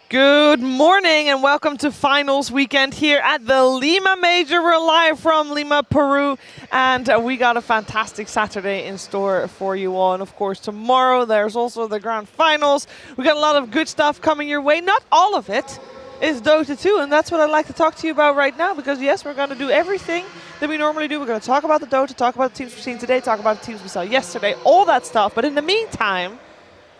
Good morning and welcome to finals weekend here at the Lima Major. We're live from Lima, Peru, and we got a fantastic Saturday in store for you all. And of course, tomorrow there's also the grand finals. We got a lot of good stuff coming your way. Not all of it is Dota 2, and that's what I'd like to talk to you about right now, because yes, we're going to do everything that we normally do. We're going to talk about the Dota, talk about the teams we've seen today, talk about the teams we saw yesterday, all that stuff. But in the meantime,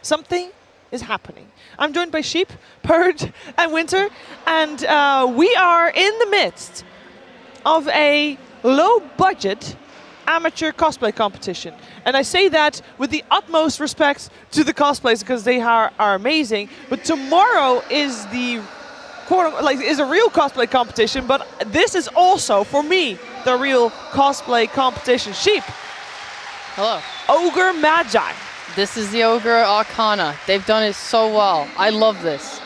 something is happening. I'm joined by Sheep, Purge, and Winter, and we are in the midst of a low-budget amateur cosplay competition. And I say that with the utmost respect to the cosplays, because they are amazing. But tomorrow is the is a real cosplay competition, but this is also, for me, the real cosplay competition. Sheep. Hello. Ogre Magi. This is the Ogre Arcana. They've done it so well. I love this.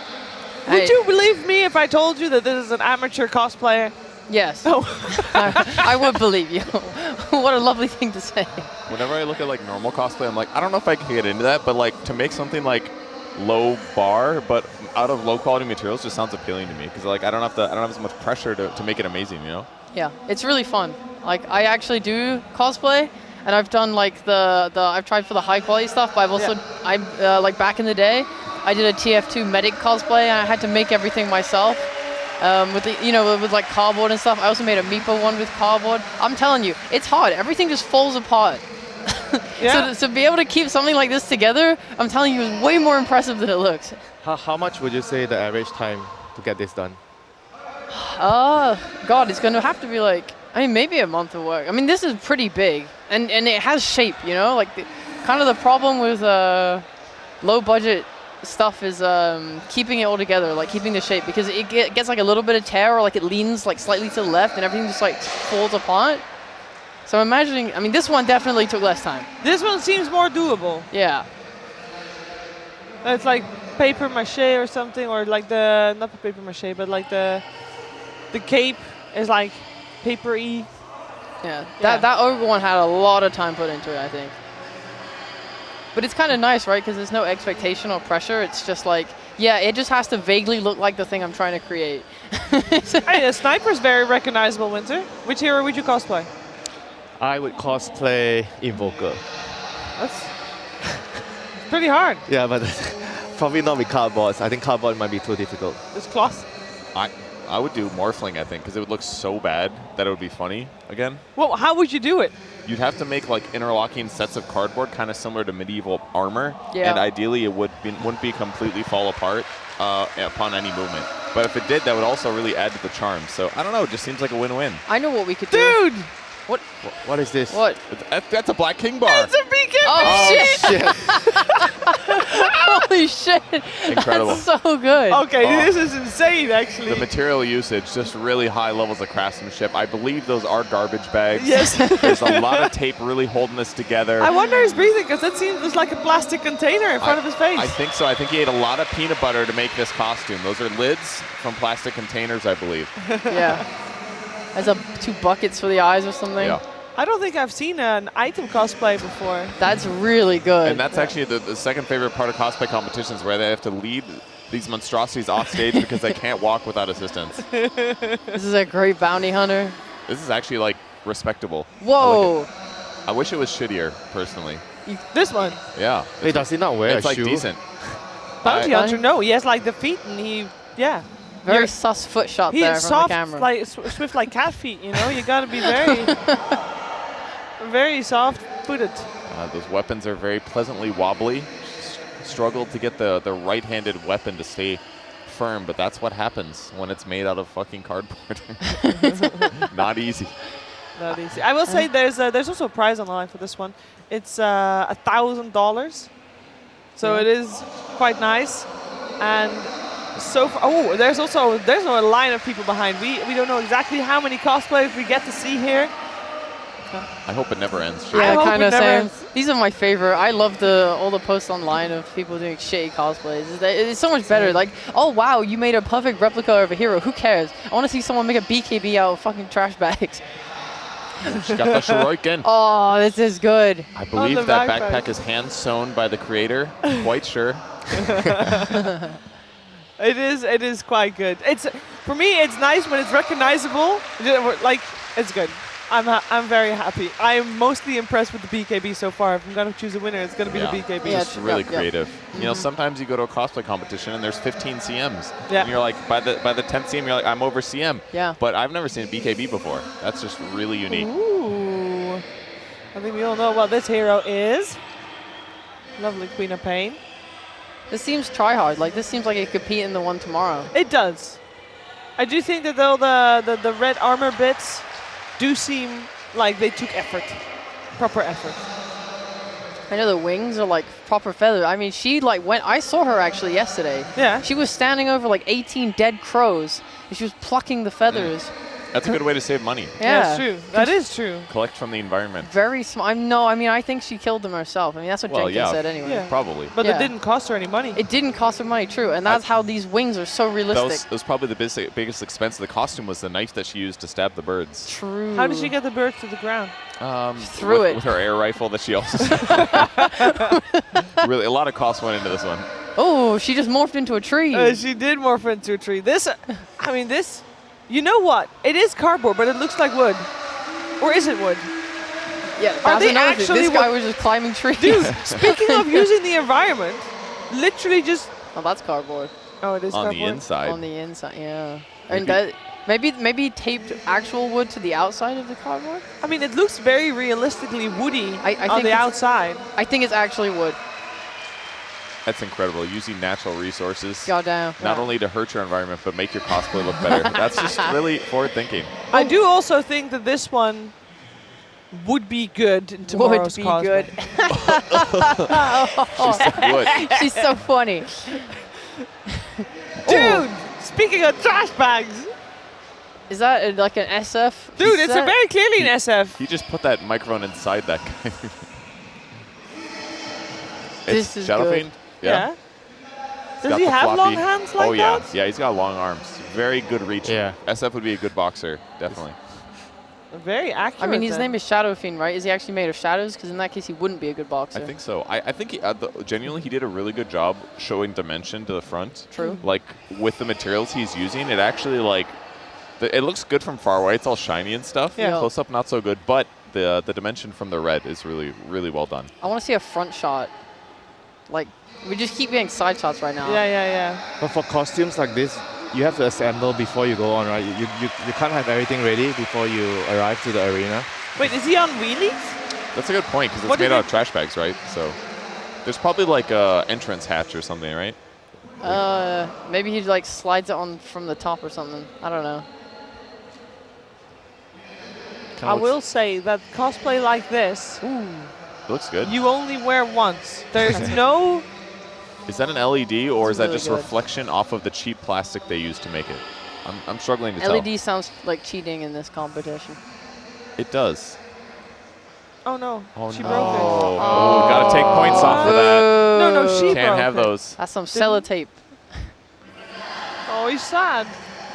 Would you believe me if I told you that this is an amateur cosplayer? Yes. Oh. I would believe you. What a lovely thing to say. Whenever I look at like normal cosplay, I'm like, I don't know if I can get into that, but like to make something like low bar, but out of low quality materials just sounds appealing to me, because like I don't have as much pressure to make it amazing, you know? Yeah, it's really fun. Like I actually do cosplay. And I've done like I've tried for the high quality stuff, but I've also, like back in the day, I did a TF2 medic cosplay, and I had to make everything myself with with like cardboard and stuff. I also made a Meepo one with cardboard. I'm telling you, it's hard. Everything just falls apart. Yeah. So to be able to keep something like this together, I'm telling you, is way more impressive than it looks. How much would you say the average time to get this done? God, it's going to have to be like, I mean, maybe a month of work. I mean, this is pretty big, and it has shape, you know? Like, kind of the problem with low-budget stuff is keeping it all together, like keeping the shape, because it gets like a little bit of tear, or like it leans like slightly to the left, and everything just like falls apart. So I'm imagining, I mean, this one definitely took less time. This one seems more doable. Yeah. It's like paper mache or something, or like not the paper mache, but like the cape is like paper-y. Yeah, that Ogre one had a lot of time put into it, I think. But it's kind of nice, right? Because there's no expectation or pressure. It's just like, yeah, it just has to vaguely look like the thing I'm trying to create. Hey, the sniper's very recognizable, Winter. Which hero would you cosplay? I would cosplay Invoker. That's pretty hard. Yeah, but probably not with cardboards. I think cardboard might be too difficult. This cloth. I would do Morphling, I think, because it would look so bad that it would be funny again. Well, how would you do it? You'd have to make like interlocking sets of cardboard, kind of similar to medieval armor, Yeah. and ideally it wouldn't be completely fall apart upon any movement. But if it did, that would also really add to the charm. So I don't know, it just seems like a win-win. I know what we could do. Dude! What is this? What? That's a Black King bar. It's a beacon! Oh, shit! Holy shit! Incredible. That's so good. Okay, Oh. this is insane, actually. The material usage, just really high levels of craftsmanship. I believe those are garbage bags. Yes. There's a lot of tape really holding this together. I wonder he's breathing, because that seems just like a plastic container in front of his face. I think so. I think he ate a lot of peanut butter to make this costume. Those are lids from plastic containers, I believe. Yeah. There's 2 buckets for the eyes or something. Yeah. I don't think I've seen an item cosplay before. That's really good. And that's actually the second favorite part of cosplay competitions, where they have to lead these monstrosities off stage because they can't walk without assistance. This is a great bounty hunter. This is actually like respectable. Whoa. I wish it was shittier, personally. This one. Yeah. Wait, does he not wear It's a like shoe? decent. Bounty I- Hunter, no, he has like the feet, and Very You're- sus foot shot he there is from soft, the camera. like swift like cat feet, you know? You gotta be very soft-footed. Those weapons are very pleasantly wobbly. Struggled to get the right-handed weapon to stay firm, but that's what happens when it's made out of fucking cardboard. Not easy. Not easy. I will say there's also a prize on the line for this one. It's $1,000, so it is quite nice. And so far, there's no line of people behind. We don't know exactly how many cosplayers we get to see here. I hope it never ends. I Yeah, hope kind it of never same. These are my favorite. I love all the posts online of people doing shitty cosplays. It's so much better. Like, oh wow, you made a perfect replica of a hero. Who cares? I want to see someone make a BKB out of fucking trash bags. She got the Shuriken. Oh, this is good. I believe the that backpack. backpack is hand sewn by the creator. Quite sure. It is quite good. It's for me. It's nice when it's recognizable. Like it's good. I'm very happy. I am mostly impressed with the BKB so far. If I'm gonna choose a winner, it's gonna be the BKB. Yeah, Just really creative. You know, sometimes you go to a cosplay competition and there's 15 CMs. Yeah. And you're like, by the 10th CM, you're like, I'm over CM. Yeah. But I've never seen a BKB before. That's just really unique. Ooh. I think we all know what this hero is. Lovely Queen of Pain. This seems try-hard. Like, this seems like it could compete in the one tomorrow. It does. I do think that though the red armor bits do seem like they took effort. Proper effort. I know the wings are like proper feathered. I mean, she like went, I saw her actually yesterday. Yeah. She was standing over like 18 dead crows and she was plucking the feathers. That's a good way to save money. Yeah. That's true. That is true. Collect from the environment. Very small. I mean, I think she killed them herself. I mean, that's what Jenkins said anyway. Yeah. Probably. But Yeah. it didn't cost her any money. It didn't cost her money, true. And that's how these wings are so realistic. That was probably the biggest expense of the costume was the knife that she used to stab the birds. True. How did she get the bird to the ground? threw it. With her air rifle that she also really, a lot of cost went into this one. Oh, she just morphed into a tree. She did morph into a tree. This, I mean, this, you know what? It is cardboard, but it looks like wood. Or is it wood? Yeah, Are that's they another thing. actually This guy was just climbing trees. Dude, speaking of using the environment, literally just... Oh, that's cardboard. Oh, it is On cardboard? the inside. On the inside, yeah. I mean, that, maybe taped actual wood to the outside of the cardboard? I mean, it looks very realistically woody I on think the it's- outside. I think it's actually wood. That's incredible. Using natural resources, Goddamn. not only to hurt your environment, but make your cosplay look better. That's just really forward thinking. I do also think that this one would be good in tomorrow's Would be cosplay. good. She said would. She's so funny. Dude, speaking of trash bags, Is that like an SF? dude, it's a set? very clearly an SF. He just put that microphone inside that guy. This is Shadow good. Fiend? Yeah. He's Does got he the have long floppy. hands like Oh yeah, that? yeah. He's got long arms. Very good reach. Yeah. SF would be a good boxer, definitely. Very accurate. I mean, his then. name is Shadow Fiend, right? Is he actually made of shadows? Because in that case, he wouldn't be a good boxer. I think so. I think genuinely he did a really good job showing dimension to the front. True. Like with the materials he's using, it actually like it looks good from far away. It's all shiny and stuff. Yeah. Close up, not so good. But the dimension from the red is really well done. I want to see a front shot. Like, we just keep getting side shots right now. Yeah. But for costumes like this, you have to assemble before you go on, right? You can't have everything ready before you arrive to the arena. Wait, is he on wheelies? That's a good point because What it's made did out of trash bags, right? So there's probably like a entrance hatch or something, right? Maybe he like slides it on from the top or something. I don't know. I will say that cosplay like this, It looks good. you only wear once. There's no... Is that an LED or It's is that really just good. a reflection off of the cheap plastic they used to make it? I'm struggling to tell. LED sounds like cheating in this competition. It does. Oh no, Oh she no. broke it. Oh, gotta take points off of that. No, she Can't broke have it. those. That's some sellotape. Oh, he's sad.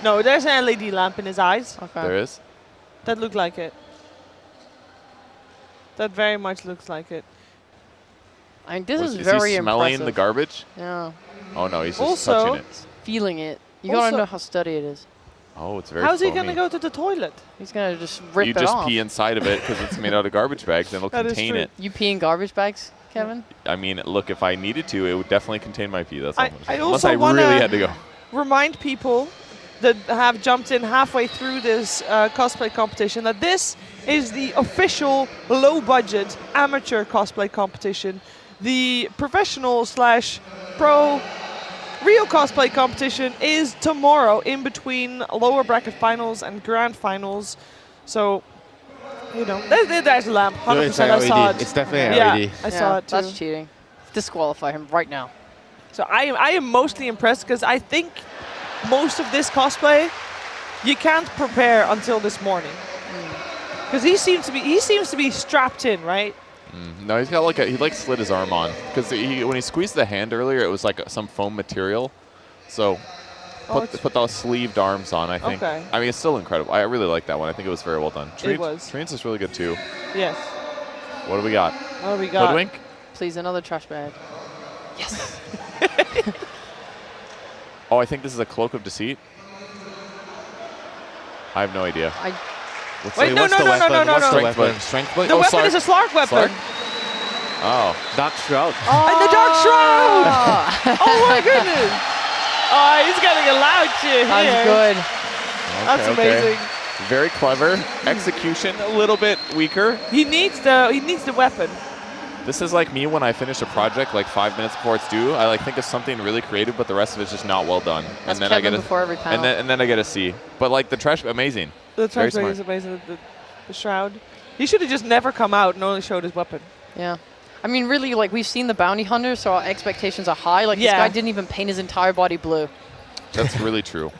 No, there's an LED lamp in his eyes. Okay. There is. That looked like it. That very much looks like it. I mean, this is Is very he smelling impressive. the garbage? Yeah. Oh no, he's just Also- touching it. Feeling it. You gotta Also- know how steady it is. Oh, it's very How's he foamy. gonna go to the toilet? He's gonna just rip You it just off. pee inside of it because it's made out of garbage bags and it'll That is contain true. it. You pee in garbage bags, Kevin? I mean, look, if I needed to, it would definitely contain my pee. That's all I I'm saying. also Unless I wanna- really had to go. Remind people that have jumped in halfway through this cosplay competition that this is the official low-budget amateur cosplay competition. The professional / pro real cosplay competition is tomorrow in between lower bracket finals and grand finals. So, you know, there's a lamp. 100%. It's like I saw LED. it. It's definitely Yeah, LED. I saw it too. That's cheating. Disqualify him right now. So I am mostly impressed because I think most of this cosplay you can't prepare until this morning. Because he seems to be strapped in, right? No, he's got like he like slid his arm on because when he squeezed the hand earlier, it was like some foam material. So put those sleeved arms on. I think. Okay. I mean, it's still incredible. I really like that one. I think it was very well done. was. Trains is really good too. Yes. What do we got? What do we got? Hoodwink. Please, another trash bag. Yes. Oh, I think this is a Cloak of Deceit. I have no idea. Wait, no. What's the weapon? Strength blade? The Oh, weapon Slark. is a Slark weapon. Slark? Oh. Dark Shroud. And the Dark Shroud! Oh my goodness! Oh, he's getting a loud cheer here. That's good. That's amazing. Very clever. Execution a little bit weaker. He needs the weapon. This is like me when I finish a project like 5 minutes before it's due. I like think of something really creative, but the rest of it's just not well done. That's and then Kevin I get before every panel. and then I get a C. But like the trash, amazing. The Very trash smart. is amazing. The shroud. He should have just never come out and only showed his weapon. Yeah. I mean, really, like, we've seen the bounty hunter, so our expectations are high. Like, this guy didn't even paint his entire body blue. That's really true.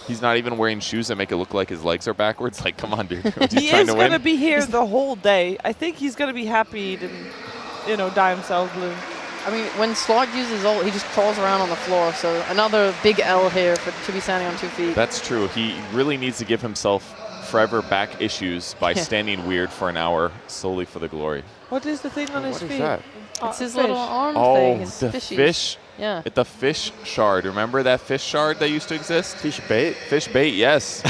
He's not even wearing shoes that make it look like his legs are backwards. Like, come on, dude. He is going to be here the whole day. I think he's going to be happy to, dye himself blue. I mean, when Slog uses ult, he just crawls around on the floor. So another big L here to be standing on 2 feet. That's true. He really needs to give himself forever back issues by standing weird for an hour solely for the glory. What is the thing on his feet? What is that? It's his fish. little arm Oh, thing. His the fishies. fish. Yeah. The fish shard. Remember that fish shard that used to exist? Fish bait. Fish bait, yes.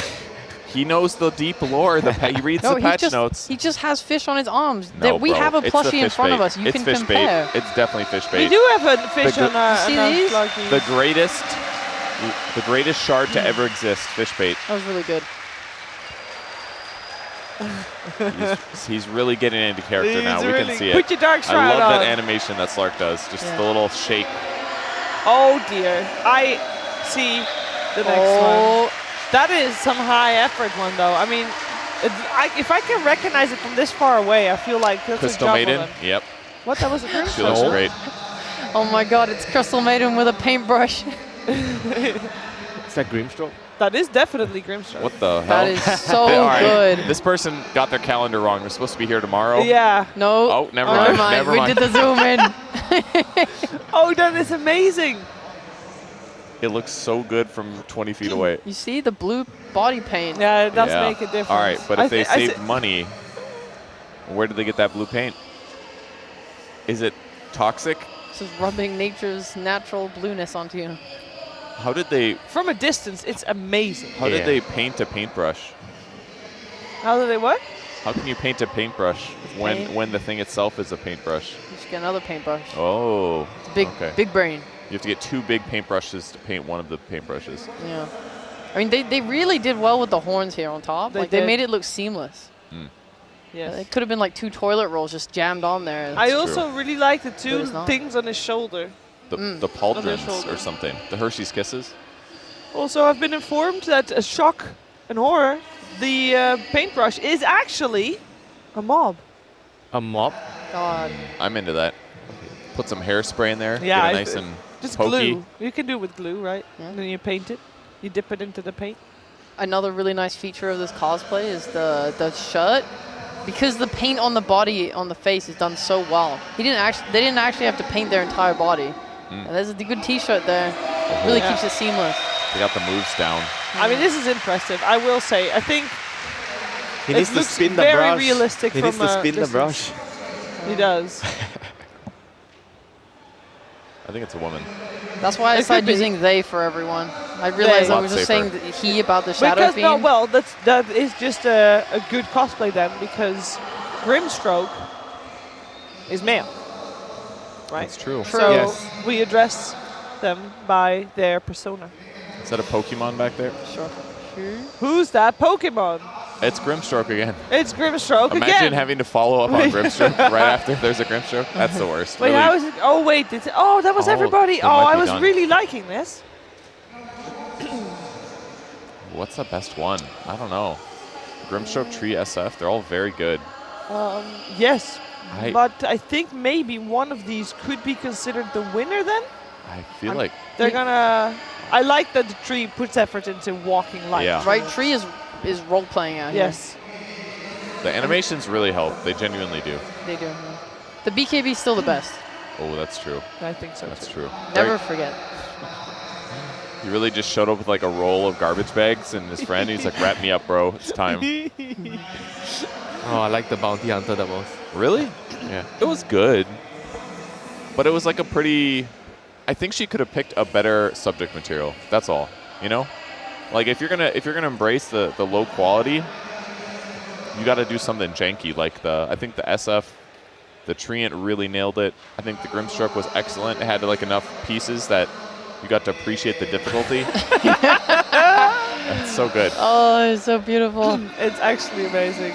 He knows the deep lore. He reads the patch notes. He just has fish on his arms. No, we bro. have a It's the plushie in fish front of bait. us. You It's can fish compare. bait. It's definitely fish We bait. do have a fish The on a see these? Sluggy. The greatest shard to ever exist, fish bait. That was really good. He's really getting into character He's now. We really- can see it. Put your Dark Shroud I love on. that animation that Slark does. Just the little shake. Oh dear. I see the next one. That is some high effort one though. I mean, if I can recognize it from this far away, I feel like that's Crystal a Maiden. javelin. Yep. What? That was a She crystal? looks great. Oh my god, it's Crystal Maiden with a paintbrush. Is that Grimstroke? That is definitely Grimstroke. What the hell? That is so All right. good. This person got their calendar wrong. They're supposed to be here tomorrow. Yeah. No. Oh, never Never mind. mind. Never we mind. did the zoom in. Oh, that is amazing. It looks so good from 20 feet away. You see the blue body paint. Yeah, it does Yeah. make a difference. All right, but if they I saved money, where did they get that blue paint? Is it toxic? Just rubbing nature's natural blueness onto you. How did they? From a distance, it's amazing. How did they paint a paintbrush? How do they what? How can you paint a paintbrush Paint. when the thing itself is a paintbrush? You just get another paintbrush. Oh. Big, okay. big brain. You have to get 2 big paintbrushes to paint one of the paintbrushes. Yeah. I mean, they really did well with the horns here on top. They They did. made it look seamless. Yes. It could have been like 2 toilet rolls just jammed on there. I true. also really like the But 2 it's not. things on his shoulder. The On their pauldrons shoulder. or something. The Hershey's Kisses. Also, I've been informed that a shock and horror, the paintbrush is actually a mob. A mop? God. I'm into that. Put some hairspray in there. Yeah, Get I- it nice and Just pokey. glue. You can do it with glue, right? Yeah. And then you paint it. You dip it into the paint. Another really nice feature of this cosplay is the shirt. Because the paint on the body, on the face, is done so well. They didn't actually have to paint their entire body. And there's a good T-shirt there. Really Yeah. keeps it seamless. They got the moves down. I mean, this is impressive. I will say. I think He it needs to looks spin the very brush. realistic He from needs to a spin the distance. brush. He does. I think it's a woman. That's why I It could decided be. using they for everyone. I realized I Lot was just safer. saying he about the shadow Because theme. no, well, that is just a good cosplay then, because Grimstroke is male, right? That's true. True. So Yes. we address them by their persona. Is that a Pokemon back there? Sure. Who's that Pokemon? It's Grimstroke again. It's Grimstroke Imagine again. having to follow up on Grimstroke right after there's a Grimstroke. That's the worst. Wait, Really. how is it? Oh wait, that was Oh, everybody. they Oh, might I be was done. really liking this. What's the best one? I don't know. Grimstroke, Tree, SF, they're all very good. Yes, I- but I think maybe one of these could be considered the winner then. I feel like They're gonna. I like that the tree puts effort into walking light. Yeah. Right, Tree is role playing out Yes. the animations really help. They genuinely do. here. They do. Yeah. The BKB is still the best. Oh, that's true. I think so. That's too. true. Never Right. forget. He really just showed up with like a roll of garbage bags and his friend. He's like, "Wrap me up, bro. It's time." Oh, I like the bounty hunter the most. Really? Yeah. It was good, but it was like a pretty I think she could have picked a better subject material. That's all. You know, like if you're gonna embrace the low quality, you got to do something janky. Like I think the SF, the Treant really nailed it. I think the Grimstroke was excellent. It had like enough pieces that you got to appreciate the difficulty. That's so good. Oh, it's so beautiful. It's actually amazing.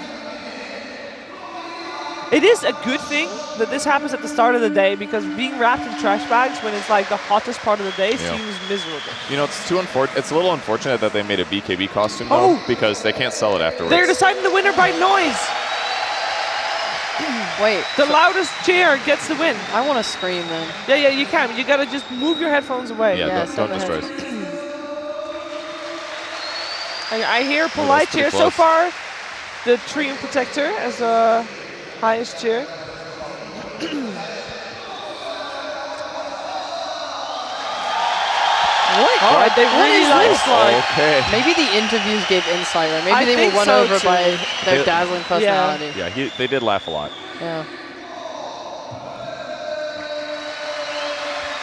It is a good thing that this happens at the start of the day, because being wrapped in trash bags when it's like the hottest part of the day seems miserable. You know, it's a little unfortunate that they made a BKB costume though, because they can't sell it afterwards. They're deciding the winner by noise. Wait. The loudest cheer gets the win. I want to scream then. Yeah, you can. You gotta just move your headphones away. Yeah, Yeah, don't destroy us. I hear polite cheer so close. far. The Treant Protector as the highest cheer. What? All right, they really like this? Slark. Okay. Maybe the interviews gave insight, or maybe I they think were won so over too. by their They- dazzling personality. Yeah, they did laugh a lot. Yeah.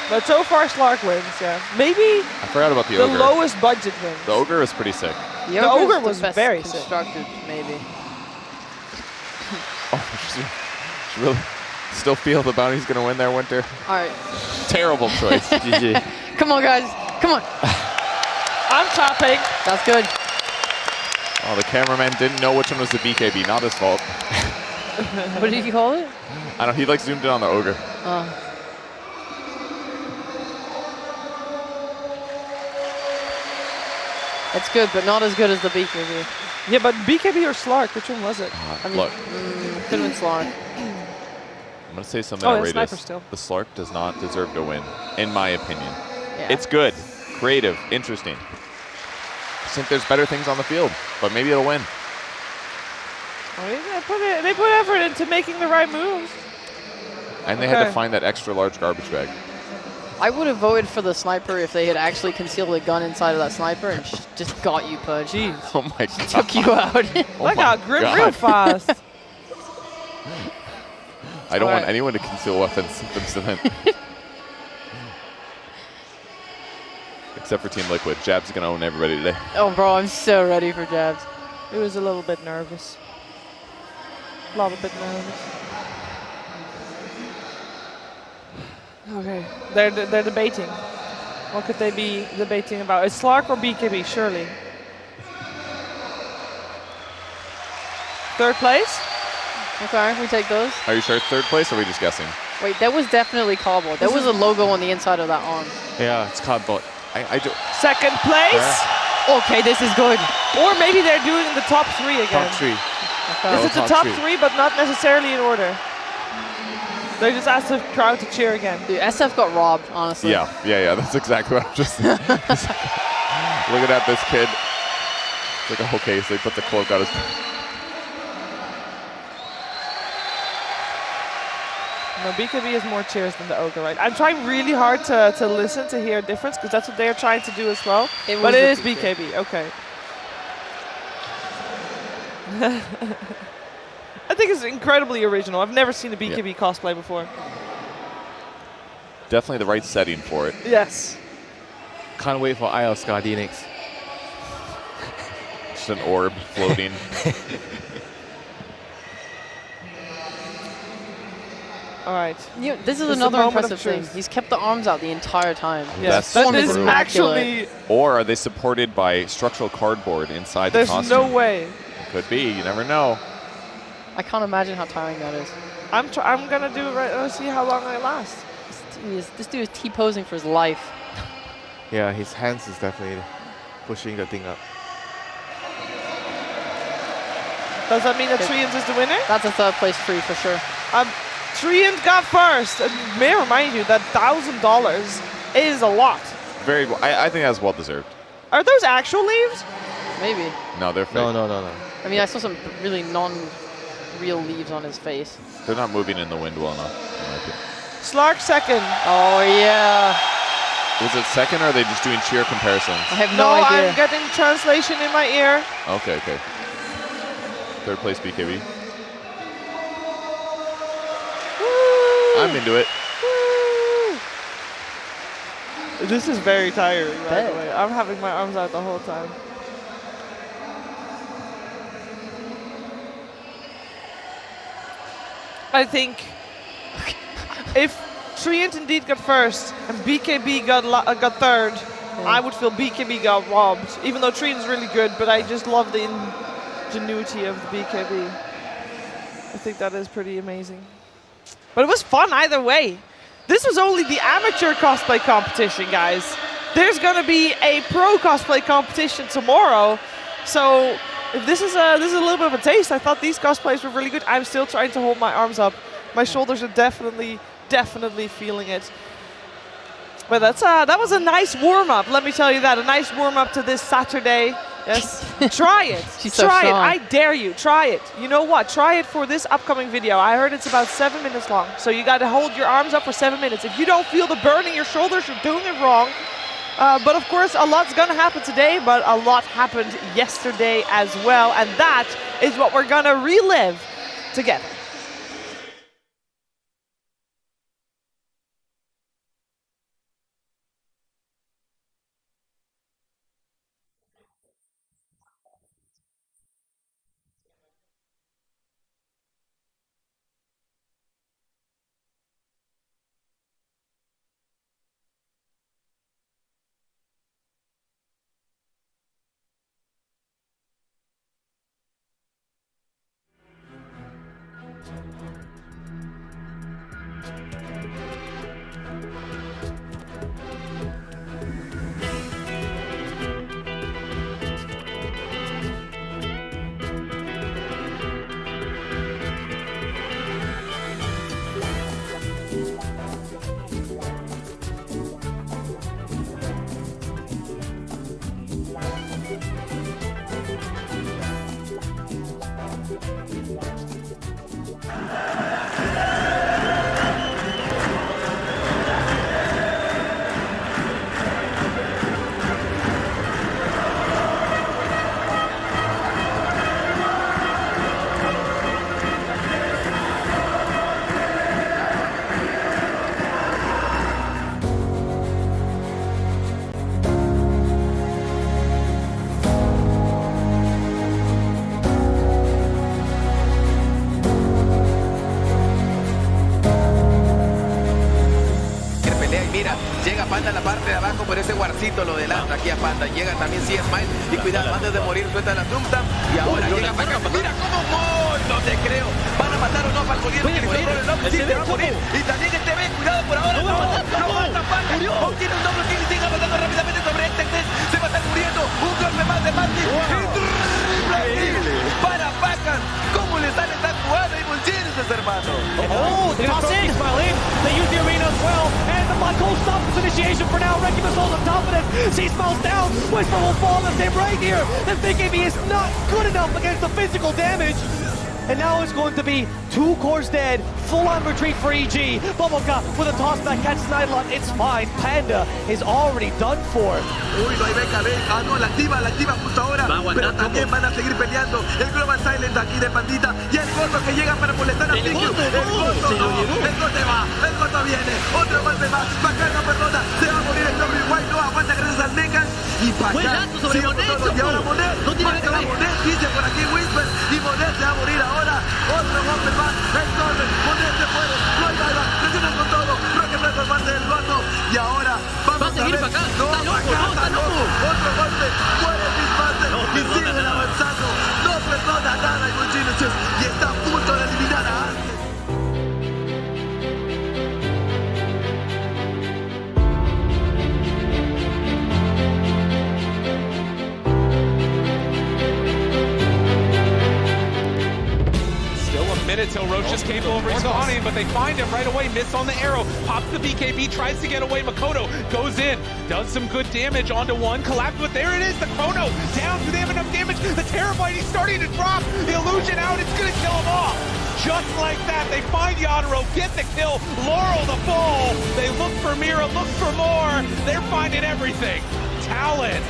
But so far, Slark wins, yeah. Maybe I forgot about the the ogre. lowest budget wins. The ogre was pretty sick. The ogre ogre's was the best very sick. constructed, maybe. Oh, she really still feel the bounty's gonna win there, Winter. All right. Terrible choice. GG. Come on, guys. Come on. I'm clapping. That's good. Oh, the cameraman didn't know which one was the BKB. Not his fault. What did you call it? I don't know. He like zoomed in on the ogre. It's good, but not as good as the BKB. Yeah, but BKB or Slark, which one was it? I mean, Look, could have been Slark. I'm gonna say something Oh, yeah, outrageous. sniper still. The Slark does not deserve to win, in my opinion. Yeah. It's good, creative, interesting. I think there's better things on the field, but maybe it'll win. Well, they put effort into making the right moves. And they had Okay. to find that extra large garbage bag. I would have voted for the sniper if they had actually concealed a gun inside of that sniper and just got you, Pudge. Jeez. Oh my god. Took you out. Oh That my got grim God. real fast. I don't want Alright. anyone to conceal weapons themselves. Except for Team Liquid. Jab's gonna own everybody today. Oh, bro, I'm so ready for jabs. It was a little bit nervous. A little bit nervous. Okay, they're debating. What could they be debating about? It's Slark or BKB, surely. Third place? Okay, we take those. Are you sure it's third place, or are we just guessing? Wait, that was definitely cardboard. There was a logo on the inside of that arm. Yeah, it's cardboard. I do. Second place? Okay, this is good. Or maybe they're doing the top three again. Top three. Okay. This is the top top three. three, but not necessarily in order. They just asked the crowd to cheer again. Dude, SF got robbed, honestly. Yeah. That's exactly what I'm just looking at this kid. It's like, okay, so they put the cloak on his. No, BKB has more cheers than the ogre, right? I'm trying really hard to listen to hear a difference, because that's what they're trying to do as well. It But was it the is BKB, okay. I think it's incredibly original. I've never seen a BKB cosplay before. Definitely the right setting for it. Yes. Can't wait for Eye of Scardi next. Just an orb floating. All right. You know, this is It's a another moment of impressive thing. truth. He's kept the arms out the entire time. Yes, That's that is true. actually. Or are they supported by structural cardboard inside There's the costume? no way. Could be. You never know. I can't imagine how tiring that is. I'm gonna do it right. Let's see how long I last. This dude is T-posing for his life. Yeah, his hands is definitely pushing the thing up. Does that mean that Okay. Treant is the winner? That's a third place free for sure. Treant got first. And may I remind you that $1,000 is a lot. Very. I think that's well deserved. Are those actual leaves? Maybe. No, they're fake. No. I mean, I saw some really non-real leaves on his face. They're not moving in the wind well enough. in my opinion. Slark second. Oh, yeah. Was it second, or are they just doing cheer comparisons? I have No, no idea. I'm getting translation in my ear. Okay. Third place BKB. Woo! I'm into it. Woo! This is very tiring, by Bet. the way. I'm having my arms out the whole time. I think if Treant indeed got first and BKB got third, I would feel BKB got robbed. Even though Treant is really good, but I just love the ingenuity of the BKB. I think that is pretty amazing. But it was fun either way. This was only the amateur cosplay competition, guys. There's gonna be a pro cosplay competition tomorrow. So if this is a little bit of a taste. I thought these cosplays were really good. I'm still trying to hold my arms up. My shoulders are definitely feeling it. But that was a nice warm-up, let me tell you that. A nice warm-up to this Saturday. Yes, try it. Try it. I dare you. Try it. You know what? Try it for this upcoming video. I heard it's about 7 minutes long. So you got to hold your arms up for 7 minutes. If you don't feel the burn in your shoulders, you're doing it wrong. But of course, a lot's going to happen today, but a lot happened yesterday as well. And that is what we're going to relive together. Llega Panda a la parte de abajo, pero ese guarcito lo delata aquí a Panda. Llega también Smile y cuidado, antes de morir suelta la Tumta. Y ahora llega para acá. Mira cómo no te creo. ¿Van a matar o no para el Sí, te va a morir. Y también este B, cuidado por ahora. No mata Panda. Obtiene un doble kill y sigue avanzando rápidamente sobre este test. Se va a estar muriendo. Un golpe más de Mati. Para Pacan. ¿Cómo le sale esta jugada? Y Mulchines, hermano. Oh, the top 6 file in. They use the arena as well. And the Black Hole stops its initiation for now. Recubus holds on top of it. C-Smile's down. Whisper will fall on the same right here. And BKB is not good enough against the physical damage. And now it's going to be 2 cores dead, full-on retreat for EG. Bubblegum with a toss-back catches Nightlock. It's fine. Panda is already done for. Uy, no hay BKB. Ah, no, la activa justo ahora. Pero también van a seguir peleando. El Global Silent aquí de Pandita. Y el Goto que llega para molestar a Pique. El Goto se va. El Goto viene. Otro golpe más. Bacán no perdona. Se va a morir el WY. No aguanta gracias al Negan. Y Bacán sigue con todo. Y ahora Monet. Marca la Monet. Dice por aquí Whisper. Y Monet se va a morir ahora. Otro golpe más. El Torre. Monet se puede. No hay nada. Presiona con todo. Rocket Red por parte del Goto. Y ahora vamos a ver. No, Bacán. Otro golpe. Muere Bismaster. Y siguen avanzando. No perdona nada y está a punto de eliminar a Arce. Minute till Roach just came over respawning, but they find him right away. Miss on the arrow, pops the BKB, tries to get away. Makoto goes in, does some good damage onto one, collapsed, but there it is, the Chrono down. Do they have enough damage? The Terabyte, he's starting to drop. The illusion out, it's gonna kill him off. Just like that, they find Yadaro, get the kill, Laurel the fall. They look for Mira, look for more. They're finding everything. Talon,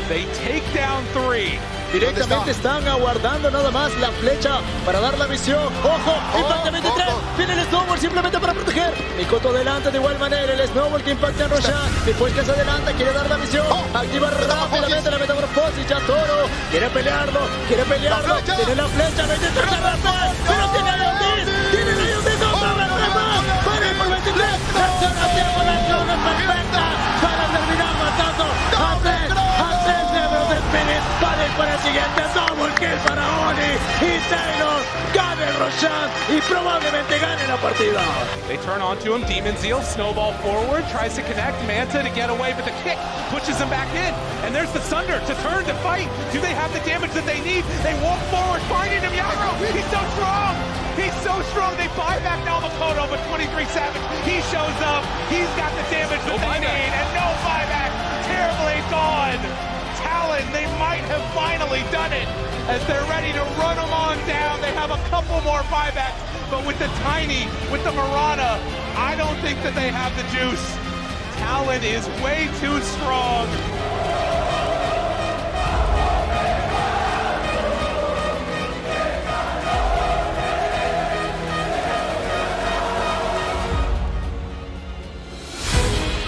they take down 3. Directamente están aguardando nada más la flecha para dar la misión. ¡Ojo! Impacta 23. Viene el Snowball simplemente para proteger. Mikoto adelante de igual manera. El Snowball que impacta en Roshan. Después que se adelanta, quiere dar la misión. Activa rápidamente la metamorfosis. Ya Toro quiere pelearlo. Tiene la flecha. 23 pero tiene a Leotis. Tiene a Leotis. Para el por 23. La acción a tiempo. La acción es perfecta para terminar matando a 3 miembros del Spirit. Para el siguiente double kill para Oni y Taylor. Gane el Roshan y probablemente gane la partida. They turn onto him. Demon Zeal, snowball forward, tries to connect Manta to get away, but the kick pushes him back in. And there's the Sunder to turn to fight. Do they have the damage that they need? They walk forward, finding him. Yaro, he's so strong. He's so strong. They buy back now Makoto, but 23 Savage, he shows up. He's got the damage that they need, and no buyback. Terribly gone. Talon, they might have finally done it as they're ready to run them on down. They have a couple more buybacks, but with the Tiny, with the Marana, I don't think that they have the juice. Talon is way too strong.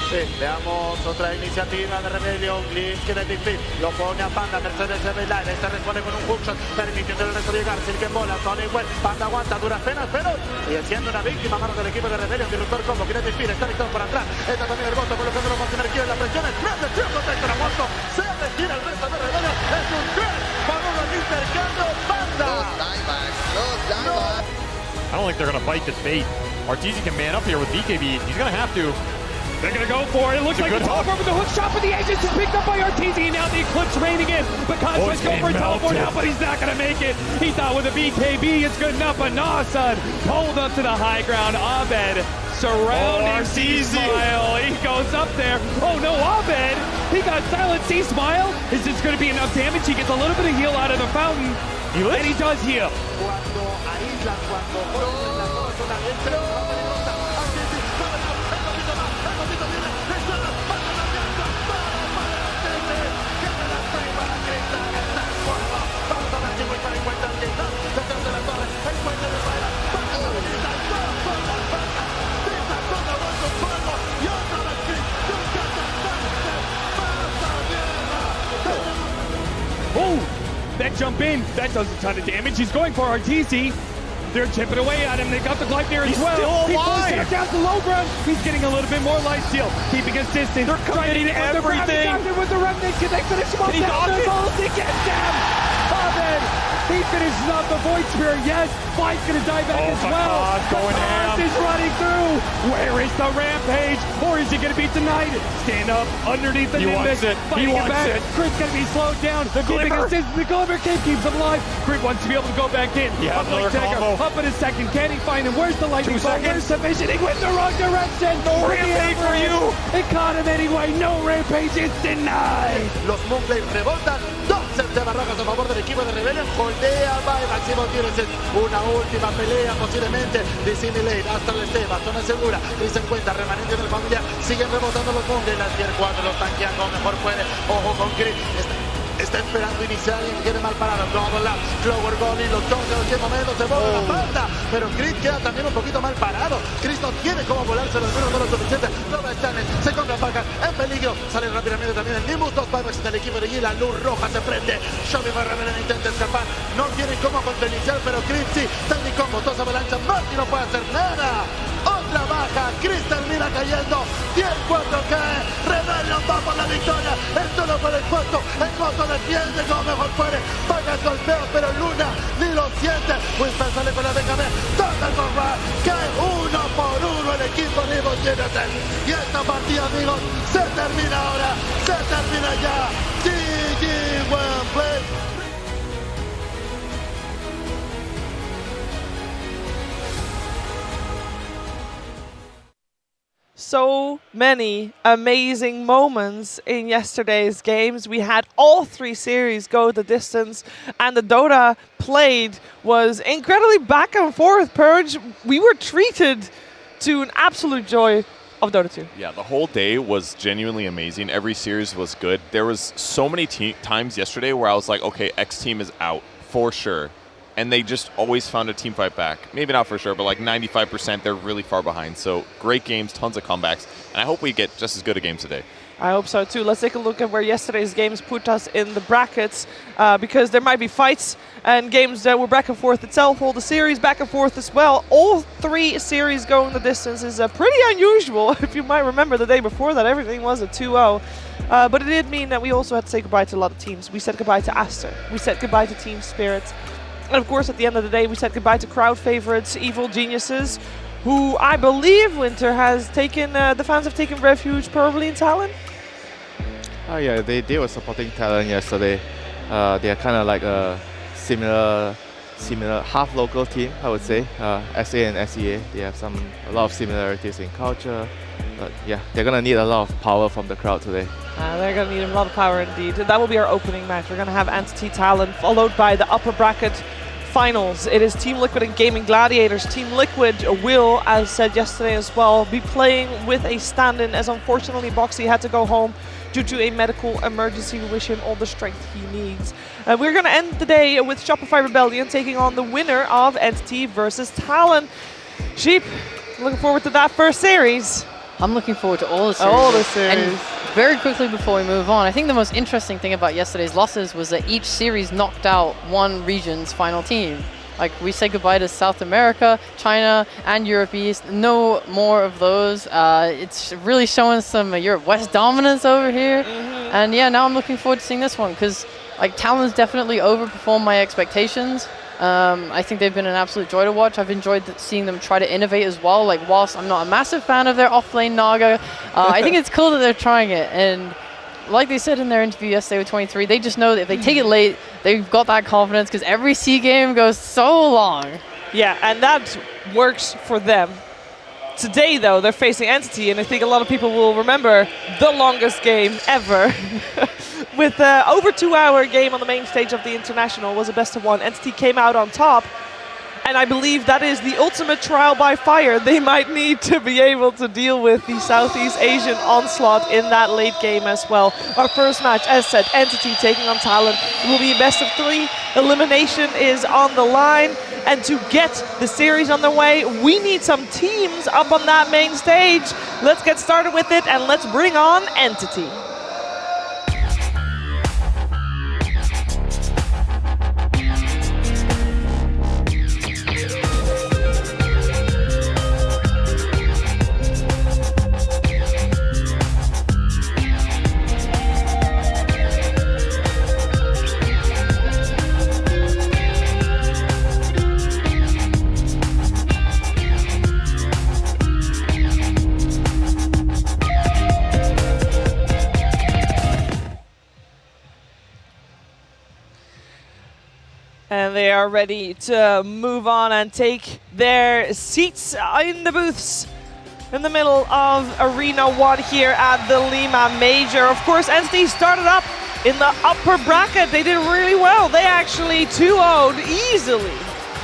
Sí, veamos otra iniciativa de Rebellion. Glitch que de Big lo pone a Panda. Mercedes de Bailar. Este responde con un hookshot, permitiendo el resto llegar. Silken bola, Tony Well. Panda aguanta, duras penas, pero sigue siendo una víctima mano del equipo de Rebellion. Disruptor combo, quiere Big está listo por atrás. Está también el voto, colocando los más energía en la presión. Es tras de Triple Protector a Watson. Se retira el resto de Rebellion. Es un 3 por 1 el intercambio. Panda. I don't think they're going to fight this bait. Arteezy can man up here with BKB. He's going to have to. They're going to go for it. It looks like it's over with the hook shot, but the Agents is picked up by Arteezy. Now the Eclipse raining in. But Cosplay go for a teleport now, but he's not going to make it. He thought with a BKB it's good enough, but nah, son. Pulled up to the high ground. Abed surrounding C-Smile. He goes up there. Oh no, Abed. He got silent C-Smile. Is this going to be enough damage? He gets a little bit of heal out of the fountain. And he does heal. Oh, that jump in, that does a ton of damage. He's going for Arteezy. They're chipping away at him. They got the Gladiators as well. He pulls back down to low ground. He's getting a little bit more life steal, keeping his distance. They're committing everything. With the remnant connects to the smoke. He gets down. Abed, he finishes off the Void Spirit. Yes, Fight's gonna die back as well. Fakaz is running through. Where is the Rampage? Or is he gonna be denied? Stand up underneath the Nimbus. He wants it. Crit's gonna be slowed down. The Glimmer cape keeps him alive. Crit wants to be able to go back in. Yeah, another combo. Up in a second. Can he find him? Where's the lightning bolt? Where's the vision? He went the wrong direction. No Rampage for you. It caught him anyway. No Rampage is denied. Los Moonblade revoltan. 12 de barracas a favor del equipo de Rebellion. Holdea by Máximo Tienes. Una última pelea posiblemente de Similate hasta el Esteban. Zona segura. Chris se encuentra remanente del familiar. Siguen rebotando los Moonblade. Las tier 4 los tanquean como mejor puede. Ojo con Chris. Está esperando iniciar y quede mal parado. Global Lab, Clover Goblin, los toca en qué momento se mueve la falta. Pero Chris queda también un poquito mal parado. Chris no tiene cómo volarse los menos, no lo suficiente. Global Stanes se contrapaca en peligro. Sale rápidamente también el Nimbus. 2 buybacks del equipo de G. La luz roja se prende. Shomi Rebellion intenta escapar. No tiene cómo contrainiciar, pero Chris sí. Tandy combo, 2 avalanchas. Marty no puede hacer nada. Otra baja. Chris termina cayendo. 10-4 cae. Rebellion va por la victoria. El solo por el puesto. El moto defiende como mejor puede. Paga golpeo, pero Luna ni lo siente. Whisper sale con la BKB. Total Combat. Cae 1 por 1 el equipo de Evo Jonathan. Y esta partida, amigos, se termina ahora. Se termina ya. GG, well played. So many amazing moments in yesterday's games. We had all 3 series go the distance, and the Dota played was incredibly back and forth. Purge, we were treated to an absolute joy of Dota 2. Yeah, the whole day was genuinely amazing. Every series was good. There was so many times yesterday where I was like, okay, X team is out for sure. And they just always found a team fight back. Maybe not for sure, but like 95%, they're really far behind. So great games, tons of comebacks. And I hope we get just as good a game today. I hope so too. Let's take a look at where yesterday's games put us in the brackets, because there might be fights and games that were back and forth itself, all the series back and forth as well. All 3 series going the distance is pretty unusual. If you might remember the day before that, everything was a 2-0. But it did mean that we also had to say goodbye to a lot of teams. We said goodbye to Aster. We said goodbye to Team Spirit. And of course, at the end of the day, we said goodbye to crowd favorites, Evil Geniuses, who I believe Winter has taken, the fans have taken refuge probably in Talon. Oh yeah, they were supporting Talon yesterday. They are kind of like a similar half local team, I would say. SA and SEA, they have a lot of similarities in culture. But yeah, they're gonna need a lot of power from the crowd today. They're gonna need a lot of power indeed. That will be our opening match. We're gonna have Entity Talon followed by the upper bracket finals. It is Team Liquid and Gaming Gladiators. Team Liquid will, as said yesterday as well, be playing with a stand-in, as unfortunately Boxy had to go home due to a medical emergency. We wish him all the strength he needs. We're going to end the day with Shopify Rebellion taking on the winner of Entity versus Talon. Sheep, looking forward to that first series. I'm looking forward to all the series. All the series. And very quickly before we move on, I think the most interesting thing about yesterday's losses was that each series knocked out one region's final team. Like, we say goodbye to South America, China, and Europe East. No more of those. It's really showing some Europe West dominance over here. And yeah, now I'm looking forward to seeing this one because like Talon's definitely overperformed my expectations. I think they've been an absolute joy to watch. I've enjoyed seeing them try to innovate as well. Like, whilst I'm not a massive fan of their off-lane Naga, I think it's cool that they're trying it. And like they said in their interview yesterday with 23, they just know that if they take it late, they've got that confidence because every C game goes so long. Yeah, and that works for them. Today, though, they're facing Entity, and I think a lot of people will remember the longest game ever. With over 2-hour game on the main stage of the International, was a best of 1. Entity came out on top, and I believe that is the ultimate trial by fire they might need to be able to deal with the Southeast Asian onslaught in that late game as well. Our first match, as said, Entity taking on Talon. It will be a best of 3. Elimination is on the line. And to get the series on the way, we need some teams up on that main stage. Let's get started with it, and let's bring on Entity. And they are ready to move on and take their seats in the booths in the middle of Arena 1 here at the Lima Major. Of course, Entity started up in the upper bracket. They did really well. They actually 2-0'd easily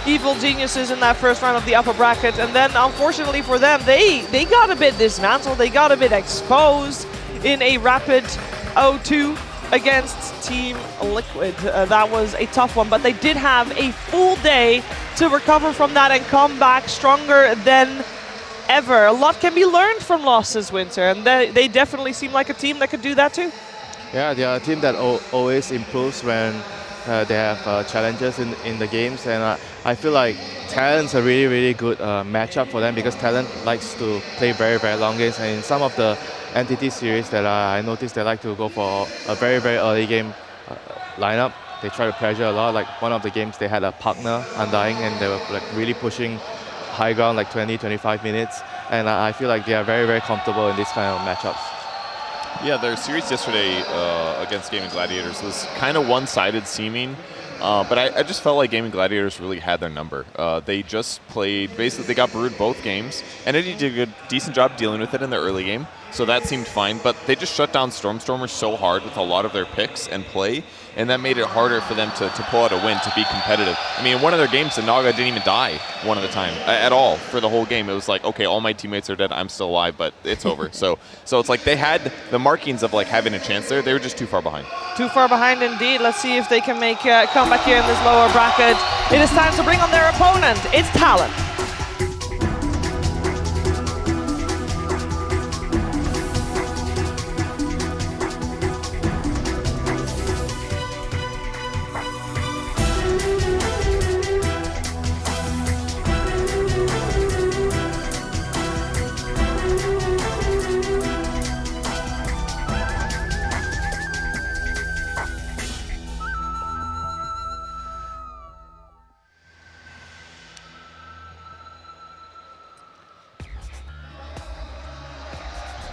Evil Geniuses in that first round of the upper bracket. And then, unfortunately for them, they got a bit dismantled. They got a bit exposed in a rapid 0-2 against Team Liquid. That was a tough one, but they did have a full day to recover from that and come back stronger than ever. A lot can be learned from losses, Winter, and they definitely seem like a team that could do that too. Yeah, they are a team that always improves when they have challenges in the games, and I feel like Talon's a really, really good matchup for them because Talon likes to play very, very long games, and in some of the Entity series that I noticed they like to go for a very, very early game lineup. They try to pressure a lot. Like one of the games they had a partner Undying and they were like really pushing high ground like 20-25 minutes, and I feel like they are very, very comfortable in these kind of matchups. Yeah, their series yesterday against Gaming Gladiators was kind of one-sided seeming, but I just felt like Gaming Gladiators really had their number. They just played, basically they got brewed both games, and Entity did a decent job dealing with it in the early game. so that seemed fine. But they just shut down Stormstormers so hard with a lot of their picks and play, and that made it harder for them to pull out a win, to be competitive. I mean, in one of their games, the Naga didn't even die one of the time at all for the whole game. It was like, okay, all my teammates are dead, I'm still alive, but it's over. So it's like they had the markings of like having a chance there. They were just too far behind. Too far behind indeed. Let's see if they can make a comeback here in this lower bracket. It is time to bring on their opponent. It's Talon.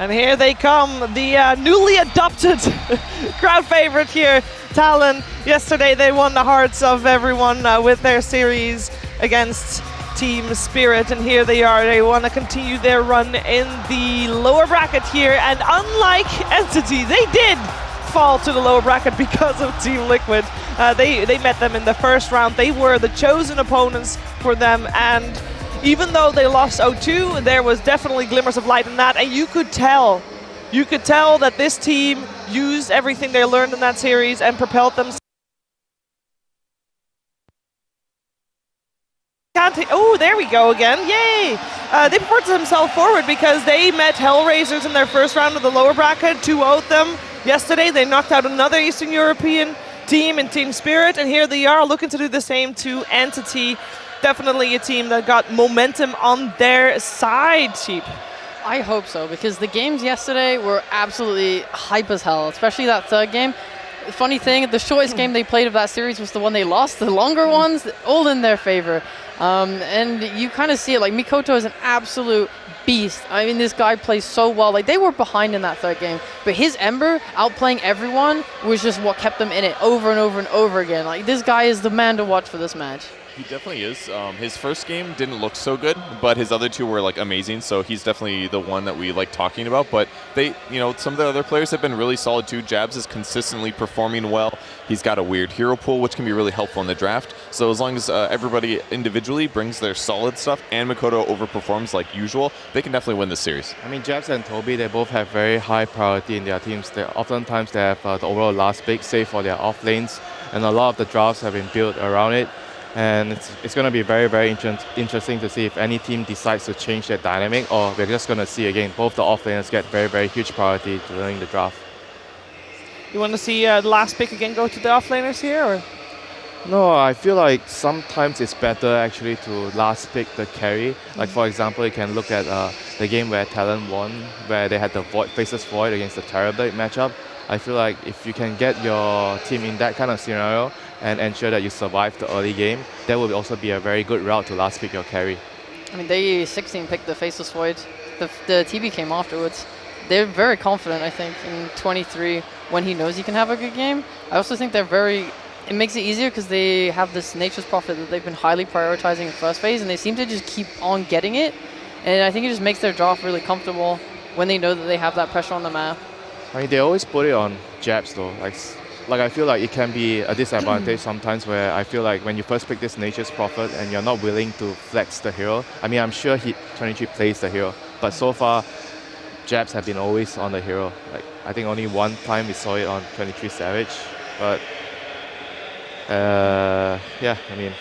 And here they come, the newly adopted crowd favorite here, Talon. Yesterday they won the hearts of everyone with their series against Team Spirit, and here they are. They want to continue their run in the lower bracket here, and unlike Entity, they did fall to the lower bracket because of Team Liquid. They met them in the first round. They were the chosen opponents for them, and even though they lost 0-2, there was definitely glimmers of light in that, and you could tell that this team used everything they learned in that series and propelled them. Oh, there we go again, yay! They propelled themselves forward because they met Hellraisers in their first round of the lower bracket, 2-0'd them. Yesterday they knocked out another Eastern European team in Team Spirit, and here they are looking to do the same to Entity. Definitely a team that got momentum on their side, Sheep. I hope so, because the games yesterday were absolutely hype as hell, especially that third game. The funny thing, the shortest game they played of that series was the one they lost. The longer ones, all in their favor. And you kind of see it, like Mikoto is an absolute beast. I mean, this guy plays so well. Like, they were behind in that third game, but his Ember outplaying everyone was just what kept them in it over and over and over again. Like, this guy is the man to watch for this match. He definitely is. His first game didn't look so good, but his other two were like amazing. So he's definitely the one that we like talking about. But they, some of the other players have been really solid too. Jabs is consistently performing well. He's got a weird hero pool, which can be really helpful in the draft. So as long as everybody individually brings their solid stuff and Mikoto overperforms like usual, they can definitely win this series. I mean, Jabs and Toby, they both have very high priority in their teams. Oftentimes they have the overall last pick, save for their off lanes, and a lot of the drafts have been built around it. And it's going to be very, very interesting to see if any team decides to change their dynamic, or we're just going to see again both the offlaners get very, very huge priority during the draft. You want to see the last pick again go to the offlaners here, or? No, I feel like sometimes it's better actually to last pick the carry. Like for example, you can look at the game where Talon won, where they had the Faceless Void against the Terrorblade matchup. I feel like if you can get your team in that kind of scenario and ensure that you survive the early game, that will also be a very good route to last pick your carry. I mean, they 16 picked the Faceless Void. The TB came afterwards. They're very confident, I think, in 23 when he knows he can have a good game. I also think it makes it easier because they have this Nature's Prophet that they've been highly prioritizing in first phase, and they seem to just keep on getting it. And I think it just makes their draft really comfortable when they know that they have that pressure on the map. I mean, they always put it on Jabs though. Like I feel like it can be a disadvantage sometimes, where I feel like when you first pick this Nature's Prophet and you're not willing to flex the hero. I mean, I'm sure 23 plays the hero, but so far Jabs have been always on the hero. Like I think only one time we saw it on 23 Savage, but yeah, I mean,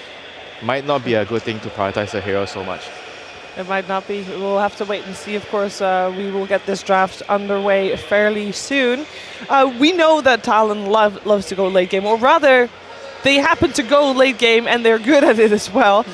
might not be a good thing to prioritize the hero so much. It might not be. We'll have to wait and see. Of course, we will get this draft underway fairly soon. We know that Talon loves to go late game, or rather, they happen to go late game and they're good at it as well.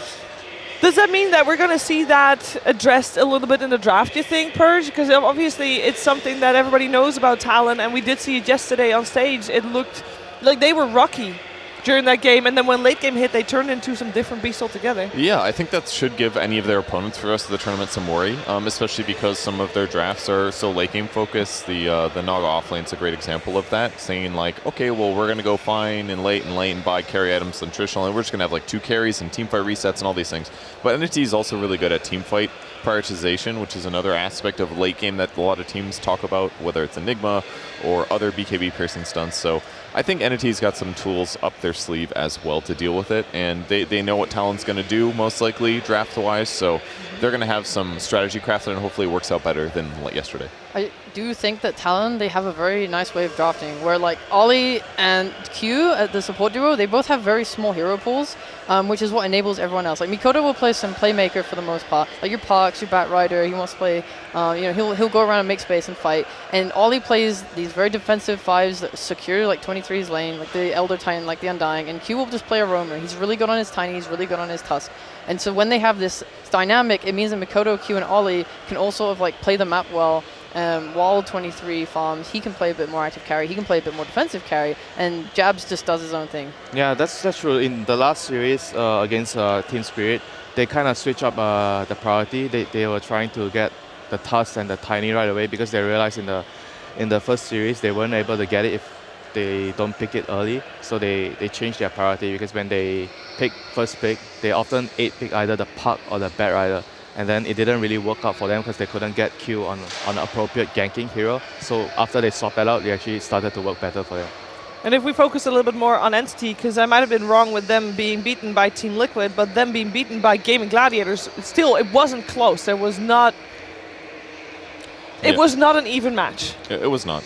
Does that mean that we're going to see that addressed a little bit in the draft, you think, Purge? Because obviously it's something that everybody knows about Talon, and we did see it yesterday on stage. It looked like they were rocky during that game, and then when late game hit, they turned into some different beasts altogether. Yeah, I think that should give any of their opponents for the rest of the tournament some worry, especially because some of their drafts are so late game focused. The Naga offlane's a great example of that, saying like, okay, well, we're going to go fine and late and buy carry items and traditional, and we're just going to have like 2 carries and teamfight resets and all these things. But Entity is also really good at teamfight prioritization, which is another aspect of late game that a lot of teams talk about, whether it's Enigma or other BKB piercing stunts. So I think Entity's got some tools up their sleeve as well to deal with it, and they know what Talon's going to do, most likely, draft-wise, so they're going to have some strategy crafted, and hopefully it works out better than yesterday. I do think that Talon, they have a very nice way of drafting, where like Ollie and Q at the support duo, they both have very small hero pools, which is what enables everyone else. Like Mikoto will play some playmaker for the most part, like your Parks, your Bat Rider, he wants to play, he'll go around and make space and fight. And Ollie plays these very defensive 5s that secure like 23's lane, like the Elder Titan, like the Undying, and Q will just play a roamer. He's really good on his Tiny, he's really good on his Tusk. And so when they have this dynamic, it means that Mikoto, Q, and Ollie can all sort of like play the map well. While 23 farms, he can play a bit more active carry, he can play a bit more defensive carry, and Jabs just does his own thing. Yeah, that's true. In the last series against Team Spirit, they kind of switch up the priority. They were trying to get the Tusk and the Tiny right away because they realized in the first series they weren't able to get it if they don't pick it early. So they changed their priority because when they first pick, they often 8-pick either the Puck or the Bat Rider. And then it didn't really work out for them because they couldn't get Q on an appropriate ganking hero. So after they swapped that out, they actually started to work better for them. And if we focus a little bit more on Entity, because I might have been wrong with them being beaten by Team Liquid, but them being beaten by Gaming Gladiators, still, it wasn't close. There was not... It was not an even match. It was not.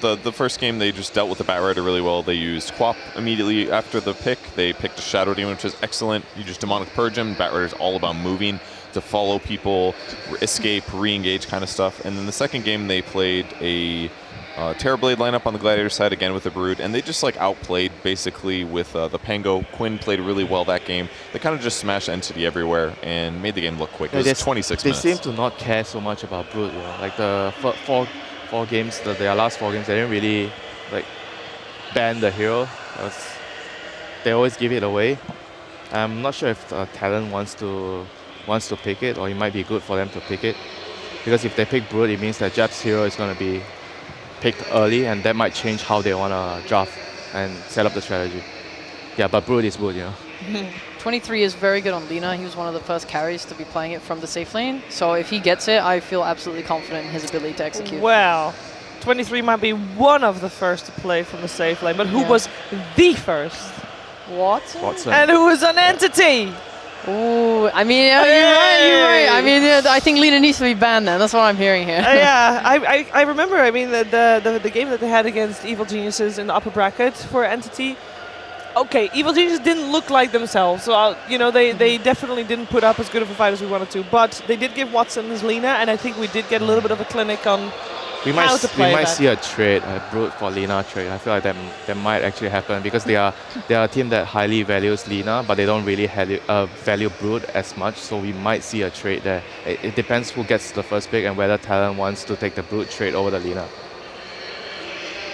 The first game, they just dealt with the Bat Rider really well. They used Quap immediately after the pick. They picked a Shadow Demon, which is excellent. You just Demonic Purge him. Bat Rider's all about moving to follow people, escape, re-engage kind of stuff. And then the second game, they played a Terrorblade lineup on the Gladiator side, again with the Brood, and they just like outplayed basically with the Pango. Quinn played really well that game. They kind of just smashed Entity everywhere and made the game look quick. It was 26 minutes. They seem to not care so much about Brood. Like the four games, their last 4 games, they didn't really like ban the hero. They always give it away. I'm not sure if Talon wants to pick it, or it might be good for them to pick it, because if they pick Brood, it means that Jab's hero is going to be picked early, and that might change how they want to draft and set up the strategy. Yeah, but Brood is Brood, 23 is very good on Lina. He was one of the first carries to be playing it from the safe lane. So if he gets it, I feel absolutely confident in his ability to execute. Well, 23 might be one of the first to play from the safe lane, but who was the first? Watson. And who was an Entity? Ooh, I mean, you're right. I mean, I think Lina needs to be banned then. That's what I'm hearing here. Yeah, I remember, I mean, the game that they had against Evil Geniuses in the upper bracket for Entity. Okay, Evil Geniuses didn't look like themselves, so, they definitely didn't put up as good of a fight as we wanted to, but they did give Watson his Lina, and I think we did get a little bit of a clinic on how to play that. We might see a trade, a Brood for Lina trade. I feel like that might actually happen because they are a team that highly values Lina, but they don't really value Brood as much. So we might see a trade there. It depends who gets the first pick and whether Talon wants to take the Brood trade over the Lina.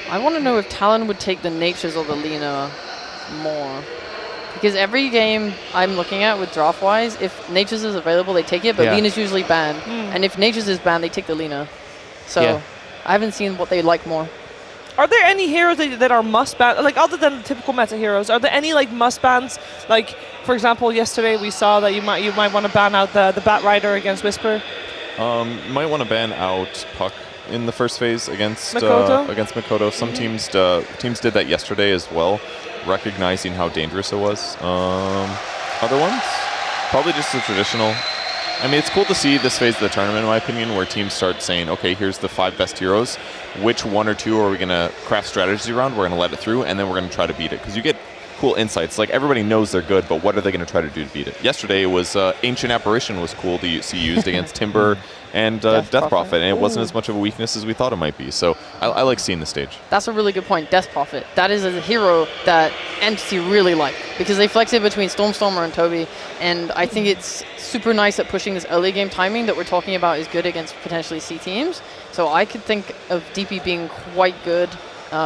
I want to know if Talon would take the Natures or the Lina more. Because every game I'm looking at with draft-wise, if Natures is available, they take it, but Lina's usually banned. And if Natures is banned, they take the Lina. So I haven't seen what they like more. Are there any heroes that are must-ban, like other than the typical meta heroes? Are there any like must-bans? Like, for example, yesterday we saw that you might want to ban out the Bat Rider against Whisper. You might want to ban out Puck in the first phase against Mikoto. Some teams did that yesterday as well, recognizing how dangerous it was. Other ones, probably just the traditional. I mean, it's cool to see this phase of the tournament, in my opinion, where teams start saying, okay, here's the 5 best heroes. Which 1 or 2 are we going to craft strategy around? We're going to let it through, and then we're going to try to beat it. Because you get cool insights. Like, everybody knows they're good, but what are they going to try to do to beat it? Yesterday, it was Ancient Apparition was cool to see used against Timber and Death Prophet, and it wasn't as much of a weakness as we thought it might be. So I like seeing the stage. That's a really good point, Death Prophet. That is a hero that Entity really like, because they flex it between Stormstormer and Toby, and I think it's super nice at pushing this early game timing that we're talking about is good against potentially C teams. So I could think of DP being quite good,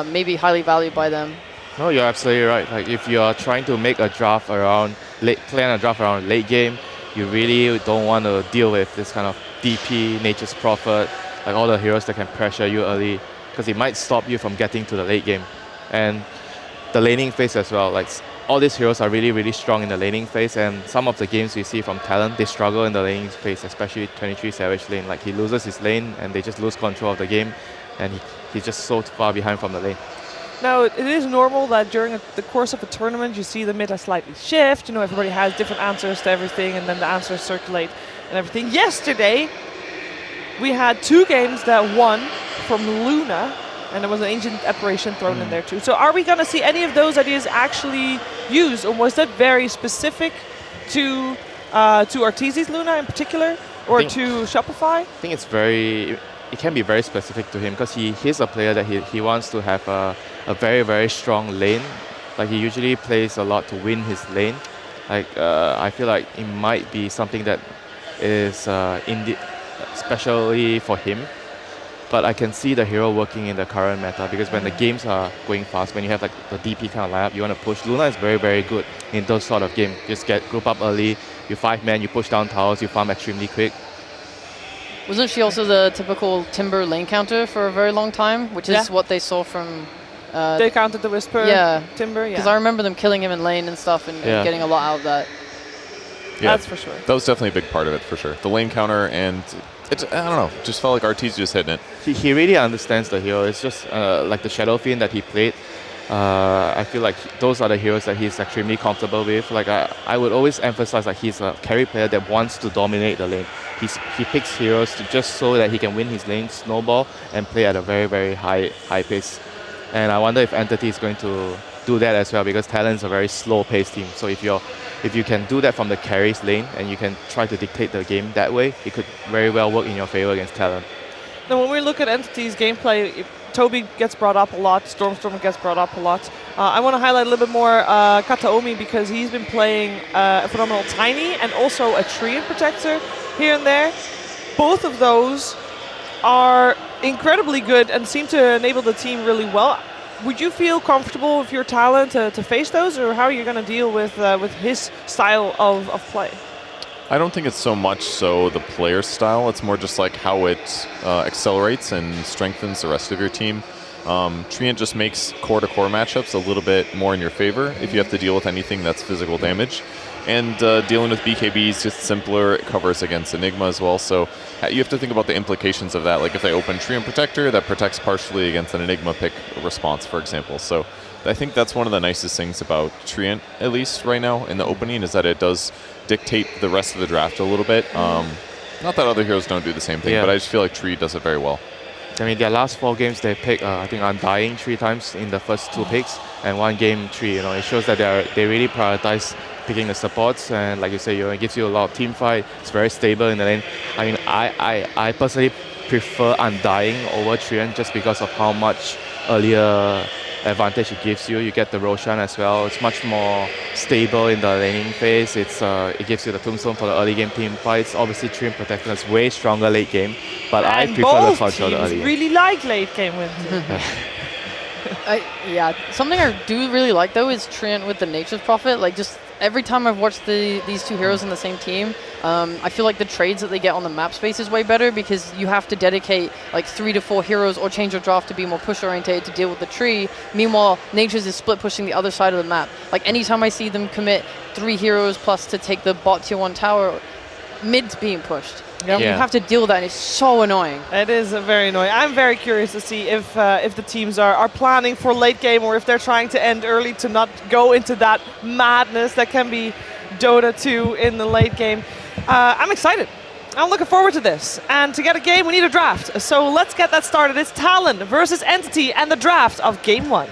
maybe highly valued by them. No, you're absolutely right. Like if you're trying to make a draft around late game, you really don't want to deal with this kind of DP, Nature's Prophet, like all the heroes that can pressure you early, because it might stop you from getting to the late game. And the laning phase as well, like all these heroes are really, really strong in the laning phase, and some of the games we see from Talon, they struggle in the laning phase, especially 23 Savage lane. Like, he loses his lane, and they just lose control of the game, and he's just so far behind from the lane. Now, it is normal that during the course of a tournament, you see the meta slightly shift. You know, everybody has different answers to everything, and then the answers circulate and everything. Yesterday, we had 2 games that won from Luna, and there was an Ancient Apparition thrown in there too. So are we going to see any of those ideas actually used, or was that very specific to Arteezy's Luna in particular, or to Shopify? I think it can be very specific to him, because he's a player that he wants to have a very, very strong lane. Like, he usually plays a lot to win his lane. Like, I feel like it might be something that is especially for him. But I can see the hero working in the current meta, because when the games are going fast, when you have like the DP kind of lineup, you want to push. Luna is very, very good in those sort of games. Just get group up early, you 5-man, you push down towers, you farm extremely quick. Wasn't she also the typical Timber lane counter for a very long time, which is what they saw from... they counted the Whisper, Timber, Because I remember them killing him in lane and stuff, and getting a lot out of that. Yeah, that's for sure. That was definitely a big part of it, for sure. The lane counter, and I don't know, just felt like Arteezy just hitting it. He really understands the hero. It's just like the Shadow Fiend that he played. I feel like those are the heroes that he's extremely comfortable with. Like, I would always emphasize that he's a carry player that wants to dominate the lane. He picks heroes just so that he can win his lane, snowball, and play at a very, very high pace. And I wonder if Entity is going to do that as well, because Talon is a very slow-paced team. So if you can do that from the carries lane, and you can try to dictate the game that way, it could very well work in your favor against Talon. Now, when we look at Entity's gameplay, Toby gets brought up a lot, Stormstormer gets brought up a lot. I want to highlight a little bit more Kataomi, because he's been playing a phenomenal Tiny and also a Treant Protector here and there. Both of those are incredibly good and seem to enable the team really well. Would you feel comfortable with your Talon to face those, or how are you going to deal with his style of play? I don't think it's so much so the player style. It's more just like how it accelerates and strengthens the rest of your team. Treant just makes core-to-core matchups a little bit more in your favor if you have to deal with anything that's physical damage. And dealing with BKB is just simpler. It covers against Enigma as well. So you have to think about the implications of that. Like, if they open Treant Protector, that protects partially against an Enigma pick response, for example. So I think that's one of the nicest things about Treant, at least right now in the opening, is that it does dictate the rest of the draft a little bit. Not that other heroes don't do the same thing, but I just feel like Tree does it very well. I mean, their last 4 games, they picked, I think, Undying 3 times in the first 2 picks, and 1 game 3. You know, it shows that they really prioritize picking the supports, and like you say, it gives you a lot of team fight. It's very stable in the lane. I mean, I personally prefer Undying over Treant just because of how much earlier advantage it gives you. You get the Roshan as well. It's much more stable in the laning phase. It gives you the Tombstone for the early game team fights. Obviously, Treant Protector is way stronger late game, but I prefer the control the early game. Really like late game wins. Something I do really like though is Treant with the Nature's Prophet. Like, just every time I've watched these 2 heroes in the same team, I feel like the trades that they get on the map space is way better, because you have to dedicate like 3 to 4 heroes or change your draft to be more push oriented to deal with the tree. Meanwhile, Nature's is split pushing the other side of the map. Like, anytime I see them commit 3 heroes plus to take the bot tier 1 tower, mid's being pushed. You have to deal with that, and it's so annoying. It is very annoying. I'm very curious to see if the teams are planning for late game, or if they're trying to end early to not go into that madness that can be Dota 2 in the late game. I'm excited. I'm looking forward to this. And to get a game, we need a draft. So let's get that started. It's Talon versus Entity and the draft of Game 1.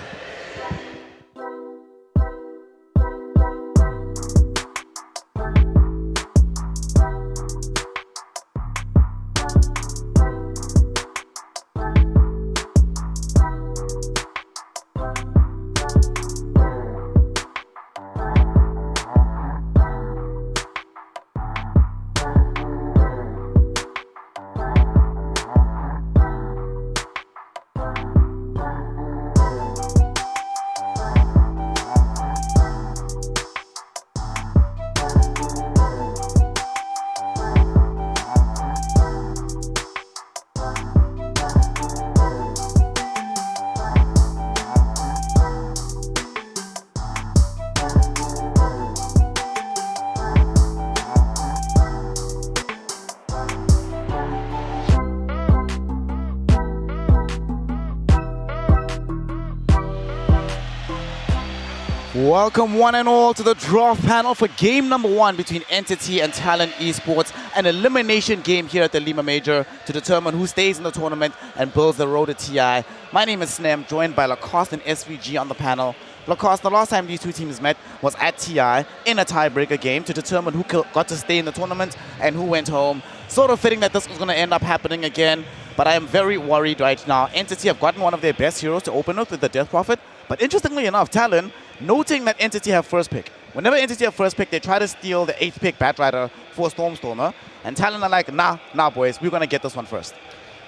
Welcome one and all to the draft panel for game number 1 between Entity and Talon Esports, an elimination game here at the Lima Major to determine who stays in the tournament and builds the road to TI. My name is Snem, joined by Lacoste and SVG on the panel. Lacoste, the last time these two teams met was at TI in a tiebreaker game to determine who got to stay in the tournament and who went home. Sort of fitting that this was going to end up happening again, but I am very worried right now. Entity have gotten one of their best heroes to open up with the Death Prophet, but interestingly enough, Talon, noting that Entity have first pick. Whenever Entity have first pick, they try to steal the 8th pick Batrider for Stormstormer, and Talon are like, nah boys, we're going to get this one first.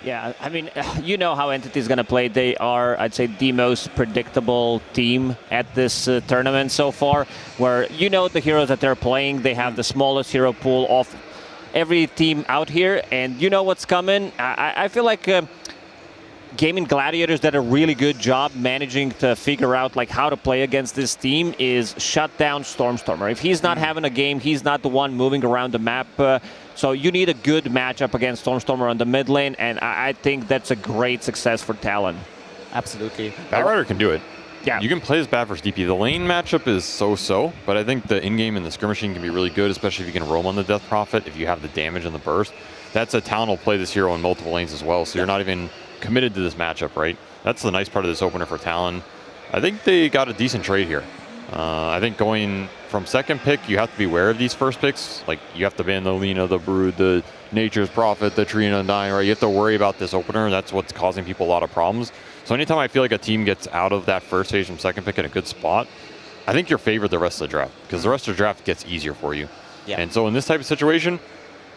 Yeah, I mean, you know how Entity is going to play. They are, I'd say, the most predictable team at this tournament so far, where you know the heroes that they're playing. They have the smallest hero pool of every team out here, and you know what's coming. I feel like Gaming Gladiators did a really good job managing to figure out like how to play against this team is shut down Stormstormer. If he's not having a game, he's not the one moving around the map. So you need a good matchup against Stormstormer on the mid lane, and I think that's a great success for Talon. Absolutely. Batrider can do it. Yeah. You can play as bad versus DP. The lane matchup is so-so, but I think the in-game and the skirmishing can be really good, especially if you can roam on the Death Prophet, if you have the damage and the burst. That's a Talon will play this hero in multiple lanes as well, so you're not even committed to this matchup, right? That's the nice part of this opener for Talon. I think they got a decent trade here. I think going from second pick, you have to be aware of these first picks. Like, you have to ban the Lina, the Brood, the Nature's Prophet, the Tree and Undying, right? You have to worry about this opener, and that's what's causing people a lot of problems. So anytime I feel like a team gets out of that first stage from second pick in a good spot, I think you're favored the rest of the draft, because the rest of the draft gets easier for you. Yeah. And so in this type of situation,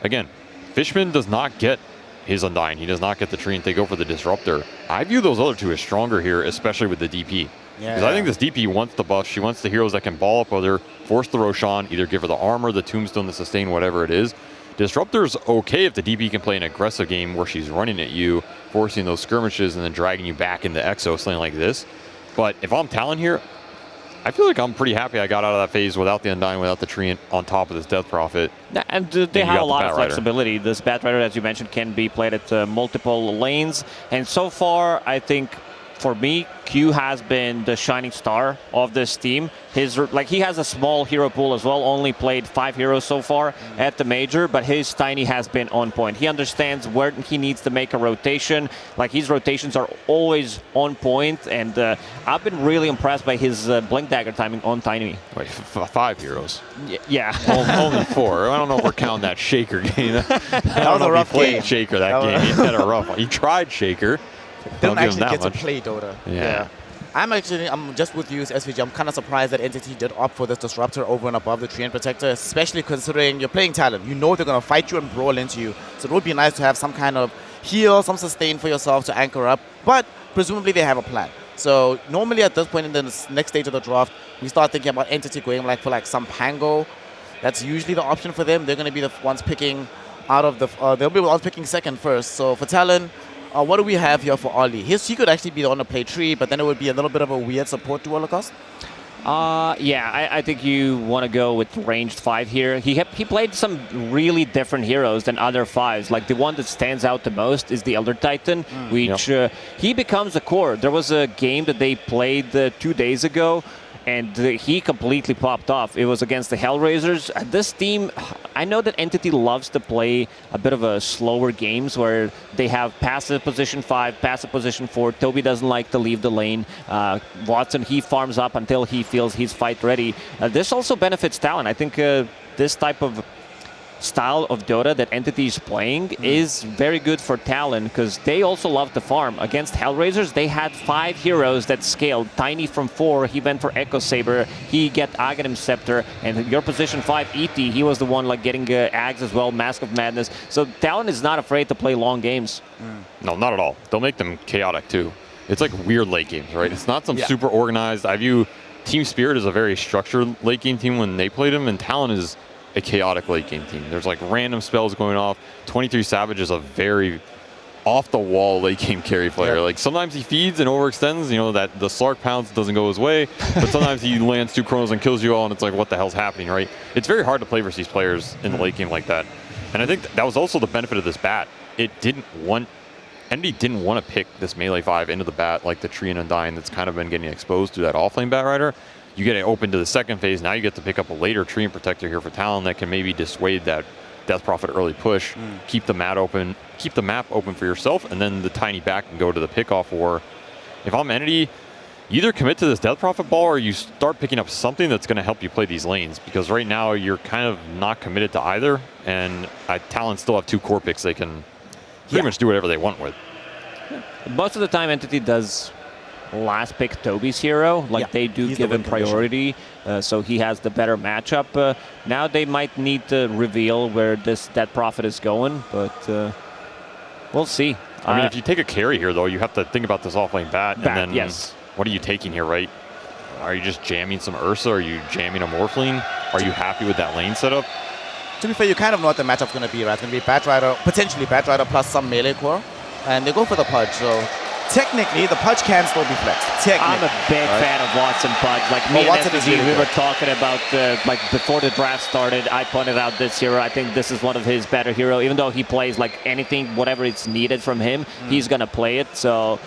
again, Fishman does not get his Undying. He does not get the Tree, and they go for the Disruptor. I view those other two as stronger here, especially with the DP. Because I think this DP wants the buff. She wants the heroes that can ball up with her, force the Roshan, either give her the armor, the tombstone, the sustain, whatever it is. Disruptor's okay if the DP can play an aggressive game where she's running at you, forcing those skirmishes, and then dragging you back into Exo, something like this. But if I'm Talon here, I feel like I'm pretty happy I got out of that phase without the Undying, without the Tree on top of this Death Prophet. And they have a lot of flexibility. This Batrider, as you mentioned, can be played at multiple lanes. And so far, I think, for me, Q has been the shining star of this team. He has a small hero pool as well, only played 5 heroes so far at the major, but his Tiny has been on point. He understands where he needs to make a rotation. Like, his rotations are always on point, and I've been really impressed by his Blink Dagger timing on Tiny. Wait, 5 heroes? Yeah. Only 4. I don't know if we're counting that Shaker game. That was a rough game. Shaker that game. He had a rough one. He tried Shaker. Didn't actually get to play Dota. Yeah. I'm just with you, SVG. I'm kind of surprised that Entity did opt for this Disruptor over and above the Tree and Protector, especially considering you're playing Talon. You know they're going to fight you and brawl into you. So it would be nice to have some kind of heal, some sustain for yourself to anchor up. But presumably they have a plan. So normally at this point in the next stage of the draft, we start thinking about Entity going for some Pango. That's usually the option for them. They're going to be the ones picking out of the... they'll be the ones picking second first. So for Talon... what do we have here for Ollie? He could actually be the one to play Tree, but then it would be a little bit of a weird support to Holocaust. Yeah, I think you want to go with ranged 5 here. He played some really different heroes than other 5s. Like, the one that stands out the most is the Elder Titan, which he becomes a core. There was a game that they played 2 days ago, and he completely popped off. It was against the Hellraisers. This team, I know that Entity loves to play a bit of a slower games where they have passive position 5, passive position 4. Toby doesn't like to leave the lane. Watson, he farms up until he feels he's fight ready. This also benefits Talon. I think this type of style of Dota that Entity is playing is very good for Talon, because they also love to farm. Against Hellraisers, they had 5 heroes that scaled. Tiny from 4, he went for Echo Saber, he get Aghanim Scepter, and your position 5, ET, he was the one like getting Ags as well, Mask of Madness. So Talon is not afraid to play long games. No, not at all. They'll make them chaotic too. It's like weird late games, right? It's not some super organized. I view Team Spirit as a very structured late game team when they played them, and Talon is a chaotic late game team. There's like random spells going off. 23 Savage is a very off the wall late game carry player. Like, sometimes he feeds and overextends, you know, that the Slark pounce doesn't go his way, but sometimes he lands 2 chronos and kills you all, and it's like, what the hell's happening, right? It's very hard to play versus these players in the late game like that. And I think that was also the benefit of this bat. Entity didn't want to pick this melee 5 into the bat like the Tree and Undying that's kind of been getting exposed through that offlane Batrider. You get it open to the second phase. Now you get to pick up a later Tree and Protector here for Talon that can maybe dissuade that Death Prophet early push, keep the map open for yourself, and then the tiny back can go to the pickoff. Or if I'm Entity, you either commit to this Death Prophet ball or you start picking up something that's going to help you play these lanes, because right now you're kind of not committed to either, and Talon still have 2 core picks they can pretty much do whatever they want with. Most of the time, Entity does last pick Toby's hero. Like, they do give him priority, so he has the better matchup. Now they might need to reveal where that Prophet is going, but we'll see. I mean, if you take a carry here, though, you have to think about this off-lane bat, and then what are you taking here, right? Are you just jamming some Ursa? Are you jamming a Morphling? Are you happy with that lane setup? To be fair, you kind of know what the matchup's going to be, right? It's going to be Batrider, potentially Batrider plus some melee core, and they go for the Pudge, so technically, the Pudge can still be flexed. I'm a big fan of Watson Pudge. Like, me and SVG, we were talking about, like, before the draft started, I pointed out this hero. I think this is one of his better heroes. Even though he plays, like, anything, whatever it's needed from him, he's going to play it. So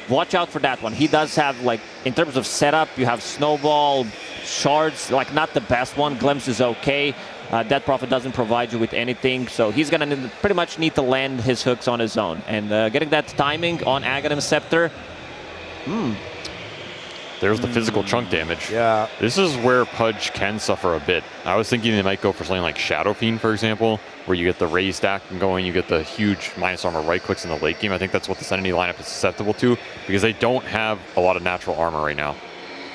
watch out for that one. He does have, like, in terms of setup, you have Snowball, Shards, like, not the best one. Glimpse is okay. Death Prophet doesn't provide you with anything, so he's going to pretty much need to land his hooks on his own. And getting that timing on Aghanim Scepter, there's the physical chunk damage. Yeah. This is where Pudge can suffer a bit. I was thinking they might go for something like Shadow Fiend, for example, where you get the raise stack going, you get the huge minus armor right clicks in the late game. I think that's what the Entity lineup is susceptible to, because they don't have a lot of natural armor right now.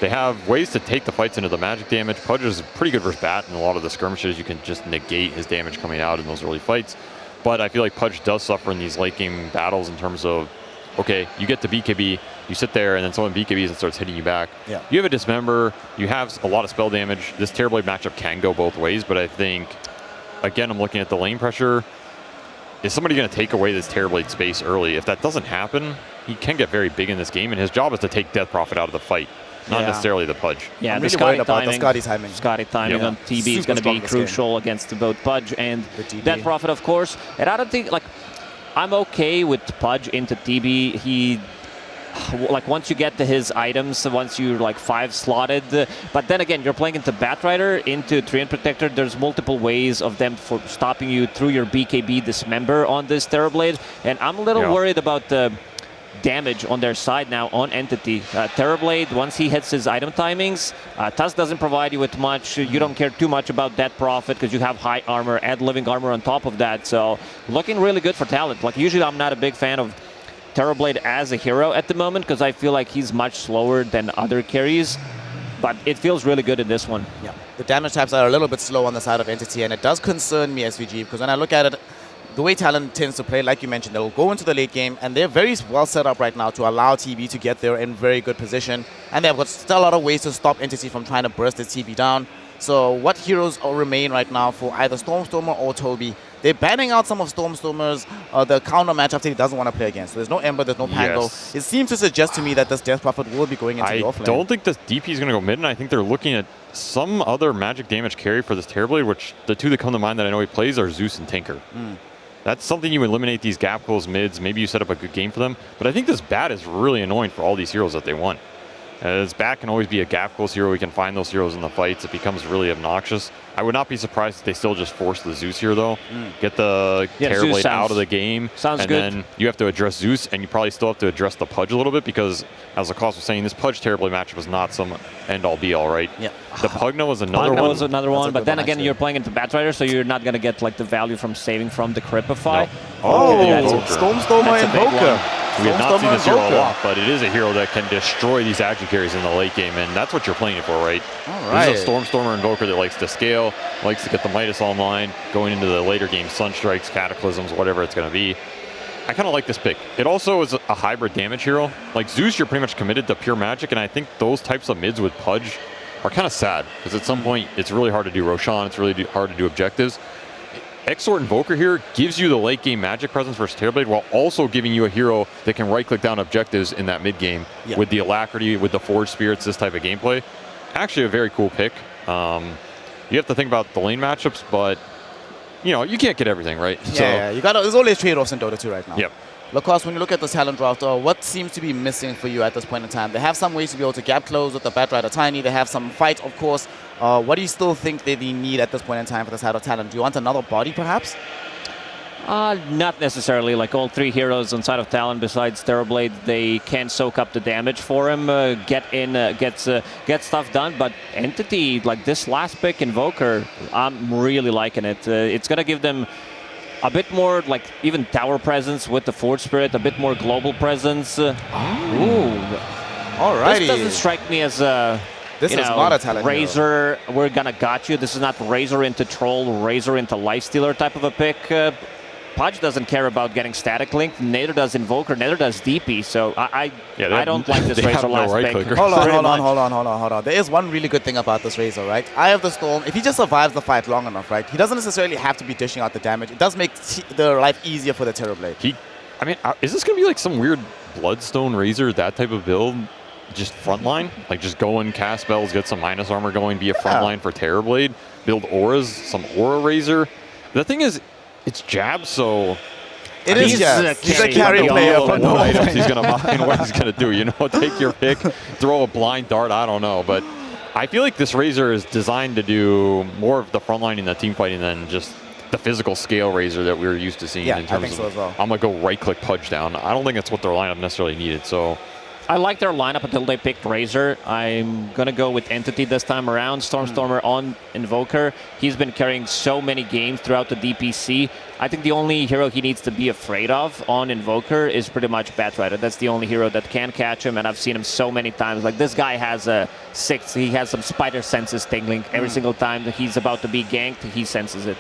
They have ways to take the fights into the magic damage. Pudge is pretty good versus Bat in a lot of the skirmishes. You can just negate his damage coming out in those early fights. But I feel like Pudge does suffer in these late game battles in terms of, okay, you get the BKB, you sit there, and then someone BKBs and starts hitting you back. Yeah. You have a Dismember, you have a lot of spell damage. This Terrorblade matchup can go both ways, but I think, again, I'm looking at the lane pressure. Is somebody going to take away this Terrorblade space early? If that doesn't happen, he can get very big in this game, and his job is to take Death Prophet out of the fight. Not necessarily the Pudge. Yeah, the Scotty timing. Scotty timing on TB is going to be crucial against both Pudge and Death Prophet, of course. And I don't think, like, I'm okay with Pudge into TB. He, like, once you get to his items, once you're, like, 5 slotted. But then again, you're playing into Batrider, into Treant Protector. There's multiple ways of them for stopping you through your BKB Dismember on this Terrorblade. And I'm a little worried about the damage on their side now on Entity. Terrorblade, once he hits his item timings, Tusk doesn't provide you with much. You don't care too much about Death Prophet because you have high armor, add living armor on top of that. So looking really good for Talon. Like, usually I'm not a big fan of Terrorblade as a hero at the moment because I feel like he's much slower than other carries. But it feels really good in this one. Yeah, the damage types are a little bit slow on the side of Entity, and it does concern me, SVG, because when I look at it, the way Talon tends to play, like you mentioned, they'll go into the late game, and they're very well set up right now to allow TB to get there in very good position. And they've got still a lot of ways to stop Entity from trying to burst its TB down. So what heroes remain right now for either Stormstormer or Toby? They're banning out some of Stormstormer's the counter matchup that he doesn't want to play against. So there's no Ember, there's no Pango. It seems to suggest to me that this Death Prophet will be going into the offlane. I don't think this DP is going to go mid, and I think they're looking at some other magic damage carry for this Terrorblade, which the 2 that come to mind that I know he plays are Zeus and Tinker. That's something you eliminate these gap close mids. Maybe you set up a good game for them. But I think this Bat is really annoying for all these heroes that they want. This Bat can always be a gap close hero. We can find those heroes in the fights. It becomes really obnoxious. I would not be surprised if they still just force the Zeus here, though. Get the Terrorblade out of the game. Sounds good. And then you have to address Zeus, and you probably still have to address the Pudge a little bit because, as Lacoste was saying, this Pudge Terrorblade matchup is not some end-all be-all, right? Yeah. The Pugna was another one. Pugna was another one, but then again, you're playing into Batrider, so you're not going to get, like, the value from saving from the Cripify. No. Oh, Stormstormer Invoker. We have not seen this hero a lot, but it is a hero that can destroy these action carries in the late game, and that's what you're playing it for, right? All right. This is a Stormstormer Invoker that likes to scale, likes to get the Midas online, going into the later game, Sunstrikes, Cataclysms, whatever it's going to be. I kind of like this pick. It also is a hybrid damage hero. Like Zeus, you're pretty much committed to pure magic, and I think those types of mids with Pudge are kind of sad, because at some point, it's really hard to do Roshan, it's really hard to do objectives. Exort Invoker here gives you the late game magic presence versus Terrorblade while also giving you a hero that can right click down objectives in that mid game with the Alacrity, with the Forge Spirits, this type of gameplay. Actually a very cool pick. You have to think about the lane matchups, but you know, you can't get everything, right? Yeah, you got. There's always trade-offs in Dota 2 right now. Yep. Lacoste, when you look at the Talon draft, what seems to be missing for you at this point in time? They have some ways to be able to gap close with the Batrider Tiny. They have some fight, of course. What do you still think they need at this point in time for the side of Talon? Do you want another body, perhaps? Not necessarily. Like all 3 heroes on side of Talon besides Terrorblade, they can soak up the damage for him, get stuff done. But Entity, like this last pick, Invoker, I'm really liking it. It's going to give them a bit more, like, even tower presence with the Forge Spirit, a bit more global presence. Ooh. Alrighty. This doesn't strike me as a... This is not a Talon Razor, we're gonna got you. This is not Razor into Troll, Razor into Lifestealer type of a pick. Pudge doesn't care about getting static link, neither does Invoker, neither does DP, so I don't like this Razor last pick. Hold on. There is one really good thing about this Razor, right? Eye of the Storm, if he just survives the fight long enough, right, he doesn't necessarily have to be dishing out the damage. It does make the life easier for the Terrorblade. I mean, is this going to be like some weird Bloodstone Razor, that type of build? Just frontline? Like just go and cast spells, get some minus armor going, be a frontline for Terrorblade, build auras, some Aura Razor. The thing is, it's jab, so... It is jab. He's a carry player. What items he's going to buy and what he's going to do. You know, take your pick, throw a blind dart, I don't know. But I feel like this Razor is designed to do more of the frontline in the team fighting than just the physical scale Razor that we were used to seeing in terms I think so of, as well. I'm going to go right-click Pudge down. I don't think that's what their lineup necessarily needed, so... I like their lineup until they picked Razor. I'm going to go with Entity this time around. Stormstormer on Invoker. He's been carrying so many games throughout the DPC. I think the only hero he needs to be afraid of on Invoker is pretty much Batrider. That's the only hero that can catch him, and I've seen him so many times. Like, this guy has a 6. He has some spider senses tingling. Every single time that he's about to be ganked, he senses it.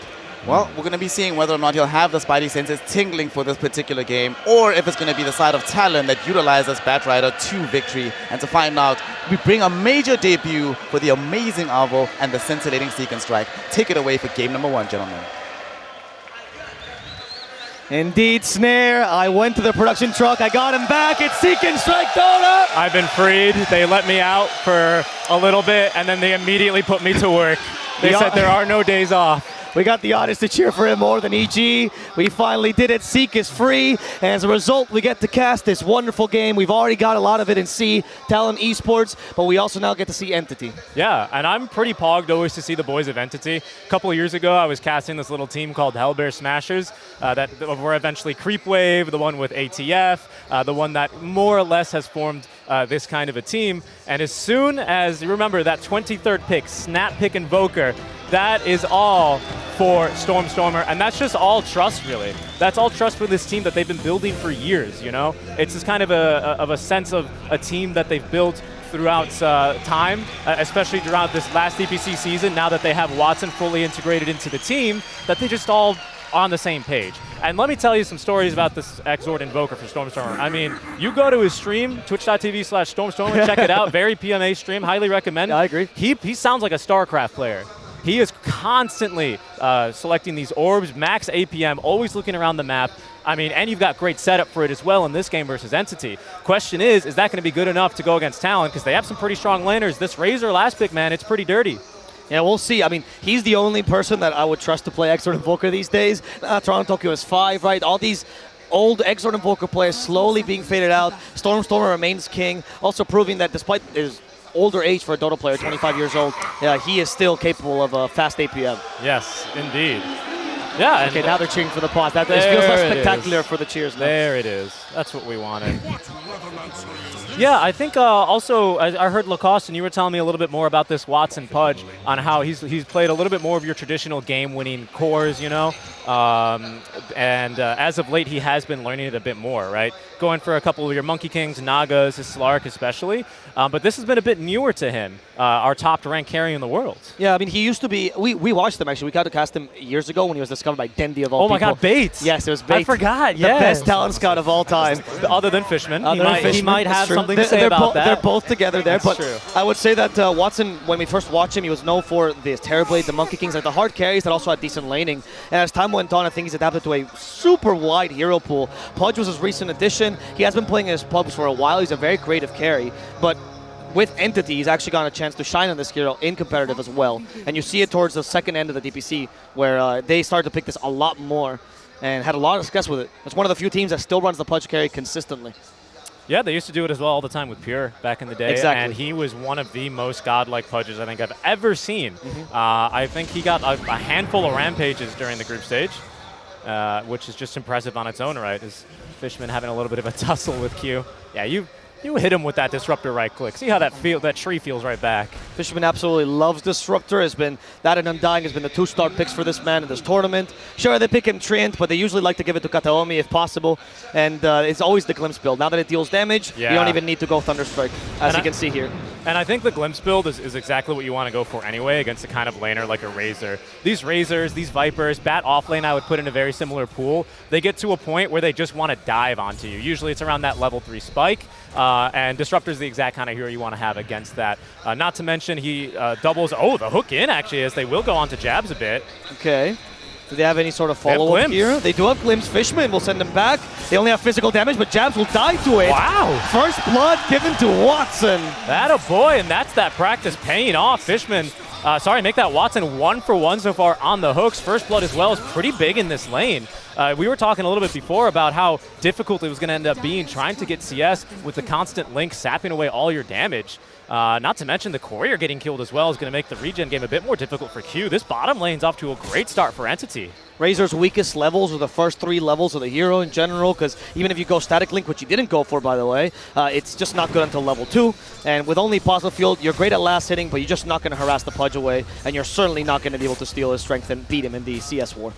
Well, we're going to be seeing whether or not he'll have the Spidey senses tingling for this particular game, or if it's going to be the side of Talon that utilizes Batrider to victory. And to find out, we bring a major debut for the amazing Arvo and the scintillating Seek and Strike. Take it away for game number 1, gentlemen. Indeed, Snare. I went to the production truck. I got him back. It's Seek and Strike Donut. I've been freed. They let me out for a little bit, and then they immediately put me to work. They said there are no days off. We got the audience to cheer for him more than EG. We finally did it. Seek is free. And as a result, we get to cast this wonderful game. We've already got a lot of it in C, Talon Esports, but we also now get to see Entity. Yeah, and I'm pretty pogged always to see the boys of Entity. A couple of years ago, I was casting this little team called Hellbear Smashers that were eventually Creepwave, the one with ATF, the one that more or less has formed this kind of a team. And as soon as, you remember that 23rd pick, Snap Pick Invoker, that is all for Stormstormer, and that's just all trust, really. That's all trust for this team that they've been building for years, you know? It's just kind of a sense of a team that they've built throughout time, especially throughout this last DPC season, now that they have Watson fully integrated into the team, that they just all on the same page. And let me tell you some stories about this Exord Invoker for Stormstormer. I mean, you go to his stream, twitch.tv/Stormstormer, check it out, very PMA stream, highly recommend. Yeah, I agree. He sounds like a StarCraft player. He is constantly selecting these orbs, max APM, always looking around the map. I mean, and you've got great setup for it as well in this game versus Entity. Question is that going to be good enough to go against Talon? Because they have some pretty strong laners. This Razor last pick, man, it's pretty dirty. Yeah, we'll see. I mean, he's the only person that I would trust to play Exord Invoker these days. Toronto Tokyo is 5, right? All these old Exord Invoker players slowly being faded out. Stormstormer remains king, also proving that despite his older age for a Dota player, 25 years old, he is still capable of a fast APM. Yes, indeed. Yeah. Okay, now they're cheering for the pause. That feels less spectacular for the cheers now. There it is. That's what we wanted. Yeah, I think also I heard Lacoste, and you were telling me a little bit more about this Watson Pudge on how he's played a little bit more of your traditional game-winning cores, you know, and as of late he has been learning it a bit more, right? Going for a couple of your Monkey Kings, Nagas, his Slark especially, but this has been a bit newer to him, our top-ranked carry in the world. Yeah, I mean, he used to be, we watched him actually, we got to cast him years ago when he was discovered by Dendi of all people. Oh my god, Bates! Yes, it was Bates. I forgot, The best Talon scout of all time. Other than Fishman. He might have something to say about that. They're both together there, That's but true. I would say that Watson, when we first watched him, he was known for the Terrorblade, the Monkey Kings, like the hard carries that also had decent laning. And as time went on, I think he's adapted to a super wide hero pool. Pudge was his recent addition. He has been playing in his pubs for a while. He's a very creative carry, but with Entity, he's actually gotten a chance to shine on this hero in competitive as well. And you see it towards the second end of the DPC, where they start to pick this a lot more. and had a lot of success with it. It's one of the few teams that still runs the Pudge carry consistently. Yeah, they used to do it as well all the time with Pure back in the day. Exactly. And he was one of the most godlike Pudges I think I've ever seen. I think he got a handful of rampages during the group stage, which is just impressive on its own right. Is Fishman having a little bit of a tussle with Q. Yeah, you hit him with that Disruptor right click. See how that tree feels right back. Fishman absolutely loves Disruptor. That and Undying has been the 2-star picks for this man in this tournament. Sure, they pick him Treant, but they usually like to give it to Kataomi if possible. And it's always the Glimpse build. Now that it deals damage, you don't even need to go Thunderstrike, as you can see here. And I think the Glimpse build is exactly what you want to go for anyway against a kind of laner like a Razor. These Razors, these Vipers, Bat offlane I would put in a very similar pool. They get to a point where they just want to dive onto you. Usually it's around that level 3 spike. And Disruptor is the exact kind of hero you want to have against that. Not to mention he doubles, the hook in actually, as they will go on to jabs a bit. Okay. Do they have any sort of follow-up here? They do have Glimpse. Fishman will send them back. They only have physical damage, but jabs will die to it. Wow. First blood given to Watson. That a boy, and that's that practice paying off. Fishman, make that Watson 1 for 1 so far on the hooks. First blood as well is pretty big in this lane. We were talking a little bit before about how difficult it was going to end up being trying to get CS with the constant link sapping away all your damage. Not to mention the courier getting killed as well is going to make the regen game a bit more difficult for Q. This bottom lane's off to a great start for Entity. Razor's weakest levels are the first 3 levels of the hero in general, because even if you go Static Link, which you didn't go for, by the way, it's just not good until level 2. And with only Puzzle Field, you're great at last hitting, but you're just not going to harass the Pudge away, and you're certainly not going to be able to steal his strength and beat him in the CS war.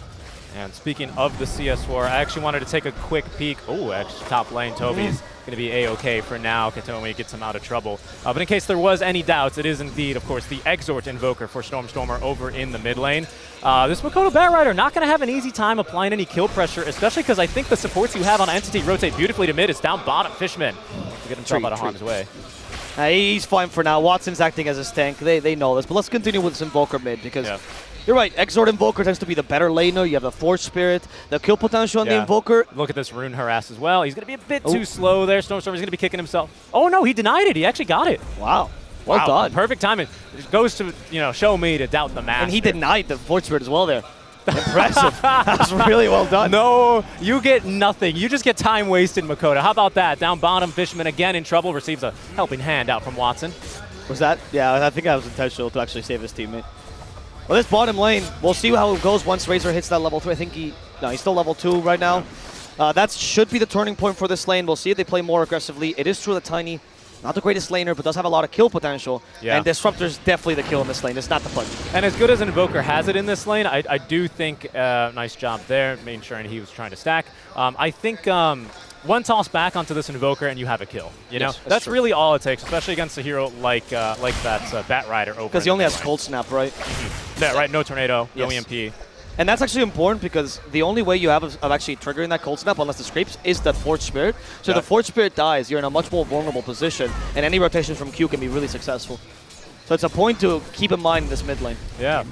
And speaking of the CS war, I actually wanted to take a quick peek. Oh, actually, top lane, Toby's going to be A-OK for now. Katomi gets him out of trouble. But in case there was any doubts, it is indeed, of course, the Exort Invoker for Stormstormer over in the mid lane. This Makoto Batrider not going to have an easy time applying any kill pressure, especially because I think the supports you have on Entity rotate beautifully to mid. It's down bottom, Fishman, to get himself out of harm's way. He's fine for now. Watson's acting as his tank. They know this. But let's continue with this Invoker mid, because you're right. Exort Invoker tends to be the better laner. You have the Force Spirit, the kill potential on the Invoker. Look at this Rune Harass as well. He's going to be a bit too slow there. Stormstormer's going to be kicking himself. Oh, no, he denied it. He actually got it. Wow. Well done. Perfect timing. It goes to, show me to doubt the master. And he denied the Force Spirit as well there. Impressive. That was really well done. No, you get nothing. You just get time wasted, Makoto. How about that? Down bottom, Fishman again in trouble, receives a helping hand out from Watson. Was that? Yeah, I think that was intentional to actually save his teammate. Well, this bottom lane, we'll see how it goes once Razor hits that level 3. I think he's still level 2 right now. That should be the turning point for this lane. We'll see if they play more aggressively. It is true that Tiny, not the greatest laner, but does have a lot of kill potential. Yeah. And Disruptor's definitely the kill in this lane. It's not the punch. And as good as an Invoker has it in this lane, I do think, nice job there, making sure he was trying to stack. I think one toss back onto this Invoker and you have a kill. You know, that's true. Really all it takes, especially against a hero like that Batrider over. Because he only has Cold Snap, right? Yeah, right. No Tornado, no EMP. And that's actually important because the only way you have of actually triggering that Cold Snap, unless it scrapes, is that Force Spirit. So if the Force Spirit dies, you're in a much more vulnerable position, and any rotations from Q can be really successful. So it's a point to keep in mind in this mid lane. Yeah.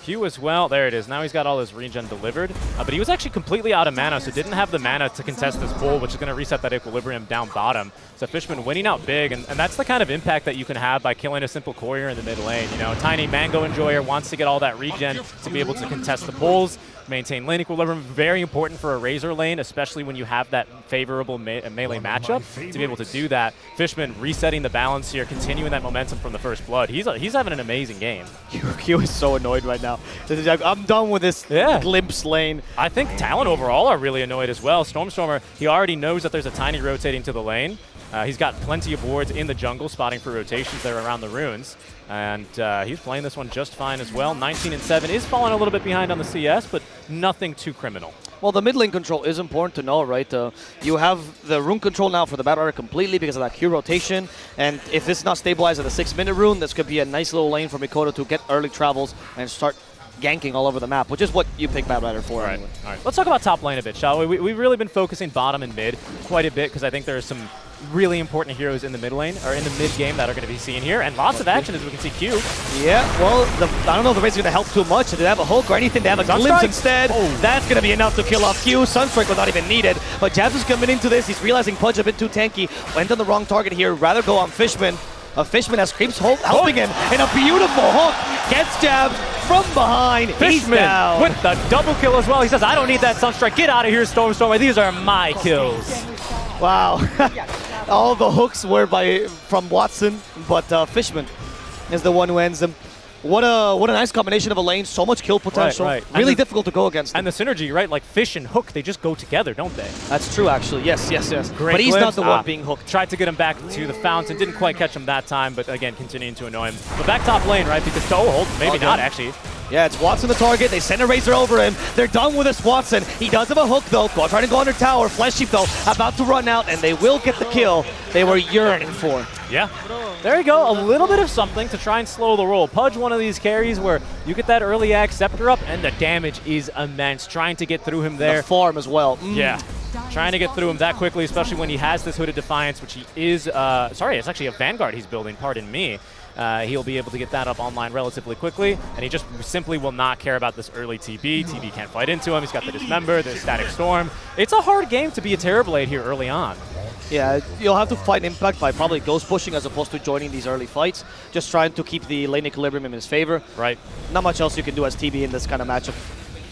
Q as well. There it is. Now he's got all his regen delivered. But he was actually completely out of mana, so didn't have the mana to contest this pull, which is going to reset that equilibrium down bottom. So Fishman winning out big, and that's the kind of impact that you can have by killing a simple courier in the mid lane. You know, Tiny Mango Enjoyer wants to get all that regen to be able to contest the pulls, maintain lane equilibrium. Very important for a Razor lane, especially when you have that favorable melee matchup to be able to do that. Fishman resetting the balance here, continuing that momentum from the first blood. He's having an amazing game. Q is so annoyed right now. I'm done with this glimpse lane. I think Talon overall are really annoyed as well. Stormstormer, he already knows that there's a Tiny rotating to the lane. He's got plenty of wards in the jungle, spotting for rotations there around the runes. And he's playing this one just fine as well. 19-7 is falling a little bit behind on the CS, but nothing too criminal. Well, the mid lane control is important to know, right? You have the rune control now for the Batrider completely because of that Q rotation. And if it's not stabilized at the 6-minute rune, this could be a nice little lane for Mikoto to get early travels and start ganking all over the map, which is what you pick Batrider for anyway. All right. Let's talk about top lane a bit, shall we? We've really been focusing bottom and mid quite a bit because I think there are some really important heroes in the mid lane, or in the mid game, that are going to be seen here, and lots of action as we can see Q. Yeah, well, I don't know if the race is going to help too much. Did they have a hook or anything? They have a glimpse instead. That's going to be enough to kill off Q. Sunstrike was not even needed, but Jabs is coming into this. He's realizing Pudge a bit too tanky. Went on the wrong target here. Rather go on Fishman. Fishman has creeps helping him, and a beautiful hook gets Jabs from behind. He's Fishman down. with the double kill as well. He says, I don't need that Sunstrike. Get out of here, Stormstormer. These are my kills. Wow. All the hooks were from Watson, but Fishman is the one who ends them. What a nice combination of a lane, so much kill potential. Right. Really difficult to go against. And the synergy, right? Like Fish and Hook, they just go together, don't they? That's true, actually. Yes. Great But he's glimpse. not the one being hooked. Tried to get him back to the fountain, didn't quite catch him that time, but again, continuing to annoy him. But back top lane, right? Because hold, maybe not actually. Yeah, it's Watson the target. They send a Razor over him. They're done with this Watson. He does have a hook, though. Trying to go under tower. Flesh Sheep, though, about to run out, and they will get the kill they were yearning for. Yeah. There you go. A little bit of something to try and slow the roll. Pudge, one of these carries where you get that early ag Scepter up, and the damage is immense. Trying to get through him there. The farm as well. Yeah. Trying to get through him that quickly, especially when he has this Hooded Defiance, which he is, sorry, it's actually a Vanguard he's building, pardon me. He'll be able to get that up online relatively quickly, and he just simply will not care about this early TB. TB can't fight into him. He's got the Dismember, the Static Storm. It's a hard game to be a Terrorblade here early on. Yeah, you'll have to fight Impact by probably ghost pushing as opposed to joining these early fights. Just trying to keep the lane equilibrium in his favor. Right. Not much else you can do as TB in this kind of matchup.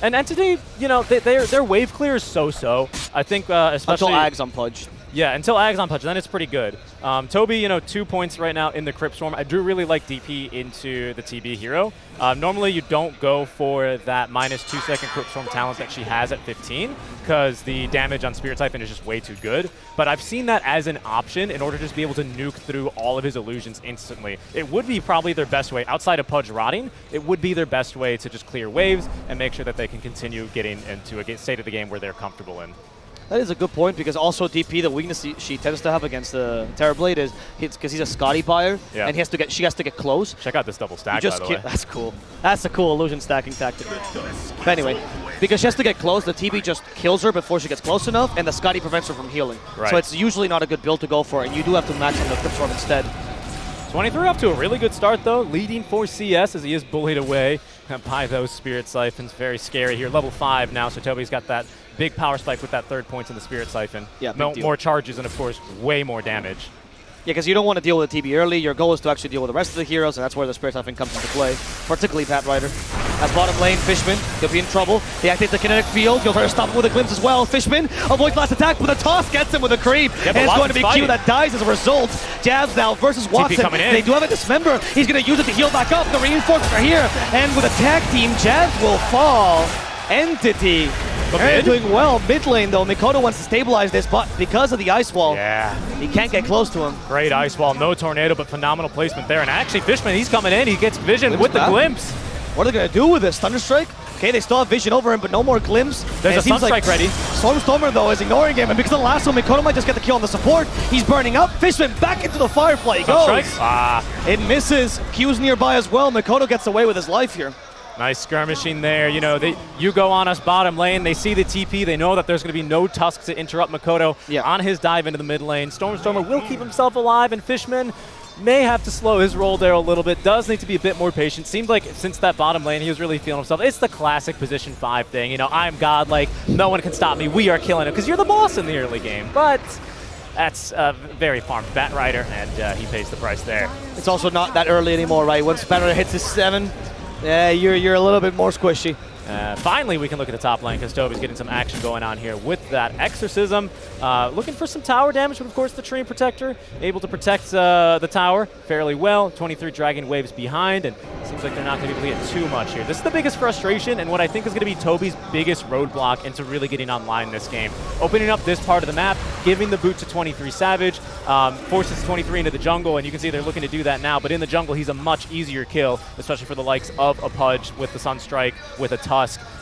And Entity, you know, their wave clear is so-so. I think especially... Until Ag's on Pudge. Yeah, until Ag's on Pudge, then it's pretty good. Toby, you know, 2 points right now in the Crypt Storm. I do really like DP into the TB hero. Normally you don't go for that -2 second Crypt Storm talent that she has at 15 because the damage on Spirit Siphon is just way too good. But I've seen that as an option in order to just be able to nuke through all of his illusions instantly. It would be probably their best way, outside of Pudge rotting, it would be their best way to just clear waves and make sure that they can continue getting into a state of the game where they're comfortable in. That is a good point because also DP, the weakness she tends to have against the Terrorblade is because he's a Scotty buyer and she has to get close. Check out this double stack, by the way. That's cool. That's a cool illusion stacking tactic. But anyway, because she has to get close, the TB just kills her before she gets close enough, and the Scotty prevents her from healing. Right. So it's usually not a good build to go for, and you do have to max on the Crypt Storm instead. 23 off to a really good start, though, leading for CS as he is bullied away by those Spirit Siphons. Very scary here. Level 5 now, so Toby's got that big power spike with that 3rd point in the Spirit Siphon. Yeah, more charges and, of course, way more damage. Yeah, because you don't want to deal with the TB early. Your goal is to actually deal with the rest of the heroes, and that's where the Spirit Siphon comes into play, particularly Pat Ryder. As bottom lane, Fishman, he'll be in trouble. He activates the kinetic field. He'll try to stop him with a glimpse as well. Fishman avoids last attack, but the toss gets him with a creep. Yeah, and it's going to be Q that dies as a result. Jabs now versus Watson. They do have a Dismember. He's going to use it to heal back up. The reinforcements are here. And with a tag team, Jabs will fall. Entity. They're doing well. Mid lane, though. Mikoto wants to stabilize this, but because of the ice wall, he can't get close to him. Great ice wall. No tornado, but phenomenal placement there. And actually, Fishman, he's coming in. He gets vision with the glimpse. What are they going to do with this? Thunderstrike? Okay, they still have vision over him, but no more glimpse. There's a Sunstrike ready. Stormstormer, though, is ignoring him, and because of the last one, Mikoto might just get the kill on the support. He's burning up. Fishman back into the Firefly. He goes. It misses. Q's nearby as well. Mikoto gets away with his life here. Nice skirmishing there. You know, you go on us bottom lane. They see the TP. They know that there's going to be no Tusk to interrupt Mikoto on his dive into the mid lane. Stormstormer will keep himself alive, and Fishman may have to slow his roll there a little bit. Does need to be a bit more patient. Seemed like since that bottom lane, he was really feeling himself. It's the classic position 5 thing. You know, I'm godlike. No one can stop me. We are killing him because you're the boss in the early game. But that's very farmed Bat Rider, and he pays the price there. It's also not that early anymore, right? Once Bat Rider hits his 7, you're a little bit more squishy. Finally, we can look at the top lane because Toby's getting some action going on here with that Exorcism. Looking for some tower damage, but of course the Treant Protector able to protect the tower fairly well. 23 Dragon Waves behind, and it seems like they're not going to be able to get too much here. This is the biggest frustration and what I think is going to be Toby's biggest roadblock into really getting online this game. Opening up this part of the map, giving the boot to 23 Savage, forces 23 into the jungle, and you can see they're looking to do that now, but in the jungle he's a much easier kill, especially for the likes of a Pudge with the Sunstrike, with a Tusk.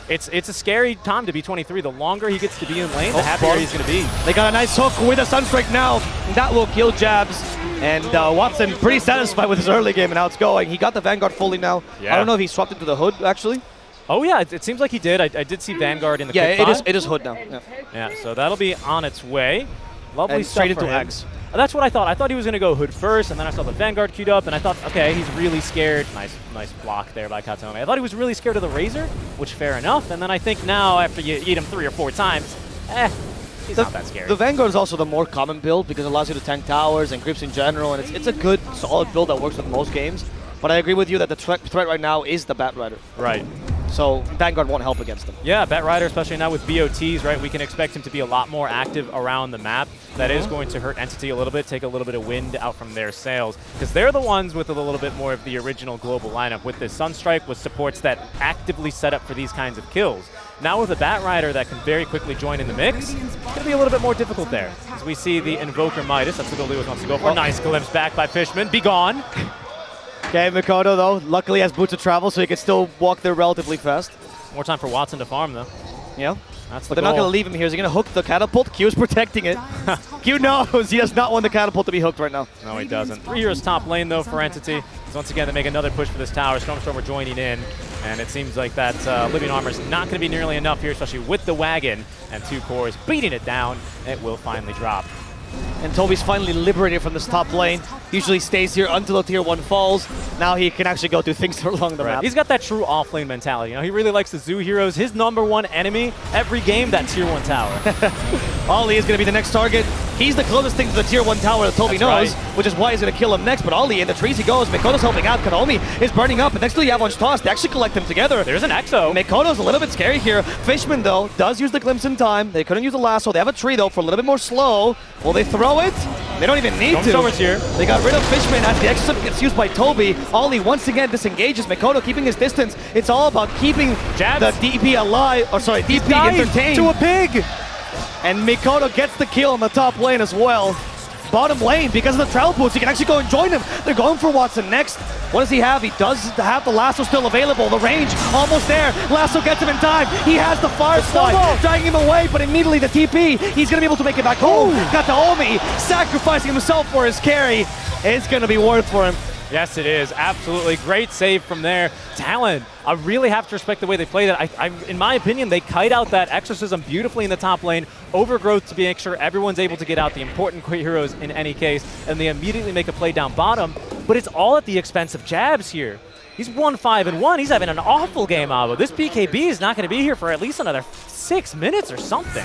It's a scary time to be 23. The longer he gets to be in lane, the happier he's going to be. They got a nice hook with a Sunstrike now. That will kill Jabs. And Watson pretty satisfied with his early game and how it's going. He got the Vanguard fully now. I don't know if he swapped into the Hood, actually. Oh, yeah, it seems like he did. I did see Vanguard in the it is Hood now. Yeah, so that'll be on its way. Lovely and stuff straight for into him. Axe. That's what I thought. I thought he was going to go Hood first, and then I saw the Vanguard queued up, and I thought, okay, he's really scared. Nice block there by Katome. I thought he was really scared of the Razor, which fair enough. And then I think now, after you eat him 3 or 4 times, he's not that scary. The Vanguard is also the more common build because it allows you to tank towers and creeps in general, and it's a good, solid build that works with most games. But I agree with you that the threat right now is the Batrider. Right. So Vanguard won't help against them. Yeah, Batrider, especially now with BOTs, right? We can expect him to be a lot more active around the map. That is going to hurt Entity a little bit, take a little bit of wind out from their sails, because they're the ones with a little bit more of the original global lineup with this Sunstrike, with supports that actively set up for these kinds of kills. Now with a Batrider that can very quickly join in the mix, it's going to be a little bit more difficult there. As we see the Invoker Midas, that's what Lewis wants to go for. Nice glimpse back by Fishman. Be gone. Okay, Mikoto, though, luckily has boots of travel, so he can still walk there relatively fast. More time for Watson to farm, though. Yeah. That's but they're not going to leave him here. Is he going to hook the catapult? Q's protecting it. Q knows he does not want the catapult to be hooked right now. No, he doesn't. 3 heroes top lane, though, for Entity. So once again, they make another push for this tower. Stormstormer joining in. And it seems like that Living Armor is not going to be nearly enough here, especially with the wagon. And 2 cores beating it down. It will finally drop. And Toby's finally liberated from this top lane. Usually stays here until the tier 1 falls. Now he can actually go do things along the map. He's got that true off-lane mentality. You know, he really likes the Zoo heroes. His #1 enemy every game, that tier 1 tower. Ollie is going to be the next target. He's the closest thing to the tier 1 tower that Toby knows, which is why he's going to kill him next. But Ollie, in the trees he goes. Mikoto's helping out. Kadomi is burning up. And next to the Avalanche Toss, they actually collect them together. There's an Exo. Mikoto's a little bit scary here. Fishman, though, does use the glimpse in time. They couldn't use the lasso. They have a tree, though, for a little bit more slow. Will they throw it? They don't even need to. Here. They got rid of Fishman as the Exo gets used by Toby. Ollie once again disengages. Mikoto keeping his distance. It's all about keeping the DP alive, or sorry, DP entertained. To a pig! And Mikoto gets the kill on the top lane as well. Bottom lane, because of the travel boots, he can actually go and join him. They're going for Watson next. What does he have? He does have the lasso still available. The range almost there. Lasso gets him in time. He has the Firefly, dragging him away, but immediately the TP. He's going to be able to make it back home. Got the Omi, sacrificing himself for his carry. It's going to be worth for him. Yes, it is. Absolutely. Great save from there. Talon, I really have to respect the way they play that. In my opinion, they kite out that Exorcism beautifully in the top lane. Overgrowth to make sure everyone's able to get out the important heroes in any case, and they immediately make a play down bottom. But it's all at the expense of Jabs here. He's 1-5-1. He's having an awful game, Abo. This BKB is not going to be here for at least another 6 minutes or something.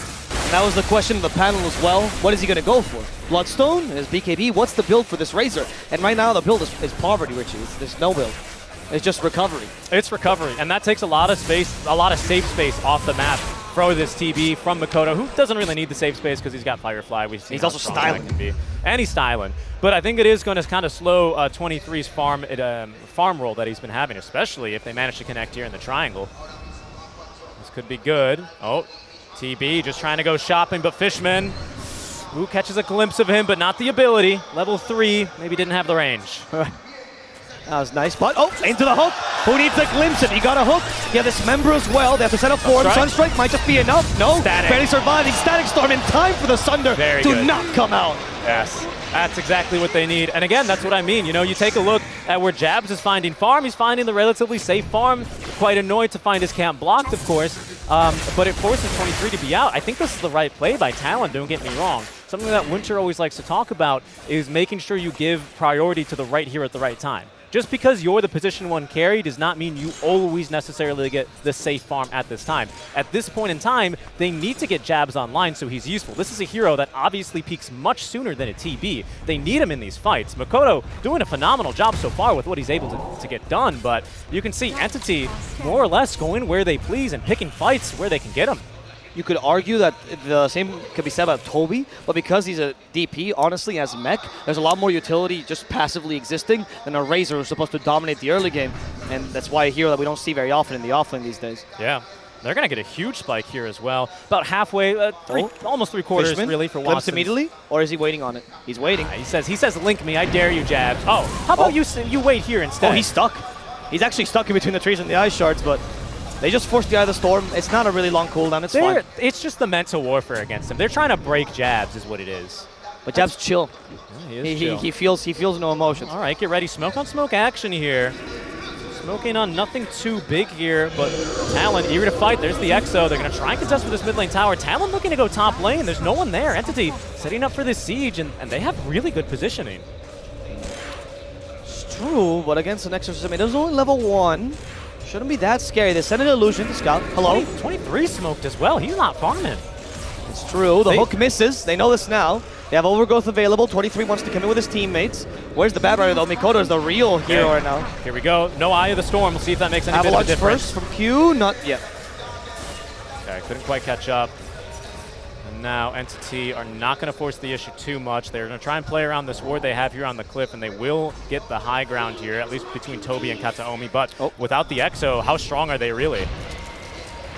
That was the question of the panel as well. What is he going to go for? Bloodstone? Is BKB? What's the build for this Razor? And right now the build is poverty, Richie. There's no build. It's just recovery. It's recovery, and that takes a lot of space, a lot of safe space off the map for this TB from Mikoto, who doesn't really need the safe space because he's got Firefly. We've seen he's also styling. And he's styling. But I think it is going to kind of slow 23's farm roll that he's been having, especially if they manage to connect here in the triangle. This could be good. Oh, TB just trying to go shopping, but Fishman, who catches a glimpse of him, but not the ability. Level 3, maybe didn't have the range. That was nice, but into the hook. Who needs a glimpse of? He got a hook. Yeah, this member as well. They have to set up for him. Sunstrike might just be enough. No, Static. Barely surviving. Static Storm in time for the Sunder to not come out. Yes, that's exactly what they need. And again, that's what I mean. You know, you take a look at where Jabs is finding farm. He's finding the relatively safe farm. Quite annoyed to find his camp blocked, of course. But it forces 23 to be out. I think this is the right play by Talon, don't get me wrong. Something that Winter always likes to talk about is making sure you give priority to the right hero at the right time. Just because you're the position 1 carry does not mean you always necessarily get the safe farm at this time. At this point in time, they need to get Jabs online so he's useful. This is a hero that obviously peaks much sooner than a TB. They need him in these fights. Mikoto doing a phenomenal job so far with what he's able to get done, but you can see Entity more or less going where they please and picking fights where they can get him. You could argue that the same could be said about Toby, but because he's a DP, honestly, as a mech, there's a lot more utility just passively existing than a Razor who's supposed to dominate the early game. And that's why a hero that we don't see very often in the offlane these days. Yeah. They're going to get a huge spike here as well. About halfway, almost 3/4 Fishman, really for Watson. Watson. Immediately, or is he waiting on it? He's waiting. He says, link me, I dare you, Jabs. Oh, how about you wait here instead? Oh, he's stuck. He's actually stuck in between the trees and the ice shards, but they just forced the Eye of the Storm. It's not a really long cooldown. It's fine. It's just the mental warfare against him. They're trying to break Jabs is what it is. But Jabs chill. Yeah, he feels no emotions. All right, get ready. Smoke on smoke action here. Smoking on nothing too big here, but Talon eager to fight. There's the Exo. They're going to try and contest for this mid lane tower. Talon looking to go top lane. There's no one there. Entity setting up for this siege, and they have really good positioning. It's true, but against an Exorcism, it is only level 1. Shouldn't be that scary. They sent an illusion to scout. Hello? 23 smoked as well. He's not farming. It's true. The hook misses. They know this now. They have Overgrowth available. 23 wants to come in with his teammates. Where's the Bad Rider though? Mikoto is the real hero right now. Here we go. No Eye of the Storm. We'll see if that makes any bit of a Avalanche difference. first from Q. Not yet. Okay, couldn't quite catch up. And now Entity are not going to force the issue too much. They're going to try and play around this ward they have here on the cliff, and they will get the high ground here, at least between Toby and Kataomi. But without the Exo, how strong are they really?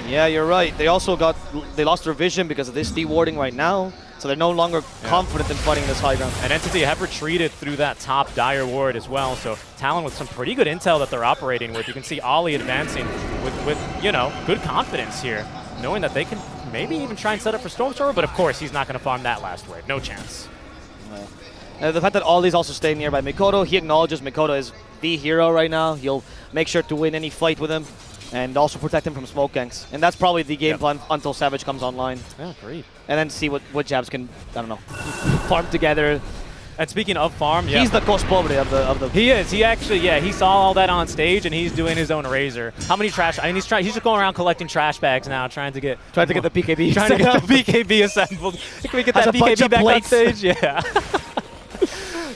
Yeah, you're right. They also lost their vision because of this dewarding right now. So they're no longer confident in fighting this high ground. And Entity have retreated through that top dire ward as well. So Talon with some pretty good intel that they're operating with. You can see Ollie advancing with you know, good confidence here, knowing that they can maybe even try and set up for Stormstormer, but of course he's not going to farm that last wave. No chance. The fact that Ollie's also staying nearby Mikoto, he acknowledges Mikoto is the hero right now. He'll make sure to win any fight with him and also protect him from smoke ganks. And that's probably the game plan until Savage comes online. Yeah, great. And then see what jabs can, I don't know, farm together. And speaking of farm, he's the Cosplay of the. He is. He actually, he saw all that on stage, and he's doing his own Razor. How many trash? I mean, he's just going around collecting trash bags now, trying to get the BKB. Trying to get the BKB assembled. Can we get that BKB back on stage? Yeah.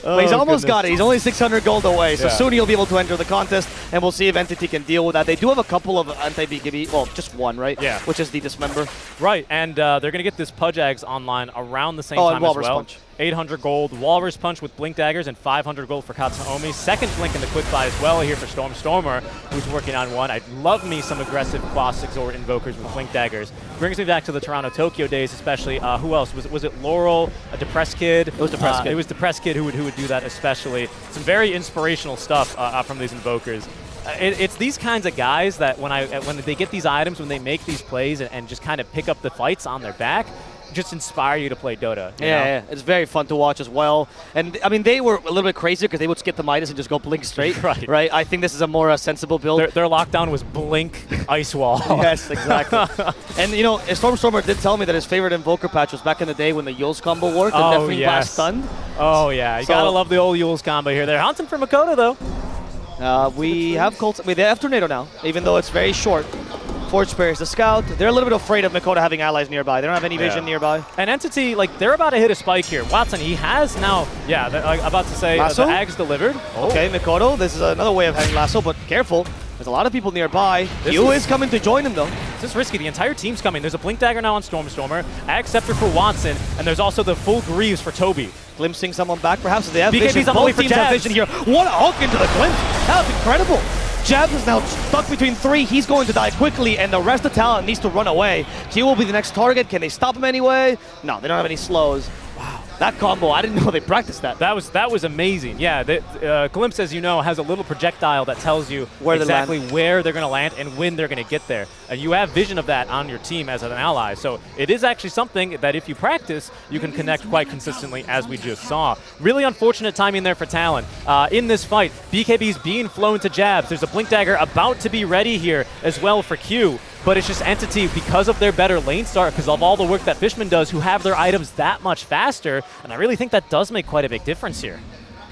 Well, he's almost got it. He's only 600 gold away, so soon he'll be able to enter the contest, and we'll see if Entity can deal with that. They do have a couple of anti-BKB, well, just one, right? Yeah. Which is the Dismember. Right, and they're going to get this Pudgeags online around the same time as well. Punch. 800 gold, Walrus Punch with Blink Daggers, and 500 gold for Katsuomi. Second Blink in the quick buy as well here for Stormstormer, who's working on one. I'd love me some aggressive Boss Exort Invokers with Blink Daggers. Brings me back to the Toronto-Tokyo days, especially. Who else? Was it Laurel, a Depressed Kid? It was Depressed Kid. It was Depressed Kid who would do that especially. Some very inspirational stuff from these Invokers. It's these kinds of guys that when they get these items, when they make these plays and just kind of pick up the fights on their back, just inspire you to play Dota. Yeah, it's very fun to watch as well. And I mean, they were a little bit crazier because they would skip the Midas and just go Blink straight. Right. I think this is a more sensible build. Their lockdown was Blink Ice Wall. Yes, exactly. And you know, Stormstormer did tell me that his favorite Invoker patch was back in the day when the Yules combo worked and definitely blast stunned. Oh yeah, you gotta love the old Yules combo here. They're hunting for Mikoto though. We have they have Tornado now, even though it's very short. Forge Spear is the scout. They're a little bit afraid of Mikoto having allies nearby. They don't have any vision nearby. And Entity, they're about to hit a spike here. Watson, he has now, about to say, the Ag's delivered. Okay, Mikoto, this is another way of having Lasso, but careful. There's a lot of people nearby. Yu is coming to join him, though. This is risky. The entire team's coming. There's a Blink Dagger now on Stormstormer, Ag Scepter for Watson, and there's also the full Greaves for Toby. Glimpsing someone back, perhaps, if they have BKB's vision. on the way Both for teams have Jabs. vision here. What a hook into the glimpse. That was incredible. Jabs is now stuck between three. He's going to die quickly, and the rest of Talon needs to run away. Q will be the next target. Can they stop him anyway? No, they don't have any slows. Wow, that combo, I didn't know they practiced that. That was amazing. Yeah, Glimpse, as you know, has a little projectile that tells you where they're going to land and when they're going to get there. And you have vision of that on your team as an ally. So it is actually something that if you practice, you can connect quite consistently, as we just saw. Really unfortunate timing there for Talon. In this fight, BKB's being flown to Jabs. There's a Blink Dagger about to be ready here as well for Q. But it's just Entity, because of their better lane start, because of all the work that Fishman does, who have their items that much faster. And I really think that does make quite a big difference here.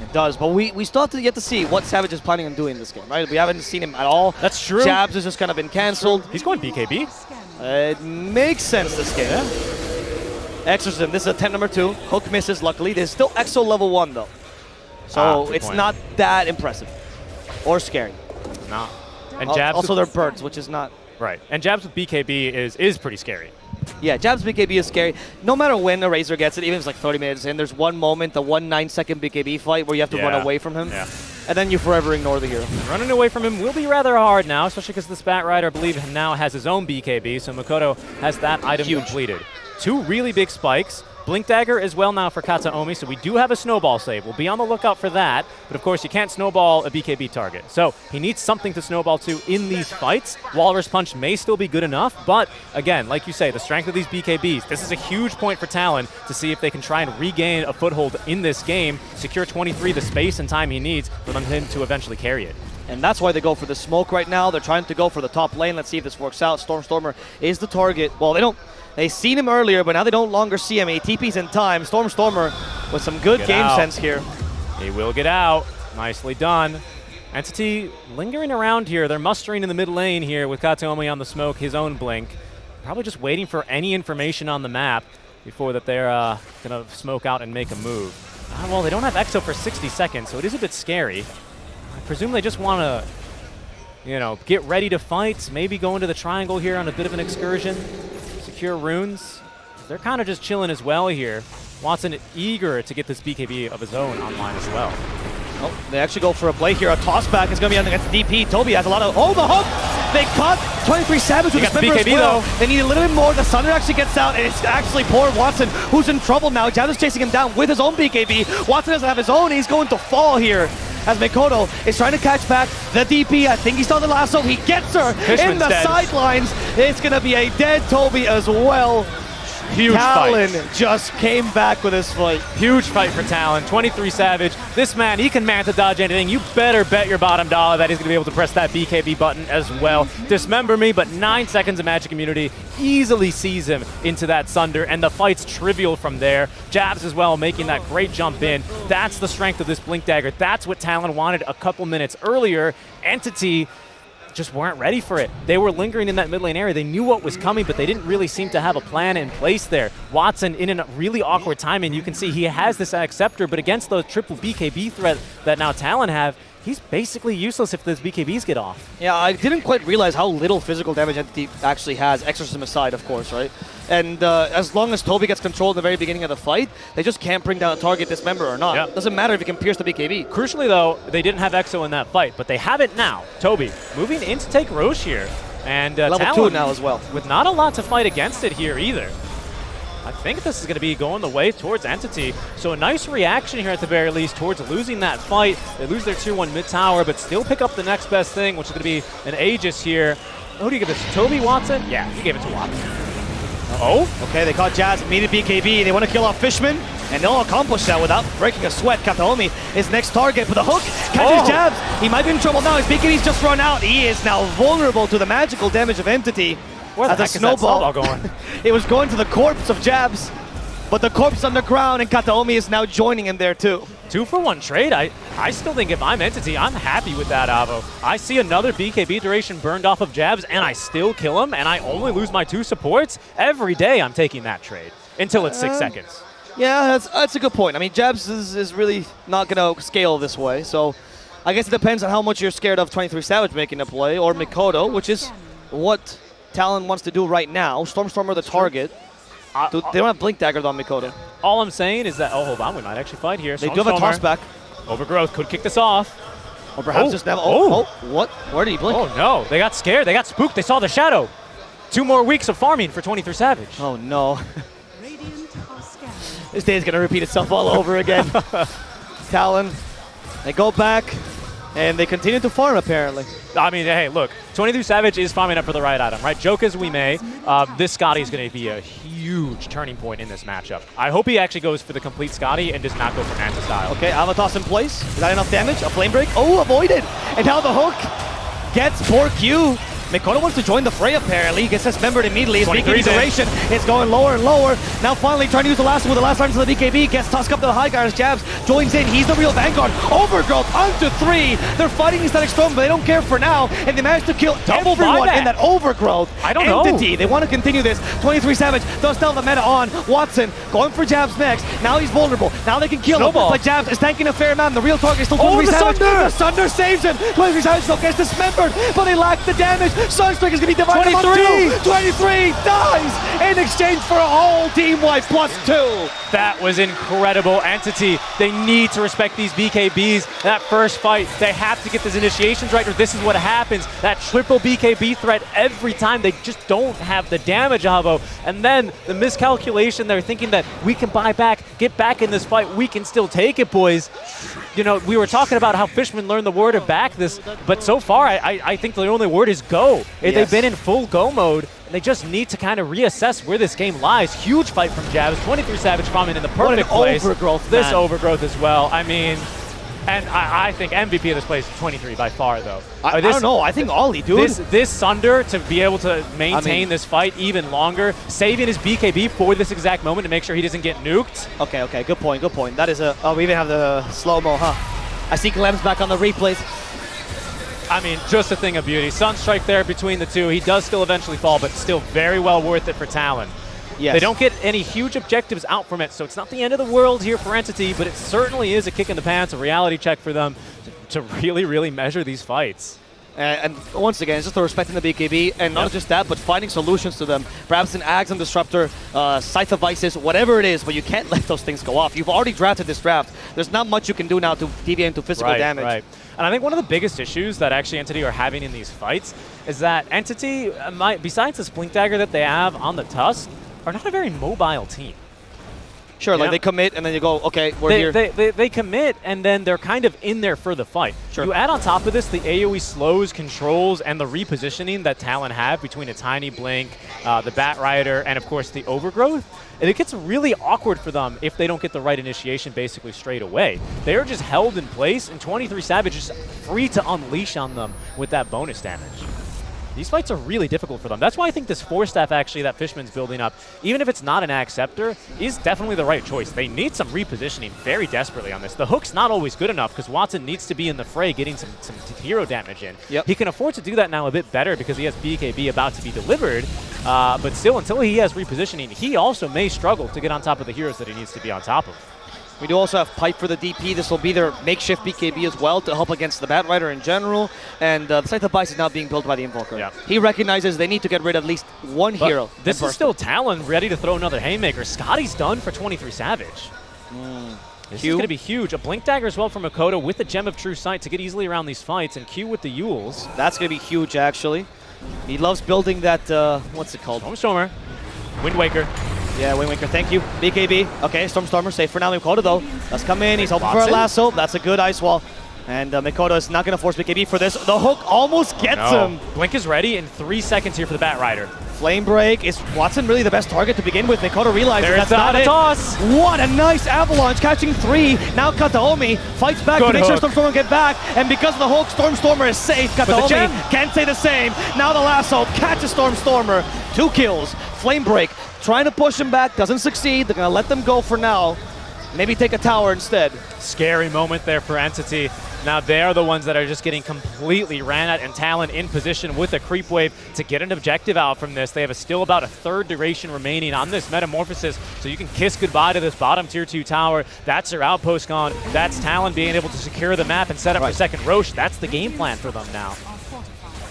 It does, but we still have to get to see what Savage is planning on doing in this game, right? We haven't seen him at all. That's true. Jabs has just kind of been cancelled. He's going BKB. It makes sense this game. Exorcism, this is attempt number 2. Hook misses, luckily. There's still Exo level 1, though. So it's not that impressive. Or scary. No. And Jabs also, they're birds, which is not... Right. And Jabs with BKB is pretty scary. Yeah, Jabs BKB is scary. No matter when a Razor gets it, even if it's like 30 minutes in, there's one moment, the 1 9-second BKB fight where you have to run away from him. Yeah. And then you forever ignore the hero. Running away from him will be rather hard now, especially because the Spat Rider, I believe, now has his own BKB, so Mikoto has that item completed. 2 really big spikes. Blink Dagger as well now for Kataomi, so we do have a snowball save. We'll be on the lookout for that, but of course you can't snowball a BKB target. So he needs something to snowball to in these fights. Walrus Punch may still be good enough, but again, like you say, the strength of these BKBs, this is a huge point for Talon to see if they can try and regain a foothold in this game, secure 23 the space and time he needs for him to eventually carry it. And that's why they go for the smoke right now. They're trying to go for the top lane. Let's see if this works out. Stormstormer is the target. Well, they seen him earlier, but now they don't longer see him. He TP's in time. Stormstormer with some good game sense here. He will get out. Nicely done. Entity lingering around here. They're mustering in the mid lane here with Kataomi on the smoke, his own blink. Probably just waiting for any information on the map. before that they're going to smoke out and make a move. Well, they don't have Exo for 60 seconds, so it is a bit scary. I presume they just want to, you know, get ready to fight, maybe go into the triangle here on a bit of an excursion, secure runes. They're kind of just chilling as well here. Watson eager to get this BKB of his own online as well. Oh, they actually go for a play here. A toss back is going to be against DP. Toby has a lot of... Oh, the hook! They caught 23 Savage with his member as well. They need a little bit more. The Thunder actually gets out, and it's actually poor Watson who's in trouble now. Jazz is chasing him down with his own BKB. Watson doesn't have his own. He's going to fall here as Mikoto is trying to catch back the DP. I think he saw the lasso. He gets her in the sidelines. It's going to be a dead Toby as well. Huge Talon fight. just came back with his fight. Huge fight for Talon. 23 Savage. This man, he can manta dodge anything. You better bet your bottom dollar that he's going to be able to press that BKB button as well. Dismember me, but 9 seconds of magic immunity easily sees him into that Sunder, and the fight's trivial from there. Jabs as well, making that great jump in. That's the strength of this Blink Dagger. That's what Talon wanted a couple minutes earlier. Entity just weren't ready for it. They were lingering in that mid lane area. They knew what was coming, but they didn't really seem to have a plan in place there. Watson in a really awkward timing. You can see he has this Acceptor, but against the triple BKB threat that now Talon have, he's basically useless if those BKBs get off. Yeah, I didn't quite realize how little physical damage Entity actually has, Exorcism aside, of course, right? And as long as Toby gets control at the very beginning of the fight, they just can't bring down a target, Dismember or not. Yep. Doesn't matter if you can pierce the BKB. Crucially, though, they didn't have Exo in that fight, but they have it now. Toby moving in to take Roche here. And Level Talon 2 now as well. with not a lot to fight against it here either. I think this is going to be going the way towards Entity. So a nice reaction here at the very least towards losing that fight. They lose their tier 1 mid tower, but still pick up the next best thing, which is going to be an Aegis here. Who do you give this? Toby, Watson? Yeah, you gave it to Watson. Oh? Okay, they caught Jazz, immediate BKB. They want to kill off Fishman, and they'll accomplish that without breaking a sweat. Kataomi is next target, but the hook catches Jabs. He might be in trouble now. His BKB's just run out. He is now vulnerable to the magical damage of Entity. Where the heck is that snowball going? It was going to the corpse of Jabs, but the corpse underground, and Kataomi is now joining him there too. 2-for-1 trade. I still think if I'm Entity, I'm happy with that, Avo. I see another BKB duration burned off of Jabs, and I still kill him, and I only lose my 2 supports. Every day I'm taking that trade until it's 6 seconds. Yeah, that's a good point. I mean, Jabs is really not going to scale this way, so I guess it depends on how much you're scared of 23 Savage making a play, or Mikoto, which is what Talon wants to do right now. Stormstormer the target. They don't have Blink Dagger on Mikoto. All I'm saying is that, oh, hold on, we might actually fight here. They do have a toss back. Overgrowth could kick this off. Or perhaps just never. What? Where did he blink? Oh no, they got scared. They got spooked. They saw the shadow. 2 more weeks of farming for 23 Savage. Oh no. This day is going to repeat itself all over again. Talon, they go back, and they continue to farm apparently. I mean, hey, look, 23 Savage is farming up for the right item, right? Joke as we may, this Scotty is going to be a huge turning point in this matchup. I hope he actually goes for the complete Scotty and does not go for Manta style. Okay, Avatos in place. Is that enough damage? A flame break? Oh, avoided! And now the hook gets poor Q. Mikoto wants to join the fray apparently. He gets dismembered immediately. His BKB duration is going lower and lower. Now finally trying to use the last one with the last round to the BKB. Gets tossed up to the high guard as Jabs joins in. He's the real Vanguard. Overgrowth onto 3. They're fighting Static Storm, but they don't care for now. And they managed to kill everyone in that Overgrowth entity. They want to continue this. 23 Savage does still have the meta on. Watson going for Jabs next. Now he's vulnerable. Now they can kill him. But Jabs is tanking a fair amount. The real target is still 23 Savage. The Sunder saves him. 23 Savage still gets dismembered, but they lack the damage. Sunstrike is going to be divided among 2. 23 dies in exchange for a whole team wipe +2. That was incredible. Entity, they need to respect these BKBs. That first fight, they have to get these initiations right, or this is what happens. That triple BKB threat every time. They just don't have the damage, Avo. And then the miscalculation, they're thinking that we can buy back, get back in this fight. We can still take it, boys. You know, we were talking about how Fishman learned the word of back this, but so far, I think the only word is go. They've been in full go mode, and they just need to kind of reassess where this game lies. Huge fight from Jabs. 23 Savage farming in the perfect place. Overgrowth, this Overgrowth as well. I mean, and I think MVP of this place is 23 by far, though. I don't know. I think Ollie, dude. This Sunder, to be able to maintain this fight even longer, saving his BKB for this exact moment to make sure he doesn't get nuked. Okay, good point. That is a... Oh, we even have the slow-mo, huh? I see Clem's back on the replays. I mean, just a thing of beauty. Sunstrike there between the two. He does still eventually fall, but still very well worth it for Talon. Yes. They don't get any huge objectives out from it, so it's not the end of the world here for Entity, but it certainly is a kick in the pants, a reality check for them to really, really measure these fights. And once again, it's just the respecting the BKB, and not just that, but finding solutions to them. Perhaps an Ags and Disruptor, Scythe of Vices, whatever it is, but you can't let those things go off. You've already drafted this draft. There's not much you can do now to deviate into physical damage. Right. And I think one of the biggest issues that actually Entity are having in these fights is that Entity, besides this Blink Dagger that they have on the Tusk, are not a very mobile team. Sure, like they commit and then you go, okay, we're here. They commit and then they're kind of in there for the fight. Sure. You add on top of this the AoE slows, controls, and the repositioning that Talon have between a tiny Blink, the Bat Rider, and of course the Overgrowth. And it gets really awkward for them if they don't get the right initiation basically straight away. They are just held in place, and 23 Savage is free to unleash on them with that bonus damage. These fights are really difficult for them. That's why I think this 4-staff actually that Fishman's building up, even if it's not an Axe Scepter, is definitely the right choice. They need some repositioning very desperately on this. The hook's not always good enough because Watson needs to be in the fray getting some hero damage in. Yep. He can afford to do that now a bit better because he has BKB about to be delivered, but still, until he has repositioning, he also may struggle to get on top of the heroes that he needs to be on top of. We do also have Pipe for the DP. This will be their makeshift BKB as well to help against the Bat Rider in general. And the Scythe of Vice is now being built by the Invoker. Yeah. He recognizes they need to get rid of at least one hero. This is still Talon ready to throw another Haymaker. Scotty's done for 23 Savage. This is going to be huge. A Blink Dagger as well from Makoto with the Gem of True Sight to get easily around these fights, and Q with the Yules. That's going to be huge, actually. He loves building that, what's it called? Stormstormer. Wind Waker. Yeah, Wind Waker, thank you. BKB. Okay, Stormstormer safe for now. Makoto, though. Let's come in. He's hoping for a lasso. That's a good ice wall. And Makoto is not going to force BKB for this. The hook almost gets him. Blink is ready in 3 seconds here for the Bat Rider. Flame Break. Is Watson really the best target to begin with? Makoto realizes that's not it. Toss. What a nice avalanche, catching 3. Now Kataomi fights back to make sure Stormstormer will get back. And because of the hook, Stormstormer is safe. Kataomi can't say the same. Now the lasso catches Stormstormer. 2 kills. Flame Break trying to push him back, doesn't succeed. They're going to let them go for now. Maybe take a tower instead. Scary moment there for Entity. Now they're the ones that are just getting completely ran at, and Talon in position with a creep wave to get an objective out from this. They have still about a third duration remaining on this Metamorphosis, so you can kiss goodbye to this bottom tier 2 tower. That's their outpost gone. That's Talon being able to secure the map and set up for second Roche. That's the game plan for them now.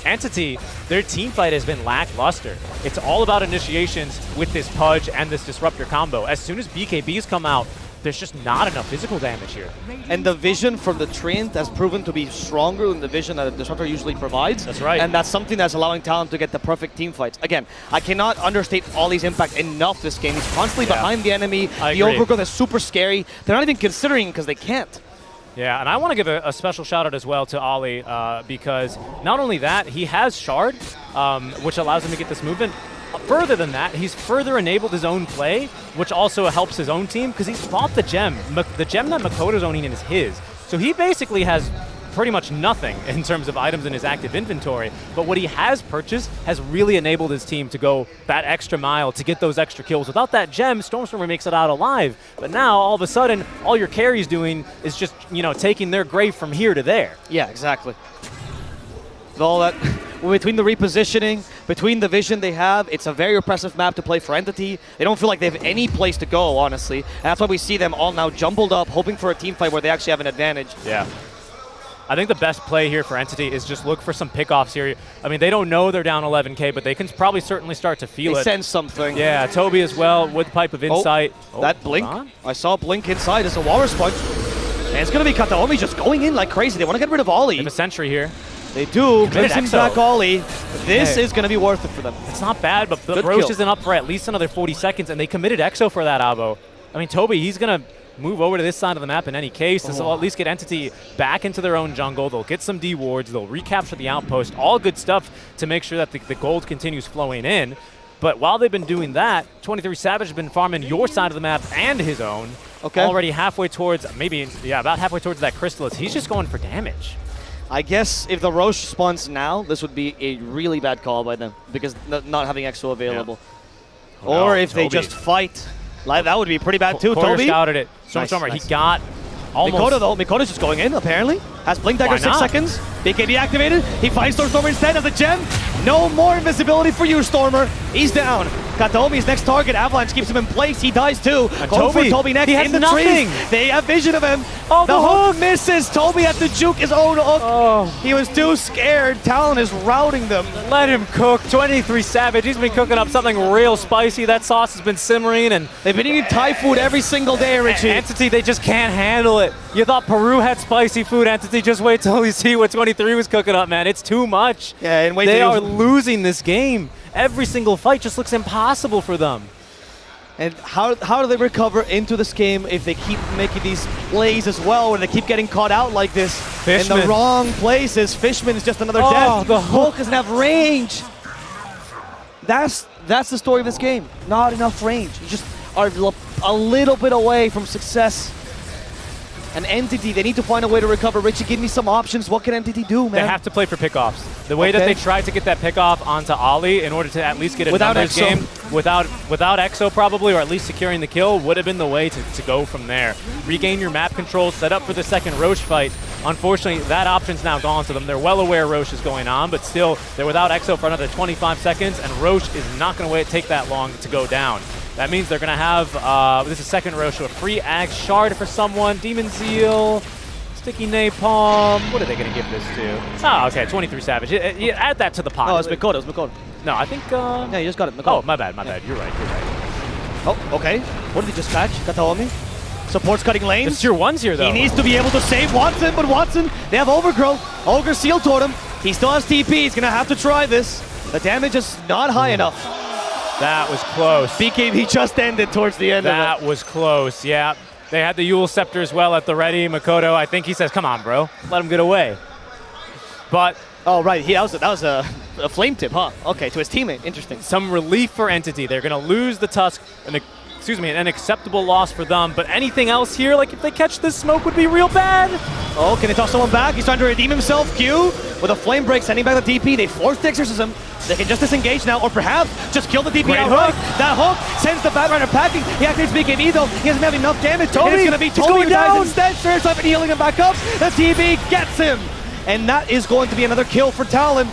Entity, their team fight has been lackluster. It's all about initiations with this Pudge and this Disruptor combo. As soon as BKBs come out, there's just not enough physical damage here. And the vision from the Treant has proven to be stronger than the vision that a Disruptor usually provides. That's right. And that's something that's allowing Talon to get the perfect team fights. Again, I cannot understate Ollie's impact enough this game. He's constantly behind the enemy. The Overgrowth is super scary. They're not even considering because they can't. Yeah, and I want to give a special shout out as well to Ollie because not only that, he has Shard, which allows him to get this movement. Further than that, he's further enabled his own play, which also helps his own team because he's bought the gem. The gem that Makoto's owning is his. So he basically has pretty much nothing in terms of items in his active inventory, but what he has purchased has really enabled his team to go that extra mile to get those extra kills. Without that gem, Stormstormer makes it out alive, but now all of a sudden, all your carry's doing is just, taking their grave from here to there. Yeah, exactly. With all that, between the repositioning, between the vision they have, it's a very oppressive map to play for Entity. They don't feel like they have any place to go, honestly, and that's why we see them all now jumbled up, hoping for a team fight where they actually have an advantage. Yeah. I think the best play here for Entity is just look for some pickoffs here. I mean, they don't know they're down 11K, but they can probably certainly start to feel it. They sense something. Yeah, Toby as well with Pipe of Insight. That Blink. I saw Blink inside. It's a Walrus Punch. And it's going to be Kataomi just going in like crazy. They want to get rid of Ollie. They have a Sentry here. They do. Missing back Ollie. This is going to be worth it for them. It's not bad, but the Roche isn't up for at least another 40 seconds, and they committed Exo for that Abo. I mean, Toby, he's going to move over to this side of the map in any case. This will at least get Entity back into their own jungle. They'll get some D wards. They'll recapture the outpost. All good stuff to make sure that the gold continues flowing in. But while they've been doing that, 23 Savage has been farming your side of the map and his own. Okay. Already halfway towards, about halfway towards that Chrysalis. He's just going for damage. I guess if the Roche spawns now, this would be a really bad call by them because not having Exo available. Yeah. Or if they just fight. That would be pretty bad too, Porter Toby. scouted it. Stormstormer, he got almost. Makoto though, Makoto's just going in apparently. Has Blink Dagger 6 seconds. BKB activated. He finds Stormstormer instead of the gem. No more invisibility for you, Stormer. He's down. Kataomi's next target, Avalanche keeps him in place. He dies too. Going for Toby next. He has in the nothing. trees. They have vision of him. Oh, the hook misses. Toby had to juke his own hook. Oh. He was too scared. Talon is routing them. Let him cook. 23 Savage. He's been cooking up something real spicy. That sauce has been simmering, and they've been eating Thai food every single day, Richie. Entity, they just can't handle it. You thought Peru had spicy food, Entity. Just wait till you see what 23 was cooking up, man. It's too much. Yeah, and wait they are losing this game. Every single fight just looks impossible for them. And how do they recover into this game if they keep making these plays as well, and they keep getting caught out like this in the wrong places? Fishman is just another death. The hook doesn't have range. That's the story of this game. Not enough range. You just are a little bit away from success. An Entity, they need to find a way to recover. Richie, give me some options. What can Entity do, man? They have to play for pickoffs. The way that they tried to get that pickoff onto Ollie in order to at least get a numbers game without Exo probably, or at least securing the kill, would have been the way to go from there. Regain your map control, set up for the second Roche fight. Unfortunately, that option's now gone to them. They're well aware Roche is going on, but still, they're without Exo for another 25 seconds, and Roche is not going to take that long to go down. That means they're going to have, this is second Roche, a free Ag Shard for someone, Demon Zeal, Sticky Napalm. What are they going to give this to? Oh, okay, 23 Savage. Add that to the pot. Oh, it's Mikoto, No, I think... yeah, you just got it, Mikoto. Oh, my bad. You're right. Oh, okay. What did he just catch? Kataomi? Support's cutting lanes. It's tier 1s here, though. He needs to be able to save Watson, but Watson, they have Overgrowth. Ogre Seal Totem. He still has TP. He's going to have to try this. The damage is not high enough. That was close. BKB just ended towards the end of it. That was close, yeah. They had the Yule Scepter as well at the ready. Makoto, I think he says, come on, bro. Let him get away. But... Oh, right. That was a flame tip, huh? Okay, to his teammate. Interesting. Some relief for Entity. They're going to lose the Tusk. An acceptable loss for them. But anything else here, like if they catch this smoke, would be real bad. Oh, can they toss someone back? He's trying to redeem himself. Q with a flame break, sending back the DP. They force the exorcism. They can just disengage now, or perhaps just kill the DP outright. That hook sends the Batrider packing. He activates BKB though. He doesn't have enough damage. Toby, it's going to be Toby who dies instead. Surge Life and healing him back up. The TB gets him. And that is going to be another kill for Talon.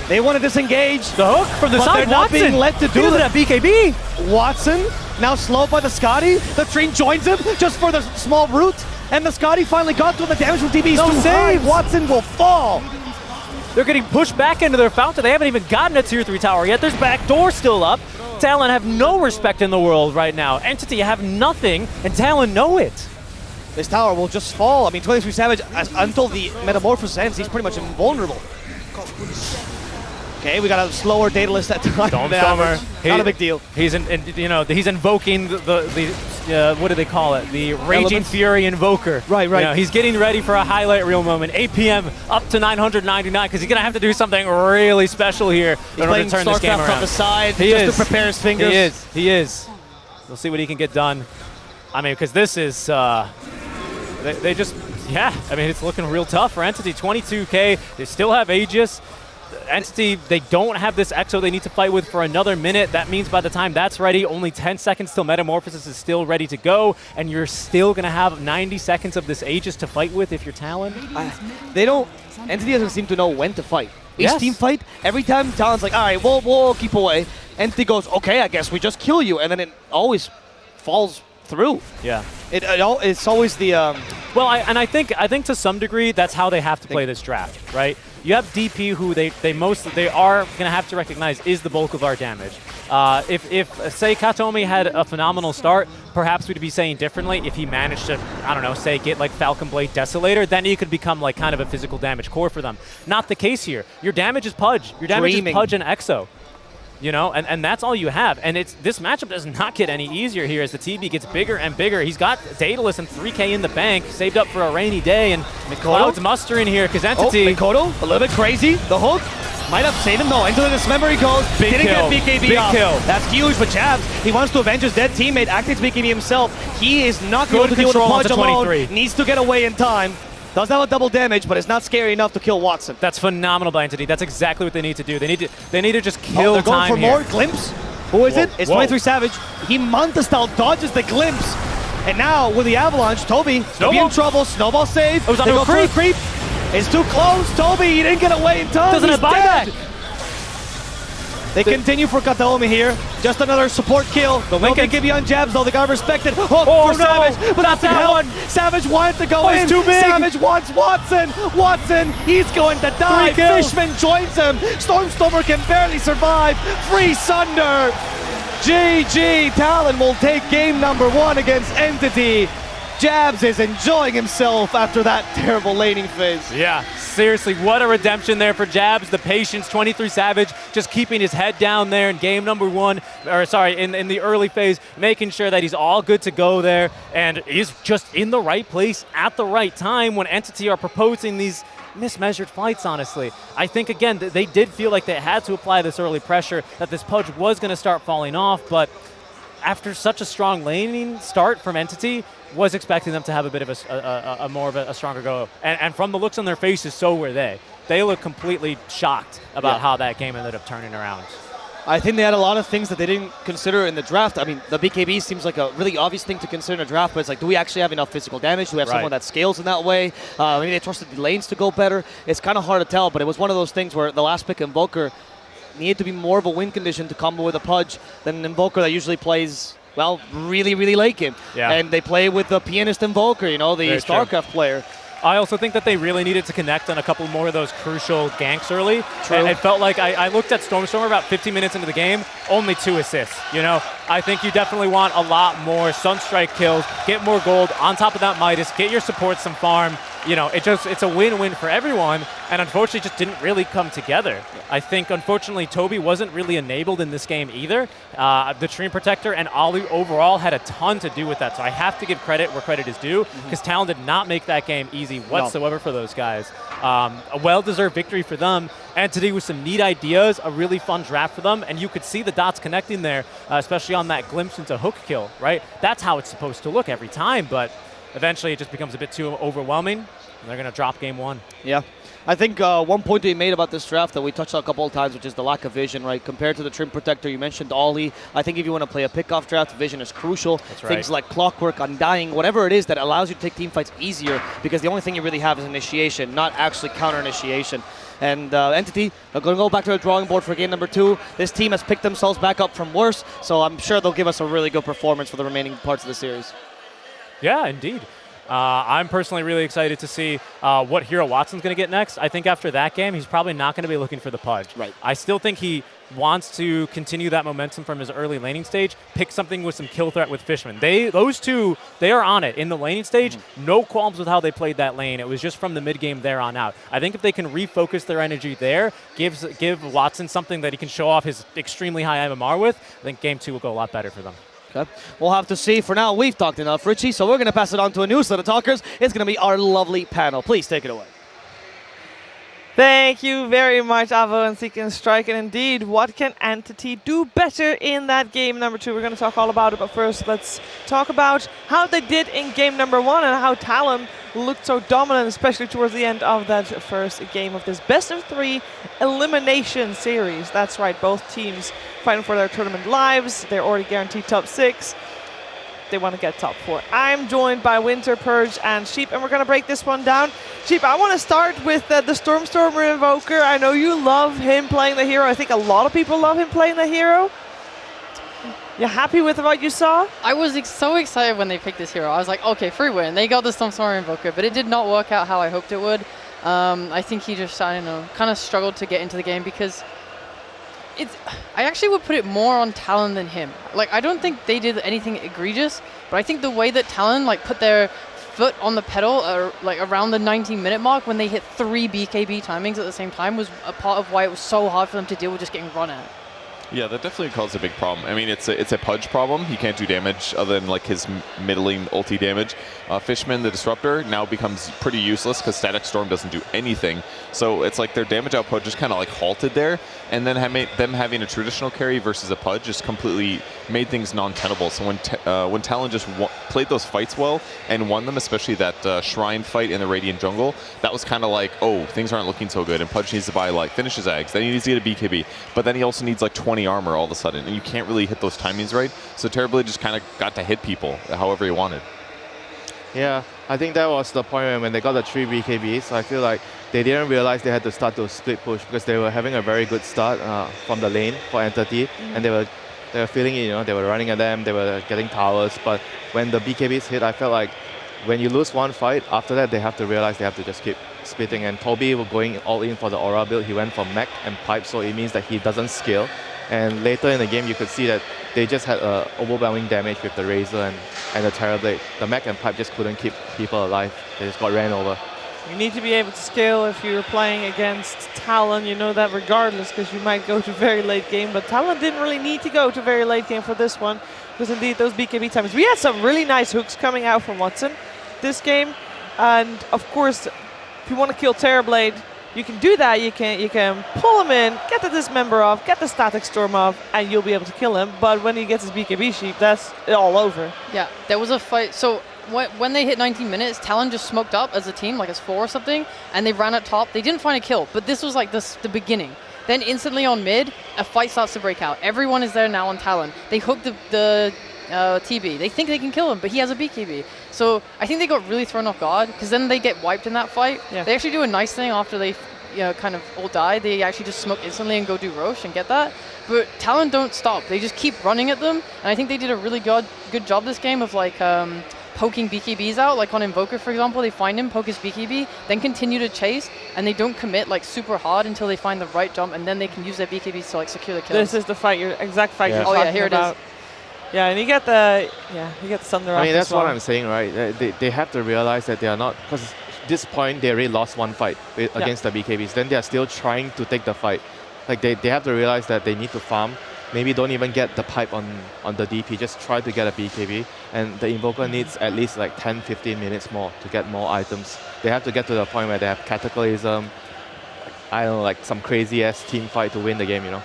They want to disengage. The hook from the side. They're not being let to do that. BKB. Watson now slowed by the Scotty. The Trine joins him just for the small root. And the Scotty finally got to him. The damage from TB is too high. Watson will fall. They're getting pushed back into their fountain. They haven't even gotten a tier 3 tower yet. There's back door still up. Talon have no respect in the world right now. Entity have nothing, and Talon know it. This tower will just fall. I mean, 23 Savage, until the Metamorphosis ends, he's pretty much invulnerable. Okay, we got a slower data list that time. Not a big deal. He's he's invoking the what do they call it? The Raging Fury Invoker. Right. He's getting ready for a highlight reel moment. 8 p.m. up to 999 because he's gonna have to do something really special here in order to turn this game around. From the side, to prepare his fingers. He is. We'll see what he can get done. I mean, because this is they just I mean, it's looking real tough for Entity. 22K. They still have Aegis. Entity, they don't have this Exo they need to fight with for another minute. That means by the time that's ready, only 10 seconds till Metamorphosis is still ready to go, and you're still going to have 90 seconds of this Aegis to fight with if you're Talon. Entity doesn't seem to know when to fight. Each team fight, every time Talon's like, all right, we'll keep away. Entity goes, okay, I guess we just kill you, and then it always falls through. Yeah. It's always the... Well, I think to some degree, that's how they have to play this draft, right? You have DP who they are going to have to recognize is the bulk of our damage. If say Kataomi had a phenomenal start, perhaps we'd be saying differently. If he managed to, I don't know, say get like Falcon Blade Desolator, then he could become like kind of a physical damage core for them. Not the case here. Your damage is Pudge. Your damage is Pudge and Exo. You know, and that's all you have. And this matchup does not get any easier here as the TB gets bigger and bigger. He's got Daedalus and 3K in the bank, saved up for a rainy day, and Cloud's mustering here because Entity... Mikoto, a little bit crazy. The hook might have saved him, though. Into the dismembery goes. Didn't get BKB off. Kill. That's huge, but Jabs, he wants to avenge his dead teammate, activates BKB himself. He is not going to deal with the Pudge alone. Needs to get away in time. Does have a double damage, but it's not scary enough to kill Watson. That's phenomenal by Entity. That's exactly what they need to do. They need to just kill time here. They're going for more Glimpse. Who is it? It's 23 Savage. He Manta style dodges the Glimpse. And now with the Avalanche, Toby in trouble. Snowball save. It was under a creep. It's too close. Toby, he didn't get away in time. Doesn't have buyback. They continue for Kataomi here. Just another support kill. No BKB on jabs, though. They got respected. Hook for Savage, but that's the help. Savage wanted to go in. It's too big. Savage wants Watson. Watson, he's going to die. Fishman joins him. Stormstormer can barely survive. Free Sunder. GG. Talon will take game number 1 against Entity. Jabs is enjoying himself after that terrible laning phase. Yeah, seriously, what a redemption there for Jabs. The patience, 23 Savage, just keeping his head down there in game number 1, or sorry, in the early phase, making sure that he's all good to go there, and he's just in the right place at the right time when Entity are proposing these mismeasured fights, honestly. I think, again, they did feel like they had to apply this early pressure, that this Pudge was going to start falling off, but after such a strong laning start from Entity, was expecting them to have a bit of a more of a stronger go. And from the looks on their faces, so were they. They look completely shocked about how that game ended up turning around. I think they had a lot of things that they didn't consider in the draft. I mean, the BKB seems like a really obvious thing to consider in a draft, but it's like, do we actually have enough physical damage? Do we have someone that scales in that way? Maybe they trusted the lanes to go better. It's kind of hard to tell, but it was one of those things where the last pick, Invoker, needed to be more of a win condition to combo with a Pudge than an Invoker that usually plays, well, really, really late game. Yeah. And they play with the Pianist Invoker, you know, the StarCraft player. I also think that they really needed to connect on a couple more of those crucial ganks early. True. And it felt like I looked at Stormstormer about 15 minutes into the game, only 2 assists. You know, I think you definitely want a lot more Sunstrike kills, get more gold on top of that Midas, get your support some farm. You know, it's a win-win for everyone, and unfortunately just didn't really come together. I think, unfortunately, Toby wasn't really enabled in this game either. The Treant Protector and Ollie overall had a ton to do with that, so I have to give credit where credit is due, because Talon did not make that game easy whatsoever for those guys. A well-deserved victory for them. Entity with some neat ideas, a really fun draft for them, and you could see the dots connecting there, especially on that glimpse into hook kill, right? That's how it's supposed to look every time, but eventually it just becomes a bit too overwhelming, and they're going to drop game 1. Yeah. I think one point that you made about this draft that we touched on a couple of times, which is the lack of vision, right? Compared to the Treant Protector, you mentioned Ollie. I think if you want to play a pickoff draft, vision is crucial. That's right. Things like Clockwork, Undying, whatever it is that allows you to take team fights easier, because the only thing you really have is initiation, not actually counter-initiation. And Entity are going to go back to the drawing board for game number 2. This team has picked themselves back up from worse, so I'm sure they'll give us a really good performance for the remaining parts of the series. Yeah, indeed. I'm personally really excited to see what Hero Watson's going to get next. I think after that game, he's probably not going to be looking for the Pudge. Right. I still think he wants to continue that momentum from his early laning stage, pick something with some kill threat with Fishman. Those two, they are on it in the laning stage. No qualms with how they played that lane. It was just from the mid game there on out. I think if they can refocus their energy there, give Watson something that he can show off his extremely high MMR with, I think game 2 will go a lot better for them. Okay. We'll have to see. For now, we've talked enough, Richie, so we're going to pass it on to a new set of talkers. It's going to be our lovely panel. Please take it away. Thank you very much, Avo and Seek and Strike. And indeed, what can Entity do better in that game number 2? We're going to talk all about it, but first let's talk about how they did in game number 1 and how Talon looked so dominant, especially towards the end of that first game of this best of 3 elimination series. That's right, both teams fighting for their tournament lives. They're already guaranteed top 6. They want to get top 4. I'm joined by Winter, Purge, and Sheep, and we're going to break this one down. Sheep, I want to start with the Stormstormer Invoker. I know you love him playing the hero. I think a lot of people love him playing the hero. You happy with what you saw? I was so excited when they picked this hero. I was like, okay, free win. They got the Stormstormer Invoker, but it did not work out how I hoped it would. I think he just, I don't know, kind of struggled to get into the game because I actually would put it more on Talon than him. Like, I don't think they did anything egregious, but I think the way that Talon put their foot on the pedal around the 19-minute mark when they hit 3 BKB timings at the same time was a part of why it was so hard for them to deal with just getting run at. Yeah, that definitely caused a big problem. I mean, it's a Pudge problem. He can't do damage other than his middling ulti damage. Fishman, the Disruptor, now becomes pretty useless because Static Storm doesn't do anything. So it's like their damage output just kind of halted there. And then them having a traditional carry versus a Pudge just completely made things non-tenable. So when Talon just played those fights well and won them, especially that Shrine fight in the Radiant Jungle, that was kind of like, oh, things aren't looking so good. And Pudge needs to buy finish his eggs. Then he needs to get a BKB. But then he also needs 20 armor all of a sudden. And you can't really hit those timings right. So Terribly just kind of got to hit people however he wanted. Yeah, I think that was the point when they got the 3 BKBs. I feel like they didn't realize they had to start to split push because they were having a very good start from the lane for Entity, and they were feeling it, you know, they were running at them, they were getting towers, but when the BKBs hit, I felt like when you lose one fight, after that they have to realize they have to just keep splitting, and Toby was going all in for the aura build. He went for mech and pipe, so it means that he doesn't scale. And later in the game, you could see that they just had overwhelming damage with the Razor and the Terrorblade. The mech and pipe just couldn't keep people alive. They just got ran over. You need to be able to scale if you're playing against Talon. You know that regardless, because you might go to very late game. But Talon didn't really need to go to very late game for this one, because indeed those BKB times. We had some really nice hooks coming out from Watson this game, and of course, if you want to kill Terrorblade, you can do that. You can pull him in, get the dismember off, get the static storm off, and you'll be able to kill him. But when he gets his BKB sheep, that's all over. Yeah, there was a fight. So when they hit 19 minutes, Talon just smoked up as a team, like as 4 or something, and they ran at top. They didn't find a kill, but this was like the beginning. Then instantly on mid, a fight starts to break out. Everyone is there now on Talon. They hook the TB. They think they can kill him, but he has a BKB. So I think they got really thrown off guard, because then they get wiped in that fight. Yeah. They actually do a nice thing after they kind of all die. They actually just smoke instantly and go do Roche and get that. But Talon don't stop. They just keep running at them, and I think they did a really good job this game of like poking BKBs out. Like on Invoker, for example, they find him, poke his BKB, then continue to chase, and they don't commit like super hard until they find the right jump, and then they can use their BKBs to like secure the kill. This is the fight, exact fight you're talking about. Oh yeah, here about. it is. Yeah, and you get the Thunder. I mean, that's what I'm saying, right? They have to realize that they are not, because at this point they already lost one fight against the BKBs. Then they are still trying to take the fight. Like they have to realize that they need to farm. Maybe don't even get the pipe on the DP. Just try to get a BKB, and the Invoker needs at least like 10-15 minutes more to get more items. They have to get to the point where they have Cataclysm. I don't know, like some crazy ass team fight to win the game. You know.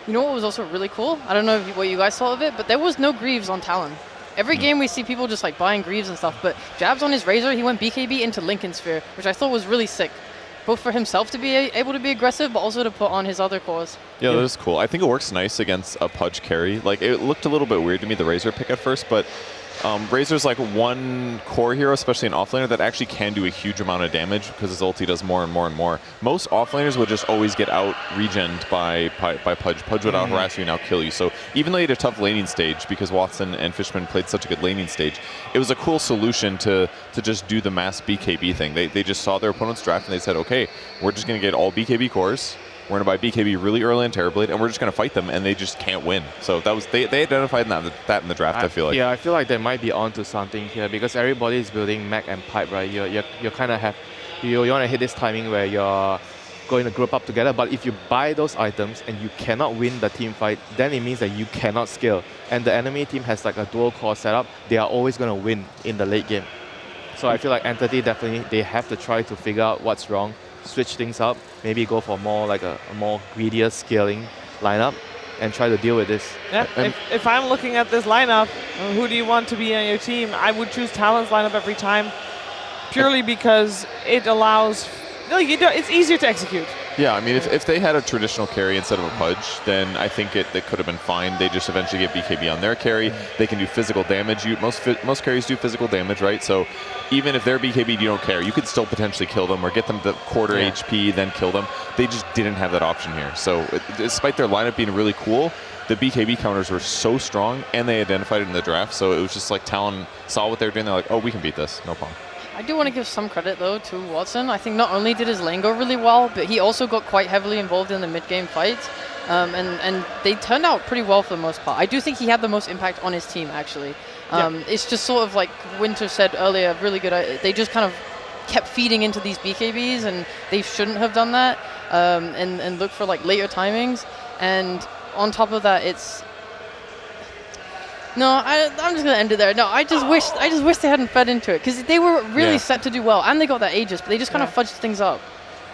You know what was also really cool? I don't know what you guys thought of it, but there was no Greaves on Talon. Every game we see people just like buying Greaves and stuff, but Jabs on his Razor, he went BKB into Lincoln Sphere, which I thought was really sick. Both for himself to be able to be aggressive, but also to put on his other cores. Yeah, that was cool. I think it works nice against a Pudge carry. Like, it looked a little bit weird to me, the Razor pick at first, but Razor's like one core hero, especially an offlaner, that actually can do a huge amount of damage because his ulti does more and more and more. Most offlaners would just always get out regened by Pudge. Pudge would out harass you and out kill you. So even though he had a tough laning stage, because Watson and Fishman played such a good laning stage, it was a cool solution to just do the mass BKB thing. They just saw their opponent's draft and they said, okay, we're just going to get all BKB cores. We're going to buy BKB really early in Terrorblade, and we're just going to fight them, and they just can't win. So that was they identified that in the draft, I feel like. Yeah, I feel like they might be onto something here, because everybody is building mech and pipe, right? You kind of have, you want to hit this timing where you're going to group up together, but if you buy those items and you cannot win the team fight, then it means that you cannot scale. And the enemy team has like a dual core setup. They are always going to win in the late game. So I feel like Entity definitely, they have to try to figure out what's wrong, switch things up, maybe go for more like a more greedier scaling lineup and try to deal with this. Yeah, if I'm looking at this lineup, who do you want to be on your team? I would choose Talon's lineup every time, purely because it allows, it's easier to execute. Yeah, I mean, if they had a traditional carry instead of a Pudge, then I think it could have been fine. They just eventually get BKB on their carry. They can do physical damage. Most carries do physical damage, right? So even if they're BKB, you don't care. You could still potentially kill them or get them to quarter HP, then kill them. They just didn't have that option here. So despite their lineup being really cool, the BKB counters were so strong, and they identified it in the draft. So it was just like Talon saw what they were doing. They're like, oh, we can beat this. No problem. I do want to give some credit, though, to Watson. I think not only did his lane go really well, but he also got quite heavily involved in the mid-game fights. And they turned out pretty well for the most part. I do think he had the most impact on his team, actually. It's just sort of like Winter said earlier, really good. They just kind of kept feeding into these BKBs, and they shouldn't have done that, and look for like later timings. And on top of that, it's... No, I'm just gonna end it there. No, I just wish they hadn't fed into it, because they were really set to do well, and they got that Aegis, but they just kind of fudged things up.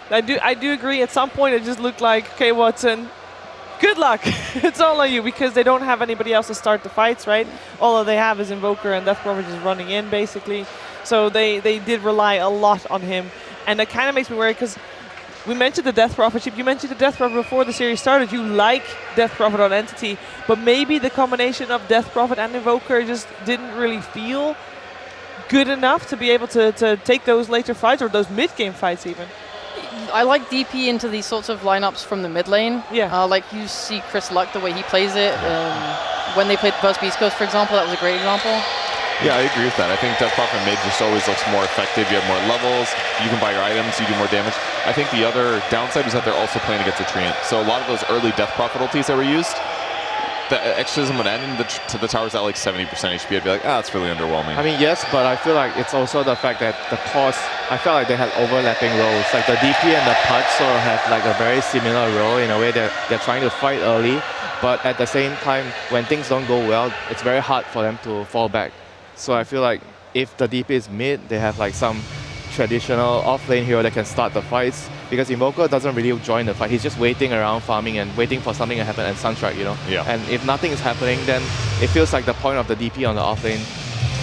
I do agree. At some point, it just looked like, okay, Watson, good luck. It's all on you, because they don't have anybody else to start the fights, right? All they have is Invoker and Death Prophet just running in, basically. So they did rely a lot on him, and that kind of makes me worry, because we mentioned the Death Prophet ship. You mentioned the Death Prophet before the series started. You like Death Prophet on Entity, but maybe the combination of Death Prophet and Invoker just didn't really feel good enough to be able to take those later fights or those mid-game fights even? I like DP into these sorts of lineups from the mid lane. Yeah. Like you see Chris Luck, the way he plays it. When they played the first Beast Coast, for example, that was a great example. Yeah, I agree with that. I think Death Prophet mid just always looks more effective. You have more levels, you can buy your items, you do more damage. I think the other downside is that they're also playing against a Treant. So a lot of those early Death Prophet ultis that were used, the exorcism would end to the towers at like 70% HP. I'd be like, that's really underwhelming. I mean, yes, but I feel like it's also the fact that the cost, I felt like they had overlapping roles. Like the DP and the Pudge sort of have like a very similar role in a way that they're trying to fight early, but at the same time, when things don't go well, it's very hard for them to fall back. So I feel like if the DP is mid, they have like some traditional off-lane hero that can start the fights, because Invoker doesn't really join the fight. He's just waiting around, farming and waiting for something to happen and Sunstrike, you know? Yeah. And if nothing is happening, then it feels like the point of the DP on the off-lane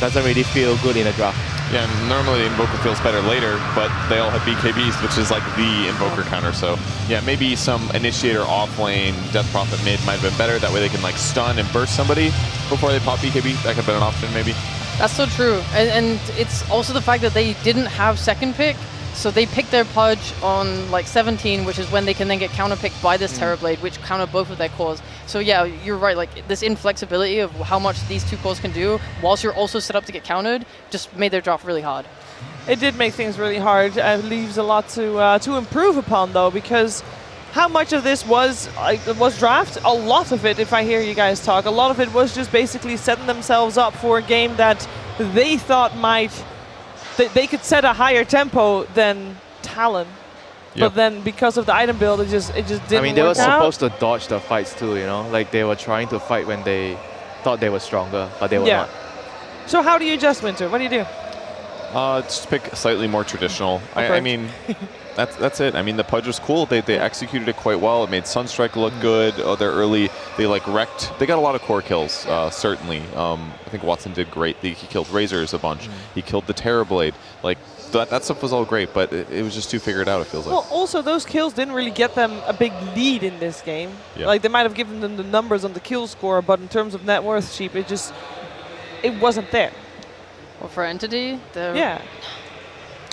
doesn't really feel good in a draft. Yeah, and normally the Invoker feels better later, but they all have BKBs, which is like the Invoker counter. So yeah, maybe some Initiator off-lane, Death Prophet mid might have been better. That way they can like stun and burst somebody before they pop BKB. That could have been an option maybe. That's so true. And it's also the fact that they didn't have second pick. So they picked their Pudge on like 17, which is when they can then get counterpicked by this Terrorblade, which counter both of their cores. So yeah, you're right, like this inflexibility of how much these two cores can do, whilst you're also set up to get countered, just made their draft really hard. It did make things really hard. Leaves a lot to improve upon though, because how much of this was draft? A lot of it, if I hear you guys talk, a lot of it was just basically setting themselves up for a game that they thought they could set a higher tempo than Talon. Yep. But then because of the item build, it just didn't work out. I mean, they were supposed to dodge the fights too, you know? Like they were trying to fight when they thought they were stronger, but they were not. So how do you adjust, Winter? What do you do? Just pick slightly more traditional. I mean, that's it. I mean, the Pudge was cool. They executed it quite well. It made Sunstrike look good. They're early. They like wrecked. They got a lot of core kills, certainly. I think Watson did great. He killed Razors a bunch. He killed the Terrorblade. Like that stuff was all great, but it was just too figured out, it feels like. Well, also those kills didn't really get them a big lead in this game. Yeah. Like they might have given them the numbers on the kill score, but in terms of net worth sheep, it wasn't there. Well, for Entity, yeah.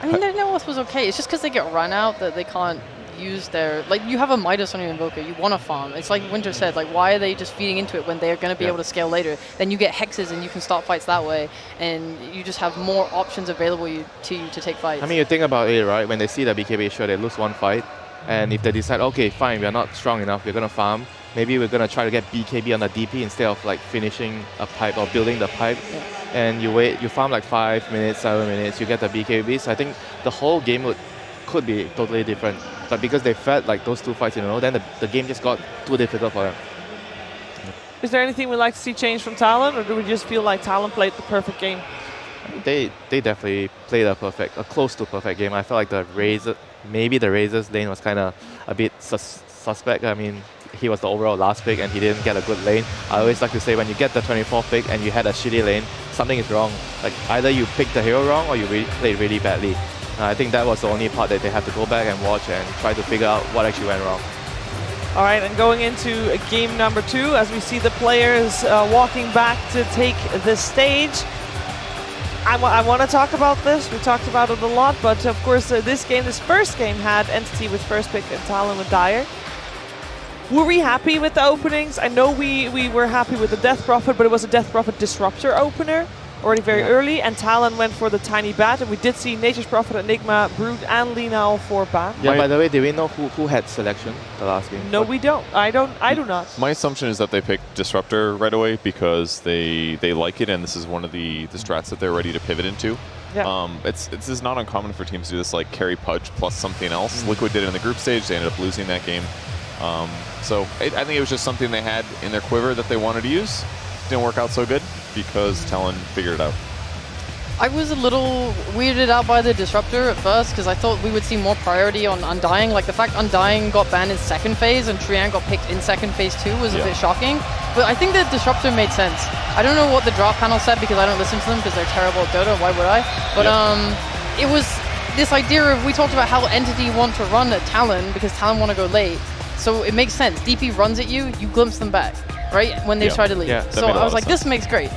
I mean, their net worth was okay. It's just because they get run out that they can't use their... Like, you have a Midas on your Invoker. You want to farm. It's like Winter said, like, why are they just feeding into it when they're going to be able to scale later? Then you get hexes and you can start fights that way, and you just have more options available to you to take fights. I mean, you think about it, right? When they see the BKB, sure, they lose one fight. And if they decide, okay, fine, we're not strong enough, we're going to farm, maybe we're going to try to get BKB on the DP instead of, like, finishing a pipe or building the pipe. Yeah. And you farm like 5 minutes, 7 minutes, you get the BKB. So I think the whole game could be totally different. But because they fed like those two fights in a row, then the game just got too difficult for them. Is there anything we'd like to see change from Talon, or do we just feel like Talon played the perfect game? They definitely played a close to perfect game. I felt like the Razor's lane was kind of a bit suspect. I mean, he was the overall last pick and he didn't get a good lane. I always like to say when you get the 24th pick and you had a shitty lane, something is wrong. Like either you picked the hero wrong or you played really badly. I think that was the only part that they had to go back and watch and try to figure out what actually went wrong. All right, and going into game number 2, as we see the players walking back to take the stage. I want to talk about this. We talked about it a lot, but of course this first game had Entity with first pick and Talon with Dire. Were we happy with the openings? I know we were happy with the Death Prophet, but it was a Death Prophet Disruptor opener already very early, and Talon went for the Tiny Bat, and we did see Nature's Prophet, Enigma, Brood, and Lina all for Bat. Yeah, by the way, did we know who had selection the last game? No, we don't. I do not. My assumption is that they picked Disruptor right away because they like it, and this is one of the strats that they're ready to pivot into. Yeah. It's not uncommon for teams to do this, like carry Pudge plus something else. Liquid did it in the group stage. They ended up losing that game. So I think it was just something they had in their quiver that they wanted to use. Didn't work out so good because Talon figured it out. I was a little weirded out by the Disruptor at first because I thought we would see more priority on Undying. Like the fact Undying got banned in second phase and Treant got picked in second phase too was a bit shocking. But I think the Disruptor made sense. I don't know what the draft panel said because I don't listen to them because they're terrible at Dota. Why would I? But it was this idea of, we talked about how Entity want to run at Talon because Talon want to go late. So it makes sense. DP runs at you, you glimpse them back. right? When they tried to leave. So I was like, this makes great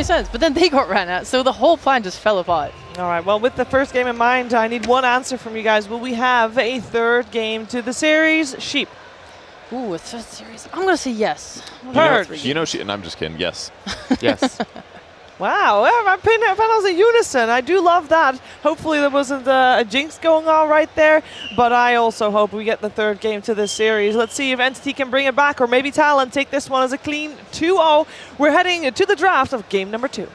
sense. But then they got ran at, so the whole plan just fell apart. All right, well, with the first game in mind, I need one answer from you guys. Will we have a third game to the series? Sheep. Ooh, a third series. I'm going to say yes. You know, and I'm just kidding. Yes. Yes. Wow, my panel's in unison. I do love that. Hopefully there wasn't a jinx going on right there, but I also hope we get the third game to this series. Let's see if Entity can bring it back, or maybe Talon take this one as a clean 2-0. We're heading to the draft of game number 2.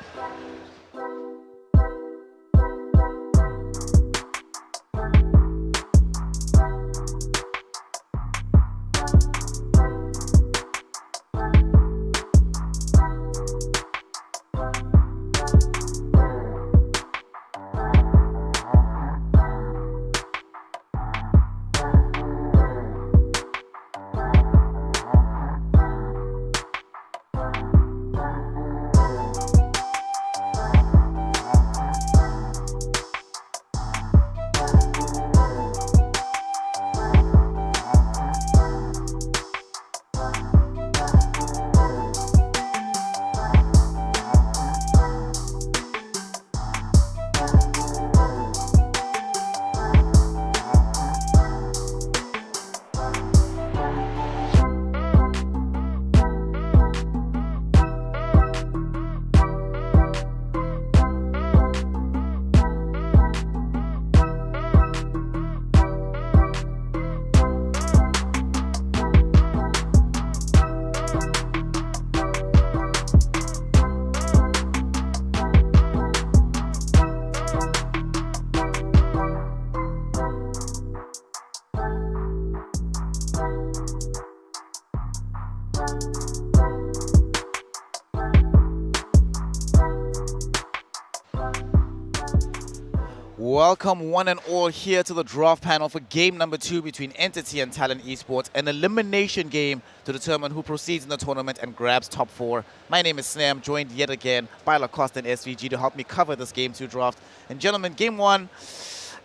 Welcome one and all here to the draft panel for game number 2 between Entity and Talon Esports, an elimination game to determine who proceeds in the tournament and grabs top 4. My name is Snam, joined yet again by Lacoste and SVG to help me cover this game 2 draft. And gentlemen, game 1,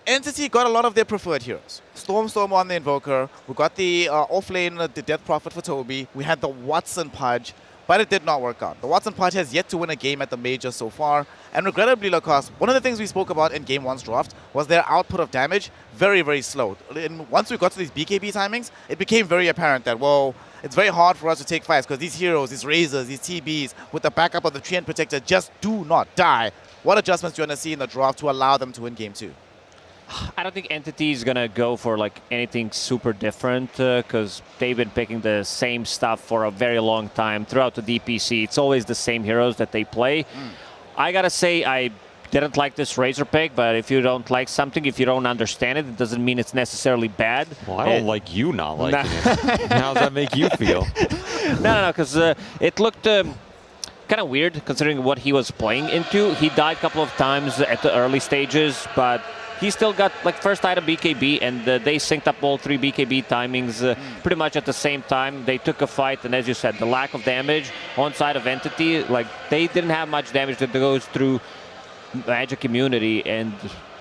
Entity got a lot of their preferred heroes. Storm on the Invoker, we got the offlane, the Death Prophet for Toby, we had the Watson Pudge, but it did not work out. The Watson Pudge has yet to win a game at the Major so far, and regrettably, Lacoste, one of the things we spoke about in Game 1's draft was their output of damage very, very slow. And once we got to these BKB timings, it became very apparent that, well, it's very hard for us to take fights because these heroes, these Razors, these TBs, with the backup of the Treant Protector, just do not die. What adjustments do you want to see in the draft to allow them to win Game 2? I don't think Entity is going to go for like anything super different because they've been picking the same stuff for a very long time throughout the DPC. It's always the same heroes that they play. I got to say I didn't like this Razor pick, but if you don't like something, if you don't understand it, it doesn't mean it's necessarily bad. Well, I don't like you not liking it. How does that make you feel? No, because it looked kind of weird considering what he was playing into. He died a couple of times at the early stages, but he still got like first item BKB, and they synced up all 3 BKB timings pretty much at the same time. They took a fight, and as you said, the lack of damage on side of Entity, like they didn't have much damage that goes through Magic Immunity. And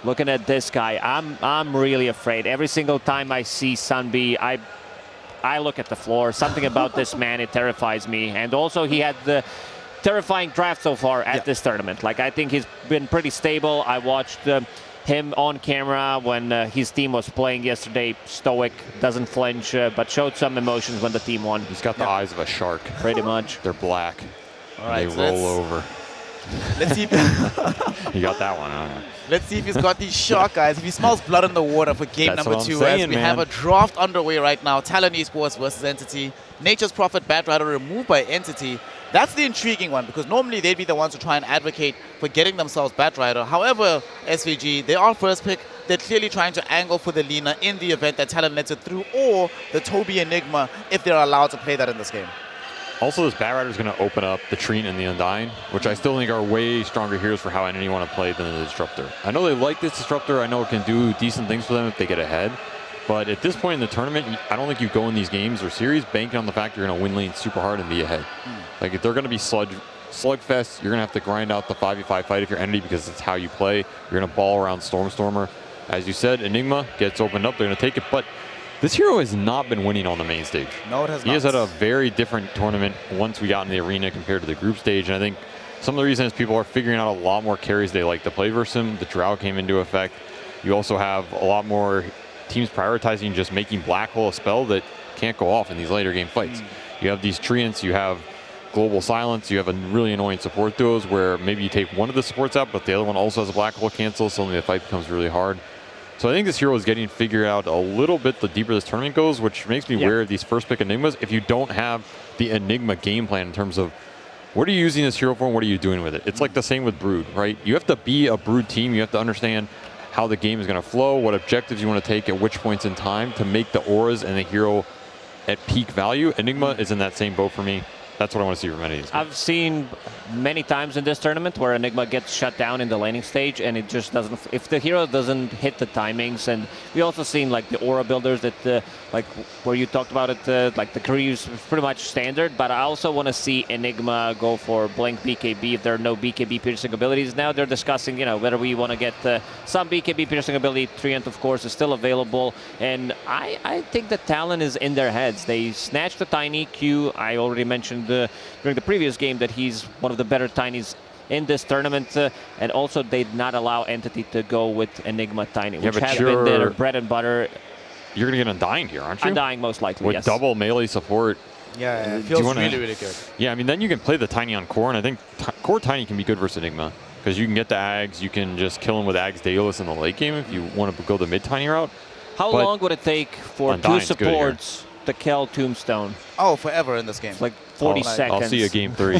looking at this guy, I'm really afraid. Every single time I see Sunbee, I look at the floor. Something about this man, it terrifies me. And also he had the terrifying draft so far at this tournament. Like I think he's been pretty stable. I watched him on camera when his team was playing yesterday. Stoic, doesn't flinch, but showed some emotions when the team won. He's got the eyes of a shark. Pretty much. They're black. All right, they roll over. Let's see if you got that one, huh? Let's see if he's got these shark eyes. If he smells blood in the water for game number 2, as we have a draft underway right now. Talon Esports versus Entity. Nature's Prophet Batrider removed by Entity. That's the intriguing one, because normally they'd be the ones who try and advocate for getting themselves Batrider. However, SVG, they are first pick. They're clearly trying to angle for the Lina in the event that Talon lets it through, or the Toby Enigma if they're allowed to play that in this game. Also, this Batrider is going to open up the Treant and the Undying, which I still think are way stronger heroes for how Entity want to play than the Disruptor. I know they like this Disruptor. I know it can do decent things for them if they get ahead. But at this point in the tournament, I don't think you go in these games or series banking on the fact you're going to win lane super hard and be ahead. Like if they're going to be slugfest, you're going to have to grind out the 5v5 fight if you're Entity because it's how you play. You're going to ball around Stormer. As you said, Enigma gets opened up. They're going to take it. But This hero has not been winning on the main stage. No, it has not. He has had a very different tournament once we got in the arena compared to the group stage. And I think some of the reasons people are figuring out a lot more carries they like to play versus him. The drought came into effect. You also have a lot more teams prioritizing just making Black Hole a spell that can't go off in these later game fights. You have these Treants, you have Global Silence, you have a really annoying support duos where maybe you take one of the supports out, but the other one also has a Black Hole cancel, so the fight becomes really hard. So I think this hero is getting figured out a little bit the deeper this tournament goes, which makes me wary of these first pick Enigmas if you don't have the Enigma game plan in terms of what are you using this hero for and what are you doing with it. It's like the same with Brood, right? You have to be a Brood team. You have to understand how the game is going to flow, what objectives you want to take at which points in time to make the auras and the hero at peak value. Enigma is in that same boat for me. That's what I want to see from any of these. I've seen many times in this tournament where Enigma gets shut down in the laning stage and it just doesn't, if the hero doesn't hit the timings. And we also seen like the aura builders that like where you talked about it, like the Creeves pretty much standard, but I also want to see Enigma go for Blink BKB if there are no BKB piercing abilities. Now they're discussing, you know, whether we want to get some BKB piercing ability. Treant, of course, is still available, and I think that Talon is in their heads. They snatched the Tiny Q. I already mentioned during the previous game that he's one of the better Tinies in this tournament, and also they did not allow Entity to go with Enigma Tiny, which has been their bread and butter. You're going to get Undying here, aren't you? Undying, most likely, with yes. double melee support. Yeah, it feels really, really good. Yeah, I mean, then you can play the Tiny on Core, and I think Core Tiny can be good versus Enigma, because you can get the Ags, you can just kill him with Ags Daedalus in the late game if you want to go the mid-Tiny route. How long would it take for Undying's two supports to kill Tombstone? Oh, forever in this game. It's like 40 seconds. I'll see you game 3.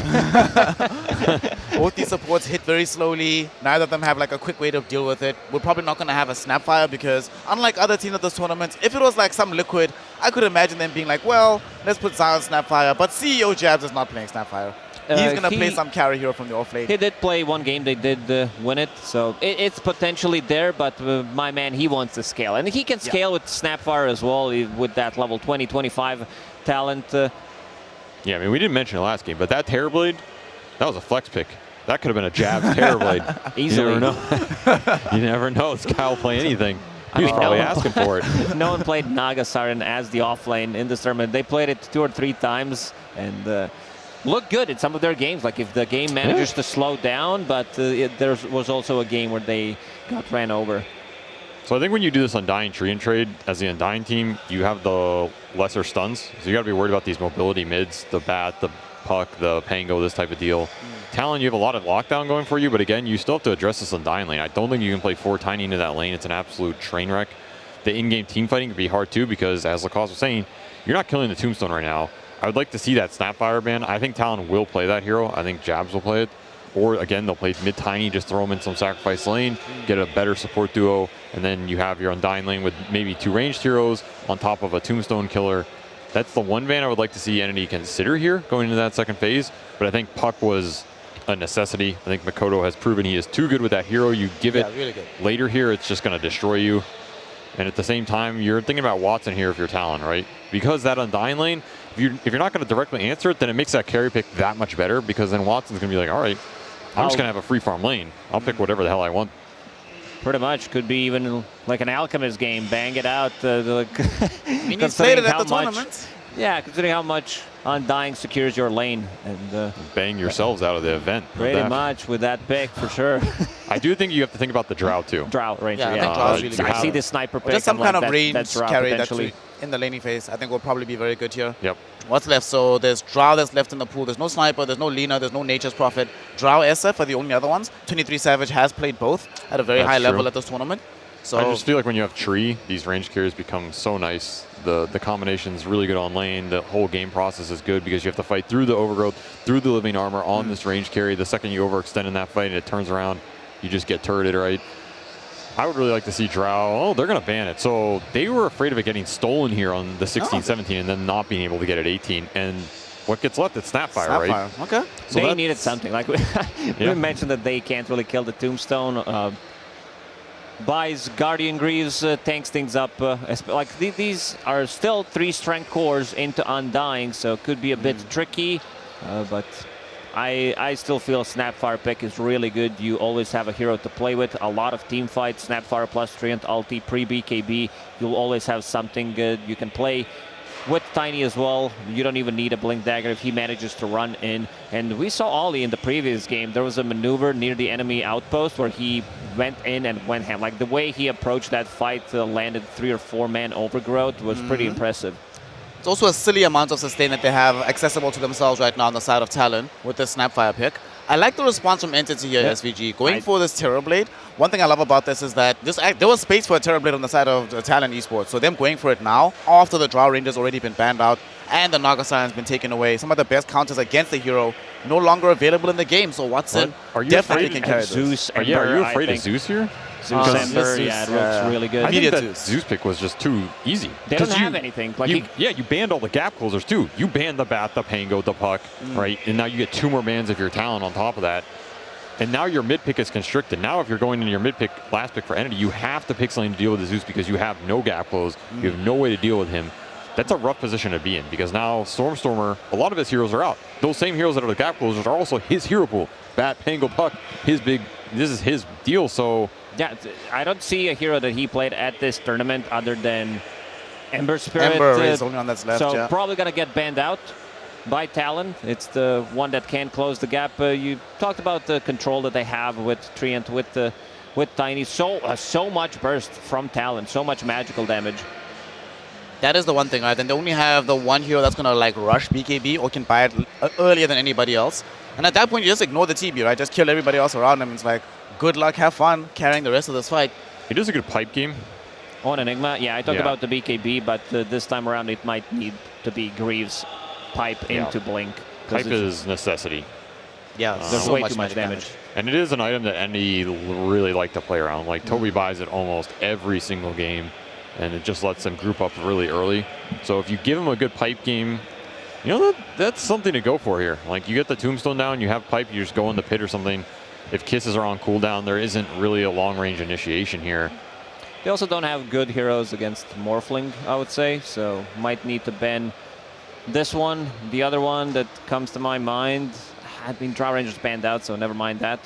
Both these supports hit very slowly. Neither of them have like a quick way to deal with it. We're probably not going to have a Snapfire because unlike other teams at this tournament, if it was like some Liquid, I could imagine them being like, well, let's put Zion Snapfire, but CEO Jabs is not playing Snapfire. He's going to play some carry hero from the off lane. He did play one game. They did win it. So it's potentially there, but my man, he wants to scale. And he can scale with Snapfire as well with that level 20, 25 talent. Yeah, I mean, we didn't mention it last game, but that Terrorblade, that was a flex pick. That could have been a Jabs Terrorblade. Easily. You never know. You never know. It's Kyle play anything. He was probably asking for it. No one played Naga Siren as the offlane in this tournament. They played it 2 or 3 times and looked good in some of their games. Like if the game manages to slow down, but there was also a game where they got ran over. So I think when you do this Undying Treant trade as the Undying team, you have the lesser stuns. So you got to be worried about these mobility mids, the Bat, the Puck, the Pango, this type of deal. Talon, you have a lot of lockdown going for you, but again, you still have to address this Undying lane. I don't think you can play 4 Tiny into that lane. It's an absolute train wreck. The in-game team fighting can be hard too because, as Lacoste was saying, you're not killing the Tombstone right now. I would like to see that Snapfire ban. I think Talon will play that hero. I think Jabs will play it. Or again, they'll play mid-Tiny, just throw them in some sacrifice lane, get a better support duo, and then you have your Undying lane with maybe 2 ranged heroes on top of a Tombstone killer. That's the one ban I would like to see Entity consider here going into that second phase. But I think Puck was a necessity. I think Makoto has proven he is too good with that hero. You give it really good. Later here, it's just going to destroy you. And at the same time, you're thinking about Watson here if you're Talon, right? Because that Undying lane, if you're not going to directly answer it, then it makes that carry pick that much better because then Watson's going to be like, all right, I'm just going to have a free farm lane. I'll pick whatever the hell I want. Pretty much. Could be even like an Alchemist game. Bang it out. I mean, you played it at the tournament. Yeah, considering how much Undying secures your lane. And bang yourselves out of the event. Pretty much with that pick, for sure. I do think you have to think about the Drought, too. Drought, Ranger, I think Drought's really good. I see this sniper pick. Just some kind of range Drought carry that's in the laning phase. I think will probably be very good here. Yep. What's left? So there's Drow that's left in the pool. There's no Sniper, there's no Lina, there's no Nature's Prophet. Drow, SF are the only other ones. 23 Savage has played both at a very high level at this tournament. So I just feel like when you have Tree, these range carries become so nice. The combination's really good on lane. The whole game process is good because you have to fight through the Overgrowth, through the Living Armor on this range carry. The second you overextend in that fight and it turns around, you just get turreted, right? I would really like to see Drow. Oh, they're going to ban it. So they were afraid of it getting stolen here on the 16-17 and then not being able to get it 18. And what gets left? It's Snapfire, right? Okay. So they needed something. Like we mentioned that they can't really kill the Tombstone. Buys Guardian Greaves, tanks things up. Like these are still 3 strength cores into Undying, so it could be a bit tricky. But I still feel Snapfire pick is really good. You always have a hero to play with. A lot of team fights, Snapfire plus Treant ulti, pre-BKB. You'll always have something good you can play. With Tiny as well, you don't even need a Blink Dagger if he manages to run in. And we saw Ollie in the previous game. There was a maneuver near the enemy outpost where he went in and went ham. Like the way he approached that fight, landed 3 or 4 man overgrowth was pretty impressive. It's also a silly amount of sustain that they have accessible to themselves right now on the side of Talon with the Snapfire pick. I like the response from Entity here, SVG, going for this Terrorblade. One thing I love about this is that there was space for a Terrorblade on the side of Talon Esports, so them going for it now, after the Drow Ranger's already been banned out and the Naga Siren's been taken away, some of the best counters against the hero no longer available in the game, so Watson definitely can carry Zeus this. Are you afraid of Zeus here? Zeus Ember, yeah, it looks really good. I think that Zeus pick was just too easy. They don't have anything. Like you banned all the gap closers too. You banned the Bat, the Pango, the Puck, right? And now you get 2 more bans if you're Talon on top of that. And now your mid pick is constricted. Now if you're going into your mid pick, last pick for Entity, you have to pixel lane to deal with the Zeus because you have no gap close. You have no way to deal with him. That's a rough position to be in because now Stormstormer, a lot of his heroes are out. Those same heroes that are the gap closers are also his hero pool. Bat, Pango, Puck, this is his deal, so... Yeah, I don't see a hero that he played at this tournament other than Ember Spirit. Ember is only on that's left, so probably going to get banned out by Talon. It's the one that can close the gap. You talked about the control that they have with Treant, with Tiny. So much burst from Talon, so much magical damage. That is the one thing, right? And they only have the one hero that's going to like rush BKB or can buy it earlier than anybody else. And at that point, you just ignore the TB, right? Just kill everybody else around them. It's like, good luck, have fun carrying the rest of this fight. It is a good pipe game. On Enigma, yeah, I talked about the BKB, but this time around it might need to be Greaves pipe into Blink. Pipe is necessity. Yeah, there's way too much damage. And it is an item that any really like to play around. Like Toby buys it almost every single game, and it just lets them group up really early. So if you give them a good pipe game, you know, that's something to go for here. Like you get the Tombstone down, you have pipe, you just go in the pit or something. If kisses are on cooldown, there isn't really a long-range initiation here. They also don't have good heroes against Morphling, I would say, so might need to ban this one. The other one that comes to my mind, I mean, Drow Ranger's banned out, so never mind that.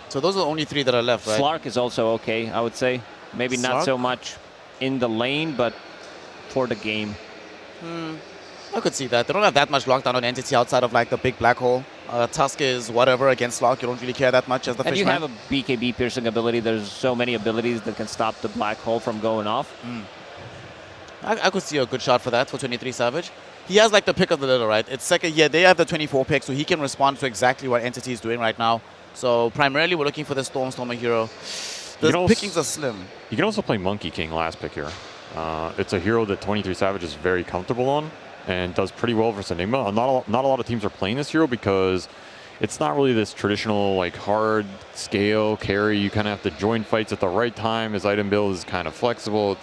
So those are the only 3 that are left, right? Slark is also okay, I would say. Maybe not so much in the lane, but for the game. I could see that. They don't have that much lockdown on Entity outside of like the big black hole. Tusk is whatever against Slark. You don't really care that much as the And Fishman. you have a BKB piercing ability. There's so many abilities that can stop the black hole from going off. I could see a good shot for that for 23 Savage. He has like the pick of the litter, right? It's second, yeah, they have the 24 pick, so he can respond to exactly what Entity is doing right now. So primarily we're looking for the Stormstormer hero. The pickings are slim. You can also play Monkey King last pick here. It's a hero that 23 Savage is very comfortable on and does pretty well versus Enigma. Not a lot of teams are playing this hero because it's not really this traditional like hard scale carry. You kind of have to join fights at the right time. His item build is kind of flexible.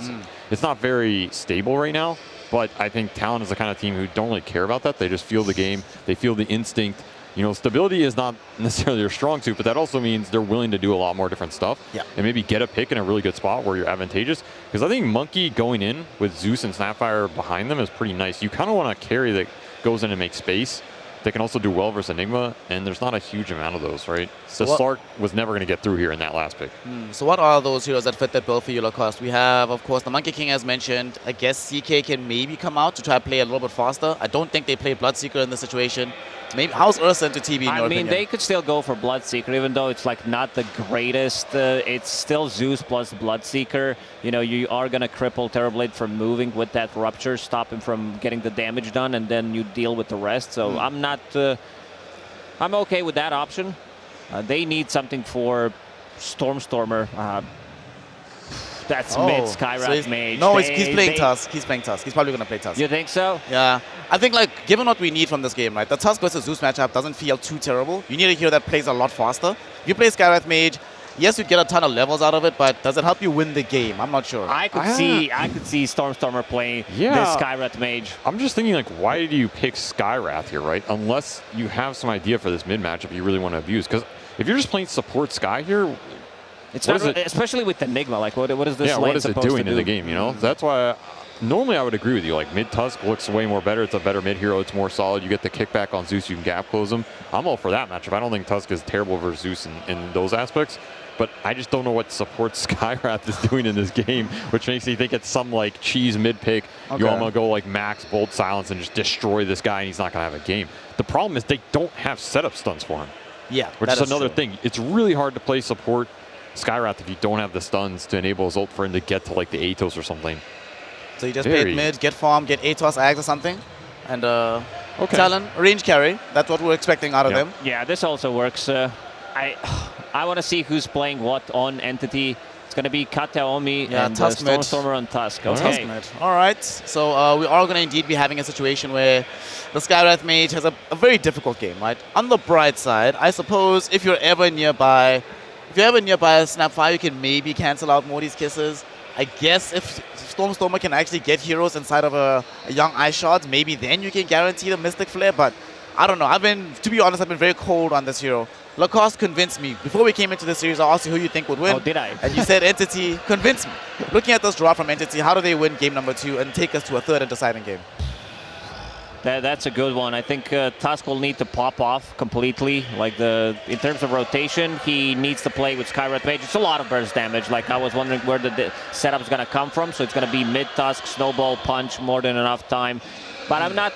It's not very stable right now, but I think Talon is the kind of team who don't really care about that. They just feel the game. They feel the instinct. You know, stability is not necessarily their strong suit, but that also means they're willing to do a lot more different stuff. Yeah. And maybe get a pick in a really good spot where you're advantageous. Because I think Monkey going in with Zeus and Snapfire behind them is pretty nice. You kind of want a carry that goes in and makes space. They can also do well versus Enigma, and there's not a huge amount of those, right? So Slark was never going to get through here in that last pick. So what are those heroes that fit that bill for you, Lacoste? We have, of course, the Monkey King as mentioned. I guess CK can maybe come out to try to play a little bit faster. I don't think they play Bloodseeker in this situation. Maybe how's Ursa into TB in your opinion? They could still go for Bloodseeker, even though it's like not the greatest. It's still Zeus plus Bloodseeker. You know, you are going to cripple Terrorblade from moving with that Rupture, stop him from getting the damage done, and then you deal with the rest. So I'm not... I'm okay with that option. They need something for Stormstormer. That's mid Skyrath Mage. No, he's playing Tusk. He's playing Tusk. He's probably going to play Tusk. You think so? Yeah. I think, like, given what we need from this game, right, the Tusk versus Zeus matchup doesn't feel too terrible. You need a hero that plays a lot faster. If you play Skyrath Mage, yes, you get a ton of levels out of it, but does it help you win the game? I'm not sure. I could see Stormstormer playing this Skyrath Mage. I'm just thinking, like, why do you pick Skyrath here, right? Unless you have some idea for this mid matchup you really want to abuse. Because if you're just playing support Sky here, it's not, especially with Enigma. Like, what is this lane what is it supposed doing to in the game? You know, that's why normally I would agree with you. Like mid-Tusk looks way more better. It's a better mid-hero. It's more solid. You get the kickback on Zeus. You can gap close him. I'm all for that matchup. I don't think Tusk is terrible versus Zeus in those aspects. But I just don't know what support Skywrath is doing in this game, which makes me think it's some like cheese mid-pick. You want to go like max bolt silence and just destroy this guy and he's not going to have a game. The problem is they don't have setup stuns for him. Yeah, which is another thing. It's really hard to play support Skywrath if you don't have the stuns to enable his ult for him to get to like the Atos or something. So you just play mid, get farm, get Atos, Ags or something, and Talon, range carry. That's what we're expecting out of them. Yeah, this also works. I want to see who's playing what on Entity. It's going to be Kataomi and Stormstormer on Tusk. Okay. All right. So we are going to indeed be having a situation where the Skywrath Mage has a very difficult game, right? On the bright side, I suppose if you're ever nearby a Snap Fire, you can maybe cancel out Morty's Kisses. I guess if Stormstormer can actually get heroes inside of a young Ice Shard, maybe then you can guarantee the Mystic Flare, but I don't know. To be honest, I've been very cold on this hero. Lacoste convinced me. Before we came into the series, I asked you who you think would win. Oh, did I? And you said Entity. Convinced me. Looking at this draw from Entity, how do they win game number 2 and take us to a third and deciding game? That's a good one. I think Tusk will need to pop off completely. Like in terms of rotation, he needs to play with Skywrath Mage. It's a lot of burst damage. Like I was wondering where the setup is going to come from. So it's going to be mid-Tusk, Snowball, Punch, more than enough time. But I'm not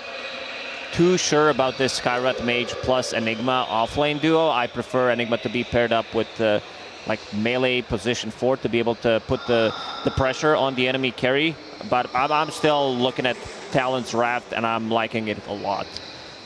too sure about this Skywrath Mage plus Enigma offlane duo. I prefer Enigma to be paired up with like melee position 4 to be able to put the pressure on the enemy carry. But I'm still looking at Talon's Raft and I'm liking it a lot.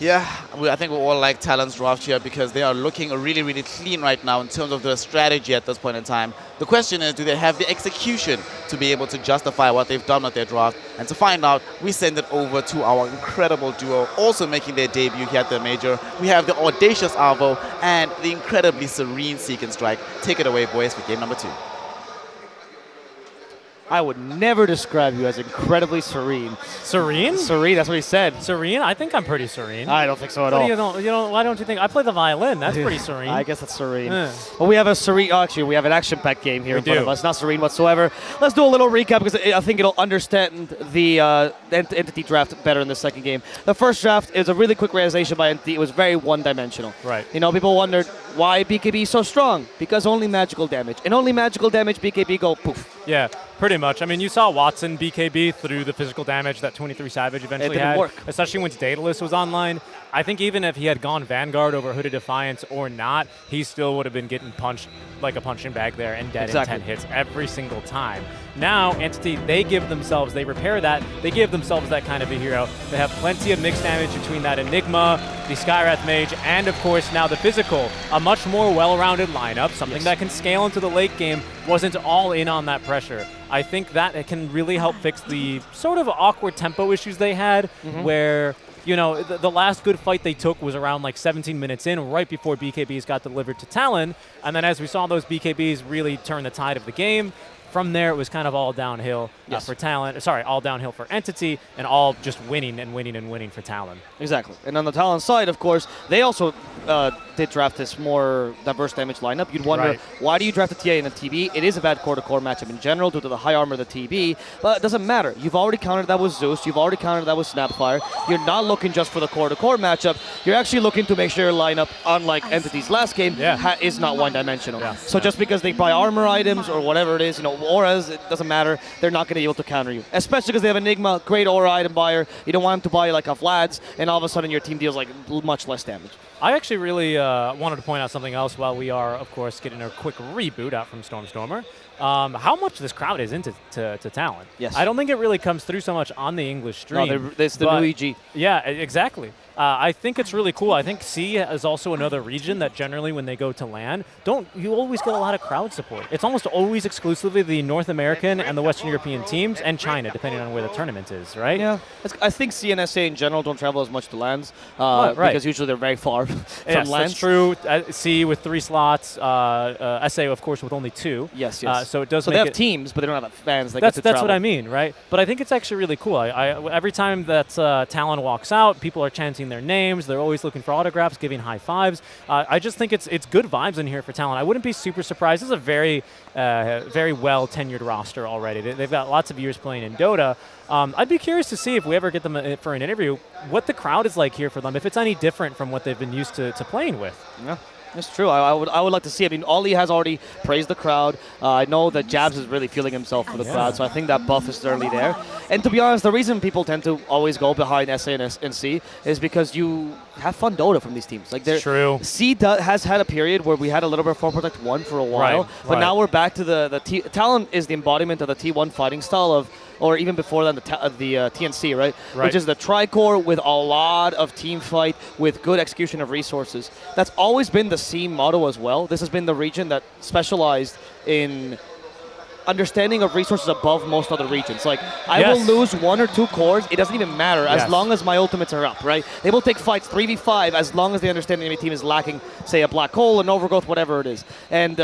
Yeah, I think we all like Talon's draft here because they are looking really, really clean right now in terms of their strategy at this point in time. The question is, do they have the execution to be able to justify what they've done with their draft? And to find out, we send it over to our incredible duo, also making their debut here at the Major. We have the audacious Arvo and the incredibly serene Seek and Strike. Take it away, boys, for game number 2. I would never describe you as incredibly serene. Serene? Serene, that's what he said. Serene? I think I'm pretty serene. I don't think so at all. Why don't you think? I play the violin. That's pretty serene. I guess that's serene. Well, we have a serene. Actually, we have an action-packed game here in front of us. Not serene whatsoever. Let's do a little recap because I think it'll understand the Entity draft better in the second game. The first draft is a really quick realization by Entity. It was very one-dimensional. Right. You know, people wondered why BKB is so strong. Because only magical damage. And only magical damage, BKB go poof. Yeah, pretty much. I mean, you saw Watson BKB through the physical damage that 23 Savage eventually had. Work. Especially when Daedalus was online. I think even if he had gone Vanguard over Hooded Defiance or not, he still would have been getting punched like a punching bag there and dead in 10 hits every single time. Now, Entity, they repair that. They give themselves that kind of a hero. They have plenty of mixed damage between that Enigma, the Skywrath Mage, and of course now the physical. A much more well-rounded lineup, something that can scale into the late game, wasn't all in on that pressure. I think that it can really help fix the sort of awkward tempo issues they had where, you know, the last good fight they took was around like 17 minutes in, right before BKBs got delivered to Talon. And then as we saw those BKBs really turn the tide of the game, from there, it was kind of all downhill for Talon. Sorry, all downhill for Entity, and all just winning and winning and winning for Talon. Exactly. And on the Talon side, of course, they also did draft this more diverse damage lineup. You'd wonder, why do you draft a TA and a TB? It is a bad core-to-core matchup in general due to the high armor of the TB, but it doesn't matter. You've already countered that with Zeus. You've already countered that with Snapfire. You're not looking just for the core-to-core matchup. You're actually looking to make sure your lineup, unlike Entity's last game, is not one-dimensional. So just because they buy armor items or whatever it is, you know, auras, it doesn't matter. They're not going to be able to counter you, especially because they have Enigma, great aura item buyer. You don't want him to buy like a Vlad's, and all of a sudden your team deals like much less damage. I actually really wanted to point out something else while we are, of course, getting a quick reboot out from Stormstormer. How much this crowd is into Talon. Yes. I don't think it really comes through so much on the English stream. No, it's the new EG. Yeah, exactly. I think it's really cool. I think C is also another region that generally when they go to LAN, you always get a lot of crowd support. It's almost always exclusively the North American and the Western European teams and China, depending on where the tournament is, right? Yeah. I think C and SA in general don't travel as much to LANs because usually they're very far from LANs. That's true. C with 3 slots, SA, of course, with only 2. Yes. So it does so make they have teams, but they don't have fans that that's get to travel. What I mean, right? But I think it's actually really cool. Every time that Talon walks out, people are chanting chanting their names. They're always looking for autographs, giving high fives. I just think it's good vibes in here for Talon. I wouldn't be super surprised. This is a very, very well tenured roster already. They've got lots of years playing in Dota. I'd be curious to see if we ever get them for an interview, what the crowd is like here for them, if it's any different from what they've been used to playing with. Yeah. That's true. I would like to see. I mean, Ollie has already praised the crowd. I know that Jabs is really feeling himself for the crowd, so I think that buff is certainly there. And to be honest, the reason people tend to always go behind SA and C is because you have fun Dota from these teams. Like, true. C has had a period where we had a little bit of 4 Protect 1 for a while, but now we're back to the Talon is the embodiment of the T1 fighting style of, or even before that, the TNC, right? Which is the tri-core with a lot of team fight, with good execution of resources. That's always been the C motto as well. This has been the region that specialized in understanding of resources above most other regions. Like, I will lose 1 or 2 cores, it doesn't even matter, as long as my ultimates are up, right? They will take fights 3v5 as long as they understand the enemy team is lacking, say, a black hole, an overgrowth, whatever it is. And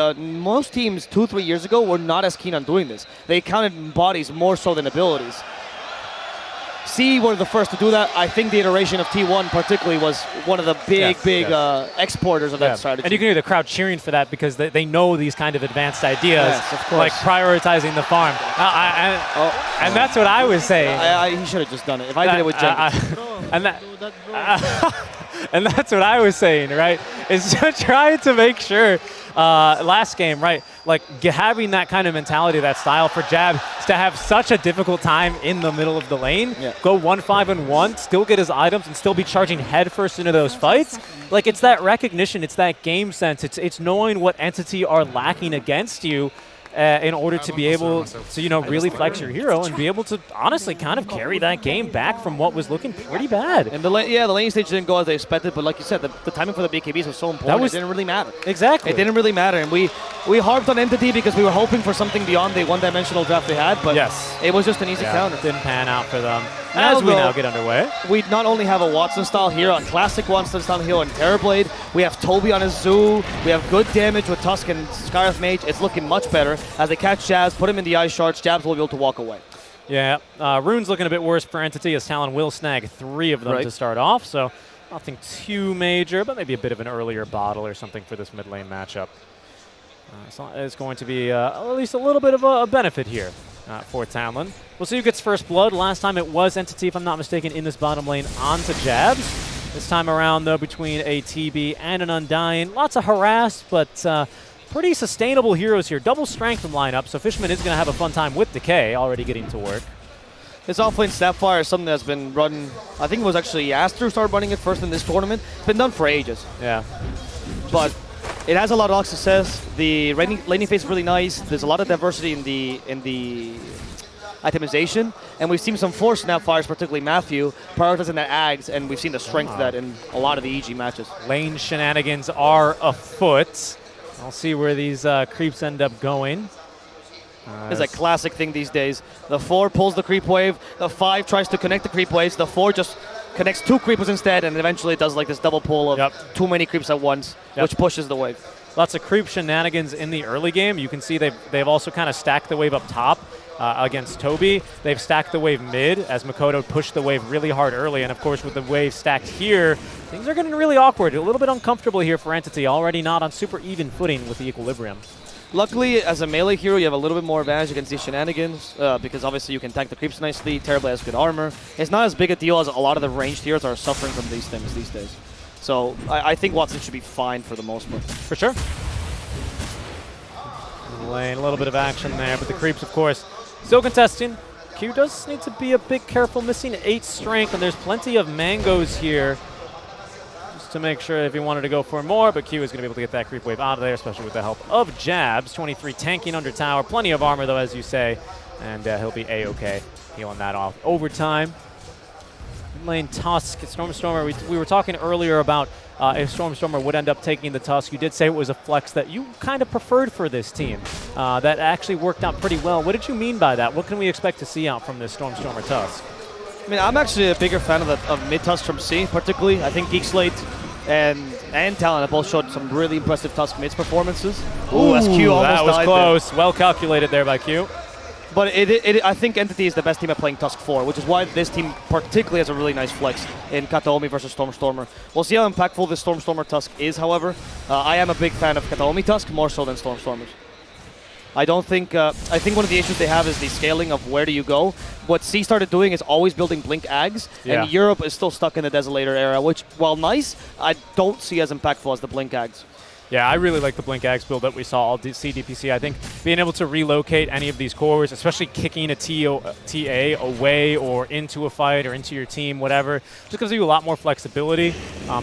most teams 2-3 years ago were not as keen on doing this. They counted bodies more so than abilities. C were the first to do that. I think the iteration of T1 particularly was one of the big exporters of that strategy. And you can hear the crowd cheering for that because they know these kind of advanced ideas, like prioritizing the farm. And that's what I was saying. He should have just done it. If I did it with Jenkins. And that's what I was saying, right? Is just trying to make sure, last game, right? Like, having that kind of mentality, that style for Jab, to have such a difficult time in the middle of the lane, go 1-5-1, still get his items, and still be charging headfirst into those fights. Like, it's that recognition, it's that game sense, it's knowing what entity are lacking against you, in order to be able to, you know, really flex your hero and be able to honestly kind of carry that game back from what was looking pretty bad. And the lane stage didn't go as they expected, but like you said, the timing for the BKBs was so important. It didn't really matter. Exactly. It didn't really matter, and we harped on Entity because we were hoping for something beyond the one-dimensional draft they had, but it was just an easy counter. Didn't pan out for them. As we now get underway, we not only have a Watson-style hero, a classic Watson-style hero in Terrorblade, we have Toby on his Zoo, we have good damage with Tusk and Scarif Mage. It's looking much better. As they catch Jabs, put him in the Ice Shards, Jabs will be able to walk away. Yeah, Rune's looking a bit worse for Entity as Talon will snag 3 of them to start off, so nothing too major, but maybe a bit of an earlier bottle or something for this mid lane matchup. So it's going to be at least a little bit of a benefit here for Talon. We'll see who gets first blood. Last time it was Entity, if I'm not mistaken, in this bottom lane onto Jabs. This time around, though, between a TB and an Undying. Lots of harass, but pretty sustainable heroes here. Double strength from lineup, so Fishman is going to have a fun time with Decay, already getting to work. This offlane Snapfire is something that's been run. I think it was actually Aster who started running it first in this tournament. It's been done for ages. Yeah. But it has a lot of success. The laning phase is really nice. There's a lot of diversity in the itemization, and we've seen some force Snapfires, particularly Matthew, prioritizing that Ags, and we've seen the strength of that in a lot of the EG matches. Lane shenanigans are afoot. I'll see where these creeps end up going. It's a classic thing these days. The 4 pulls the creep wave, the 5 tries to connect the creep waves, the 4 just connects 2 creepers instead, and eventually it does like this double pull of too many creeps at once, which pushes the wave. Lots of creep shenanigans in the early game. You can see they've also kind of stacked the wave up top against Toby. They've stacked the wave mid as Makoto pushed the wave really hard early, and of course with the wave stacked here, things are getting really awkward, a little bit uncomfortable here for Entity, already not on super even footing with the equilibrium. Luckily, as a melee hero, you have a little bit more advantage against these shenanigans because obviously you can tank the creeps nicely. Terrorblade has good armor. It's not as big a deal as a lot of the ranged heroes are suffering from these things these days. So I think Watson should be fine for the most part. For sure. Lane, a little bit of action there, but the creeps, of course, still contesting. Q does need to be a bit careful, missing 8 strength, and there's plenty of mangoes here just to make sure if he wanted to go for more, but Q is going to be able to get that creep wave out of there, especially with the help of Jabs. 23 tanking under tower, plenty of armor though, as you say, and he'll be A-okay, healing that off. Overtime. Lane Tusk, Stormstormer, we were talking earlier about if Stormstormer would end up taking the Tusk. You did say it was a flex that you kind of preferred for this team. That actually worked out pretty well. What did you mean by that? What can we expect to see out from this Stormstormer Tusk? I mean, I'm actually a bigger fan of mid Tusk from C, particularly. I think Geek Slate and Talon have both showed some really impressive Tusk mids performances. Ooh, as Q almost that was died close. there. Well calculated there by Q. But I think Entity is the best team at playing Tusk 4, which is why this team particularly has a really nice flex in Kataomi versus Stormstormer. We'll see how impactful this Stormstormer Tusk is, however. I am a big fan of Kataomi Tusk, more so than Stormstormers. I think one of the issues they have is the scaling of where do you go. What C started doing is always building Blink Ags, and Europe is still stuck in the Desolator era, which, while nice, I don't see as impactful as the Blink Ags. Yeah, I really like the Blink Axe build that we saw all CDPC. I think being able to relocate any of these cores, especially kicking a TA away or into a fight or into your team, whatever, just gives you a lot more flexibility.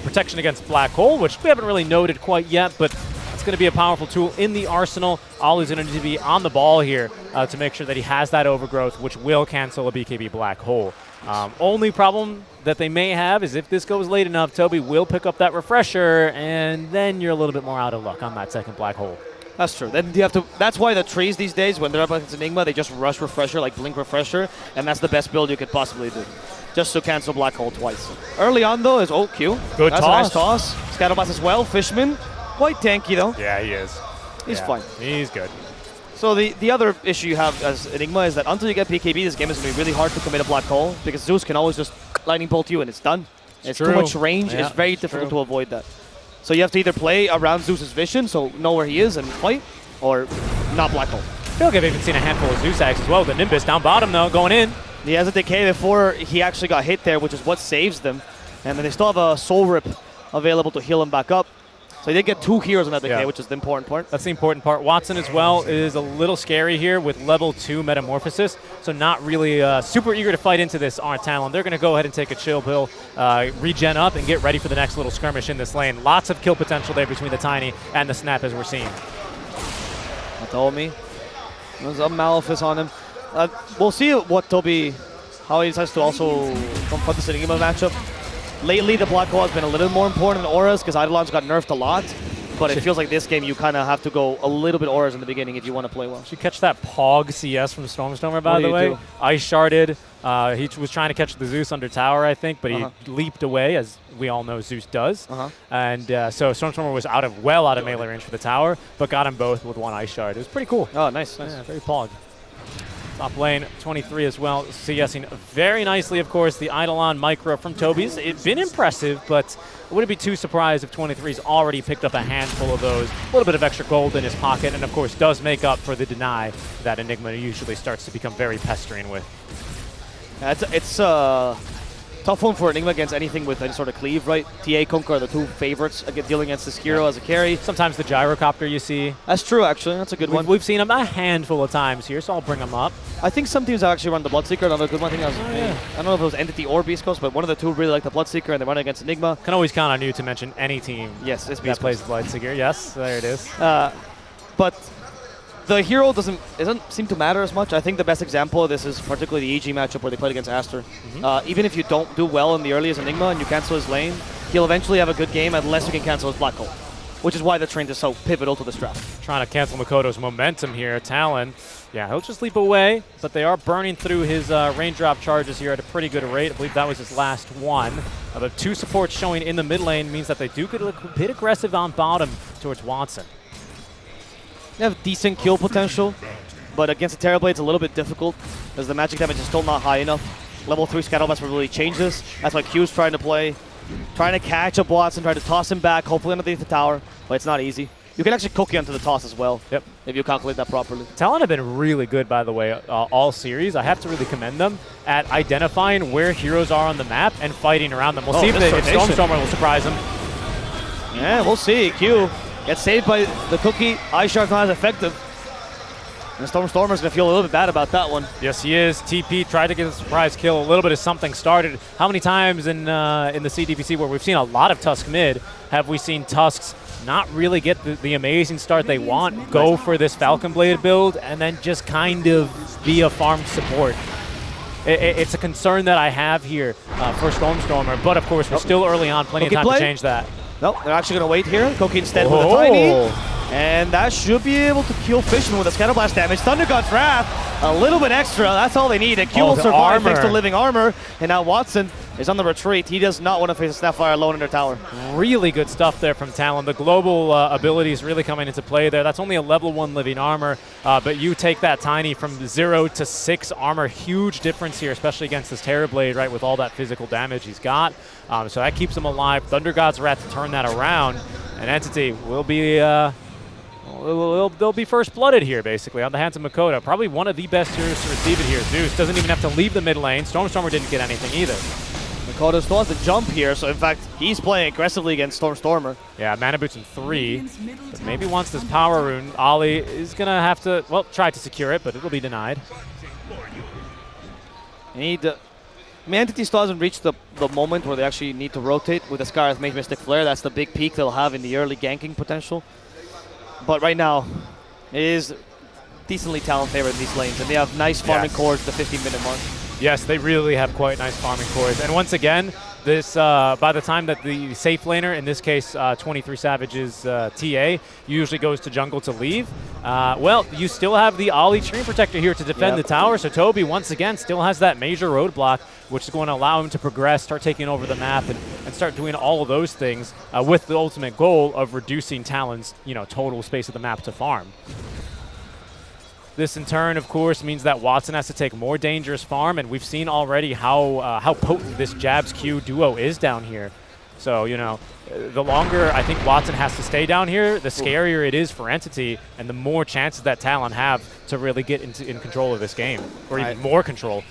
Protection against Black Hole, which we haven't really noted quite yet, but it's going to be a powerful tool in the arsenal. Ollie's going to need to be on the ball here to make sure that he has that overgrowth, which will cancel a BKB Black Hole. Only problem that they may have is if this goes late enough, Toby will pick up that refresher, and then you're a little bit more out of luck on that second Black Hole. That's true. Then you have to. That's why the trees these days, when they're up against Enigma, they just rush refresher, like Blink Refresher, and that's the best build you could possibly do, just to cancel Black Hole twice. Early on though is Q. Good that's toss. A nice toss. Scatterblast as well. Fishman, quite tanky though. Yeah, he is. He's fine. He's good. So the other issue you have as Enigma is that until you get BKB, this game is going to be really hard to commit a Black Hole, because Zeus can always just lightning bolt you and it's done. It's too much range. Yeah, it's very difficult to avoid that. So you have to either play around Zeus's vision, so know where he is and fight, or not Black Hole. I feel like I've even seen a handful of Zeus Axe as well. The Nimbus down bottom though, going in. He has a decay before he actually got hit there, which is what saves them. And then they still have a Soul Rip available to heal him back up. So he did get 2 heroes on that decay, which is the important part. That's the important part. Watson as well is a little scary here with level 2 Metamorphosis, so not really super eager to fight into this on Talon. They're going to go ahead and take a chill pill, regen up, and get ready for the next little skirmish in this lane. Lots of kill potential there between the Tiny and the Snap, as we're seeing. Told there's a Malefice on him. We'll see what Toby, how he decides to also confront this Enigma matchup. Lately, the Black Hole has been a little more important than Auras, because Eidolon's got nerfed a lot. But it feels like this game, you kind of have to go a little bit Auras in the beginning if you want to play well. Did you catch that Pog CS from Stormstormer, by the way? Ice Sharded. He was trying to catch the Zeus under tower, I think, but he leaped away, as we all know Zeus does. And so Stormstormer was well out of melee range for the tower, but got them both with 1 Ice Shard. It was pretty cool. Oh, nice. Yeah, very Pog. Top lane, 23 as well, CSing very nicely, of course, the Eidolon micro from Toby's. It's been impressive, but I wouldn't be too surprised if 23's already picked up a handful of those. A little bit of extra gold in his pocket, and of course does make up for the deny that Enigma usually starts to become very pestering with. It's a tough one for Enigma against anything with any sort of cleave, right? TA, Kunkka are the 2 favorites dealing against this hero as a carry. Sometimes the Gyrocopter you see. That's true, actually. That's a good one. We've seen him a handful of times here, so I'll bring him up. I think some teams actually run the Bloodseeker. Another good one. I don't know if it was Entity or Beast Coast, but one of the 2 really like the Bloodseeker, and they run against Enigma. Can always count on you to mention any team that plays Bloodseeker. Yes, there it is. But the hero doesn't seem to matter as much. I think the best example of this is particularly the EG matchup where they played against Aster. Even if you don't do well in the early as Enigma and you cancel his lane, he'll eventually have a good game unless you can cancel his Black Hole, which is why the train is so pivotal to this draft. Trying to cancel Makoto's momentum here. Talon, yeah, he'll just leap away, but they are burning through his raindrop charges here at a pretty good rate. I believe that was his last one. The 2 supports showing in the mid lane means that they do get a bit aggressive on bottom towards Watson. They have decent kill potential, but against the Terrorblade, it's a little bit difficult because the magic damage is still not high enough. Level 3 Scatterblast will really change this. That's why Q's trying to play, trying to catch up Watson, trying to toss him back, hopefully underneath the tower, but it's not easy. You can actually cookie onto the toss as well, if you calculate that properly. Talon have been really good, by the way, all series. I have to really commend them at identifying where heroes are on the map and fighting around them. We'll see if Stormstormer will surprise them. Yeah, we'll see. Q gets saved by the cookie. Ice Shard's not as effective. And Stormstormer's going to feel a little bit bad about that one. Yes, he is. TP tried to get a surprise kill. A little bit of something started. How many times in the CDPC where we've seen a lot of Tusk mid have we seen Tusks not really get the amazing start they want, go for this Falcon Blade build, and then just kind of be a farm support? It's a concern that I have here for Stormstormer, but of course we're still early on, plenty of time to change that. Nope, they're actually going to wait here. Koki instead with a Tiny. And that should be able to kill Fishman with a Scatterblast damage. Thunder God's Wrath, a little bit extra. That's all they need. And Q will survive thanks to living armor. And now Watson is on the retreat. He does not want to face a Snapfire alone in their tower. Really good stuff there from Talon. The global abilities really coming into play there. That's only a level 1 living armor, but you take that Tiny from 0 to 6 armor. Huge difference here, especially against this Terrorblade, right, with all that physical damage he's got. So that keeps him alive. Thunder God's Wrath to turn that around, and Entity will be... they'll be first blooded here, basically, on the hands of Makoto. Probably one of the best heroes to receive it here. Zeus doesn't even have to leave the mid lane. Stormstormer didn't get anything either. Makoto still has to jump here, so in fact, he's playing aggressively against Stormstormer. Yeah, Mana Boots in 3, but maybe once this Power Rune, Ollie is going to have to, well, try to secure it, but it'll be denied. Entity still hasn't reached the moment where they actually need to rotate with the Scarlet Mage Mystic Flare. That's the big peak they'll have in the early ganking potential. But right now, it is decently Talon favored in these lanes, and they have nice farming cores at the 15-minute mark. Yes, they really have quite nice farming cores. And once again, this by the time that the safe laner, in this case 23 Savage's TA, usually goes to jungle to leave, well, you still have the Ollie Stream Protector here to defend the tower, so Toby, once again, still has that major roadblock, which is going to allow him to progress, start taking over the map, and start doing all of those things with the ultimate goal of reducing Talon's total space of the map to farm. This, in turn, of course, means that Watson has to take more dangerous farm, and we've seen already how potent this Jabs Q duo is down here. So, the longer I think Watson has to stay down here, the scarier it is for Entity, and the more chances that Talon have to really get in control of this game, or even more control.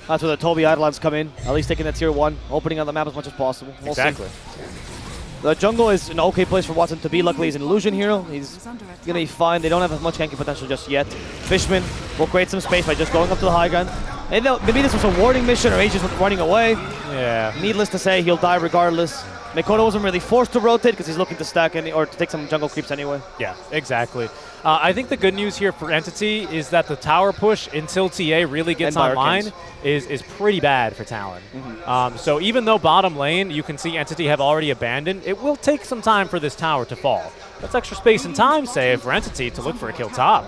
That's where the Toby Eidolons come in, at least taking that tier 1, opening up the map as much as possible. Exactly. The jungle is an okay place for Watson to be. Luckily, he's an illusion hero. He's going to be fine. They don't have as much ganking potential just yet. Fishman will create some space by just going up to the high ground. And maybe this was a warning mission, or Aegis was running away. Yeah. Needless to say, he'll die regardless. Makoto wasn't really forced to rotate because he's looking to stack or to take some jungle creeps anyway. Yeah, exactly. I think the good news here for Entity is that the tower push until TA really gets online is pretty bad for Talon. So even though bottom lane, you can see Entity have already abandoned, it will take some time for this tower to fall. That's extra space and time save for Entity to look for a kill top.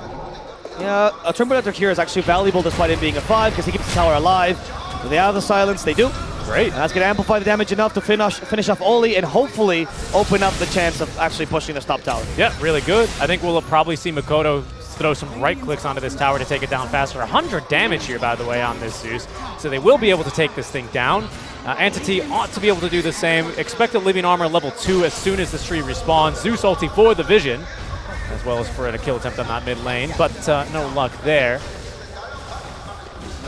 Yeah, a Trim Protector here is actually valuable despite it being a 5 because he keeps the tower alive. Do they have the silence? They do. Great. And that's going to amplify the damage enough to finish off Oli and hopefully open up the chance of actually pushing this top tower. Yeah, really good. I think we'll probably see Makoto throw some right clicks onto this tower to take it down faster. 100 damage here, by the way, on this Zeus. So they will be able to take this thing down. Entity ought to be able to do the same. Expect a living armor level 2 as soon as this tree respawns. Zeus ulti for the vision, as well as for a kill attempt on that mid lane, but no luck there.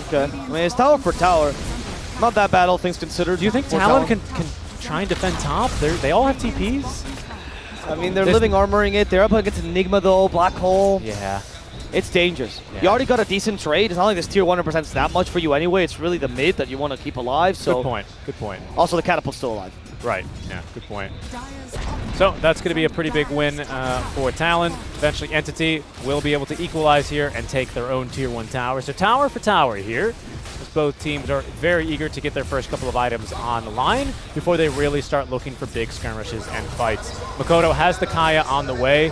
Okay. I mean, it's tower for tower. Not that bad, all things considered. Do you think Talon can try and defend top? They all have TPs. I mean, they're living armoring it. They're up against Enigma, though. Black Hole. Yeah. It's dangerous. Yeah. You already got a decent trade. It's not like this tier 1 represents that much for you anyway. It's really the mid that you want to keep alive. So good point. Good point. Also, the Catapult's still alive. Right. Yeah, good point. So that's going to be a pretty big win for Talon. Eventually, Entity will be able to equalize here and take their own tier 1 tower. So tower for tower here. Both teams are very eager to get their first couple of items on the line before they really start looking for big skirmishes and fights. Makoto has the Kaya on the way,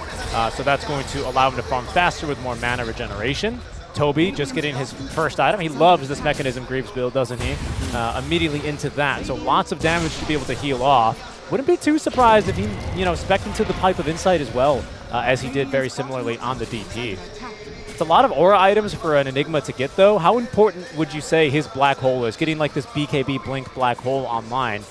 so that's going to allow him to farm faster with more mana regeneration. Toby just getting his first item. He loves this Mechanism Greaves build, doesn't he? Immediately into that, so lots of damage to be able to heal off. Wouldn't be too surprised if he, spec'd into the Pipe of Insight as well, as he did very similarly on the DP. It's a lot of aura items for an Enigma to get, though. How important would you say his Black Hole is? Getting like this BKB Blink Black Hole online.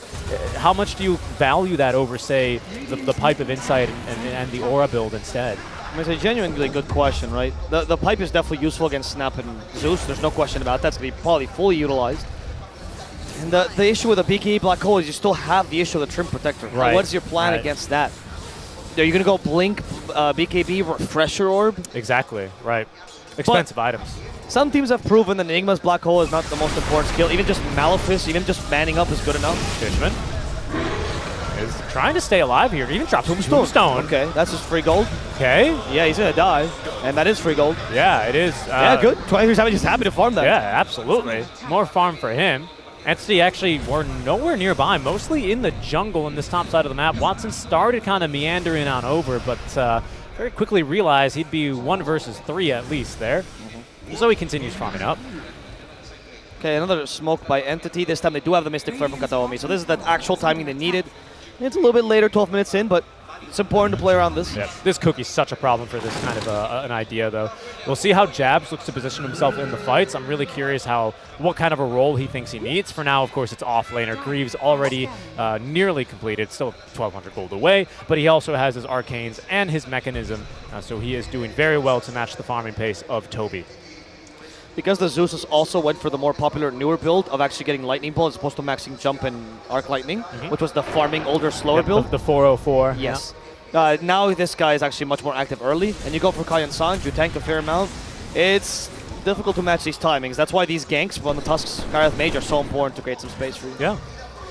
How much do you value that over, say, the Pipe of Insight and the aura build instead? I mean, it's a genuinely good question, right? The Pipe is definitely useful against Snap and Zeus. There's no question about that. It's going to be probably fully utilized. And the issue with the BKB Black Hole is you still have the issue of the Trim Protector. Right. What is your plan against that? Are you going to go Blink, BKB, Refresher Orb? Exactly, right. Expensive items. Some teams have proven that Enigma's Black Hole is not the most important skill. Even just Malefice, even just manning up is good enough. Fishman is trying to stay alive here. Even drops Tombstone. Okay, that's just free gold. Okay. Yeah, he's going to die. And that is free gold. Yeah, it is. Yeah, good. 23 Savage is happy to farm that. Yeah, absolutely. More farm for him. Entity actually were nowhere nearby, mostly in the jungle in this top side of the map. Watson started kind of meandering on over, but very quickly realized he'd be 1 versus 3 at least there. So he continues farming up. Okay, another smoke by Entity. This time they do have the Mystic Flare from Kataomi, so this is the actual timing they needed. It's a little bit later, 12 minutes in, but it's important to play around this. Yeah, this Cookie's such a problem for this kind of an idea, though. We'll see how Jabs looks to position himself in the fights. I'm really curious what kind of a role he thinks he needs. For now, of course, it's off-laner. Greaves already nearly completed, still 1,200 gold away, but he also has his Arcanes and his Mechanism, so he is doing very well to match the farming pace of Toby. Because the Zeus also went for the more popular newer build of actually getting Lightning Bolt as opposed to maxing Jump and Arc Lightning, which was the farming older, slower build. The 404. Yes. Yeah. Now this guy is actually much more active early, and you go for Kai and Sanj, you tank a fair amount. It's difficult to match these timings. That's why these ganks on the Tusk's Gareth Mage are so important to create some space for you. Yeah.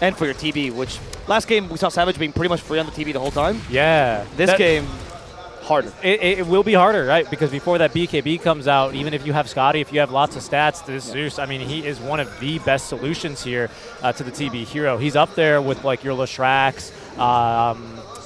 And for your TB, which last game we saw Savage being pretty much free on the TB the whole time. Yeah. This game, harder. It will be harder, right? Because before that BKB comes out, even if you have Scotty, if you have lots of stats, this Zeus, I mean, he is one of the best solutions here to the TB hero. He's up there with like your Lashrax.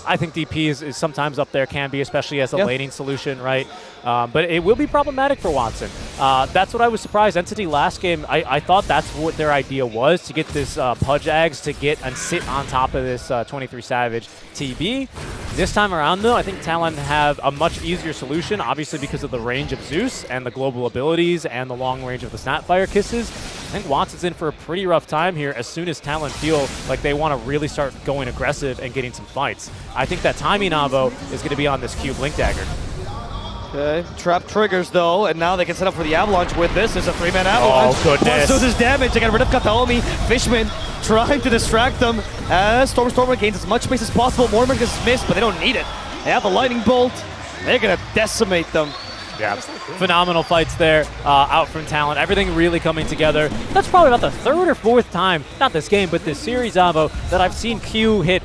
I think DP is sometimes up there, can be, especially as a laning solution, right? But it will be problematic for Watson. That's what I was surprised. Entity last game, I thought that's what their idea was, to get this Pudge Ags to get and sit on top of this 23 Savage TB. This time around, though, I think Talon have a much easier solution, obviously because of the range of Zeus and the global abilities and the long range of the Snapfire Kisses. I think Watson's in for a pretty rough time here as soon as Talon feel like they want to really start going aggressive and getting some fights. I think that timing Avo is going to be on this Q Blink Dagger. Okay, trap triggers though, and now they can set up for the Avalanche with this. There's a 3-man Avalanche. Oh, goodness. So this damage, they got rid of Kataomi. Fishman trying to distract them as Stormer gains as much space as possible. Mormon gets missed, but they don't need it. They have the Lightning Bolt. They're going to decimate them. Yeah, phenomenal fights there out from Talon. Everything really coming together. That's probably about the third or fourth time, not this game, but this series, Avo, that I've seen Q hit,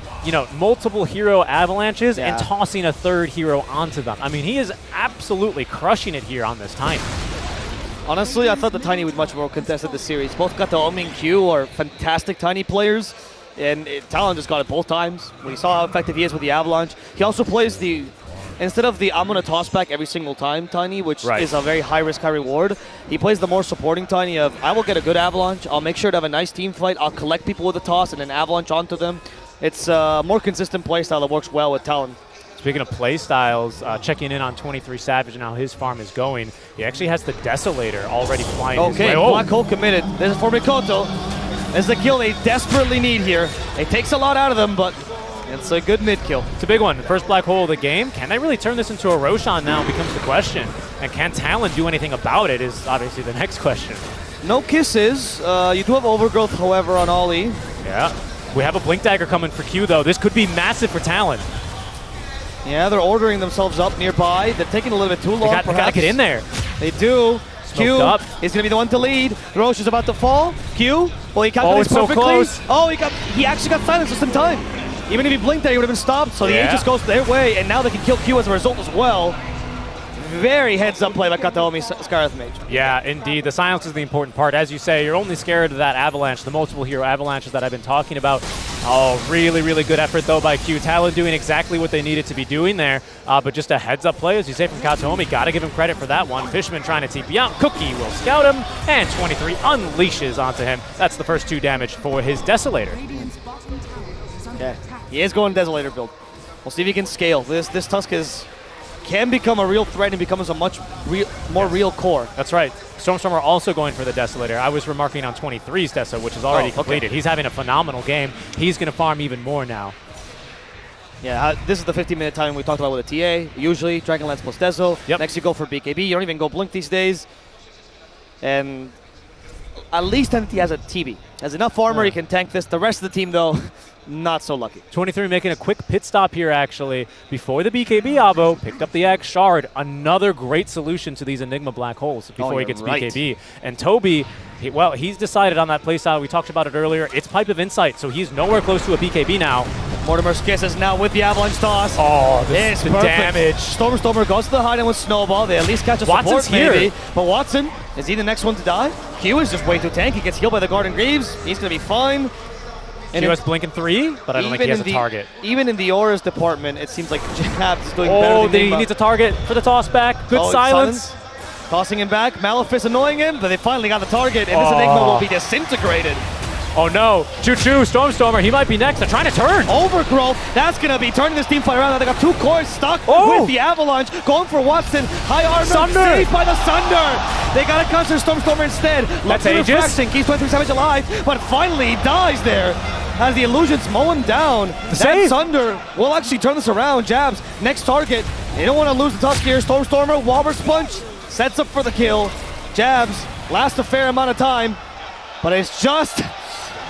multiple hero avalanches and tossing a third hero onto them. I mean, he is absolutely crushing it here on this Tiny. Honestly, I thought the Tiny would much more contested this series. Both Kataomi and Q are fantastic Tiny players, and Talon just got it both times. When he saw how effective he is with the Avalanche, he also plays the... Instead of the I'm going to toss back every single time Tiny, which is a very high risk, high reward, he plays the more supporting Tiny of I will get a good Avalanche, I'll make sure to have a nice team fight, I'll collect people with a toss and then Avalanche onto them. It's a more consistent playstyle that works well with Talon. Speaking of playstyles, checking in on 23 Savage and how his farm is going, he actually has the Desolator already flying his way. Black Hole committed. This is for Mikoto. This is the kill they desperately need here. It takes a lot out of them, but it's a good mid kill. It's a big one. The first Black Hole of the game. Can they really turn this into a Roshan now becomes the question. And can Talon do anything about it is obviously the next question. No kisses. You do have Overgrowth, however, on Ollie. Yeah. We have a Blink Dagger coming for Q, though. This could be massive for Talon. Yeah, they're ordering themselves up nearby. They're taking a little bit too long, They gotta get in there. They do. Q up. is going to be the one to lead. Roche is about to fall. Q, well, he calculates perfectly. So close. Oh, he actually got silenced just in time. Even if he blinked there, he would have been stopped. So the Aegis goes their way, and now they can kill Q as a result as well. Very heads-up play by Kataomi Scarlet Mage. Yeah, indeed. The silence is the important part. As you say, you're only scared of that avalanche, the multiple hero avalanches that I've been talking about. Oh, really, really good effort, though, by Q. Talon doing exactly what they needed to be doing there. But just a heads-up play, as you say, from Kataomi. Got to give him credit for that one. Fishman trying to TP out. Cookie will scout him, and 23 unleashes onto him. That's the first 2 damage for his Desolator. Okay. He is going Desolator build. We'll see if he can scale. This Tusk can become a real threat and becomes a much more real core. That's right. Stormstormer also going for the Desolator. I was remarking on 23's Desa, which is already completed. He's having a phenomenal game. He's going to farm even more now. Yeah, this is the 15-minute time we talked about with a TA. Usually, Dragonlance plus Deso. Yep. Next, you go for BKB. You don't even go Blink these days. And at least Entity has a TB. Has enough armor, he can tank this. The rest of the team, though, not so lucky. 23 making a quick pit stop here, actually. Before the BKB, Avo picked up the Axe Shard. Another great solution to these Enigma black holes before he gets BKB. And Toby, he's decided on that playstyle. We talked about it earlier. It's Pipe of Insight, so he's nowhere close to a BKB now. Mortimer's Kiss is now with the Avalanche toss. Oh, this is the damage. Stormer goes to the hide-in with Snowball. They at least catch a support, maybe. But Watson, is he the next one to die? Q is just way too tanky. He gets healed by the Garden Greaves. He's going to be fine. Q has Blink in 3, but I don't think he has a target. Even in the Auras department, it seems like Jabs is doing better than he needs a target for the toss back. Good silence. Tossing him back, Malefice annoying him, but they finally got the target, and this Enigma will be disintegrated. Oh no, Choo-Choo, Stormstormer, he might be next. They're trying to turn. Overgrowth, that's going to be turning this team fight around. Now they got 2 cores stuck with the Avalanche, going for Watson. High armor, saved by the Sunder. They got to consider Stormstormer instead. That's Aegis. Keeps 23 Savage alive, but finally he dies there. As the illusions mow him down. That Sunder will actually turn this around. Jabs, next target. They don't want to lose the Tusk here. Stormstormer, Walrus Punch, sets up for the kill. Jabs, lasts a fair amount of time, but it's just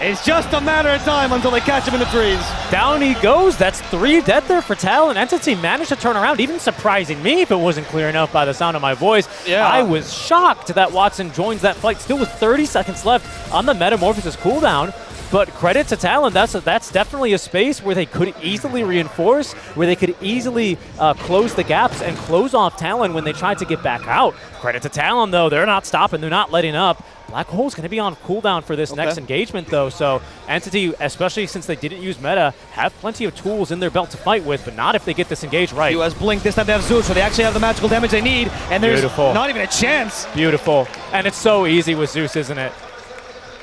a matter of time until they catch him in the trees. Down he goes. That's 3 dead there for Talon. Entity managed to turn around, even surprising me if it wasn't clear enough by the sound of my voice. Yeah. I was shocked that Watson joins that fight still with 30 seconds left on the Metamorphosis cooldown. But credit to Talon, that's definitely a space where they could easily reinforce, where they could easily close the gaps and close off Talon when they tried to get back out. Credit to Talon, though. They're not stopping. They're not letting up. Black Hole's going to be on cooldown for this next engagement, though. So Entity, especially since they didn't use meta, have plenty of tools in their belt to fight with, but not if they get this engaged right. Q has Blink. This time they have Zeus, so they actually have the magical damage they need, and there's not even a chance. Beautiful. And it's so easy with Zeus, isn't it?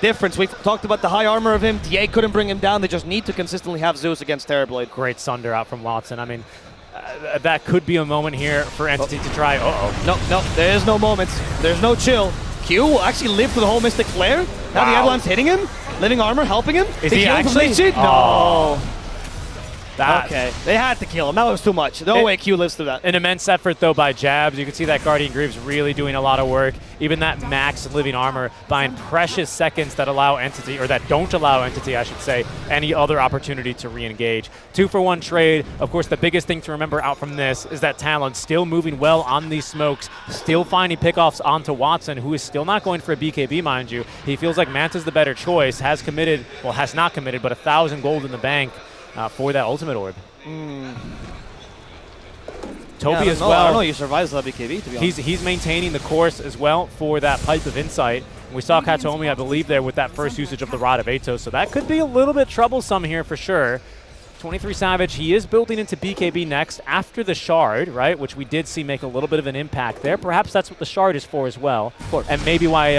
Difference. We've talked about the high armor of him. TA couldn't bring him down. They just need to consistently have Zeus against Terrorblade. Great Sunder out from Watson. I mean, that could be a moment here for Entity to try. No, there is no moments. There's no chill. Q will actually live through the whole Mystic Flare. Now the Avalanche hitting him. Living armor helping him. Is he actually? No. That. Okay, they had to kill him. That was too much. No way Q lives through that. An immense effort, though, by Jabs. You can see that Guardian Greaves really doing a lot of work. Even that max living armor buying precious seconds that allow Entity, or that don't allow Entity, I should say, any other opportunity to re-engage. 2-for-1 trade. Of course, the biggest thing to remember out from this is that Talon still moving well on these smokes, still finding pickoffs onto Watson, who is still not going for a BKB, mind you. He feels like Manta's the better choice, has not committed, but 1,000 gold in the bank. For that ultimate orb. Toby as well. I don't know he survives that BKB, to be honest. He's maintaining the course as well for that Pipe of Insight. We saw Katomi, I believe, there with that first usage of the Rod of Atos, so that could be a little bit troublesome here for sure. 23 Savage, he is building into BKB next after the Shard, right, which we did see make a little bit of an impact there. Perhaps that's what the Shard is for as well. And maybe why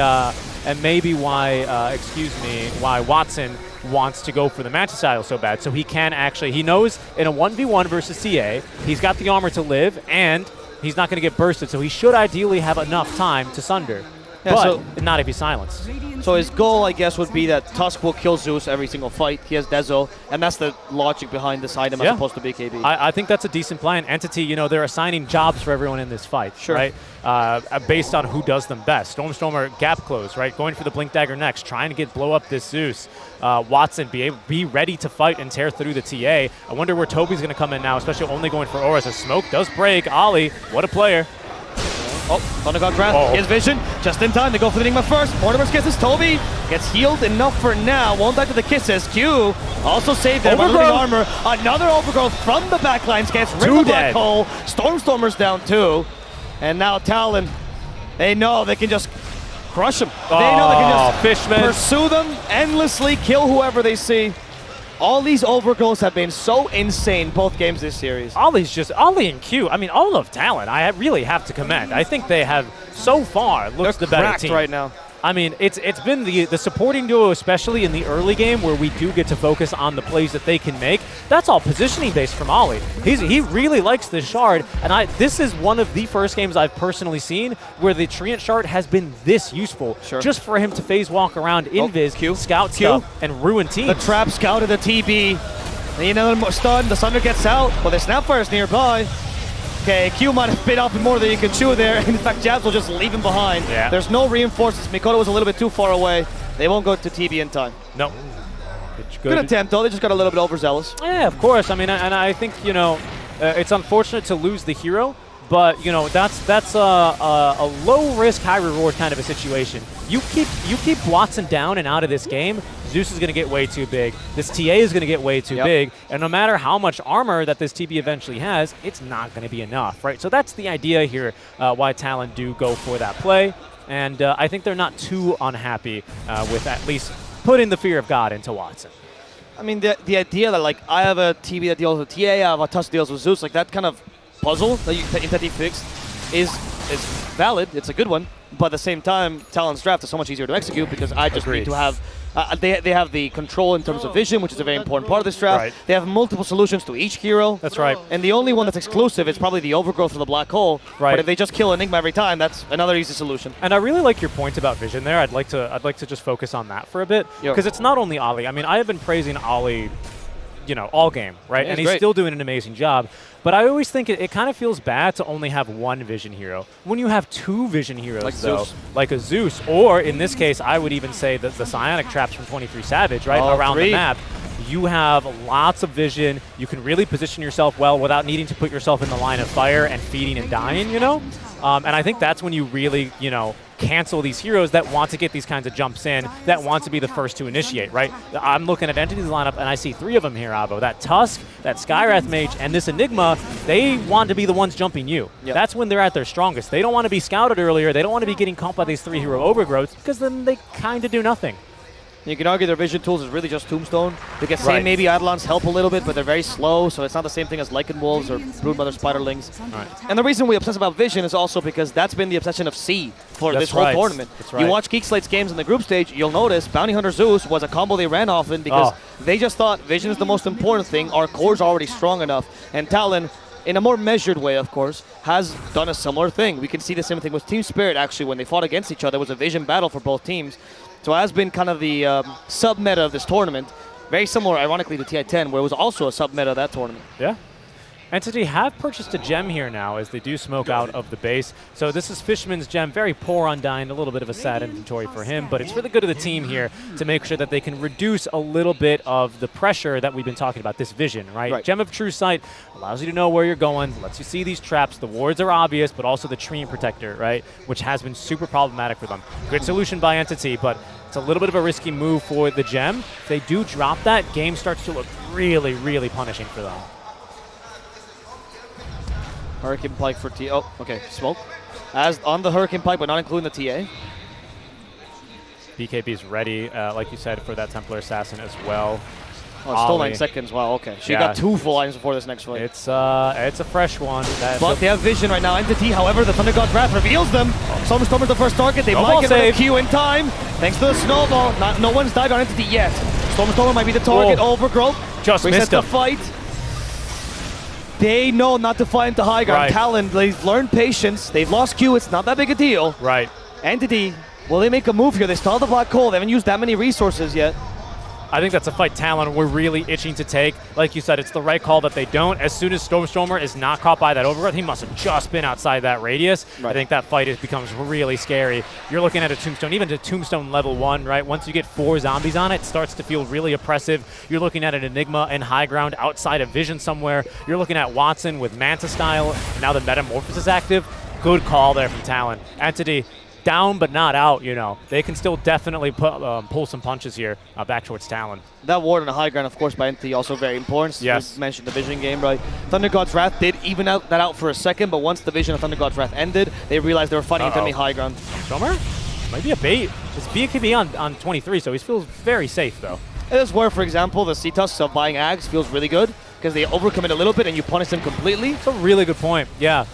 Watson wants to go for the Manticidal so bad. So he can actually, he knows in a 1v1 versus TA, he's got the armor to live, and he's not going to get bursted, so he should ideally have enough time to Sunder. Yeah, but not if he's silenced. So his goal, I guess, would be that Tusk will kill Zeus every single fight. He has Dezo, and that's the logic behind this item as opposed to BKB. I think that's a decent plan. Entity, you know, they're assigning jobs for everyone in this fight, right? Based on who does them best. Stormstormer, gap close, right? Going for the Blink Dagger next, trying to blow up this Zeus. Watson, be ready to fight and tear through the TA. I wonder where Toby's going to come in now, especially only going for Aura. As a smoke does break. Ollie, what a player. Oh, Thunder God Grant, his vision, just in time to go for the Enigma first. Mortimer's kisses, Toby gets healed enough for now, won't die to the kisses. Q also saved there by living armor. Another overgrowth from the backlines gets rid of the black hole. Stormstormer's down too. And now Talon, they know they can just crush him. They know they can just pursue them, endlessly kill whoever they see. All these overgrowths have been so insane both games this series. Ollie and Q, I mean, all of Talon, I really have to commend. I think they have, so far, looked the better team. Right now. I mean, it's been the supporting duo, especially in the early game, where we do get to focus on the plays that they can make. That's all positioning based from Ollie. He really likes this Shard, and this is one of the first games I've personally seen where the Treant Shard has been this useful. Just for him to phase walk around invis, scout stuff, and ruin teams. The trap scouted the TB. And another stun, the Sunder gets out, but the Snapfire's nearby. Okay, Q might have bit off more than you could chew there. In fact, Jabs will just leave him behind. Yeah. There's no reinforcements. Mikoto was a little bit too far away. They won't go to TB in time. No. Good attempt, though. They just got a little bit overzealous. Yeah, of course. I mean, and I think, you know, it's unfortunate to lose the hero, but, you know, that's a low-risk, high-reward kind of a situation. You keep Watson down and out of this game, Zeus is going to get way too big. This TA is going to get way too big. And no matter how much armor that this TB eventually has, it's not going to be enough, right? So that's the idea here, why Talon do go for that play. And I think they're not too unhappy with at least putting the fear of God into Watson. I mean, the idea that, like, I have a TB that deals with TA, I have a Tusk that deals with Zeus, like that kind of puzzle that Entity fixed is is valid. It's a good one. But at the same time, Talon's draft is so much easier to execute because I just need to have... they have the control in terms of vision, which is a very important part of this draft. Right. They have multiple solutions to each hero. That's right. And the only one that's exclusive is probably the overgrowth of the black hole. Right. But if they just kill Enigma every time, that's another easy solution. And I really like your point about vision there. I'd like to just focus on that for a bit because it's not only Ollie. I mean, I have been praising Ollie, you know, all game, right? Yeah, and he's still doing an amazing job. But I always think it kind of feels bad to only have one vision hero. When you have two vision heroes, like though, Zeus. like a Zeus, or in this case, I would even say that the Psionic traps from 23 Savage, right, around the map, you have lots of vision. You can really position yourself well without needing to put yourself in the line of fire and feeding and dying, you know? And I think that's when you really, you know, cancel these heroes that want to get these kinds of jumps in, that want to be the first to initiate, right? I'm looking at Entity's lineup, and I see three of them here, Avo. That Tusk, that Skywrath Mage, and this Enigma, they want to be the ones jumping you. Yep. That's when they're at their strongest. They don't want to be scouted earlier. They don't want to be getting caught by these 3-hero overgrowths, because then they kind of do nothing. You can argue their vision tools is really just Tombstone. They get same maybe Eidolons help a little bit, but they're very slow, so it's not the same thing as Lycan Wolves or Broodmother Spiderlings. Right. And the reason we obsess about vision is also because that's been the obsession of C for this whole tournament. That's right. You watch Geek Slate's games in the group stage, you'll notice Bounty Hunter Zeus was a combo they ran often because they just thought vision is the most important thing, our core's already strong enough, and Talon, in a more measured way, of course, has done a similar thing. We can see the same thing with Team Spirit, actually, when they fought against each other. It was a vision battle for both teams. So it has been kind of the sub-meta of this tournament. Very similar, ironically, to TI-10, where it was also a sub-meta of that tournament. Yeah. Entity have purchased a gem here now as they do smoke out of the base. So this is Fishman's gem, very poor on dying, a little bit of a sad inventory for him, but it's for the good of the team here to make sure that they can reduce a little bit of the pressure that we've been talking about, this vision, right? Gem of True Sight allows you to know where you're going, lets you see these traps. The wards are obvious, but also the Treant Protector, right? Which has been super problematic for them. Good solution by Entity, but it's a little bit of a risky move for the gem. If they do drop that, game starts to look really, really punishing for them. Hurricane Pike for T. Oh, okay. Smoke. As on the Hurricane Pike, but not including the TA. BKB is ready, like you said, for that Templar Assassin as well. Oh, it's still 9 seconds. Wow, okay. She got 2 full items before this next fight. It's a fresh one. But they have vision right now. Entity, however, the Thunder God's Wrath reveals them. Stormstormer's the first target. They might get rid of Q in time. Thanks to the snowball. No one's died on Entity yet. Stormstormer might be the target. Overgrowth. Just missed the fight. They know not to fight into high ground. Talon, they've learned patience. They've lost Q. It's not that big a deal. Right. Entity, will they make a move here? They stall the black hole. They haven't used that many resources yet. I think that's a fight Talon we're really itching to take. Like you said, it's the right call that they don't. As soon as Stormstormer is not caught by that overgrowth, he must have just been outside that radius. I think that fight becomes really scary. You're looking at a Tombstone, even to Tombstone level 1, right? Once you get 4 zombies on it, it starts to feel really oppressive. You're looking at an Enigma in high ground outside of vision somewhere. You're looking at Watson with Manta style. Now the Metamorphosis is active. Good call there from Talon. Entity, down but not out, you know. They can still definitely pull some punches here back towards Talon. That ward on the high ground, of course, by Entity also very important. Yes. We mentioned the vision game, right? Thunder God's Wrath did even that out for a second, but once the vision of Thunder God's Wrath ended, they realized they were fighting into enemy high ground. Stormer? Might be a bait. It's BKB on 23, so he feels very safe, though. It is where, for example, the C-Tusks of buying Ags feels really good, because they overcommit a little bit and you punish them completely. It's a really good point, yeah.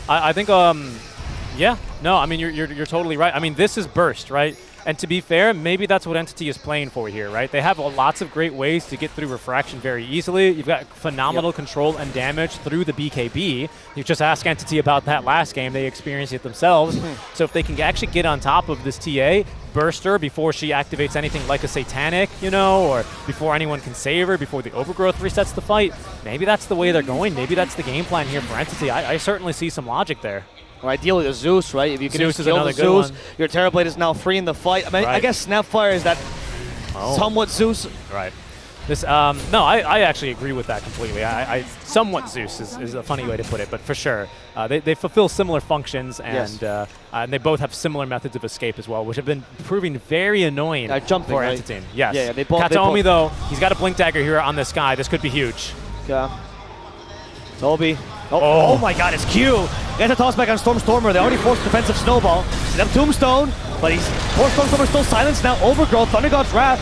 I think, yeah, no, I mean, you're totally right. I mean, this is burst, right? And to be fair, maybe that's what Entity is playing for here, right? They have lots of great ways to get through refraction very easily. You've got phenomenal control and damage through the BKB. You just ask Entity about that last game. They experienced it themselves. So if they can actually get on top of this TA, burst her before she activates anything like a Satanic, you know, or before anyone can save her, before the Overgrowth resets the fight, maybe that's the way they're going. Maybe that's the game plan here for Entity. I certainly see some logic there. Or ideally a Zeus, right? If you can Zeus just is kill another the good Zeus, one. your Terrorblade is now free in the fight. I mean, I guess Snapfire is that somewhat Zeus. Right. This, no, I actually agree with that completely. I somewhat Zeus is a funny way to put it, but for sure. They fulfill similar functions, and and they both have similar methods of escape as well, which have been proving very annoying jumping, for right? Entity. Yes. Yeah, they both. Kataomi, though, he's got a Blink Dagger here on this guy. This could be huge. Yeah. Toby. Oh my god, it's Q. He has a toss back on Stormstormer. They already forced defensive snowball. They have Tombstone, but he's forced Stormstormer still silenced now. Overgrowth, Thunder God's Wrath.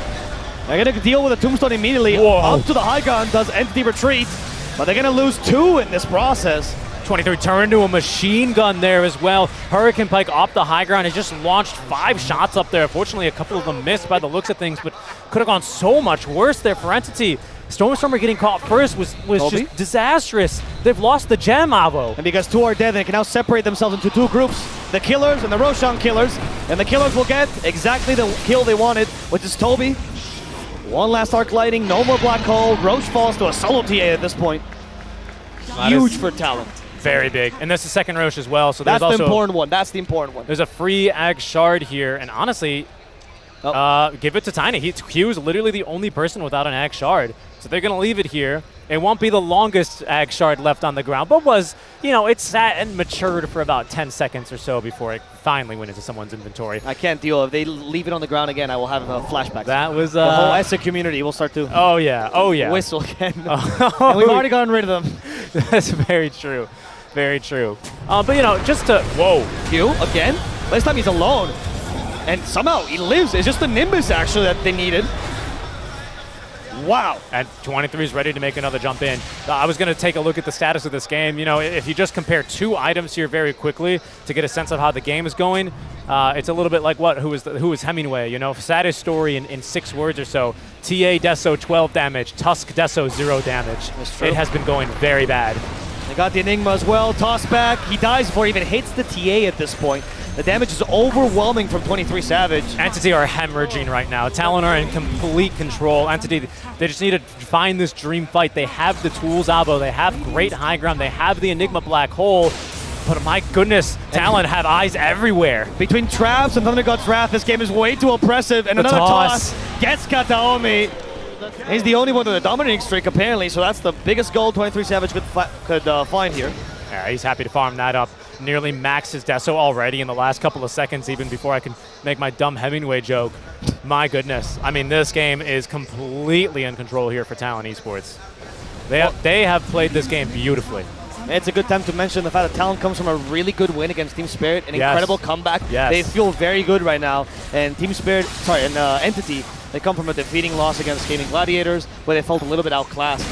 They're gonna deal with a Tombstone immediately. Up to the high ground does Entity retreat, but they're gonna lose 2 in this process. 23 turned into a machine gun there as well. Hurricane Pike off the high ground and just launched 5 shots up there. Fortunately, a couple of them missed by the looks of things, but could have gone so much worse there for Entity. Stormstormer getting caught first was just disastrous. They've lost the gem, Avo. And because 2 are dead, they can now separate themselves into 2 groups. The Killers and the Roshan Killers. And the Killers will get exactly the kill they wanted, which is Toby. 1 last arc lighting, no more black hole. Roche falls to a solo TA at this point. Huge for Talon. Very big. And that's the second Roche as well. So that's also the important one. That's the important one. There's a free Ag Shard here. And honestly, give it to Tiny. He was literally the only person without an Ag Shard. So they're going to leave it here. It won't be the longest Ag Shard left on the ground, but was, it sat and matured for about 10 seconds or so before it finally went into someone's inventory. I can't deal. If they leave it on the ground again, I will have flashbacks. That was... the whole ESSA community will start to... Oh, yeah. Whistle again. And we've already gotten rid of them. That's very true. Very true. But, just to... Whoa. Q again? Last time he's alone. And somehow he lives. It's just the Nimbus, actually, that they needed. Wow. And 23 is ready to make another jump in. I was going to take a look at the status of this game. If you just compare 2 items here very quickly to get a sense of how the game is going, it's a little bit like who was Hemingway, saddest story in 6 words or so. TA Deso 12 damage, Tusk Deso 0 damage. It has been going very bad. They got the Enigma as well, toss back. He dies before he even hits the TA at this point. The damage is overwhelming from 23 Savage. Entity are hemorrhaging right now. Talon are in complete control. Entity, they just need to find this dream fight. They have the tools, Avo. They have great high ground. They have the Enigma Black Hole. But my goodness, Talon have eyes everywhere. Between Traps and Thunder God's Wrath, this game is way too oppressive. And another toss gets Kataomi. He's the only one with a dominating streak, apparently, so that's the biggest goal 23 Savage could find here. Yeah, he's happy to farm that up. Nearly maxed his Deso already in the last couple of seconds, even before I can make my dumb Hemingway joke. My goodness. I mean, this game is completely in control here for Talon Esports. They have played this game beautifully. It's a good time to mention the fact that Talon comes from a really good win against Team Spirit, an incredible comeback. They feel very good right now. And Entity, they come from a defeating loss against Gaming Gladiators, where they felt a little bit outclassed.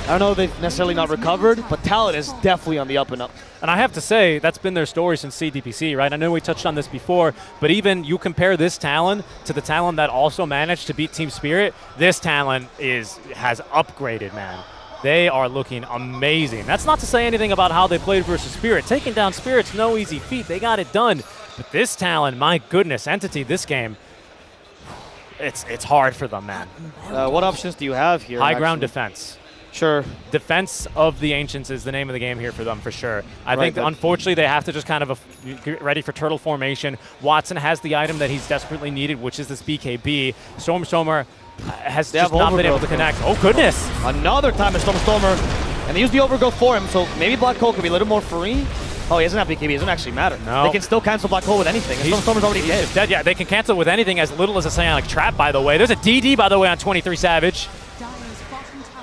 I don't know if they've necessarily not recovered, but Talon is definitely on the up and up. And I have to say, that's been their story since CDPC, right? I know we touched on this before, but even you compare this Talon to the Talon that also managed to beat Team Spirit, this Talon has upgraded, man. They are looking amazing. That's not to say anything about how they played versus Spirit. Taking down Spirit's no easy feat. They got it done. But this Talon, my goodness, Entity, this game, it's hard for them, man. What options do you have here? High ground defense. Sure. Defense of the Ancients is the name of the game here for them, for sure. I think, unfortunately, they have to just kind of get ready for turtle formation. Watson has the item that he's desperately needed, which is this BKB. Stormstormer has just not been able to connect. Oh, goodness. Another time at Stormstormer. And they use the overgrowth for him, so maybe Black Hole could be a little more free. Oh, he doesn't have BKB. It doesn't actually matter. No. They can still cancel Black Hole with anything. Stormstormer's already dead. Dead, yeah. They can cancel with anything as little as a Psionic Trap, by the way. There's a DD, by the way, on 23 Savage.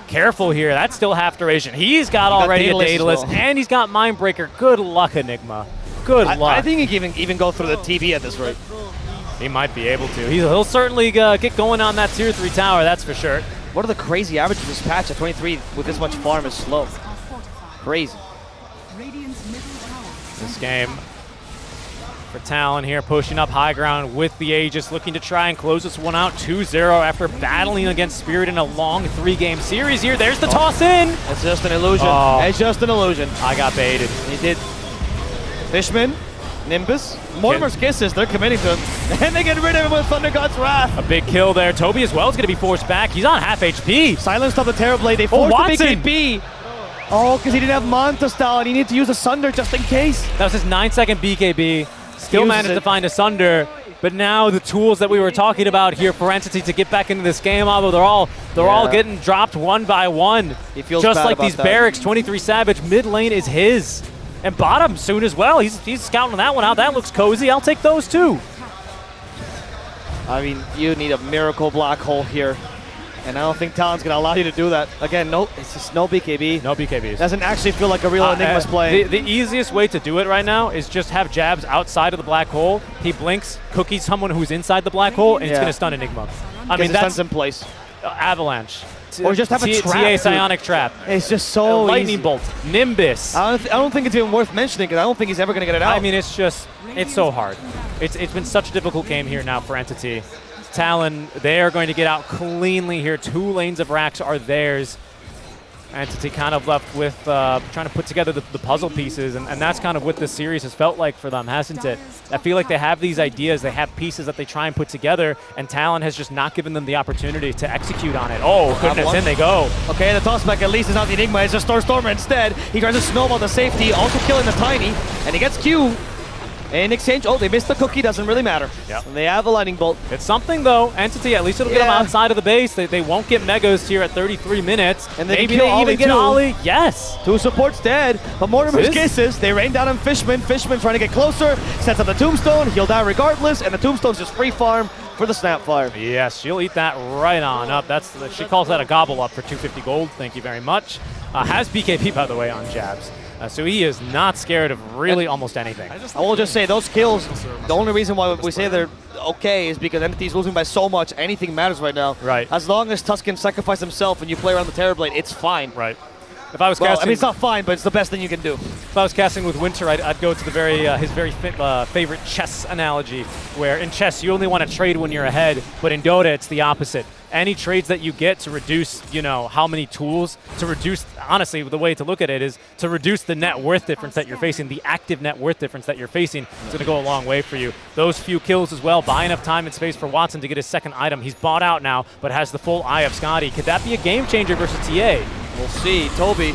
Careful here. That's still half duration. He's got already a Daedalus, and he's got Mindbreaker. Good luck, Enigma. Good luck. I think he can even go through the TV at this rate. He might be able to. He'll certainly get going on that tier 3 tower, that's for sure. What are the crazy averages this patch at 23 with this much farm is slow? Crazy. This game for Talon here, pushing up high ground with the Aegis, looking to try and close this one out 2-0 after battling against Spirit in a long 3-game series here. There's the toss in. It's just an illusion. It's just an illusion. I got baited. He did. Fishman, Nimbus, Mortimer's Kisses, they're committing to him. And they get rid of him with Thunder God's Wrath. A big kill there. Toby as well is going to be forced back. He's on half HP. Silenced up the Terrorblade. They forced the BKB. Oh, because he didn't have Manta style and he needed to use a Sunder just in case. That was his 9-second BKB. Still managed to find a Sunder, but now the tools that we were talking about here for Entity to get back into this game, they're all getting dropped one by one. He feels just bad like about these that. barracks. 23 Savage mid lane is his, and bottom soon as well. He's scouting that one out. That looks cozy. I'll take those too. I mean, you need a miracle Black Hole here. And I don't think Talon's going to allow you to do that. Again, no, it's just no BKB. No BKBs. Doesn't actually feel like a real Enigma's play. The easiest way to do it right now is just have jabs outside of the black hole. He blinks, cookies someone who's inside the black hole, and it's going to stun Enigma. I mean, that's in place. Avalanche. Or just have a trap, TA dude. Psionic Trap. It's just so Lightning easy. Bolt. Nimbus. I don't think it's even worth mentioning because I don't think he's ever going to get it out. I mean, it's so hard. It's been such a difficult game here now for Entity. Talon, they are going to get out cleanly here. 2 lanes of racks are theirs. Entity kind of left with trying to put together the puzzle pieces, and that's kind of what this series has felt like for them, hasn't it? I feel like they have these ideas, they have pieces that they try and put together, and Talon has just not given them the opportunity to execute on it. Oh, goodness, in they go. Okay, the tossback at least is not the Enigma, it's just Stormer instead. He tries to snowball the safety, also killing the Tiny, and he gets Q. In exchange, they missed the cookie, doesn't really matter. Yep. And they have a Lightning Bolt. It's something though, Entity, at least it'll get them outside of the base. They won't get Megas here at 33 minutes. And maybe they even get Ollie. Yes. 2 supports dead, but Mortimer's kisses. They rain down on Fishman. Fishman trying to get closer, sets up the Tombstone. He'll die regardless, and the Tombstone's just free farm for the Snapfire. Yes, she'll eat that right on up. She calls that a gobble up for 250 gold. Thank you very much. Has BKB, by the way, on jabs. So he is not scared of really almost anything. I will just say those kills, the only reason why we say they're okay is because Entity's losing by so much. Anything matters right now. Right. As long as Tusk can sacrifice himself and you play around the Terrorblade, it's fine. Right. If I was casting, I mean, it's not fine, but it's the best thing you can do. If I was casting with Winter, I'd go to the his very favorite chess analogy, where in chess you only want to trade when you're ahead, but in Dota it's the opposite. Any trades that you get to reduce, how many tools, to reduce, honestly, the way to look at it is to reduce the net worth difference that you're facing, the active net worth difference that you're facing. It's going to go a long way for you. Those few kills as well, buy enough time and space for Watson to get his second item. He's bought out now, but has the full eye of Scotty. Could that be a game changer versus TA? We'll see. Toby,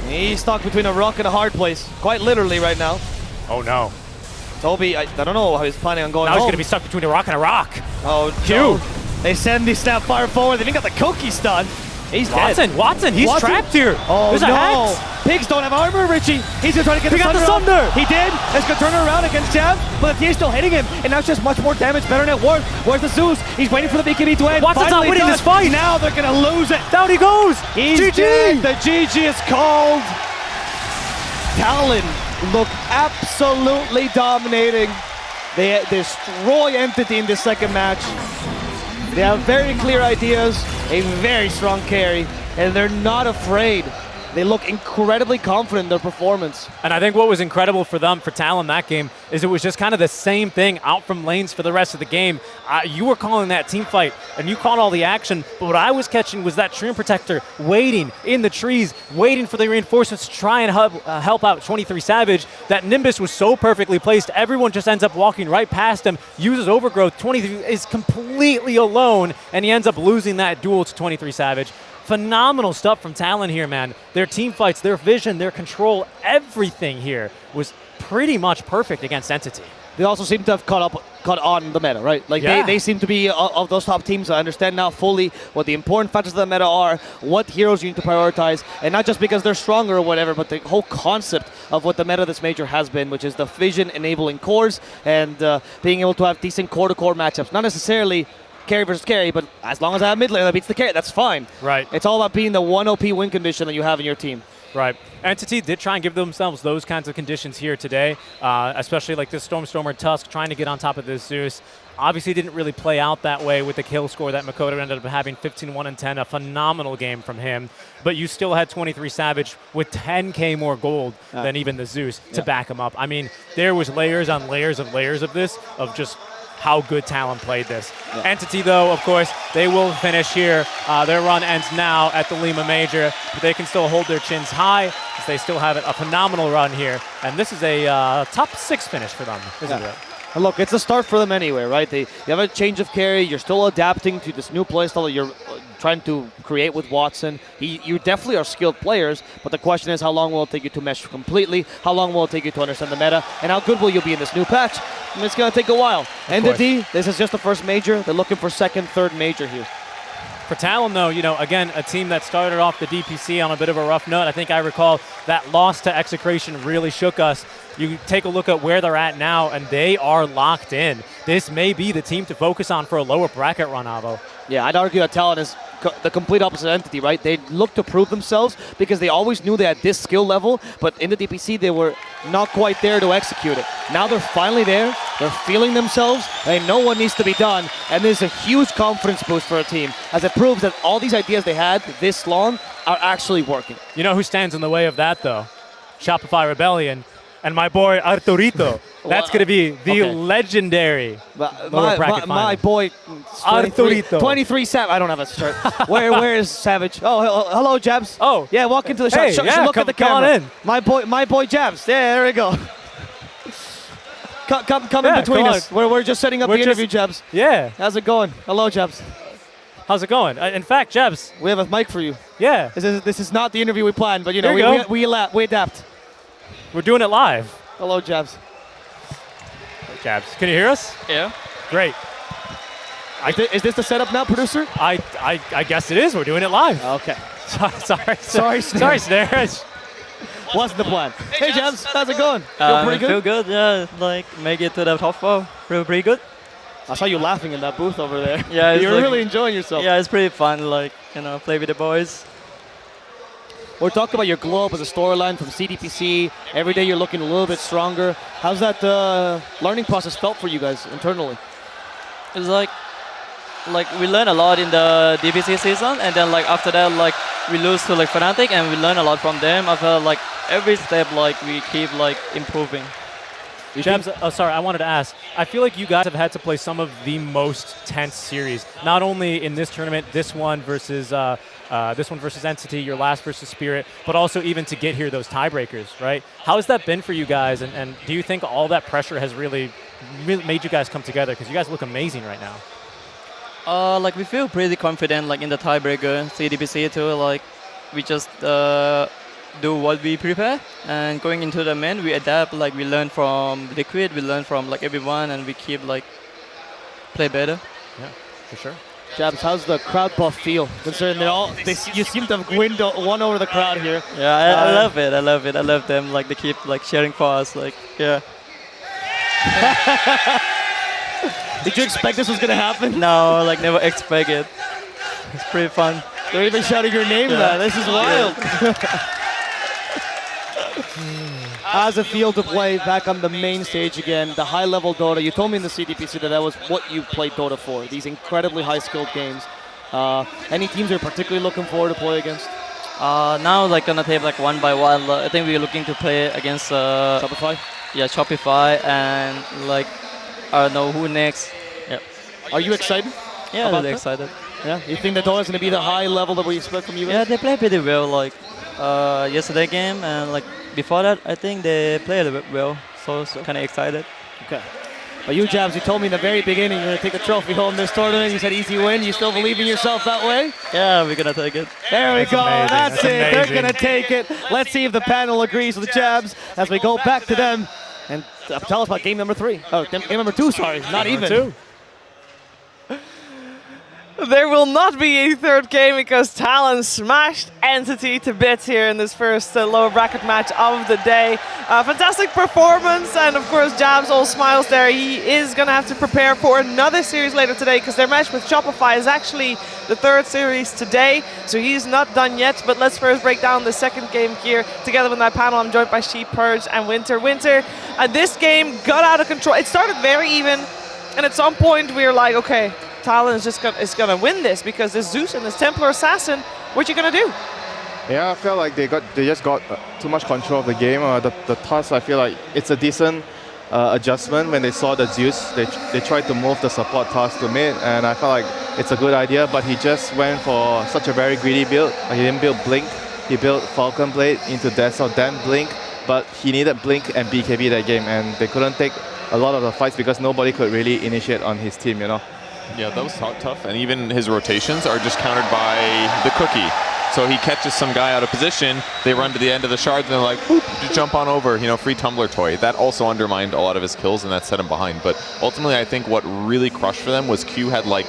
he's stuck between a rock and a hard place, quite literally right now. Oh no. Toby, I don't know how he's planning on going Now home. he's going to be stuck between a rock and a rock. Oh, Q. no. They send the Snapfire forward. They even got the cookie stun. He's dead. Watson, he's trapped here. Oh, there's a no. hex. Pigs don't have armor, Richie. He's going to try to get the Sunder. He did. It's going to turn around against Jab, but the TA's still hitting him, and now it's just much more damage, better net worth. Where's the Zeus? He's waiting for the BKB to end. Watson's not winning this fight. Now they're going to lose it. Down he goes. He's GG. dead. The GG is called. Talon look absolutely dominating. They destroy Entity in this second match. They have very clear ideas, a very strong carry, and they're not afraid. They look incredibly confident in their performance. And I think what was incredible for them, for Talon that game, is it was just kind of the same thing out from lanes for the rest of the game. You were calling that team fight, and you caught all the action, but what I was catching was that Treant Protector waiting in the trees, waiting for the reinforcements to try and help out 23 Savage. That Nimbus was so perfectly placed, everyone just ends up walking right past him, uses Overgrowth, 23 is completely alone, and he ends up losing that duel to 23 Savage. Phenomenal stuff from Talon here, man. Their team fights, their vision, their control, everything here was pretty much perfect against Entity. They also seem to have caught on the meta, right? Like they seem to be of those top teams. I understand now fully what the important factors of the meta are, what heroes you need to prioritize, and not just because they're stronger or whatever, but the whole concept of what the meta this major has been, which is the vision enabling cores and being able to have decent core-to-core matchups. Not necessarily carry versus carry, but as long as I have mid lane that beats the carry, that's fine. Right. It's all about being the 1 OP win condition that you have in your team. Right. Entity did try and give themselves those kinds of conditions here today, especially like this Stormer Tusk trying to get on top of this Zeus. Obviously didn't really play out that way with the kill score that Makoto ended up having, 15-1-10, a phenomenal game from him. But you still had 23 Savage with 10k more gold than even the Zeus to back him up. I mean, there was layers on layers of this, of just how good Talon played this. Yeah. Entity, though, of course, they will finish here. Their run ends now at the Lima Major, but they can still hold their chins high as they still have a phenomenal run here. And this is a top 6 finish for them, isn't it? And look, it's a start for them anyway, right? You have a change of carry. You're still adapting to this new playstyle that you're trying to create with Watson. You definitely are skilled players, but the question is how long will it take you to mesh completely? How long will it take you to understand the meta? And how good will you be in this new patch? And it's going to take a while. Entity, this is just the first major. They're looking for second, third major here. For Talon, though, again, a team that started off the DPC on a bit of a rough note. I think I recall that loss to Execration really shook us. You take a look at where they're at now, and they are locked in. This may be the team to focus on for a lower bracket run, Avo. Yeah, I'd argue that Talon is the complete opposite Entity, right? They look to prove themselves because they always knew they had this skill level, but in the DPC, they were not quite there to execute it. Now they're finally there. They're feeling themselves. They know what needs to be done. And this is a huge confidence boost for a team, as it proves that all these ideas they had this long are actually working. You know who stands in the way of that, though? Shopify Rebellion and my boy Arturito. That's going to be the legendary lower bracket my final. boy Arturito. 23 Savage. I don't have a shirt. Where is Savage? Oh, hello, Jabs. Oh. Yeah, walk into the shot. Hey, yeah, look at the come camera. on in. My boy Jabs. Yeah, there we go. Come in between us. We're just setting up the interview, Jabs. Yeah. How's it going? Hello, Jabs. How's it going? In fact, Jabs. We have a mic for you. Yeah. This is not the interview we planned, but you know, There you we adapt. We're doing it live. Hello, Jabs. Jabs, can you hear us? Yeah. Great. Is this the setup now, producer? I guess it is. We're doing it live. Okay. Sorry, Snare. Wasn't the plan. Hey, Jabs, how's it going? Feel pretty good? Feel good, yeah. Like, make it to the top 4. Feel pretty good. I saw you laughing in that booth over there. Yeah, You're like, really enjoying yourself. Yeah, it's pretty fun, like, you know, play with the boys. We're talking about your glow up as a storyline from CDPC. Every day you're looking a little bit stronger. How's that learning process felt for you guys internally? It's like we learn a lot in the DPC season, and then like after that, like we lose to like Fnatic, and we learn a lot from them. I felt like every step, like we keep like improving. Jabs, sorry, I wanted to ask. I feel like you guys have had to play some of the most tense series, not only in this tournament, this one versus Entity, your last versus Spirit, but also even to get here, those tiebreakers, right? How has that been for you guys, and do you think all that pressure has really made you guys come together? Because you guys look amazing right now. Like we feel pretty confident, like in the tiebreaker, CDPC too. Like we just do what we prepare, and going into the main, we adapt. Like we learn from Liquid, we learn from like everyone, and we keep like play better. Yeah, for sure. Jabs, how's the crowd buff feel? Considering you seem to have won over the crowd here. Yeah, I love it. I love it. I love them. Like they keep like cheering for us. Like yeah. Did you expect this was gonna happen? No, like never expect it. It's pretty fun. They're even shouting your name now. This is wild. How's it feel to play back on the main stage again? The high-level Dota. You told me in the CDPC that was what you played Dota for. These incredibly high-skilled games. Any teams you're particularly looking forward to play against? Now, like gonna take like one by one. I think we're looking to play against Shopify. Yeah, Shopify, and like I don't know who next. Yeah. Are you excited? Yeah, really excited. Yeah. You think that Dota is gonna be the high level that we expect from you guys? Yeah, they play pretty well. Like yesterday game and like before that, I think they played a bit well. So kind of excited. Okay. But you, Jabs, you told me in the very beginning you're going to take the trophy home this tournament. You said easy win. You still believe in yourself that way? Yeah, we're going to take it. There we go. Amazing. That's it. Amazing. They're going to take it. Let's see if the panel agrees with Jabs as we go back to them. And tell us about game number 3. Oh, game number 2, sorry. Not Game even. number 2. There will not be a third game because Talon smashed Entity to bits here in this first lower bracket match of the day. Fantastic performance, and of course Jabs all smiles there. He is going to have to prepare for another series later today because their match with Shopify is actually the 3rd series today, so he's not done yet. But let's first break down the 2nd game here. Together with my panel, I'm joined by Sheep, Purge, and Winter. This game got out of control. It started very even, and at some point we were like, okay, Talon is gonna win this because this Zeus and this Templar Assassin, what you gonna do? Yeah, I felt like they just got too much control of the game. The toss, I feel like it's a decent adjustment when they saw the Zeus. They tried to move the support toss to mid, and I felt like it's a good idea, but he just went for such a very greedy build. He didn't build Blink, he built Falcon Blade into Desert, then Blink, but he needed Blink and BKB that game, and they couldn't take a lot of the fights because nobody could really initiate on his team, you know. Yeah, that was tough, and even his rotations are just countered by the cookie. So he catches some guy out of position, they run to the end of the shards, and they're like, boop, just jump on over, you know, free tumbler toy. That also undermined a lot of his kills, and that set him behind. But ultimately, I think what really crushed for them was Q had like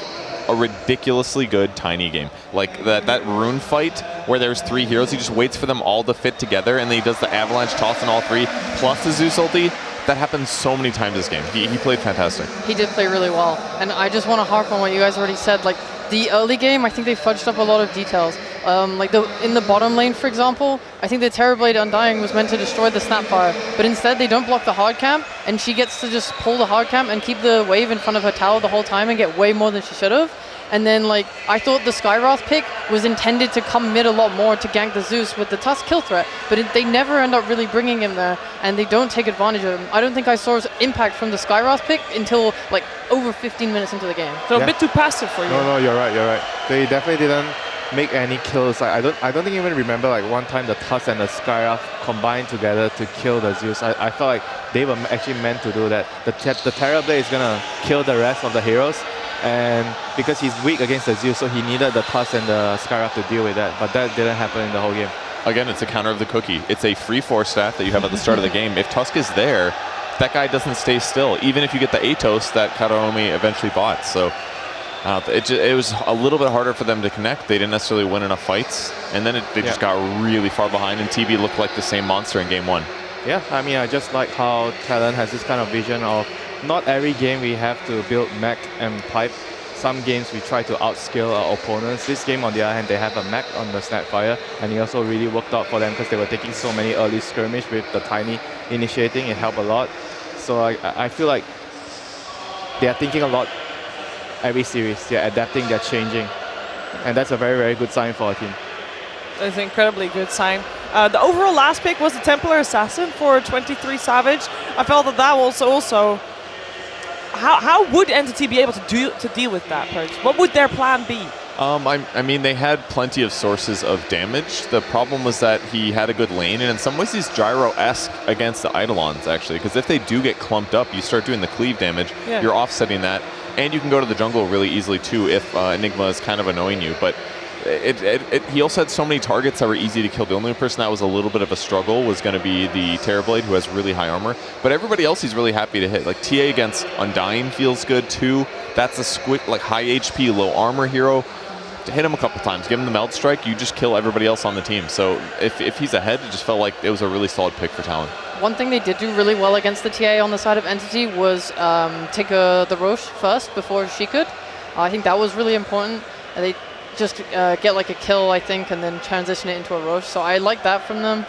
a ridiculously good tiny game. Like that rune fight where there's 3 heroes, he just waits for them all to fit together, and then he does the avalanche toss on all 3, plus the Zeus ulti. That happened so many times this game. He played fantastic. He did play really well. And I just want to harp on what you guys already said. Like, the early game, I think they fudged up a lot of details. Like in the bottom lane, for example, I think the Terrorblade Undying was meant to destroy the Snapfire, but instead they don't block the hard camp, and she gets to just pull the hard camp and keep the wave in front of her tower the whole time and get way more than she should have. And then, like, I thought the Skywrath pick was intended to come mid a lot more to gank the Zeus with the Tusk kill threat, but they never end up really bringing him there, and they don't take advantage of him. I don't think I saw impact from the Skywrath pick until, like, over 15 minutes into the game. So a bit too passive for you. No, you're right. They definitely didn't make any kills. Like, I don't even remember, like, one time the Tusk and the Skywrath combined together to kill the Zeus. I felt like they were actually meant to do that. The Terrorblade is going to kill the rest of the heroes, and because he's weak against the Zeus, so he needed the Tusk and the Skywrath to deal with that, but that didn't happen in the whole game. Again, it's a counter of the cookie. It's a free force stat that you have at the start of the game. If Tusk is there, that guy doesn't stay still, even if you get the Atos that Kataomi eventually bought. So it was a little bit harder for them to connect. They didn't necessarily win enough fights, and then they just got really far behind, and TB looked like the same monster in game 1. Yeah, I mean, I just like how Talon has this kind of vision of not every game we have to build mech and pipe. Some games we try to outscale our opponents. This game, on the other hand, they have a mech on the Snapfire, and it also really worked out for them because they were taking so many early skirmish with the Tiny initiating. It helped a lot. So I feel like they are thinking a lot every series. They're adapting, they're changing. And that's a very, very good sign for our team. It's an incredibly good sign. The overall last pick was the Templar Assassin for 23 Savage. I felt that was also... How would Entity be able to deal with that purge? What would their plan be? I mean, they had plenty of sources of damage. The problem was that he had a good lane, and in some ways he's Gyro-esque against the Eidolons, actually, because if they do get clumped up, you start doing the cleave damage, you're offsetting that, and you can go to the jungle really easily too if Enigma is kind of annoying you. But he also had so many targets that were easy to kill. The only person that was a little bit of a struggle was going to be the Terrorblade, who has really high armor. But everybody else he's really happy to hit. Like TA against Undying feels good too. That's a high HP, low armor hero. To hit him a couple times, give him the Melt Strike, you just kill everybody else on the team. So if he's ahead, it just felt like it was a really solid pick for Talon. One thing they did do really well against the TA on the side of Entity was take the Roche first before she could. I think that was really important. They just get like a kill, I think, and then transition it into a Roche. So I like that from them.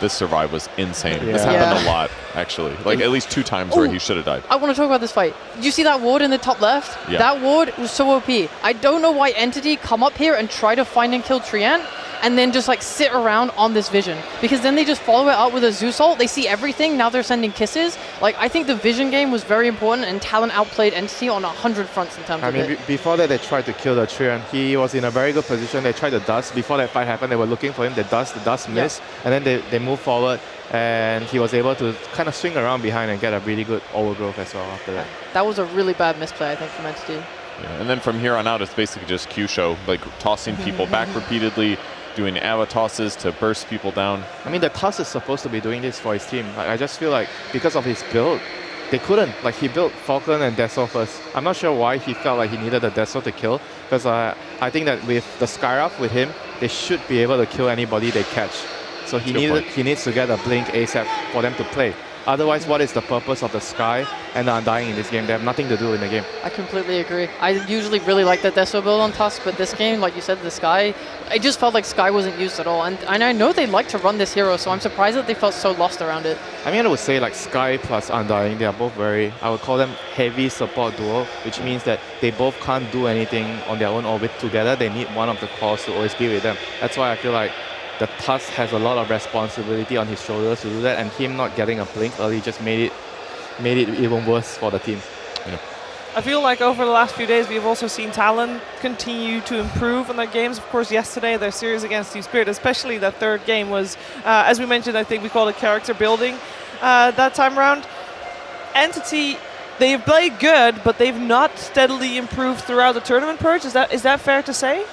This survive was insane. This happened a lot, actually. Like at least 2 times where he should have died. I want to talk about this fight. Did you see that ward in the top left? Yeah. That ward was so OP. I don't know why Entity come up here and try to find and kill Treant, and then just like sit around on this vision, because then they just follow it up with a Zeus ult. They see everything. Now they're sending kisses. Like, I think the vision game was very important, and Talon outplayed Entity on 100 fronts in terms of it. Before that, they tried to kill the Treant. He was in a very good position. They tried the dust. Before that fight happened, they were looking for him. The dust missed, and then they moved forward, and he was able to kind of swing around behind and get a really good overgrowth as well after that. That was a really bad misplay, I think, from Entity. Yeah, and then from here on out, it's basically just Q show, like tossing people back repeatedly, doing AWA tosses to burst people down. I mean, the Tusk is supposed to be doing this for his team. I just feel like because of his build, they couldn't. Like, he built Falcon and Deso first. I'm not sure why he felt like he needed the Deso to kill, because I think that with the Skywrath with him, they should be able to kill anybody they catch. So he needs to get a Blink ASAP for them to play. Otherwise, what is the purpose of the Sky and the Undying in this game? They have nothing to do in the game. I completely agree. I usually really like the Deso build on Tusk, but this game, like you said, the Sky, it just felt like Sky wasn't used at all. And I know they like to run this hero, so I'm surprised that they felt so lost around it. I mean, I would say like Sky plus Undying, they are both very, I would call them heavy support duo, which means that they both can't do anything on their own or with together. They need one of the cores to always be with them. That's why I feel like the Tusk has a lot of responsibility on his shoulders to do that, and him not getting a blink early just made it even worse for the team. Yeah. I feel like over the last few days we've also seen Talon continue to improve in their games. Of course, yesterday their series against Team Spirit, especially that third game, was, as we mentioned, I think we called it character building that time around. Entity, they've played good, but they've not steadily improved throughout the tournament purge. Is that fair to say?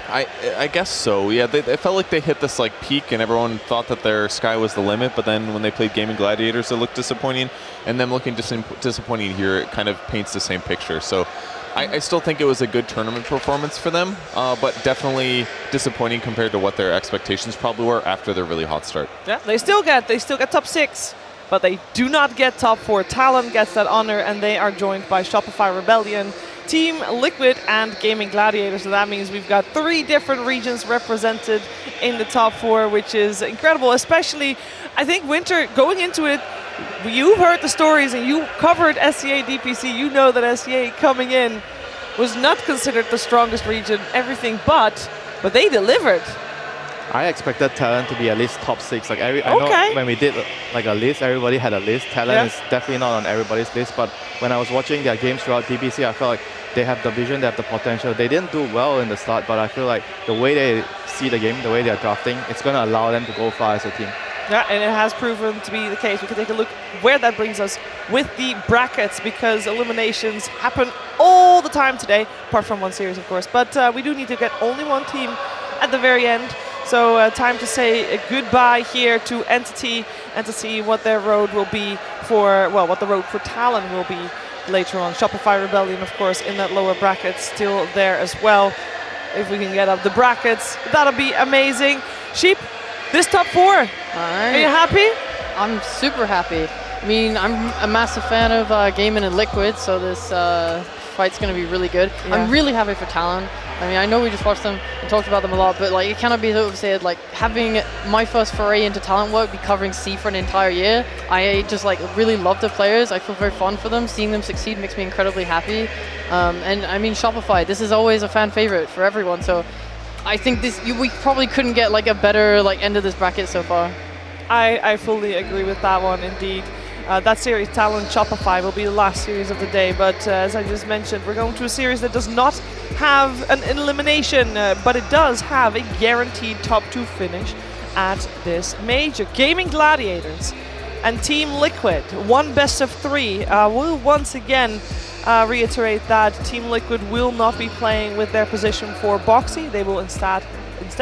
I guess so. Yeah, they felt like they hit this like peak, and everyone thought that their sky was the limit. But then when they played Gaming Gladiators, it looked disappointing, and them looking disappointing here, it kind of paints the same picture. So I still think it was a good tournament performance for them, but definitely disappointing compared to what their expectations probably were after their really hot start. Yeah, they still get top 6, but they do not get top 4. Talon gets that honor, and they are joined by Shopify Rebellion, Team Liquid and Gaming Gladiators. So that means we've got 3 different regions represented in the top 4, which is incredible. Especially, I think, Winter, going into it, you heard the stories and you covered SCA DPC. You know that SCA coming in was not considered the strongest region, everything but they delivered. I expected Talon to be at least top 6. Like I know when we did like a list, everybody had a list. Talon is definitely not on everybody's list, but when I was watching their games throughout DPC, I felt like they have the vision, they have the potential. They didn't do well in the start, but I feel like the way they see the game, the way they're drafting, it's going to allow them to go far as a team. Yeah, and it has proven to be the case. We can take a look where that brings us with the brackets, because eliminations happen all the time today, apart from one series, of course. But we do need to get only one team at the very end. So time to say a goodbye here to Entity and to see what their road will be for, well, what the road for Talon will be later on. Shopify Rebellion, of course, in that lower bracket, still there as well. If we can get up the brackets, that'll be amazing. Sheep, this top 4, are you happy? I'm super happy. I mean, I'm a massive fan of Gaming and Liquid, so this fight's going to be really good. Yeah. I'm really happy for Talon. I mean, I know we just watched them and talked about them a lot, but like, it cannot be overstated. Like, having my first foray into talent work, be covering C for an entire year, I just like really love the players. I feel very fond for them. Seeing them succeed makes me incredibly happy. And I mean, Shopify, this is always a fan favorite for everyone. So I think we probably couldn't get like a better like end of this bracket so far. I fully agree with that one, indeed. That series, Talon Shopify, will be the last series of the day, but as I just mentioned, we're going to a series that does not have an elimination, but it does have a guaranteed top 2 finish at this major. Gaming Gladiators and Team Liquid, 1 best of 3. We'll once again reiterate that Team Liquid will not be playing with their position for Boxy. They will instead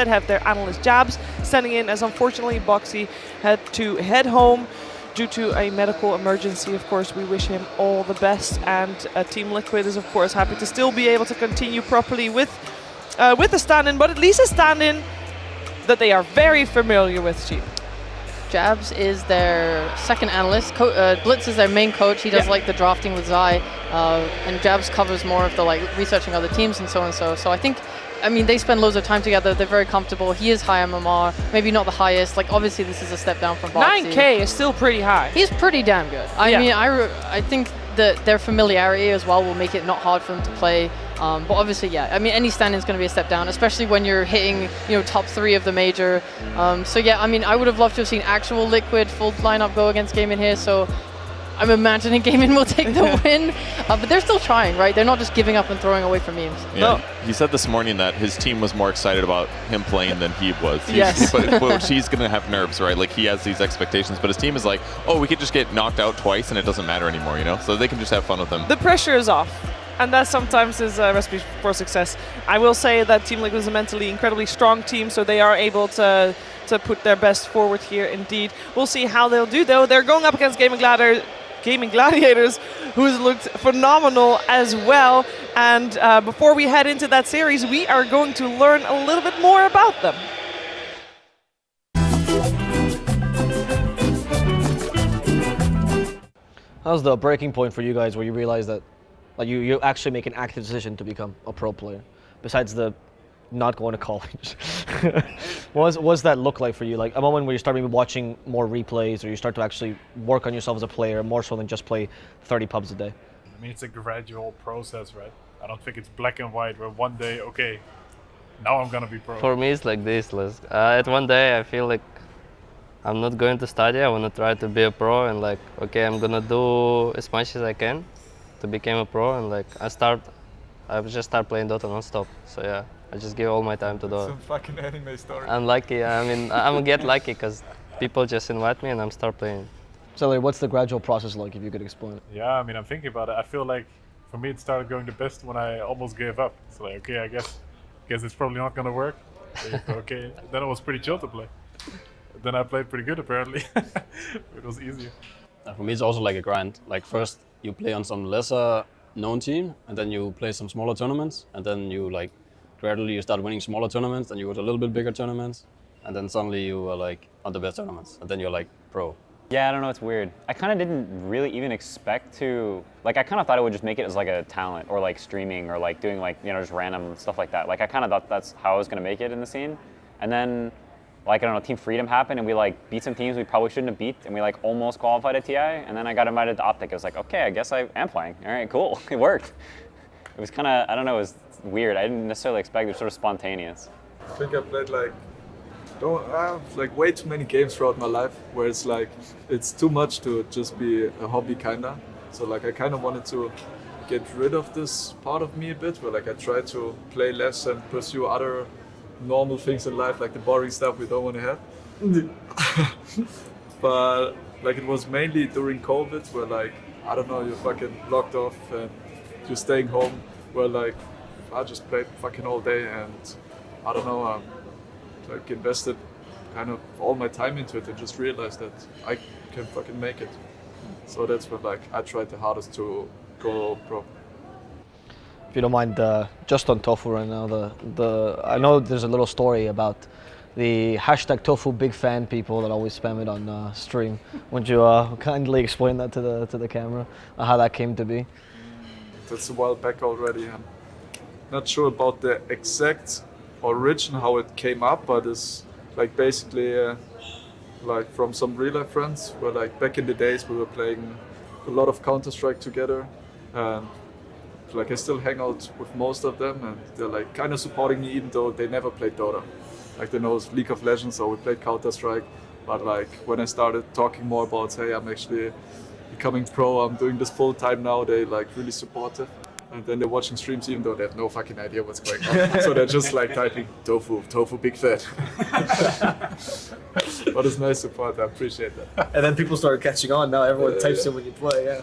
have their analyst Jabs standing in, as unfortunately Boxy had to head home due to a medical emergency. Of course, we wish him all the best, and Team Liquid is of course happy to still be able to continue properly with the stand-in, but at least a stand-in that they are very familiar with. Sheep. Jabs is their second analyst. Blitz is their main coach. He does like the drafting with Zai, and Jabs covers more of the like researching other teams and so on. So I think, I mean, they spend loads of time together. They're very comfortable. He is high MMR, maybe not the highest. Like, obviously, this is a step down from Boxy. 9K is still pretty high. He's pretty damn good. I mean, I think that their familiarity as well will make it not hard for them to play. But obviously, yeah, I mean, any stand-in is going to be a step down, especially when you're hitting, top 3 of the major. So yeah, I mean, I would have loved to have seen actual Liquid full lineup go against Gaming here. So I'm imagining Gaming will take the win, but they're still trying, right? They're not just giving up and throwing away from memes. Yeah, no. He said this morning that his team was more excited about him playing than he was. Yes. But he's going to have nerves, right? Like, he has these expectations, but his team is like, oh, we could just get knocked out twice and it doesn't matter anymore, So they can just have fun with him. The pressure is off, and that sometimes is a recipe for success. I will say that Team Liquid is a mentally incredibly strong team, so they are able to put their best forward here, indeed. We'll see how they'll do, though. They're going up against Gaming Gladiators, who's looked phenomenal as well. And before we head into that series, we are going to learn a little bit more about them. How's the breaking point for you guys where you realize that like you actually make an active decision to become a pro player, besides the not going to college? What's that look like for you? Like a moment where you start maybe watching more replays, or you start to actually work on yourself as a player more so than just play 30 pubs a day? I mean, it's a gradual process, right? I don't think it's black and white where one day, okay, now I'm gonna be pro. For me, it's like this. At one day, I feel like I'm not going to study. I want to try to be a pro, and like, okay, I'm gonna do as much as I can to become a pro, and like I just start playing Dota non-stop. So yeah, I just give all my time to Dota. Some fucking anime story. I'm lucky. I mean, I'm gonna get lucky because people just invite me and I'm start playing. So like, what's the gradual process like, if you could explain it? Yeah, I mean, I'm thinking about it. I feel like for me it started going the best when I almost gave up. It's like, okay, I guess it's probably not gonna work. So, okay, then it was pretty chill to play. Then I played pretty good apparently. It was easier. For me, it's also like a grind. Like, first you play on some lesser known team, and then you play some smaller tournaments, and then you like gradually you start winning smaller tournaments, and you go to a little bit bigger tournaments, and then suddenly you are like on the best tournaments, and then you're like pro. Yeah, I don't know, it's weird. I kind of didn't really even expect to, like I kind of thought I would just make it as like a talent or like streaming or like doing like, you know, just random stuff like that. Like I kind of thought that's how I was going to make it in the scene. And then like, I don't know, Team Freedom happened and we like beat some teams we probably shouldn't have beat and we like almost qualified at TI. And then I got invited to Optic. I was like, okay, I guess I am playing. All right, cool, it worked. It was kind of, I don't know, it was weird. I didn't necessarily expect it, was sort of spontaneous. I think I played like way too many games throughout my life where it's like it's too much to just be a hobby kinda. So like I kind of wanted to get rid of this part of me a bit where like I try to play less and pursue other normal things in life, like the boring stuff we don't want to have. But like it was mainly during COVID where like I don't know, you're fucking locked off and you're staying home, where like I just played fucking all day and I don't know, like invested kind of all my time into it and just realized that I can fucking make it. So that's what like I tried the hardest to go pro. If you don't mind, just on Tofu right now, I know there's a little story about the hashtag Tofu big fan people that always spam it on stream. Would you kindly explain that to the camera, how that came to be? That's a while back already. I'm not sure about the exact origin, how it came up, but it's like basically like from some real life friends where like back in the days we were playing a lot of Counter-Strike together, and like I still hang out with most of them and they're like kind of supporting me even though they never played Dota. Like they know League of Legends, so we played Counter-Strike, but like when I started talking more about, hey, I'm actually becoming pro, I'm doing this full time now, they like really supportive. And then they're watching streams even though they have no fucking idea what's going on. So they're just like typing Tofu big fat. But it's nice support, I appreciate that. And then people started catching on, now everyone types in when you play, yeah.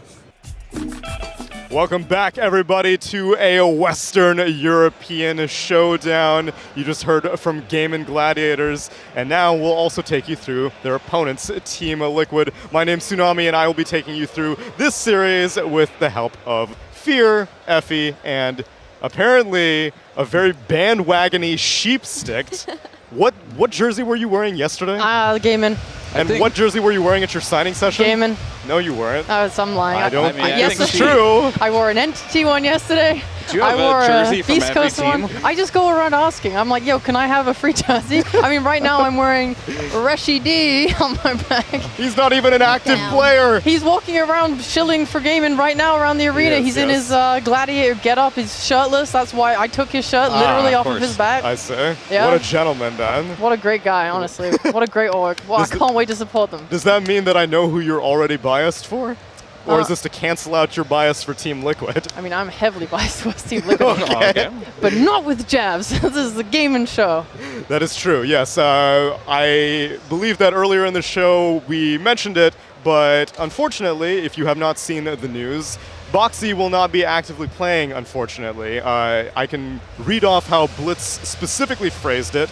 Welcome back, everybody, to a Western European showdown. You just heard from Gladiators, and now we'll also take you through their opponents, Team Liquid. My name's Tsunami, and I will be taking you through this series with the help of Fear, Effie, and apparently a very bandwagon-y Sheepstick. What jersey were you wearing yesterday? Gaming. And what jersey were you wearing at your signing session? Gaming. No, you weren't. I'm lying. I don't think yes, it's true. I wore an Entity one yesterday. Do you have I wore a jersey from Beast every Coast team? one. I just go around asking. I'm like, yo, can I have a free jersey? I mean, right now I'm wearing Reshi D on my back. He's not even an active player. He's walking around shilling for gaming right now around the arena. Yes, He's in his gladiator getup. He's shirtless. That's why I took his shirt literally off of his back. I say. Yeah. What a gentleman, Dan. What a great guy, honestly. What a great org. Well, I can't wait to support them. Does that mean that I know who you're already biased for? Or is this to cancel out your bias for Team Liquid? I mean, I'm heavily biased towards Team Liquid. Okay. But not with jabs. This is a gaming show. That is true, yes. I believe that earlier in the show we mentioned it, but unfortunately, if you have not seen the news, Boxy will not be actively playing, unfortunately. I can read off how Blitz specifically phrased it.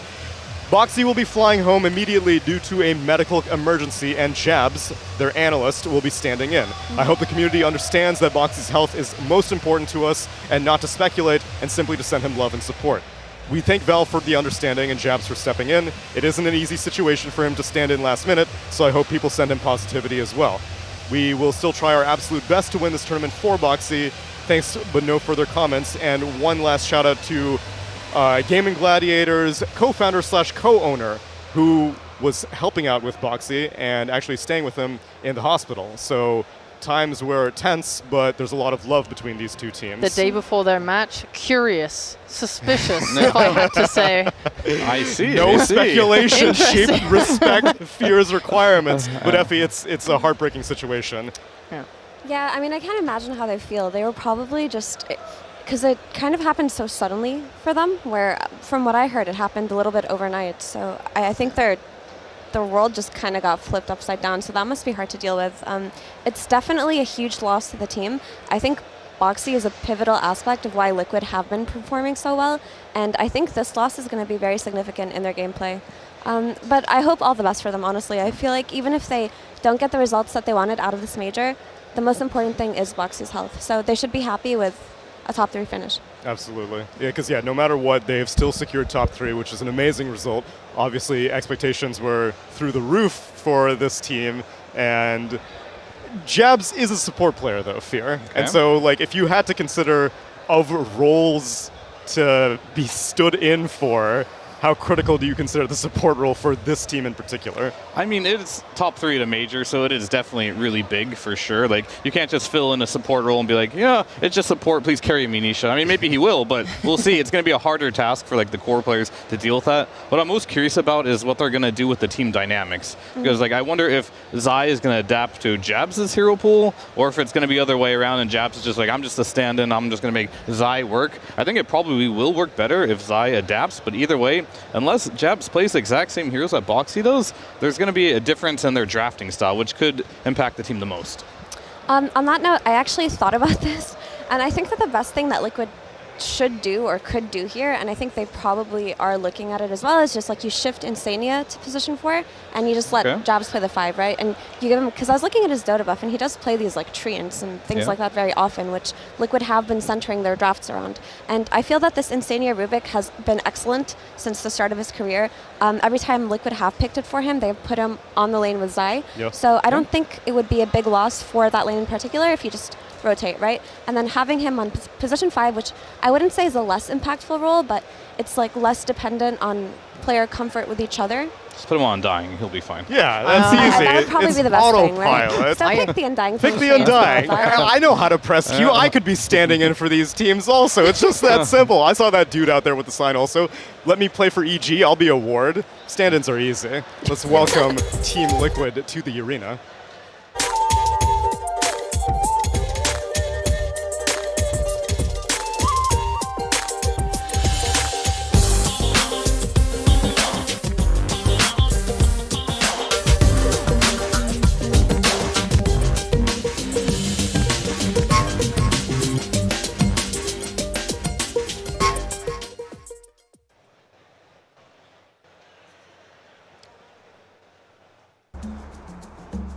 Boxy will be flying home immediately due to a medical emergency, and Jabs, their analyst, will be standing in. I hope the community understands that Boxy's health is most important to us, and not to speculate, and simply to send him love and support. We thank Val for the understanding and Jabs for stepping in. It isn't an easy situation for him to stand in last minute, so I hope people send him positivity as well. We will still try our absolute best to win this tournament for Boxy. Thanks, but no further comments. And one last shout out to Gaming Gladiators co-founder / co-owner, who was helping out with Boxy and actually staying with him in the hospital. So times were tense, but there's a lot of love between these two teams. The day before their match, curious, suspicious, if I had to say. I see. No speculation. Sheep respect Fear's requirements. But Effie, it's a heartbreaking situation. Yeah, I mean, I can't imagine how they feel. They were probably just, because it kind of happened so suddenly for them, where from what I heard, it happened a little bit overnight. So I think the world just kind of got flipped upside down, so that must be hard to deal with. It's definitely a huge loss to the team. I think Boxy is a pivotal aspect of why Liquid have been performing so well, and I think this loss is going to be very significant in their gameplay. But I hope all the best for them, honestly. I feel like even if they don't get the results that they wanted out of this major, the most important thing is Boxy's health. So they should be happy with a top 3 finish. Absolutely. Yeah, because no matter what, they've still secured top 3, which is an amazing result. Obviously, expectations were through the roof for this team, and Jabs is a support player, though, Fear. Okay. And so, like, if you had to consider of roles to be stood in for, how critical do you consider the support role for this team in particular? I mean, it's top 3 at a major, so it is definitely really big for sure. Like, you can't just fill in a support role and be like, yeah, it's just support, please carry me, Nisha. I mean, maybe he will, but we'll see. It's going to be a harder task for, like, the core players to deal with that. What I'm most curious about is what they're going to do with the team dynamics. Because, like, I wonder if Zai is going to adapt to Jabs' hero pool, or if it's going to be the other way around and Jabs is just like, I'm just a stand-in, I'm just going to make Zai work. I think it probably will work better if Zai adapts, but either way, unless Jabs plays the exact same heroes that Boxy does, there's going to be a difference in their drafting style, which could impact the team the most. On that note, I actually thought about this, and I think that the best thing that Liquid should do or could do here, and I think they probably are looking at it as well, is just like you shift Insania to position 4 and you just let Jabs play the 5, right? And you give him, because I was looking at his Dota buff and he does play these like treants and things like that very often, which Liquid have been centering their drafts around. And I feel that this Insania Rubik has been excellent since the start of his career. Every time Liquid have picked it for him, they've put him on the lane with Zai. So I don't think it would be a big loss for that lane in particular if you just rotate, right? And then having him on position 5, which I wouldn't say is a less impactful role, but it's like less dependent on player comfort with each other. Just put him on Undying, he'll be fine. Yeah, that's easy. That would probably it's be the best autopilot. thing, right? So pick the Undying. Pick the Undying. I know how to press Q. I could be standing in for these teams also. It's just that simple. I saw that dude out there with the sign also. Let me play for EG. I'll be a ward. Stand-ins are easy. Let's welcome Team Liquid to the arena.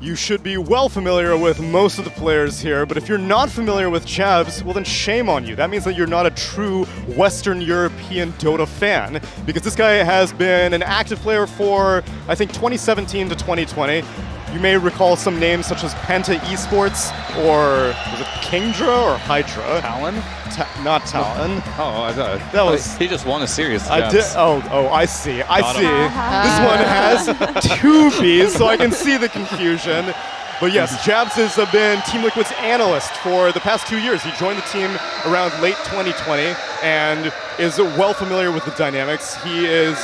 You should be well familiar with most of the players here, but if you're not familiar with Jabs, well then shame on you. That means that you're not a true Western European Dota fan, because this guy has been an active player for, I think, 2017 to 2020. You may recall some names such as Penta Esports, or was it Kingdra or Hydra? Talon? Not Talon. Oh, I thought that was. He just won a series. I did. Oh, I see. This one has 2 Bs, so I can see the confusion. But yes, Jabs has been Team Liquid's analyst for the past 2 years. He joined the team around late 2020 and is well familiar with the dynamics. He is,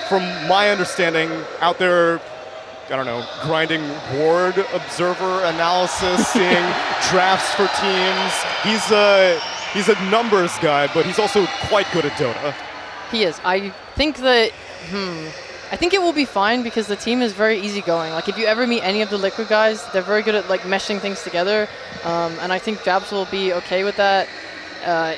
from my understanding, out there, I don't know, grinding ward observer analysis, seeing drafts for teams. He's a numbers guy, but he's also quite good at Dota. He is. I think that, I think it will be fine because the team is very easygoing. Like if you ever meet any of the Liquid guys, they're very good at like meshing things together. And I think Jabs will be okay with that.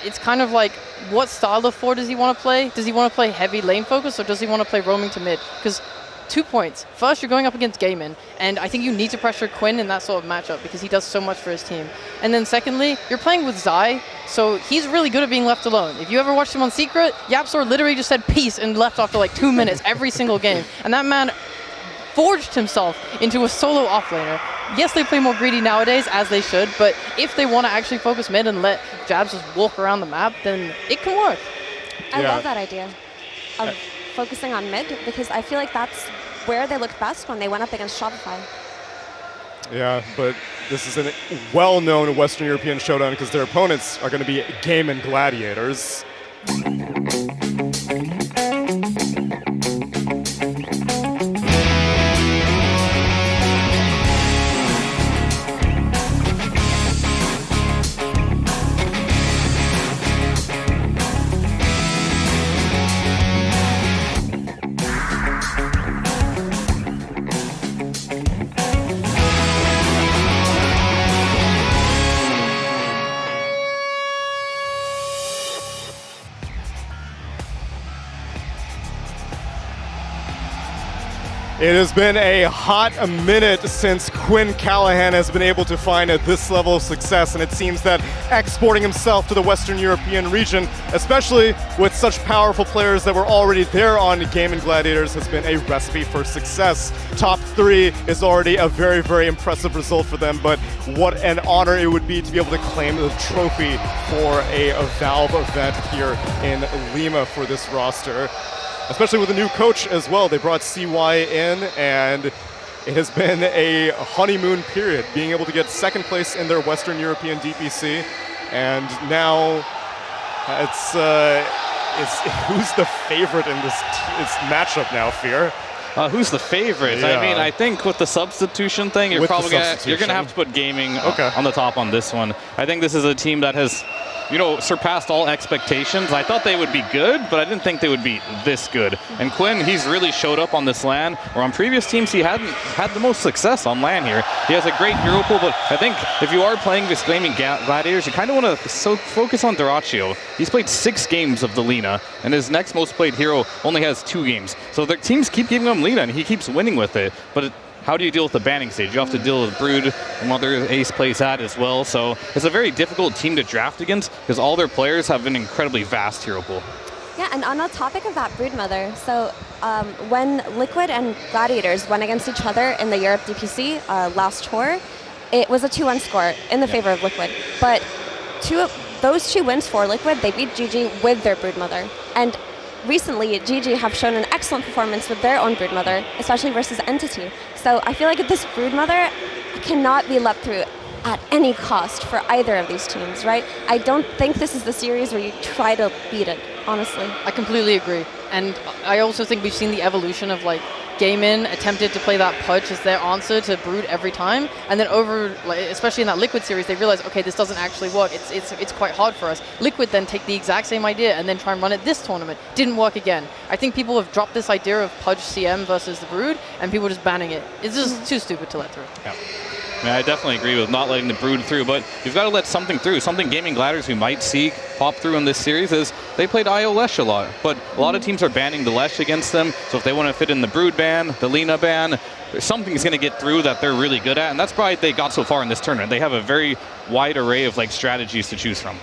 It's kind of like, what style of 4 does he want to play? Does he want to play heavy lane focus, or does he want to play roaming to mid? Because 2 points. First, you're going up against Gaimin, and I think you need to pressure Quinn in that sort of matchup because he does so much for his team. And then secondly, you're playing with Zai, so he's really good at being left alone. If you ever watched him on Secret, Yapsor literally just said peace and left after like 2 minutes every single game. And that man forged himself into a solo offlaner. Yes, they play more greedy nowadays, as they should, but if they want to actually focus mid and let Jabs just walk around the map, then it can work. I love that idea of focusing on mid, because I feel like that's where they looked best when they went up against Shopify. Yeah, but this is a well-known Western European showdown because their opponents are going to be Game and Gladiators. It has been a hot minute since Quinn Callahan has been able to find this level of success, and it seems that exporting himself to the Western European region, especially with such powerful players that were already there on Game and Gladiators, has been a recipe for success. Top 3 is already a very, very impressive result for them, but what an honor it would be to be able to claim the trophy for a Valve event here in Lima for this roster. Especially with a new coach as well. They brought CY in, and it has been a honeymoon period, being able to get second place in their Western European DPC, and now it's who's the favorite in this matchup now, Fear? Who's the favorite? Yeah. I mean, I think with the substitution thing, you're probably gonna have to put gaming on the top on this one. I think this is a team that has, surpassed all expectations. I thought they would be good, but I didn't think they would be this good. And Quinn, he's really showed up on this LAN, where on previous teams he hadn't had the most success on LAN here. He has a great hero pool, but I think if you are playing this gaming Gladiators, you kind of want to focus on Duraccio. He's played 6 games of the Lina, and his next most played hero only has 2 games. So their teams keep giving him Lina, and he keeps winning with it. But how do you deal with the banning stage? You have to deal with Brood and what their ace plays at as well. So it's a very difficult team to draft against because all their players have an incredibly vast hero pool. Yeah, and on the topic of that Broodmother, so when Liquid and Gladiators went against each other in the Europe DPC last tour, it was a 2-1 score in the favor of Liquid. But those 2 wins for Liquid, they beat GG with their Broodmother. And recently, GG have shown an excellent performance with their own Broodmother, especially versus Entity. So I feel like this Broodmother cannot be let through at any cost for either of these teams, right? I don't think this is the series where you try to beat it, honestly. I completely agree. And I also think we've seen the evolution of Game-In attempted to play that Pudge as their answer to Brood every time, and then especially in that Liquid series, they realized, okay, this doesn't actually work. It's quite hard for us. Liquid then take the exact same idea and then try and run it this tournament. Didn't work again. I think people have dropped this idea of Pudge CM versus the Brood, and people are just banning it. It's just too stupid to let through. Yeah. I mean, I definitely agree with not letting the Brood through, but you've got to let something through. Something Gaming Gladiators we might see pop through in this series is they played IO Lesh a lot, but a lot of teams are banning the Lesh against them, so if they want to fit in the Brood ban, the Lina ban, something's going to get through that they're really good at, and that's probably they got so far in this tournament. They have a very wide array of strategies to choose from.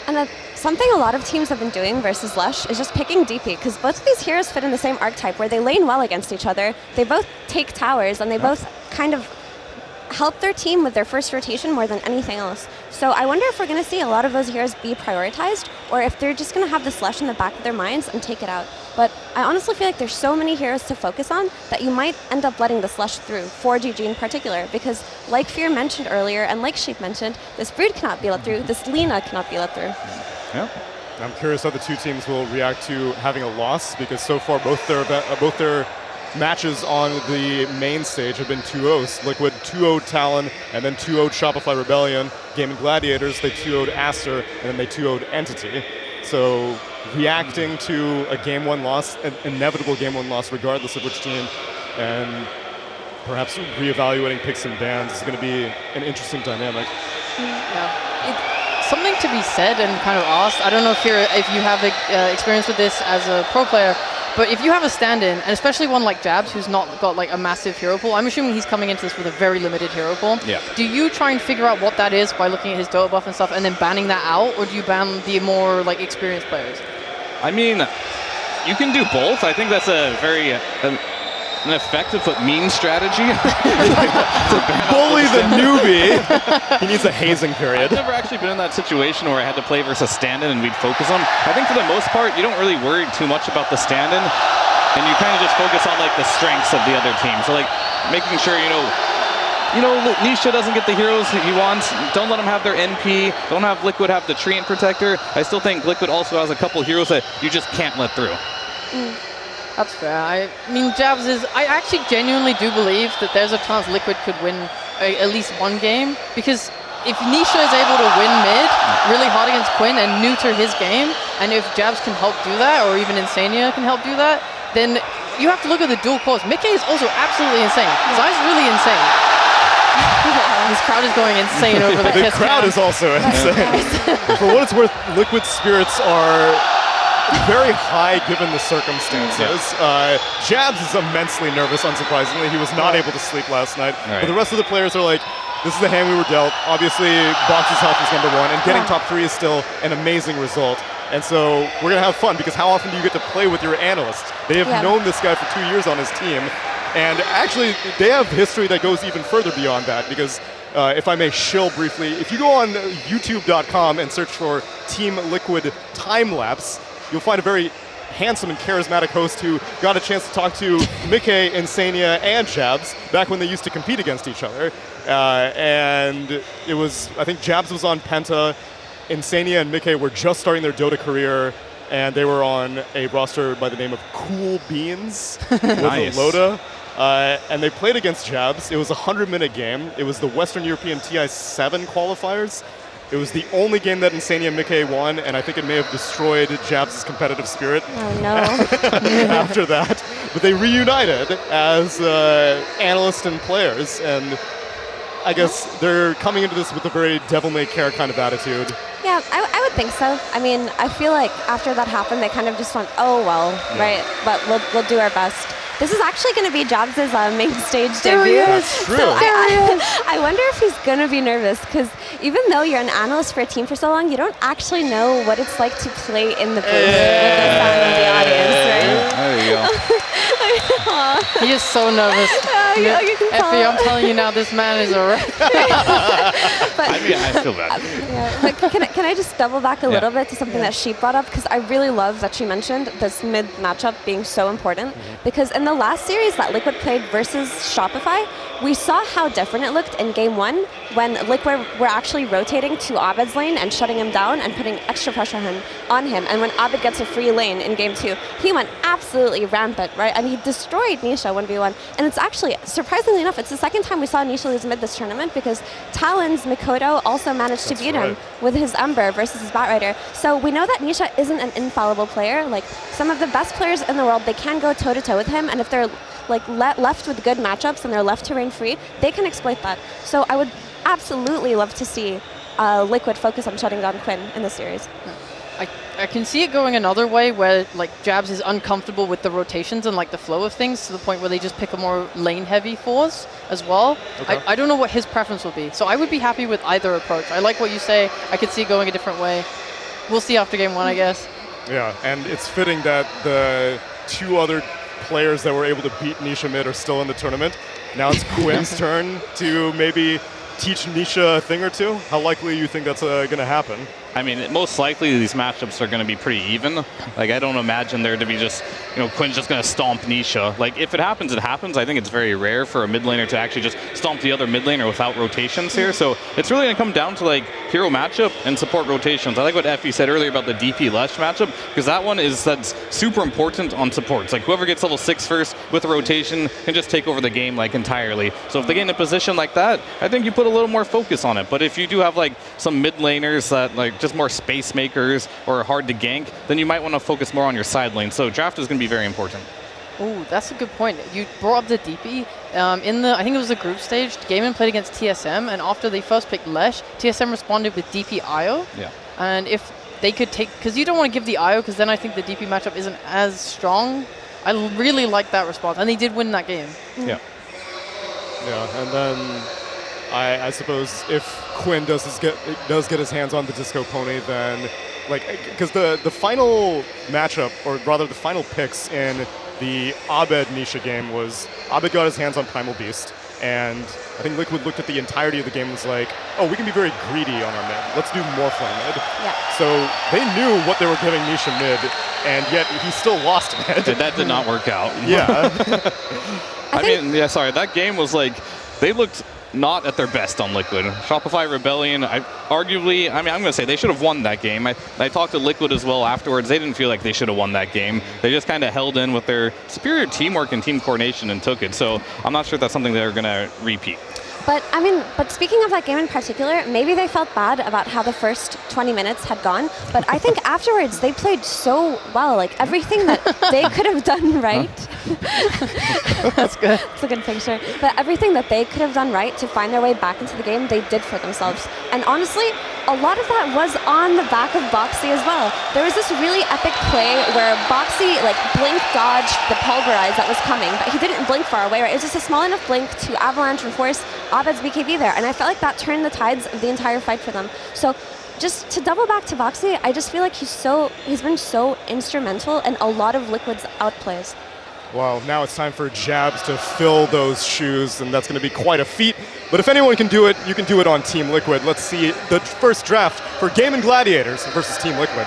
And something a lot of teams have been doing versus Lesh is just picking DP, because both of these heroes fit in the same archetype where they lane well against each other, they both take towers, and they both kind of help their team with their first rotation more than anything else. So I wonder if we're going to see a lot of those heroes be prioritized, or if they're just going to have this Lesh in the back of their minds and take it out. But I honestly feel like there's so many heroes to focus on that you might end up letting this Lesh through, for GG in particular, because like Fear mentioned earlier, and like Sheep mentioned, this Brood cannot be let through, this Lina cannot be let through. Yeah. I'm curious how the 2 teams will react to having a loss, because so far both their matches on the main stage have been 2-0s. Liquid 2-0'd Talon, and then 2-0'd Shopify Rebellion. Gaming Gladiators, they 2-0'd Aster, and then they 2-0'd Entity. So reacting to a Game 1 loss, an inevitable Game 1 loss regardless of which team, and perhaps reevaluating picks and bans is going to be an interesting dynamic. Yeah. Something to be said and kind of asked, I don't know if you have experience with this as a pro player, but if you have a stand-in, and especially one like Jabs, who's not got a massive hero pool, I'm assuming he's coming into this with a very limited hero pool. Yeah. Do you try and figure out what that is by looking at his Dota buff and stuff, and then banning that out, or do you ban the more experienced players? I mean, you can do both. I think that's a very an effective but mean strategy. Bully the newbie. He needs a hazing period. I've never actually been in that situation where I had to play versus stand-in and we'd focus on. I think for the most part, you don't really worry too much about the stand-in, and you kind of just focus on the strengths of the other team. So making sure Nisha doesn't get the heroes that he wants. Don't let him have their NP. Don't have Liquid have the Treant Protector. I still think Liquid also has a couple heroes that you just can't let through. That's fair. I mean, Jabs I actually genuinely do believe that there's a chance Liquid could win at least one game, because if Nisha is able to win mid really hard against Quinn and neuter his game, and if Jabs can help do that, or even Insania can help do that, then you have to look at the dual cores. Mickey is also absolutely insane. Zai's really insane. This crowd is going insane over the crowd is also insane. For what it's worth, Liquid Spirits are very high given the circumstances. Jabs is immensely nervous, unsurprisingly. He was not able to sleep last night. But the rest of the players are like, this is the hand we were dealt. Obviously, Box's health is number one, and getting top 3 is still an amazing result. And so we're going to have fun, because how often do you get to play with your analysts? They have known this guy for 2 years on his team. And actually, they have history that goes even further beyond that, because if I may shill briefly, if you go on youtube.com and search for Team Liquid time-lapse, you'll find a very handsome and charismatic host who got a chance to talk to Mickey, Insania, and Jabs back when they used to compete against each other. And it was, I think Jabs was on Penta, Insania and Mickey were just starting their Dota career, and they were on a roster by the name of Cool Beans with Loda. And they played against Jabs. It was a 100-minute game. It was the Western European TI7 qualifiers. It was the only game that Insania and Mickey won, and I think it may have destroyed Jabs' competitive spirit after that. But they reunited as analysts and players, and I guess they're coming into this with a very devil-may-care kind of attitude. Yeah, I would think so. I mean, I feel like after that happened, they kind of just went, oh, well, right, but we'll do our best. This is actually going to be Jabs' main stage debut. That's true. So I wonder if he's going to be nervous, because even though you're an analyst for a team for so long, you don't actually know what it's like to play in the booth with the sound of the audience, right? There you go. He is so nervous. You can tell. Effie, I'm telling you now, this man is a wreck. I feel bad. But can I just double back a little bit to something that she brought up, because I really love that she mentioned this mid matchup being so important, because in the last series that Liquid played versus Shopify, we saw how different it looked in game 1 when Liquid were actually rotating to Abed's lane and shutting him down and putting extra pressure on him. And when Abed gets a free lane in game 2, he went absolutely rampant, right? And he destroyed Nisha 1v1. And it's actually, surprisingly enough, it's the second time we saw Nisha lose mid this tournament, because Talon's Mikoto also managed to beat him with his Ember versus his Batrider. So we know that Nisha isn't an infallible player. Like, some of the best players in the world, they can go toe-to-toe with him, and if they're like left with good matchups and they're left to reign free, they can exploit that. So I would absolutely love to see Liquid focus on shutting down Quinn in this series. I can see it going another way, where like Jabs is uncomfortable with the rotations and like the flow of things, to the point where they just pick a more lane-heavy force as well. Okay. I don't know what his preference will be, so I would be happy with either approach. I like what you say. I could see it going a different way. We'll see after game 1, I guess. Yeah, and it's fitting that the 2 other players that were able to beat Nisha mid are still in the tournament. Now it's Quinn's turn to maybe teach Nisha a thing or two. How likely you think that's going to happen? I mean, most likely these matchups are going to be pretty even. Like, I don't imagine there to be just, Quinn's just going to stomp Nisha. Like, if it happens, it happens. I think it's very rare for a mid laner to actually just stomp the other mid laner without rotations here. So it's really going to come down to, like, hero matchup and support rotations. I like what Effie said earlier about the DP Lesh matchup, because that's super important on supports. Like, whoever gets level 6 first with a rotation can just take over the game, like, entirely. So if they get in a position like that, I think you put a little more focus on it. But if you do have, like, some mid laners that, like, just more space makers or hard to gank, then you might want to focus more on your side lane. So draft is going to be very important. Oh, that's a good point. You brought up the DP. I think it was the group stage, Gaiman played against TSM, and after they first picked Lesh, TSM responded with DP IO. Yeah. And if they could take, because you don't want to give the IO, because then I think the DP matchup isn't as strong. I really like that response, and they did win that game. Yeah. Yeah, and then I suppose if Quinn does get his hands on the Disco Pony, then, like, because the final matchup, or rather the final picks in the Abed Nisha game was Abed got his hands on Primal Beast, and I think Liquid looked at the entirety of the game and was like, oh, we can be very greedy on our mid. Let's do Morphling mid. Yeah. So they knew what they were giving Nisha mid, and yet he still lost mid. That did not work out. Yeah. That game was like, they looked not at their best on Liquid. Shopify Rebellion, I'm going to say they should have won that game. I talked to Liquid as well afterwards. They didn't feel like they should have won that game. They just kind of held in with their superior teamwork and team coordination and took it. So I'm not sure that's something they're going to repeat. But speaking of that game in particular, maybe they felt bad about how the first 20 minutes had gone, but I think afterwards they played so well. Like, everything that they could have done right. That's good. It's a good picture. But everything that they could have done right to find their way back into the game, they did for themselves. And honestly, a lot of that was on the back of Boxy as well. There was this really epic play where Boxy like blink dodged the pulverize that was coming, but he didn't blink far away, right? It was just a small enough blink to avalanche and force Abed's BKB there, and I felt like that turned the tides of the entire fight for them. So just to double back to Boxy, I just feel like he's been so instrumental in a lot of Liquid's outplays. Well, now it's time for Jabs to fill those shoes, and that's going to be quite a feat. But if anyone can do it, you can do it on Team Liquid. Let's see the first draft for Game and Gladiators versus Team Liquid.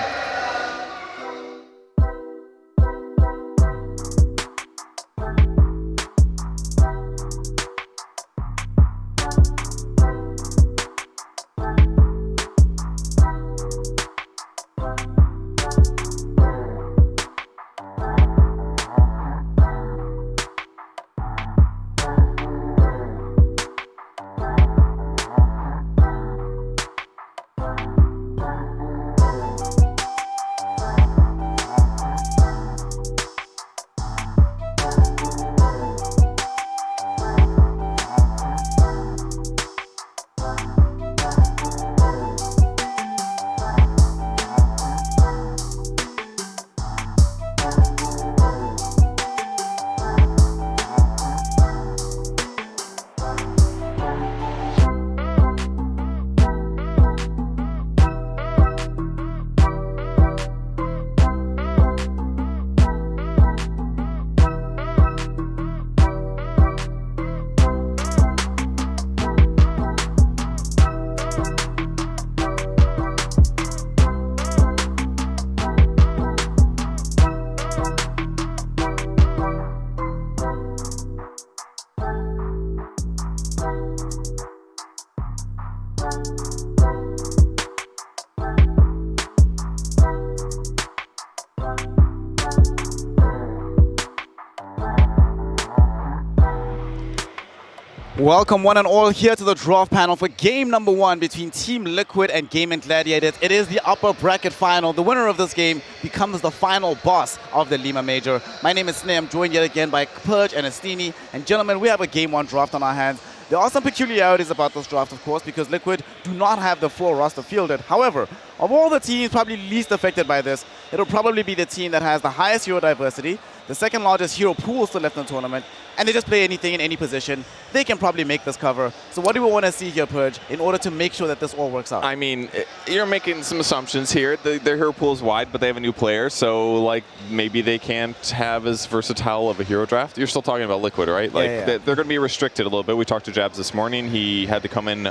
Welcome one and all here to the draft panel for game number 1 between Team Liquid and Game and Gladiators. It is the upper bracket final. The winner of this game becomes the final boss of the Lima Major. My name is Sneh. I'm joined yet again by Purge and Estini. And gentlemen, we have a game 1 draft on our hands. There are some peculiarities about this draft, of course, because Liquid do not have the full roster fielded. However, of all the teams probably least affected by this, it'll probably be the team that has the highest hero diversity, the second largest hero pool still left in the tournament, and they just play anything in any position. They can probably make this cover. So what do we want to see here, Purge, in order to make sure that this all works out? I mean, you're making some assumptions here. Their hero pool is wide, but they have a new player, so like maybe they can't have as versatile of a hero draft. You're still talking about Liquid, right? Like they're going to be restricted a little bit. We talked to Jabs this morning. He had to come in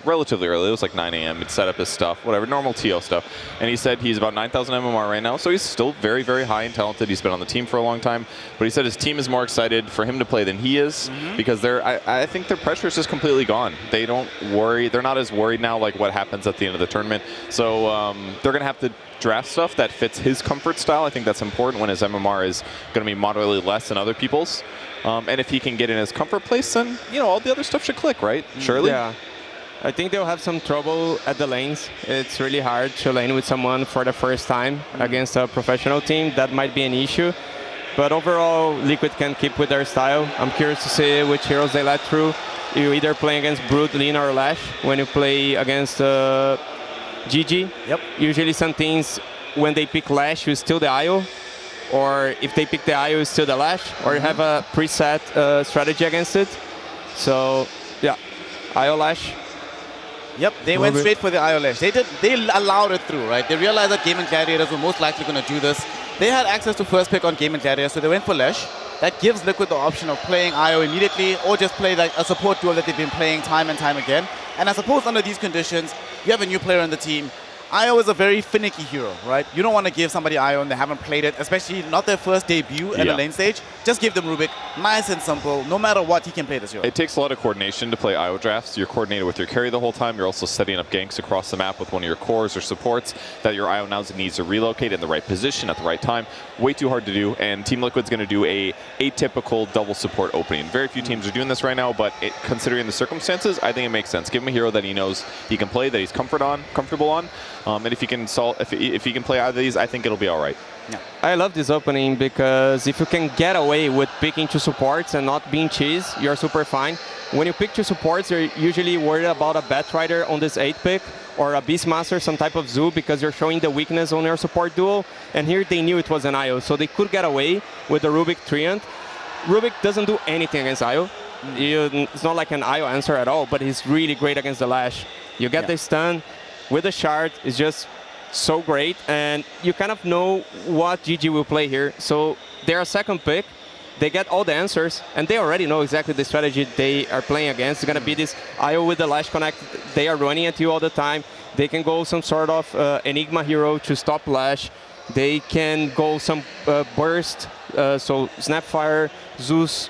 relatively early. It was like 9 a.m. He'd set up his stuff, whatever, normal TO stuff. And he said he's about 9,000 MMR right now, so he's still very, very high and talented. He's been on the team for a long time, but he said his team is more excited for him to play than he is because I think their pressure is just completely gone. They don't worry. They're not as worried now like what happens at the end of the tournament. So they're going to have to draft stuff that fits his comfort style. I think that's important when his MMR is going to be moderately less than other people's. And if he can get in his comfort place, then all the other stuff should click, right? Surely. Yeah. I think they'll have some trouble at the lanes. It's really hard to lane with someone for the first time against a professional team. That might be an issue. But overall, Liquid can keep with their style. I'm curious to see which heroes they let through. You either play against Brute, Lina, or Lash. When you play against GG, usually some teams, when they pick Lash, you steal the IO. Or if they pick the IO, you steal the Lash. Or you have a preset strategy against it. So, yeah, IO Lash. Yep, they went straight for the IO Lash. They allowed it through, right? They realized that Game and Gladiators were most likely going to do this. They had access to first pick on Game and Gladiators, so they went for Lash. That gives Liquid the option of playing IO immediately or just play like a support duo that they've been playing time and time again. And I suppose under these conditions, you have a new player on the team. IO is a very finicky hero, right? You don't want to give somebody IO and they haven't played it, especially not their first debut at a lane stage. Just give them Rubik, nice and simple. No matter what, he can play this hero. It takes a lot of coordination to play IO drafts. You're coordinated with your carry the whole time. You're also setting up ganks across the map with one of your cores or supports that your IO now needs to relocate in the right position at the right time. Way too hard to do, and Team Liquid's going to do a atypical double support opening. Very few teams are doing this right now, but considering the circumstances, I think it makes sense. Give him a hero that he knows he can play, that he's comfortable on. And if he can if he can play either of these, I think it'll be all right. Yeah. I love this opening because if you can get away with picking 2 supports and not being cheese, you're super fine. when you pick 2 supports, you're usually worried about a Batrider on this 8 pick, or a Beastmaster, some type of Zoo, because you're showing the weakness on your support duel. And here they knew it was an IO, so they could get away with the Rubik Treant. Rubik doesn't do anything against IO. It's not like an IO answer at all, but he's really great against the Lash. You get the stun with the shard, it's just so great, and you kind of know what GG will play here. So they're a second pick, they get all the answers, and they already know exactly the strategy they are playing against. It's going to be this IO with the Lash Connect. They are running at you all the time. They can go some sort of Enigma hero to stop Lash. They can go some burst, so Snapfire, Zeus,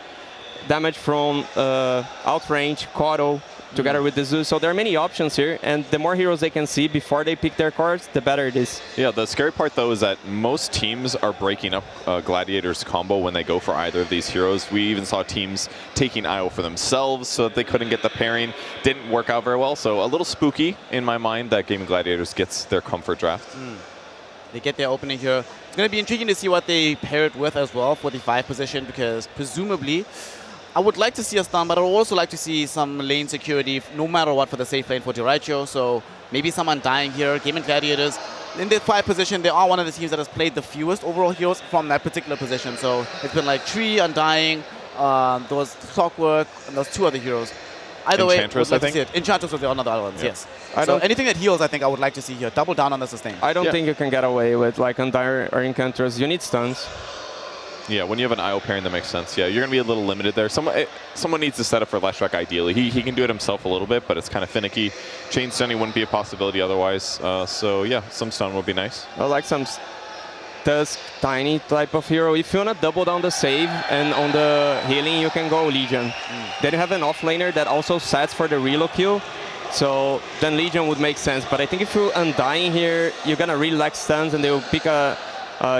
damage from outrange, Kodo, together with the Zeus. So there are many options here, and the more heroes they can see before they pick their cards, the better it is. Yeah, the scary part though is that most teams are breaking up Gladiators combo when they go for either of these heroes. We even saw teams taking IO for themselves so that they couldn't get the pairing. Didn't work out very well, so a little spooky in my mind that Gaming Gladiators gets their comfort draft. They get their opening here. It's going to be intriguing to see what they pair it with as well for the 5 position, because presumably I would like to see a stun, but I would also like to see some lane security, no matter what, for the safe lane for Diraicho. So maybe someone dying here. Gaming Gladiators, in the 5 position, they are one of the teams that has played the fewest overall heroes from that particular position. So it's been like Tree, Undying, there was Clockwork, and there's 2 other heroes. Either Enchantress, way, I think. think Enchantress was the other ones, yes. I So don't- anything that heals, I think I would like to see here. Double down on the sustain. I don't think you can get away with like Undying or Enchantress. You need stuns. Yeah, when you have an IO pairing, that makes sense. Yeah, you're going to be a little limited there. Someone needs to set up for Leshrac ideally. He can do it himself a little bit, but it's kind of finicky. Chain stunning wouldn't be a possibility otherwise. So yeah, some stun would be nice. I like some Tusk, Tiny type of hero. If you want to double down the save and on the healing, you can go Legion. Then you have an offlaner that also sets for the reload kill. So then Legion would make sense. But I think if you're Undying here, you're going to really lack stuns, and they will pick a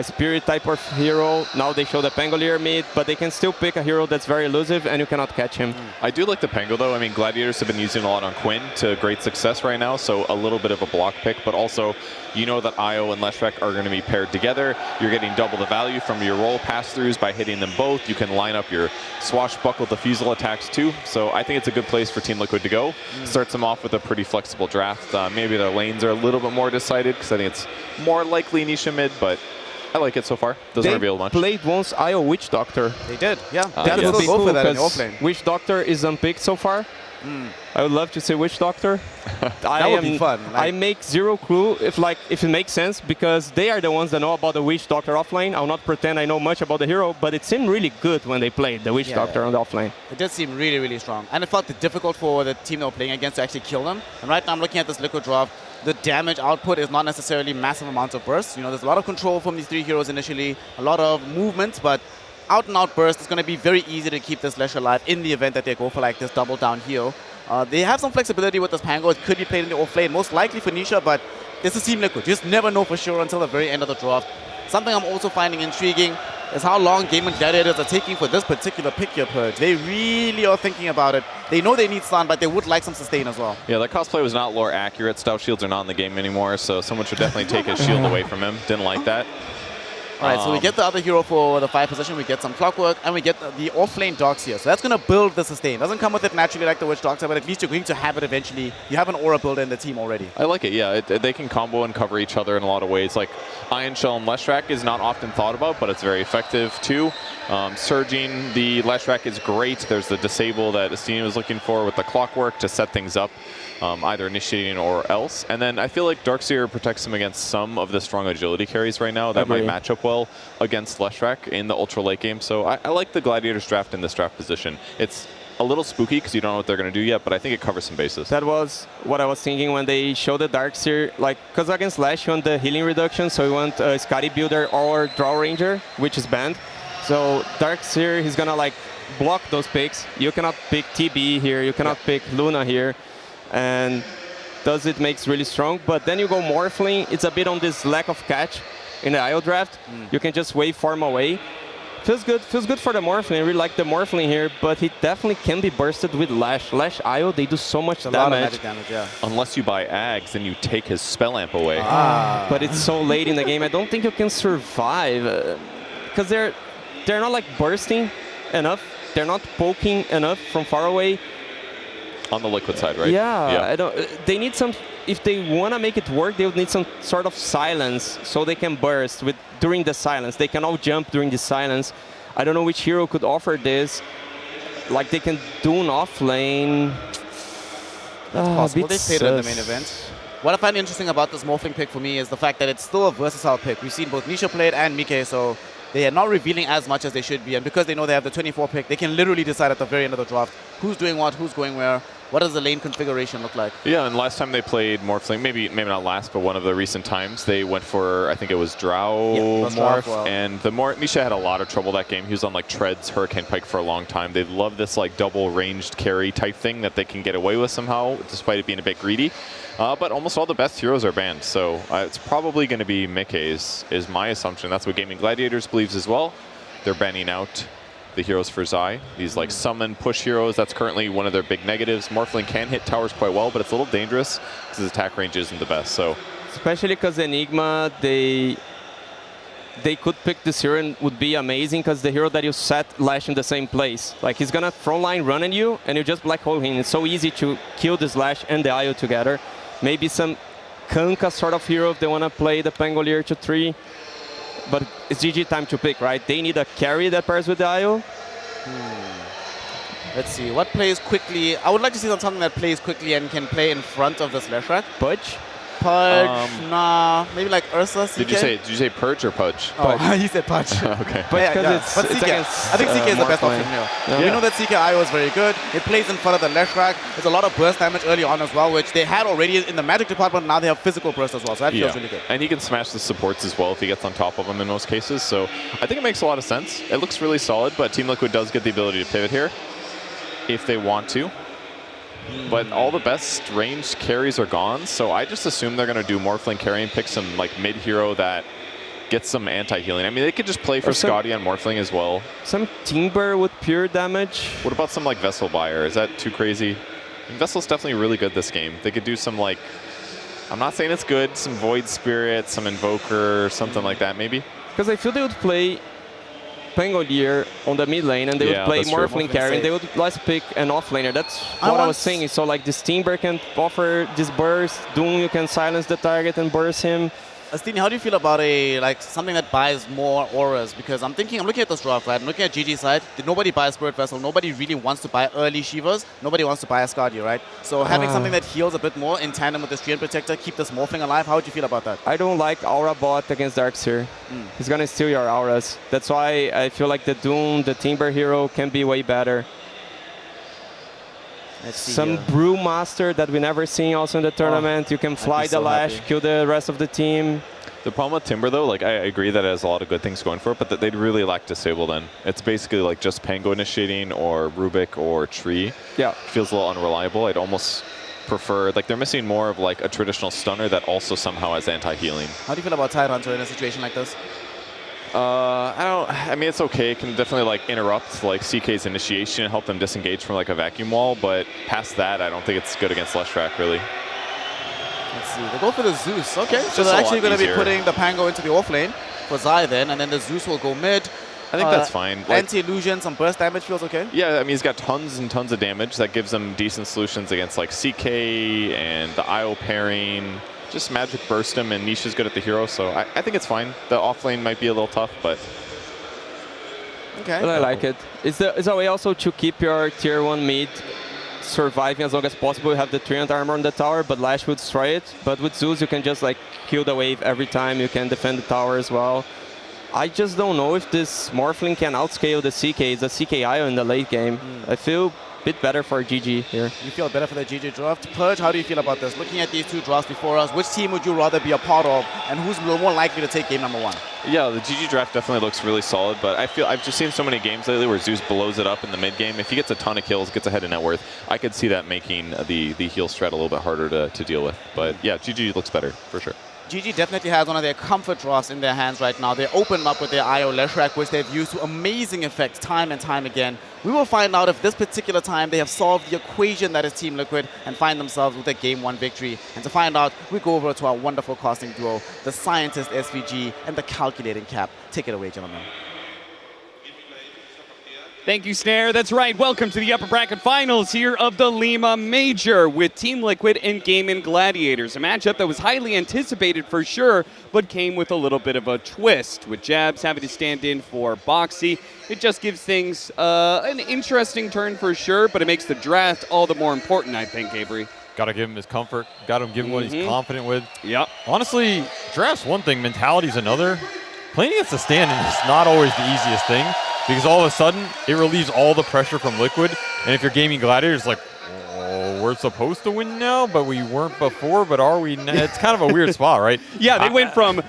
Spirit type of hero. Now they show the Pangolier mid, but they can still pick a hero that's very elusive and you cannot catch him. I do like the Pango though. I mean, Gladiators have been using a lot on Quinn to great success right now, so a little bit of a block pick, but also you know that IO and Leshrac are going to be paired together. You're getting double the value from your roll pass-throughs by hitting them both. You can line up your swashbuckle defusal attacks too, so I think it's a good place for Team Liquid to go. Starts them off with a pretty flexible draft. Maybe their lanes are a little bit more decided because I think it's more likely Nisha mid, but I like it so far. Doesn't reveal much. They played once IO Witch Doctor. They did, yeah. That would be go cool for that in the because offlane. Witch Doctor is unpicked so far. I would love to see Witch Doctor. That would be fun. I make zero clue if it makes sense, because they are the ones that know about the Witch Doctor offlane. I'll not pretend I know much about the hero, but it seemed really good when they played the Witch Doctor on the offlane. It did seem really, really strong. And it felt difficult for the team they were playing against to actually kill them. And right now I'm looking at this Liquid draft. The damage output is not necessarily massive amounts of bursts. You know, there's a lot of control from these 3 heroes initially, a lot of movement, but out and out burst is going to be very easy to keep this Lesh alive in the event that they go for like this double down heal. They have some flexibility with this Pango. It could be played in the offlane, most likely for Nisha, but this is Team Liquid. You just never know for sure until the very end of the draft. Something I'm also finding intriguing is how long Gaming Gladiators are taking for this particular pick your purge. They really are thinking about it. They know they need stun, but they would like some sustain as well. Yeah, that cosplay was not lore accurate. Stout shields are not in the game anymore, so someone should definitely take his shield away from him. Didn't like that. All right, so we get the other hero for the 5 position. We get some Clockwork, and we get the offlane Dogs here. So that's going to build the sustain. Doesn't come with it naturally like the Witch Doctor, but at least you're going to have it eventually. You have an aura builder in the team already. I like it, yeah. They can combo and cover each other in a lot of ways. Like Iron Shell and Leshrac is not often thought about, but it's very effective too. Surging the Leshrac is great. There's the disable that Estina was looking for with the Clockwork to set things up. Either initiating or else. And then I feel like Darkseer protects him against some of the strong agility carries right now that might match up well against Leshrac in the ultra late game. So I like the Gladiators draft in this draft position. It's a little spooky because you don't know what they're going to do yet, but I think it covers some bases. That was what I was thinking when they showed the Darkseer. Like, because against Lash you want the healing reduction, so you want Scotty Builder or Draw Ranger, which is banned. So Darkseer, he's going to like block those picks. You cannot pick TB here, you cannot pick Luna here. And does it makes really strong, but then you go Morphling, it's a bit on this lack of catch in the IO draft. You can just waveform away. Feels good for the Morphling. I really like the Morphling here, but he definitely can be bursted with Lash. Lash IO, they do so much damage. A lot of magic damage, yeah. Unless you buy Ags, then you take his spell amp away. But it's so late in the game, I don't think you can survive. Because they're not like bursting enough, they're not poking enough from far away. On the Liquid side, right? Yeah, I don't. They need some. If they want to make it work, they would need some sort of silence so they can burst during the silence. They can all jump during the silence. I don't know which hero could offer this. Like they can do an off lane. That's possible. They played it in the main event. What I find interesting about this Morphling pick for me is the fact that it's still a versatile pick. We've seen both Nisha play it and Mike, so they are not revealing as much as they should be. And because they know they have the 24 pick, they can literally decide at the very end of the draft who's doing what, who's going where. What does the lane configuration look like? Yeah, and last time they played Morphling, maybe not last, but one of the recent times, they went for, I think it was Drow Morph, and the Nisha had a lot of trouble that game. He was on like Treads, Hurricane Pike for a long time. They love this like double ranged carry type thing that they can get away with somehow, despite it being a bit greedy. But almost all the best heroes are banned, so it's probably going to be Mike is my assumption. That's what Gaming Gladiators believes as well. They're banning out the heroes for Zai. These like summon push heroes, that's currently one of their big negatives. Morphling can hit towers quite well, but it's a little dangerous because his attack range isn't the best. So especially because Enigma, they could pick this hero and would be amazing because the hero that you set Lash in the same place. Like he's gonna front line run at you and you just black hole him. It's so easy to kill this Lash and the IO together. Maybe some Kanka sort of hero if they want to play the Pangolier to 3. But it's GG time to pick, right? They need a carry that pairs with the IO. Let's see, what plays quickly? I would like to see something that plays quickly and can play in front of this Leshrac. Pudge? Pudge, nah, maybe like Ursa, CK? Did you say Purge or Pudge? Oh, he said Pudge. Okay. But CK, I think CK is the best option here. Yeah. We know that CK IO is very good. It plays in front of the Leshrac. There's a lot of burst damage early on as well, which they had already in the Magic department. Now they have physical burst as well, so that feels really good. And he can smash the supports as well if he gets on top of them in most cases. So I think it makes a lot of sense. It looks really solid, but Team Liquid does get the ability to pivot here if they want to. But all the best ranged carries are gone, so I just assume they're going to do Morphling carry and pick some like mid hero that gets some anti-healing. I mean, they could just play for Scotty on Morphling as well. Some Timber with pure damage. What about some like Vessel Buyer? Is that too crazy? I mean, Vessel's definitely really good this game. They could do some like, I'm not saying it's good, some Void Spirit, some Invoker, something like that maybe. Because I feel they would play Pangolier on the mid lane and they would play Morphling carry and they would last pick an off laner. That's what I was saying. So like this Timber can offer this burst, Doom you can silence the target and burst him. Astini, how do you feel about something that buys more auras? Because I'm looking at this draft, right? I'm looking at GG's side. Nobody buys Spirit Vessel. Nobody really wants to buy early Shivas. Nobody wants to buy a Asgardia, right? So having something that heals a bit more in tandem with the Treant Protector, keep this Morphling alive. How would you feel about that? I don't like Aura bot against Darkseer. He's gonna steal your auras. That's why I feel like the Doom, the Timber hero can be way better. Some Brewmaster that we never seen also in the tournament. You can fly the Lash, kill the rest of the team. The problem with Timber though, like I agree that it has a lot of good things going for it, but that they'd really lack Disable then. It's basically like just Pango initiating or Rubik or Tree. Yeah. Feels a little unreliable. I'd almost prefer, like they're missing more of like a traditional stunner that also somehow has anti-healing. How do you feel about Tidehunter in a situation like this? I mean, it's okay. It can definitely like interrupt like CK's initiation and help them disengage from like a vacuum wall, but past that, I don't think it's good against Leshrac really. Let's see, they go for the Zeus. Okay, so they're actually going to be putting the Pango into the off lane for Zai then, and then the Zeus will go mid. I think that's fine. Like, anti-illusion, some burst damage feels okay? Yeah, I mean, he's got tons and tons of damage. That gives him decent solutions against like CK and the IO pairing. Just magic burst him, and Nisha's good at the hero, so I think it's fine. The off lane might be a little tough, but... Okay. But I like it. It's a way also to keep your tier 1 mid surviving as long as possible. You have the Treant armor on the tower, but Lash would destroy it. But with Zeus, you can just like kill the wave every time. You can defend the tower as well. I just don't know if this Morphling can outscale the CK. It's a CK IO in the late game. I feel a bit better for GG here. You feel better for the GG draft. Purge, how do you feel about this? Looking at these two drafts before us, which team would you rather be a part of, and who's more likely to take game number 1? Yeah, the GG draft definitely looks really solid, but I feel I've just seen so many games lately where Zeus blows it up in the mid game. If he gets a ton of kills, gets ahead of net worth, I could see that making the heal strat a little bit harder to deal with. But yeah, GG looks better for sure. GG definitely has one of their comfort drafts in their hands right now. They open up with their IO Leshrac, which they've used to amazing effect time and time again. We will find out if this particular time they have solved the equation that is Team Liquid and find themselves with a Game 1 victory. And to find out, we go over to our wonderful casting duo, the Scientist SVG and the Calculating Cap. Take it away, gentlemen. Thank you, Snare. That's right. Welcome to the upper bracket finals here of the Lima Major with Team Liquid and Gladiators. A matchup that was highly anticipated for sure, but came with a little bit of a twist. With Jabs having to stand in for Boxy, it just gives things an interesting turn for sure, but it makes the draft all the more important, I think, Avery. Got to give him his comfort. Got to give him what he's confident with. Yep. Honestly, draft's one thing, mentality's another. Playing against the stand is not always the easiest thing, because all of a sudden, it relieves all the pressure from Liquid. And if you're gaming Gladiators, like, oh, we're supposed to win now, but we weren't before, but are we now? It's kind of a weird spot, right? Yeah, they went from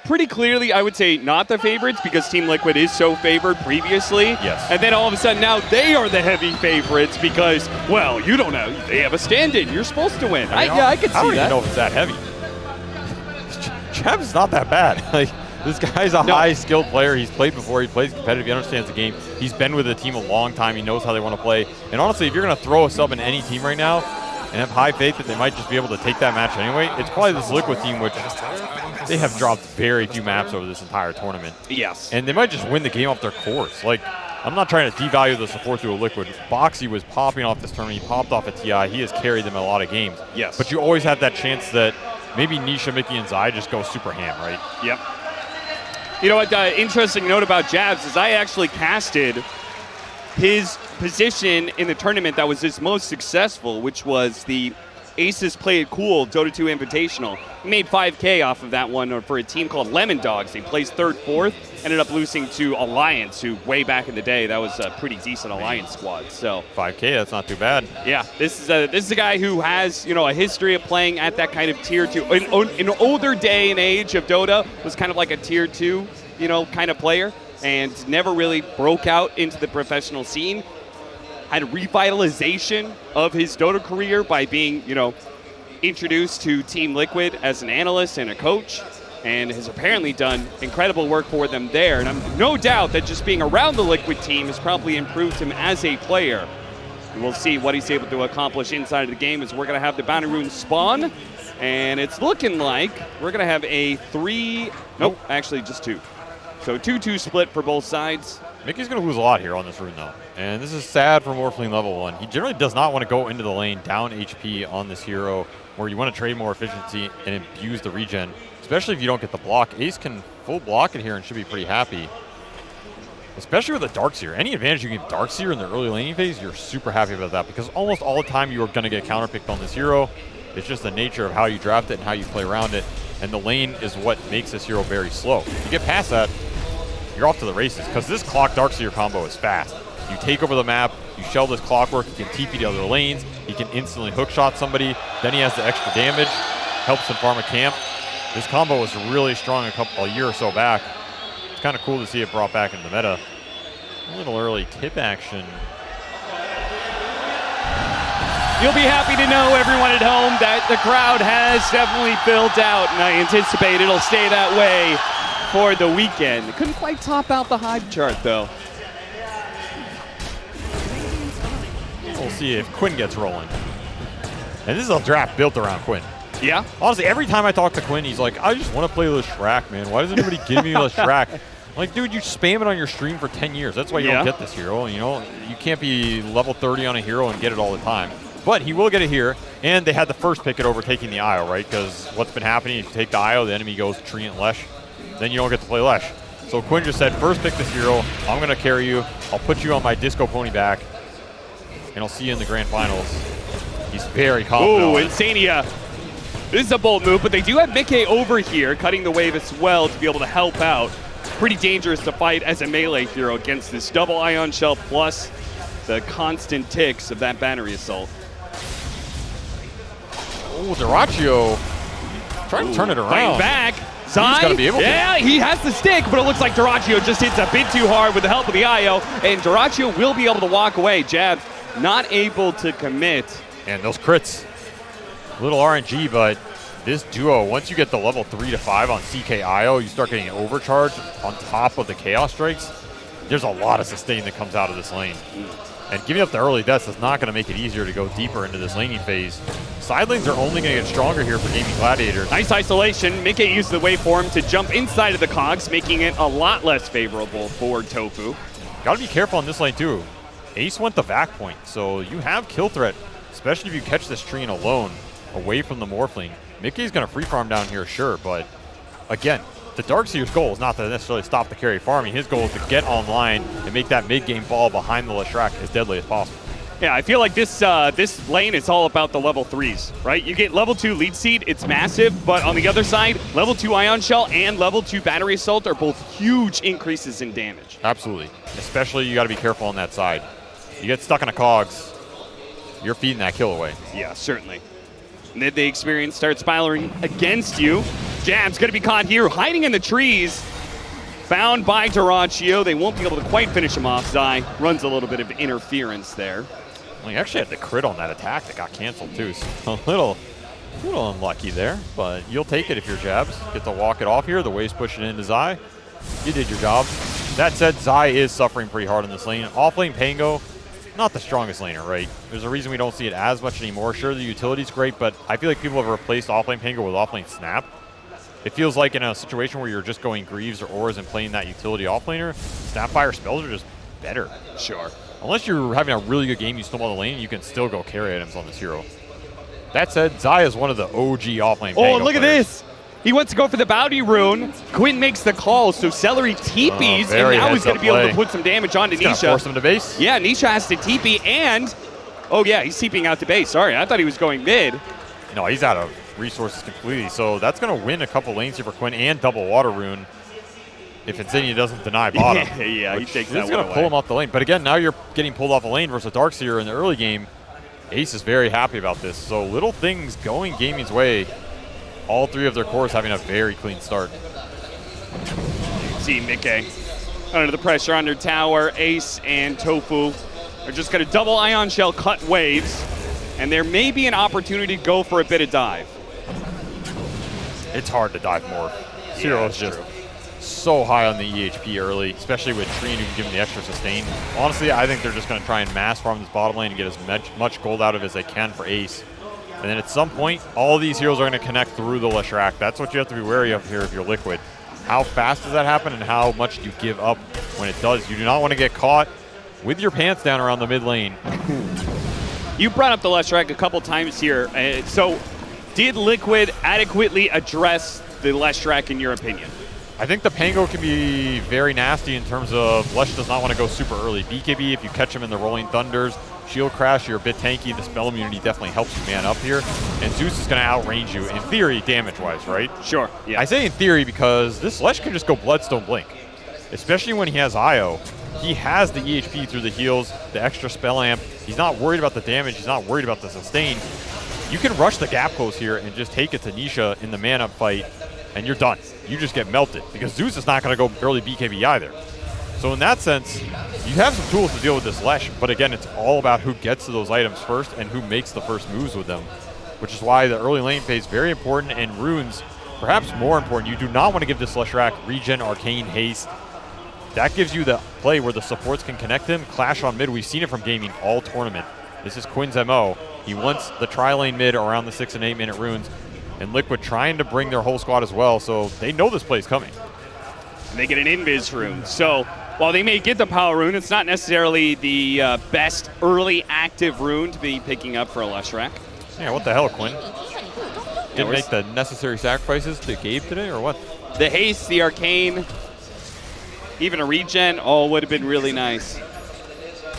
pretty clearly, I would say, not the favorites, because Team Liquid is so favored previously. Yes. And then all of a sudden, now they are the heavy favorites because, well, you don't know. They have a stand-in. You're supposed to win. I could see that. I don't even know if it's that heavy. Jab's not that bad. Like, this guy's a high-skilled player. He's played before. He plays competitive. He understands the game. He's been with the team a long time. He knows how they want to play. And honestly, if you're going to throw a sub in any team right now and have high faith that they might just be able to take that match anyway, it's probably this Liquid team, which they have dropped very few maps over this entire tournament. Yes. And they might just win the game off their course. Like, I'm not trying to devalue the support through a Liquid. Boxy was popping off this tournament. He popped off a TI. He has carried them in a lot of games. Yes. But you always have that chance that maybe Nisha, Mickey, and Zai just go super ham, right? Yep. You know what, interesting note about Jabs is I actually casted his position in the tournament that was his most successful, which was the Aces Play It Cool Dota 2 Invitational. He made 5K off of that one for a team called Lemon Dogs. He placed 3rd, 4th, ended up losing to Alliance, who way back in the day, that was a pretty decent Alliance squad. So 5K, that's not too bad. Yeah, this is a guy who has, you know, a history of playing at that kind of tier 2. In an older day and age of Dota, was kind of like a tier 2, you know, kind of player, and never really broke out into the professional scene. Had a revitalization of his Dota career by being, you know, introduced to Team Liquid as an analyst and a coach, and has apparently done incredible work for them there. And I'm no doubt that just being around the Liquid team has probably improved him as a player. And we'll see what he's able to accomplish inside of the game as we're going to have the bounty rune spawn. And it's looking like we're going to have a 3, nope, actually just 2. So 2-2 split for both sides. Mickey's going to lose a lot here on this rune, though. And this is sad for Morphling level 1. He generally does not want to go into the lane down HP on this hero, where you want to trade more efficiency and abuse the regen, especially if you don't get the block. Ace can full block it here and should be pretty happy, especially with the Darkseer. Any advantage you give Darkseer in the early laning phase, you're super happy about that, because almost all the time you are going to get counterpicked on this hero. It's just the nature of how you draft it and how you play around it, and the lane is what makes this hero very slow. If you get past that, you're off to the races, because this Clock Darkseer combo is fast. You take over the map, you shell this Clockwork, you can TP to other lanes, he can instantly hookshot somebody, then he has the extra damage, helps him farm a camp. This combo was really strong a year or so back. It's kind of cool to see it brought back into the meta. A little early tip action. You'll be happy to know, everyone at home, that the crowd has definitely filled out, and I anticipate it'll stay that way for the weekend. Couldn't quite top out the hype chart, though. We'll see if Quinn gets rolling. And this is a draft built around Quinn. Yeah? Honestly, every time I talk to Quinn, he's like, I just want to play Leshrac, man. Why doesn't anybody give me Leshrac? I'm like, dude, you spam it on your stream for 10 years. That's why you don't get this hero. You know, you can't be level 30 on a hero and get it all the time. But he will get it here. And they had the first pick at overtaking the IO, right? Because what's been happening, if you take the IO, the enemy goes Treant Lesh. Then you don't get to play Lesh. So Quinn just said, first pick this hero. I'm going to carry you. I'll put you on my Disco Pony back. And I'll see you in the grand finals. He's very confident. Ooh, Insania. This is a bold move, but they do have Mickey over here, cutting the wave as well to be able to help out. Pretty dangerous to fight as a melee hero against this double Ion Shell plus the constant ticks of that battery assault. Oh, Dyrachyo trying to turn it around. Playing back. Zai, gotta be able to. Yeah, he has the stick, but it looks like Dyrachyo just hits a bit too hard with the help of the IO, and Dyrachyo will be able to walk away. Jabs not able to commit. And those crits. Little RNG, but this duo, once you get the level 3 to 5 on CKIO, you start getting overcharged on top of the Chaos Strikes. There's a lot of sustain that comes out of this lane. And giving up the early deaths is not going to make it easier to go deeper into this laning phase. Side lanes are only going to get stronger here for gaming Gladiators. Nice isolation. Mickey used the waveform to jump inside of the cogs, making it a lot less favorable for Tofu. Got to be careful on this lane too. Ace went the back point, so you have kill threat, especially if you catch this Treant alone away from the Morphling. Mickey's going to free farm down here, sure, but again, the Darkseer's goal is not to necessarily stop the carry farming. His goal is to get online and make that mid-game ball behind the Leshrac as deadly as possible. Yeah, I feel like this lane is all about the level 3s, right? You get level 2 lead seed, it's massive, but on the other side, level 2 Ion Shell and level 2 Battery Assault are both huge increases in damage. Absolutely. Especially you got to be careful on that side. You get stuck in a cogs, you're feeding that kill away. Yeah, certainly. And then the experience starts spiraling against you. Jab's going to be caught here, hiding in the trees. Found by Duraccio. They won't be able to quite finish him off. Zai runs a little bit of interference there. Well, he actually had the crit on that attack that got canceled too, so a little unlucky there, but you'll take it if you're Jabs. Get to walk it off here. The wave's pushing into Zai. You did your job. That said, Zai is suffering pretty hard in this lane. Off-lane Pango, not the strongest laner, right? There's a reason we don't see it as much anymore. Sure, the utility's great, but I feel like people have replaced off-lane Pango with off-lane Snap. It feels like in a situation where you're just going Greaves or Auras and playing that utility off-laner, Snapfire spells are just better. Sure. Unless you're having a really good game, you snowball the lane, you can still go carry items on this hero. That said, Zai is one of the OG off-lane Oh, Pango look at players. this. He wants to go for the bounty rune. Quinn makes the call, so Celery TPs, and now he's going to be able to put some damage onto He's gonna Nisha. force him to base? Yeah, Nisha has to TP, and... Oh, yeah, he's TPing out to base. Sorry, I thought he was going mid. No, he's out of resources completely, so that's going to win a couple lanes here for Quinn and double water rune if Insignia doesn't deny bottom. Yeah, he takes that This is going one to pull away. him off the lane, but again, now you're getting pulled off the lane versus a Darkseer in the early game. Ace is very happy about this, so little things going Gaming's way. All three of their cores having a very clean start. See Mickey under the pressure under tower. Ace and Tofu are just going to double Ion Shell cut waves, and there may be an opportunity to go for a bit of dive. It's hard to dive more. Zero is just so high on the EHP early, especially with Treant who can give him the extra sustain. Honestly, I think they're just going to try and mass farm this bottom lane and get as much gold out of it as they can for Ace. And then at some point, all these heroes are going to connect through the Leshrac. That's what you have to be wary of here if you're Liquid. How fast does that happen and how much do you give up when it does? You do not want to get caught with your pants down around the mid lane. You brought up the Leshrac a couple times here. So did Liquid adequately address the Leshrac in your opinion? I think the Pango can be very nasty in terms of Lesh does not want to go super early. BKB, if you catch him in the Rolling Thunders, Shield Crash, you're a bit tanky. The spell immunity definitely helps you man up here. And Zeus is going to outrange you, in theory, damage-wise, right? Sure, yeah. I say in theory because this Lesh can just go Bloodstone Blink. Especially when he has IO. He has the EHP through the heals, the extra spell amp. He's not worried about the damage. He's not worried about the sustain. You can rush the gap close here and just take it to Nisha in the man-up fight, and you're done. You just get melted because Zeus is not going to go early BKB either. So in that sense, you have some tools to deal with this Lesh, but again, it's all about who gets to those items first and who makes the first moves with them, which is why the early lane phase is very important, and runes, perhaps more important. You do not want to give this Leshrac regen, arcane, haste. That gives you the play where the supports can connect him, clash on mid. We've seen it from Gaming all tournament. This is Quinn's MO. He wants the tri-lane mid around the 6 and 8 minute runes, and Liquid trying to bring their whole squad as well, so they know this play is coming. And they get an Invis rune. So while they may get the power rune, it's not necessarily the best early active rune to be picking up for a Leshrac. Yeah, what the hell, Quinn? Didn't make the necessary sacrifices to Gabe today, or what? The haste, the arcane, even a regen, all would have been really nice.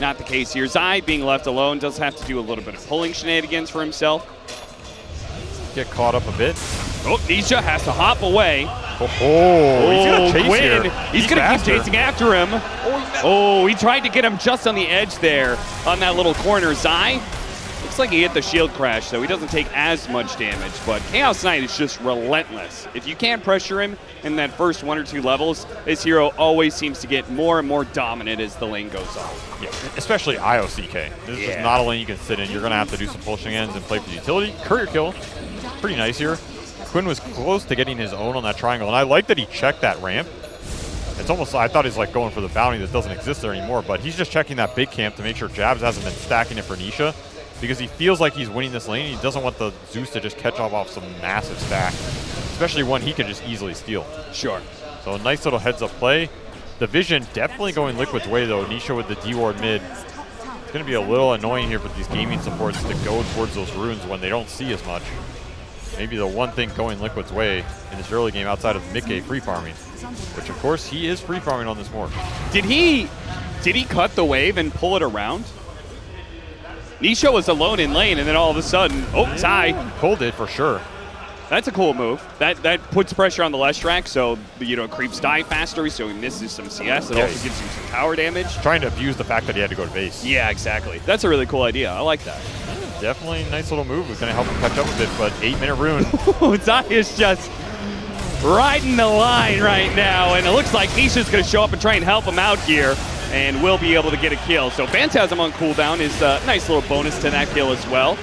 Not the case here. Zai being left alone does have to do a little bit of pulling shenanigans for himself. Get caught up a bit. Oh, Nisha has to hop away. He's gonna chase Quinn. here. He's going to keep chasing after him. Oh, he tried to get him just on the edge there on that little corner. Zai, looks like he hit the shield crash, so he doesn't take as much damage, but Chaos Knight is just relentless. If you can't pressure him in that first 1 or 2 levels, this hero always seems to get more and more dominant as the lane goes on. Yeah, especially IOCK. This is just not a lane you can sit in. You're going to have to do some pull shenanigans and play for the utility. Courier kill. Pretty nice here. Quinn was close to getting his own on that triangle, and I like that he checked that ramp. It's almost, I thought he's like going for the bounty that doesn't exist there anymore, but he's just checking that big camp to make sure Jabs hasn't been stacking it for Nisha, because he feels like he's winning this lane, and he doesn't want the Zeus to just catch off some massive stack, especially one he can just easily steal. Sure. So a nice little heads-up play. The vision definitely going Liquid's way, though. Nisha with the D-ward mid. It's going to be a little annoying here for these gaming supports to go towards those runes when they don't see as much. Maybe the one thing going Liquid's way in this early game outside of Mickey free farming, which of course he is free farming on this morph. Did he cut the wave and pull it around? Nisha was alone in lane, and then all of a sudden, Zai pulled it for sure. That's a cool move. That puts pressure on the Leshrac, so creeps die faster, so he misses some CS. It also gives you some tower damage. Trying to abuse the fact that he had to go to base. Yeah, exactly. That's a really cool idea. I like that. Definitely a nice little move. It's going to help him catch up a bit, but 8-minute rune. Zai is just riding the line right now, and it looks like Nisha's going to show up and try and help him out here, and will be able to get a kill. So Phantasm on cooldown is a nice little bonus to that kill as well.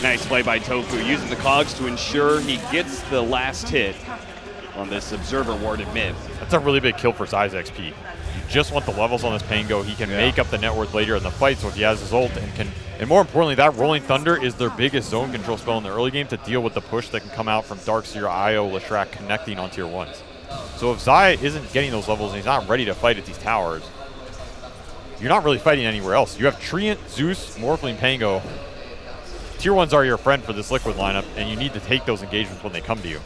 Nice play by Tofu, using the cogs to ensure he gets the last hit on this Observer Ward at mid. That's a really big kill for Zai's XP. You just want the levels on this Pango. He can make up the net worth later in the fight, so if he has his ult and more importantly, that Rolling Thunder is their biggest zone control spell in the early game to deal with the push that can come out from Darkseer, Io, Leshrac connecting on tier 1s. So if Zai isn't getting those levels and he's not ready to fight at these towers, you're not really fighting anywhere else. You have Treant, Zeus, Morphling, Pango. Tier 1s are your friend for this Liquid lineup, and you need to take those engagements when they come to you.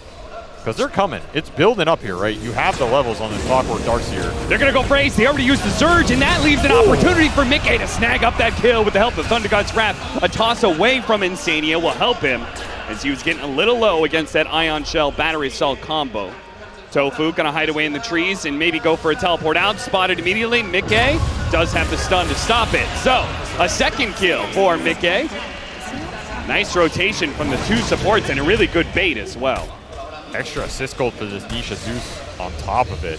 Because they're coming. It's building up here, right? You have the levels on this Clockwork Darkseer. They're going to go for Ace. They already used the Surge, and that leaves an opportunity for Mickey to snag up that kill with the help of Thunder God's Wrath. A toss away from Insania will help him as he was getting a little low against that Ion Shell Battery Assault combo. Tofu going to hide away in the trees and maybe go for a teleport out. Spotted immediately. Mickey does have the stun to stop it. So, a second kill for Mickey. Nice rotation from the two supports and a really good bait as well. Extra assist gold for this Nisha Zeus on top of it.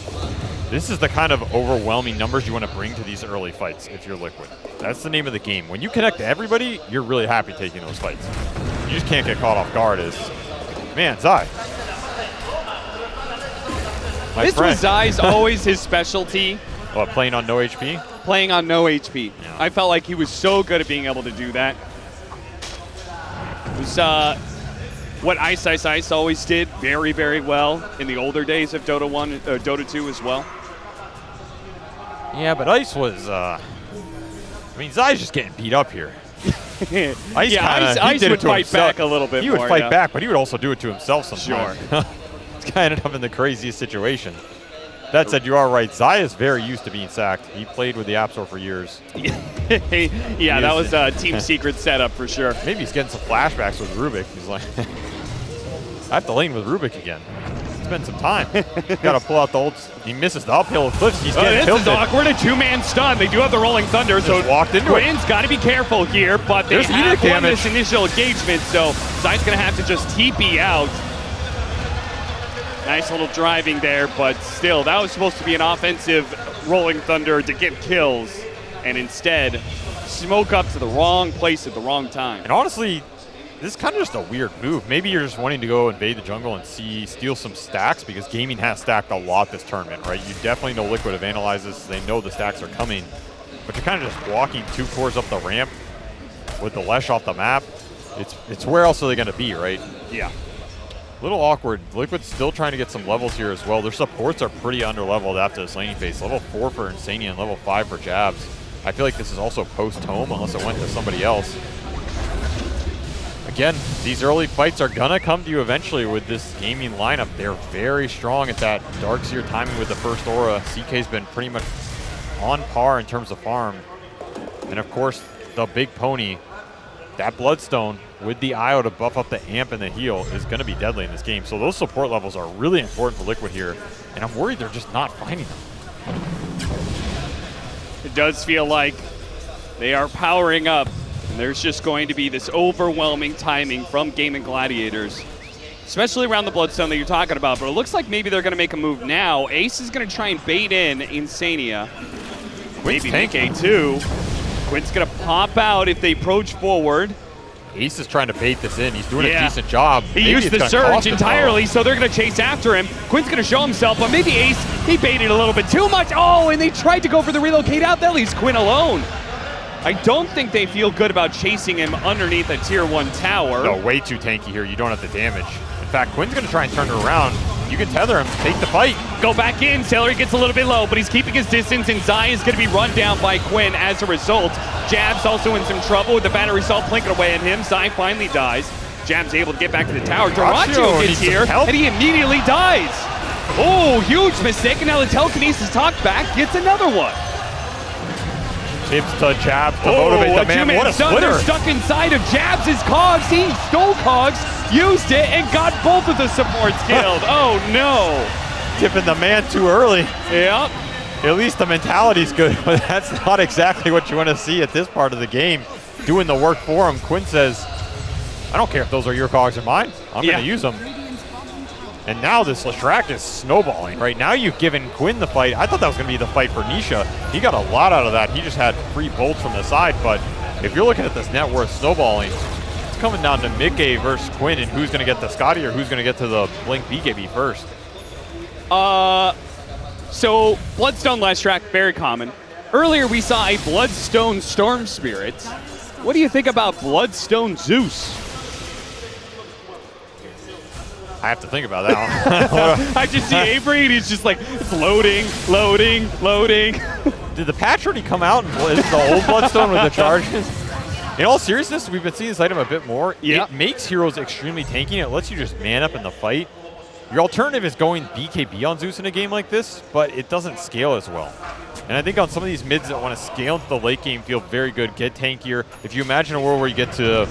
This is the kind of overwhelming numbers you want to bring to these early fights if you're Liquid. That's the name of the game. When you connect to everybody, you're really happy taking those fights. You just can't get caught off guard as, man, Zai. This was Zai's always his specialty. What, playing on no HP? Playing on no HP. Yeah. I felt like he was so good at being able to do that. It was what Ice always did very, very well in the older days of Dota 1, Dota 2 as well. Yeah, but Ice was, I mean, Zai's just getting beat up here. Ice would fight back a little bit more. He would fight back, but he would also do it to himself sometimes. Sure. This guy ended up in the craziest situation. That said, you are right. Zai is very used to being sacked. He played with the App Store for years. Yeah, that was a team secret setup for sure. Maybe he's getting some flashbacks with Rubik. He's like, I have to lane with Rubik again. Spend some time. Got to pull out the old. He misses the uphill cliffs. He's getting tilted. This is awkward. A two-man stun. They do have the Rolling Thunder, so walked into Quinn's got to be careful here, but they have won this initial engagement, so Zai's going to have to just TP out. Nice little driving there, but still, that was supposed to be an offensive Rolling Thunder to get kills, and instead, smoke up to the wrong place at the wrong time. And honestly, this is kind of just a weird move. Maybe you're just wanting to go invade the jungle and steal some stacks, because gaming has stacked a lot this tournament, right? You definitely know Liquid have analyzed this. They know the stacks are coming, but you're kind of just walking 2 cores up the ramp with the Lesh off the map. It's where else are they going to be, right? Yeah. A little awkward. Liquid's still trying to get some levels here as well. Their supports are pretty under-leveled after this laning phase. Level 4 for Insania and level 5 for Jabs. I feel like this is also post-home unless it went to somebody else. Again, these early fights are going to come to you eventually with this gaming lineup. They're very strong at that Darkseer timing with the first aura. CK's been pretty much on par in terms of farm. And of course, the big pony, that Bloodstone with the IO to buff up the amp and the heal is going to be deadly in this game. So those support levels are really important for Liquid here, and I'm worried they're just not finding them. It does feel like they are powering up, and there's just going to be this overwhelming timing from Game and Gladiators, especially around the Bloodstone that you're talking about, but it looks like maybe they're going to make a move now. Ace is going to try and bait in Insania. Maybe Mickey too. Quinn's going to pop out if they approach forward. Ace is trying to bait this in. He's doing a decent job. He used the surge entirely, so they're going to chase after him. Quinn's going to show himself, but maybe Ace, he baited a little bit too much. Oh, and they tried to go for the relocate out. That leaves Quinn alone. I don't think they feel good about chasing him underneath a tier 1 tower. No, way too tanky here. You don't have the damage. In fact, Quinn's going to try and turn it around. You can tether him, take the fight. Go back in. Celery gets a little bit low, but he's keeping his distance, and Zai is going to be run down by Quinn as a result. Jab's also in some trouble with the battery cell plinking away at him. Zai finally dies. Jab's able to get back to the tower. Dyrachio gets here, and he immediately dies. Oh, huge mistake, and now the telekinesis talk back gets another one. Tips to Jab to motivate the man. What a splitter. They're stuck inside of Jabs' cogs. He stole cogs, used it, and got both of the supports killed. Oh, no. Tipping the man too early. Yep. At least the mentality's good, but that's not exactly what you want to see at this part of the game. Doing the work for him. Quinn says, I don't care if those are your cogs or mine. I'm going to use them. And now this Leshrac is snowballing. Right now you've given Quinn the fight. I thought that was going to be the fight for Nisha. He got a lot out of that. He just had free bolts from the side. But if you're looking at this net worth snowballing, it's coming down to Mickey versus Quinn and who's going to get the Scotty or who's going to get to the Blink BKB first. So Bloodstone Leshrac, very common. Earlier we saw a Bloodstone Storm Spirit. What do you think about Bloodstone Zeus? I have to think about that one. I just see Avery and he's just like, it's loading, loading, loading. Did the patch already come out and is the old Bloodstone with the charges? In all seriousness, we've been seeing this item a bit more. It makes heroes extremely tanky. It lets you just man up in the fight. Your alternative is going BKB on Zeus in a game like this, but it doesn't scale as well. And I think on some of these mids that want to scale into the late game feel very good, get tankier. If you imagine a world where you get to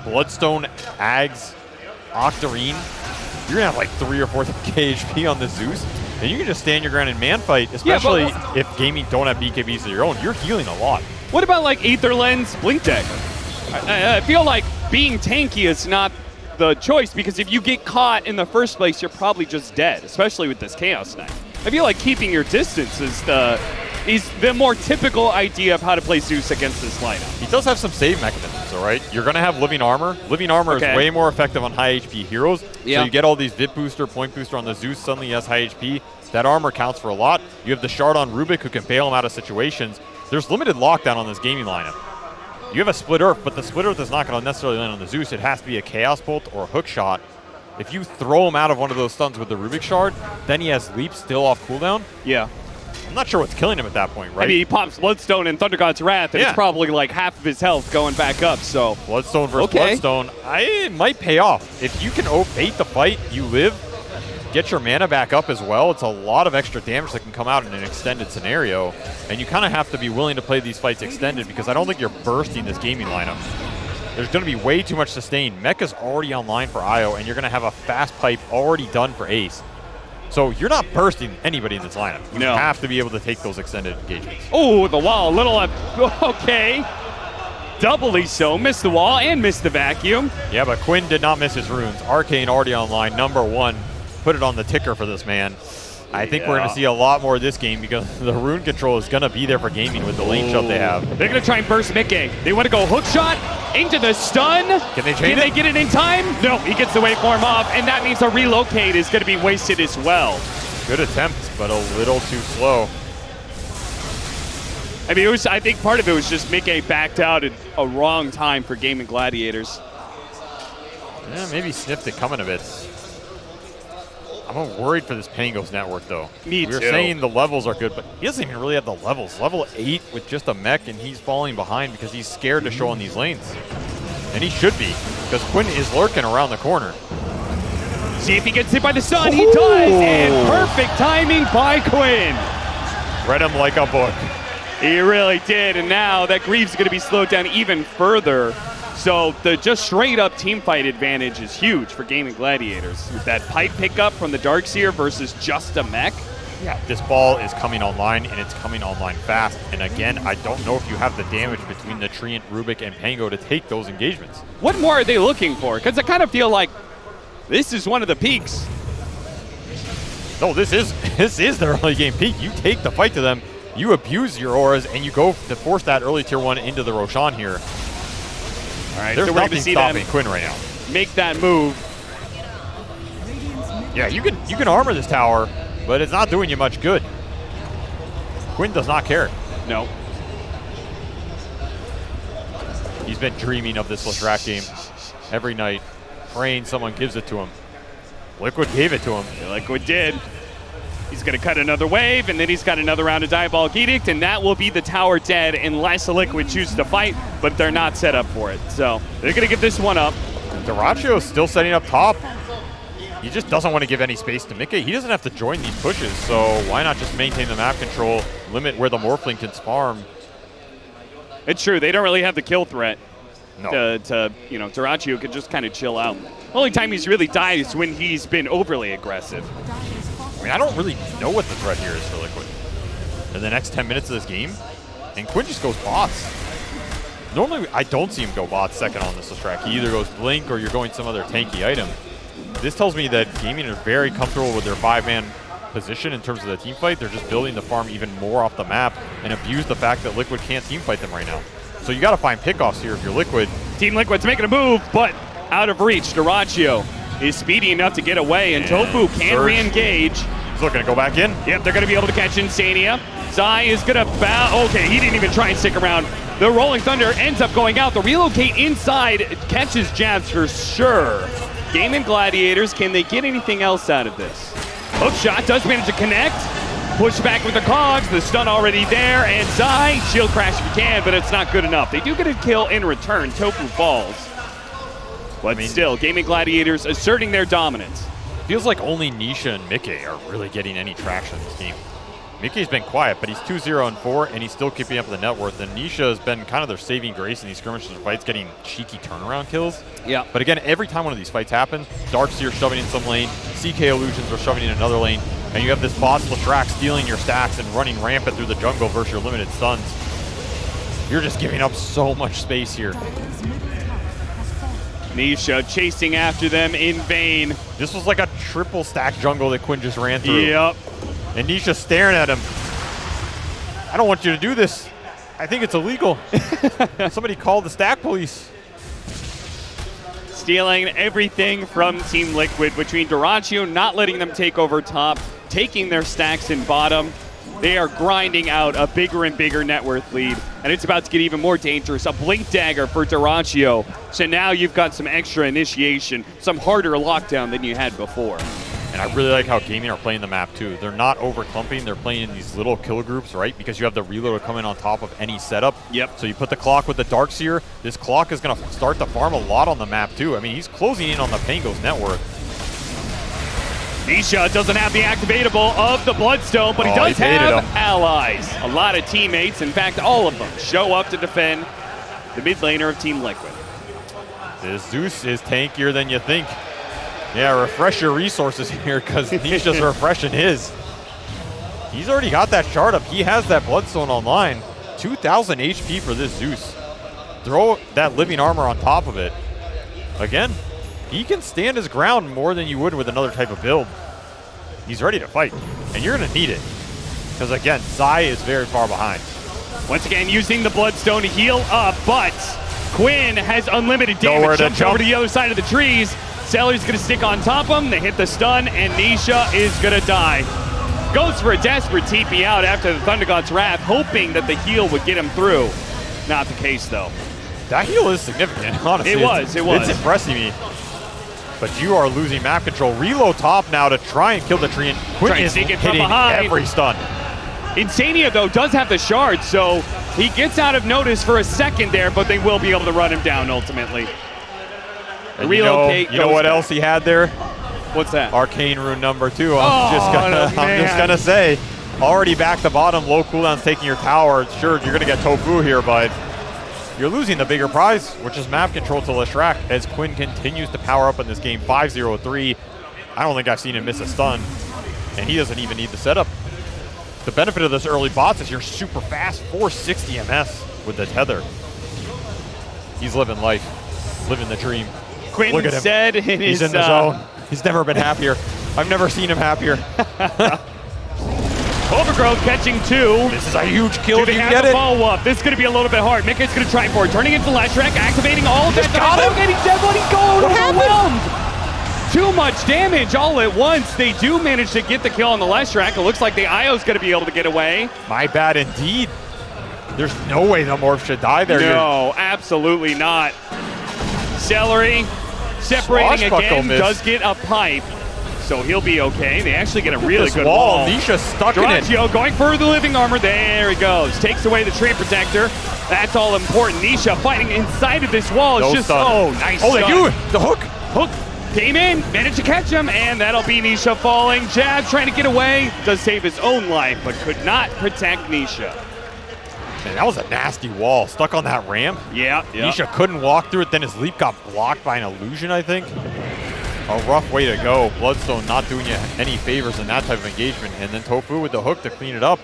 Bloodstone, Ags, Octarine, you're going to have like 3 or 4 HP on the Zeus, and you can just stand your ground and man fight, especially if gaming don't have BKBs of your own. You're healing a lot. What about like Aether Lens, Blink Dagger? I feel like being tanky is not the choice, because if you get caught in the first place, you're probably just dead, especially with this Chaos Knight. I feel like keeping your distance is the more typical idea of how to play Zeus against this lineup. He does have some save mechanisms, all right? You're going to have Living Armor. Living Armor is way more effective on high HP heroes. So you get all these VIP booster, point booster on the Zeus, suddenly he has high HP. That armor counts for a lot. You have the Shard on Rubik who can bail him out of situations. There's limited lockdown on this gaming lineup. You have a Split Earth, but the Split Earth is not going to necessarily land on the Zeus. It has to be a Chaos Bolt or a Hook Shot. If you throw him out of one of those stuns with the Rubik Shard, then he has Leap still off cooldown. Yeah. I'm not sure what's killing him at that point, right? I mean, he pops Bloodstone and Thunder God's Wrath, and it's probably like half of his health going back up, so. Bloodstone versus Bloodstone, it might pay off. If you can bait the fight, you live, get your mana back up as well. It's a lot of extra damage that can come out in an extended scenario, and you kind of have to be willing to play these fights extended because I don't think you're bursting this gaming lineup. There's going to be way too much sustain. Mecha's already online for Io, and you're going to have a fast pipe already done for Ace. So you're not bursting anybody in this lineup. You have to be able to take those extended engagements. Oh, the wall, little okay. Doubly so, missed the wall and missed the vacuum. Yeah, but Quinn did not miss his runes. Arcane already online, #1. Put it on the ticker for this man. I think we're going to see a lot more of this game because the rune control is going to be there for gaming with the lane shove they have. They're going to try and burst Mickey. They want to go hook shot into the stun. Can they chain Can they get it in time? No, he gets the waveform off, and that means a relocate is going to be wasted as well. Good attempt, but a little too slow. I mean, I think part of it was just Mickey backed out at a wrong time for gaming Gladiators. Yeah, maybe sniffed it coming a bit. I'm worried for this Pango's network, though. Me too. We were saying the levels are good, but he doesn't even really have the levels. Level 8 with just a mech, and he's falling behind because he's scared to show on these lanes. And he should be, because Quinn is lurking around the corner. See if he gets hit by the sun. He does, and perfect timing by Quinn. Read him like a book. He really did, and now that Greaves is going to be slowed down even further. So the just straight up team fight advantage is huge for gaming Gladiators. With that pipe pickup from the Darkseer versus just a mech. Yeah, this ball is coming online, and it's coming online fast. And again, I don't know if you have the damage between the Treant, Rubik, and Pango to take those engagements. What more are they looking for? Because I kind of feel like this is one of the peaks. No, this is the early game peak. You take the fight to them, you abuse your auras, and you go to force that early tier 1 into the Roshan here. All right, there's so we're nothing going to see stopping them Quinn right now. Make that move. Yeah, you can armor this tower, but it's not doing you much good. Quinn does not care. No. He's been dreaming of this Leshrac game every night, praying someone gives it to him. Liquid gave it to him. Liquid did. He's going to cut another wave, and then he's got another round of Diabolic Edict, and that will be the tower dead unless Liquid chooses to fight, but they're not set up for it. So they're going to give this one up. Duracio's still setting up top. He just doesn't want to give any space to Mickey. He doesn't have to join these pushes, so why not just maintain the map control, limit where the Morphling can farm? It's true. They don't really have the kill threat. No. Duracio could just kind of chill out. The only time he's really died is when he's been overly aggressive. I mean, I don't really know what the threat here is for Liquid in the next 10 minutes of this game. And Quinn just goes bots. Normally, I don't see him go bots second on this track. He either goes Blink or you're going some other tanky item. This tells me that Gaming is very comfortable with their 5-man position in terms of the team fight. They're just building the farm even more off the map and abuse the fact that Liquid can't team fight them right now. So you got to find pickoffs here if you're Liquid. Team Liquid's making a move, but out of reach. Duracio is speedy enough to get away, and Tofu can re-engage. He's looking to go back in. Yep, they're going to be able to catch Insania. Zai is going to bow. Okay, he didn't even try and stick around. The Rolling Thunder ends up going out. The relocate inside catches jabs for sure. Game and Gladiators, can they get anything else out of this? Hook shot does manage to connect. Push back with the cogs, the stun already there, and Zai, shield crash if you can, but it's not good enough. They do get a kill in return. Tofu falls. But still, Gaming Gladiators asserting their dominance. Feels like only Nisha and Mickey are really getting any traction in this game. Mickey's been quiet, but he's 2-0-4, and he's still keeping up with the net worth. And Nisha has been kind of their saving grace in these skirmishes and fights, getting cheeky turnaround kills. Yeah. But again, every time one of these fights happens, Darkseer shoving in some lane, CK Illusions are shoving in another lane, and you have this boss Lashrak stealing your stacks and running rampant through the jungle versus your limited stuns. You're just giving up so much space here. Nisha chasing after them in vain. This was like a triple stack jungle that Quinn just ran through. Yep. And Nisha staring at him. I don't want you to do this. I think it's illegal. Somebody call the stack police. Stealing everything from Team Liquid between Duracio not letting them take over top, taking their stacks in bottom. They are grinding out a bigger and bigger net worth lead, and it's about to get even more dangerous. A Blink Dagger for Duracio. So now you've got some extra initiation, some harder lockdown than you had before. And I really like how Gaming are playing the map too. They're not over-clumping, they're playing in these little kill groups, right? Because you have the reload coming on top of any setup. Yep. So you put the clock with the Darkseer. This clock is gonna start to farm a lot on the map too. I mean, he's closing in on the Pango's net worth. Nisha doesn't have the activatable of the Bloodstone, but he does have allies. A lot of teammates, in fact, all of them show up to defend the mid laner of Team Liquid. This Zeus is tankier than you think. Yeah, refresh your resources here because Nisha's refreshing his. He's already got that shard up. He has that Bloodstone online. 2,000 HP for this Zeus. Throw that living armor on top of it. Again, he can stand his ground more than you would with another type of build. He's ready to fight, and you're going to need it. Because again, Zai is very far behind. Once again, using the Bloodstone to heal up, but Quinn has unlimited damage. Jumps over to the other side of the trees. Seller's going to stick on top of him. They hit the stun, and Nisha is going to die. Goes for a desperate TP out after the Thunder God's Wrath, hoping that the heal would get him through. Not the case, though. That heal is significant, honestly. It was. It's impressing me. But you are losing map control. Reload top now to try and kill the tree, and Quinn is hitting every stun. Insania, though, does have the shard, so he gets out of notice for a second there, but they will be able to run him down ultimately. Relocate. You know what else he had there? What's that? Arcane Rune number 2. I'm just gonna say, already back to bottom, low cooldowns taking your tower. Sure, you're gonna get Tofu here, but you're losing the bigger prize, which is map control to Lashrak as Quinn continues to power up in this game. 5-0-3. I don't think I've seen him miss a stun, and he doesn't even need the setup. The benefit of this early bots is you're super fast, 460 MS with the tether. He's living life, living the dream. Quinn Look at him. said He's in the zone. He's never been happier. I've never seen him happier. Overgrowth catching 2. This is a huge kill. Do they have the follow-up? This is going to be a little bit hard. Mika's going to try for it. Turning into Lashrak, activating all of that. Got him. Getting dead, but he's going overwhelmed. Too much damage all at once. They do manage to get the kill on the Lashrak. It looks like the Io's going to be able to get away. My bad indeed. There's no way the Morph should die there. No, absolutely not. Celery separating again, does get a pipe. so he'll be okay. They actually get a really this good wall. Nisha stuck in it. Duraccio going for the living armor. There he goes. Takes away the tree protector. That's all important. Nisha fighting inside of this wall. It's just, nice. Oh, they do it. The hook. Hook came in, managed to catch him, and that'll be Nisha falling. Jab trying to get away. Does save his own life, but could not protect Nisha. Man, that was a nasty wall. Stuck on that ramp. Yeah. Nisha couldn't walk through it. Then his leap got blocked by an illusion, I think. A rough way to go. Bloodstone not doing you any favors in that type of engagement. And then Tofu with the hook to clean it up.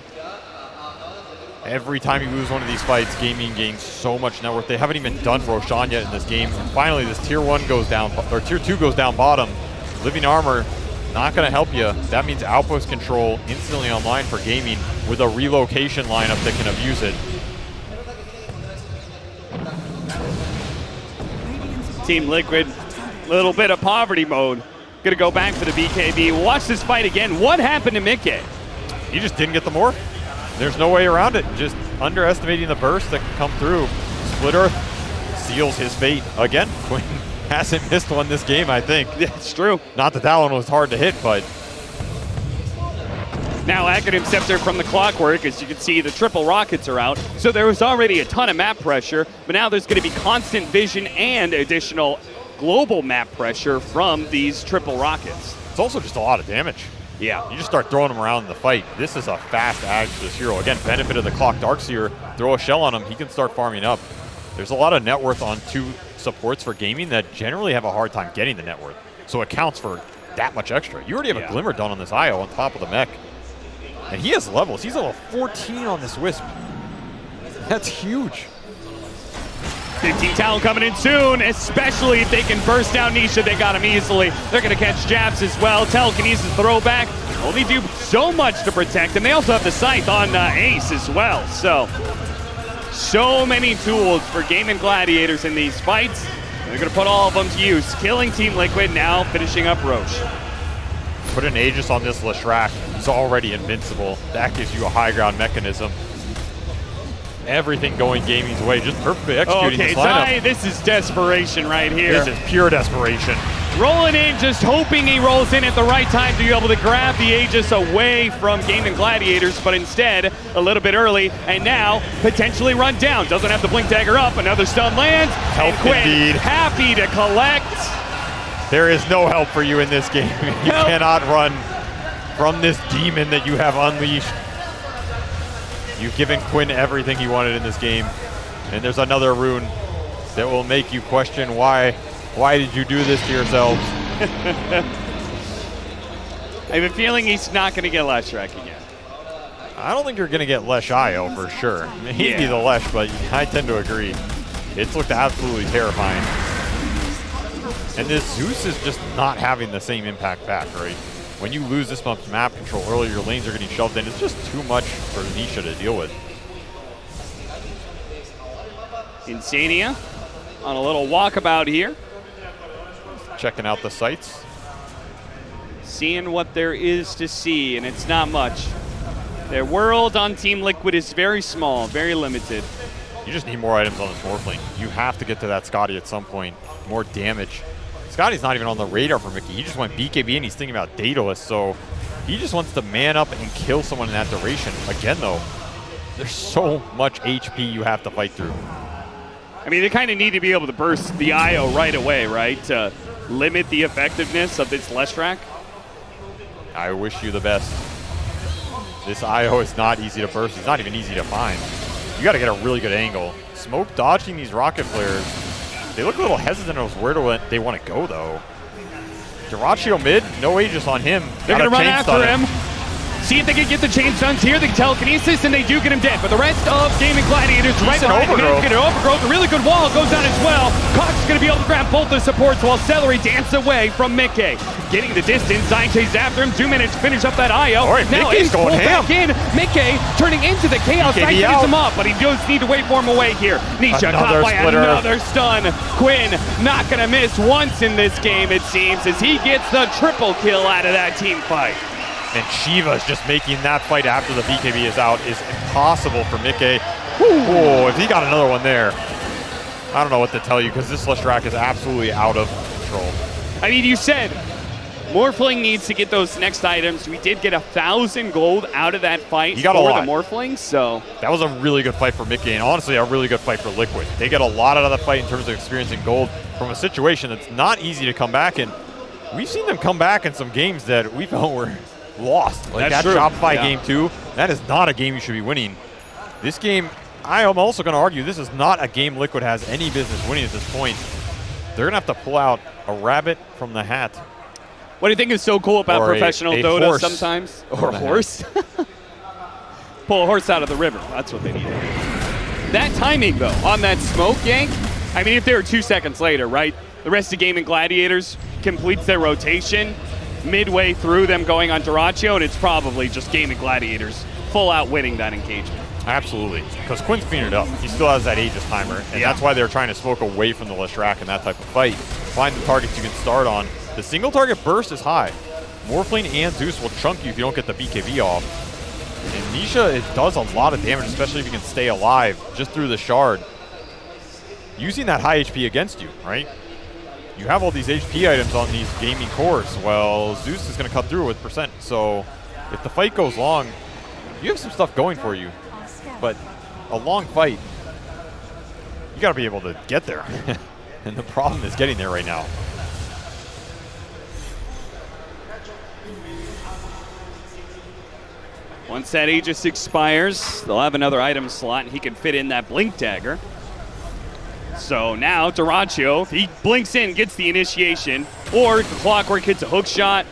Every time you lose one of these fights, Gaming gains so much net worth. They haven't even done Roshan yet in this game. And finally, this tier 1 goes down, or tier 2 goes down bottom. Living armor, not going to help you. That means outpost control instantly online for Gaming with a relocation lineup that can abuse it. Team Liquid, little bit of poverty mode. Gonna go back for the BKB. Watch this fight again. What happened to Mickey? He just didn't get the morph. There's no way around it. Just underestimating the burst that can come through. Split Earth seals his fate. Again, Quinn hasn't missed one this game, I think. Yeah, it's true. Not that one was hard to hit, but... Now Academ Scepter from the Clockwork. As you can see, the triple rockets are out. So there was already a ton of map pressure, but now there's going to be constant vision and additional global map pressure from these triple rockets. It's also just a lot of damage. Yeah. You just start throwing him around in the fight. This is a fast ag for this hero. Again, benefit of the Clock Darkseer. Throw a shell on him, he can start farming up. There's a lot of net worth on 2 supports for Gaming that generally have a hard time getting the net worth. So it counts for that much extra. You already have a Glimmer done on this IO on top of the mech. And he has levels. He's level 14 on this Wisp. That's huge. 15 Talon coming in soon, especially if they can burst down Nisha. They got him easily. They're going to catch jabs as well. Telekinesis throwback. Only do so much to protect him. They also have the Scythe on Ace as well. So many tools for Game and Gladiators in these fights. They're going to put all of them to use. Killing Team Liquid, now finishing up Roche. Put an Aegis on this Leshrac. He's already invincible. That gives you a high ground mechanism. Everything going Gaming's way, just perfectly executing this lineup. Okay, this is desperation right here. This is pure desperation. Rolling in, just hoping he rolls in at the right time to be able to grab the Aegis away from Game and Gladiators, but instead, a little bit early, and now potentially run down. Doesn't have the Blink Dagger up, another stun lands, Help and Quinn indeed. happy to collect. There is no help for you in this game. You cannot run from this demon that you have unleashed. You've given Quinn everything he wanted in this game. And there's another rune that will make you question why did you do this to yourselves? I have a feeling he's not going to get Leshrac again. I don't think you're going to get Lesh IO for sure. Maybe the Lesh, but I tend to agree. It's looked absolutely terrifying. And this Zeus is just not having the same impact back, right? When you lose this much map control early, your lanes are getting shoved in. It's just too much for Nisha to deal with. Insania on a little walkabout here. Checking out the sights. Seeing what there is to see, and it's not much. Their world on Team Liquid is very small, very limited. You just need more items on this Morphling. You have to get to that Scotty at some point. More damage. Scotty's not even on the radar for Mickey. He just went BKB and he's thinking about Daedalus, so he just wants to man up and kill someone in that duration. Again, though, there's so much HP you have to fight through. I mean, they kind of need to be able to burst the IO right away, right? To limit the effectiveness of this Leshrac. I wish you the best. This IO is not easy to burst. It's not even easy to find. You got to get a really good angle. Smoke dodging these rocket flares. They look a little hesitant as where they want to go, though. Duraccio mid, no Aegis on him. They're going to run after him. See if they can get the chain stuns here. The telekinesis, and they do get him dead. But the rest of Game and Gladiators right behind him. Get an overgrowth. A really good wall goes down as well. Cox is going to be able to grab both the supports while Celery dances away from Mickey. Getting the distance. Zion chases after him. 2 minutes to finish up that IO. All right, now Mickey's going ham. back in. Mickey turning into the chaos. Zion gets him up, but he does need to wait for him away here. Nisha caught by another stun. Quinn not going to miss once in this game, it seems, as he gets the triple kill out of that team fight. And Shiva's just making that fight after the BKB is out is impossible for Mickey. Whoa, if he got another one there, I don't know what to tell you because this Leshrac is absolutely out of control. I mean, you said Morphling needs to get those next items. We did get 1,000 gold out of that fight He got for a lot. the Morphling, so. That was a really good fight for Mickey, and honestly, a really good fight for Liquid. They get a lot out of the fight in terms of experiencing gold from a situation that's not easy to come back in. We've seen them come back in some games that we felt were lost. Like That's that true. Shopify Yeah. game 2, that is not a game you should be winning. This game, I am also going to argue, this is not a game Liquid has any business winning at this point. They're going to have to pull out a rabbit from the hat. What do you think is so cool about Or professional a Dota horse sometimes? from Or a the hat. horse? Pull a horse out of the river. That's what they need. That timing, though, on that smoke yank, I mean, if they were 2 seconds later, right? The rest of the game in Gladiators completes their rotation midway through them going on Duraccio, and it's probably just game in Gladiators full out winning that engagement. Absolutely, because Quinn's cleaned it up. He still has that Aegis timer, and that's why they're trying to smoke away from the Leshrac in that type of fight. Find the targets you can start on. The single target burst is high. Morphling and Zeus will chunk you if you don't get the BKB off. And Nisha, it does a lot of damage, especially if you can stay alive just through the shard. Using that high HP against you, right? You have all these HP items on these gaming cores. Well, Zeus is going to cut through with percent. So if the fight goes long, you have some stuff going for you. But a long fight, you got to be able to get there. And the problem is getting there right now. Once that Aegis expires, they'll have another item slot, and he can fit in that Blink Dagger. So now Duraccio, if he blinks in, gets the initiation, or Clockwork hits a hook shot,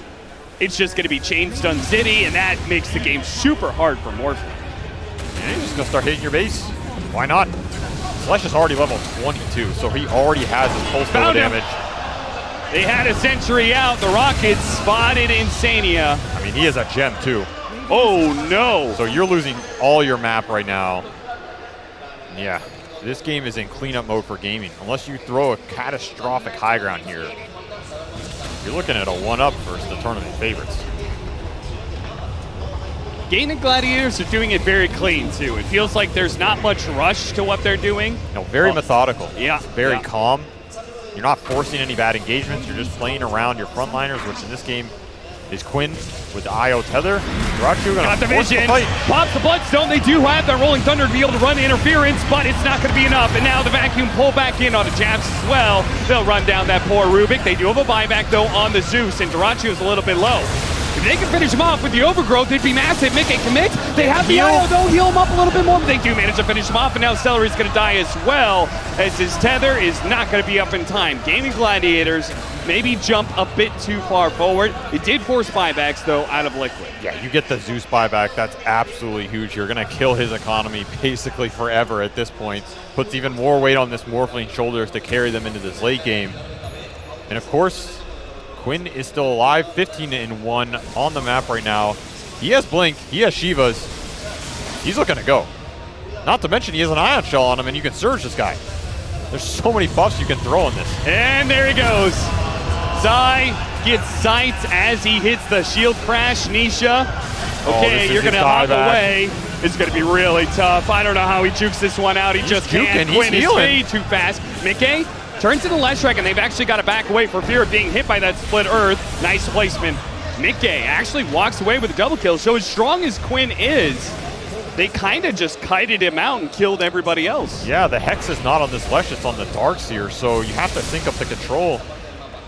it's just going to be Chain Stun City, and that makes the game super hard for Morphling. And he's just going to start hitting your base. Why not? Slash is already level 22, so he already has his pulse Found him. damage. They had a sentry out. The Rockets spotted Insania. I mean, he is a gem too. Oh no! So you're losing all your map right now. Yeah, this game is in cleanup mode for gaming. Unless you throw a catastrophic high ground here, you're looking at a 1-up versus the tournament favorites. Gaming Gladiators are doing it very clean too. It feels like there's not much rush to what they're doing. No, very methodical. Yeah. Very calm. You're not forcing any bad engagements. You're just playing around your frontliners, which in this game is Quinn with the IO tether. Duraccio gonna Got the force vision. the fight. Pops the Bloodstone. They do have that Rolling Thunder to be able to run interference, but it's not going to be enough. And now the Vacuum pull back in on the jabs as well. They'll run down that poor Rubik. They do have a buyback, though, on the Zeus, and Duraccio's a little bit low. If they can finish him off with the Overgrowth, it'd be massive. Mickey commits. They have the IO, though. Heal him up a little bit more, but they do manage to finish him off, and now Celery's going to die as well, as his tether is not going to be up in time. Gaming Gladiators maybe jump a bit too far forward. It did force buybacks, though, out of Liquid. Yeah, you get the Zeus buyback. That's absolutely huge. You're going to kill his economy basically forever at this point. Puts even more weight on this Morphling shoulders to carry them into this late game. And of course, Quinn is still alive, 15-1 on the map right now. He has Blink, he has Shivas. He's looking to go. Not to mention he has an Ion Shell on him, and you can surge this guy. There's so many buffs you can throw in this. And there he goes. Zai gets sights as he hits the shield crash. Nisha, okay, you're going to hop away. It's going to be really tough. I don't know how he jukes this one out. He just can't. Quinn is way too fast. Mickey turns to the Leshrac, and they've actually got to back away for fear of being hit by that split earth. Nice placement. Mickey actually walks away with a double kill. So as strong as Quinn is, they kind of just kited him out and killed everybody else. Yeah, the Hex is not on this Lesh, it's on the Darkseer, so you have to sync up the control.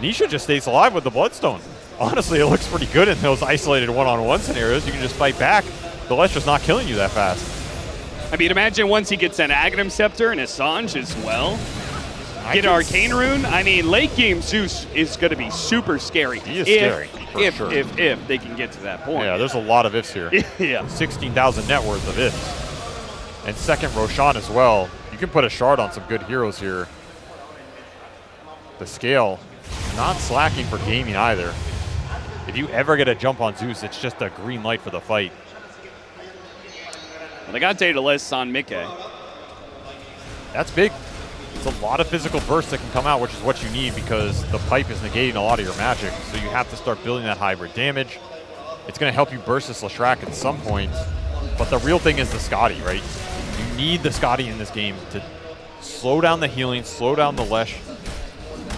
Nisha just stays alive with the Bloodstone. Honestly, it looks pretty good in those isolated one-on-one scenarios. You can just fight back. The Lesh is not killing you that fast. I mean, imagine once he gets an Aghanim Scepter and Assange as well. Get an Arcane Rune. I mean, late game Zeus is going to be super scary. He is scary, for sure. If they can get to that point. Yeah, there's a lot of ifs here. Yeah. 16,000 net worth of ifs. And second Roshan as well. You can put a shard on some good heroes here. The scale, not slacking for gaming either. If you ever get a jump on Zeus, it's just a green light for the fight. Well, they got Daedalus on Mickey. That's big. It's a lot of physical bursts that can come out, which is what you need because the pipe is negating a lot of your magic. So you have to start building that hybrid damage. It's going to help you burst this Leshrac at some point. But the real thing is the Scotty, right? You need the Scotty in this game to slow down the healing, slow down the Lesh,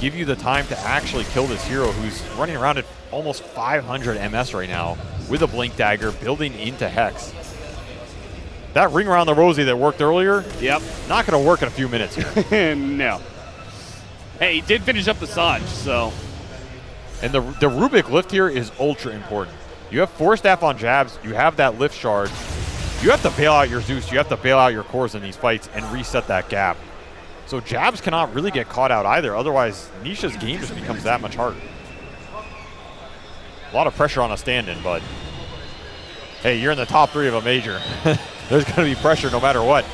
give you the time to actually kill this hero who's running around at almost 500 MS right now with a Blink Dagger building into Hex. That ring around the rosy that worked earlier, not going to work in a few minutes here. No. Hey, he did finish up the Sanj, so. And the Rubik lift here is ultra important. You have 4 staff on jabs, you have that lift shard. You have to bail out your Zeus, you have to bail out your cores in these fights and reset that gap. So jabs cannot really get caught out either, otherwise Nisha's game just becomes that much harder. A lot of pressure on a stand-in, but hey, you're in the top 3 of a major. There's going to be pressure no matter what.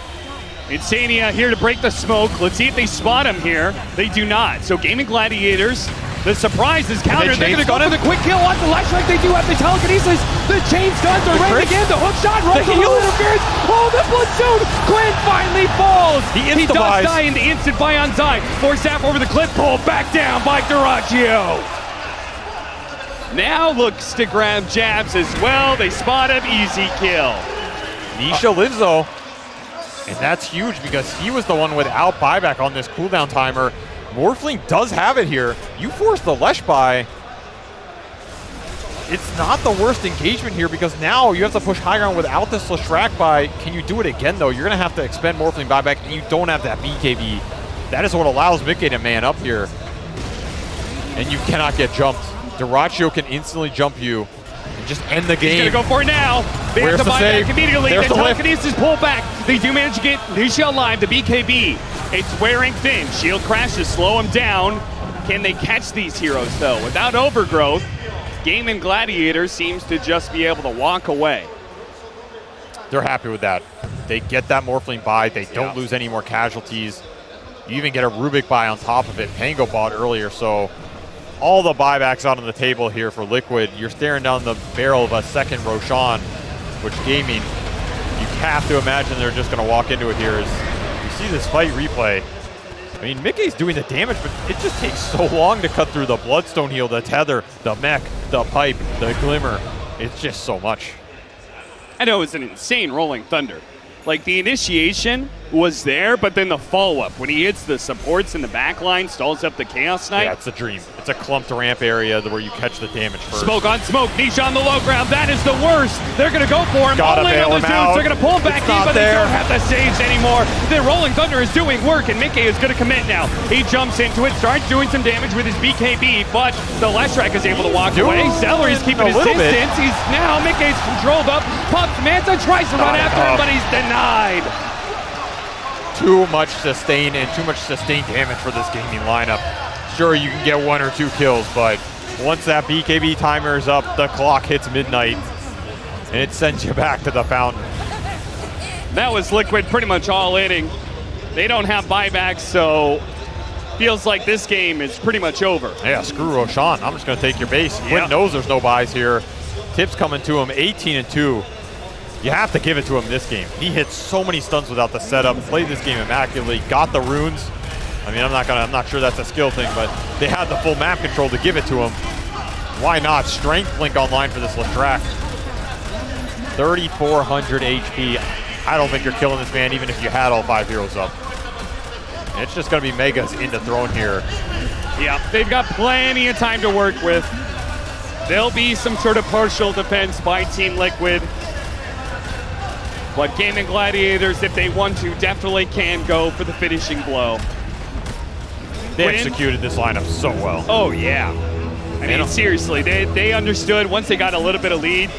Insania here to break the smoke. Let's see if they spot him here. They do not. So Gaming Gladiators, the surprise is countered. They're going to go for the quick kill on the Lash Strike. They do have the telekinesis. The chain stuns are ready again. The hook shot rolls the little interference. Oh, the platoon. Quinn finally falls. He does die in the instant buy on Zai. Force Zap over the cliff. Pulled back down by Duraccio. Now looks to grab jabs as well. They spot him. Easy kill. Nisha lives though, and that's huge because he was the one without buyback on this cooldown timer. Morphling does have it here. You force the Lesh buy. It's not the worst engagement here because now you have to push high ground without this Leshrac buy. Can you do it again though? You're going to have to expend Morphling buyback and you don't have that BKB. That is what allows Mickey to man up here. And you cannot get jumped. Duraccio can instantly jump you and just end the game. He's going to go for it now. They have to buy back immediately. The telekinesis pull back. They do manage to get Nisha alive. The BKB. It's wearing thin. Shield crashes slow him down. Can they catch these heroes though? Without overgrowth, Gaming Gladiators seems to just be able to walk away. They're happy with that. They get that Morphling buy. They don't lose any more casualties. You even get a Rubik buy on top of it. Pango bought earlier, so all the buybacks out on the table here for Liquid. You're staring down the barrel of a second Roshan, which Gaming, you have to imagine they're just going to walk into it here. As you see this fight replay, I mean, Mickey's doing the damage, but it just takes so long to cut through the Bloodstone heal, the tether, the mech, the pipe, the glimmer. It's just so much. I know it's an insane Rolling Thunder. Like, the initiation was there, but then the follow-up, when he hits the supports in the back line, stalls up the Chaos Knight. Yeah, it's a dream. It's a clumped ramp area where you catch the damage first. Smoke on smoke, Nisha on the low ground. That is the worst. They're going to go for him. Gotta All in on bail the him out. Zeus. They're going to pull him back It's in, not but they there. don't have the saves anymore. The Rolling Thunder is doing work, and Mickey is going to commit now. He jumps into it, starts doing some damage with his BKB, but the Leshrac is able to walk away. Celery's keeping his distance. He's now, Mickey's controlled up. Pops Manta, tries to run after him, but he's denied. Too much sustain and too much sustained damage for this Gaming lineup. Sure, you can get 1 or 2 kills, but once that BKB timer is up, the clock hits midnight, and it sends you back to the fountain. That was Liquid pretty much all inning. They don't have buybacks, so feels like this game is pretty much over. Yeah, screw Roshan. I'm just going to take your base. Quinn knows there's no buys here. Tips coming to him, 18-2. You have to give it to him this game. He hit so many stuns without the setup, played this game immaculately, got the runes. I mean, I'm not sure that's a skill thing, but they had the full map control to give it to him. Why not? Strength Blink online for this Leshrac. 3,400 HP. I don't think you're killing this man, even if you had all 5 heroes up. And it's just going to be Megas into throne here. Yeah, they've got plenty of time to work with. There'll be some sort of partial defense by Team Liquid. But Gaming Gladiators, if they want to, definitely can go for the finishing blow. They executed this lineup so well. Oh, yeah. I mean, seriously, they understood once they got a little bit of lead,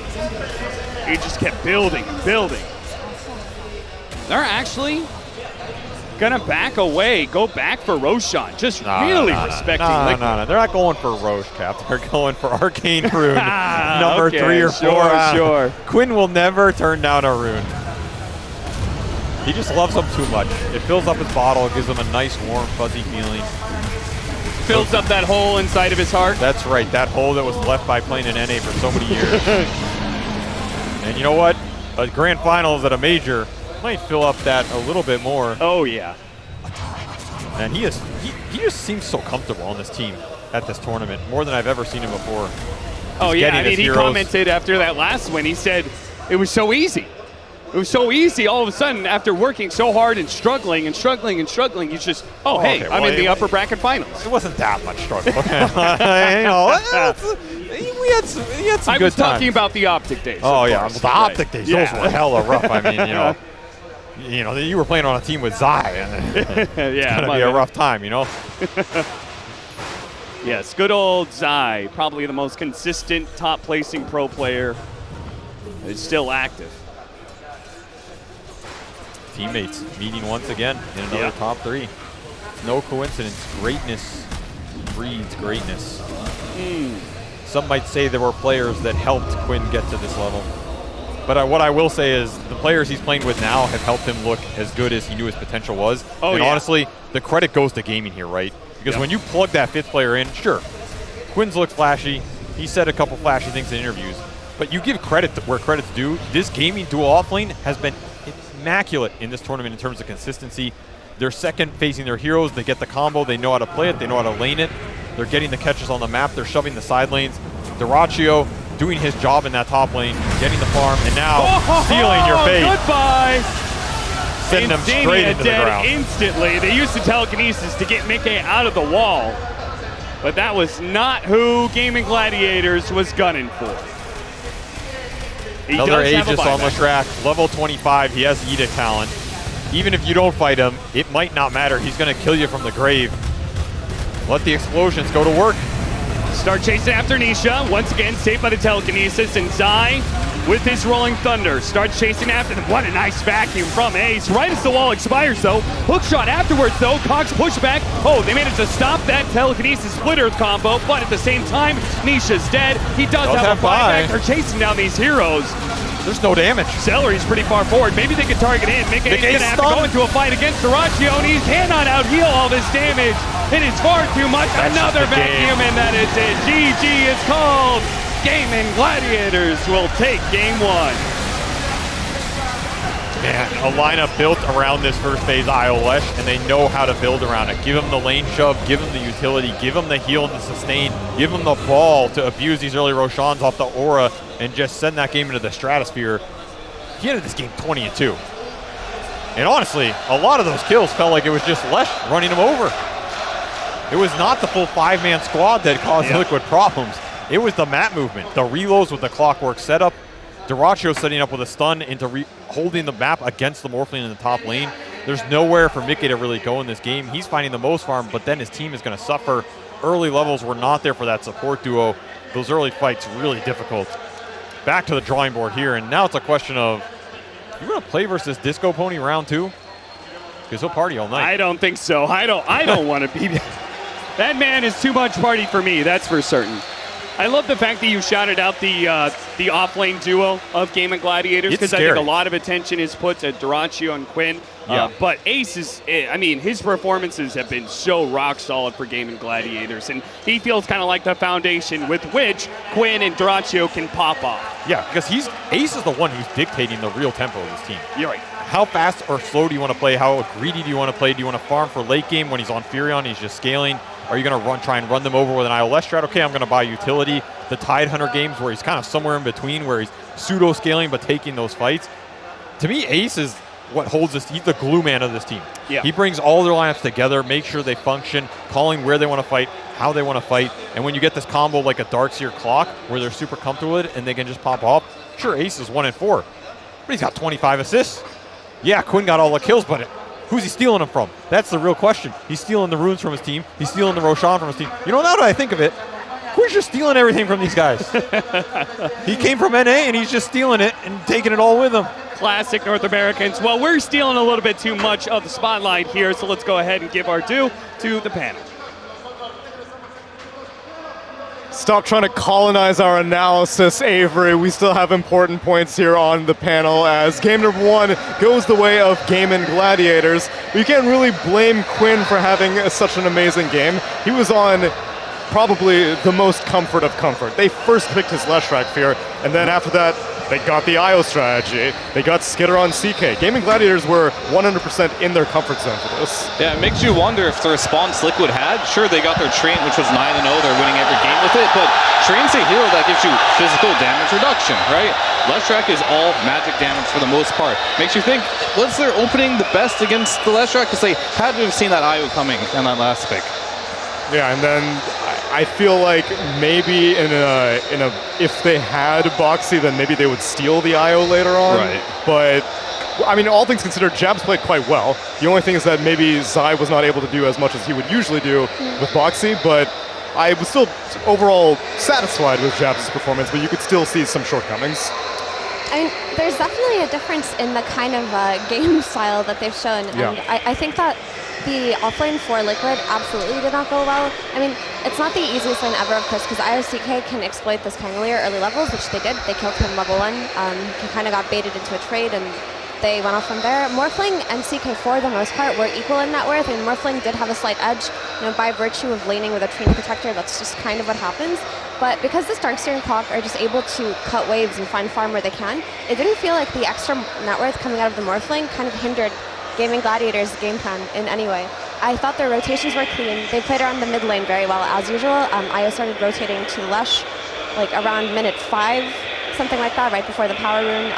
they just kept building and building. They're actually going to back away, go back for Roshan. Just really respecting Liquid. No, they're not going for Roche, Cap. They're going for Arcane Rune, number 3 or 4. Sure. Quinn will never turn down a rune. He just loves them too much. It fills up his bottle, gives him a nice, warm, fuzzy feeling. Fills up that hole inside of his heart. That's right, that hole that was left by playing in NA for so many years. And you know what? A grand finals at a major might fill up that a little bit more. Oh, yeah. And he just seems so comfortable on this team at this tournament, more than I've ever seen him before. Oh, yeah, I mean, he commented after that last win, he said it was so easy. It was so easy all of a sudden after working so hard and struggling and struggling and struggling. You just, hey, I'm in the upper bracket finals. It wasn't that much struggle. We had some good I was talking times. about the Optic days. Oh of yeah, course. the Optic days. Yeah. Those were hella rough. I mean, you were playing on a team with Zai, and it's gonna be a rough time, Yes, good old Zai, probably the most consistent top placing pro player. Is still active. Teammates meeting once again in another top 3. No coincidence. Greatness breeds greatness. Some might say there were players that helped Quinn get to this level. But what I will say is the players he's playing with now have helped him look as good as he knew his potential was. And honestly, the credit goes to gaming here, right? Because when you plug that 5th player in, sure, Quinn's looked flashy. He said a couple flashy things in interviews. But you give credit where credit's due. This gaming dual offlane has been immaculate in this tournament in terms of consistency. They're second facing their heroes. They get the combo. They know how to play it. They know how to lane it. They're getting the catches on the map. They're shoving the side lanes. Duraccio doing his job in that top lane, getting the farm, and now stealing your fate. Goodbye. Sending them straight into the ground. Instantly. They used the telekinesis to get Mickey out of the wall. But that was not who Gaming Gladiators was gunning for. Another Aegis on Leshrac, level 25. He has Edict talent. Even if you don't fight him, it might not matter. He's going to kill you from the grave. Let the explosions go to work. Start chasing after Nisha. Once again, saved by the telekinesis. And Zai, with his Rolling Thunder, starts chasing after them. What a nice vacuum from Ace. Right as the wall expires, though. Hook shot afterwards, though. Cox pushback. Oh, they managed to stop that telekinesis split earth combo. But at the same time, Nisha's dead. He does have a buyback. They're chasing down these heroes. There's no damage. Celery's pretty far forward. Maybe they can target in. Mickey's going to have to go into a fight against Duraccio, and he cannot out-heal all this damage. It is far too much. Another vacuum, and that is it. GG is called. Gaming Gladiators will take game 1. Man, a lineup built around this first phase IOLesh, and they know how to build around it. Give him the lane shove, give him the utility, give him the heal and the sustain, give him the ball to abuse these early Roshans off the aura and just send that game into the stratosphere. He ended this game 20-2. And honestly, a lot of those kills felt like it was just Lesh running him over. It was not the full 5-man squad that caused Liquid problems. It was the map movement, the reloads with the clockwork setup, Duraccio setting up with a stun into holding the map against the Morphling in the top lane. There's nowhere for Mickey to really go in this game. He's finding the most farm, but then his team is going to suffer. Early levels were not there for that support duo. Those early fights really difficult. Back to the drawing board here, and now it's a question of, you want to play versus Disco Pony round 2? Because he'll party all night. I don't think so. I don't want to be. That man is too much party for me, that's for certain. I love the fact that you shouted out the off-lane duo of Gaming Gladiators, because I think a lot of attention is put to Duraccio and Quinn. But Ace is, I mean, his performances have been so rock solid for Gaming Gladiators, and he feels kind of like the foundation with which Quinn and Duraccio can pop off. Yeah, because Ace is the one who's dictating the real tempo of this team. You're right. How fast or slow do you want to play? How greedy do you want to play? Do you want to farm for late game when he's on Furion, he's just scaling? Are you going to try and run them over with an IOLesh strat? Okay, I'm going to buy utility. The Tide Hunter games where he's kind of somewhere in between, where he's pseudo-scaling but taking those fights. To me, Ace is what holds this. He's the glue man of this team. Yeah. He brings all their lineups together, makes sure they function, calling where they want to fight, how they want to fight. And when you get this combo like a Darkseer Clock, where they're super comfortable with it and they can just pop off, sure, Ace is 1-4, but he's got 25 assists. Yeah, Quinn got all the kills, but who's he stealing them from? That's the real question. He's stealing the runes from his team. He's stealing the Roshan from his team. You know, now that I think of it, Quinn's just stealing everything from these guys. He came from NA, and he's just stealing it and taking it all with him. Classic North Americans. Well, we're stealing a little bit too much of the spotlight here, so let's go ahead and give our due to the panel. Stop trying to colonize our analysis, Avery. We still have important points here on the panel as game number 1 goes the way of Gaming Gladiators. You can't really blame Quinn for having such an amazing game. He was on probably the most comfort of comfort. They first picked his Leshrac Fear, and then after that, They got the IO strategy. They got Skitter on CK. Gaming Gladiators were 100% in their comfort zone for this. Yeah, it makes you wonder if the response Liquid had. Sure, they got their Treant, which was 9-0. They're winning every game with it, but Treant's a hero that gives you physical damage reduction, right? Leshrac is all magic damage for the most part. Makes you think, was their opening the best against the Leshrac? Because they had to have seen that IO coming in that last pick. Yeah, and then I feel like maybe if they had Boxy, then maybe they would steal the IO later on. Right. But I mean, all things considered, Jabs played quite well. The only thing is that maybe Zai was not able to do as much as he would usually do with Boxy, but I was still overall satisfied with Jabs' performance, but you could still see some shortcomings. I mean, there's definitely a difference in the kind of game style that they've shown. Yeah. And I think that the offlane for Liquid absolutely did not go well. I mean, it's not the easiest lane ever, of course, because IOCK can exploit this Pangolier early levels, which they did. They killed him level 1. He kind of got baited into a trade, and they went off from there. Morphling and CK for the most part were equal in net worth, and Morphling did have a slight edge, by virtue of laning with a Treant Protector. That's just kind of what happens. But because the Starkster and Clock are just able to cut waves and find farm where they can, it didn't feel like the extra net worth coming out of the Morphling kind of hindered Gaming Gladiators' game plan in any way. I thought their rotations were clean. They played around the mid lane very well, as usual. IO started rotating to Lesh, like around minute 5, something like that, right before the power rune.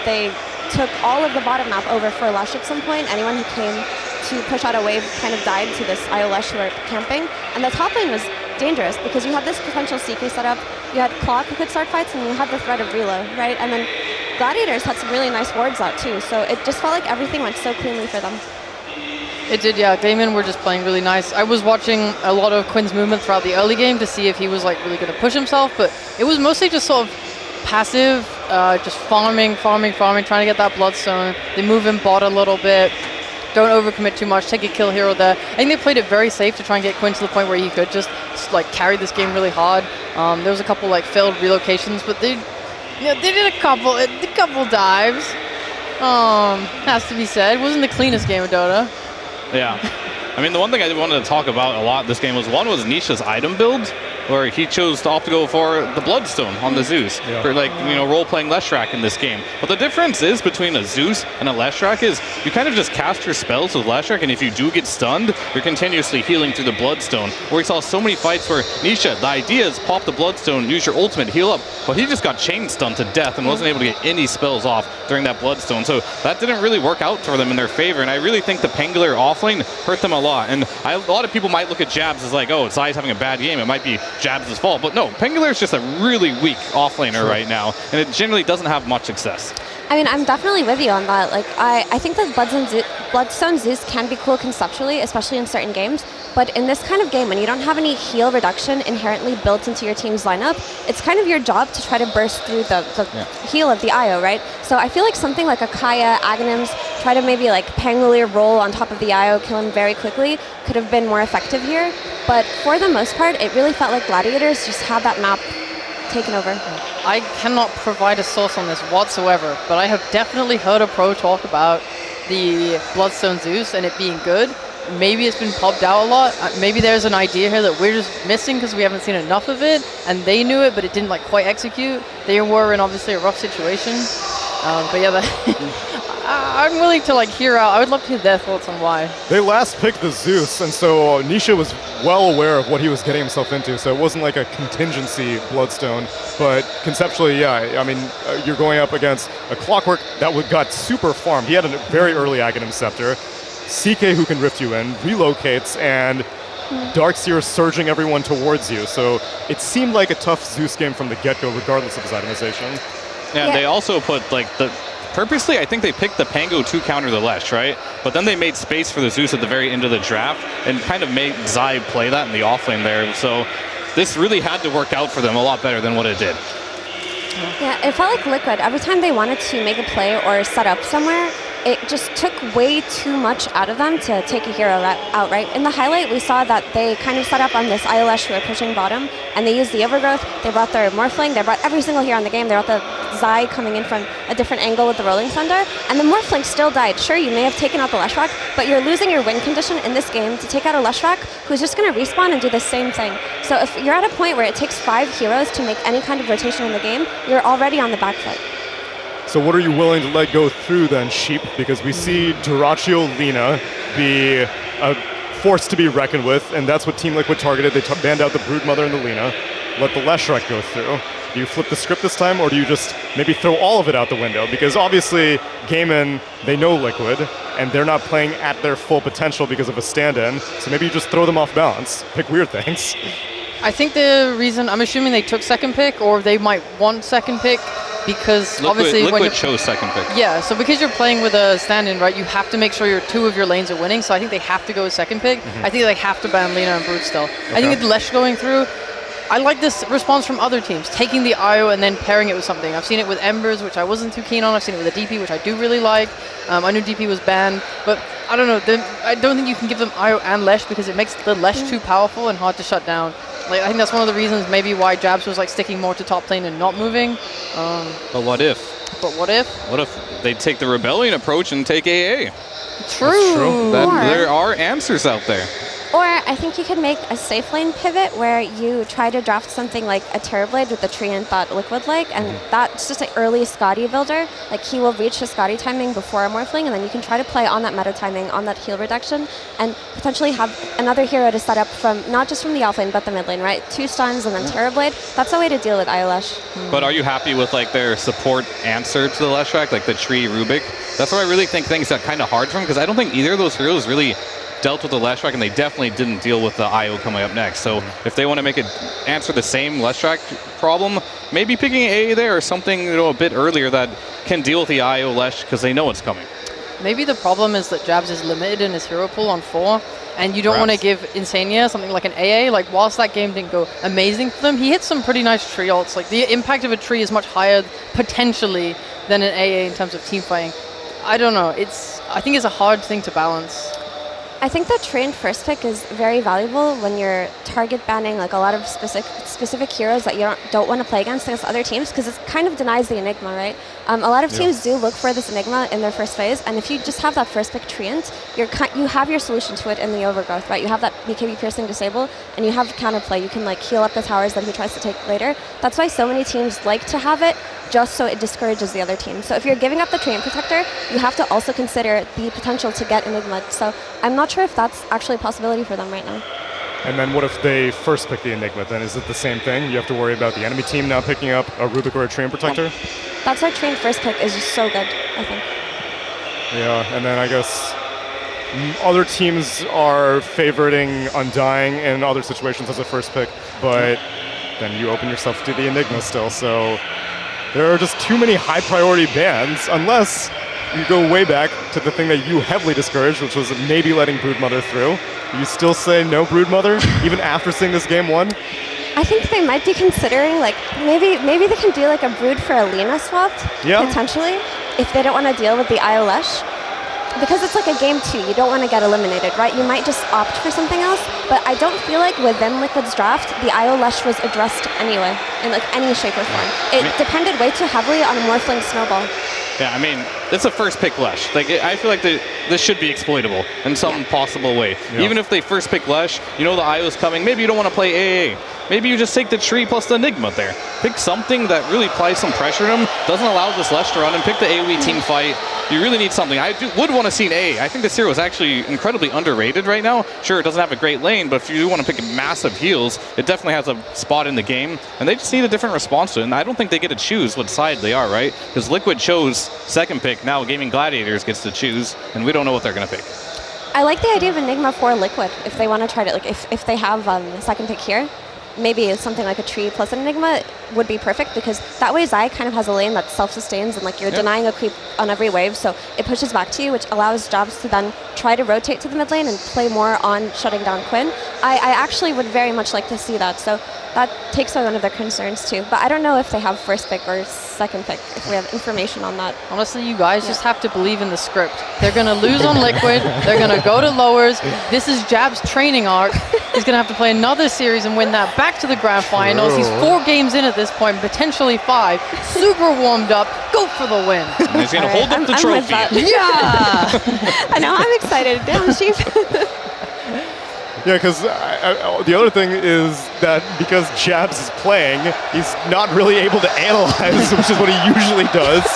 They took all of the bottom map over for Lesh at some point. Anyone who came to push out a wave kind of died to this IO Lesh who were camping. And the top lane was dangerous because you had this potential CK setup, you had Clock who could start fights, and you had the threat of reload, right? And then Gladiators had some really nice wards out too, so it just felt like everything went so cleanly for them. It did, yeah. Damon were just playing really nice. I was watching a lot of Quinn's movement throughout the early game to see if he was like really going to push himself, but it was mostly just sort of passive, just farming, trying to get that Bloodstone. They move in bot a little bit. Don't overcommit too much, take a kill here or there. I think they played it very safe to try and get Quinn to the point where he could just like carry this game really hard. There was a couple like failed relocations, but they did a couple dives. Has to be said. It wasn't the cleanest game of Dota. Yeah. I mean, the one thing I wanted to talk about a lot this game was Nisha's item build, where he chose to opt to go for the Bloodstone on the Zeus, for like, role-playing Leshrac in this game. But the difference is between a Zeus and a Leshrac is you kind of just cast your spells with Leshrac, and if you do get stunned, you're continuously healing through the Bloodstone. Where we saw so many fights where Nisha, the idea is pop the Bloodstone, use your ultimate, heal up, but he just got chain stunned to death and wasn't able to get any spells off during that Bloodstone. So that didn't really work out for them in their favor, and I really think the Pangolier offlane hurt them a lot. And a lot of people might look at Jabs as like, oh, Zai's having a bad game, it might be Jabs' fault. But no, Pangolier is just a really weak offlaner right now, and it generally doesn't have much success. I mean, I'm definitely with you on that. Like, I think that Bloodstone Zeus can be cool conceptually, especially in certain games. But in this kind of game, when you don't have any heal reduction inherently built into your team's lineup, it's kind of your job to try to burst through the heal of the IO, right? So I feel like something like a Kaya, Aghanims, try to maybe like Pangolier roll on top of the IO, kill him very quickly, could have been more effective here. But for the most part, it really felt like Gladiators just had that map taken over. I cannot provide a source on this whatsoever, but I have definitely heard a pro talk about the Bloodstone Zeus and it being good. Maybe it's been popped out a lot. Maybe there's an idea here that we're just missing because we haven't seen enough of it, and they knew it, but it didn't like quite execute. They were in obviously a rough situation. But yeah, I'm willing to like hear out. I would love to hear their thoughts on why. They last picked the Zeus, and so Nisha was well aware of what he was getting himself into, so it wasn't like a contingency Bloodstone. But conceptually, yeah, I mean, you're going up against a Clockwork that got super farmed. He had a very early Aghanim Scepter. CK who can rift you in, relocates, and Darkseer surging everyone towards you. So it seemed like a tough Zeus game from the get-go, regardless of his itemization. Yeah, they also put like purposely, I think they picked the Pango to counter the Lesh, right? But then they made space for the Zeus at the very end of the draft and kind of made Zai play that in the offlane there. So this really had to work out for them a lot better than what it did. Yeah, it felt like Liquid. Every time they wanted to make a play or set up somewhere, it just took way too much out of them to take a hero out, right? In the highlight, we saw that they kind of set up on this ILS who were pushing bottom, and they used the Overgrowth, they brought their Morphling, they brought every single hero in the game, they brought the Zai coming in from a different angle with the Rolling Thunder, and the Morphling still died. Sure, you may have taken out the Leshrac, but you're losing your win condition in this game to take out a Leshrac who's just going to respawn and do the same thing. So if you're at a point where it takes 5 heroes to make any kind of rotation in the game, you're already on the back foot. So what are you willing to let go through then, Sheep? Because we see Duraccio Lina be a force to be reckoned with, and that's what Team Liquid targeted. They banned out the Broodmother and the Lina. Let the Leshrac go through. Do you flip the script this time, or do you just maybe throw all of it out the window? Because obviously, Gaimin, they know Liquid, and they're not playing at their full potential because of a stand-in, so maybe you just throw them off balance. Pick weird things. I think the reason, I'm assuming they took second pick, or they might want second pick, because obviously when Liquid chose second pick. Yeah, so because you're playing with a stand-in, right, you have to make sure two of your lanes are winning, so I think they have to go with second pick. I think they have to ban Lina and Brood still. I think with Lesh going through, I like this response from other teams, taking the IO and then pairing it with something. I've seen it with Embers, which I wasn't too keen on. I've seen it with a DP, which I do really like. I knew DP was banned, but I don't know. I don't think you can give them IO and Lesh because it makes the Lesh too powerful and hard to shut down. Like, I think that's one of the reasons maybe why Jabs was like sticking more to top lane and not moving. But what if? What if they take the Rebellion approach and take AA? True. There are answers out there. Or I think you could make a safe lane pivot where you try to draft something like a Terrorblade with the Treant that Liquid like, and that's just an early Scotty builder. Like, he will reach his Scotty timing before a Morphling, and then you can try to play on that meta timing, on that heal reduction, and potentially have another hero to set up from, not just from the off lane, but the mid lane, right? 2 stuns and then Terrorblade. That's a way to deal with Iolash. But are you happy with like their support answer to the Leshrac, like the Tree Rubik? That's where I really think things got kind of hard for them, because I don't think either of those heroes really dealt with the Leshrac, and they definitely didn't deal with the IO coming up next. So if they want to answer the same Leshrac problem, maybe picking AA there or something a bit earlier that can deal with the IO Lesh because they know it's coming. Maybe the problem is that Jabs is limited in his hero pool on 4, and you don't want to give Insania something like an AA. Like, whilst that game didn't go amazing for them, he hit some pretty nice tree ults. Like, the impact of a tree is much higher potentially than an AA in terms of team fighting. I don't know. I think it's a hard thing to balance. I think the trained first pick is very valuable when you're target banning like a lot of specific heroes that you don't want to play against other teams, because it kind of denies the Enigma, right? A lot of teams do look for this Enigma in their first phase, and if you just have that first pick Treant, you have your solution to it in the Overgrowth, right? You have that BKB piercing disable, and you have counterplay. You can like heal up the towers that he tries to take later. That's why so many teams like to have it, just so it discourages the other team. So if you're giving up the Treant Protector, you have to also consider the potential to get Enigma. So I'm not sure if that's actually a possibility for them right now. And then what if they first pick the Enigma? Then is it the same thing? You have to worry about the enemy team now picking up a Rubik or a Treant Protector? That's why Treant first pick is just so good, I think. Yeah, and then I guess other teams are favoriting Undying in other situations as a first pick, but then you open yourself to the Enigma still, so there are just too many high priority bans, unless you go way back to the thing that you heavily discouraged, which was maybe letting Broodmother through. You still say no Broodmother, even after seeing this game 1? I think they might be considering, like, maybe they can do like a Brood for a Lina swap, potentially, if they don't want to deal with the Iolash. Because it's like a game 2, you don't want to get eliminated, right? You might just opt for something else, but I don't feel like within Liquid's draft, the Iolash was addressed anyway, in like any shape or form. It depended way too heavily on a Morphling Snowball. Yeah, I mean, it's a first pick Lesh. Like, I feel like this should be exploitable in some possible way. Yeah. Even if they first pick Lesh, you know the IO's coming, maybe you don't want to play AA. Maybe you just take the tree plus the Enigma there. Pick something that really applies some pressure to him, doesn't allow this Lesh to run, and pick the AoE team fight. You really need something. I would want to see an AA. I think this hero is actually incredibly underrated right now. Sure, it doesn't have a great lane, but if you do want to pick massive heals, it definitely has a spot in the game, and they just need a different response to it. And I don't think they get to choose what side they are, right? Because Liquid chose second pick, now Gaming Gladiators gets to choose, and we don't know what they're going to pick. I like the idea of Enigma for Liquid, if they want to try to, like, if they have second pick here. Maybe something like a tree plus an Enigma would be perfect, because that way Zai kind of has a lane that self-sustains, and like you're denying a creep on every wave, so it pushes back to you, which allows Jobs to then try to rotate to the mid lane and play more on shutting down Quinn. I actually would very much like to see that, so that takes away one of their concerns too. But I don't know if they have first pick or second pick, if we have information on that. Honestly, you guys just have to believe in the script. They're going to lose on Liquid. They're going to go to lowers. This is Jab's training arc. He's going to have to play another series and win that back to the grand finals. He's 4 games in at this point, potentially 5. Super warmed up. Go for the win. And he's going to hold up the trophy. Yeah! I know, I'm excited. Damn, Sheep. Yeah, because the other thing is that because Jabs is playing, he's not really able to analyze, which is what he usually does.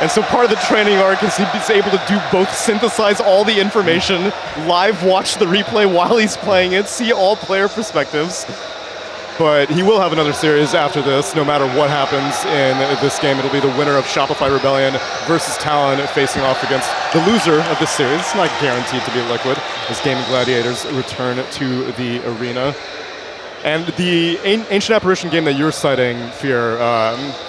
And so part of the training arc is he's able to do both synthesize all the information, live watch the replay while he's playing it, see all player perspectives. But he will have another series after this, no matter what happens in this game. It'll be the winner of Shopify Rebellion versus Talon facing off against the loser of this series. It's not guaranteed to be Liquid, as Gaming Gladiators return to the arena. And the Ancient Apparition game that you're citing, Fear,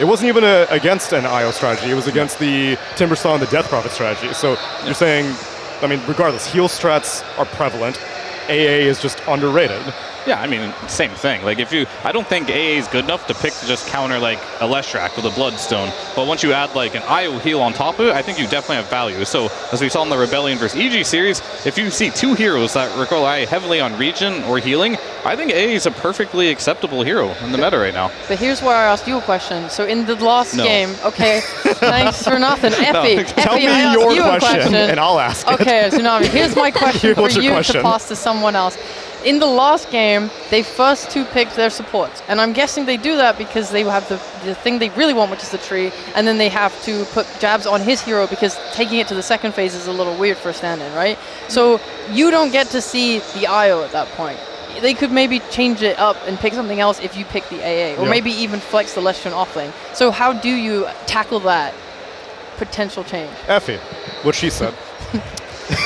it wasn't even against an IO strategy. It was against the Timbersaw and the Death Prophet strategy. So you're saying, I mean, regardless, heal strats are prevalent. AA is just underrated. Yeah, I mean, same thing. Like, I don't think AA is good enough to pick to just counter, like, a Leshrac with a Bloodstone. But once you add, like, an IO heal on top of it, I think you definitely have value. So, as we saw in the Rebellion versus EG series, if you see two heroes that rely heavily on regen or healing, I think AA is a perfectly acceptable hero in the meta right now. But here's where I asked you a question. So, in the last game, okay, thanks for nothing. Effie, Tell me I asked your you a question, and I'll ask it. Okay, Tsunami, here's my question for What's your you question? to pass to someone else. In the last game, they first two picked their supports. And I'm guessing they do that because they have the thing they really want, which is the tree. And then they have to put Jabs on his hero because taking it to the second phase is a little weird for a stand-in, right? So you don't get to see the IO at that point. They could maybe change it up and pick something else if you pick the AA. Or maybe even flex the Leshrac off lane. So how do you tackle that potential change? Effie, what she said.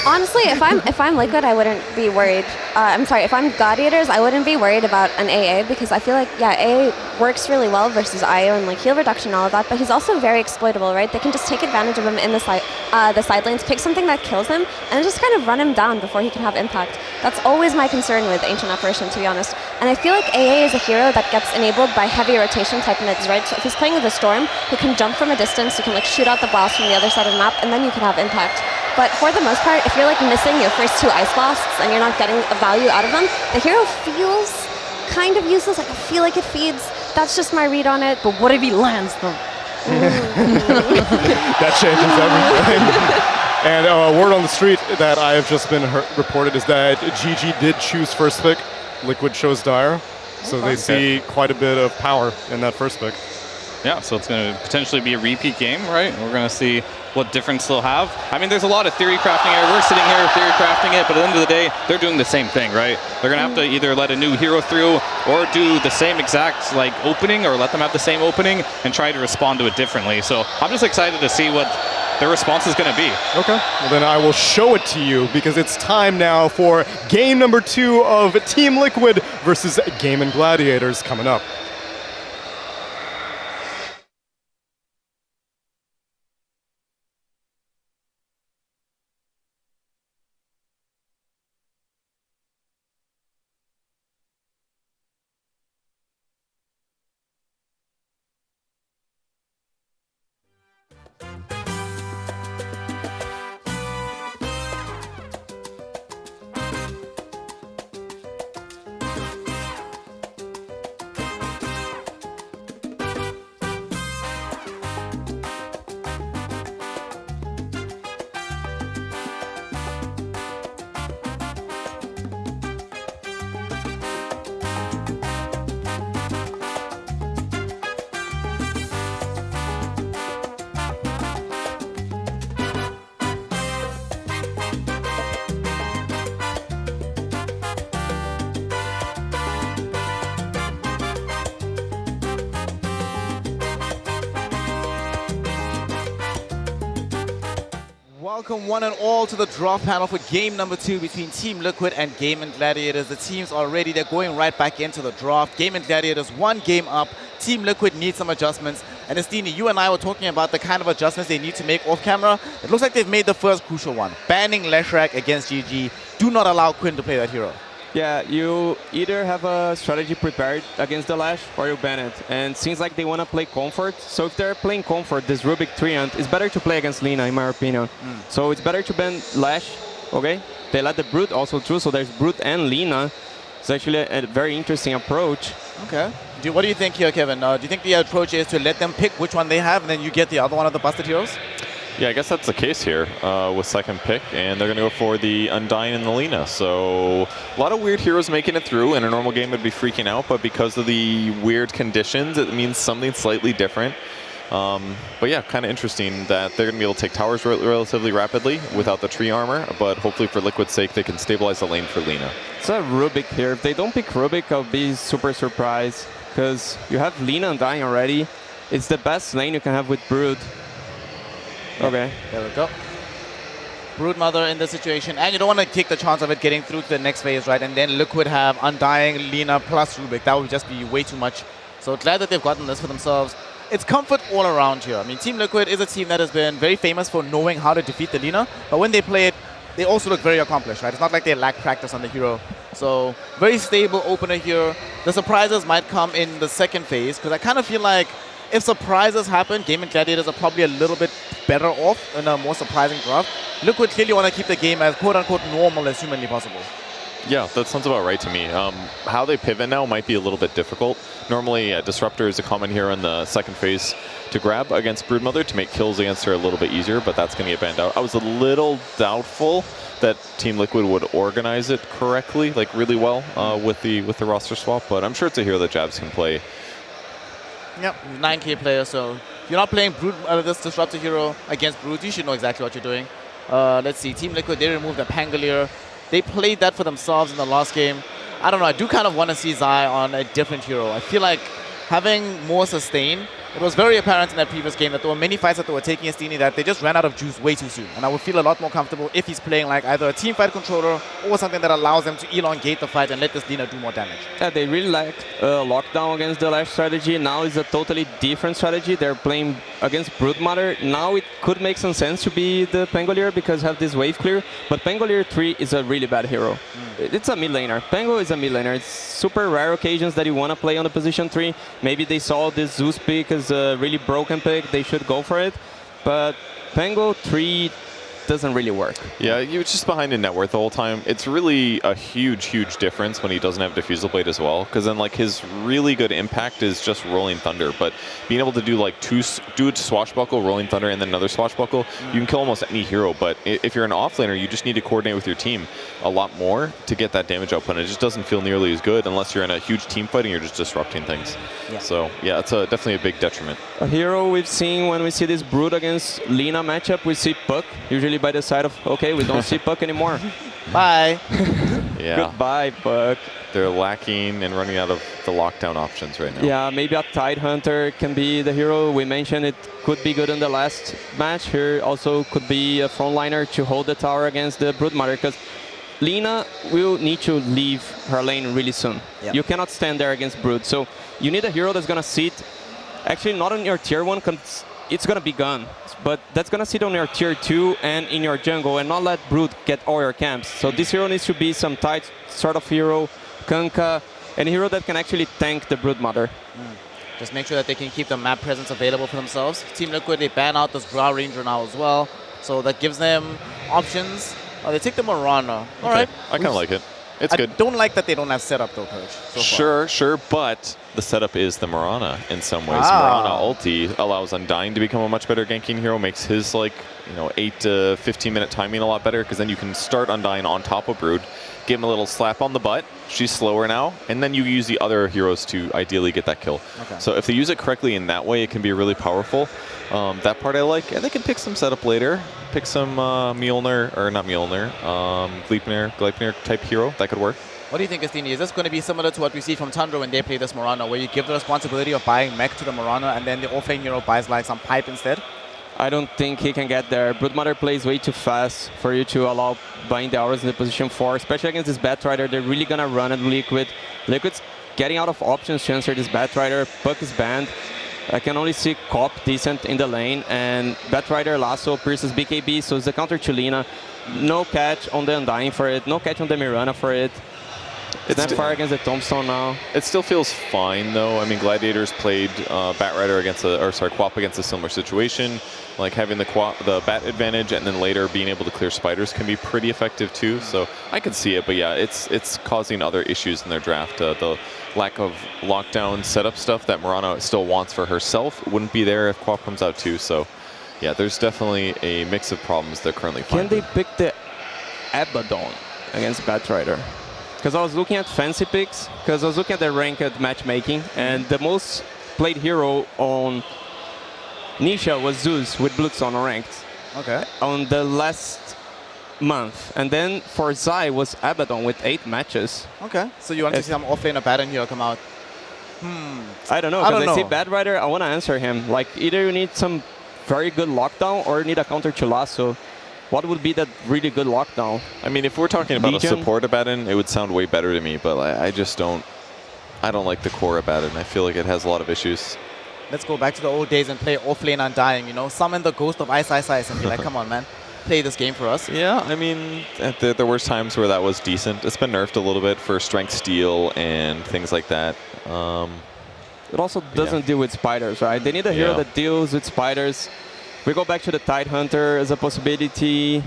Honestly, if I'm Liquid, I wouldn't be worried. I'm sorry, if I'm Gladiators, I wouldn't be worried about an AA because I feel like, yeah, AA works really well versus IO and like heal reduction and all of that, but he's also very exploitable, right? They can just take advantage of him in the side lanes, pick something that kills him, and just kind of run him down before he can have impact. That's always my concern with Ancient Apparition, to be honest. And I feel like AA is a hero that gets enabled by heavy rotation type mids, right? So if he's playing with a Storm, who can jump from a distance, you can like shoot out the blast from the other side of the map, and then you can have impact. But for the most part, if you're like missing your first two ice blasts and you're not getting a value out of them, the hero feels kind of useless. Like I feel like it feeds. That's just my read on it. But what if he lands them? That changes everything. And a word on the street that I have just been reported is that GG did choose first pick. Liquid chose Dire. So they see quite a bit of power in that first pick. Yeah, so it's going to potentially be a repeat game, right? We're going to see what difference they'll have. I mean, there's a lot of theory crafting here. We're sitting here theory crafting it, but at the end of the day, they're doing the same thing, right? They're going to have to either let a new hero through or do the same exact like opening or let them have the same opening and try to respond to it differently. So I'm just excited to see what their response is going to be. Okay, well then I will show it to you because it's time now for game number 2 of Team Liquid versus Gaming Gladiators coming up. Welcome one and all to the draw panel for game number 2 between Team Liquid and Gaming Gladiators. The teams are ready. They're going right back into the draft. Gaming Gladiators 1 game up. Team Liquid needs some adjustments. And Estini, you and I were talking about the kind of adjustments they need to make off camera. It looks like they've made the first crucial one. Banning Leshrac against GG. Do not allow Quinn to play that hero. Yeah, you either have a strategy prepared against the Lash or you ban it. And seems like they want to play Comfort. So if they're playing Comfort, this Rubik Treant is better to play against Lina, in my opinion. So it's better to ban Lash, okay? They let the Brute also through, so there's Brute and Lina. It's actually a very interesting approach. Okay. What do you think here, Kevin? Do you think the approach is to let them pick which one they have and then you get the other one of the busted heroes? Yeah, I guess that's the case here with second pick, and they're going to go for the Undying and the Lina. So a lot of weird heroes making it through. In a normal game, would be freaking out, but because of the weird conditions, it means something slightly different. But yeah, kind of interesting that they're going to be able to take towers relatively rapidly without the tree armor, but hopefully for Liquid's sake, they can stabilize the lane for Lina. It's a Rubik here. If they don't pick Rubik, I'll be super surprised, because you have Lina Undying already. It's the best lane you can have with Brood. Okay. There we go. Broodmother in this situation, and you don't want to take the chance of it getting through to the next phase, right? And then Liquid have Undying, Lina plus Rubik. That would just be way too much. So glad that they've gotten this for themselves. It's comfort all around here. I mean, Team Liquid is a team that has been very famous for knowing how to defeat the Lina, but when they play it, they also look very accomplished, right? It's not like they lack practice on the hero. So very stable opener here. The surprises might come in the second phase, because I kind of feel like if surprises happen, Game and Gladiators are probably a little bit better off in a more surprising draft. Liquid clearly want to keep the game as quote-unquote normal as humanly possible. Yeah, that sounds about right to me. How they pivot now might be a little bit difficult. Normally, Disruptor is a common hero in the second phase to grab against Broodmother to make kills against her a little bit easier, but that's going to get banned out. I was a little doubtful that Team Liquid would organize it correctly, like really well, with the roster swap, but I'm sure it's a hero that Jabs can play. Yep, 9k player, so if you're not playing Brood, this Disruptor hero against Brood, you should know exactly what you're doing. Let's see, Team Liquid, they removed the Pangolier. They played that for themselves in the last game. I don't know, I do kind of want to see Zai on a different hero. I feel like having more sustain, it was very apparent in that previous game that there were many fights that they were taking Estini that they just ran out of juice way too soon. And I would feel a lot more comfortable if he's playing like either a team fight controller or something that allows them to elongate the fight and let this Lina do more damage. Yeah, they really lacked lockdown against the last strategy. Now it's a totally different strategy. They're playing against Broodmother. Now it could make some sense to be the Pangolier because have this wave clear. But Pangolier 3 is a really bad hero. It's a mid laner. Pango is a mid laner. It's super rare occasions that you want to play on the position 3. Maybe they saw this Zeus pick as a really broken pick. They should go for it. But Pango 3 doesn't really work. Yeah, he was just behind in net worth the whole time. It's really a huge, huge difference when he doesn't have Diffusal Blade as well, because then like his really good impact is just Rolling Thunder, but being able to do like do a Swashbuckle, Rolling Thunder, and then another Swashbuckle, you can kill almost any hero, but if you're an offlaner, you just need to coordinate with your team a lot more to get that damage output, and it just doesn't feel nearly as good unless you're in a huge team fight and you're just disrupting things. Yeah. So yeah, it's definitely a big detriment. A hero we've seen when we see this Brood against Lina matchup, we see Puck, usually by the side of, okay, we don't see Puck anymore. Bye. Yeah. Goodbye, Puck. They're lacking and running out of the lockdown options right now. Yeah, maybe a Tidehunter can be the hero. We mentioned it could be good in the last match. Here also could be a frontliner to hold the tower against the Broodmother, because Lina will need to leave her lane really soon. Yep. You cannot stand there against Brood. So you need a hero that's going to sit, actually not on your tier 1, because it's going to be gone. But that's going to sit on your tier 2 and in your jungle and not let Brood get all your camps. So this hero needs to be some tight sort of hero, Kanka, and a hero that can actually tank the Broodmother. Just make sure that they can keep the map presence available for themselves. Team Liquid, they ban out this Drow Ranger now as well. So that gives them options. They take the Mirana. All right. I kind of like it. It's good. I don't like that they don't have setup though, Coach. Sure, but the setup is the Mirana in some ways. Mirana ulti allows Undying to become a much better ganking hero, makes his 8 to 15 minute timing a lot better, because then you can start Undying on top of Brood, give him a little slap on the butt, she's slower now, and then you use the other heroes to ideally get that kill. Okay. So if they use it correctly in that way, it can be really powerful. That part I like, and they can pick some setup later. Pick some Mjolnir, or not Mjolnir, Gleipnir type hero. That could work. What do you think, Estini? Is this going to be similar to what we see from Tundra when they play this Mirana, where you give the responsibility of buying mech to the Mirana and then the offlane hero buys like some pipe instead? I don't think he can get there. Broodmother plays way too fast for you to allow buying the hours in the position 4, especially against this Batrider. They're really going to run at Liquid. Liquid's getting out of options to answer this Batrider. Puck is banned. I can only see Cop decent in the lane, and Batrider Lasso pierces BKB, so it's the counter to Lina. No catch on the Undying for it, no catch on the Mirana for it. It's not far against the Tombstone now. It still feels fine though. I mean, Gladiators played Batrider against Quap against a similar situation. Like having the Bat advantage and then later being able to clear spiders can be pretty effective too. So I can see it, but yeah, it's causing other issues in their draft. The lack of lockdown setup stuff that Mirana still wants for herself wouldn't be there if Quap comes out too. So Yeah, there's definitely a mix of problems they're currently finding. Can they pick the Abaddon against Batrider? Because I was looking at fancy picks, because I was looking at the ranked matchmaking, and the most played hero on Nisha was Zeus with Blutzon ranked. Okay. On the last month. And then for Zai was Abaddon with 8 matches. Okay. So you want to see some offlaner Baron here come out? I don't know, because I see Batrider, I want to answer him. Like, either you need some very good lockdown or you need a counter to Lasso. What would be that really good lockdown? I mean, if we're talking about Legion? a support Abaddon, it would sound way better to me, but I just don't. I don't like the core Abaddon. I feel like it has a lot of issues. Let's go back to the old days and play offlane Undying, you know? Summon the ghost of Ice and be like, come on, man. Play this game for us. Yeah, I mean, there were times where that was decent. It's been nerfed a little bit for Strength Steel and things like that. It also doesn't deal with spiders, right? They need a hero that deals with spiders. We go back to the Tidehunter as a possibility.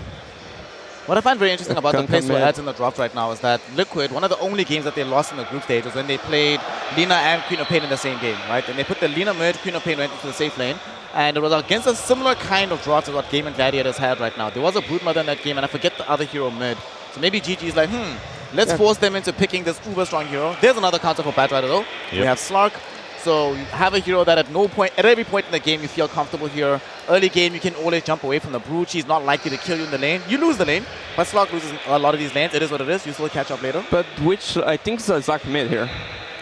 What I find very interesting about the place for ads in the draft right now is that Liquid, one of the only games that they lost in the group stage was when they played Lina and Queen of Pain in the same game, right? And they put the Lina mid, Queen of Pain went into the safe lane, and it was against a similar kind of draft as what Game and Gladiators had right now. There was a Broodmother in that game, and I forget the other hero mid. So maybe GG is like, let's force them into picking this uber strong hero. There's another counter for Batrider though. We have Slark. So you have a hero that at every point in the game you feel comfortable here. Early game you can always jump away from the Brood. She's not likely to kill you in the lane. You lose the lane, but Slark loses a lot of these lanes. It is what it is. You still catch up later. But which I think is a Zach mid here.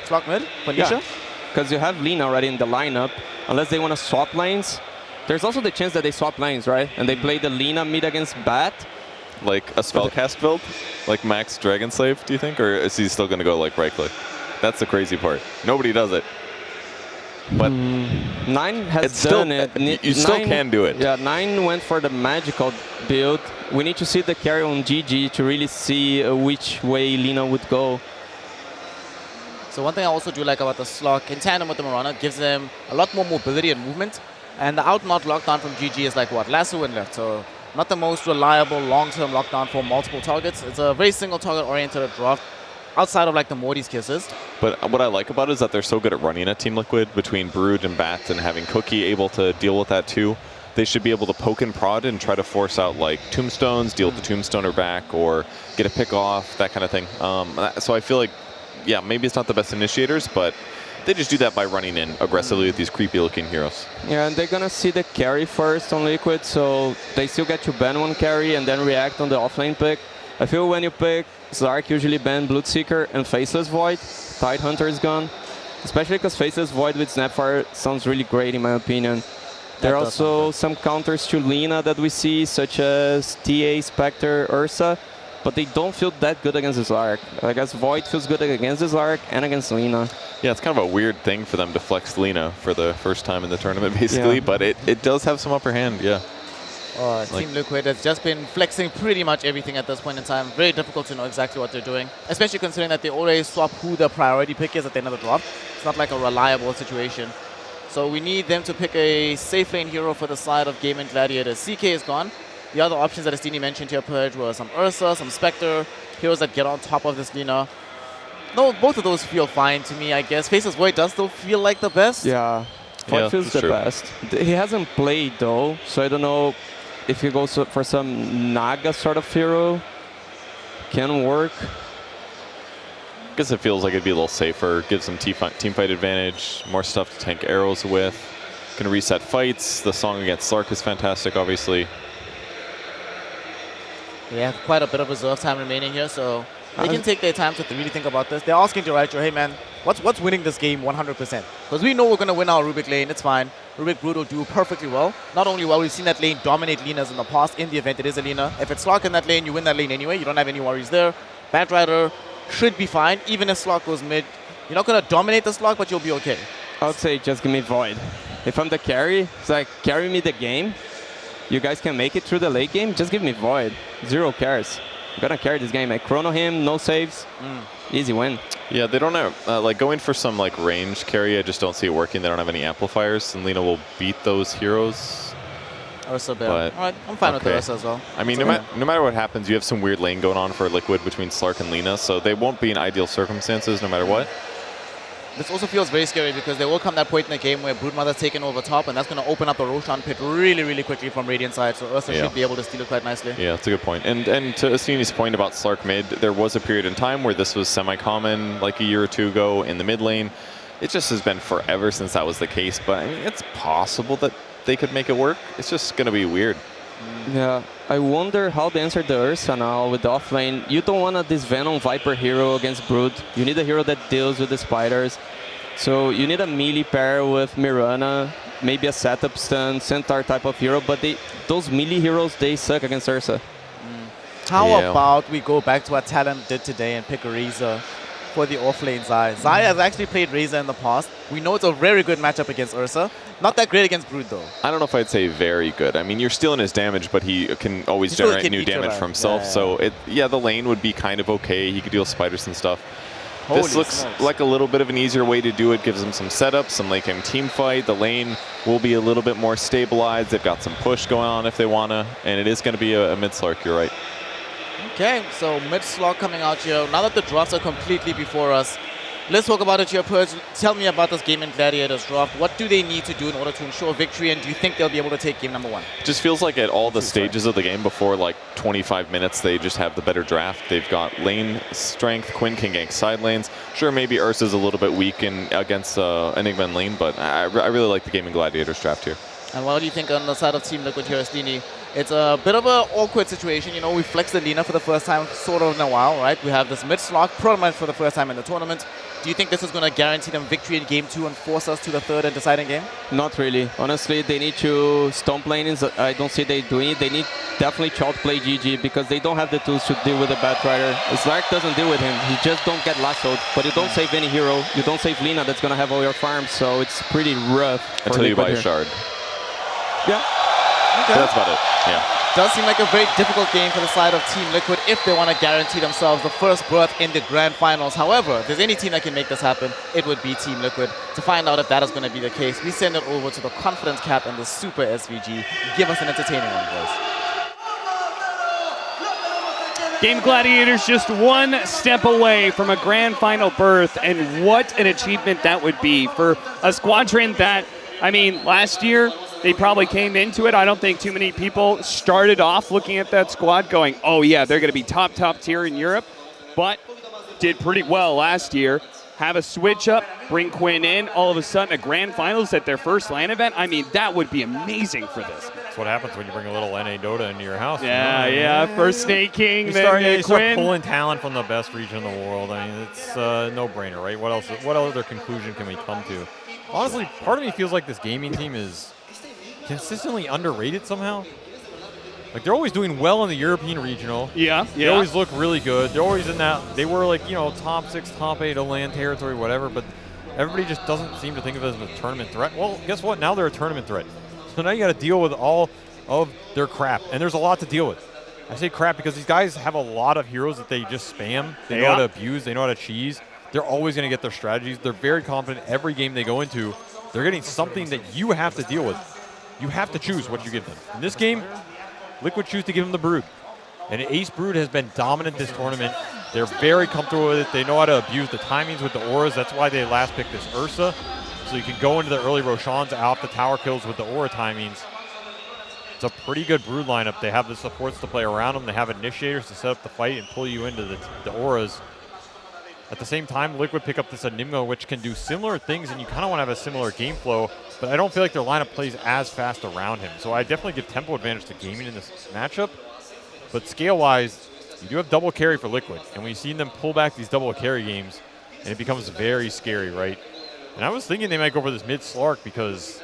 Slark mid? Nisha? Because you have Lina already in the lineup. Unless they want to swap lanes. There's also the chance that they swap lanes, right? And they play the Lina mid against Bat. Like a spellcast build? Like Max Dragon Slave, do you think? Or is he still going to go like right click? That's the crazy part. Nobody does it. But 9 has done it. You still can do it. Yeah, 9 went for the magical build. We need to see the carry on GG to really see which way Lina would go. So one thing I also do like about the Slark in tandem with the Mirana, gives them a lot more mobility and movement. And the out-not lockdown from GG is like what? Lasso and left. So not the most reliable long-term lockdown for multiple targets. It's a very single target oriented draft outside of like the Morty's kisses. But what I like about it is that they're so good at running at Team Liquid between Brood and Bat and having Cookie able to deal with that too. They should be able to poke and prod and try to force out like tombstones, deal the tombstoner back, or get a pick off, that kind of thing. So I feel like, yeah, maybe it's not the best initiators, but they just do that by running in aggressively with these creepy looking heroes. Yeah, and they're gonna see the carry first on Liquid, so they still get to ban one carry and then react on the offlane pick. I feel when you pick Zark, usually ban Bloodseeker and Faceless Void. Tidehunter is gone. Especially because Faceless Void with Snapfire sounds really great in my opinion. There are also some counters to Lina that we see, such as TA, Spectre, Ursa, but they don't feel that good against the Zark. I guess Void feels good against the Zark and against Lina. Yeah, it's kind of a weird thing for them to flex Lina for the first time in the tournament, basically, but it does have some upper hand, yeah. Team Liquid has just been flexing pretty much everything at this point in time. Very difficult to know exactly what they're doing, especially considering that they always swap who the priority pick is at the end of the draft. It's not like a reliable situation. So we need them to pick a safe lane hero for the side of Game and Gladiators. CK is gone. The other options that Astini mentioned here, Purge, were some Ursa, some Spectre, heroes that get on top of this Lina. No, both of those feel fine to me, I guess. Faceless Void does still feel like the best. Yeah, Void feels the best. He hasn't played though, so I don't know if he goes for some Naga sort of hero. Can work. I guess it feels like it'd be a little safer, give some team fight advantage, more stuff to tank arrows with. Can reset fights. The song against Slark is fantastic, obviously. They have quite a bit of reserve time remaining here, so they can take their time to really think about this. They're asking Dyraicho, hey man, what's winning this game 100%? Because we know we're going to win our Rubik lane, it's fine. Rubik Brood will do perfectly well. Not only well, we've seen that lane dominate Linas in the past. In the event it is a Lina. If it's Slark in that lane, you win that lane anyway. You don't have any worries there. Batrider should be fine, even if Slark goes mid. You're not going to dominate the Slark, but you'll be okay. I would say just give me Void. If I'm the carry, it's like carry me the game. You guys can make it through the late game, just give me Void. 0 cares. I'm gonna carry this game. I chrono him, no saves. Easy win. Yeah, they don't have, like going for some like range carry, I just don't see it working. They don't have any amplifiers, and Lina will beat those heroes. Ursa Bear. Alright, I'm fine with Ursa as well. I mean, no matter what happens, you have some weird lane going on for Liquid between Slark and Lina, so they won't be in ideal circumstances no matter what. this also feels very scary because there will come that point in the game where Broodmother's taken over top, and that's going to open up the Roshan pit really, really quickly from Radiant side, so Ursa should be able to steal it quite nicely. Yeah, that's a good point. And to Asini's point about Slark mid, there was a period in time where this was semi-common, like a year or two ago in the mid lane. It just has been forever since that was the case, but I mean, it's possible that they could make it work. It's just going to be weird. Yeah, I wonder how they answer the Ursa now with the offlane. You don't want this Venom Viper hero against Brood. You need a hero that deals with the spiders. So you need a melee pair with Mirana, maybe a setup stun, Centaur type of hero, but those melee heroes, they suck against Ursa. How about we go back to what Talon did today and pick Reza for the offlane Zai. Zai has actually played Reza in the past. We know it's a very good matchup against Ursa. Not that great against Brood, though. I don't know if I'd say very good. I mean, you're stealing his damage, but he can always generate new damage for himself. So, the lane would be kind of okay. He could deal spiders and stuff. This looks like a little bit of an easier way to do it. Gives him some setup, some late game team fight. The lane will be a little bit more stabilized. They've got some push going on if they want to. And it is going to be a mid-Slark, you're right. Okay, so mid-Slark coming out here. Now that the drafts are completely before us, let's talk about it here, Purge. Tell me about this game in Gladiators draft. What do they need to do in order to ensure victory, and do you think they'll be able to take game number 1? Just feels like at all the stages of the game before like 25 minutes, they just have the better draft. They've got lane strength. Quinn can gank side lanes. Sure, maybe Ursa's a little bit weak against Enigma and lane, but I really like the game in Gladiators draft here. And what do you think on the side of Team Liquid here, Stini? It's a bit of an awkward situation. You know, we flexed the Lina for the first time sort of in a while, right? We have this mid-Slark prototype for the first time in the tournament. Do you think this is going to guarantee them victory in game 2 and force us to the third and deciding game? Not really. Honestly, they need to stomp lanes. I don't see they doing it. They need definitely to outplay GG because they don't have the tools to deal with a Batrider. Slark doesn't deal with him. He just don't get lassoed. But you don't save any hero. You don't save Lina that's going to have all your farms. So it's pretty rough. Until you buy a shard. Yeah. Okay. That's about it. Yeah. Does seem like a very difficult game for the side of Team Liquid if they want to guarantee themselves the first berth in the grand finals. However, if there's any team that can make this happen, it would be Team Liquid. To find out if that is going to be the case, we send it over to the Confidence Cap and the Super SVG. Give us an entertaining one, boys. Game Gladiators just one step away from a grand final berth, and what an achievement that would be for a squadron that, I mean, last year, they probably came into it. I don't think too many people started off looking at that squad going, oh yeah, they're going to be top tier in Europe, but did pretty well last year. Have a switch up, bring Quinn in, all of a sudden a grand finals at their first LAN event. I mean, that would be amazing for this. That's what happens when you bring a little NA Dota into your house. Yeah, you know? yeah. First Snake King, you then start Quinn. Pulling talent from the best region in the world. I mean, it's a no-brainer, right? What else? What other conclusion can we come to? Honestly, part of me feels like this gaming team is consistently underrated somehow. Like, they're always doing well in the European regional. Yeah, They always look really good. They're always in that. They were like, you know, top 6, top 8 of LAN territory, whatever. But everybody just doesn't seem to think of it as a tournament threat. Well, guess what? Now they're a tournament threat. So now you got to deal with all of their crap, and there's a lot to deal with. I say crap because these guys have a lot of heroes that they just spam. They know how to abuse. They know how to cheese. They're always going to get their strategies. They're very confident every game they go into. They're getting something that you have to deal with. You have to choose what you give them. In this game, Liquid choose to give them the Brood. And Ace Brood has been dominant this tournament. They're very comfortable with it. They know how to abuse the timings with the auras. That's why they last picked this Ursa. So you can go into the early Roshans off the tower kills with the aura timings. It's a pretty good Brood lineup. They have the supports to play around them. They have initiators to set up the fight and pull you into the auras. At the same time, Liquid pick up this Enigma, which can do similar things, and you kind of want to have a similar game flow, but I don't feel like their lineup plays as fast around him. So I definitely give tempo advantage to gaming in this matchup, but scale-wise, you do have double carry for Liquid, and we've seen them pull back these double carry games, and it becomes very scary, right? And I was thinking they might go for this mid-Slark because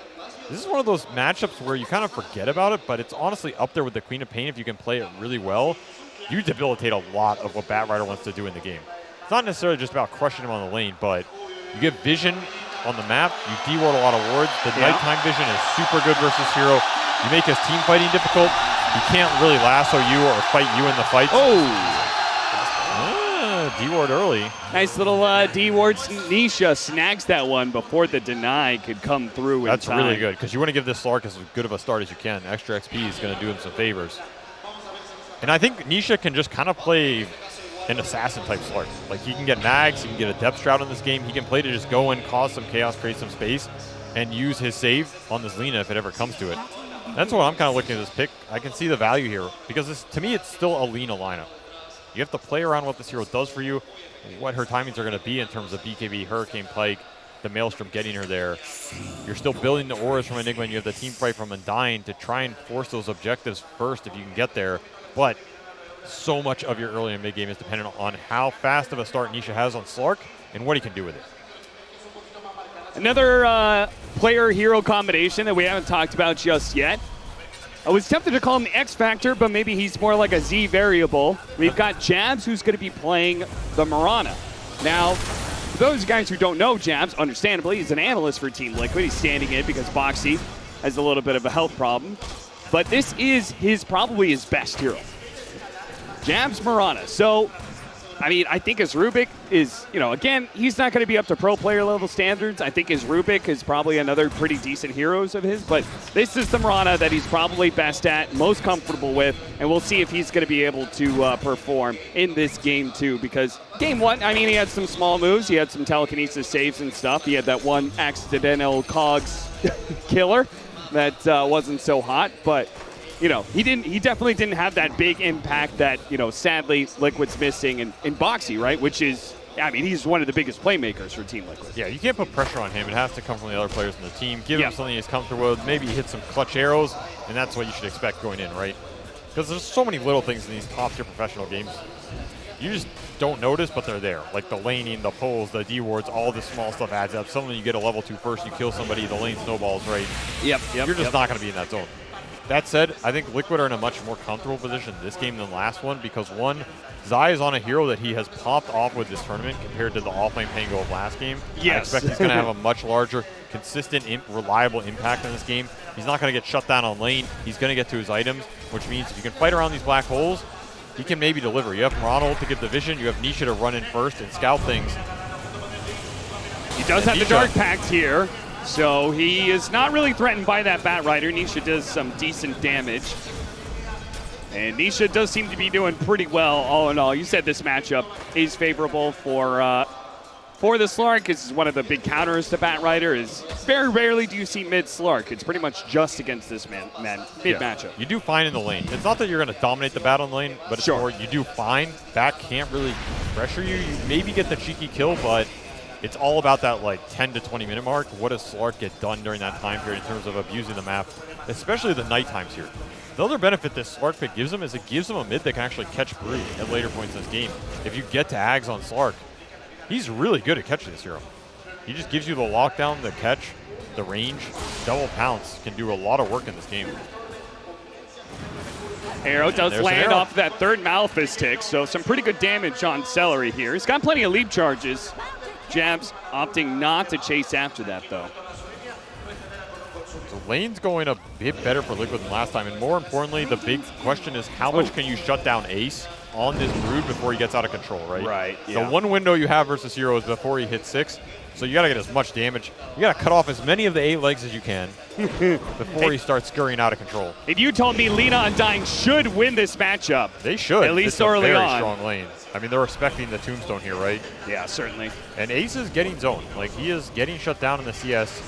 this is one of those matchups where you kind of forget about it, but it's honestly up there with the Queen of Pain. If you can play it really well, you debilitate a lot of what Batrider wants to do in the game. It's not necessarily just about crushing him on the lane, but you get vision on the map, you de-ward a lot of wards. The nighttime vision is super good versus hero. You make his team fighting difficult. He can't really lasso you or fight you in the fight. D-ward early. Nice little D-ward. Nisha snags that one before the deny could come through. That's really good, because you want to give this Slark as good of a start as you can. Extra XP is going to do him some favors. And I think Nisha can just kind of play an assassin-type Slark. Like, he can get mags, he can get a depth shroud in this game, he can play to just go in, cause some chaos, create some space, and use his save on this Lina if it ever comes to it. That's what I'm kind of looking at this pick. I can see the value here, because to me, it's still a Lina lineup. You have to play around what this hero does for you, what her timings are going to be in terms of BKB, Hurricane Pike, the Maelstrom getting her there. You're still building the auras from Enigma, and you have the team fight from Undying to try and force those objectives first if you can get there. But so much of your early and mid game is dependent on how fast of a start Nisha has on Slark and what he can do with it. Another player-hero combination that we haven't talked about just yet. I was tempted to call him the X Factor, but maybe he's more like a Z variable. We've got Jabs, who's going to be playing the Mirana. Now, for those guys who don't know Jabs, understandably, he's an analyst for Team Liquid. He's standing in because Boxy has a little bit of a health problem. But this is probably his best hero. Jabs Mirana. So, I mean, I think his Rubik is, again, he's not going to be up to pro player level standards. I think his Rubik is probably another pretty decent heroes of his, but this is the Mirana that he's probably best at, most comfortable with, and we'll see if he's going to be able to perform in this game too, because game one, I mean, he had some small moves. He had some telekinesis saves and stuff. He had that one accidental cogs killer that wasn't so hot, but he definitely didn't have that big impact that, sadly Liquid's missing in Boxy, right? Which is, I mean, he's one of the biggest playmakers for Team Liquid. Yeah, you can't put pressure on him. It has to come from the other players in the team. Give him something he's comfortable with. Maybe hit some clutch arrows, and that's what you should expect going in, right? Because there's so many little things in these top-tier professional games. You just don't notice, but they're there. Like the laning, the pulls, the D-wards, all this small stuff adds up. Suddenly you get a level 2 first, you kill somebody, the lane snowballs, right? Yep. You're just not going to be in that zone. That said, I think Liquid are in a much more comfortable position this game than the last one because, one, Zai is on a hero that he has popped off with this tournament compared to the offlane Pango of last game. Yes. I expect he's going to have a much larger, consistent, reliable impact in this game. He's not going to get shut down on lane. He's going to get to his items, which means if you can fight around these black holes, he can maybe deliver. You have Ronald to give the vision. You have Nisha to run in first and scout things. He does have the Dark Pact here. So he is not really threatened by that Bat Rider. Nisha does some decent damage. And Nisha does seem to be doing pretty well all in all. You said this matchup is favorable for the Slark. This is one of the big counters to Bat Rider. Is very rarely do you see mid Slark. It's pretty much just against this mid matchup. You do fine in the lane. It's not that you're going to dominate the battle lane, but it's more you do fine. Bat can't really pressure you. You maybe get the cheeky kill, but it's all about that 10 to 20 minute mark. What does Slark get done during that time period in terms of abusing the map, especially the night times here? The other benefit this Slark pick gives him is it gives him a mid that can actually catch Brood at later points in this game. If you get to Ags on Slark, he's really good at catching this hero. He just gives you the lockdown, the catch, the range. Double pounce can do a lot of work in this game. Arrow does land off that third Malphus tick, so some pretty good damage on Celery here. He's got plenty of leap charges. Jabs opting not to chase after that, though. So lane's going a bit better for Liquid than last time, and more importantly, the big question is how much can you shut down Ace on this Brood before he gets out of control, right? Right, The one window you have versus Hero is before he hits 6, so you got to get as much damage. You got to cut off as many of the 8 legs as you can before he starts scurrying out of control. If you told me Lina Undying should win this matchup, they should. At least it's early a very on. strong lane. I mean, they're respecting the tombstone here, right? Yeah, certainly. And Ace is getting zoned. He is getting shut down in the CS.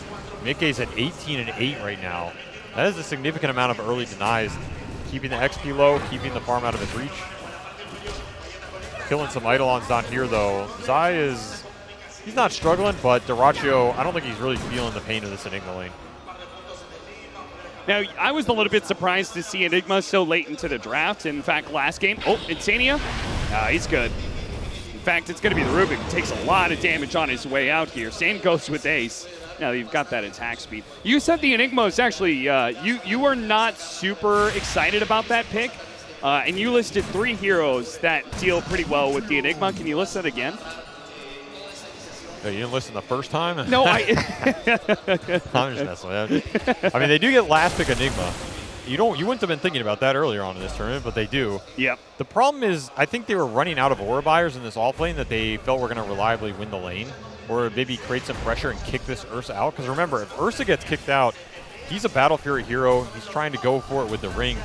Mickey's at 18 and 8 right now. That is a significant amount of early denies. Keeping the XP low, keeping the farm out of his reach. Killing some Eidolons down here, though. Zai he's not struggling, but Dyrachyo, I don't think he's really feeling the pain of this Enigma lane. Now, I was a little bit surprised to see Enigma so late into the draft. In fact, last game, Insania, he's good. In fact, it's going to be the Rubik. He takes a lot of damage on his way out here. Same goes with Ace. Now you've got that attack speed. You said the Enigma is actually, you were not super excited about that pick. And you listed 3 heroes that deal pretty well with the Enigma. Can you list that again? No, you didn't listen the first time? No, I'm just messing with you. I mean, they do get last pick Enigma. You wouldn't have been thinking about that earlier on in this tournament, but they do. Yep. The problem is, I think they were running out of aura buyers in this offlane that they felt were going to reliably win the lane, or maybe create some pressure and kick this Ursa out. Because remember, if Ursa gets kicked out, he's a Battle Fury hero. He's trying to go for it with the ring.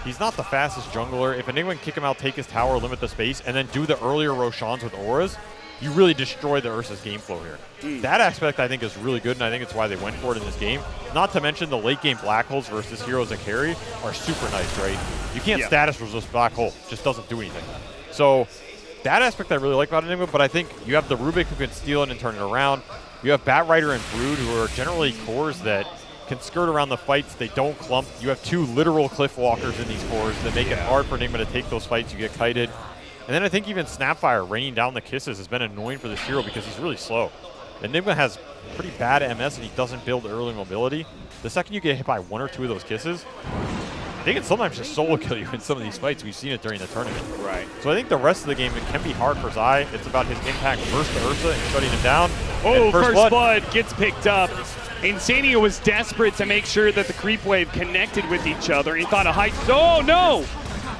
He's not the fastest jungler. If Enigma can kick him out, take his tower, limit the space, and then do the earlier Roshans with auras, you really destroy the Ursa's game flow here. That aspect, I think, is really good, and I think it's why they went for it in this game. Not to mention the late game black holes versus heroes that carry are super nice, right? You can't status resist black hole. Just doesn't do anything. So that aspect I really like about Enigma, but I think you have the Rubik who can steal it and turn it around. You have Batrider and Brood who are generally cores that can skirt around the fights. They don't clump. You have 2 literal cliff walkers in these cores that make it hard for Enigma to take those fights. You get kited. And then I think even Snapfire raining down the kisses has been annoying for this hero because he's really slow. Enigma has pretty bad MS and he doesn't build early mobility. The second you get hit by 1 or 2 of those kisses, they can sometimes just solo kill you in some of these fights. We've seen it during the tournament. Right. So I think the rest of the game, it can be hard for Zai. It's about his impact versus the Ursa and shutting him down. Oh, first blood gets picked up. Insania was desperate to make sure that the creep wave connected with each other. He thought a height. Oh, no!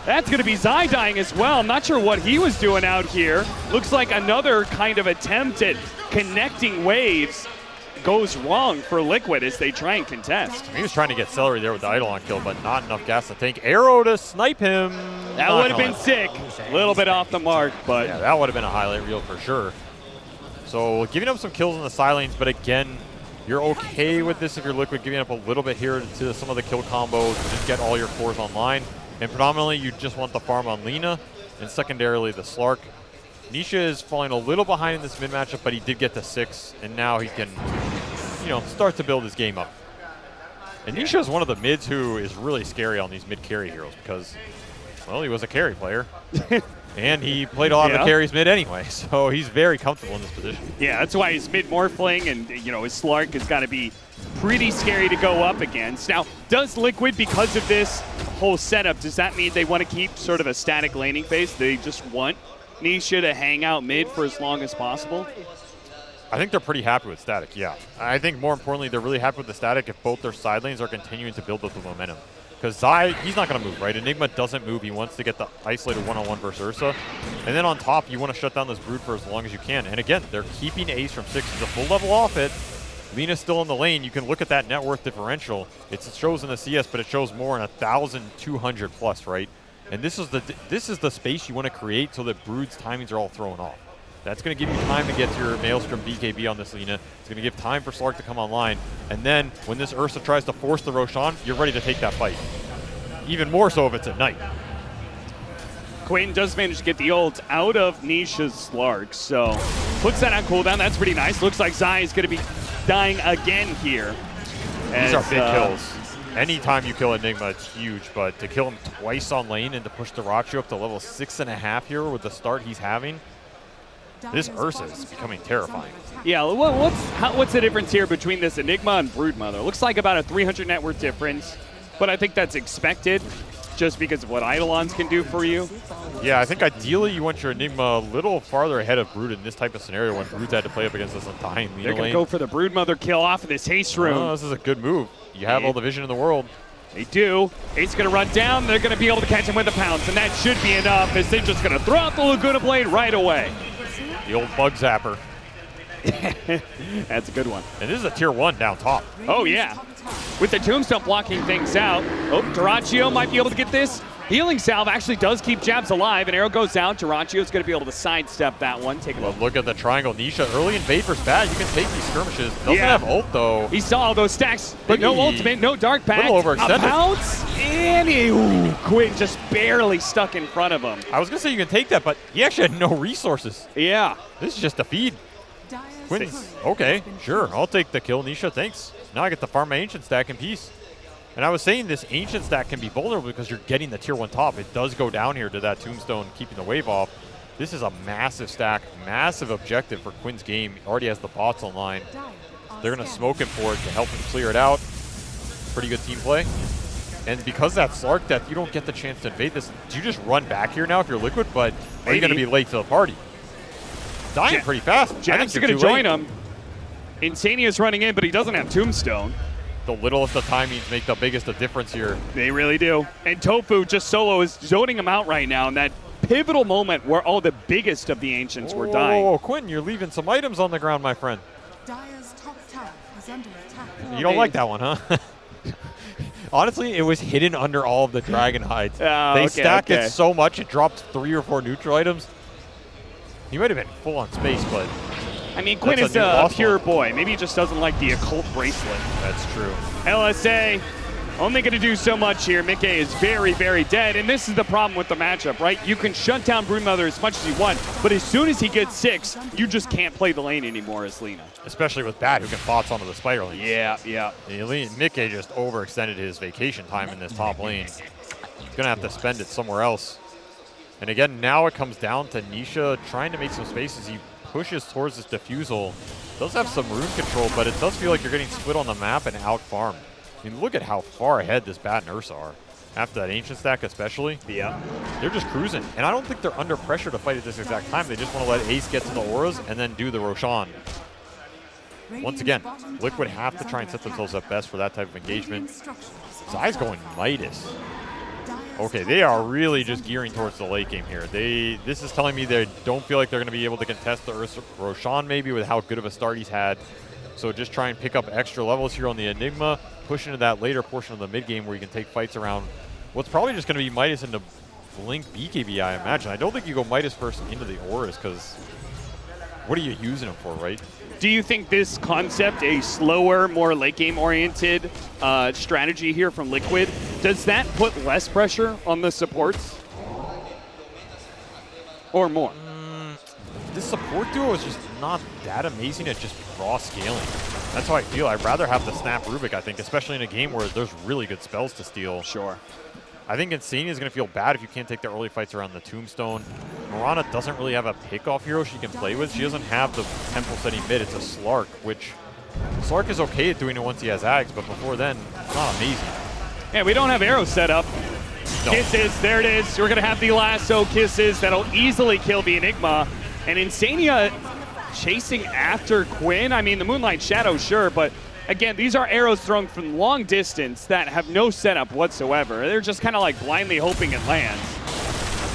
That's going to be Zai dying as well. I'm not sure what he was doing out here. Looks like another kind of attempt at connecting waves goes wrong for Liquid as they try and contest. He was trying to get Celery there with the Eidolon kill, but not enough gas to tank. Arrow to snipe him. That would have been sick. A little bit off the mark, but... Yeah, that would have been a highlight reel for sure. So giving up some kills in the side lanes, but again, you're okay with this if you're Liquid, giving up a little bit here to some of the kill combos to just get all your cores online. And predominantly, you just want the farm on Lina, and secondarily, the Slark. Nisha is falling a little behind in this mid matchup, but he did get to 6, and now he can, start to build his game up. And Nisha is one of the mids who is really scary on these mid carry heroes because, well, he was a carry player. And he played a lot of the carries mid anyway, so he's very comfortable in this position. Yeah, that's why he's mid morphling, and his Slark has got to be pretty scary to go up against. Now, does Liquid, because of this whole setup, does that mean they want to keep sort of a static laning phase? They just want Nisha to hang out mid for as long as possible? I think they're pretty happy with static, yeah. I think more importantly, they're really happy with the static if both their side lanes are continuing to build up the momentum. Because Zai, he's not going to move, right? Enigma doesn't move. He wants to get the isolated one-on-one versus Ursa. And then on top, you want to shut down this Brood for as long as you can. And again, they're keeping Ace from 6. He's a full level off it. Lina's still in the lane. You can look at that net worth differential. It shows in the CS, but it shows more in 1,200 plus, right? And this is the space you want to create so that Brood's timings are all thrown off. That's going to give you time to get to your Maelstrom BKB on this Lina. It's going to give time for Slark to come online. And then when this Ursa tries to force the Roshan, you're ready to take that fight. Even more so if it's at night. Quinn does manage to get the ult out of Nisha's Slark, so puts that on cooldown. That's pretty nice. Looks like Zai is going to be dying again here. These are big kills. Anytime you kill Enigma, it's huge, but to kill him twice on lane and to push the Rachu up to level 6.5 here with the start he's having, this Ursa is becoming terrifying. Yeah, what's the difference here between this Enigma and Broodmother? Looks like about a 300 net worth difference, but I think that's expected just because of what Eidolons can do for you. Yeah, I think ideally you want your Enigma a little farther ahead of Brood in this type of scenario when Brood's had to play up against this undying Lina They're going to lane. go for the Broodmother kill off of this haste rune. Oh, this is a good move. You have all the vision in the world. They do. Ace going to run down. They're going to be able to catch him with the pounce, and that should be enough as they're just going to throw out the Laguna Blade right away. The old bug zapper. That's a good one. And this is a tier 1 down top. Oh, yeah. With the Tombstone blocking things out. Oh, Duraccio might be able to get this. Healing Salve actually does keep Jabs alive. An arrow goes down. Duraccio's going to be able to sidestep that one. Take a look. Look at the triangle. Nisha, early invade versus bad. You can take these skirmishes. Doesn't have ult, though. He saw all those stacks, but no ultimate, no dark pact. A little overextended. A pounce, and Quinn just barely stuck in front of him. I was going to say you can take that, but he actually had no resources. Yeah. This is just a feed. Quinn's, okay, sure. I'll take the kill, Nisha, thanks. Now I get to farm my Ancient stack in peace. And I was saying this Ancient stack can be vulnerable because you're getting the tier 1 top. It does go down here to that Tombstone, keeping the wave off. This is a massive stack, massive objective for Quinn's game. He already has the bots online. They're going to smoke him for it to help him clear it out. Pretty good team play. And because that Slark death, you don't get the chance to invade this. Do you just run back here now if you're Liquid? But are you going to be late to the party? Dying pretty fast. Jabs going to join him. Insania's running in, but he doesn't have Tombstone. The littlest of timings make the biggest of difference here. They really do. And Tofu just solo is zoning him out right now in that pivotal moment where all the biggest of the Ancients were dying. Oh, Quinn, you're leaving some items on the ground, my friend. Dire's top tower is under attack. You don't like that one, huh? Honestly, it was hidden under all of the dragon hides. They stack it so much, it dropped 3 or 4 neutral items. He might have been full on space, but I mean, Quinn is a pure boy. Maybe he just doesn't like the occult bracelet. That's true. LSA only going to do so much here. Mickey is very, very dead, and this is the problem with the matchup, right? You can shut down Broodmother as much as you want, but as soon as he gets 6, you just can't play the lane anymore as Lina. Especially with Bat, who can bots onto the spider lanes. Yeah. Mickey just overextended his vacation time in this top lane. He's going to have to spend it somewhere else. And again, now it comes down to Nisha trying to make some space as he pushes towards this diffusal. Does have some rune control, but it does feel like you're getting split on the map and out-farmed. I mean, look at how far ahead this Bat and Ursa are. After that Ancient stack especially. Yeah. They're just cruising. And I don't think they're under pressure to fight at this exact time. They just want to let Ace get to the auras and then do the Roshan. Once again, Liquid have to try and set themselves up best for that type of engagement. Zai's going Midas. Okay, they are really just gearing towards the late game here. This is telling me they don't feel like they're going to be able to contest the Ursa Roshan maybe with how good of a start he's had. So just try and pick up extra levels here on the Enigma, push into that later portion of the mid game where you can take fights around what's probably just going to be Midas into Blink BKB, I imagine. I don't think you go Midas first into the auras because what are you using them for, right? Do you think this concept, a slower, more late game oriented strategy here from Liquid, does that put less pressure on the supports? Or more? This support duo is just not that amazing at just raw scaling. That's how I feel. I'd rather have the Snap Rubik, I think, especially in a game where there's really good spells to steal. Sure. I think Insania is going to feel bad if you can't take the early fights around the Tombstone. Morana doesn't really have a pick-off hero she can play with. She doesn't have the Temple setting mid. It's a Slark, which Slark is okay at doing it once he has Ags, but before then, it's not amazing. Yeah, we don't have arrows set up. No. Kisses, there it is. We're going to have the lasso kisses that'll easily kill the Enigma. And Insania chasing after Quinn. I mean, the Moonlight Shadow, sure, but again, these are arrows thrown from long distance that have no setup whatsoever. They're just kind of like blindly hoping it lands.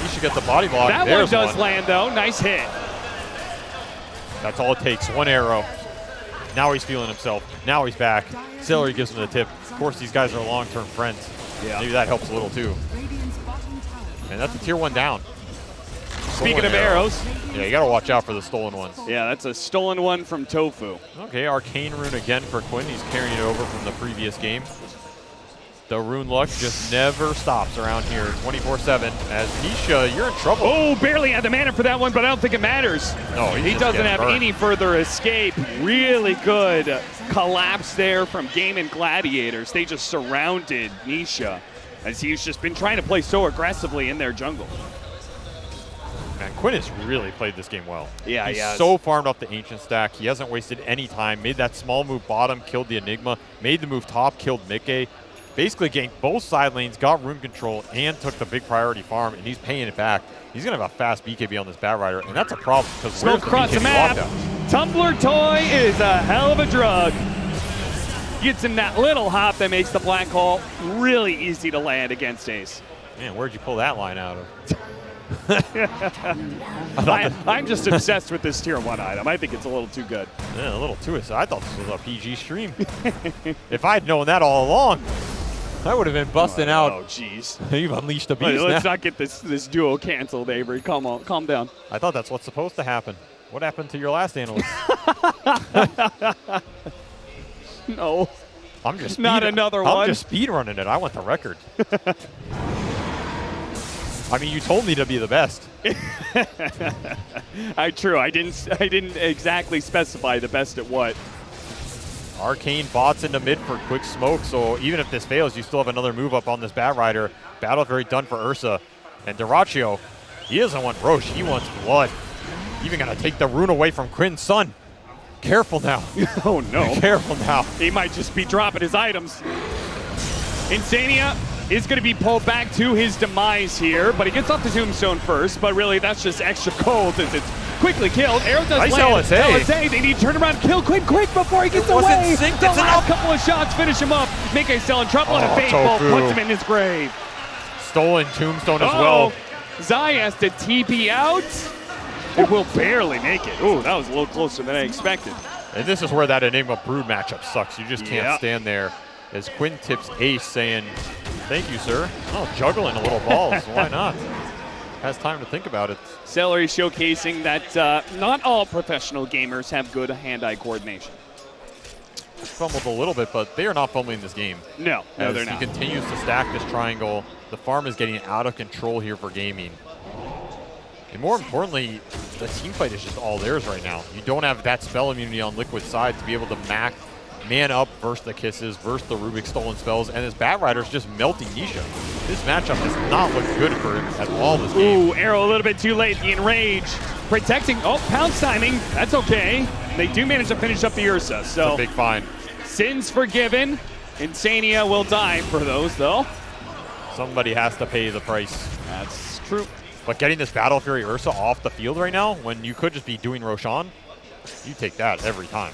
You should get the body block. That There's one does land, though. Nice hit. That's all it takes. One arrow. Now he's feeling himself. Now he's back. Celery gives him the tip. Of course, these guys are long-term friends. Yeah. Maybe that helps a little, too. And that's a tier 1 down. Speaking of arrows. Yeah, you got to watch out for the stolen ones. Yeah, that's a stolen one from Tofu. Okay, Arcane Rune again for Quinn. He's carrying it over from the previous game. The rune luck just never stops around here 24/7. As Nisha, you're in trouble. Oh, barely had the mana for that one, but I don't think it matters. No, he doesn't have any further escape. Really good collapse there from Game and Gladiators. They just surrounded Nisha as he's just been trying to play so aggressively in their jungle. Man, Quinn has really played this game well. Yeah, he's he has. so farmed off the Ancient stack. He hasn't wasted any time. Made that small move bottom, killed the Enigma. Made the move top, killed Mickey. Basically ganked both side lanes, got rune control, and took the big priority farm, and he's paying it back. He's going to have a fast BKB on this Bat Rider, and that's a problem because Smoke across the map. Tumbler Toy is a hell of a drug. Gets him that little hop that makes the black hole really easy to land against Ace. Man, where'd you pull that line out of? I'm just obsessed with this tier 1 item. I think it's a little too good. Yeah, a little too. I thought this was a PG stream. If I'd known that all along, I would have been busting out. Oh, jeez. You've unleashed the beast. Let's now. not get this duo canceled, Avery. Come on, calm down. I thought that's what's supposed to happen. What happened to your last analyst? No. I'm just not another one. I'm just speed running it. I want the record. I mean, you told me to be the best. True. I didn't exactly specify the best at what. Arcane bots into mid for quick smoke, so even if this fails, you still have another move up on this Bat Rider. Battle very done for Ursa. And Duraccio, he doesn't want Roche, he wants blood. Even gonna take the rune away from Quinn's son. Careful now. Oh no. Careful now. He might just be dropping his items. Insania is going to be pulled back to his demise here, but he gets off the Tombstone first, but really that's just extra cold as it's quickly killed. Arrow does nice land. LSA. They need to turn around, kill Quinn quick before he gets away. The last couple of shots finish him up. Mickey's still in trouble, and a fade bolt puts him in his grave. Stolen Tombstone as well. Zai has to TP out. It will barely make it. Ooh, that was a little closer than I expected. And this is where that Enigma Brood matchup sucks. You just can't stand there. as Quinn tips ace saying, thank you, sir. Oh, juggling a little balls. Why not? Has time to think about it. Celery showcasing that not all professional gamers have good hand-eye coordination. Fumbled a little bit, but they are not fumbling this game. No, as they're not. He continues to stack this triangle. The farm is getting out of control here for gaming. And more importantly, the team fight is just all theirs right now. You don't have that spell immunity on Liquid's side to be able to man up versus the kisses, versus the Rubik stolen spells, and this Bat Rider's just melting Nisha. This matchup does not look good for him at all this game. Ooh, arrow a little bit too late. The Enrage protecting. Oh, pounce timing. That's okay. They do manage to finish up the Ursa. So it's a big find. Sins forgiven. Insania will die for those, though. Somebody has to pay the price. That's true. But getting this Battle Fury Ursa off the field right now, when you could just be doing Roshan, you take that every time.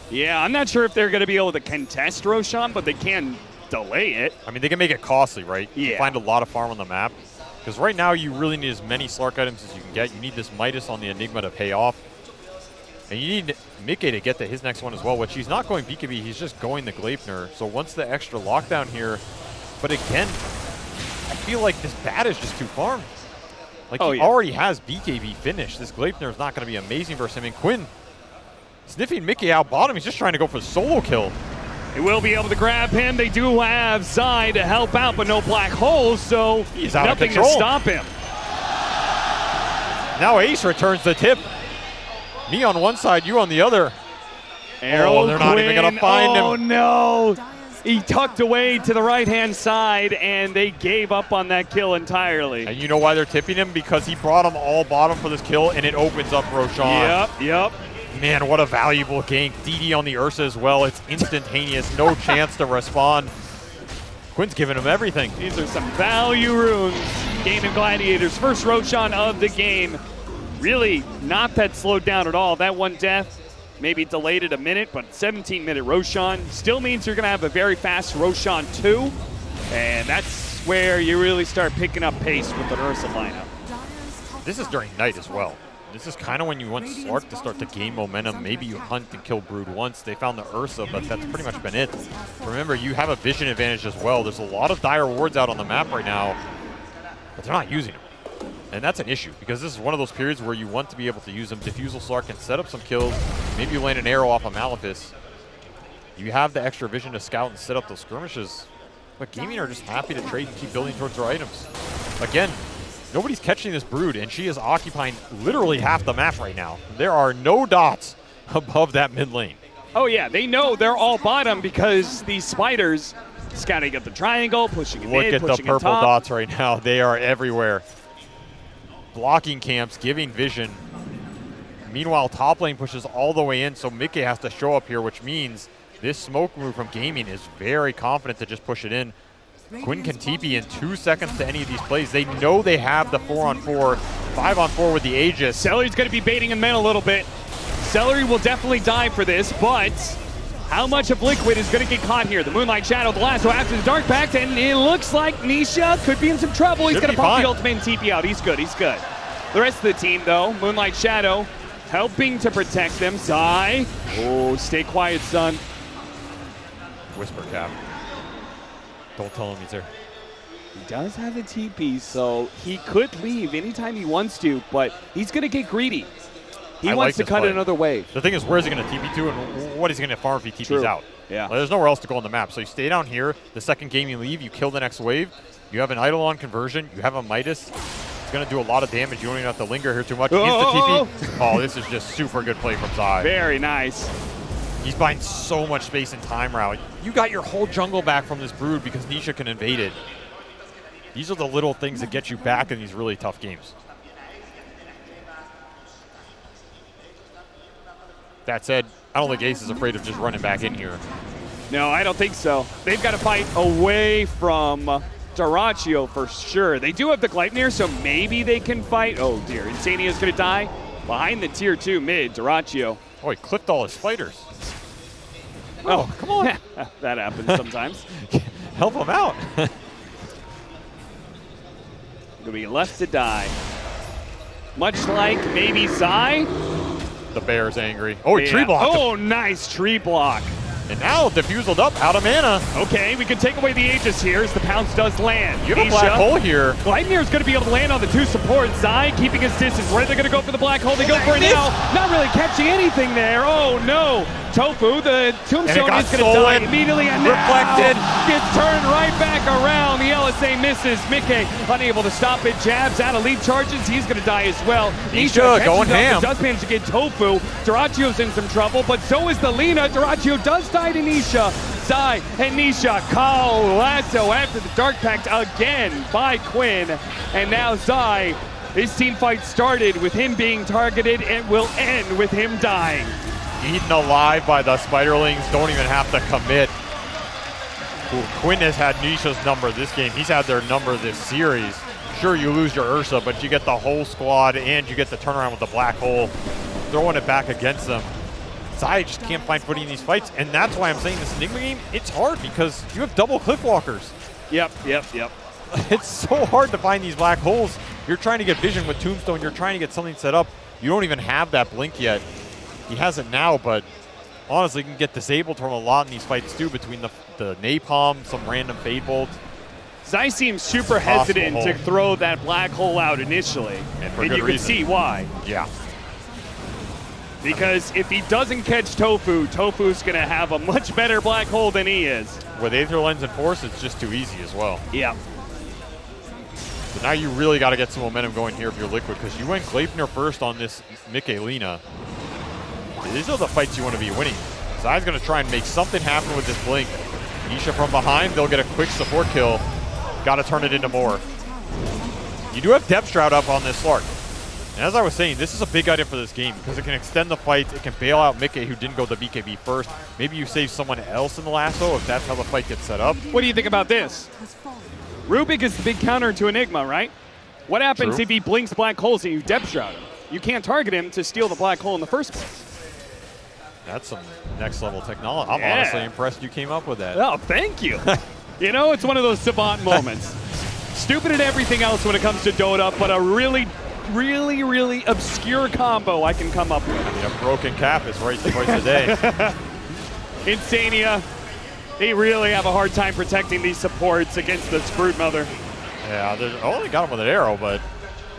Yeah, I'm not sure if they're going to be able to contest Roshan, but they can delay it. I mean, they can make it costly, right? Yeah. You find a lot of farm on the map. Because right now, you really need as many Slark items as you can get. You need this Midas on the Enigma to pay off. And you need Mikke to get to his next one as well, which he's not going BKB, he's just going the Gleipnir. So once the extra lockdown here, but again, I feel like this Bat is just too farmed. Like, he already has BKB finished. This Gleipnir is not going to be amazing versus him. And Quinn, sniffing Mikke out bottom, he's just trying to go for the solo kill. They will be able to grab him. They do have Zai to help out, but no black holes, so he's out nothing of control to stop him. Now Ace returns the tip. Me on one side, you on the other. Arrow they're not even going to find him. Oh, no. He tucked away to the right-hand side, and they gave up on that kill entirely. And you know why they're tipping him? Because he brought them all bottom for this kill, and it opens up Roshan. Yep. Man, what a valuable gank. DD on the Ursa as well. It's instantaneous. No chance to respond. Quinn's giving him everything. These are some value runes. Game of Gladiators. First Roshan of the game. Really not that slowed down at all. That one death maybe delayed it a minute, but 17-minute Roshan still means you're going to have a very fast Roshan 2. And that's where you really start picking up pace with the Ursa lineup. This is during night as well. This is kind of when you want Slark to start to gain momentum. Maybe you hunt and kill Brood once. They found the Ursa, but that's pretty much been it. Remember, you have a vision advantage as well. There's a lot of dire wards out on the map right now, but they're not using them. And that's an issue, because this is one of those periods where you want to be able to use them. Diffusal Slark can set up some kills. Maybe you land an arrow off a Malefice. You have the extra vision to scout and set up those skirmishes. But Gaming are just happy to trade and keep building towards their items. Again, nobody's catching this Brood, and she is occupying literally half the map right now. There are no dots above that mid lane. Oh yeah, they know they're all bottom because these spiders scouting at the triangle, pushing it mid, Look at the purple dots right now. They are everywhere. Blocking camps, giving vision. Meanwhile, top lane pushes all the way in, so Mikke has to show up here, which means this smoke move from Gaming is very confident to just push it in. Quinn can TP in 2 seconds to any of these plays. They know they have the 4-on-4, 5-on-4 with the Aegis. Celery's going to be baiting him in a little bit. Celery will definitely die for this, but how much of Liquid is going to get caught here? The Moonlight Shadow, the lasso after the Dark Pact, and it looks like Nisha could be in some trouble. He's going to pop the ultimate and TP out. He's good. The rest of the team, though, Moonlight Shadow helping to protect them. Zai. Oh, stay quiet, son. Whisper Cap. Don't tell him he's there. He does have a TP, so he could leave anytime he wants to, but he's going to get greedy. He wants to cut it another way. The thing is, where's he going to TP to, and what he's going to farm if he TPs out? Yeah. Like, there's nowhere else to go on the map. So you stay down here. The second game you leave, you kill the next wave. You have an Eidolon conversion. You have a Midas. It's going to do a lot of damage. You don't even have to linger here too much. Insta-TP. Oh, this is just super good play from Zai. Very nice. He's buying so much space and time route. You got your whole jungle back from this Brood because Nisha can invade it. These are the little things that get you back in these really tough games. That said, I don't think Ace is afraid of just running back in here. No, I don't think so. They've got to fight away from Dyrachyo for sure. They do have the Gleipnir, so maybe they can fight. Oh dear, Insania's going to die behind the tier 2 mid, Dyrachyo. Oh, he clipped all his spiders. Oh, come on. That happens sometimes. Help him out. Going to be left to die. Much like maybe Zai. The bear's angry. Oh, he tree blocked him. Oh, nice tree block. And now diffuseled up, out of mana. Okay, we can take away the Aegis here as the pounce does land. You have a black hole here. Gleipnir is going to be able to land on the 2 supports. Zai keeping his distance. Where they're going to go for the black hole. They go for it now. Not really catching anything there. Oh no. Tofu, the tombstone is going to die immediately. And reflected. Gets turned right back around. The LSA misses. Mickey unable to stop it. Jabs out of lead charges. He's going to die as well. Nisha going ham. Does manage to get Tofu. Durachio's in some trouble, but so is the Lina. Durachio does die to Nisha. Zai and Nisha call lasso after the Dark Pact again by Quinn. And now Zai, his team fight started with him being targeted and will end with him dying. Eaten alive by the Spiderlings, don't even have to commit. Ooh, Quinn has had Nisha's number this game. He's had their number this series. Sure, you lose your Ursa, but you get the whole squad and you get the turnaround with the black hole, throwing it back against them. Zai just can't find footing in these fights, and that's why I'm saying this Enigma game, it's hard because you have double Cliffwalkers. Yep. It's so hard to find these black holes. You're trying to get vision with Tombstone, you're trying to get something set up. You don't even have that blink yet. He has it now, but honestly, you can get disabled from a lot in these fights too, between the Napalm, some random Fade Bolt. Zai seems super hesitant to throw that black hole out initially, and you can see why. Yeah. Because if he doesn't catch Tofu, Tofu's going to have a much better black hole than he is. With Aether Lens and Force, it's just too easy as well. Yeah. So now you really got to get some momentum going here if you're Liquid, because you went Gleipnir first on this Mikelina. These are the fights you want to be winning. Zai's going to try and make something happen with this blink. Nisha from behind, they'll get a quick support kill. Got to turn it into more. You do have Depth Shroud up on this Slark. And as I was saying, this is a big item for this game because it can extend the fight. It can bail out Mickey, who didn't go the BKB first. Maybe you save someone else in the lasso if that's how the fight gets set up. What do you think about this? Rubik is the big counter to Enigma, right? What happens if he blinks black holes and you Depth Shroud him? You can't target him to steal the black hole in the first place. That's some next level technology. I'm honestly impressed you came up with that. Oh, thank you. You know, it's one of those savant moments. Stupid at everything else when it comes to Dota, but a really obscure combo I can come up with. I mean, a broken cap is right twice a day. Insania, they really have a hard time protecting these supports against the Brood Mother. Yeah, they only got him with an arrow, but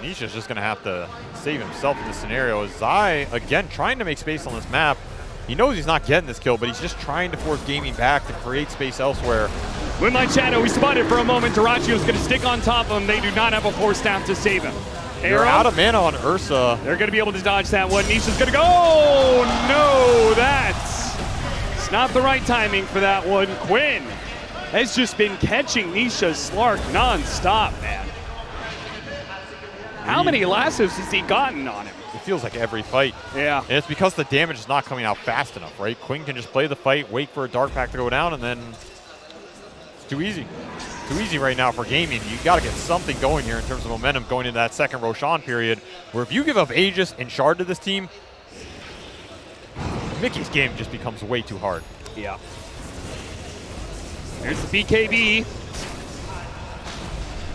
Nisha's just going to have to save himself in this scenario. Zai, again, trying to make space on this map. He knows he's not getting this kill, but he's just trying to force gaming back to create space elsewhere. Moonlight Shadow, we spotted for a moment. Durachio's going to stick on top of him. They do not have a Force Staff to save him. You're out of mana on Ursa. They're going to be able to dodge that one. Nisha's going to go. Oh, no, it's not the right timing for that one. Quinn has just been catching Nisha's Slark non-stop, man. How many lassos has he gotten on him? It feels like every fight. Yeah. And it's because the damage is not coming out fast enough, right? Quinn can just play the fight, wait for a Dark Pact to go down, and then it's too easy. Too easy right now for gaming. You got to get something going here in terms of momentum going into that second Roshan period, where if you give up Aegis and Shard to this team, Mickey's game just becomes way too hard. Yeah. Here's the BKB.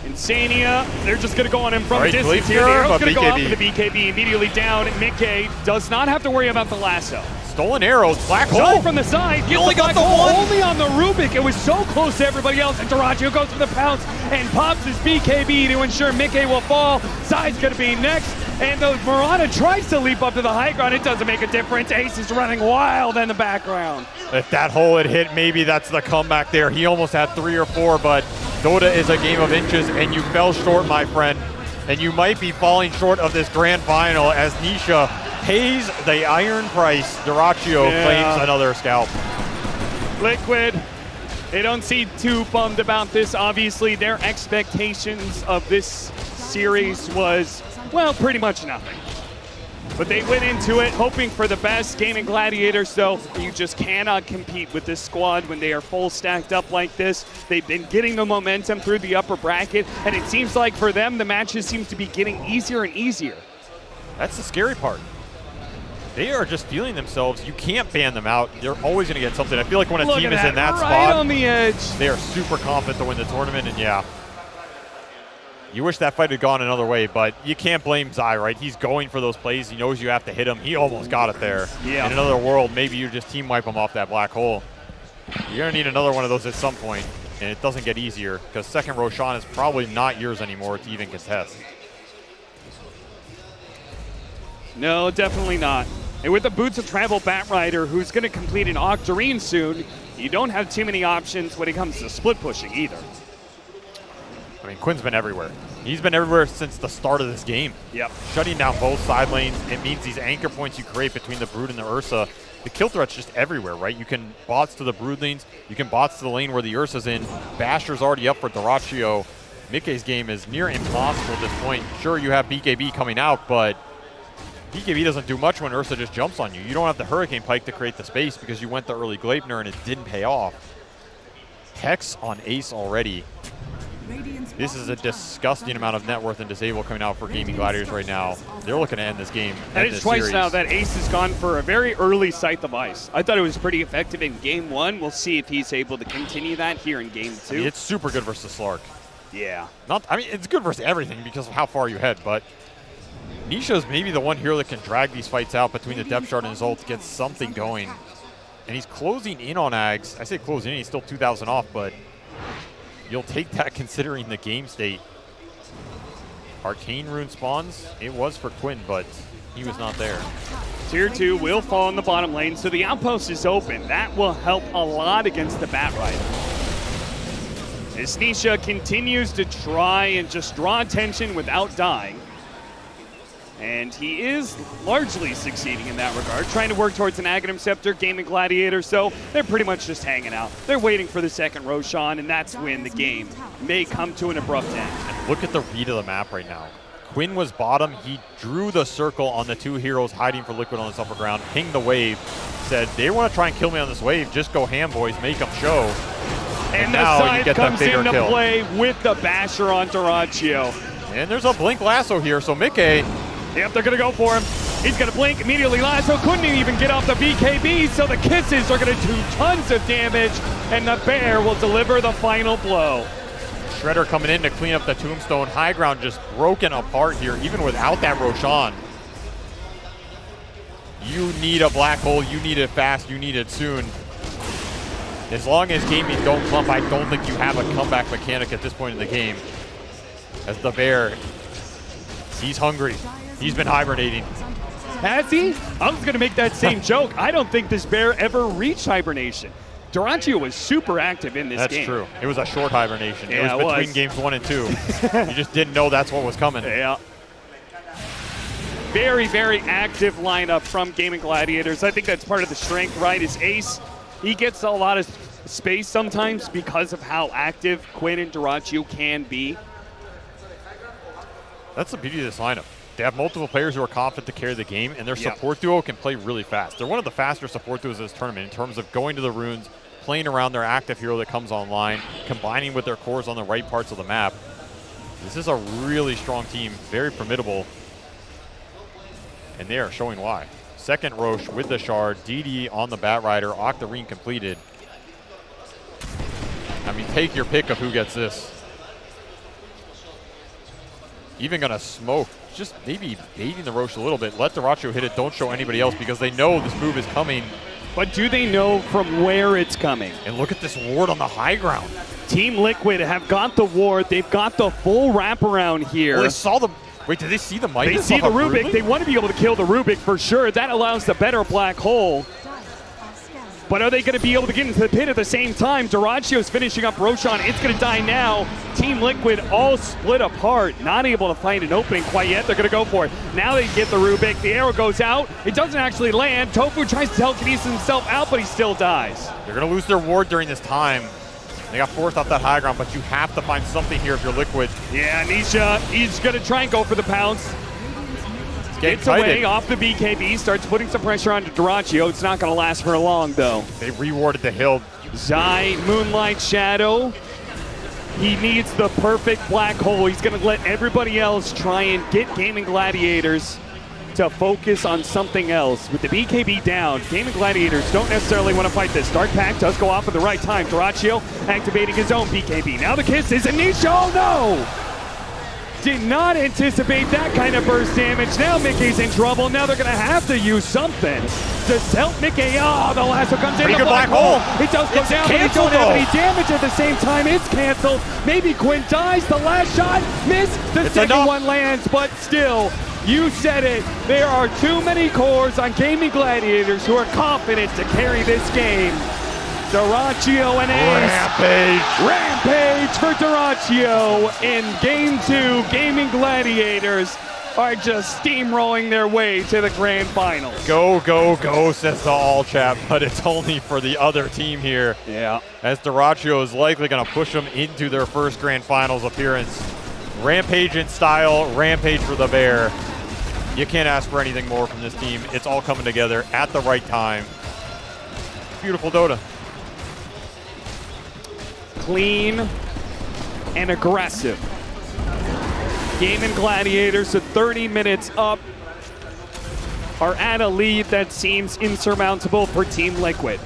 Insania, they're just going to go on him from a distance here. The arrow's going to go off with the BKB immediately down. Mickey does not have to worry about the lasso. Stolen arrows, black hole. Zai from the side, gets the black hole only on the Rubik. It was so close to everybody else, and Durachio goes for the pounce and pops his BKB to ensure Mickey will fall. Zai's going to be next, and the Mirana tries to leap up to the high ground. It doesn't make a difference. Ace is running wild in the background. If that hole had hit, maybe that's the comeback there. He almost had 3 or 4, but Dota is a game of inches, and you fell short, my friend. And you might be falling short of this grand final as Nisha pays the iron price. Durachio claims another scalp. Liquid, they don't seem too bummed about this. Obviously, their expectations of this series was, well, pretty much nothing. But they went into it hoping for the best. Gaming Gladiators, though, you just cannot compete with this squad when they are full stacked up like this. They've been getting the momentum through the upper bracket, and it seems like for them, the matches seem to be getting easier and easier. That's the scary part. They are just feeling themselves. You can't ban them out. They're always going to get something. I feel like when a team is in that right spot, on the edge, they are super confident to win the tournament, and yeah. You wish that fight had gone another way, but you can't blame Zai, right? He's going for those plays. He knows you have to hit him. He almost got it there. Yeah. In another world, maybe you just team wipe him off that black hole. You're going to need another one of those at some point, and it doesn't get easier because second Roshan is probably not yours anymore to even contest. No, definitely not. And with the Boots of Travel Batrider, who's going to complete an Octarine soon, you don't have too many options when it comes to split pushing either. I mean, Quinn's been everywhere. He's been everywhere since the start of this game. Yep. Shutting down both side lanes, it means these anchor points you create between the Brood and the Ursa, the kill threat's just everywhere, right? You can bots to the Brood lanes, you can bots to the lane where the Ursa's in. Basher's already up for Dyrachyo. Mikkei's game is near impossible at this point. Sure, you have BKB coming out, but BKB doesn't do much when Ursa just jumps on you. You don't have the Hurricane Pike to create the space because you went the early Gleipnir and it didn't pay off. Hex on Ace already. This is a disgusting amount of net worth and disable coming out for Gaming Gladiators right now. They're looking to end this game. And it's twice now that Ace has gone for a very early Scythe of Ice. I thought it was pretty effective in game 1. We'll see if he's able to continue that here in game 2. I mean, it's super good versus Slark. Yeah. I mean, it's good versus everything because of how far you head, but Nisha's maybe the one hero that can drag these fights out between the Depth Shard and his ult to get something going. And he's closing in on Ags. I say closing in, he's still 2,000 off, but you'll take that considering the game state. Arcane Rune spawns. It was for Quinn, but he was not there. Tier 2 will fall in the bottom lane, so the outpost is open. That will help a lot against the Batrider. As Nisha continues to try and just draw attention without dying. And he is largely succeeding in that regard, trying to work towards an Aghanim Scepter, Gaming Gladiators, so they're pretty much just hanging out. They're waiting for the second Roshan, and that's when the game may come to an abrupt end. And look at the read of the map right now. Quinn was bottom. He drew the circle on the two heroes hiding for Liquid on this upper ground, pinged the wave, said, they want to try and kill me on this wave. Just go ham, boys. Make them show. And the now side you get comes the bigger into kill. play with the Basher on Dyrachyo. And there's a Blink Lasso here, so Mikkei. Yep, they're going to go for him. He's going to blink immediately. Lasso couldn't even get off the BKB, so the kisses are going to do tons of damage, and the Bear will deliver the final blow. Shredder coming in to clean up the Tombstone. High ground just broken apart here, even without that Roshan. You need a black hole. You need it fast. You need it soon. As long as gaming don't clump, I don't think you have a comeback mechanic at this point in the game. As the Bear, he's hungry. He's been hibernating. Has he? I was going to make that same joke. I don't think this Bear ever reached hibernation. Dyrachyo was super active in this game. That's true. It was a short hibernation. Yeah, it was between games 1 and 2. You just didn't know that's what was coming. Yeah. Very, very active lineup from Gaming Gladiators. I think that's part of the strength, right? Is Ace, he gets a lot of space sometimes because of how active Quinn and Dyrachyo can be. That's the beauty of this lineup. They have multiple players who are confident to carry the game, and their support duo can play really fast. They're one of the faster support duos in this tournament in terms of going to the runes, playing around their active hero that comes online, combining with their cores on the right parts of the map. This is a really strong team, very formidable, and they are showing why. Second Roche with the Shard, DD on the Batrider, Octarine completed. I mean, take your pick of who gets this. Even gonna smoke, just maybe baiting the Roche a little bit. Let Dyrachyo hit it, don't show anybody else because they know this move is coming. But do they know from where it's coming? And look at this ward on the high ground. Team Liquid have got the ward. They've got the full wraparound here. Well, they saw the, wait, did they see the Midas? They see the Rubik. They want to be able to kill the Rubik for sure. That allows the better black hole. But are they going to be able to get into the pit at the same time? Dyrachyo's finishing up Roshan. It's going to die now. Team Liquid all split apart. Not able to find an opening quite yet. They're going to go for it. Now they get the Rubik. The arrow goes out. It doesn't actually land. Tofu tries to telekinesis himself out, but he still dies. They're going to lose their ward during this time. They got forced off that high ground, but you have to find something here if you're Liquid. Yeah, Nisha, he's going to try and go for the pounce. Gets away off the BKB, starts putting some pressure onto Dyrachyo. It's not going to last for long, though. They rewarded the hill. Zai, Moonlight Shadow. He needs the perfect black hole. He's going to let everybody else try and get Gaming Gladiators to focus on something else. With the BKB down, Gaming Gladiators don't necessarily want to fight this. Dark Pact does go off at the right time. Dyrachyo activating his own BKB. Now the kiss is Anisha. Oh, no! Did not anticipate that kind of burst damage. Now Mickey's in trouble. Now they're going to have to use something to help Mickey. Oh, the lasso comes in. Pretty The good black hole. It does go It's down, but they canceled, don't have though. any damage at the same time. It's canceled. Maybe Quinn dies. The last shot, miss. The It's second enough. one lands, but still, you said it. There are too many cores on Gaming Gladiators who are confident to carry this game. Duraccio and Ace. Rampage for Duraccio in Game 2. Gaming Gladiators are just steamrolling their way to the grand finals. Go, go, go, says the all chat, but it's only for the other team here. Yeah. As Duraccio is likely going to push them into their first grand finals appearance. Rampage in style, Rampage for the Bear. You can't ask for anything more from this team. It's all coming together at the right time. Beautiful Dota. Clean and aggressive. Gaming Gladiators at 30 minutes up are at a lead that seems insurmountable for Team Liquid.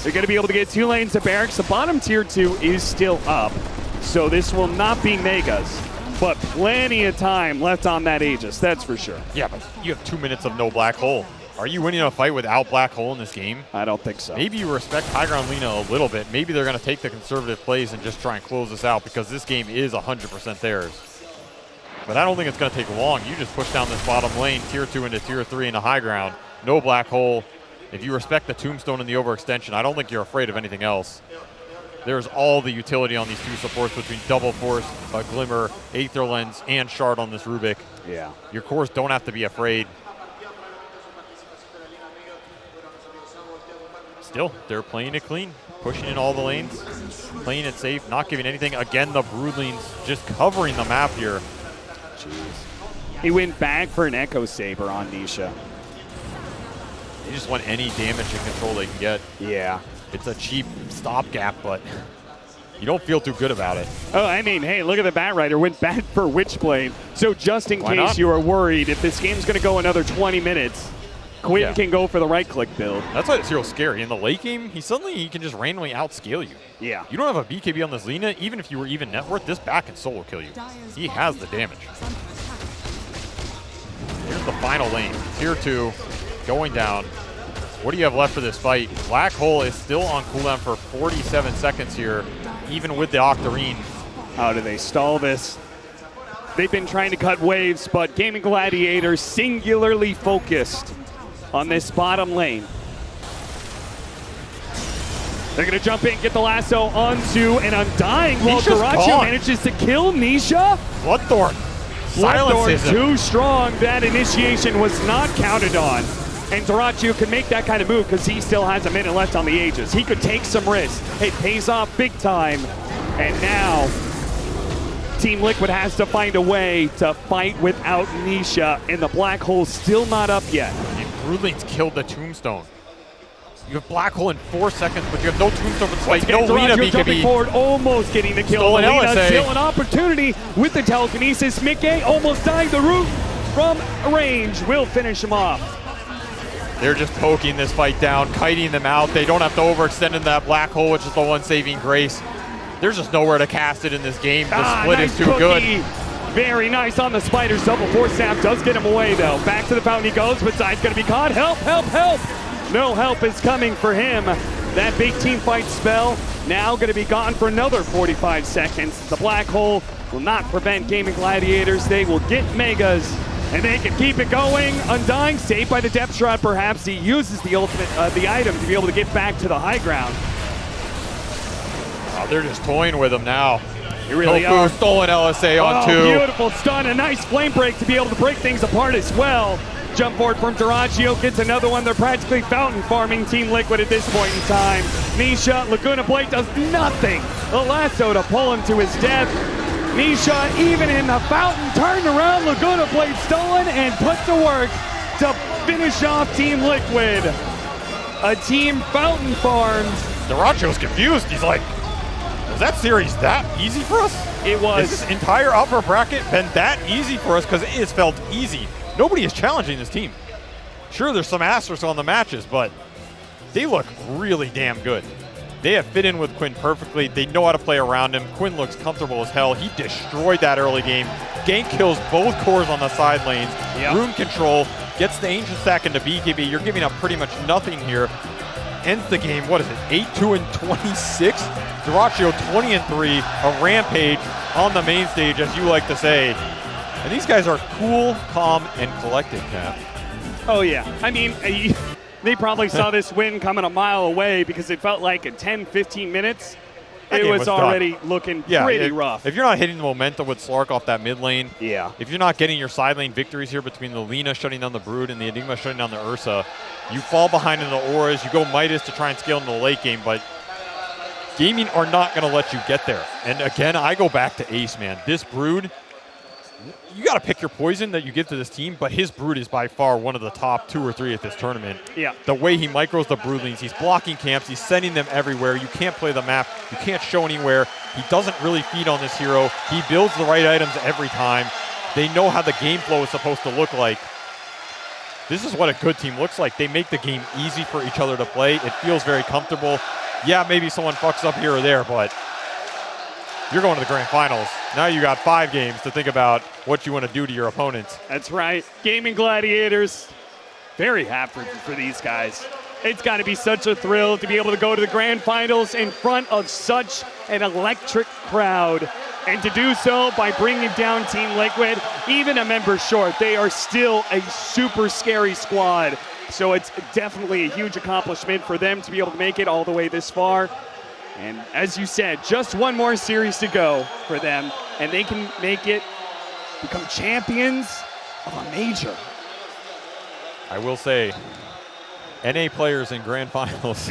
They're going to be able to get 2 lanes of barracks. The bottom tier 2 is still up, so this will not be Megas, but plenty of time left on that Aegis, that's for sure. Yeah, but you have 2 minutes of no black hole. Are you winning a fight without black hole in this game? I don't think so. Maybe you respect High Ground Lina a little bit. Maybe they're going to take the conservative plays and just try and close this out because this game is 100% theirs. But I don't think it's going to take long. You just push down this bottom lane, tier 2 into tier 3 into high ground. No black hole. If you respect the tombstone and the overextension, I don't think you're afraid of anything else. There's all the utility on these 2 supports between Double Force, Glimmer, Aether Lens, and Shard on this Rubik. Yeah. Your cores don't have to be afraid. Still, they're playing it clean, pushing in all the lanes, playing it safe, not giving anything. Again, the Broodlings just covering the map here. Jeez. He went back for an Echo Saber on Nisha. They just want any damage and control they can get. Yeah. It's a cheap stopgap, but you don't feel too good about it. Oh, I mean, hey, look at the Bat Rider. Went back for Witchblade. So just in Why case not? you are worried, if this game's going to go another 20 minutes, Quinn can go for the right-click build. That's why it's real scary. In the late game, he can just randomly outscale you. Yeah. You don't have a BKB on this Lina, even if you were even net worth, this back can solo kill you. He has the damage. Here's the final lane. Tier 2, going down. What do you have left for this fight? Black Hole is still on cooldown for 47 seconds here, even with the Octarine. How do they stall this? They've been trying to cut waves, but Gaming Gladiators singularly focused on this bottom lane. They're going to jump in, get the lasso onto an Undying while Nisha's Duraccio gone. manages to kill Nisha. Bloodthorn. Bloodthorn Silences him. too strong. That initiation was not counted on. And Duraccio could make that kind of move because he still has a minute left on the Aegis. He could take some risks. It pays off big time. And now Team Liquid has to find a way to fight without Nisha, and the Black Hole's still not up yet. Broodlings killed the Tombstone. You have Black Hole in 4 seconds, but you have no Tombstone for the Once fight. No again, Lina Duraccio jumping BKB. forward, almost getting the kill. Stolen Lina LSA. still an opportunity with the telekinesis. Mickey almost dying the root from range. Will finish him off. They're just poking this fight down, kiting them out. They don't have to overextend in that Black Hole, which is the one saving grace. There's just nowhere to cast it in this game. The split nice is too cookie. good. Very nice on the Spiders. Double force snap does get him away, though. Back to the fountain he goes, but Side's going to be caught. Help, help, help. No help is coming for him. That big team fight spell now going to be gone for another 45 seconds. The Black Hole will not prevent Gaming Gladiators. They will get Megas, and they can keep it going. Undying, saved by the Depth Shroud, perhaps. He uses the ultimate, the item to be able to get back to the high ground. Oh, they're just toying with him now. You really Tofu, are. stolen LSA on 2. Beautiful stun, a nice flame break to be able to break things apart as well. Jump forward from Duraccio, gets another one. They're practically fountain farming Team Liquid at this point in time. Nisha, Laguna Blade does nothing. The lasso to pull him to his death. Nisha, even in the fountain, turned around. Laguna Blade stolen and put to work to finish off Team Liquid. A team fountain farmed. Duraccio's confused. He's like, was that series that easy for us? It was. Has this entire upper bracket been that easy for us? Because it has felt easy. Nobody is challenging this team. Sure, there's some asterisks on the matches, but they look really damn good. They have fit in with Quinn perfectly. They know how to play around him. Quinn looks comfortable as hell. He destroyed that early game. Gank kills both cores on the side lanes. Rune control, gets the Ancient Stack into BKB. You're giving up pretty much nothing here. Ends the game, what is it, 8-2-26? Duraccio 20-3, a rampage on the main stage, as you like to say. And these guys are cool, calm, and collected, Cap. Oh, yeah. I mean, they probably saw this win coming a mile away because it felt like in 10, 15 minutes, it was already looking pretty rough. If you're not hitting the momentum with Slark off that mid lane, if you're not getting your side lane victories here between the Lina shutting down the Brood and the Enigma shutting down the Ursa, you fall behind in the auras, you go Midas to try and scale in the late game, but Gaming are not going to let you get there. And again, I go back to Ace, man. This Brood, you got to pick your poison that you give to this team, but his Brood is by far one of the top 2 or 3 at this tournament. Yeah. The way he micros the Broodlings, he's blocking camps, he's sending them everywhere. You can't play the map, you can't show anywhere. He doesn't really feed on this hero. He builds the right items every time. They know how the game flow is supposed to look like. This is what a good team looks like. They make the game easy for each other to play. It feels very comfortable. Yeah, maybe someone fucks up here or there, but you're going to the grand finals. Now you got 5 games to think about what you want to do to your opponents. That's right. Gaming Gladiators, very happy for these guys. It's got to be such a thrill to be able to go to the grand finals in front of such an electric crowd. And to do so by bringing down Team Liquid, even a member short, they are still a super scary squad. So it's definitely a huge accomplishment for them to be able to make it all the way this far. And as you said, just one more series to go for them, and they can make it, become champions of a major. I will say, NA players in grand finals.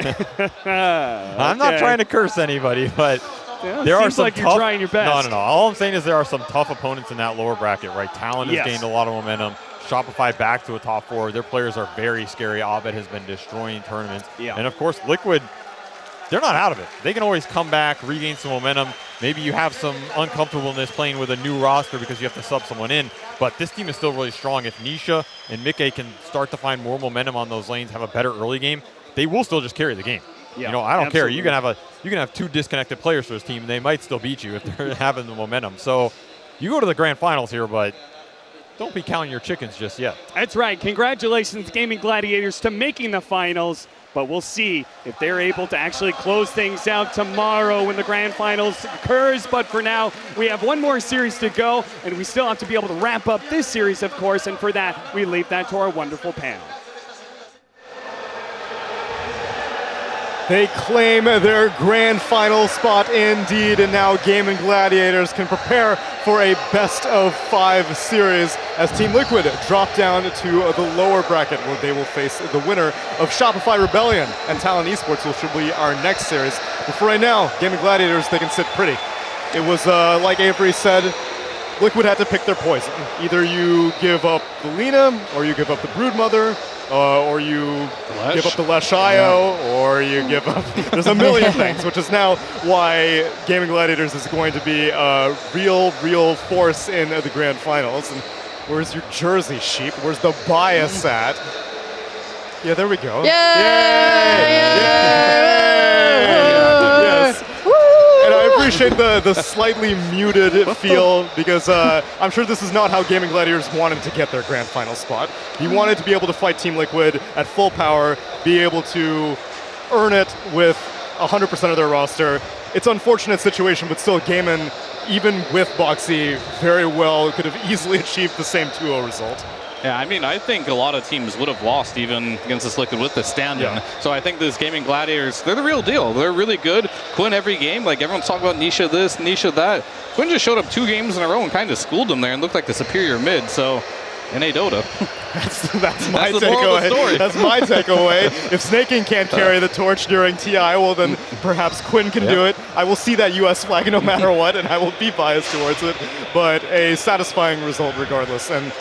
I'm not trying to curse anybody, but there are some like tough, you're trying your best. No. All I'm saying is there are some tough opponents in that lower bracket, right? Talon has gained a lot of momentum. Shopify back to a top 4. Their players are very scary. Abed has been destroying tournaments. And of course, Liquid, they're not out of it. They can always come back, regain some momentum. Maybe you have some uncomfortableness playing with a new roster because you have to sub someone in, but this team is still really strong. If Nisha and Mickey can start to find more momentum on those lanes, have a better early game, they will still just carry the game. I don't care. You can have 2 disconnected players for this team, and they might still beat you if they're having the momentum. So you go to the grand finals here, but don't be counting your chickens just yet. That's right. Congratulations, Gaming Gladiators, to making the finals. But we'll see if they're able to actually close things out tomorrow when the grand finals occurs. But for now, we have one more series to go, and we still have to be able to wrap up this series, of course. And for that, we leave that to our wonderful panel. They claim their grand final spot indeed, and now Gaming Gladiators can prepare for a best-of-5 series as Team Liquid drop down to the lower bracket where they will face the winner of Shopify Rebellion and Talon Esports, which will be our next series. But for right now, Gaming Gladiators, they can sit pretty. It was, like Avery said, Liquid had to pick their poison. Either you give up the Lina, or you give up the Broodmother, or you give up the Leshayo, or you give up... There's a million things, which is now why Gaming Gladiators is going to be a real force in the grand finals. And where's your jersey, sheep? Where's the bias at? Yeah, there we go. Yay! Yes. And I appreciate the slightly muted feel because I'm sure this is not how Gaming Gladiators wanted to get their grand final spot. He wanted to be able to fight Team Liquid at full power, be able to earn it with 100% of their roster. It's an unfortunate situation, but still Gaming, even with Boxy, very well could have easily achieved the same 2-0 result. Yeah, I mean, I think a lot of teams would have lost even against this Liquid with the stand-in. So I think this Gaming Gladiators, they're the real deal. They're really good. Quinn every game, like everyone's talking about Nisha this, Nisha that. Quinn just showed up 2 games in a row and kind of schooled them there and looked like the superior mid. So NA Dota. That's my takeaway. That's my takeaway. If Snaking can't carry the torch during TI, well then perhaps Quinn can do it. I will see that US flag no matter what, and I will be biased towards it. But a satisfying result regardless. And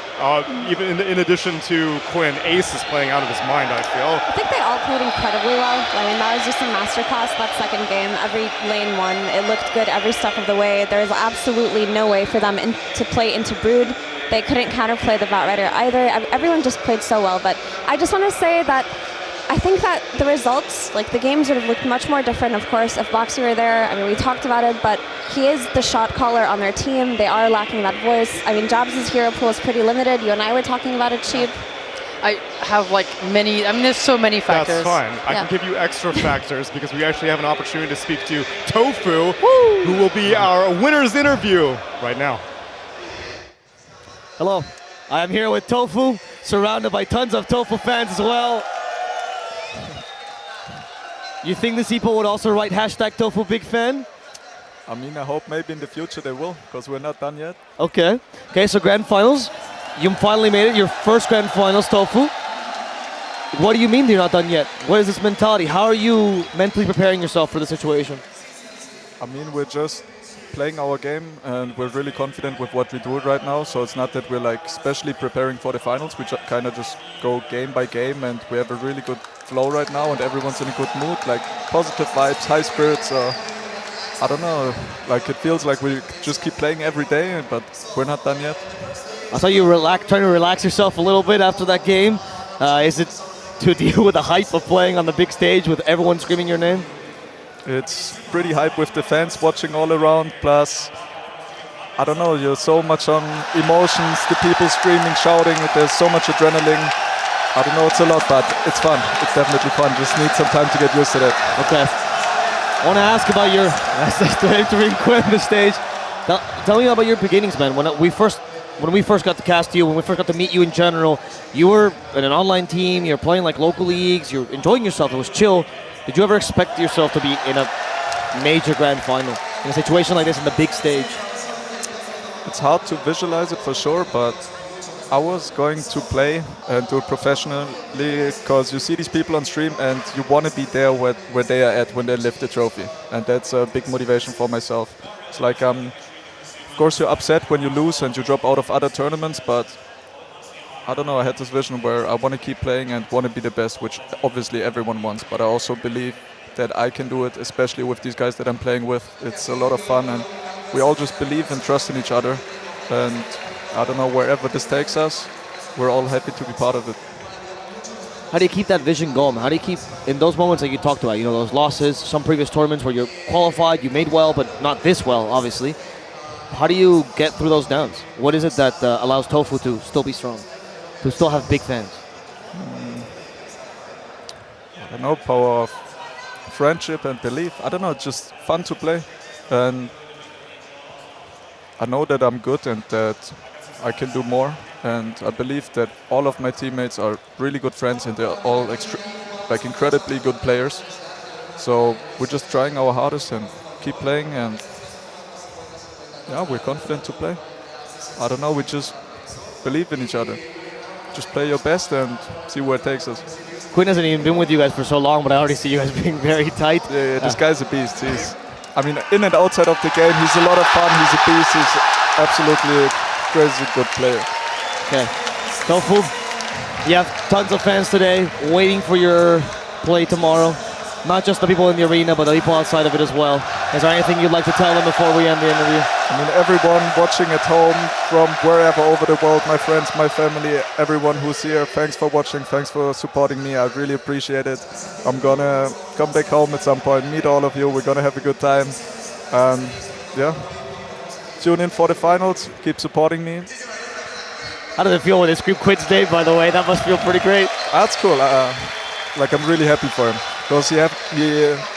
even in addition to Quinn, Ace is playing out of his mind, I feel. I think they all played incredibly well. I mean, that was just a masterclass that second game. Every lane won. It looked good every step of the way. There was absolutely no way for them to play into Brood. They couldn't counterplay the Batrider either. Everyone just played so well. But I just want to say that I think that the results, like the games would have looked much more different, of course, if Boxy were there. I mean, we talked about it, but he is the shot caller on their team. They are lacking that voice. I mean, Jobs' hero pool is pretty limited. You and I were talking about it, Cheap. I have like many, I mean, there's so many factors. That's fine. I Yeah. can give you extra factors because we actually have an opportunity to speak to Tofu, who will be our winner's interview right now. Hello, I am here with Tofu, surrounded by tons of Tofu fans as well. You think these people would also write hashtag Tofu big fan? I mean, I hope maybe in the future they will, because we're not done yet. Okay. Okay, so grand finals. You finally made it, your first grand finals, Tofu. What do you mean you're not done yet? What is this mentality? How are you mentally preparing yourself for the situation? I mean, we're just playing our game and we're really confident with what we do right now. So it's not that we're like specially preparing for the finals. We kind of just go game by game and we have a really good flow right now and everyone's in a good mood, like positive vibes, high spirits. I don't know, like it feels like we just keep playing every day, but we're not done yet. I saw you trying to relax yourself a little bit after that game. Is it to deal with the hype of playing on the big stage with everyone screaming your name? It's pretty hype with the fans watching all around, plus, I don't know, you're so much on emotions, the people screaming, shouting, there's so much adrenaline. I don't know, it's a lot, but it's fun. It's definitely fun, just need some time to get used to that. Okay. I want to ask about your entering Quinn the stage. Tell me about your beginnings, man. When we first got to cast you, when we first got to meet you in general, you were in an online team, you're playing like local leagues, you're enjoying yourself, it was chill. Did you ever expect yourself to be in a major grand final, in a situation like this, in the big stage? It's hard to visualize it for sure, but I was going to play and do it professionally because you see these people on stream and you want to be there where they are at when they lift the trophy. And that's a big motivation for myself. It's like, of course you're upset when you lose and you drop out of other tournaments, but I don't know, I had this vision where I want to keep playing and want to be the best, which obviously everyone wants, but I also believe that I can do it, especially with these guys that I'm playing with. It's a lot of fun and we all just believe and trust in each other. And I don't know, wherever this takes us, we're all happy to be part of it. How do you keep that vision going? How do you keep, in those moments that you talked about, you know, those losses, some previous tournaments where you're qualified, you made well, but not this well, obviously. How do you get through those downs? What is it that allows Tofu to still be strong, to still have big fans? I don't know, power of friendship and belief. I don't know, it's just fun to play. And I know that I'm good and that I can do more. And I believe that all of my teammates are really good friends and they're all incredibly good players. So we're just trying our hardest and keep playing, and yeah, we're confident to play. I don't know, we just believe in each other. Just play your best and see where it takes us. Quinn hasn't even been with you guys for so long, but I already see you guys being very tight. Yeah, this guy's a beast. I mean, in and outside of the game, he's a lot of fun. He's a beast. He's absolutely a crazy good player. Okay. Tofu, you have tons of fans today waiting for your play tomorrow. Not just the people in the arena, but the people outside of it as well. Is there anything you'd like to tell them before we end the interview? I mean, everyone watching at home from wherever over the world, my friends, my family, everyone who's here, thanks for watching, thanks for supporting me. I really appreciate it. I'm gonna come back home at some point, meet all of you. We're gonna have a good time. Yeah. Tune in for the finals. Keep supporting me. How does it feel when this group quits Dave, by the way? That must feel pretty great. That's cool. I'm really happy for him. Because he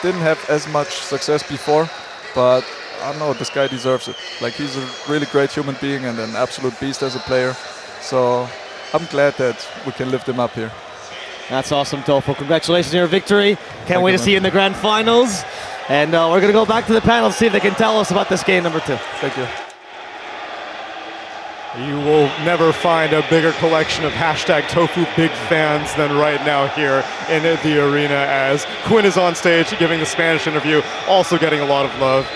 didn't have as much success before, but I don't know, this guy deserves it. Like, he's a really great human being and an absolute beast as a player. So I'm glad that we can lift him up here. That's awesome, Tofu. Congratulations on your victory. Can't wait to see you in the grand finals. And we're going to go back to the panel to see if they can tell us about this game number 2. Thank you. You will never find a bigger collection of hashtag Tofu big fans than right now here in the arena, as Quinn is on stage giving the Spanish interview, also getting a lot of love.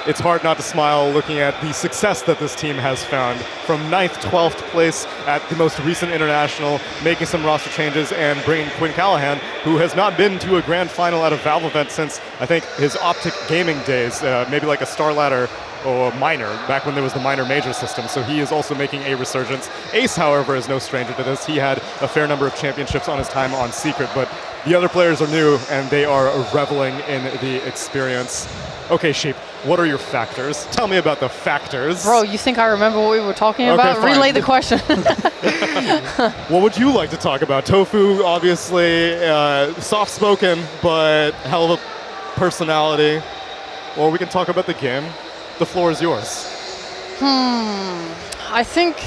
It's hard not to smile looking at the success that this team has found. From 9th, 12th place at the most recent international, making some roster changes and bringing Quinn Callahan, who has not been to a grand final at a Valve event since, I think, his Optic Gaming days, maybe like a Star Ladder or minor, back when there was the minor major system. So he is also making a resurgence. Ace, however, is no stranger to this. He had a fair number of championships on his time on Secret, but The other players are new, and they are reveling in the experience. Okay, Sheep, what are your factors? Tell me about the factors. Bro, you think I remember what we were talking about? fine. Relay the question. What would you like to talk about? Tofu, obviously, soft-spoken, but hell of a personality. Or we can talk about the game. The floor is yours. I think.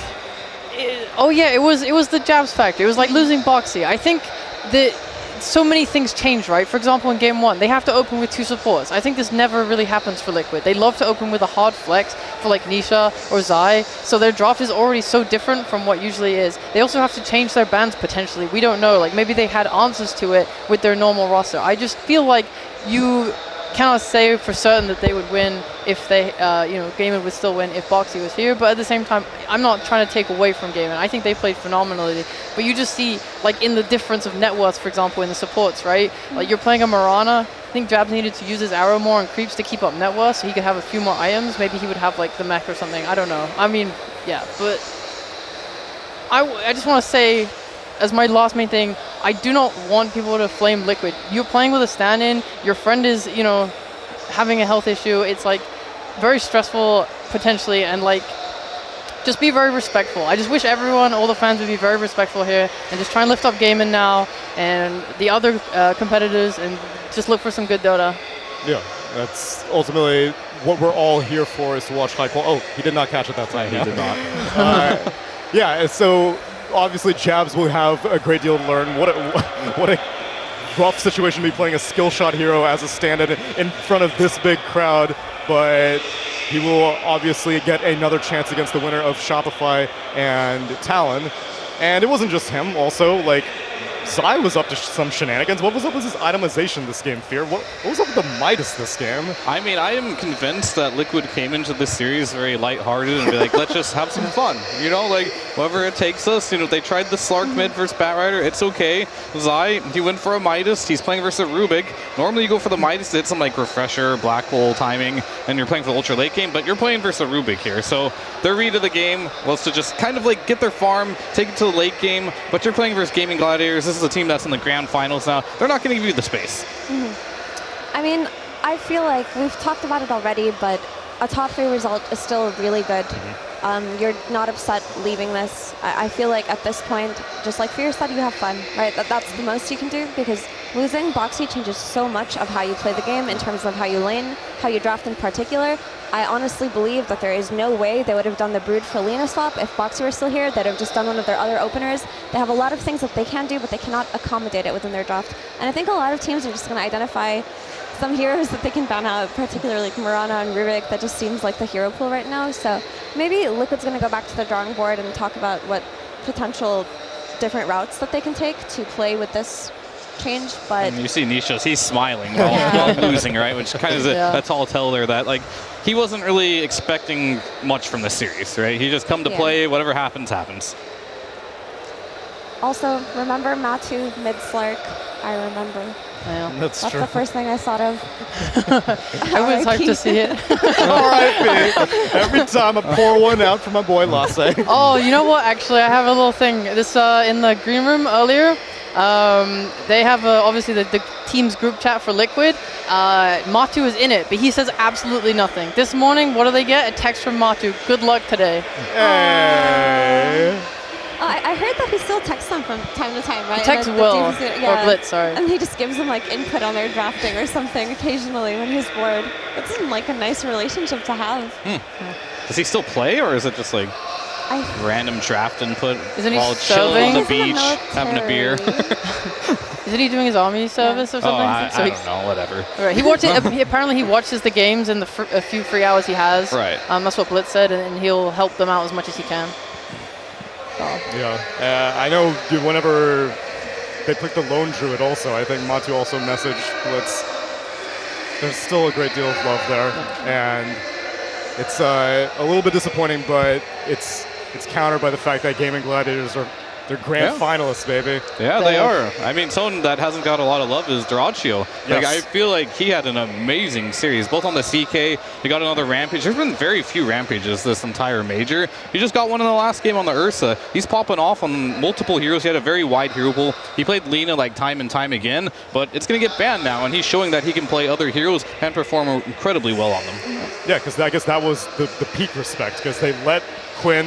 It was the jabs factor. It was like losing Boxy. I think that so many things change, right? For example, in game 1, they have to open with 2 supports. I think this never really happens for Liquid. They love to open with a hard flex for like Nisha or Zai, so their draft is already so different from what usually is. They also have to change their bans potentially. We don't know. Like maybe they had answers to it with their normal roster. I just feel like you cannot say for certain that they would win if they, Gaiman would still win if Boxy was here. But at the same time, I'm not trying to take away from Gaiman. I think they played phenomenally. But you just see, like, in the difference of net worth, for example, in the supports, right? Like, you're playing a Mirana. I think Jabs needed to use his arrow more on creeps to keep up net worth so he could have a few more items. Maybe he would have, like, the mech or something. I don't know. I mean, yeah. But I just want to say, as my last main thing, I do not want people to flame Liquid. You're playing with a stand-in. Your friend is, having a health issue. It's like very stressful potentially, and like just be very respectful. I just wish everyone, all the fans, would be very respectful here and just try and lift up Gaiman now and the other competitors and just look for some good Dota. Yeah, that's ultimately what we're all here for, is to watch high quality. Oh, he did not catch it that time. He did not. Yeah, so obviously Jabs will have a great deal to learn. What a rough situation to be playing a skill shot hero as a stand-in in front of this big crowd, but he will obviously get another chance against the winner of Shopify and Talon. And it wasn't just him, also, like, Zai was up to some shenanigans. What was up with his itemization this game, Fear? What was up with the Midas this game? I mean, I am convinced that Liquid came into this series very lighthearted and be like, let's just have some fun. Like, wherever it takes us. They tried the Slark mid versus Batrider. It's okay. Zai, he went for a Midas. He's playing versus a Rubik. Normally you go for the Midas to hit some, like, Refresher, Black Hole timing, and you're playing for the Ultra late game, but you're playing versus a Rubik here. So their read of the game was to just kind of, like, get their farm, take it to the late game, but you're playing versus Gaming Gladiators. This is a team that's in the grand finals now. They're not going to give you the space. I mean, I feel like we've talked about it already, but a top 3 result is still really good. You're not upset leaving this. I feel like at this point, just like Fear said, you have fun, right? That's the most you can do, because losing Boxy changes so much of how you play the game in terms of how you lane, how you draft in particular. I honestly believe that there is no way they would have done the Brood for Lina swap if Boxy were still here. They'd have just done one of their other openers. They have a lot of things that they can do, but they cannot accommodate it within their draft. And I think a lot of teams are just going to identify some heroes that they can ban out, particularly like Mirana and Rubik. That just seems like the hero pool right now. So maybe Liquid's going to go back to the drawing board and talk about what potential different routes that they can take to play with this change. But and you see Nisha, he's smiling while losing, right? Which kind of is a tall tell there that, like, he wasn't really expecting much from this series, right? He just come to play, whatever happens, happens. Also, remember Matu mid-Slark? I remember. Yeah. That's true. true. The first thing I thought of. I was hyped to see it. All right, every time I pour one out for my boy Lasse. Oh, you know what? Actually, I have a little thing. This in the green room earlier. They have obviously the team's group chat for Liquid. Matu is in it, but he says absolutely nothing. This morning, what do they get? A text from Matu. Good luck today. Hey. I heard that he still texts them from time to time, right? He texts Will, or Blitz, sorry. And he just gives them like input on their drafting or something occasionally when he's bored. It's like a nice relationship to have. Does he still play, or is it just like random draft input Isn't he while chilling on the serving? beach, having a beer? Isn't he doing his army service or something? I don't know, whatever. Right. He watches. Apparently, he watches the games in the a few free hours he has. Right. That's what Blitz said, and he'll help them out as much as he can. Yeah, I know whenever they picked the Lone Druid also, I think Matu also messaged Blitz. There's still a great deal of love there, and it's a little bit disappointing, but it's countered by the fact that Gaming Gladiators are They're grand finalists, baby. Yeah, they are. I mean, someone that hasn't got a lot of love is Duraccio. Like, Yes. I feel like he had an amazing series, both on the CK. He got another Rampage. There's been very few Rampages this entire major. He just got one in the last game on the Ursa. He's popping off on multiple heroes. He had a very wide hero pool. He played Lina like time and time again, but it's going to get banned now, and he's showing that he can play other heroes and perform incredibly well on them. Yeah, because I guess that was the peak respect, because they let Quinn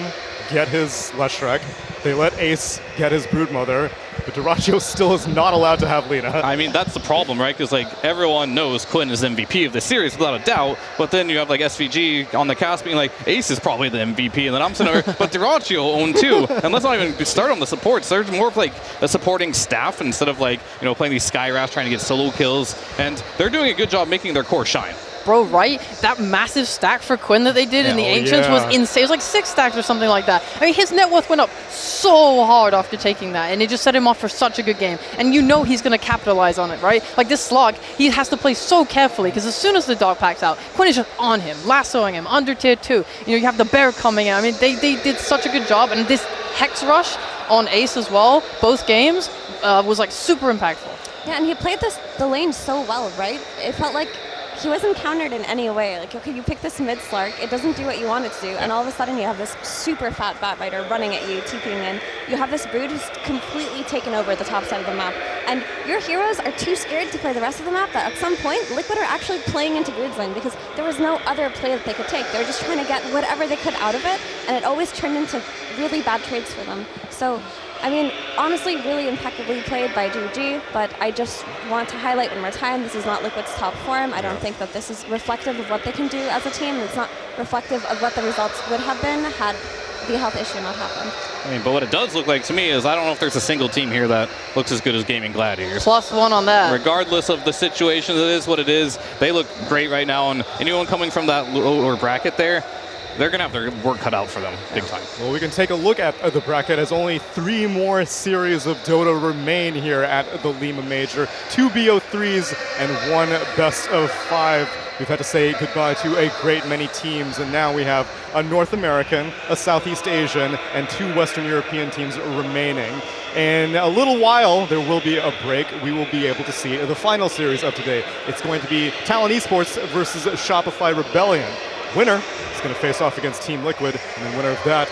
get his Leshrac, they let Ace get his Broodmother, but Duraccio still is not allowed to have Lina. I mean, that's the problem, right? Because like everyone knows Quinn is MVP of the series without a doubt, but then you have like SVG on the cast being like, Ace is probably the MVP, and then I'm sitting over, but Duraccio owned too. And let's not even start on the supports. There's more of like a supporting staff instead of like, you know, playing these Skywraths trying to get solo kills, and they're doing a good job making their core shine. Bro, right? That massive stack for Quinn that they did in the Ancients was insane. It was like 6 stacks or something like that. I mean, his net worth went up so hard after taking that, and it just set him off for such a good game. And you know he's going to capitalize on it, right? Like this slog, he has to play so carefully, because as soon as the dog pack's out, Quinn is just on him, lassoing him, under tier 2. You know, you have the bear coming in. I mean, they did such a good job, and this Hex Rush on Ace as well, both games, was like super impactful. Yeah, and he played the lane so well, right? It felt like he wasn't countered in any way. Like, okay, you pick this mid Slark, it doesn't do what you want it to do, and all of a sudden you have this super fat Batbiter running at you, TPing in. You have this Brood who's completely taken over the top side of the map, and your heroes are too scared to play the rest of the map that at some point, Liquid are actually playing into Brood's lane, because there was no other play that they could take. They were just trying to get whatever they could out of it, and it always turned into really bad trades for them. So, I mean, honestly, really impeccably played by GG, but I just want to highlight one more time, this is not Liquid's top form. I don't think that this is reflective of what they can do as a team. It's not reflective of what the results would have been had the health issue not happened. I mean, but what it does look like to me is I don't know if there's a single team here that looks as good as Gaming Gladiators. +1 on that. Regardless of the situation, it is what it is. They look great right now, and anyone coming from that lower bracket there, they're going to have their work cut out for them big time. Well, we can take a look at the bracket as only 3 more series of Dota remain here at the Lima Major. 2 BO3s and 1 best of 5. We've had to say goodbye to a great many teams, and now we have a North American, a Southeast Asian, and 2 Western European teams remaining. In a little while, there will be a break. We will be able to see the final series of today. It's going to be Talon Esports versus Shopify Rebellion. Winner is going to face off against Team Liquid, and then winner of that,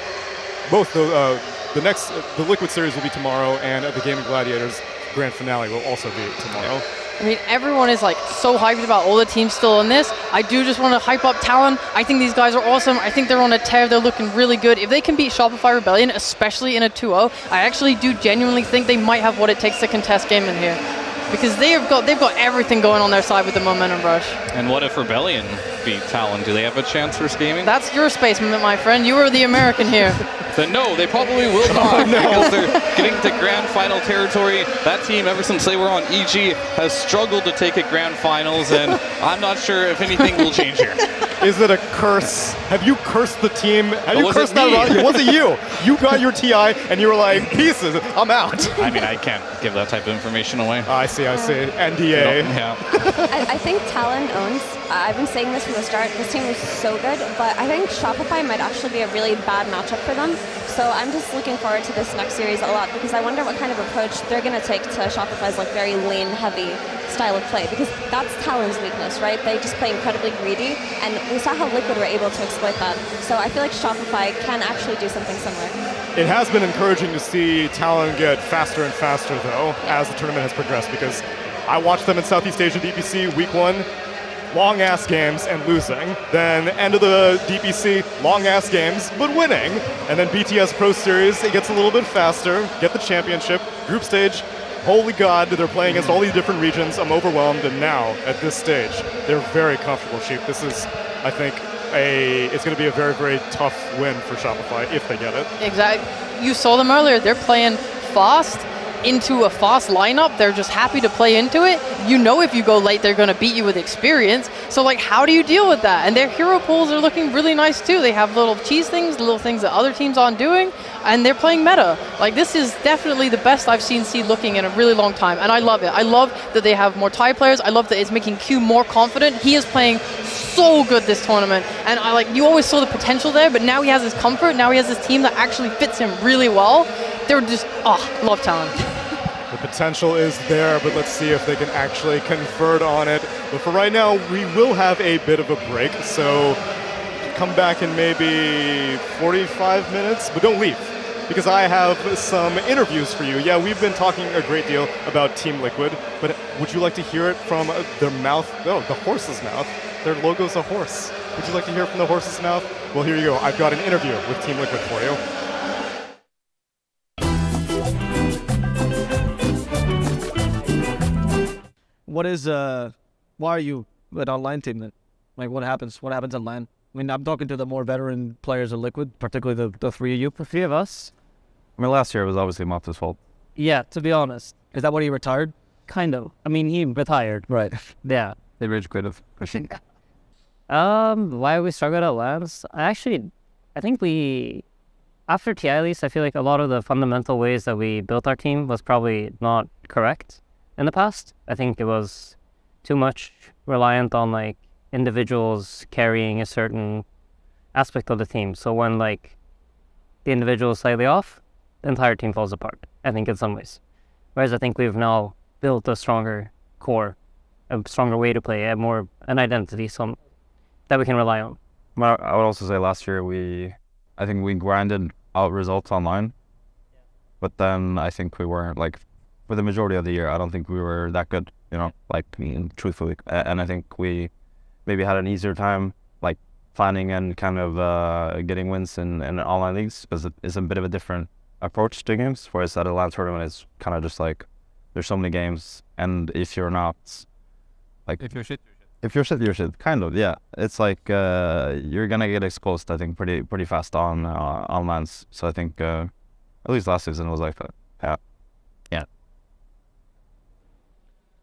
both the Liquid series will be tomorrow, and the Gaming Gladiators grand finale will also be tomorrow. I mean, everyone is like so hyped about all the teams still in this. I do just want to hype up Talon. I think these guys are awesome. I think they're on a tear. They're looking really good. If they can beat Shopify Rebellion, especially in a 2-0, I actually do genuinely think they might have what it takes to contest game in here. Because they've got everything going on their side with the momentum rush. And what if Rebellion beat Talon? Do they have a chance for gaming? That's your space, my friend. You are the American here. Then no, they probably will not, because they're getting to grand final territory. That team, ever since they were on EG, has struggled to take it grand finals, and I'm not sure if anything will change here. Is it a curse? Have you cursed the team? Have you was cursed it that me? run? Was it you? You got your TI and you were like, pieces, I'm out. I mean, I can't give that type of information away. I see. NDA. Yeah. I think Talon owns. I've been saying this from the start. This team is so good, but I think Shopify might actually be a really bad matchup for them. So I'm just looking forward to this next series a lot, because I wonder what kind of approach they're going to take to Shopify's like very lane-heavy style of play, because that's Talon's weakness, right? They just play incredibly greedy, and we saw how Liquid were able to exploit that. So I feel like Shopify can actually do something similar. It has been encouraging to see Talon get faster and faster, though, as the tournament has progressed, because I watched them in Southeast Asia DPC week 1, long-ass games and losing. Then end of the DPC, long-ass games, but winning. And then BTS Pro Series, it gets a little bit faster, get the championship, group stage. Holy God, they're playing against all these different regions. I'm overwhelmed, and now, at this stage, they're very comfortable, Sheep. This is, I think, it's going to be a very, very tough win for Shopify if they get it. Exactly. You saw them earlier. They're playing fast into a fast lineup. They're just happy to play into it. You know if you go late, they're going to beat you with experience. So, like, how do you deal with that? And their hero pools are looking really nice, too. They have little cheese things, little things that other teams aren't doing, and they're playing meta. Like, this is definitely the best I've seen Seed looking in a really long time, and I love it. I love that they have more Thai players. I love that it's making Q more confident. He is playing so good this tournament, and you always saw the potential there, but now he has his comfort. Now he has this team that actually fits him really well. They're just, love Talon. The potential is there, but let's see if they can actually convert on it. But for right now, we will have a bit of a break, so come back in maybe 45 minutes, but don't leave, because I have some interviews for you. Yeah, we've been talking a great deal about Team Liquid, but would you like to hear it from their mouth? No, the horse's mouth. Their logo's a horse. Would you like to hear it from the horse's mouth? Well, here you go. I've got an interview with Team Liquid for you. Why are you an online team then? Like, what happens? What happens on LAN? I mean, I'm talking to the more veteran players of Liquid, particularly the three of you. The three of us? I mean, last year it was obviously Mata's fault. Yeah, to be honest. Is that when he retired? Kind of. I mean, he retired. Right. Yeah. They rage quit. Why we struggled at LANs? I think after TI at least, I feel like a lot of the fundamental ways that we built our team was probably not correct in the past. I think it was too much reliant on like individuals carrying a certain aspect of the team. So when like the individual is slightly off, the entire team falls apart, I think in some ways. Whereas I think we've now built a stronger core, a stronger way to play, an identity that we can rely on. Well, I would also say last year I think we grinded out results online, but then I think we weren't like, for the majority of the year, I don't think we were that good, like truthfully. And I think we maybe had an easier time like planning and kind of getting wins in online leagues, because it's a bit of a different approach to games, whereas at a LAN tournament it's kind of just like there's so many games, and if you're not like if you're shit, you're shit, kind of. Yeah, it's like you're gonna get exposed, I think, pretty fast on LANs. So I think at least last season was like that. Yeah.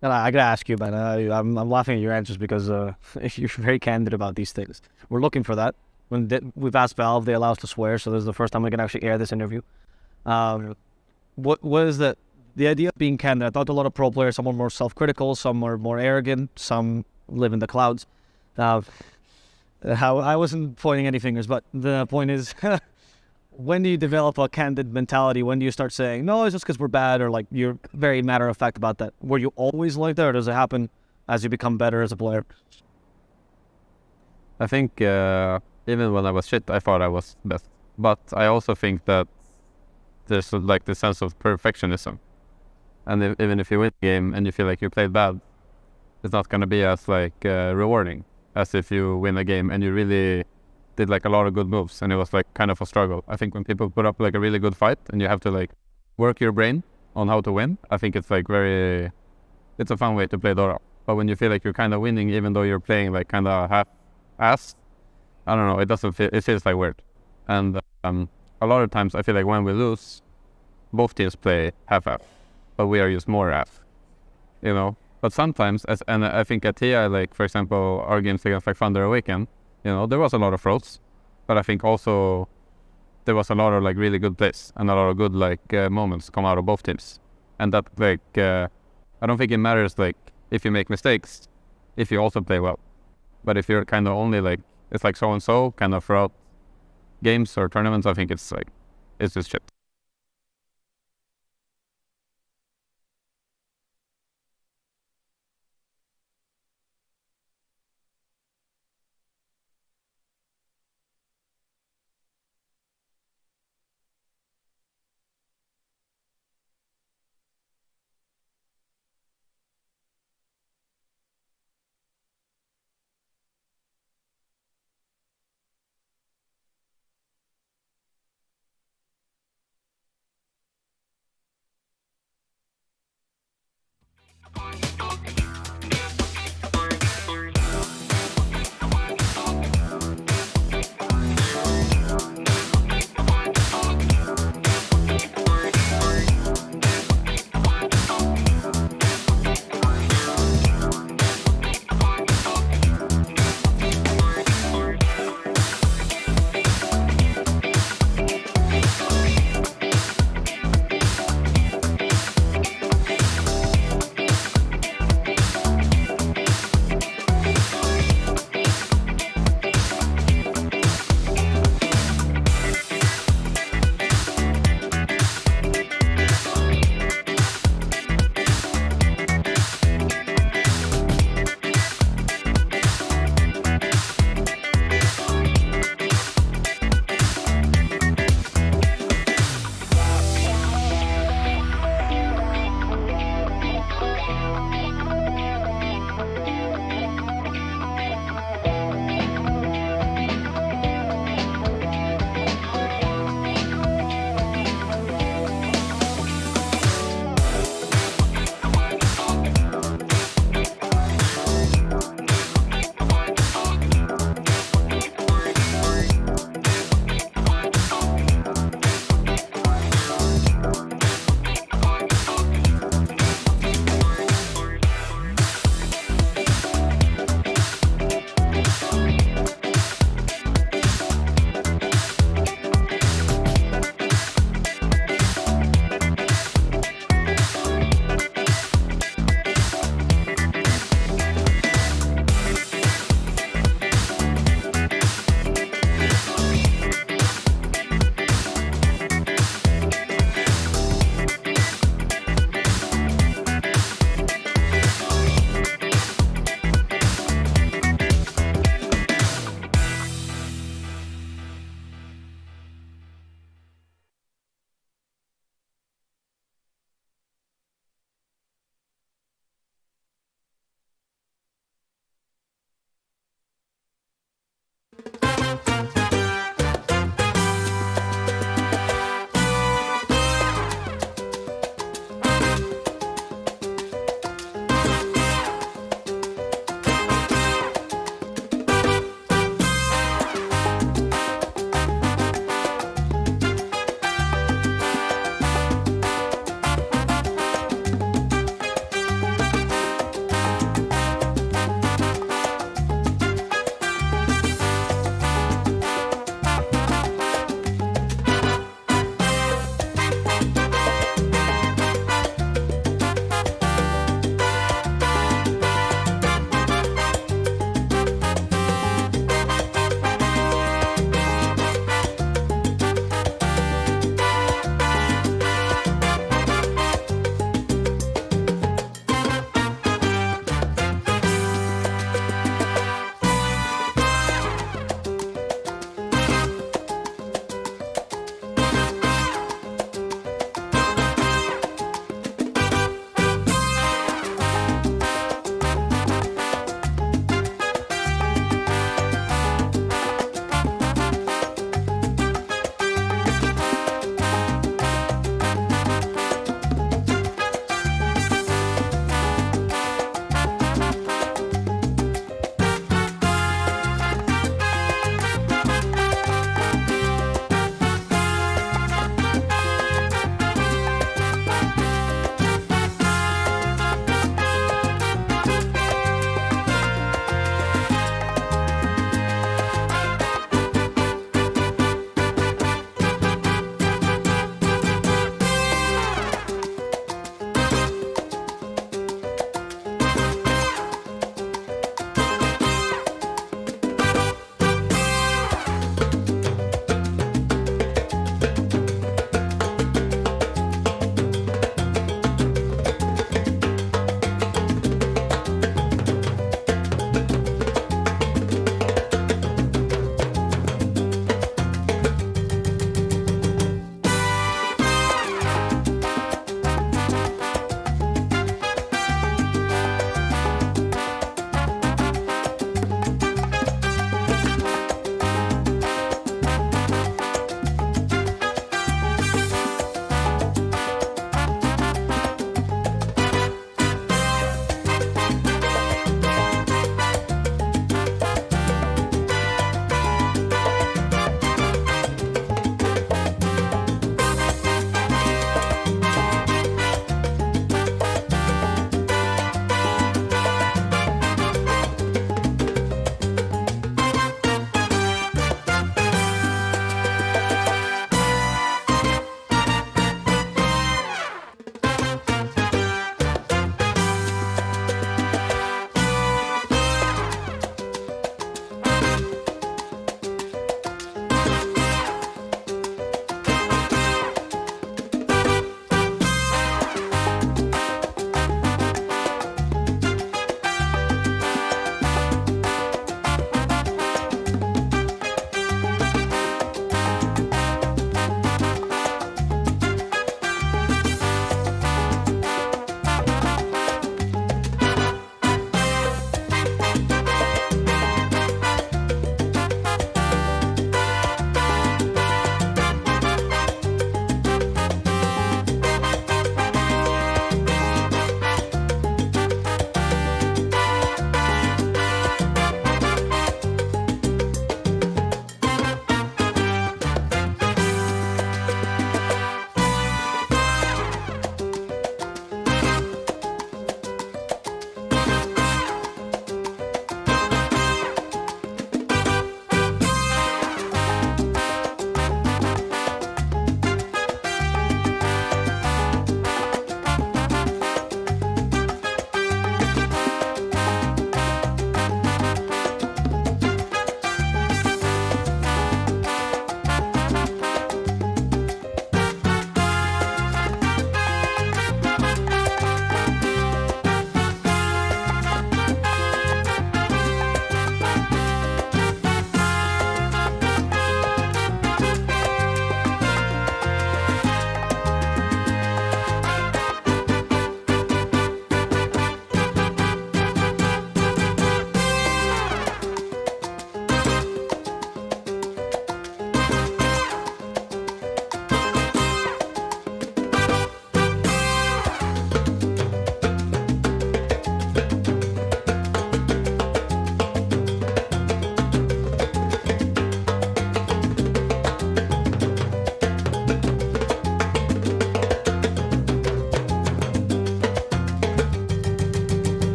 And I gotta ask you, man. I'm laughing at your answers because you're very candid about these things. We're looking for that. We've asked Valve, they allow us to swear, so this is the first time we can actually air this interview. What is that? The idea of being candid. I thought a lot of pro players, some are more self-critical, some are more arrogant, some live in the clouds. How I wasn't pointing any fingers, but the point is, when do you develop a candid mentality? When do you start saying, no, it's just because we're bad, or like you're very matter of fact about that? Were you always like that, or does it happen as you become better as a player? I think even when I was shit, I thought I was best. But I also think that there's like the sense of perfectionism. And even if you win the game and you feel like you played bad, it's not going to be as like rewarding as if you win a game and you really did like a lot of good moves and it was like kind of a struggle. I think when people put up like a really good fight and you have to like work your brain on how to win, I think it's like it's a fun way to play Dota. But when you feel like you're kind of winning even though you're playing like kind of half-assed, I don't know, it feels like weird. And a lot of times I feel like when we lose, both teams play half-half, but we are used more half, But sometimes, and I think at TI, like for example, our games against like Thunder Awaken, there was a lot of throws, but I think also there was a lot of like really good plays and a lot of good like moments come out of both teams, and that like I don't think it matters like if you make mistakes, if you also play well, but if you're kind of only like it's like so and so kind of throughout games or tournaments, I think it's just shit.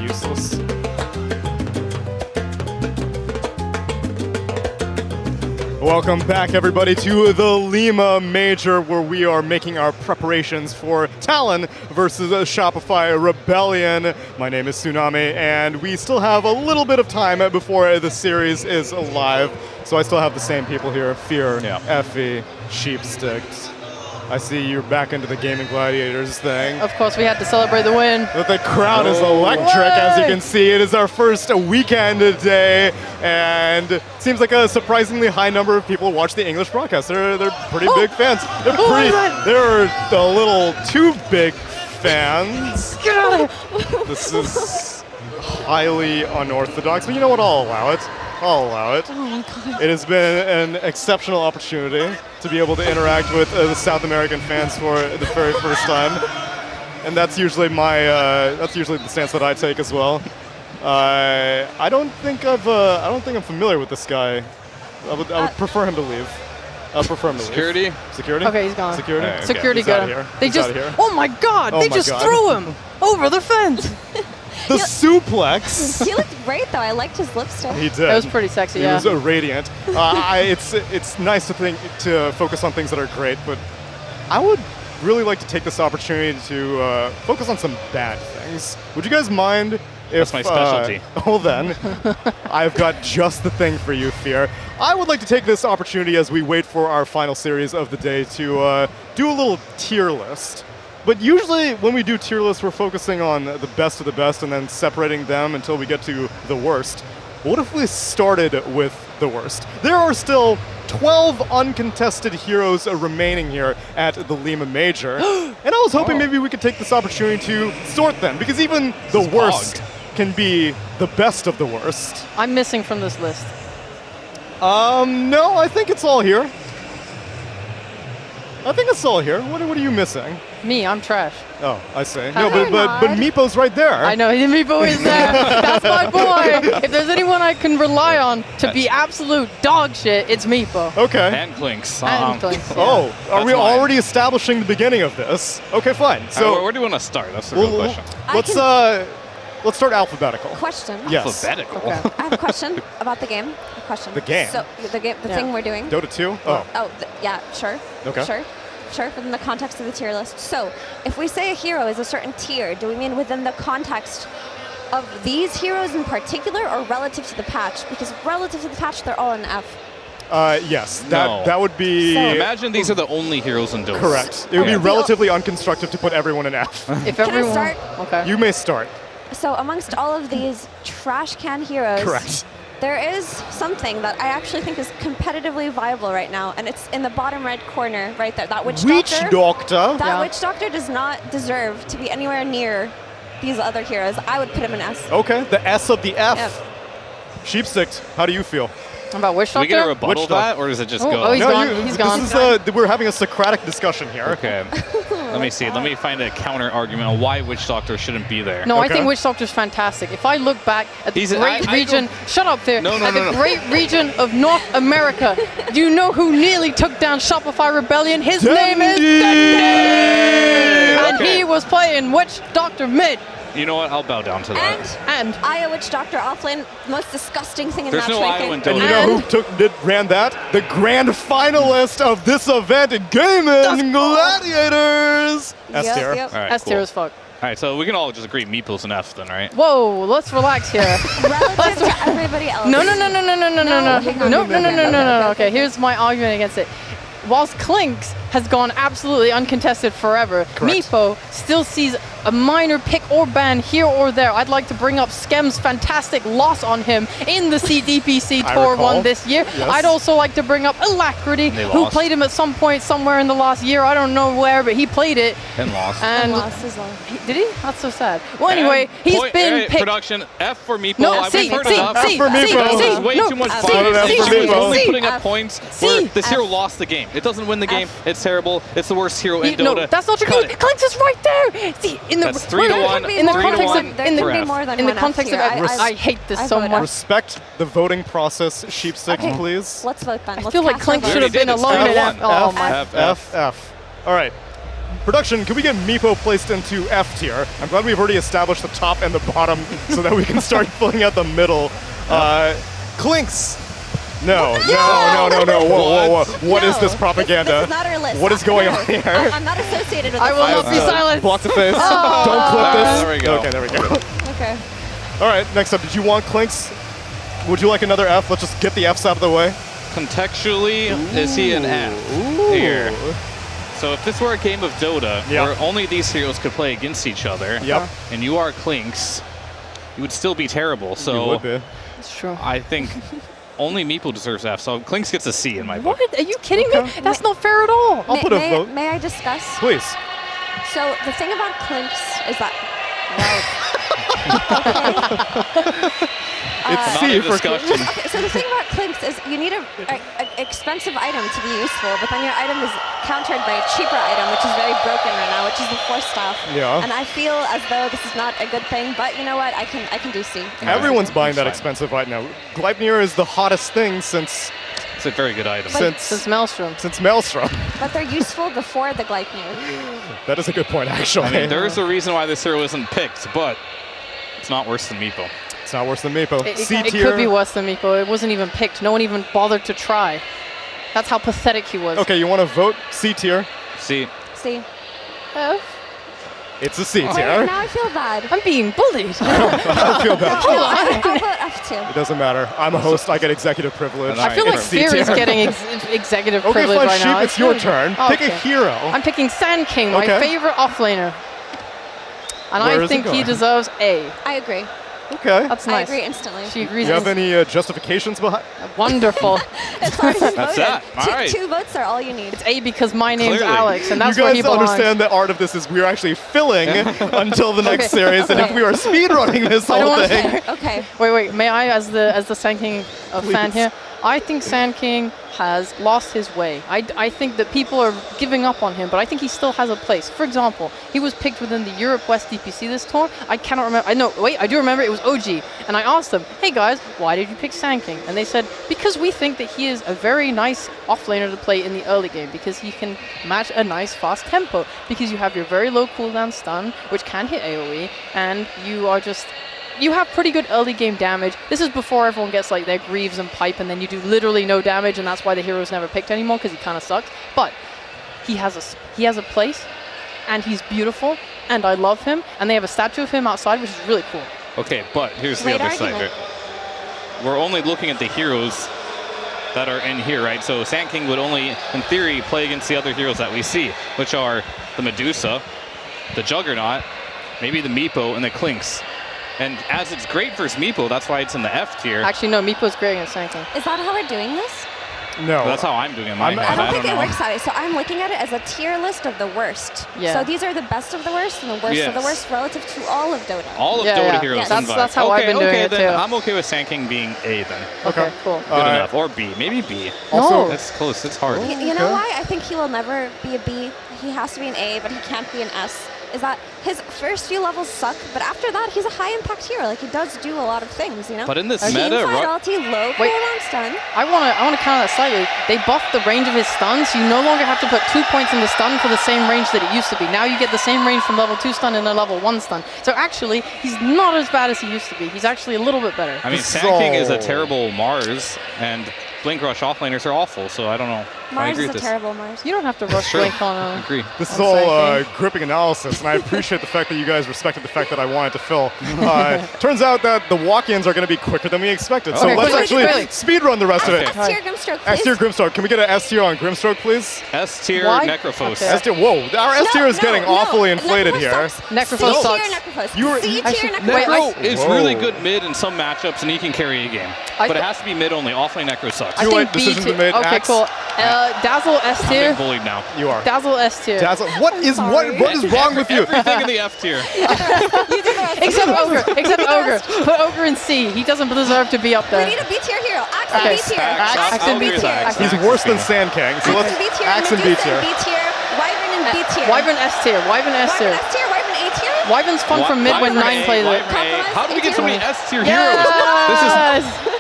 useless. Welcome back, everybody, to the Lima Major, where we are making our preparations for Talon versus Shopify Rebellion. My name is Tsunami, and we still have a little bit of time before the series is live. So I still have the same people here: Fear, Effie, Sheepstick. I see you're back into the Gaming Gladiators thing. Of course, we had to celebrate the win. But the crowd is electric, as you can see. It is our first weekend day, and it seems like a surprisingly high number of people watch the English broadcast. They're pretty big fans. They're a little too big fans. Get out of here! This is highly unorthodox, but you know what? I'll allow it. I'll allow it. Oh my god. It has been an exceptional opportunity to be able to interact with the South American fans for the very first time, and that's usually the stance that I take as well. I don't think I'm familiar with this guy. I would prefer him to leave. I prefer him to leave. Security? Security? Okay, he's gone. Security? Okay. Security got him. They He's just. outta here. Oh my god! Oh They my just God. threw him over the fence. The suplex. He looked great though. I liked his lipstick. He did. That was pretty sexy. He Yeah. was radiant. It's nice to focus on things that are great, but I would really like to take this opportunity to focus on some bad things. Would you guys mind if? That's my specialty. Well then, I've got just the thing for you, Fear. I would like to take this opportunity as we wait for our final series of the day to do a little tier list. But usually when we do tier lists, we're focusing on the best of the best and then separating them until we get to the worst. What if we started with the worst? There are still 12 uncontested heroes remaining here at the Lima Major. And I was hoping maybe we could take this opportunity to sort them, because even the worst can be the best of the worst. I'm missing from this list. No, I think it's all here. I think it's all here. What are you missing? Me, I'm trash. Oh, I see. Hi, No, but Meepo's right there. I know, Meepo is there. That's my boy. If there's anyone I can rely on to be absolute dog shit, it's Meepo. Okay. And Clinks. And Clinks, yeah. Oh, are we That's mine. already establishing the beginning of this? Okay, fine. So where do you want to start? That's the real question. Let's start alphabetical. Question. Yes. Alphabetical. Okay. I have a question about the game. A question. The game? So the game, the thing we're doing. Dota 2? Oh. Oh, yeah, sure. Okay. Sure, within the context of the tier list. So, if we say a hero is a certain tier, do we mean within the context of these heroes in particular, or relative to the patch? Because relative to the patch, they're all in F. Yes. That would be. So- Imagine these are the only heroes in Dota. Correct. It would be relatively unconstructive to put everyone in F. If Can everyone, I start? okay. You may start. So, amongst all of these trash can heroes, Correct. there is something that I actually think is competitively viable right now, and it's in the bottom right corner, right there. That Witch Doctor. That Witch Doctor does not deserve to be anywhere near these other heroes. I would put him in S. Okay, the S of the F. Yep. Sheepstick, how do you feel? About Witch Do we get a Doctor? rebuttal Witch that, Doctor. or does it just Oh, go? oh, he's gone. He's gone. This is, we're having a Socratic discussion here. Okay. Let me see. Let me find a counter argument on why Witch Doctor shouldn't be there. No, I think Witch Doctor's fantastic. If I look back at the great region, shut up there, at the great region of North America, do you know who nearly took down Shopify Rebellion? His name is Dendi! And he was playing Witch Doctor mid. You know what? I'll bow down to that. And Aya Witch Doctor offlane, most disgusting thing in There's match no ranking. Aya in And you know who ran that? The grand finalist of this event, Gaming Gladiators! S tier. Yep. S tier as fuck. All right, so we can all just agree Meeple's an F then, right? Whoa, let's relax here. Relative to everybody else. No. hang on. No. Okay, here's my argument against it. Whilst Clinks has gone absolutely uncontested forever, Meepo still sees a minor pick or ban here or there. I'd like to bring up Skem's fantastic loss on him in the CDPC Tour 1 this year. Yes. I'd also like to bring up Alacrity, who played him at some point somewhere in the last year. I don't know where, but he played it. And lost. And lost as well. Did he? That's so sad. Well, anyway, he's been picked. Production F for Meeple. No, I've C, heard C, enough. C, F for Meeple. There's way No, too much C, bias. C, He's C, only C, putting up F, points C, where this F. hero lost the game. It doesn't win the game. It's terrible. It's the worst hero in Dota. No, that's not true. Clinks is right there. See, in the That's 3 to 1. in the 3 to context 1 of There in the could be F. more than in the one F context of tier. I hate this so vote much. Respect the voting process, Sheepstick, Okay. please. Let's vote then. I Let's feel like cast our Clink vote. should have been alone in F. Oh my. F. All right. Production, can we get Meepo placed into F tier? I'm glad we've already established the top and the bottom so that we can start filling out the middle. Clinks. No. Whoa. What is this propaganda? This is not our list. What is going on here? I'm not associated with I this will list. not be silent. Block the face. Oh. Don't clip this. There we go. Okay, there we go. Okay. All right, next up, did you want Clinks? Would you like another F? Let's just get the Fs out of the way. Contextually, is he an F here? So if this were a game of Dota, where only these heroes could play against each other, and you are Clinks, you would still be terrible. So You would be. That's true. I think only Meeple deserves F, so Clinks gets a C in my book. What? Are you kidding me? That's not fair at all. I'll put a vote. May I discuss? Please. So the thing about Clinks is that, It's C for discussion. Okay, so the thing about Clinks is you need an expensive item to be useful, but then your item is countered by a cheaper item, which is very broken right now, which is the Force Staff. Yeah. And I feel as though this is not a good thing, but you know what? I can do C. Everyone's buying that expensive right now. Gleipnir is the hottest thing since... It's a very good item. Since Maelstrom. Since Maelstrom. But they're useful before the Gleipnir. That is a good point, actually. I mean, there is a reason why this hero isn't picked, but it's not worse than Meepo. It's not worse than Meepo. It could be worse than Meepo. It wasn't even picked. No one even bothered to try. That's how pathetic he was. Okay, you want to vote C tier? C. C. F. It's a C Wait, tier. now I feel bad. I'm being bullied. I don't feel bad. No, I'll vote F too. It doesn't matter. I'm a host. I get executive privilege. I feel like It's C Fear is tier. getting executive Okay, privilege fine, right Sheep, now. it's your really- turn. Oh, Pick a okay. hero. I'm picking Sand King, my Okay. favorite offlaner. And Where I is think it he going? deserves A. I agree. Okay. That's I nice. agree instantly. She Do agrees. you have any justifications behind? Wonderful. It's already That's voted. that. All right. Two votes are all you need. It's A because my name's Clearly. Alex, and that's you where guys he belongs. understand the art of this is we're actually filling until the next Okay. series, and if Okay. we are speedrunning this I don't whole wanna thing, Okay. Wait. May I, as the Sand King fan Please. here, I think Sand King has lost his way. I think that people are giving up on him, but I think he still has a place. For example, he was picked within the Europe West DPC this tour. I cannot remember. I do remember it was OG. And I asked them, hey guys, why did you pick Sand King? And they said, because we think that he is a very nice offlaner to play in the early game, because he can match a nice fast tempo, because you have your very low cooldown stun, which can hit AoE, and you have pretty good early game damage. This is before everyone gets like their Greaves and Pipe, and then you do literally no damage, and that's why the hero's never picked anymore, because he kind of sucks. But he has a place, and he's beautiful, and I love him, and they have a statue of him outside, which is really cool. Okay, but here's the Great other side of argument. it. We're only looking at the heroes that are in here, right? So Sand King would only, in theory, play against the other heroes that we see, which are the Medusa, the Juggernaut, maybe the Meepo, and the Clinks. And as it's great versus Meepo, that's why it's in the F tier. Actually, no, Meepo's great against Sand King. Is that how we're doing this? no. That's how I'm doing it in my I'm- head. I don't think know. it works that way. So I'm looking at it as a tier list of the worst. Yeah. So these are the best of the worst and the worst of the Yes. worst relative to all of Dota. All of Yeah, Dota yeah. heroes Yeah, in that's vibe. how I've okay, been doing okay, it then too. I'm okay with Sand King being A then. Okay, cool. Good enough. Or B. Maybe B. Also- That's close. It's hard. You know why? I think he will never be a B. He has to be an A, but he can't be an S. Is that his first few levels suck, but after that, he's a high impact hero. Like, he does do a lot of things, you know? But in this Team meta, fight Ru- ulti, low Wait. cooldown stun. I wanna counter that slightly. They buffed the range of his stuns. You no longer have to put 2 points in the stun for the same range that it used to be. Now you get the same range from level 2 stun and a level 1 stun. So actually, he's not as bad as he used to be. He's actually a little bit better. I mean, Sand King is a terrible Mars, and Blink Rush offlaners are awful, so I don't know. I Mars agree is with a this. terrible Mars. You don't have to rush Sure. Blink on I agree. This is on all Sand King. gripping analysis, and I appreciate the fact that you guys respected the fact that I wanted to fill. Turns out that the walk-ins are going to be quicker than we expected, so Okay, let's quickly, actually quickly. speed run the rest of it. S tier Grimstroke, S please. tier Grimstroke. Can we get an S tier on Grimstroke, please? S tier Why? Necrophos. Okay. S tier. Whoa, our S tier is getting awfully inflated Necrophos here. sucks. Necrophos C sucks. tier Necrophos. You were- C tier Actually, Necrophos. wait, Necro is Whoa. really good mid in some matchups, and he can carry a game. I But it thi- has to be mid only. Offlane Necro sucks. I Too think late, B decision's tier. been made. Okay, Axe. cool. Dazzle S I'm tier. being bullied now. You are. Dazzle S tier. Dazzle. What is wrong with you? Everything in the F tier. Except Ogre. Except Ogre. Put Ogre in C. He doesn't deserve to be up We there. need a B tier hero. Axe Okay. and B tier. Axe. Axe and B tier. Axe. He's worse than Sand King, so let's B tier. Axe and B Medusa tier. B tier. Wyvern and B tier. Wyvern S tier. Wyvern S Wyvern tier. S tier. Wyvern A tier. Wyvern's fun from mid when 9 plays it. How do we get so many S tier Yes! heroes? This is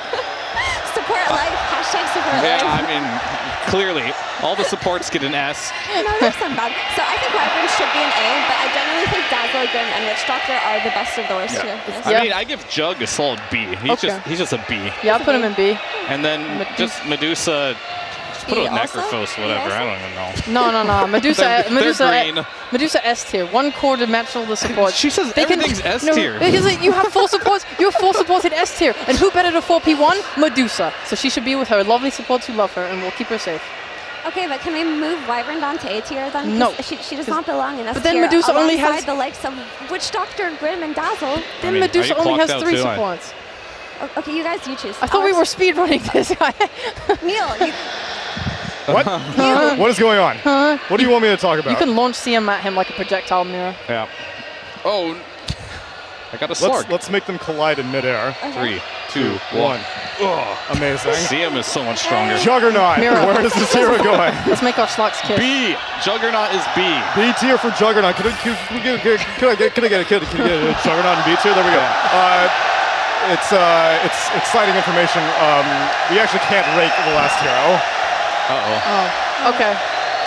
Support life. Hashtag support Yeah, I mean, clearly, all the supports get an S. No, there's some bad. So I think Wyvern should be an A, but I genuinely think Dazzle, Grim, and Witch Doctor are the best of the worst here. Yes. I mean, I give Jug a solid B. He's just a B. Yeah, I'll put him in B. And then just Medusa, just put a Necrophos, whatever. I don't even know. No. Medusa, they're green. Medusa S tier. One core dimensional the support. She says everything's S tier. Because you have 4 supports. You have 4 supports in S tier. And who better to 4P1? Medusa. So she should be with her lovely supports who love her, and we'll keep her safe. Okay, but can we move Wyvern down to A tier then? No. She does not belong in S tier. But then Medusa only has the likes of Witch Doctor, Grim, and Dazzle. Then Medusa only has 3 supports. Okay, you guys, you choose. I thought we were speedrunning this guy. Neil, you... What? What is going on? What do you want me to talk about? You can launch CM at him like a projectile mirror. Yeah. Oh, I got a slurk. Let's make them collide in midair. Okay. 3, 2, 1. Oh, amazing. CM is so much stronger. Juggernaut. Mirror. Where is this hero going? Let's make our slugs kiss. B. Juggernaut is B. B tier for Juggernaut. Can I get a Juggernaut in B tier? There we go. It's exciting information. We actually can't rate the last hero. Oh, okay.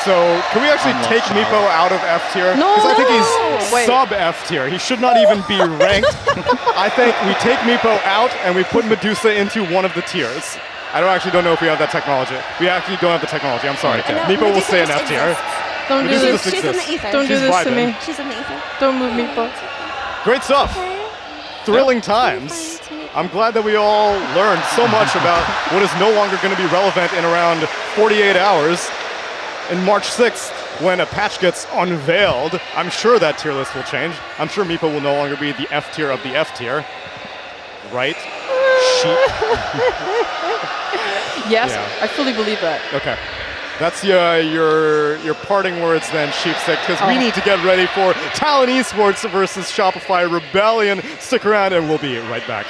So can we actually take Meepo out of F tier? No! Because I think he's sub F tier. He should not even be ranked. I think we take Meepo out and we put Medusa into one of the tiers. I don't know if we have that technology. We actually don't have the technology. I'm sorry. No, Meepo will stay in F tier. Don't do this. She's in the ether. Don't do this to me. She's in the ether. Don't move Meepo. Great stuff. Thrilling times. I'm glad that we all learned so much about what is no longer going to be relevant in around 48 hours. In March 6th, when a patch gets unveiled, I'm sure that tier list will change. I'm sure Meepo will no longer be the F tier of the F tier. Right? Yes, Yeah. I fully believe that. Okay. That's your parting words then, Sheepstick, because we need to get ready for Talon Esports versus Shopify Rebellion. Stick around and we'll be right back.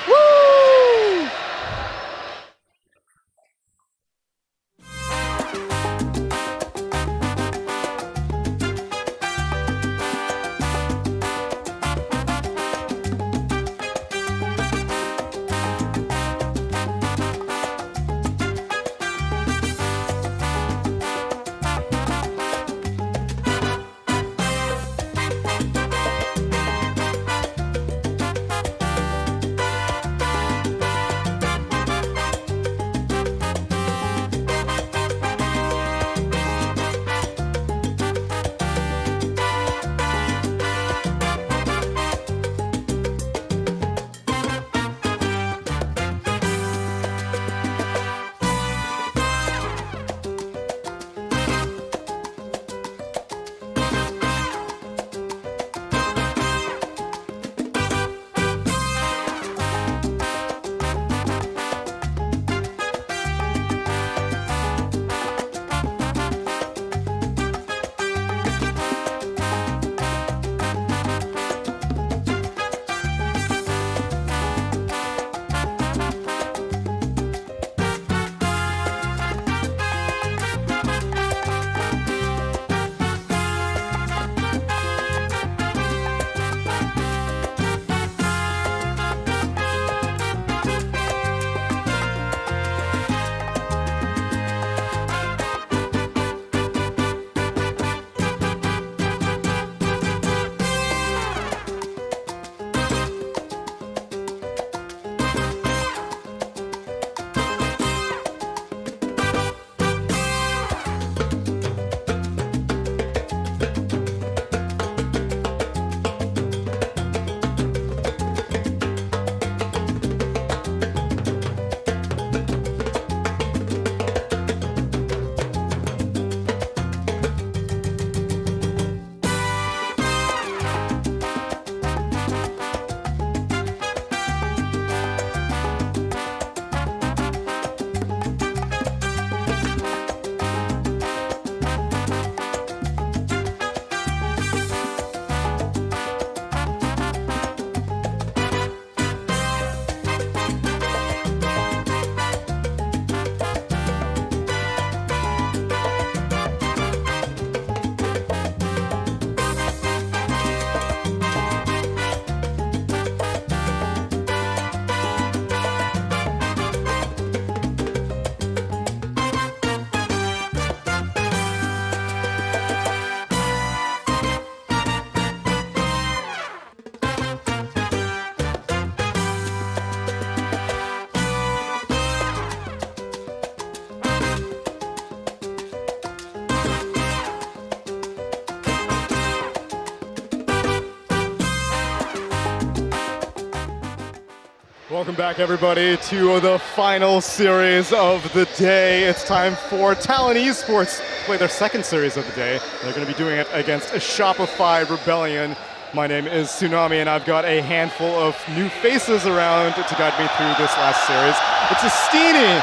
Welcome back, everybody, to the final series of the day. It's time for Talon Esports to play their second series of the day. They're going to be doing it against a Shopify Rebellion. My name is Tsunami, and I've got a handful of new faces around to guide me through this last series. It's Astini,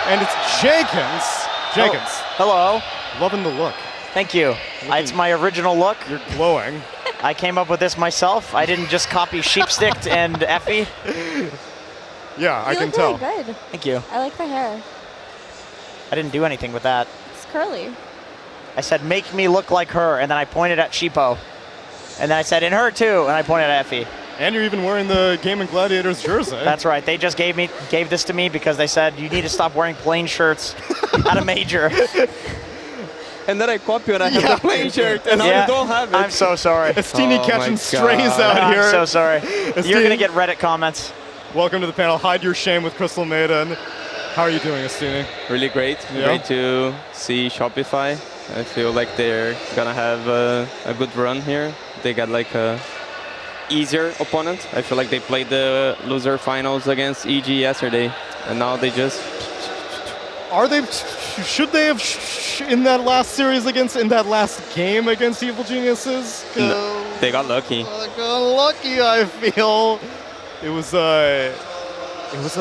and it's Jenkins. Jenkins. Hello. Loving the look. Thank you. It's my original look. You're glowing. I came up with this myself. I didn't just copy Sheepstick and Effie. Yeah, I can look tell. Really good. Thank you. I like the hair. I didn't do anything with that. It's curly. I said, make me look like her, and then I pointed at Sheepo. And then I said, and her too, and I pointed at Effie. And you're even wearing the Game and Gladiators jersey. That's right. They just gave this to me because they said, you need to stop wearing plain shirts at a major. And then I copy and I have the plain shirt, and now you don't have it. I'm so sorry. Astini catching strays out here. I'm so sorry. Astini, You're going to get Reddit comments. Welcome to the panel. Hide your shame with Crystal Maiden. How are you doing, Astini? Really great. Yeah. Great to see Shopify. I feel like they're going to have a good run here. They got like a easier opponent. I feel like they played the loser finals against EG yesterday, and now they just... Are they... Should they have in that last series in that last game against Evil Geniuses? No, they got lucky. Got lucky, I feel. It was a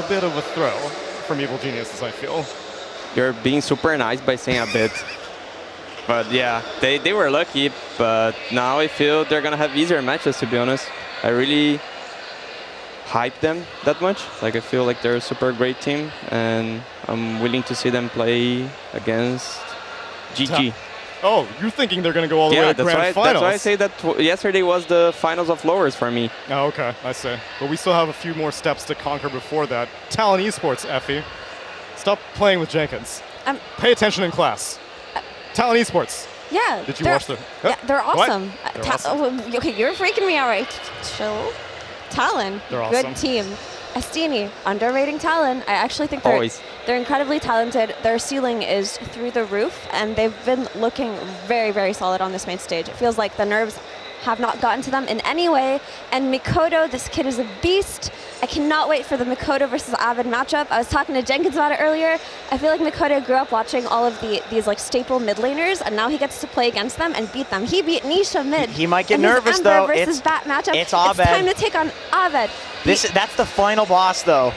bit of a throw from Evil Geniuses, I feel. You're being super nice by saying a bit. But yeah, they were lucky, but now I feel they're gonna have easier matches, to be honest. I really hype them that much. Like, I feel like they're a super great team, and I'm willing to see them play against GG. Oh, you're thinking they're going to go all the way to Grand Finals? That's why I say that yesterday was the finals of lowers for me. Oh, okay, I see. But we still have a few more steps to conquer before that. Talon Esports, Effie. Stop playing with Jenkins. Pay attention in class. Talon Esports. Yeah. Did you watch them? Yeah, they're awesome. They're awesome. Okay, you're freaking me out, right? Chill. Talon, They're good awesome. team. Astini, underrating Talon. I actually think they're incredibly talented. Their ceiling is through the roof, and they've been looking very, very solid on this main stage. It feels like the nerves have not gotten to them in any way. And Mikoto, this kid is a beast. I cannot wait for the Mikoto versus Avid matchup. I was talking to Jenkins about it earlier. I feel like Mikoto grew up watching all of these like staple mid laners, and now he gets to play against them and beat them. He beat Nisha mid. He might get and nervous Ember though. Versus Bat matchup. It's Abed. It's time to take on Abed. That's the final boss, though.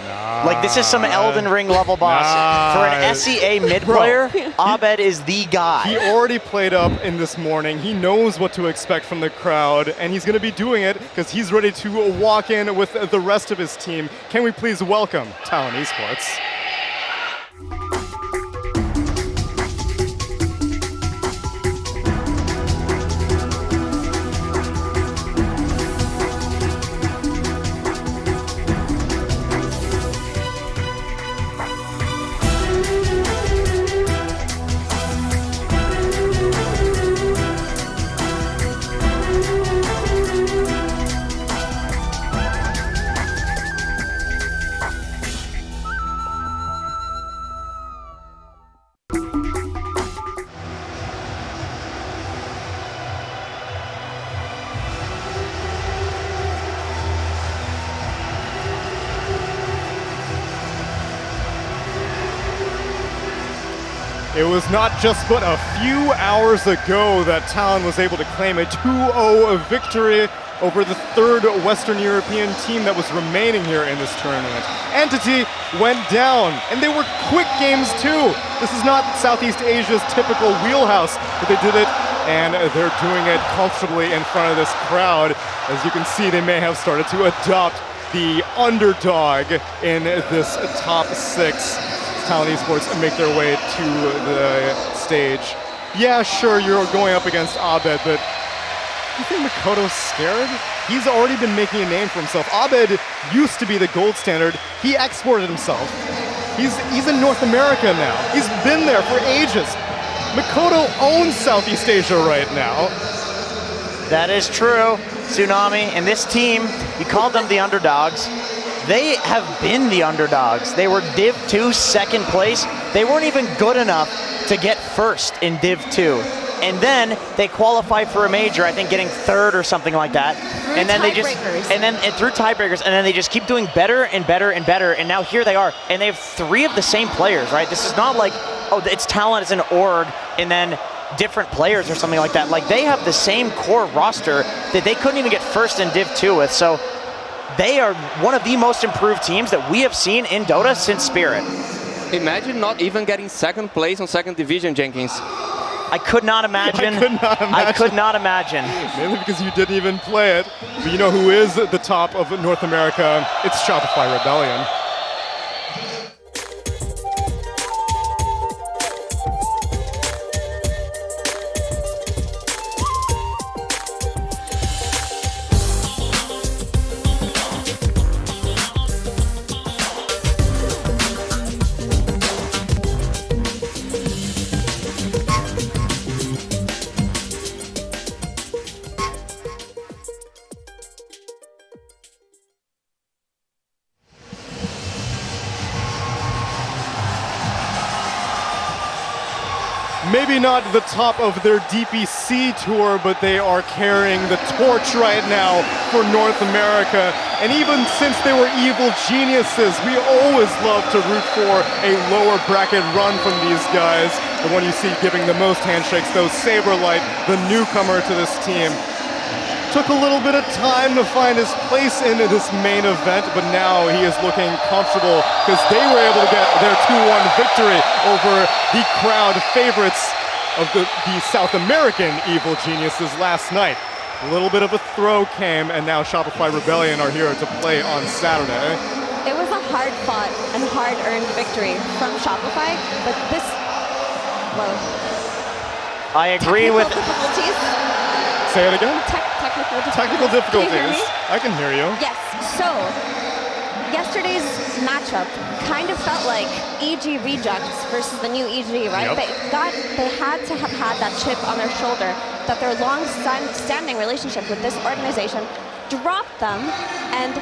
Like, this is some Elden Ring level boss. For an SEA mid player, Abed is the guy. He already played up in this morning. He knows what to expect from the crowd, and he's going to be doing it because he's ready to walk in with the rest of his team. Can we please welcome Talon Esports? It was not just but a few hours ago that Talon was able to claim a 2-0 victory over the third Western European team that was remaining here in this tournament. Entity went down, and they were quick games too. This is not Southeast Asia's typical wheelhouse, but they did it, and they're doing it comfortably in front of this crowd. As you can see, they may have started to adopt the underdog in this top six. Talon Esports make their way to the stage. Yeah, sure, you're going up against Abed, but you think Mikoto's scared? He's already been making a name for himself. Abed used to be the gold standard. He exported himself. He's in North America now. He's been there for ages. Mikoto owns Southeast Asia right now. That is true, Tsunami. And this team, you called them the underdogs. They have been the underdogs. They were Div 2 second place. They weren't even good enough to get first in Div 2. and then they qualify for a major, I think getting 3rd or something like that. And then they just, through tiebreakers, and then they just keep doing better and better and better, and now here they are, and they have 3 of the same players, right? This is not like, oh, it's Talon, it's an org, and then different players or something like that. Like, they have the same core roster that they couldn't even get first in Div 2 with, so they are one of the most improved teams that we have seen in Dota since Spirit. Imagine not even getting 2nd place on 2nd division, Jenkins. I could not imagine. I could not imagine. Mainly because you didn't even play it. But you know who is at the top of North America? It's Shopify Rebellion. Maybe not the top of their DPC tour, but they are carrying the torch right now for North America. And even since they were evil geniuses, we always love to root for a lower bracket run from these guys. The one you see giving the most handshakes, though, Saberlight, the newcomer to this team. Took a little bit of time to find his place in this main event, but now he is looking comfortable because they were able to get their 2-1 victory over the crowd favorites of the South American evil geniuses last night. A little bit of a throw came, and now Shopify Rebellion are here to play on Saturday. It was a hard-fought and hard-earned victory from Shopify, but this, well, I agree with difficulties. Say it again? Technical difficulties. Can you hear me? I can hear you. Yes. So, yesterday's matchup kind of felt like EG rejects versus the new EG, right? Yep. They had to have had that chip on their shoulder that their long-standing relationship with this organization dropped them, and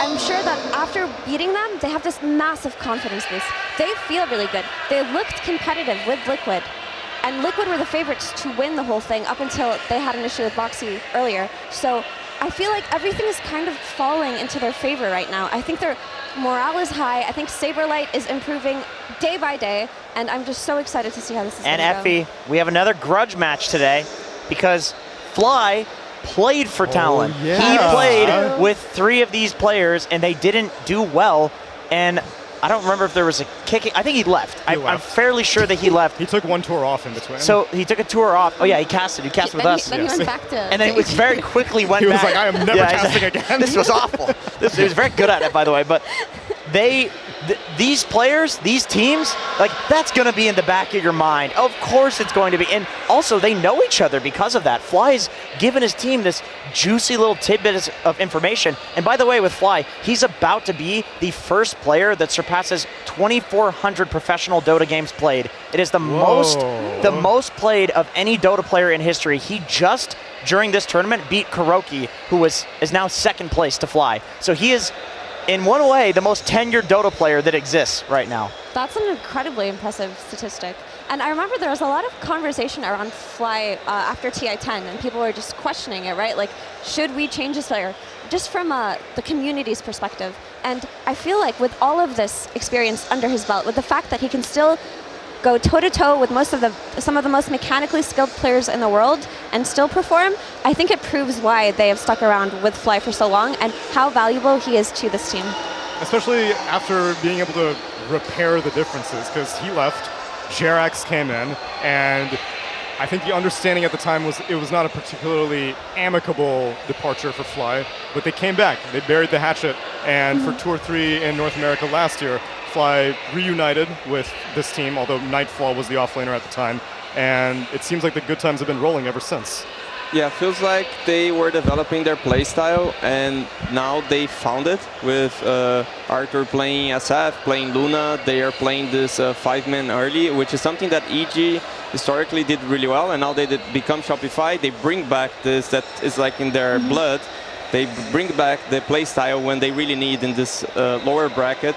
I'm sure that after beating them, they have this massive confidence boost. They feel really good. They looked competitive with Liquid. And Liquid were the favorites to win the whole thing up until they had an issue with Boxy earlier. So I feel like everything is kind of falling into their favor right now. I think their morale is high. I think Saberlight is improving day by day. And I'm just so excited to see how this is going to go. And Effie, we have another grudge match today because Fly played for Talon. Yeah. He played with 3 of these players and they didn't do well. And I don't remember if there was a kicking. I think he left. I'm fairly sure that he left. He took 1 tour off in between. So he took a tour off. Oh yeah, he casted. He casted with us. Then he went back to. And then he very quickly went He was back. like, I am never casting again. This was awful. He was very good at it, by the way. But these players, these teams, like, that's going to be in the back of your mind. Of course it's going to be. And also, they know each other because of that. Fly's given his team this juicy little tidbit of information. And by the way, with Fly, he's about to be the first player that surpasses 2,400 professional Dota games played. It is the most played of any Dota player in history. He just, during this tournament, beat Kuroki, who is now 2nd place to Fly. So he is, in one way, the most tenured Dota player that exists right now. That's an incredibly impressive statistic. And I remember there was a lot of conversation around Fly after TI10, and people were just questioning it, right? Like, should we change this player? Just from the community's perspective. And I feel like with all of this experience under his belt, with the fact that he can still go toe-to-toe with some of the most mechanically skilled players in the world and still perform, I think it proves why they have stuck around with Fly for so long and how valuable he is to this team. Especially after being able to repair the differences, because he left, Jerax came in, and I think the understanding at the time was it was not a particularly amicable departure for Fly, but they came back. They buried the hatchet, and for Tour 3 in North America last year, Fly reunited with this team, although Nightfall was the offlaner at the time, and it seems like the good times have been rolling ever since. Yeah, feels like they were developing their playstyle, and now they found it with Arthur playing SF, playing Luna. They are playing this 5-man early, which is something that EG historically did really well, and now they become Shopify. They bring back this that is like in their blood. They bring back the playstyle when they really need in this lower bracket,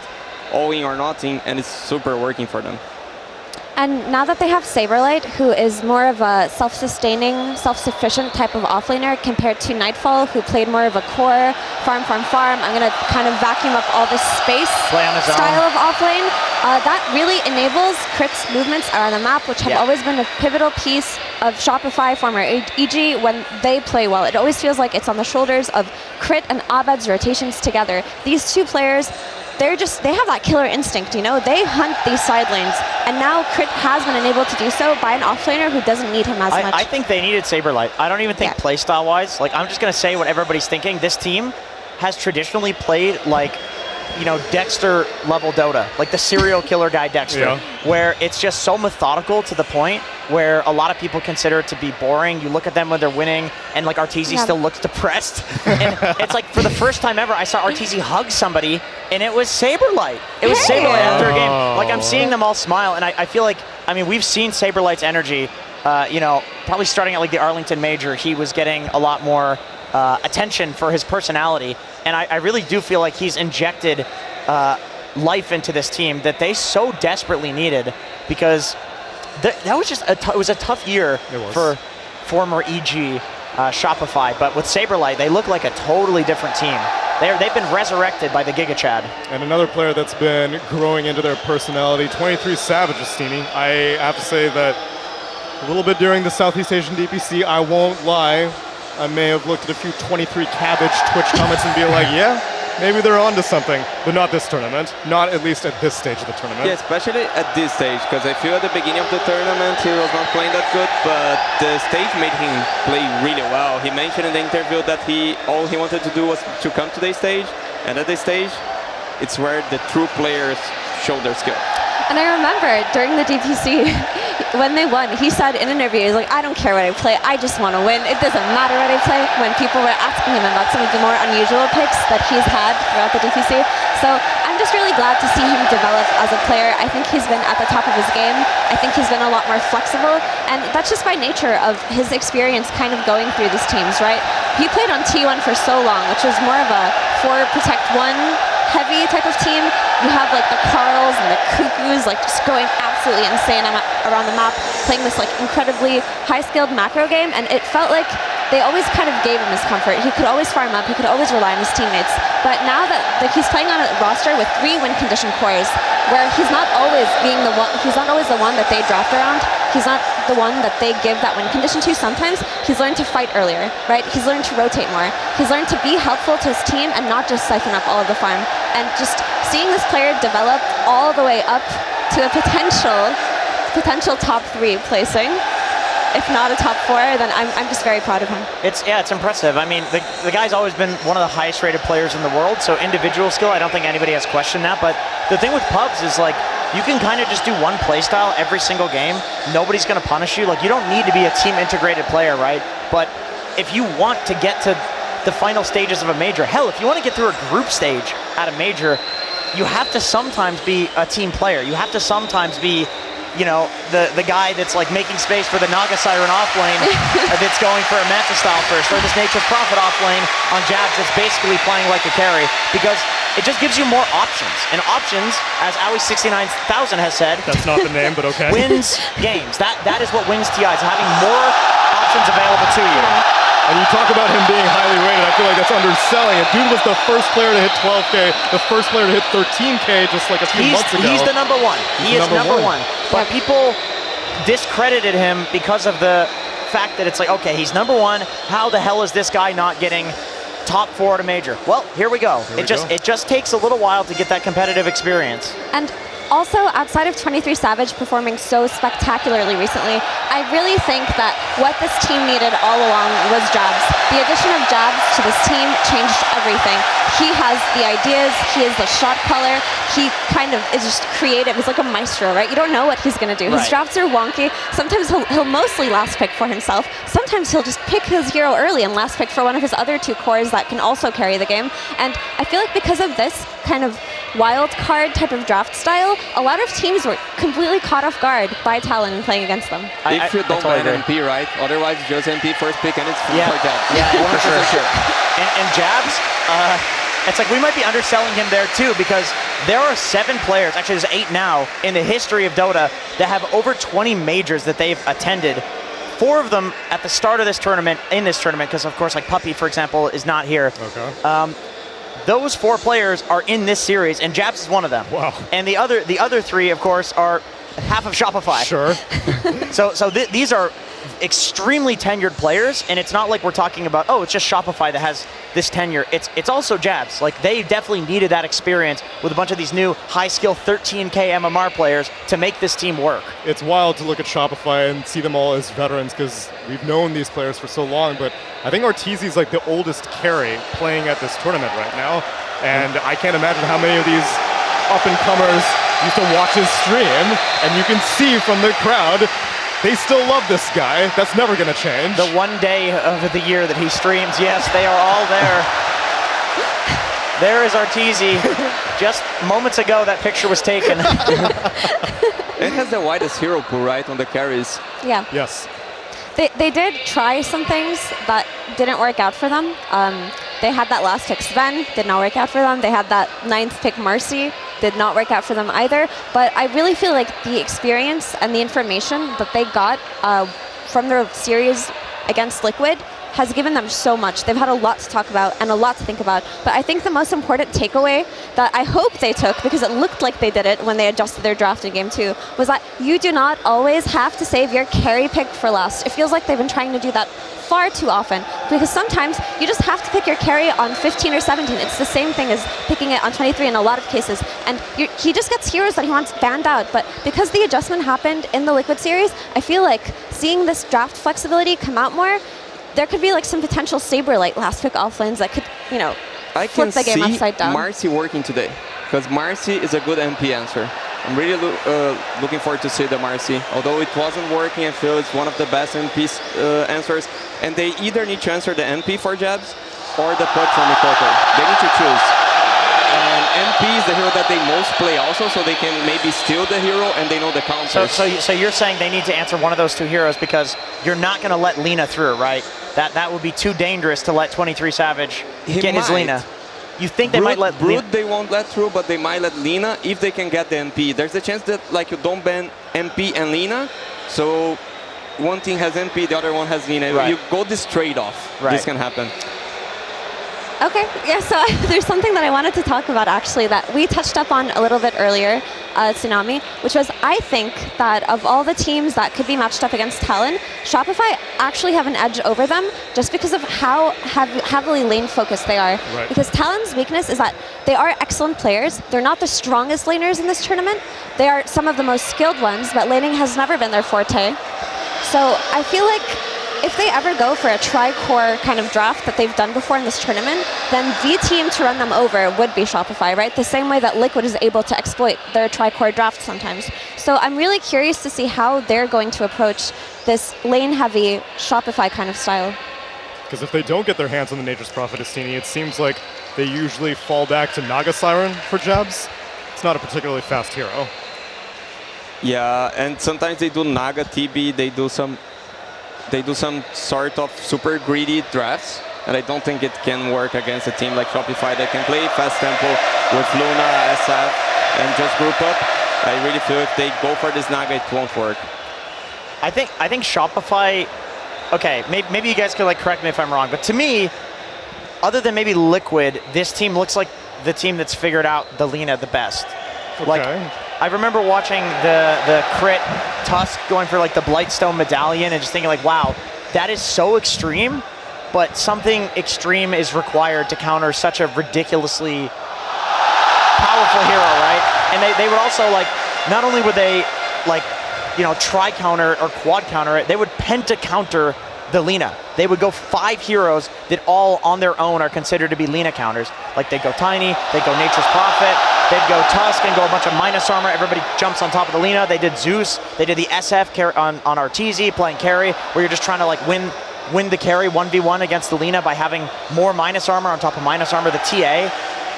all in or nothing, and it's super working for them. And now that they have Saberlight, who is more of a self-sustaining, self-sufficient type of offlaner compared to Nightfall, who played more of a core, farm, I'm going to kind of vacuum up all this space Play on his style own. of offlane. That really enables Crit's movements around the map, which have always been a pivotal piece of Shopify, former EG, when they play well. It always feels like it's on the shoulders of Crit and Abed's rotations together. These two players, they have that killer instinct, you know? They hunt these side lanes, and now Crit has been enabled to do so by an offlaner who doesn't need him as much. I think they needed Saberlight. I don't even think playstyle-wise. Like, I'm just going to say what everybody's thinking. This team has traditionally played like, you know, Dexter level Dota, like the serial killer guy Dexter, where it's just so methodical to the point where a lot of people consider it to be boring. You look at them when they're winning, and like Arteezy still looks depressed. And it's like for the first time ever, I saw Arteezy hug somebody, and it was Saberlight. It was Saberlight after a game. Like, I'm seeing them all smile, and I feel like, I mean, we've seen Saberlight's energy, you know, probably starting at like the Arlington Major, he was getting a lot more attention for his personality. And I really do feel like he's injected life into this team that they so desperately needed, because that was just it was a tough year for former EG Shopify. But with Saberlight, they look like a totally different team. They've been resurrected by the Giga Chad. And another player that's been growing into their personality, 23 Savage Estini. I have to say that a little bit during the Southeast Asian DPC, I won't lie, I may have looked at a few 23 Cabbage Twitch comments and be like, yeah, maybe they're onto something, but not this tournament. Not at least at this stage of the tournament. Yeah, especially at this stage, because I feel at the beginning of the tournament he was not playing that good, but the stage made him play really well. He mentioned in the interview that all he wanted to do was to come to the stage, and at this stage, it's where the true players show their skill. And I remember during the DPC, when they won, he said in an interview, he's like, I don't care what I play, I just want to win. It doesn't matter what I play, when people were asking him about some of the more unusual picks that he's had throughout the DPC. So I'm just really glad to see him develop as a player. I think he's been at the top of his game. I think he's been a lot more flexible, and that's just by nature of his experience kind of going through these teams, right? He played on T1 for so long, which was more of a 4 protect 1 heavy type of team. You have like the Carls and the Cuckoos like just going absolutely insane around the map, playing this like incredibly high-skilled macro game, and it felt like they always kind of gave him his comfort. He could always farm up, he could always rely on his teammates. But now that he's playing on a roster with 3 win condition cores, where he's not always the one that they draft around, he's not the one that they give that win condition to. Sometimes he's learned to fight earlier, right? He's learned to rotate more. He's learned to be helpful to his team and not just siphon up all of the farm. And just seeing this player develop all the way up to a potential top 3 placing, if not a top 4, then I'm just very proud of him. It's impressive. I mean, the guy's always been one of the highest rated players in the world, so individual skill, I don't think anybody has questioned that. But the thing with pubs is, like, you can kind of just do one play style every single game. Nobody's going to punish you. Like, you don't need to be a team integrated player, right? But if you want to get to the final stages of a major, hell, if you want to get through a group stage at a major, you have to sometimes be a team player. You have to sometimes be, you know, the guy that's like making space for the Naga Siren off lane that's going for a Manta style first, or this Nature's Prophet off lane on Jabs that's basically playing like a carry, because it just gives you more options. And options, as Owie69000 has said, that's not the name, but okay, wins games. That is what wins TIs, having more options available to you. And you talk about him being highly rated, I feel like that's underselling it. Dude was the first player to hit 12K, the first player to hit 13K just like a few months ago. He's the number one. He is number one. But people discredited him because of the fact that it's like, okay, he's number 1. How the hell is this guy not getting top 4 at a major? Well, here we go. It just takes a little while to get that competitive experience. And also, outside of 23 Savage performing so spectacularly recently, I really think that what this team needed all along was Jabs. The addition of Jabs to this team changed everything. He has the ideas, he is the shot caller, he kind of is just creative. He's like a maestro, right? You don't know what he's going to do. His drafts are wonky. Sometimes he'll mostly last pick for himself. Sometimes he'll just pick his hero early and last pick for one of his other 2 cores that can also carry the game. And I feel like because of this kind of wild card type of draft style, a lot of teams were completely caught off guard by Talon playing against them. If you don't ban MP, right? Otherwise, just MP first pick and it's free for Jabs. Yeah, for sure. And Jabs, It's like we might be underselling him there too, because there are 7 players, actually there's 8 now, in the history of Dota that have over 20 majors that they've attended. 4 of them at the start of this tournament, because of course like Puppy, for example, is not here. Okay. Those 4 players are in this series, and Jabs is one of them. Wow. And the other 3, of course, are half of Shopify. Sure. So these are extremely tenured players, and it's not like we're talking about, oh, it's just Shopify that has this tenure. It's also Jabs. Like, they definitely needed that experience with a bunch of these new high-skill 13K MMR players to make this team work. It's wild to look at Shopify and see them all as veterans, because we've known these players for so long, but I think Arteezy is like the oldest carry playing at this tournament right now, and I can't imagine how many of these up-and-comers used to watch his stream, and you can see from the crowd, they still love this guy. That's never going to change. The one day of the year that he streams, yes, they are all there. There is Arteezy. Just moments ago, that picture was taken. It has the widest hero pool, right, on the carries? Yeah. Yes. They did try some things that didn't work out for them. They had that last pick Sven, did not work out for them. They had that 9th pick Marcy, did not work out for them either. But I really feel like the experience and the information that they got from their series against Liquid has given them so much. They've had a lot to talk about and a lot to think about. But I think the most important takeaway that I hope they took, because it looked like they did it when they adjusted their draft in Game 2, was that you do not always have to save your carry pick for last. It feels like they've been trying to do that far too often, because sometimes you just have to pick your carry on 15 or 17. It's the same thing as picking it on 23 in a lot of cases. And he just gets heroes that he wants banned out. But because the adjustment happened in the Liquid series, I feel like seeing this draft flexibility come out more, there could be like some potential Saberlight last pick offlanes that could, flip the game upside down. Marcy working today, because Marcy is a good MP answer. I'm really looking forward to see the Marcy. Although it wasn't working, I feel it's one of the best MP answers. And they either need to answer the MP for Jabs or the put from Mikoto. They need to choose. And MP is the hero that they most play also, so they can maybe steal the hero and they know the counters. So you're saying they need to answer one of those 2 heroes, because you're not going to let Lina through, right? That would be too dangerous to let 23 Savage get his Lina. You think they might let Brood they won't let through, but they might let Lina if they can get the MP. There's a chance that like you don't ban MP and Lina, so one team has MP, the other one has Lina. Right. You go this trade-off. Right. This can happen. Okay, yeah, so there's something that I wanted to talk about actually that we touched up on a little bit earlier, Tsunami, which was I think that of all the teams that could be matched up against Talon, Shopify actually have an edge over them just because of how heavily lane focused they are. Right. Because Talon's weakness is that they are excellent players. They're not the strongest laners in this tournament. They are some of the most skilled ones, but laning has never been their forte. So I feel like if they ever go for a tri-core kind of draft that they've done before in this tournament, then the team to run them over would be Shopify, right? The same way that Liquid is able to exploit their tri-core draft sometimes. So I'm really curious to see how they're going to approach this lane-heavy Shopify kind of style. Because if they don't get their hands on the Nature's Prophet Estini, it seems like they usually fall back to Naga Siren for Jabs. It's not a particularly fast hero. Yeah, and sometimes they do Naga TB, they do some sort of super greedy drafts, and I don't think it can work against a team like Shopify that can play fast tempo with Luna, SF, and just group up. I really feel if they go for this Naga, it won't work. I think Shopify, okay, maybe you guys could correct me if I'm wrong, but to me, other than maybe Liquid, this team looks like the team that's figured out the Lina the best. Okay. I remember watching the crit Tusk going for the Blightstone medallion and just thinking wow, that is so extreme, but something extreme is required to counter such a ridiculously powerful hero, right? And they would also not only would they try counter or quad counter it, they would penta counter the Lina. They would go 5 heroes that all on their own are considered to be Lina counters. They'd go Tiny, they'd go Nature's Prophet, they'd go Tusk and go a bunch of minus armor. Everybody jumps on top of the Lina. They did Zeus, they did the SF on Arteezy playing carry, where you're just trying to win the carry 1v1 against the Lina by having more minus armor on top of minus armor, the TA.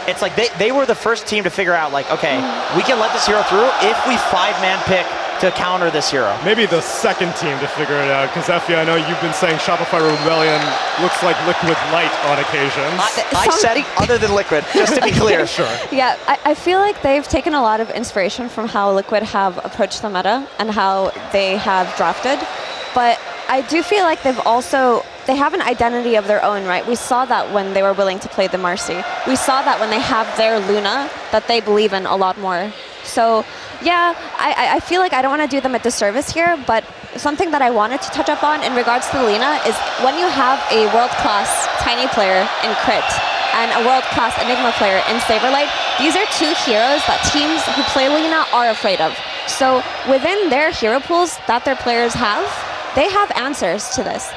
It's they were the first team to figure out okay, we can let this hero through if we 5-man pick to counter this hero. Maybe the second team to figure it out, because Effie, I know you've been saying Shopify Rebellion looks like Liquid Light on occasions. I said other than Liquid, just to be clear. Sure. Yeah, I feel like they've taken a lot of inspiration from how Liquid have approached the meta and how they have drafted. But I do feel like they have an identity of their own, right? We saw that when they were willing to play the Marcy. We saw that when they have their Luna that they believe in a lot more. So yeah, I feel like I don't want to do them a disservice here, but something that I wanted to touch up on in regards to Lina is when you have a world-class Tiny player in Crit and a world-class Enigma player in Saberlight, these are two heroes that teams who play Lina are afraid of. So within their hero pools that their players have, they have answers to this.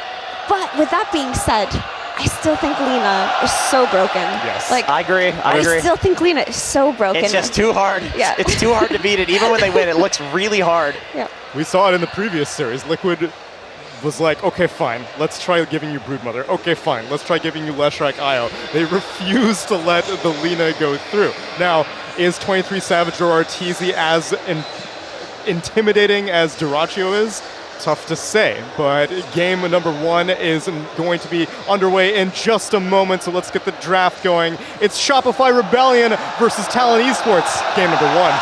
But with that being said, I still think Lina is so broken. Yes. Like, I agree. I still think Lina is so broken. It's just too hard. Yeah. It's too hard to beat it. Even when they win, it looks really hard. Yeah. We saw it in the previous series. Liquid was like, okay, fine, let's try giving you Broodmother. Okay, fine, let's try giving you Leshrac Io. They refused to let the Lina go through. Now, is 23 Savage or Arteezy as intimidating as Dyrachyo is? Tough to say, but game number 1 is going to be underway in just a moment, so let's get the draft going. It's Shopify Rebellion versus Talon Esports, game number 1.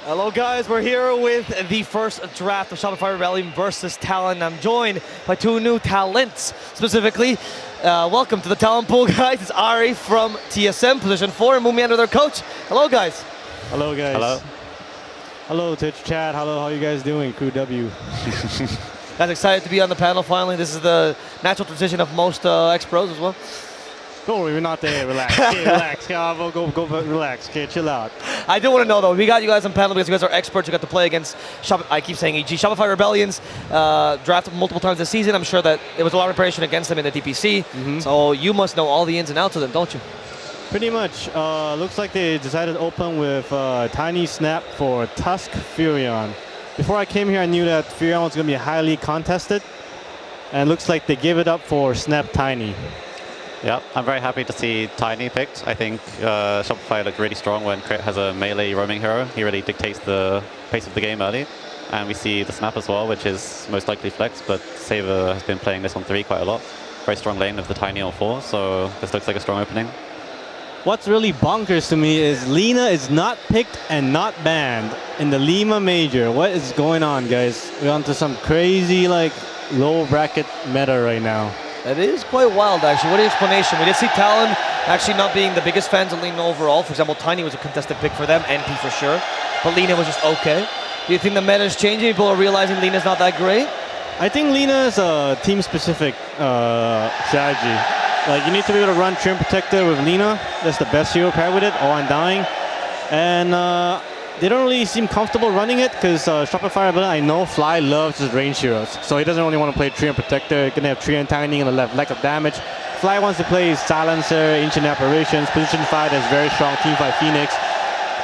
Hello guys, we're here with the first draft of Shopify Rebellion versus Talon. I'm joined by two new talents, specifically. Welcome to the talent pool, guys. It's Ari from TSM, position 4, and Mumian, their coach. Hello guys. Hello guys. Hello. Hello Twitch chat, hello, how you guys doing? Crew W. Guys, excited to be on the panel finally. This is the natural transition of most ex-pros as well. Don't worry, we're not there. Relax. Okay, relax. Go, relax. Okay, chill out. I do want to know though, we got you guys on panel because you guys are experts. You got to play against I keep saying EG. Shopify Rebellions drafted multiple times this season. I'm sure that there was a lot of preparation against them in the DPC. So you must know all the ins and outs of them, don't you? Pretty much. Looks like they decided to open with Tiny Snap for Tusk Furion. Before I came here, I knew that Furion was going to be highly contested. And looks like they give it up for Snap Tiny. Yeah, I'm very happy to see Tiny picked. I think Shopify looked really strong when Crit has a melee roaming hero. He really dictates the pace of the game early. And we see the Snap as well, which is most likely flex, but Saver has been playing this on 3 quite a lot. Very strong lane of the Tiny on 4, so this looks like a strong opening. What's really bonkers to me is Lina is not picked and not banned in the Lima Major. What is going on, guys? We're onto some crazy, like, low bracket meta right now. That is quite wild, actually. What is the explanation? We did see Talon actually not being the biggest fans of Lina overall. For example, Tiny was a contested pick for them, NP for sure. But Lina was just okay. Do you think the meta is changing? People are realizing Lina's not that great? I think Lina is a team-specific strategy. Like, you need to be able to run Trim Protector with Lina. That's the best hero paired with it, or Undying. And they don't really seem comfortable running it because Shopify Rebellion, I know Fly loves his range heroes. So he doesn't really want to play Tree and Protector. He's going to have Tree and Tiny on the left, lack of damage. Fly wants to play Silencer, Ancient Apparitions, Position 5 has very strong Team 5 Phoenix.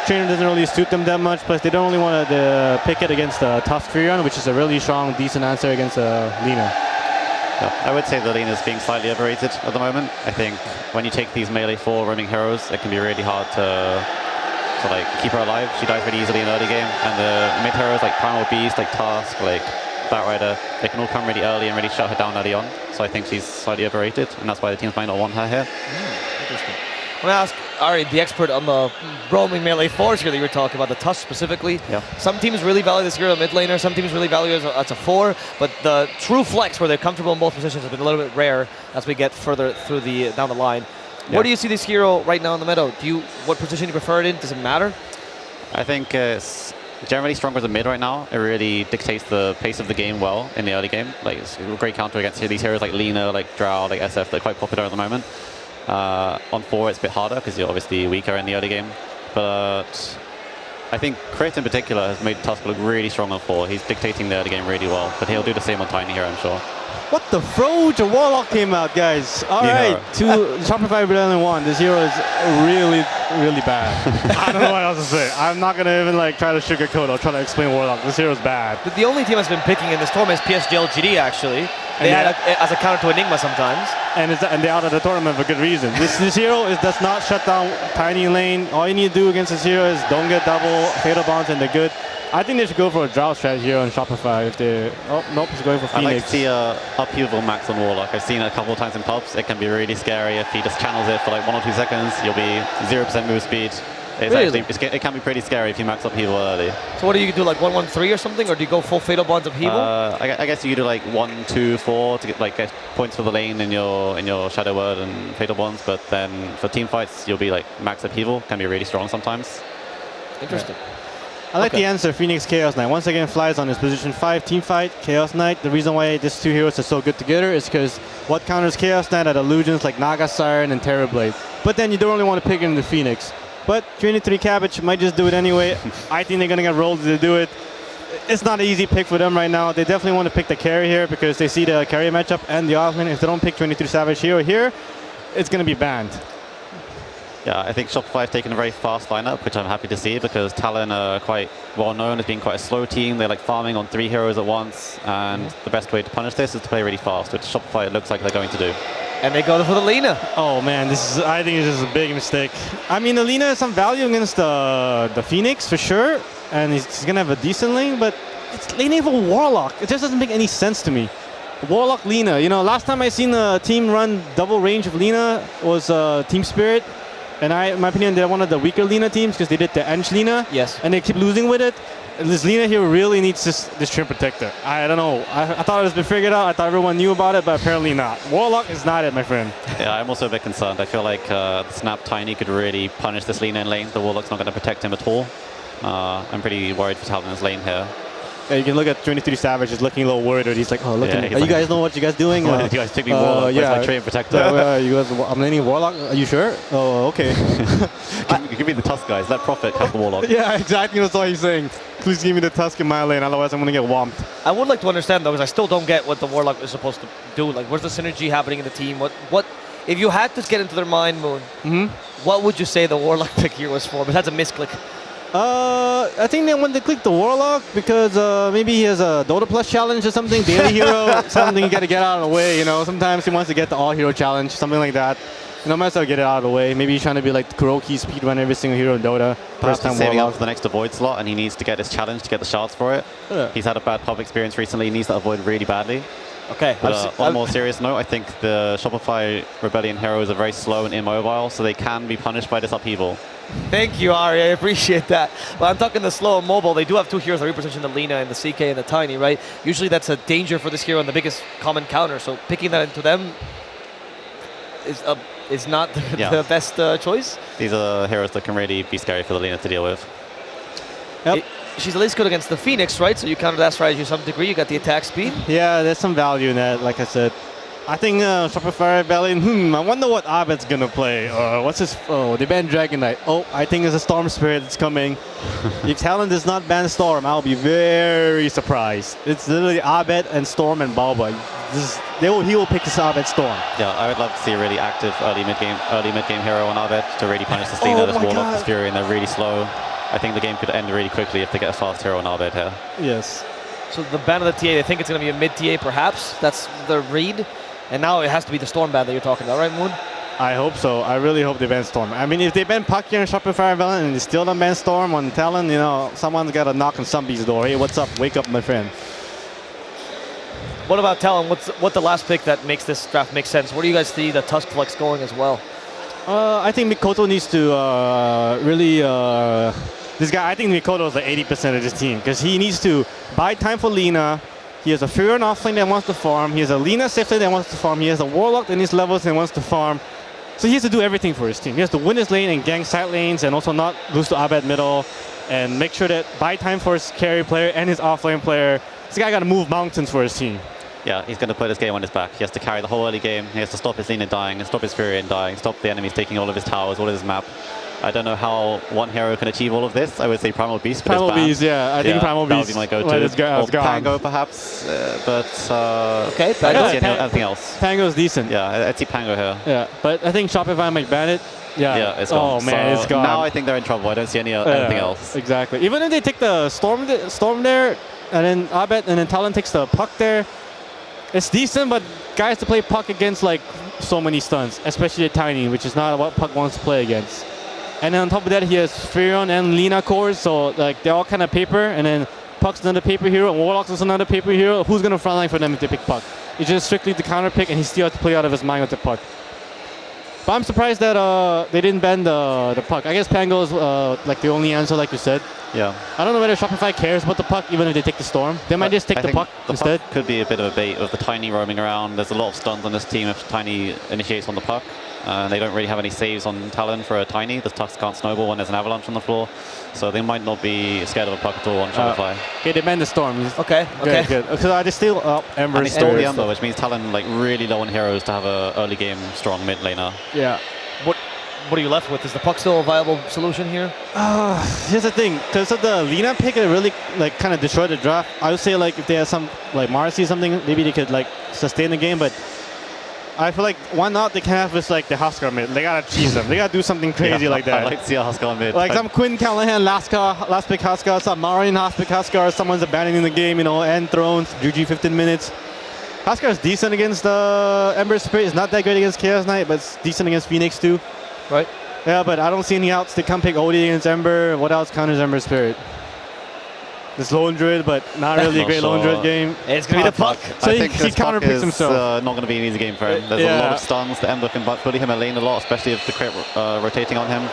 Trainer doesn't really suit them that much, plus they don't really want to pick it against Tusk Freon, which is a really strong, decent answer against Lina. Yeah, I would say that Lina is being slightly overrated at the moment. I think when you take these melee 4 roaming heroes, it can be really hard to like keep her alive. She dies really easily in early game, and the mid heroes like Primal Beast, like Tusk, like Batrider, they can all come really early and really shut her down early on. So I think she's slightly overrated, and that's why the teams might not want her here. Interesting. I want to ask Ari, the expert on the roaming melee 4s here that you were talking about, the Tusk specifically. Yeah. Some teams really value this hero mid laner, some teams really value it as a 4, but the true flex where they're comfortable in both positions has been a little bit rare as we get further through down the line. Where do you see this hero right now in the meta? What position do you prefer it in? Does it matter? I think it's generally stronger as a mid right now. It really dictates the pace of the game well in the early game. Like it's a great counter against these heroes like Lina, like Drow, like SF. They're quite popular at the moment. On 4 it's a bit harder because you're obviously weaker in the early game. But I think Crit in particular has made Tusk look really strong on 4. He's dictating the early game really well. But he'll do the same on Tiny here, I'm sure. What the Froge? A Warlock came out, guys. All right, Shopify Rebellion 1. This hero is really, really bad. I don't know what else to say. I'm not gonna even like try to sugarcoat or try to explain Warlock. This hero's bad. But the only team that's been picking in this tournament is PSG LGD actually. They had as a counter to Enigma sometimes. And they're out of the tournament for good reason. This hero does not shut down Tiny lane. All you need to do against this hero is don't get double fatal bonds and they're good. I think they should go for a Drow strategy here on Shopify if they... Oh, nope, he's going for Phoenix. I like to see upheaval max on Warlock. I've seen it a couple of times in pubs. It can be really scary if he just channels it for like 1 or 2 seconds. You'll be 0% move speed. Really? It can be pretty scary if you max upheaval early. So what do you do, like 1-1-3 or something? Or do you go full fatal bonds upheaval? I guess you do like 1-2-4 to get points for the lane in your Shadow Word and fatal bonds. But then for team fights, you'll be like max upheaval. Can be really strong sometimes. Interesting. I like the answer, Phoenix Chaos Knight. Once again, Flies on his position 5 team fight, Chaos Knight. The reason why these 2 heroes are so good together is because what counters Chaos Knight are illusions like Naga Siren and Terrorblade. But then you don't really want to pick in the Phoenix. But 23 Cabbage might just do it anyway. I think they're going to get rolled to do it. It's not an easy pick for them right now. They definitely want to pick the carry here because they see the carry matchup and the offlane. If they don't pick 23 Savage here, it's going to be banned. Yeah, I think Shopify have taken a very fast lineup, which I'm happy to see because Talon are quite well known as being quite a slow team. They're like farming on 3 heroes at once, and the best way to punish this is to play really fast, which Shopify looks like they're going to do. And they go for the Lina. Oh man, I think it's just a big mistake. I mean, the Lina has some value against the Phoenix for sure, and he's gonna have a decent lane, but it's laning for Warlock. It just doesn't make any sense to me. Warlock Lina, you know, last time I seen a team run double range of Lina was Team Spirit. And in my opinion, they're one of the weaker Lina teams because they did the Ench Lina. Yes. And they keep losing with it. And this Lina here really needs this Trim Protector. I don't know. I thought it was been figured out. I thought everyone knew about it, but apparently not. Warlock is not it, my friend. Yeah, I'm also a bit concerned. I feel like Snap Tiny could really punish this Lina in lane. The Warlock's not going to protect him at all. I'm pretty worried for Talon's lane here. Yeah, you can look at 23 Savage is looking a little worried. He's like, oh, look at me. You guys know what you guys doing? Why did you guys take me Warlock? Yeah. Where's my Train Protector? You guys, I'm laning Warlock. Are you sure? Oh, okay. Give me the Tusk, guys. Let Prophet have the Warlock. Yeah, exactly. That's what he's saying. Please give me the Tusk in my lane, otherwise I'm going to get whomped. I would like to understand, though, because I still don't get what the Warlock is supposed to do. Like, where's the synergy happening in the team? What? If you had to get into their mind, Moon, what would you say the Warlock pick here was for? Besides a misclick. I think they want to click the Warlock because maybe he has a Dota Plus challenge or something, daily hero, something you got to get out of the way, you know. Sometimes he wants to get the all-hero challenge, something like that. You know, might as well get it out of the way. Maybe he's trying to be like Kuroki, speedrun every single hero in Dota. Perhaps he's saving up for the next Avoid slot and he needs to get his challenge to get the shards for it. Yeah. He's had a bad pub experience recently. He needs to avoid really badly. Okay. But on a more serious note, I think the Shopify Rebellion heroes are very slow and immobile, so they can be punished by this upheaval. Thank you, Ari. I appreciate that. But I'm talking the slow and mobile. They do have 2 heroes that represent the Lina and the CK and the Tiny, right? Usually that's a danger for this hero and the biggest common counter. So picking that into them is not the best choice. These are heroes that can really be scary for the Lina to deal with. Yep. She's at least good against the Phoenix, right? So you counter that strategy to some degree. You got the attack speed. Yeah, there's some value in that, like I said. I think Shopify Rebellion, I wonder what Abed's going to play. What's his... Oh, they banned Dragon Knight. Oh, I think it's a Storm Spirit that's coming. If Talon does not ban Storm, I'll be very surprised. It's literally Abed and Storm and Balba. he will pick his Abed Storm. Yeah, I would love to see a really active early mid game hero on Abed to really punish this Lina, this Warlock, this Fury, and they're really slow. I think the game could end really quickly if they get a fast hero on Abed here. Yes. So the ban of the TA, they think it's going to be a mid TA perhaps. That's the read. And now it has to be the Storm ban that you're talking about, right, Moon? I hope so. I really hope they ban Storm. I mean, if they ban Puck here in Shopify Valent and they still don't ban Storm on Talon, you know, someone's got to knock on somebody's door. Hey, what's up? Wake up, my friend. What about Talon? What's the last pick that makes this draft make sense? Where do you guys see the Tusk flex going as well? I think Mikoto needs to really... this guy, I think Mikoto is like 80% of this team because he needs to buy time for Lina. He has a Fury on offlane that wants to farm. He has a Lina safe lane that wants to farm. He has a Warlock in his levels and wants to farm. So he has to do everything for his team. He has to win his lane and gang side lanes and also not lose to Abed middle and make sure that buy time for his carry player and his offlane player. This guy got to move mountains for his team. Yeah, he's going to put this game on his back. He has to carry the whole early game. He has to stop his Lina dying and stop his Fury dying, stop the enemies taking all of his towers, all of his map. I don't know how one hero can achieve all of this. I would say Primal Beast. Primal Beast, yeah. I think Primal Beast. That would be my go-to. Or Pango, perhaps. Okay, I don't see anything else. Pango's decent. Yeah, I'd see Pango here. Yeah, but I think Shopify might ban it. Yeah, it's gone. Oh man, so it's gone. Now I think they're in trouble. I don't see anything else. Exactly. Even if they take the Storm there, and then Abed, and then Talon takes the Puck there, it's decent, but guys to play Puck against like so many stuns, especially the Tiny, which is not what Puck wants to play against. And then on top of that, he has Furion and Lina cores, so like they're all kind of paper. And then Puck's another paper hero, and Warlock's also another paper hero. Who's gonna frontline for them if they pick Puck? It's just strictly the counter pick, and he still has to play out of his mind with the Puck. But I'm surprised that they didn't ban the Puck. I guess Pango is like the only answer, like you said. Yeah. I don't know whether Shopify cares about the Puck, even if they take the Storm. They might just take the Puck instead. Puck could be a bit of a bait with the Tiny roaming around. There's a lot of stuns on this team if Tiny initiates on the Puck. They don't really have any saves on Talon for a Tiny. The Tusk can't snowball when there's an avalanche on the floor. So they might not be scared of a Puck at all on Shopify. Okay, they ban the Storm. Okay. Good. So I just steal Ember. And they stole the Ember, which means Talon like really low on heroes to have a early game strong mid laner. Yeah. What are you left with? Is the Puck still a viable solution here? Here's the thing, because of the Lina pick, it really like kind of destroyed the draft. I would say like if they had some like Marcy or something, maybe they could like sustain the game. But I feel like why not? They can have this like the Huskar mid. They gotta cheese them. They gotta do something crazy like that. I'd like to see a Huskar mid. Like some Quinn Callahan last pick Huskar, some Marion last pick Huskar. Someone's abandoning the game, you know, end thrones, GG 15 minutes. Huskar is decent against Ember Spirit. It's not that great against Chaos Knight, but it's decent against Phoenix too. Right. Yeah, but I don't see any outs. They come pick Odie against Ember. What else counters Ember Spirit? This Lone Druid, but not really a great Lone Druid game. It's going to be the Puck. So I think he counter picks himself. Not going to be an easy game for him. There's a lot of stuns. The Ember can bully him a lane a lot, especially if the crit rotating on him.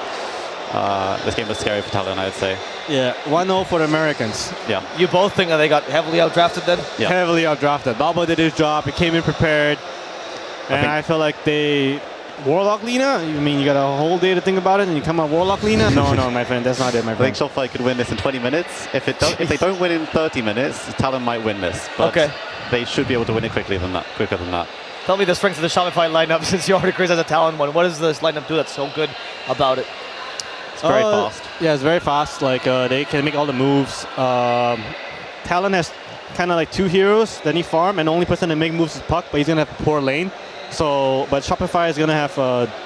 This game was scary for Talon, I would say. Yeah, 1-0 for the Americans. Yeah. You both think that they got heavily outdrafted then? Yeah. Heavily outdrafted. Balbo did his job. He came in prepared. And I feel like they... Warlock Lina? I mean, you got a whole day to think about it and you come out Warlock Lina? No, my friend. That's not it, my friend. I think Shopify could win this in 20 minutes. If they don't win in 30 minutes, Talon might win this. But they should be able to win it quicker than that. Tell me the strength of the Shopify lineup since you already criticized the Talon one. What does this lineup do that's so good about it? It's very fast. Yeah, it's very fast. Like, they can make all the moves. Talon has kind of like two heroes that need farm, and the only person that make moves is Puck, but he's going to have poor lane. So, but Shopify is going to have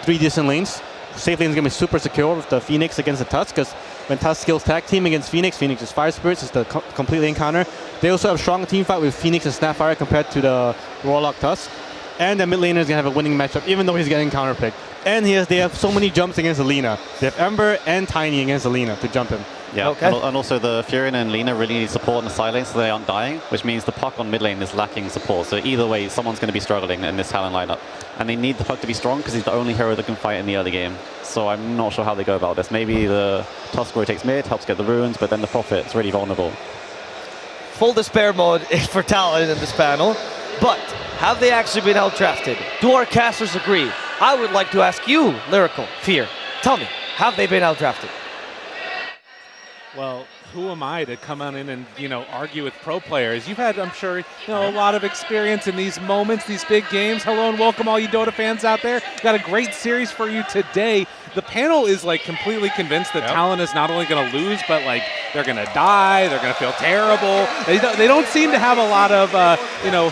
3 decent lanes. Safe lane is going to be super secure with the Phoenix against the Tusk, because when Tusk skills tag team against Phoenix, Phoenix is Fire Spirits, it's the complete lane counter. They also have a strong team fight with Phoenix and Snapfire compared to the Warlock Tusk. And the mid laner is going to have a winning matchup, even though he's getting counter picked. And they have so many jumps against Alina. They have Ember and Tiny against Alina to jump him. Yeah, and also the Furion and Lina really need support in the side lane so they aren't dying, which means the Puck on mid lane is lacking support. So either way, someone's going to be struggling in this Talon lineup. And they need the Puck to be strong because he's the only hero that can fight in the early game. So I'm not sure how they go about this. Maybe the Tusk rotates mid, helps get the runes, but then the Prophet is really vulnerable. Full despair mode for Talon in this panel. But have they actually been outdrafted? Do our casters agree? I would like to ask you, Lyrical, Fear. Tell me, have they been outdrafted? Well, who am I to come on in and, argue with pro players? You've had, I'm sure, a lot of experience in these moments, these big games. Hello and welcome all you Dota fans out there. Got a great series for you today. The panel is completely convinced that Talon is not only going to lose, but they're going to die. They're going to feel terrible. They don't seem to have a lot of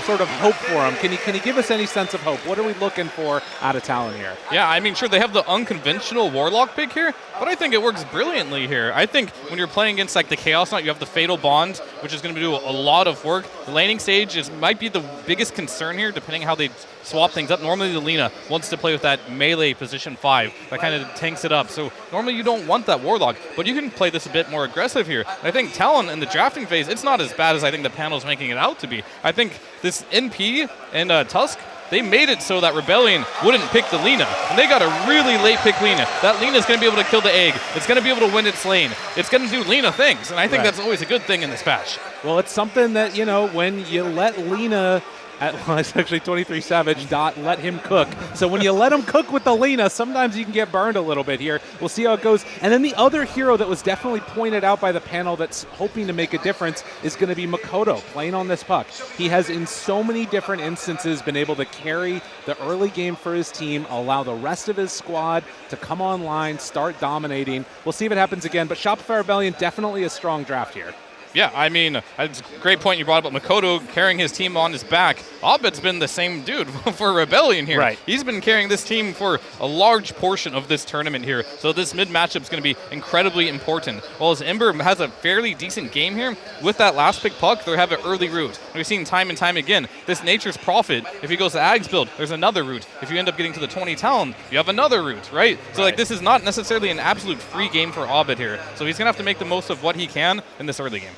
sort of hope for them. Can you give us any sense of hope? What are we looking for out of Talon here? Yeah, I mean, sure, they have the unconventional Warlock pick here, but I think it works brilliantly here. I think when you're playing against the Chaos Knight, you have the Fatal Bond, which is going to do a lot of work. The laning stage might be the biggest concern here, depending how they swap things up. Normally the Lina wants to play with that melee position 5 that kind of tanks it up. So normally you don't want that Warlock, but you can play this a bit more aggressive here. And I think Talon in the drafting phase, it's not as bad as I think the panel's making it out to be. I think this NP and Tusk, they made it so that Rebellion wouldn't pick the Lina. And they got a really late pick Lina. That Lina is going to be able to kill the egg. It's going to be able to win its lane. It's going to do Lina things. And I think that's always a good thing in this patch. Well, it's something that, when you let Lina... it's actually 23 Savage. Let him cook. So when you let him cook with the Lina, sometimes you can get burned a little bit here. We'll see how it goes. And then the other hero that was definitely pointed out by the panel that's hoping to make a difference is going to be Makoto playing on this puck. He has in so many different instances been able to carry the early game for his team, allow the rest of his squad to come online, start dominating. We'll see if it happens again, but Shopify Rebellion definitely a strong draft here. Yeah, I mean, it's a great point you brought up about Makoto carrying his team on his back. Abed's been the same dude for Rebellion here. Right. He's been carrying this team for a large portion of this tournament here. So this mid matchup is going to be incredibly important. While as Ember has a fairly decent game here, with that last pick puck, they have an early route. We've seen time and time again, this Nature's Prophet, if he goes to Ag's build, there's another route. If you end up getting to the 20 Talon, you have another route, right? So this is not necessarily an absolute free game for Abed here. So he's going to have to make the most of what he can in this early game.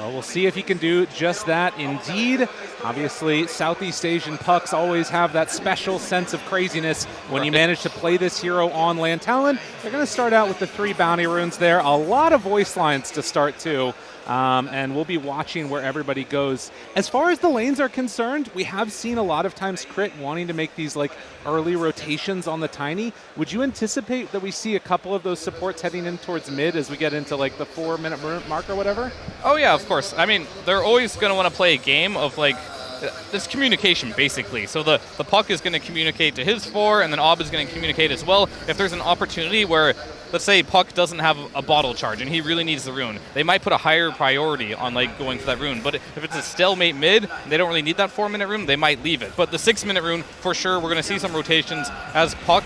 Well, we'll see if he can do just that indeed. Obviously, Southeast Asian pucks always have that special sense of craziness when you manage to play this hero on land. Talon, they're going to start out with the 3 bounty runes there. A lot of voice lines to start, too. And we'll be watching where everybody goes. As far as the lanes are concerned, we have seen a lot of times Crit wanting to make these early rotations on the Tiny. Would you anticipate that we see a couple of those supports heading in towards mid as we get into the 4-minute mark or whatever? Oh yeah, of course. I mean, they're always going to want to play a game of this communication, basically. So the puck is going to communicate to his 4, and then Ob is going to communicate as well. If there's an opportunity where, let's say, puck doesn't have a bottle charge and he really needs the rune, they might put a higher priority on going for that rune. But if it's a stalemate mid, and they don't really need that 4-minute rune, they might leave it. But the 6-minute rune, for sure, we're going to see some rotations as puck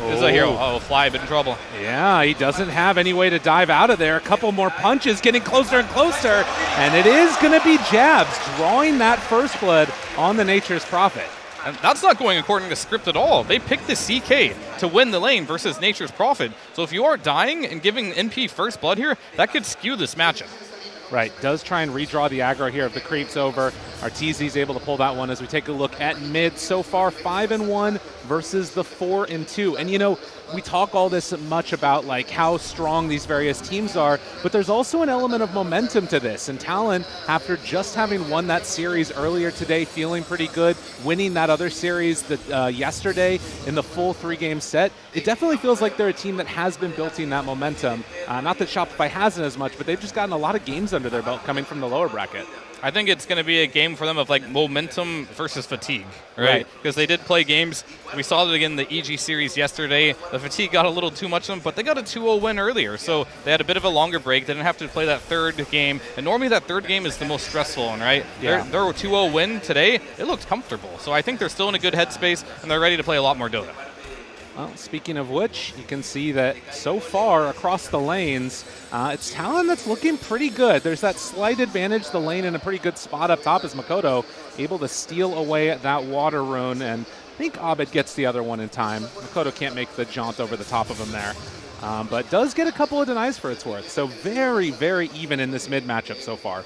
is a hero. Oh, Fly, but in trouble. Yeah, he doesn't have any way to dive out of there. A couple more punches, getting closer and closer. And it is going to be Jabs drawing that first blood on the Nature's Prophet. And that's not going according to script at all. They picked the CK to win the lane versus Nature's Prophet. So if you are dying and giving NP first blood here, that could skew this matchup. Right, does try and redraw the aggro here if the creep's over. Arteezy's able to pull that one as we take a look at mid. So far, 5-1 versus the 4-2. And we talk all this much about how strong these various teams are, but there's also an element of momentum to this. And Talon, after just having won that series earlier today, feeling pretty good, winning that other series yesterday in the full 3-game set, it definitely feels like they're a team that has been building that momentum. Not that Shopify hasn't as much, but they've just gotten a lot of games under their belt coming from the lower bracket. I think it's going to be a game for them of momentum versus fatigue, right? Because they did play games. We saw it again in the EG series yesterday. The fatigue got a little too much of them, but they got a 2-0 win earlier. So they had a bit of a longer break. They didn't have to play that third game. And normally that third game is the most stressful one, right? Yeah. Their 2-0 win today, it looked comfortable. So I think they're still in a good headspace, and they're ready to play a lot more Dota. Well, speaking of which, you can see that so far across the lanes, it's Talon that's looking pretty good. There's that slight advantage, the lane in a pretty good spot up top is Makoto, able to steal away at that water rune, and I think Abed gets the other one in time. Makoto can't make the jaunt over the top of him there, but does get a couple of denies for its worth. So very, very even in this mid matchup so far.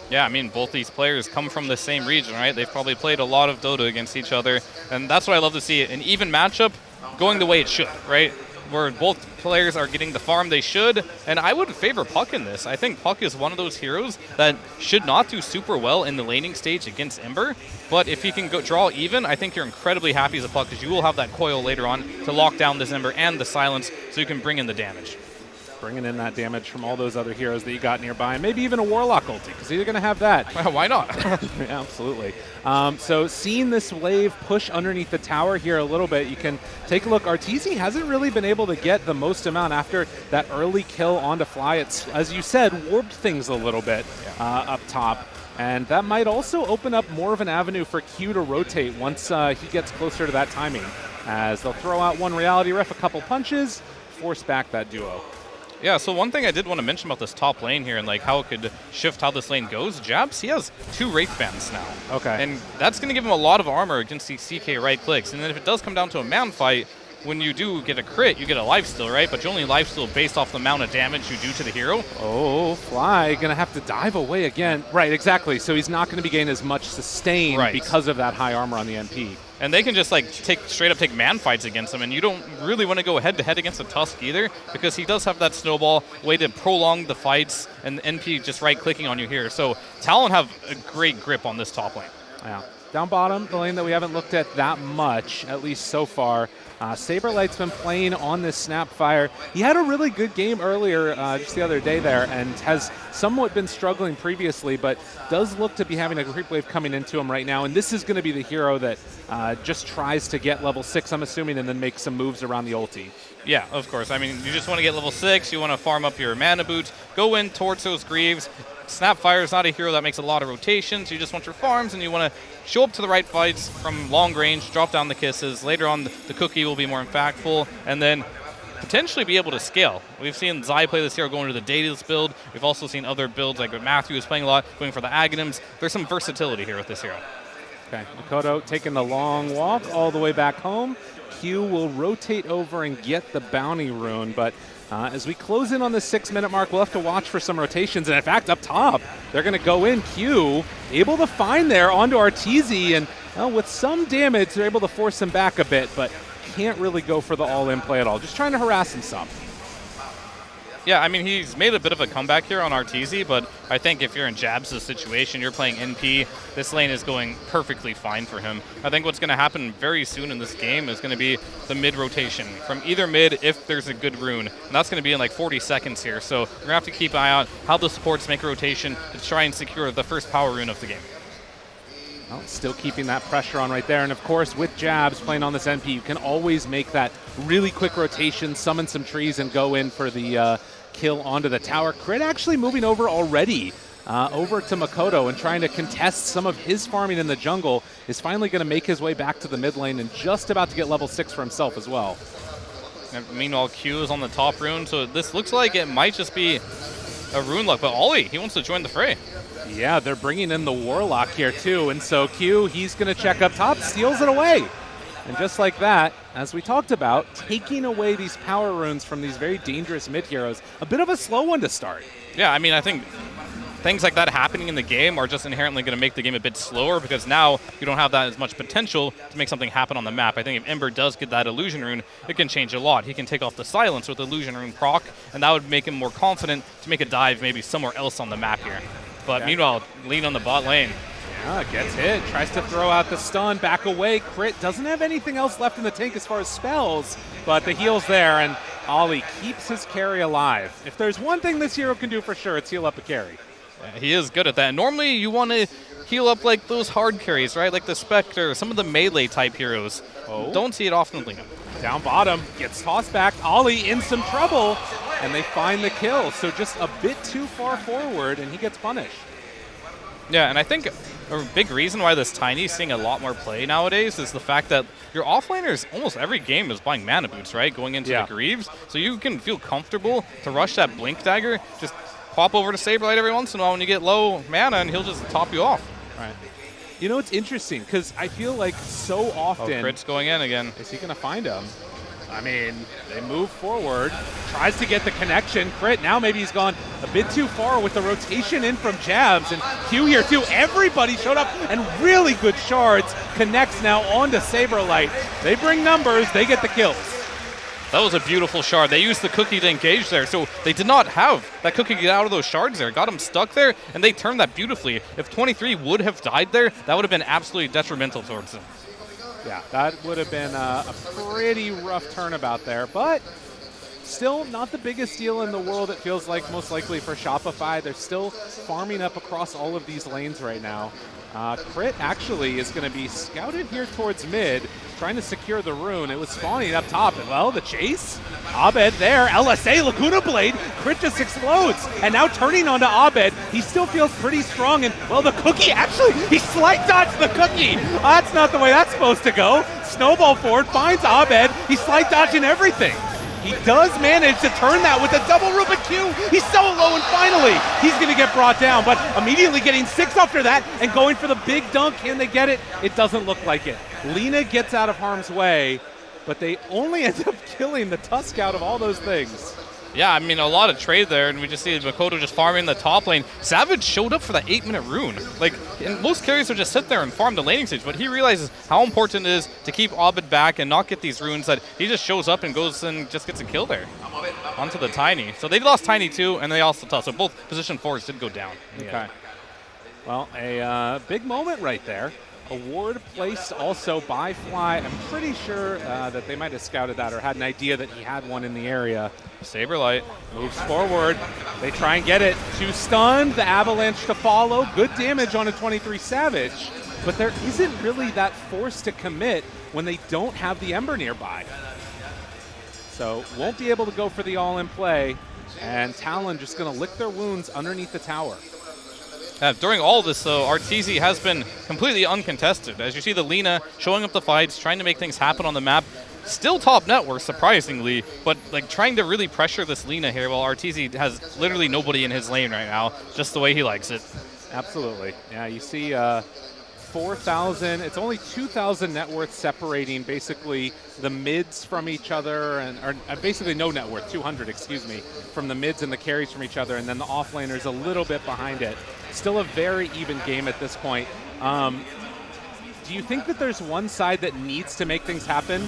Yeah, I mean, both these players come from the same region, right? They've probably played a lot of Dota against each other, and that's what I love to see. An even matchup going the way it should, right? Where both players are getting the farm they should, and I would favor Puck in this. I think Puck is one of those heroes that should not do super well in the laning stage against Ember, but if he can go draw even, I think you're incredibly happy as a Puck because you will have that coil later on to lock down this Ember and the silence so you can bring in the damage. bringing in that damage from all those other heroes that you got nearby, and maybe even a Warlock ulti, because you're going to have that. Why not? Yeah, absolutely. So seeing this wave push underneath the tower here a little bit, you can take a look. Arteezy hasn't really been able to get the most amount after that early kill onto Fly. It's, as you said, warped things a little bit up top. And that might also open up more of an avenue for Q to rotate once he gets closer to that timing, as they'll throw out one Reality Rift, a couple punches, force back that duo. Yeah, so one thing I did want to mention about this top lane here and like how it could shift how this lane goes, Jabs, he has 2 Wraith Bands now. Okay. And that's going to give him a lot of armor against these CK right clicks. And then if it does come down to a man fight, when you do get a crit, you get a lifesteal, right? But you only lifesteal based off the amount of damage you do to the hero. Oh, Fly going to have to dive away again. Right, exactly. So he's not going to be getting as much sustain because of that high armor on the MP. And they can just like straight up take man fights against him, and you don't really want to go head to head against a Tusk either, because he does have that snowball way to prolong the fights, and NP just right clicking on you here. So Talon have a great grip on this top lane. Yeah. Down bottom, the lane that we haven't looked at that much, at least so far. Saberlight's been playing on this Snapfire. He had a really good game earlier, just the other day there, and has somewhat been struggling previously, but does look to be having a creep wave coming into him right now. And this is going to be the hero that just tries to get level 6, I'm assuming, and then make some moves around the ulti. Yeah, of course. I mean, you just want to get level 6, you want to farm up your mana boots, go in towards those Greaves. Snapfire is not a hero that makes a lot of rotations. You just want your farms, and you want to show up to the right fights from long range, drop down the kisses. Later on, the cookie will be more impactful, and then potentially be able to scale. We've seen Zai play this hero going to the Daedalus build. We've also seen other builds, like Matthew is playing a lot, going for the Aghanims. There's some versatility here with this hero. Okay, Makoto taking the long walk all the way back home. Q will rotate over and get the bounty rune, but as we close in on the 6-minute mark, we'll have to watch for some rotations. And in fact, up top, they're going to go in. Q able to find there onto Arteezy, and with some damage, they're able to force him back a bit, but can't really go for the all-in play at all. Just trying to harass him some. Yeah, I mean, he's made a bit of a comeback here on Arteezy, but I think if you're in Jabs' situation, you're playing NP, this lane is going perfectly fine for him. I think what's going to happen very soon in this game is going to be the mid rotation from either mid if there's a good rune, and that's going to be in like 40 seconds here. So you're going to have to keep an eye out how the supports make a rotation to try and secure the first power rune of the game. Well, still keeping that pressure on right there. And of course, with Jabs playing on this NP, you can always make that really quick rotation, summon some trees, and go in for the kill onto the tower. Crit actually moving over already over to Makoto and trying to contest some of his farming in the jungle. Is finally going to make his way back to the mid lane and just about to get level 6 for himself as well. And meanwhile, Q is on the top rune, so this looks like it might just be a rune luck, but Ollie, he wants to join the fray. Yeah, they're bringing in the Warlock here too, and so Q, he's going to check up top, steals it away. And just like that, as we talked about, taking away these power runes from these very dangerous mid heroes, a bit of a slow one to start. Yeah, I mean, I think things like that happening in the game are just inherently going to make the game a bit slower, because now you don't have that as much potential to make something happen on the map. I think if Ember does get that illusion rune, it can change a lot. He can take off the silence with illusion rune proc, and that would make him more confident to make a dive maybe somewhere else on the map here. But meanwhile, lean on the bot lane. Yeah, gets hit, tries to throw out the stun, back away. Crit doesn't have anything else left in the tank as far as spells, but the heal's there, and Ollie keeps his carry alive. If there's one thing this hero can do for sure, it's heal up a carry. Yeah, he is good at that. Normally, you want to heal up like those hard carries, right? Like the Spectre, some of the melee type heroes. Oh. Don't see it often with Lima. Down bottom, gets tossed back. Ollie in some trouble, and they find the kill. So just a bit too far forward, and he gets punished. Yeah, and I think a big reason why this Tiny is seeing a lot more play nowadays is the fact that your offlaners, almost every game, is buying mana boots, right? Going into the Greaves. So you can feel comfortable to rush that Blink Dagger, just pop over to Saberlight every once in a while when you get low mana, and he'll just top you off. Right. You know, it's interesting, because I feel like so often... Oh, Crit's going in again. Is he going to find him? I mean, they move forward, tries to get the connection. Crit, now maybe he's gone a bit too far with the rotation in from Jabs. And Q here too, everybody showed up, and really good shards. Connects now onto Saberlight. They bring numbers, they get the kills. That was a beautiful shard. They used the cookie to engage there, so they did not have that cookie get out of those shards there. Got him stuck there, and they turned that beautifully. If 23 would have died there, that would have been absolutely detrimental towards them. Yeah, that would have been a pretty rough turnabout there, but Still not the biggest deal in the world, it feels like, most likely for Shopify. They're still farming up across all of these lanes right now. Crit actually is going to be scouted here towards mid, trying to secure the rune. It was spawning up top, and well, the chase. Abed there, LSA, Laguna Blade, Crit just explodes, and now turning onto Abed. He still feels pretty strong, and well, the cookie actually, he slight dodged the cookie. That's not the way that's supposed to go. Snowball forward, finds Abed, he's slight dodging everything. He does manage to turn that with a double Rubik Q. He's so low, and finally, he's going to get brought down, but immediately getting 6 after that and going for the big dunk. Can they get it? It doesn't look like it. Lina gets out of harm's way, but they only end up killing the Tusk out of all those things. Yeah, I mean, a lot of trade there, and we just see Makoto just farming the top lane. Savage showed up for that 8-minute rune. Like, and most carriers would just sit there and farm the laning stage, but he realizes how important it is to keep Abed back and not get these runes, that he just shows up and goes and just gets a kill there onto the Tiny. So they lost Tiny too, and they also toss. So both position 4s did go down. Okay. Well, a big moment right there. Award placed also by Fly. I'm pretty sure that they might have scouted that or had an idea that he had one in the area. Saberlight moves forward. They try and get it. 2 stunned, the Avalanche to follow. Good damage on a 23 Savage, but there isn't really that force to commit when they don't have the Ember nearby. So won't be able to go for the all-in play, and Talon just going to lick their wounds underneath the tower. During all this, though, Arteezy has been completely uncontested. As you see the Lina showing up the fights, trying to make things happen on the map. Still top net worth, surprisingly, but like trying to really pressure this Lina here while Arteezy has literally nobody in his lane right now, just the way he likes it. Absolutely. Yeah, you see 4,000, it's only 2,000 net worth separating basically the mids from each other, or basically no net worth, 200, excuse me, from the mids and the carries from each other, and then the offlaners a little bit behind it. Still a very even game at this point. Do you think that there's one side that needs to make things happen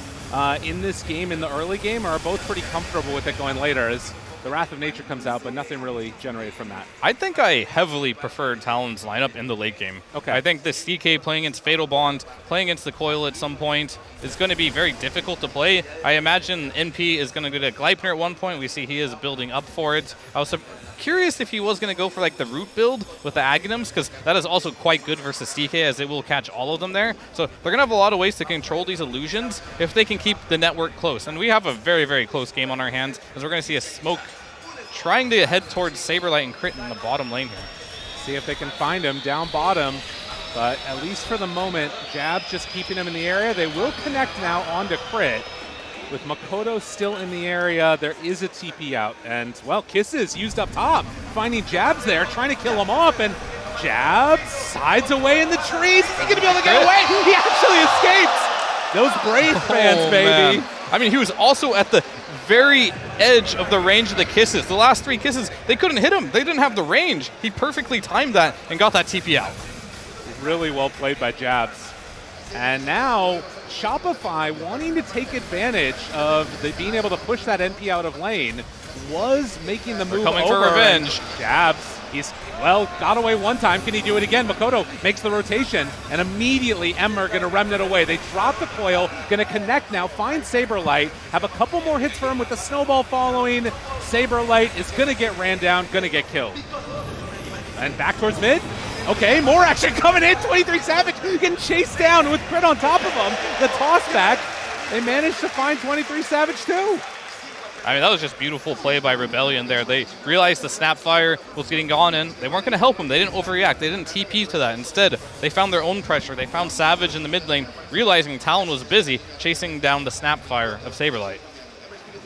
in this game, in the early game, or are both pretty comfortable with it going later as the Wrath of Nature comes out, but nothing really generated from that? I think I heavily prefer Talon's lineup in the late game. Okay. I think the CK playing against Fatal Bond, playing against the Coil at some point is going to be very difficult to play. I imagine NP is going to go to Gleipnir at one point. We see he is building up for it. I was curious if he was going to go for like the root build with the Aghanims, because that is also quite good versus CK, as it will catch all of them there. So they're going to have a lot of ways to control these illusions if they can keep the network close. And we have a very, very close game on our hands, as we're going to see a Smoke trying to head towards Saberlight and Crit in the bottom lane here. See if they can find him down bottom, but at least for the moment, Jab just keeping him in the area. They will connect now onto Crit. With Makoto still in the area, there is a TP out. And, well, Kisses used up top, finding Jabs there, trying to kill him off, and Jab sides away in the trees. Is he going to be able to get away? He actually escapes! Those Brave fans, baby. Man. I mean, he was also at the very edge of the range of the Kisses. The last 3 Kisses, they couldn't hit him. They didn't have the range. He perfectly timed that and got that TP out. Really well played by Jabs. And now Shopify, wanting to take advantage of being able to push that NP out of lane, was making the move coming over. for revenge. Jabs, he's, well, got away one time. Can he do it again? Makoto makes the rotation, and immediately Emmer going to remnant away. They drop the coil, going to connect now, find Saberlight, have a couple more hits for him with the snowball following. Saberlight is going to get ran down, going to get killed. And back towards mid. Okay, more action coming in. 23 Savage getting chased down with Crit on top of him. The toss back. They managed to find 23 Savage too. I mean, that was just beautiful play by Rebellion there. They realized the Snapfire was getting gone in. They weren't going to help him. They didn't overreact. They didn't TP to that. Instead, they found their own pressure. They found Savage in the mid lane, realizing Talon was busy chasing down the Snapfire of Saberlight.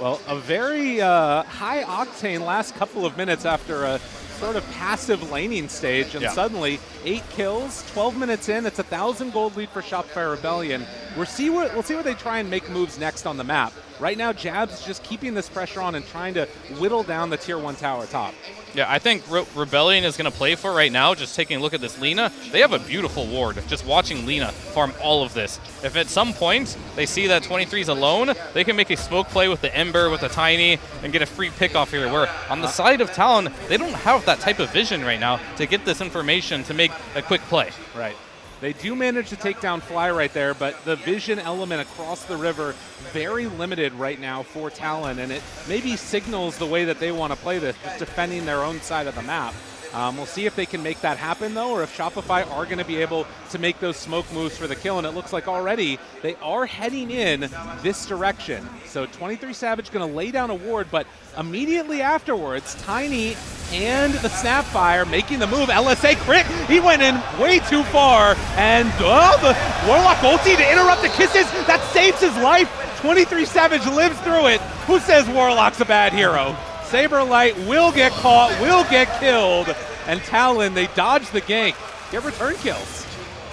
Well, a very high-octane last couple of minutes after a sort of passive laning stage, and suddenly 8 kills, 12 minutes in, it's 1,000 gold lead for Shopify Rebellion. We'll see where they try and make moves next on the map. Right now, Jab's just keeping this pressure on and trying to whittle down the tier 1 tower top. Yeah, I think Rebellion is going to play for right now, just taking a look at this Lina. They have a beautiful ward, just watching Lina farm all of this. If at some point they see that 23's alone, they can make a smoke play with the Ember, with the Tiny, and get a free pick off here, where on the side of Talon, they don't have that type of vision right now to get this information to make a quick play. Right. They do manage to take down Fly right there, but the vision element across the river, very limited right now for Talon, and it maybe signals the way that they want to play this, just defending their own side of the map. We'll see if they can make that happen, though, or if Shopify are going to be able to make those smoke moves for the kill. And it looks like already they are heading in this direction. So 23 Savage going to lay down a ward, but immediately afterwards, Tiny and the Snapfire making the move. LSA crit. He went in way too far. And the Warlock ulti to interrupt the kisses. That saves his life. 23 Savage lives through it. Who says Warlock's a bad hero? Saberlight will get caught, will get killed, and Talon, they dodge the gank, get return kills.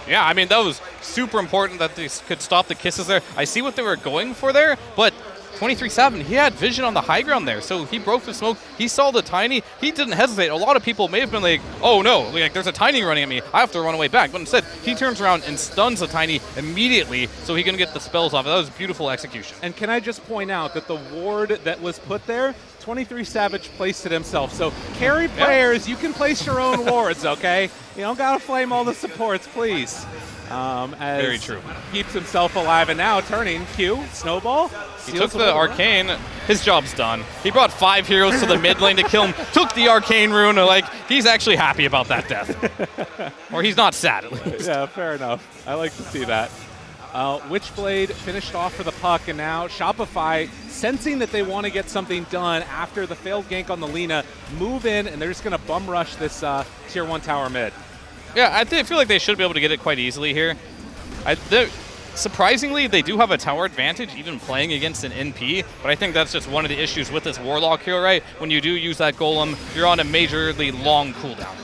Yeah, I mean, that was super important that they could stop the kisses there. I see what they were going for there, but 23-7, he had vision on the high ground there, so he broke the smoke. He saw the Tiny. He didn't hesitate. A lot of people may have been like, oh no, like there's a Tiny running at me. I have to run away back. But instead, he turns around and stuns the Tiny immediately, so he can get the spells off. That was beautiful execution. And can I just point out that the ward that was put there, 23 Savage placed it himself. So carry players, you can place your own wards, okay? You don't gotta flame all the supports, please. As very true. Keeps himself alive, and now turning Q, Snowball. He took the Arcane. His job's done. He brought 5 heroes to the mid lane to kill him, took the Arcane rune. Like, he's actually happy about that death. Or he's not sad, at least. Yeah, fair enough. I like to see that. Witchblade finished off for the puck, and now Shopify, sensing that they want to get something done after the failed gank on the Lina, move in, and they're just going to bum rush this Tier 1 tower mid. Yeah, I feel like they should be able to get it quite easily here. Surprisingly, they do have a tower advantage, even playing against an NP, but I think that's just one of the issues with this Warlock hero, right? When you do use that Golem, you're on a majorly long cooldown.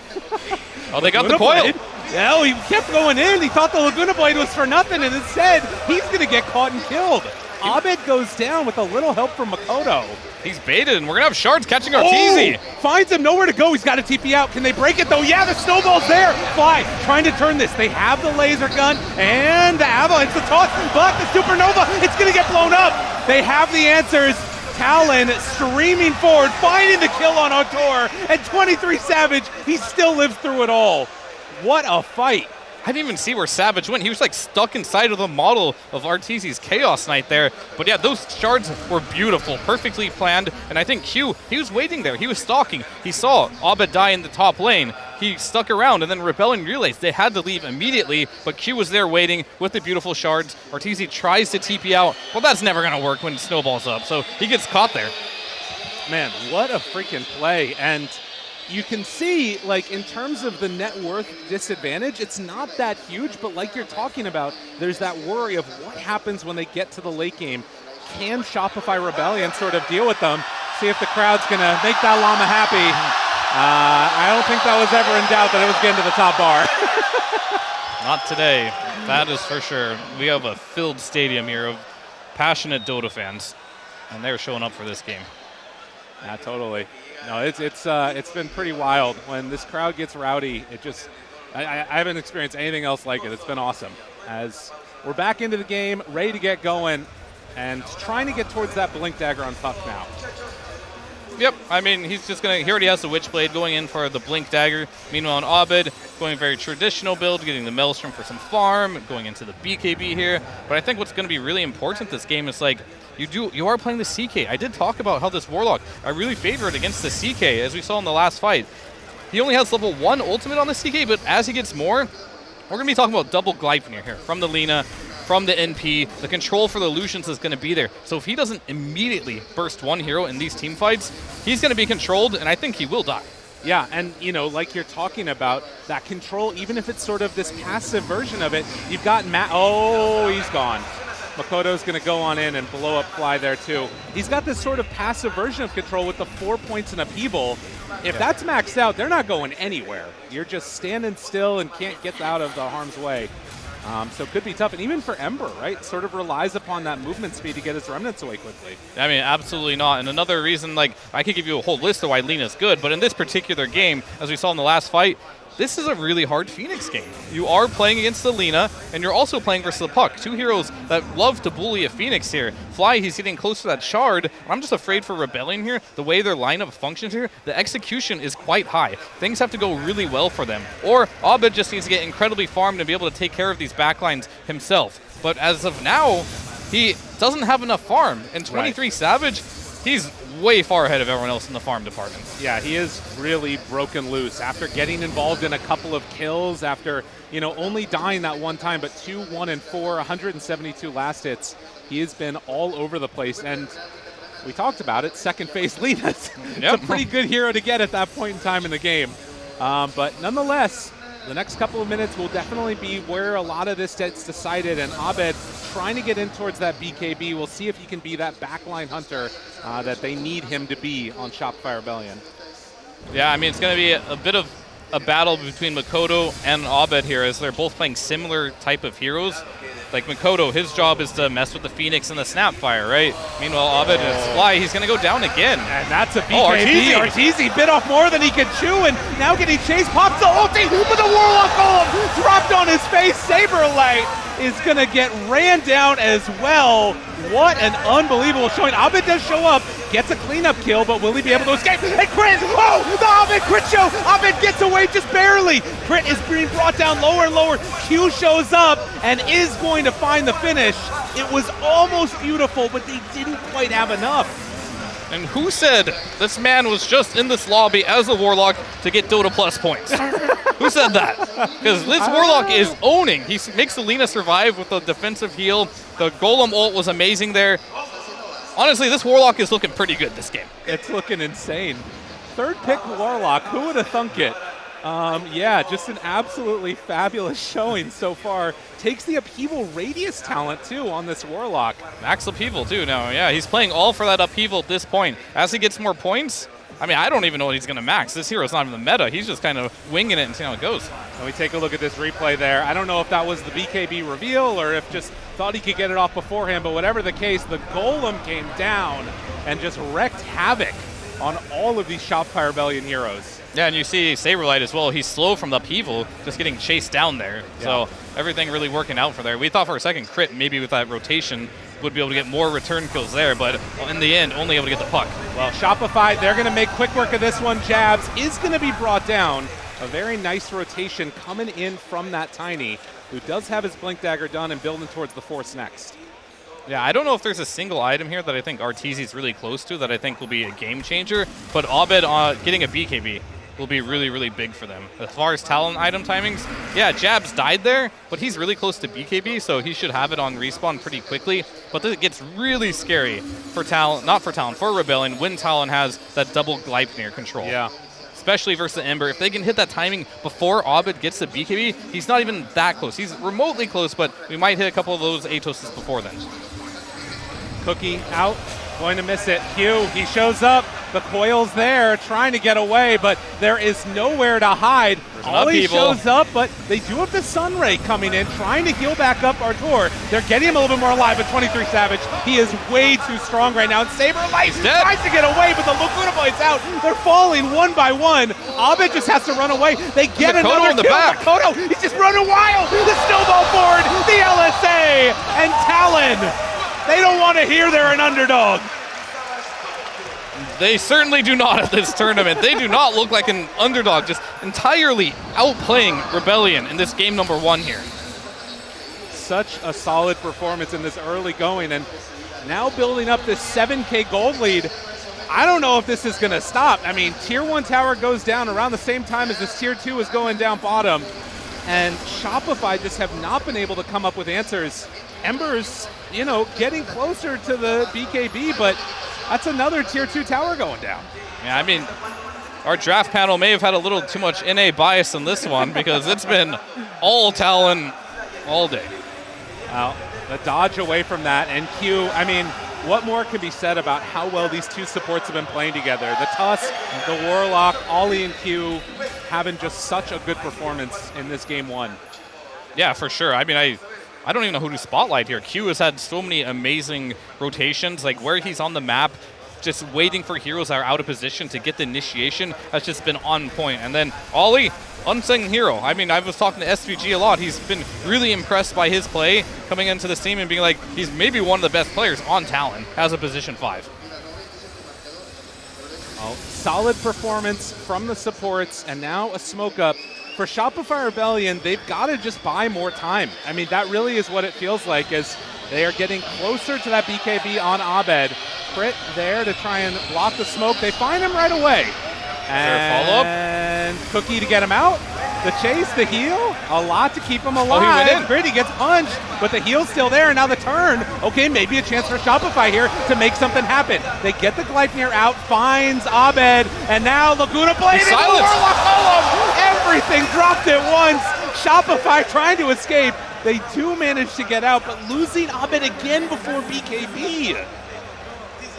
Oh, they got the coil! Yeah, he kept going in. He thought the Laguna Blade was for nothing, and instead, he's going to get caught and killed. Abed goes down with a little help from Makoto. He's baited, and we're going to have Shards catching Arteezy. Finds him nowhere to go. He's got a TP out. Can they break it, though? Yeah, the Snowball's there. Fly, trying to turn this. They have the laser gun and the Avalanche, the toss, but the Supernova, it's going to get blown up. They have the answers. Talon streaming forward, finding the kill on Autor, and 23 Savage, he still lives through it all. What a fight. I didn't even see where Savage went. He was like stuck inside of the model of Arteezy's Chaos Knight there. But yeah, those shards were beautiful, perfectly planned. And I think Q, he was waiting there. He was stalking. He saw Abed die in the top lane. He stuck around, and then Rebellion realized they had to leave immediately, but Q was there waiting with the beautiful shards. Arteezy tries to TP out. Well, that's never going to work when Snowball's up, so he gets caught there. Man, what a freaking play. And you can see, like, in terms of the net worth disadvantage, it's not that huge, but like you're talking about, there's that worry of what happens when they get to the late game. Can Shopify Rebellion sort of deal with them? See if the crowd's going to make that llama happy. I don't think that was ever in doubt that it was getting to the top bar. Not today. That is for sure. We have a filled stadium here of passionate Dota fans, and they're showing up for this game. Yeah, totally. No, it's been pretty wild. When this crowd gets rowdy, it just, I haven't experienced anything else like it. It's been awesome. As we're back into the game, ready to get going, and trying to get towards that Blink Dagger on Puck now. Yep, I mean, he's just going to, he already has the Witchblade going in for the Blink Dagger. Meanwhile, on Abed, going very traditional build, getting the Maelstrom for some farm, going into the BKB here. But I think what's going to be really important this game is, like, you are playing the CK. I did talk about how this Warlock, I really favor it against the CK, as we saw in the last fight. He only has level 1 ultimate on the CK, but as he gets more, we're going to be talking about double Gleipnir here from the Lina, from the NP. The control for the Lucians is going to be there. So if he doesn't immediately burst one hero in these team fights, he's going to be controlled, and I think he will die. Yeah, and, you know, like you're talking about, that control, even if it's sort of this passive version of it, you've got oh, he's gone. Makoto's going to go on in and blow up Fly there, too. He's got this sort of passive version of control with the 4 points and upheaval. If that's maxed out, they're not going anywhere. You're just standing still and can't get out of the harm's way. So it could be tough. And even for Ember, right, sort of relies upon that movement speed to get his remnants away quickly. I mean, absolutely not. And another reason, like, I could give you a whole list of why Lina's good, but in this particular game, as we saw in the last fight, this is a really hard Phoenix game. You are playing against the Lina, and you're also playing versus the Puck. Two heroes that love to bully a Phoenix here. Fly, he's getting close to that shard. I'm just afraid for Rebellion here. The way their lineup functions here, the execution is quite high. Things have to go really well for them. Or Abed just needs to get incredibly farmed and be able to take care of these backlines himself. But as of now, he doesn't have enough farm. And 23 Savage, he's way far ahead of everyone else in the farm department. Yeah, he is really broken loose after getting involved in a couple of kills, after, you know, only dying that one time, but 2, 1, and 4, 172 last hits. He has been all over the place, and we talked about it, second phase Lima. It's a pretty good hero to get at that point in time in the game. But nonetheless, the next couple of minutes will definitely be where a lot of this gets decided, and Abed trying to get in towards that BKB. We'll see if he can be that backline hunter that they need him to be on Shopify Rebellion. Yeah, I mean, it's going to be a bit of a battle between Makoto and Abed here, as they're both playing similar type of heroes. Like Makoto, his job is to mess with the Phoenix and the Snapfire, right? Meanwhile, Abed is Fly, he's going to go down again. And that's a BKB. Arteezy bit off more than he could chew, and now getting chased. Pops the ulti, but the Warlock Golem dropped on his face. Saberlight is going to get ran down as well. What an unbelievable showing. Abed does show up, gets a cleanup kill, but will he be able to escape? And crit! Oh, the Abed crit show! Abed gets away just barely. Crit is being brought down lower and lower. Q shows up and is going to find the finish. It was almost beautiful, but they didn't quite have enough. And who said this man was just in this lobby as a Warlock to get Dota Plus points? Who said that? Because this Warlock is owning. He makes the Lina survive with the defensive heal. The Golem ult was amazing there. Honestly, this Warlock is looking pretty good this game. It's looking insane. Third pick Warlock. Who would have thunk it? Yeah, just an absolutely fabulous showing so far. Takes the Upheaval Radius talent, too, on this Warlock. Max Upheaval, too, now. Yeah, he's playing all for that Upheaval at this point. As he gets more points, I mean, I don't even know what he's going to max. This hero's not even the meta. He's just kind of winging it and seeing how it goes. And we take a look at this replay there. I don't know if that was the BKB reveal or if just thought he could get it off beforehand, but whatever the case, the Golem came down and just wrecked havoc on all of these Shopify Rebellion heroes. Yeah, and you see Saberlight as well. He's slow from the upheaval, just getting chased down there. Yeah. So everything really working out for there. We thought for a second Crit, maybe with that rotation, would be able to get more return kills there, but in the end, only able to get the puck. Well, Shopify, they're going to make quick work of this one. Jabs is going to be brought down. A very nice rotation coming in from that Tiny, who does have his Blink Dagger done and building towards the Force next. Yeah, I don't know if there's a single item here that I think Arteezy's really close to that I think will be a game changer, but Abed getting a BKB will be really, really big for them. As far as Talon item timings, yeah, Jabs died there, but he's really close to BKB, so he should have it on respawn pretty quickly. But this gets really scary for Talon, not for Talon, for Rebellion, when Talon has that double Gleipnir control. Yeah. Especially versus the Ember. If they can hit that timing before Abed gets the BKB, he's not even that close. He's remotely close, but we might hit a couple of those Atoses before then. Cookie out, going to miss it. Q, he shows up. The coil's there, trying to get away, but there is nowhere to hide. Ollie shows up, but they do have the Sunray coming in, trying to heal back up Artur. They're getting him a little bit more alive, but 23 Savage, he is way too strong right now. And Saberlight tries to get away, but the Laguna Boy's out. They're falling one by one. Abed just has to run away. They get another kill. Makoto, he's just running wild. The snowball forward, the LSA, and Talon. They don't want to hear they're an underdog. They certainly do not at this tournament. They do not look like an underdog, just entirely outplaying Rebellion in this game number 1 here. Such a solid performance in this early going, and now building up this 7K gold lead. I don't know if this is going to stop. I mean, Tier 1 tower goes down around the same time as this Tier 2 is going down bottom, and Shopify just have not been able to come up with answers. Ember's, you know, getting closer to the BKB, but that's another Tier 2 tower going down. Yeah, I mean, our draft panel may have had a little too much NA bias in this one because it's been all Talon all day. Well, the dodge away from that, and Q, I mean, what more can be said about how well these two supports have been playing together? The Tusk, the Warlock, Ollie and Q having just such a good performance in this game 1. Yeah, for sure. I mean, I don't even know who to spotlight here. Q has had so many amazing rotations, like where he's on the map. just waiting for heroes that are out of position to get the initiation has just been on point. And then Ollie, unsung hero. I mean, I was talking to SVG a lot. He's been really impressed by his play coming into this team and being like, he's maybe one of the best players on Talon as a position 5. Oh, solid performance from the supports, and now a smoke up. For Shopify Rebellion, they've got to just buy more time. I mean, that really is what it feels like as they are getting closer to that BKB on Abed. Crit there to try and block the smoke. They find him right away. And Cookie to get him out. The chase, the heal, a lot to keep him alive. Oh, he went in. Gritty gets punched, but the heal's still there, and now the turn. Okay, maybe a chance for Shopify here to make something happen. They get the Gleipnir out, finds Abed, and now Laguna Blade into the Warlock Golem. Everything dropped at once. Shopify trying to escape. They do manage to get out, but losing Abed again before BKB.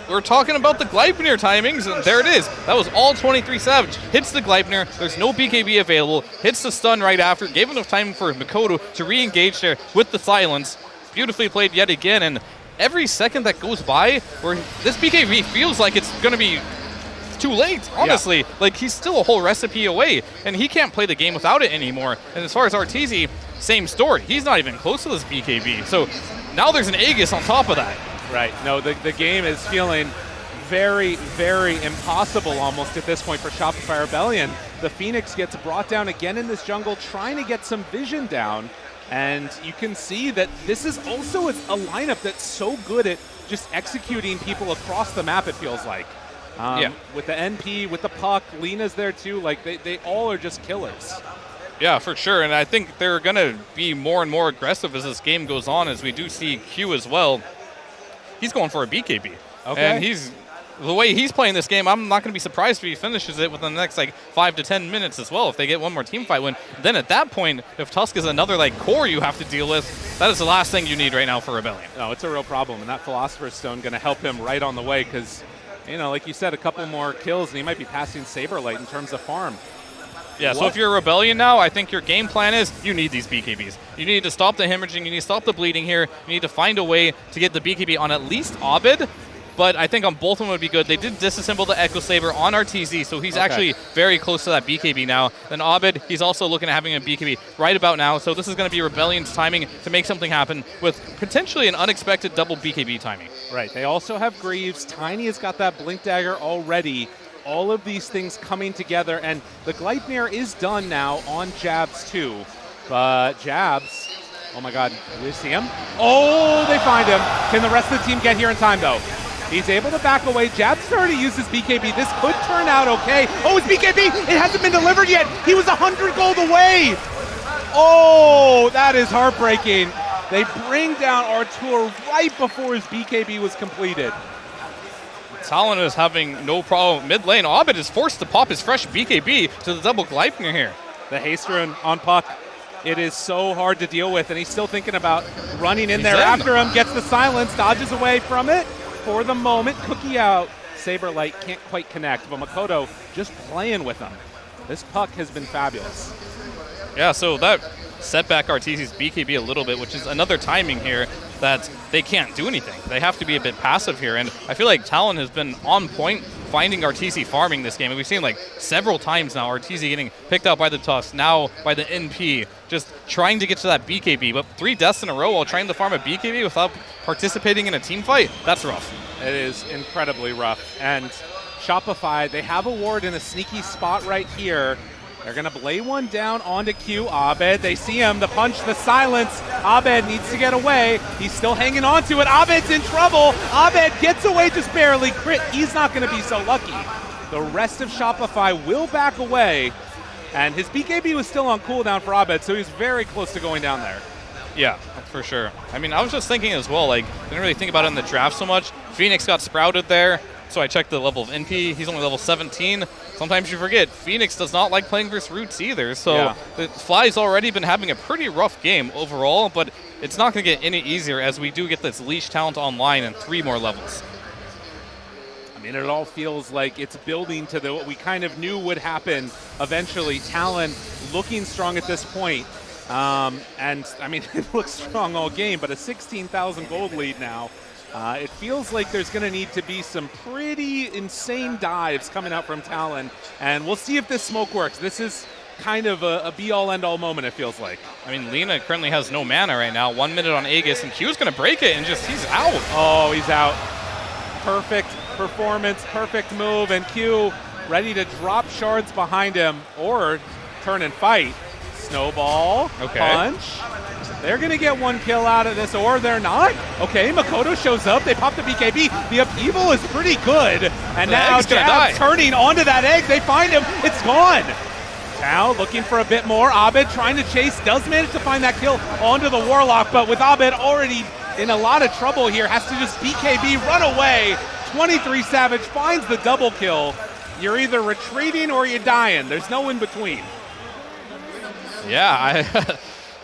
We're talking about the Gleipnir timings, and there it is. That was all 23 Savage. Hits the Gleipnir, there's no BKB available, hits the stun right after, gave enough time for Mikoto to re-engage there with the silence. Beautifully played yet again, and every second that goes by where this BKB feels like it's going to be too late, honestly. Like, he's still a whole recipe away, and he can't play the game without it anymore. And as far as RTZ, same story. He's not even close to this BKB. So now there's an Aegis on top of that. Right. No, the game is feeling very, very impossible almost at this point for Shopify Rebellion. The Phoenix gets brought down again in this jungle, trying to get some vision down. And you can see that this is also a lineup that's so good at just executing people across the map, it feels like. With the NP, with the puck, Lena's there too. Like, they all are just killers. Yeah, for sure. And I think they're going to be more and more aggressive as this game goes on, as we do see Q as well. He's going for a BKB. Okay. And the way he's playing this game, I'm not going to be surprised if he finishes it within the next 5 to 10 minutes as well, if they get one more team fight win. Then at that point, if Tusk is another core you have to deal with, that is the last thing you need right now for Rebellion. No, it's a real problem, and that Philosopher's Stone going to help him right on the way because, like you said, a couple more kills, and he might be passing Saberlight in terms of farm. Yeah, so if you're a Rebellion now, I think your game plan is you need these BKBs. You need to stop the hemorrhaging, you need to stop the bleeding here, you need to find a way to get the BKB on at least Abed, but I think on both of them would be good. They did disassemble the Echo Saber on RTZ, so he's actually very close to that BKB now. Then Abed, he's also looking at having a BKB right about now, so this is going to be Rebellion's timing to make something happen with potentially an unexpected double BKB timing. Right, they also have Greaves. Tiny has got that Blink Dagger already. All of these things coming together, and the Gleipnir is done now on Jabs too. But Jabs, oh my god, do we see him? Oh, they find him. Can the rest of the team get here in time though? He's able to back away. Jabs started to use his BKB. This could turn out okay. Oh, his BKB, it hasn't been delivered yet. He was 100 gold away. Oh, that is heartbreaking. They bring down Artur right before his BKB was completed. Talon is having no problem. Mid lane, Abed is forced to pop his fresh BKB to the double Gleipnir here. The haste rune on puck. It is so hard to deal with, and he's still thinking about running in there after him. Gets the silence, dodges away from it for the moment. Cookie out. Saberlight can't quite connect, but Makoto just playing with him. This puck has been fabulous. Yeah, so that set back RTZ's BKB a little bit, which is another timing here that they can't do anything. They have to be a bit passive here, and I feel like Talon has been on point finding RTZ farming this game. And we've seen several times now RTZ getting picked out by the Tusk, now by the NP, just trying to get to that BKB. But 3 deaths in a row while trying to farm a BKB without participating in a team fight, that's rough. It is incredibly rough. And Shopify, they have a ward in a sneaky spot right here. They're going to lay one down onto Q. Abed, they see him, the punch, the silence. Abed needs to get away. He's still hanging on to it. Abed's in trouble. Abed gets away just barely. Crit, he's not going to be so lucky. The rest of Shopify will back away. And his BKB was still on cooldown for Abed, so he's very close to going down there. Yeah, for sure. I mean, I was just thinking as well, didn't really think about it in the draft so much. Phoenix got sprouted there. So I checked the level of NP. He's only level 17. Sometimes you forget, Phoenix does not like playing versus Roots either. So the Fly's already been having a pretty rough game overall, but it's not going to get any easier as we do get this Leash talent online and 3 more levels. I mean, it all feels like it's building to what we kind of knew would happen eventually. Talon looking strong at this point. And, I mean, it looks strong all game, but a 16,000 gold lead now. It feels like there's going to need to be some pretty insane dives coming out from Talon, and we'll see if this smoke works. This is kind of a be-all, end-all moment, it feels like. I mean, Lina currently has no mana right now. 1 minute on Aegis, and Q's going to break it, and he's out. Oh, he's out. Perfect performance, perfect move, and Q ready to drop shards behind him or turn and fight. Snowball, punch. They're going to get 1 kill out of this, or they're not. Okay, Makoto shows up. They pop the BKB. The upheaval is pretty good. And now Jab turning onto that egg. They find him. It's gone. Now looking for a bit more. Abed trying to chase. Does manage to find that kill onto the Warlock, but with Abed already in a lot of trouble here, has to just BKB, run away. 23 Savage finds the double kill. You're either retreating or you're dying. There's no in between. Yeah,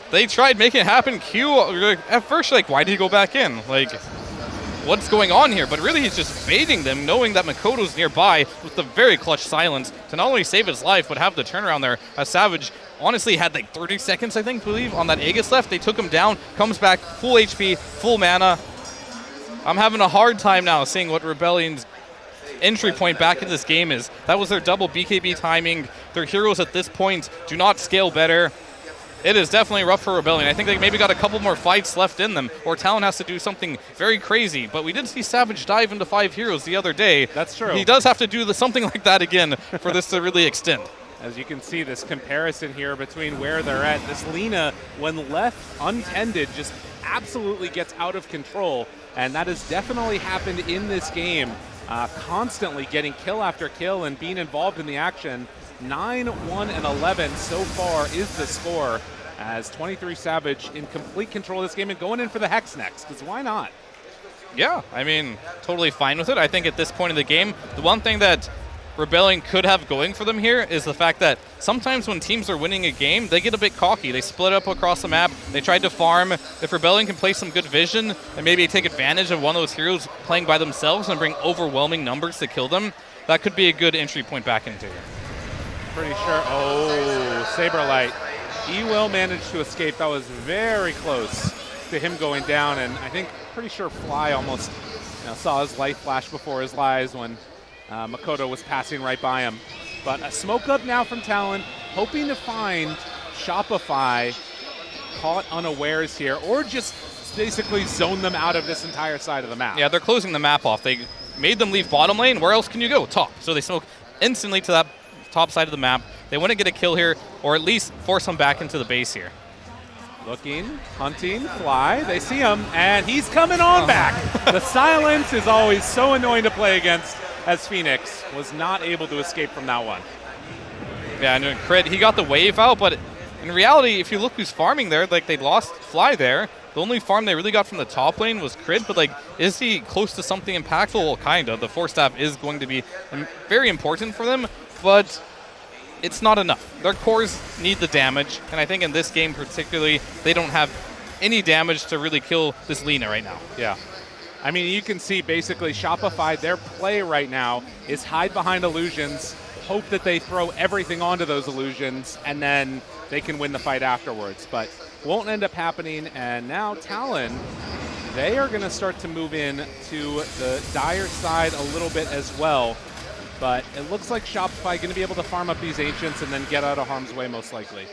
they tried making it happen. Q, at first, like, why did he go back in? Like, what's going on here? But really, he's just baiting them, knowing that Makoto's nearby with the very clutch silence to not only save his life, but have the turnaround there. Savage honestly had like 30 seconds, I believe, on that Aegis left. They took him down, comes back, full HP, full mana. I'm having a hard time now seeing what Rebellion's entry point back in this game is. That was their double BKB timing. Their heroes at this point do not scale better. It is definitely rough for Rebellion. I think they maybe got a couple more fights left in them, or Talon has to do something very crazy. But we did see Savage dive into 5 heroes the other day. That's true. He does have to do something like that again for this to really extend. As you can see, this comparison here between where they're at. This Lina, when left untended, just absolutely gets out of control. And that has definitely happened in this game. Constantly getting kill after kill and being involved in the action. 9, 1, and 11 so far is the score, as 23 Savage in complete control of this game and going in for the Hex next, because why not? Yeah, I mean, totally fine with it. I think at this point in the game, the one thing that Rebellion could have going for them here is the fact that sometimes when teams are winning a game, they get a bit cocky. They split up across the map. They tried to farm. If Rebellion can play some good vision and maybe take advantage of one of those heroes playing by themselves and bring overwhelming numbers to kill them, that could be a good entry point back into here. Pretty sure. Oh, Saberlight. He will manage to escape. That was very close to him going down, and I think pretty sure Fly almost saw his life flash before his eyes when Makoto was passing right by him. But a smoke up now from Talon, hoping to find Shopify caught unawares here, or just basically zone them out of this entire side of the map. Yeah, they're closing the map off. They made them leave bottom lane. Where else can you go? Top. So they smoke instantly to that top side of the map. They want to get a kill here, or at least force him back into the base here. Looking, hunting, Fly. They see him, and he's coming on back. The silence is always so annoying to play against, as Phoenix was not able to escape from that one. Yeah, and Crit, he got the wave out, but in reality, if you look who's farming there, like, they lost Fly there. The only farm they really got from the top lane was Crit, but, like, is he close to something impactful? Well, kind of. The Force Staff is going to be very important for them, but it's not enough. Their cores need the damage, and I think in this game particularly, they don't have any damage to really kill this Lina right now. Yeah. I mean, you can see basically Shopify, their play right now is hide behind illusions, hope that they throw everything onto those illusions, and then they can win the fight afterwards. But won't end up happening, and now Talon, they are going to start to move in to the Dire side a little bit as well. But it looks like Shopify going to be able to farm up these Ancients and then get out of harm's way most likely.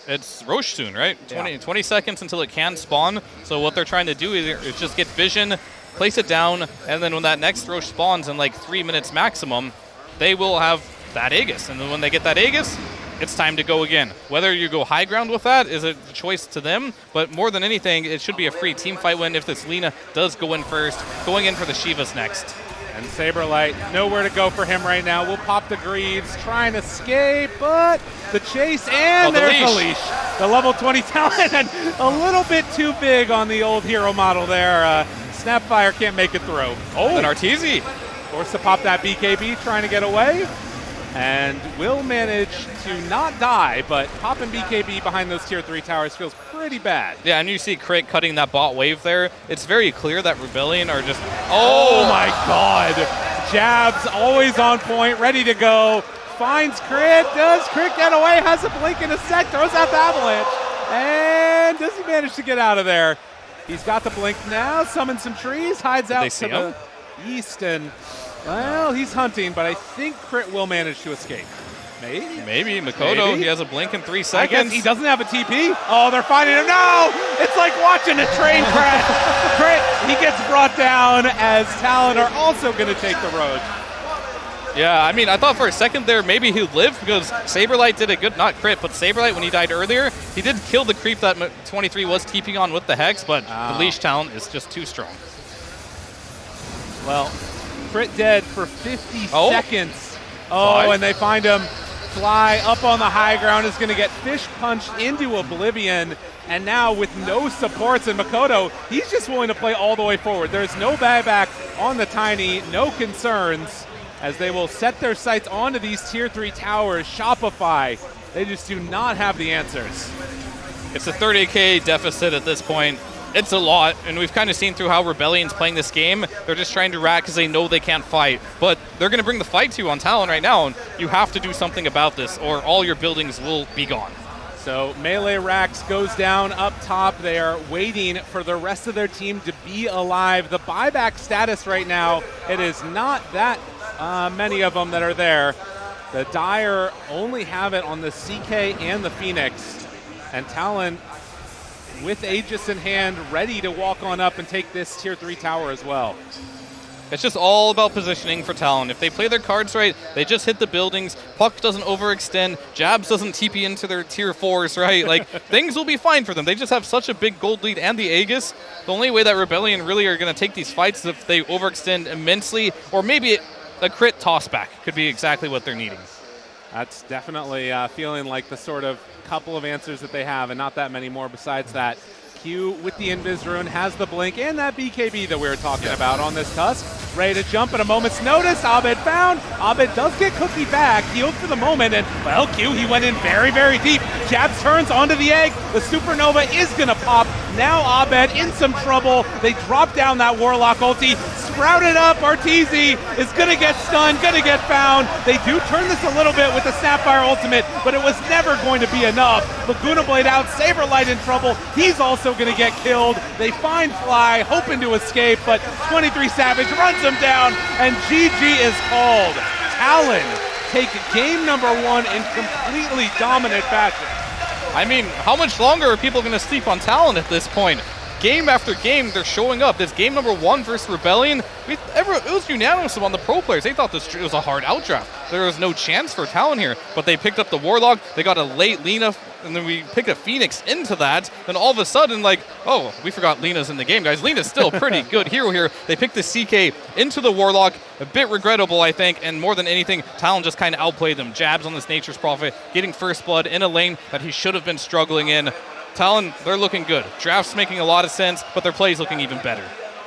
It's Roche soon, right? 20 seconds until it can spawn. So what they're trying to do is just get vision, place it down, and then when that next Roche spawns in like 3 minutes maximum, they will have that Aegis. And then when they get that Aegis, it's time to go again. Whether you go high ground with that is a choice to them, but more than anything, it should be a free team fight win if this Lina does go in first, going in for the Shivas next. And Saberlight, nowhere to go for him right now. We'll pop the Greaves, try and escape, but the chase, and there's the leash. The level 20 Talon, and a little bit too big on the old hero model there. Snapfire can't make it through. Oh, and Arteezy forced to pop that BKB, trying to get away. And will manage to not die, but popping BKB behind those tier 3 towers feels pretty bad. Yeah, and you see Crit cutting that bot wave there. It's very clear that Rebellion are just... Oh my god! Jabs always on point, ready to go. Finds Crit. Does Crit get away? Has a blink in a sec. Throws out the avalanche. And does he manage to get out of there? He's got the blink now, summons some trees, hides out to him? the east, and, well, he's hunting, but I think Crit will manage to escape. Maybe. Makoto, Maybe. he has a blink in 3 I seconds. guess he doesn't have a TP. Oh, they're finding him. No! It's like watching a train crash. Crit, he gets brought down as Talon are also going to take the road. Yeah, I mean, I thought for a second there maybe he'd live because Saberlight did a good, not Crit, but Saberlight when he died earlier, he did kill the creep that 23 was TPing on with the Hex, but the Leash Talon is just too strong. Well, Crit dead for 50 seconds. Oh, and they find him. Fly up on the high ground is going to get fish punched into oblivion. And now with no supports and Makoto, he's just willing to play all the way forward. There's no buyback on the Tiny, no concerns, as they will set their sights onto these tier 3 towers. Shopify, they just do not have the answers. It's a 30k deficit at this point. It's a lot, and we've kind of seen through how Rebellion's playing this game. They're just trying to rat because they know they can't fight. But they're going to bring the fight to you on Talon right now, and you have to do something about this, or all your buildings will be gone. So Melee Rax goes down up top. They are waiting for the rest of their team to be alive. The buyback status right now, it is not that many of them that are there. The Dire only have it on the CK and the Phoenix. And Talon, with Aegis in hand, ready to walk on up and take this tier 3 tower as well. It's just all about positioning for Talon. If they play their cards right, they just hit the buildings, Puck doesn't overextend, Jabs doesn't TP into their tier 4s, right? Like, things will be fine for them. They just have such a big gold lead and the Aegis. The only way that Rebellion really are going to take these fights is if they overextend immensely, or maybe a Crit tossback could be exactly what they're needing. That's definitely feeling like the sort of couple of answers that they have, and not that many more besides that. Q with the Invis Rune has the blink and that BKB that we were talking about on this Tusk. Ready to jump at a moment's notice. Abed found. Abed does get Cookie back. Healed for the moment, and well, Q, he went in very, very deep. Jabs turns onto the egg. The Supernova is going to pop. Now Abed in some trouble. They drop down that Warlock ulti. Sprouted up. Arteezy is going to get stunned, going to get found. They do turn this a little bit with the Sapphire ultimate, but it was never going to be enough. Laguna Blade out. Saberlight in trouble. He's also going to get killed. They find Fly, hoping to escape, but 23 Savage runs him down, and GG is called. Talon take game number 1 in completely dominant fashion. I mean, how much longer are people going to sleep on Talon at this point? Game after game, they're showing up. This game number 1 versus Rebellion, it was unanimous among the pro players. They thought this was a hard outdraft. There was no chance for Talon here, but they picked up the Warlock. They got a late Lina, and then we picked a Phoenix into that. Then all of a sudden, like, oh, we forgot Lina's in the game, guys. Lina's still a pretty good hero here. They picked the CK into the Warlock. A bit regrettable, I think, and more than anything, Talon just kind of outplayed them. Jabs on this Nature's Prophet, getting first blood in a lane that he should have been struggling in. Talon, they're looking good. Draft's making a lot of sense, but their play's looking even better.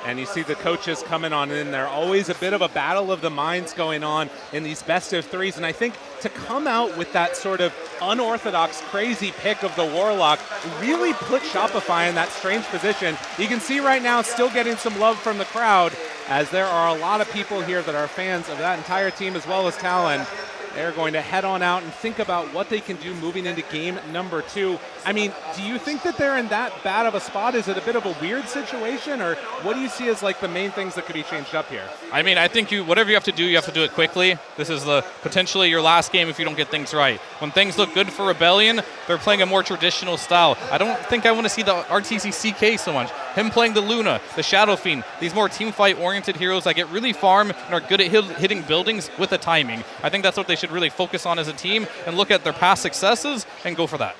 And you see the coaches coming on in there. Always a bit of a battle of the minds going on in these best of 3s. And I think to come out with that sort of unorthodox, crazy pick of the Warlock really put Shopify in that strange position. You can see right now still getting some love from the crowd, as there are a lot of people here that are fans of that entire team as well as Talon. They're going to head on out and think about what they can do moving into game number 2. I mean, do you think that they're in that bad of a spot? Is it a bit of a weird situation, or what do you see as like the main things that could be changed up here? I mean, I think whatever you have to do it quickly. This is potentially your last game if you don't get things right. When things look good for Rebellion, they're playing a more traditional style. I don't think I want to see the RTC CK so much. Him playing the Luna, the Shadow Fiend, these more team fight oriented heroes that get really farm and are good at hitting buildings with the timing. I think that's what they should really focus on as a team and look at their past successes and go for that.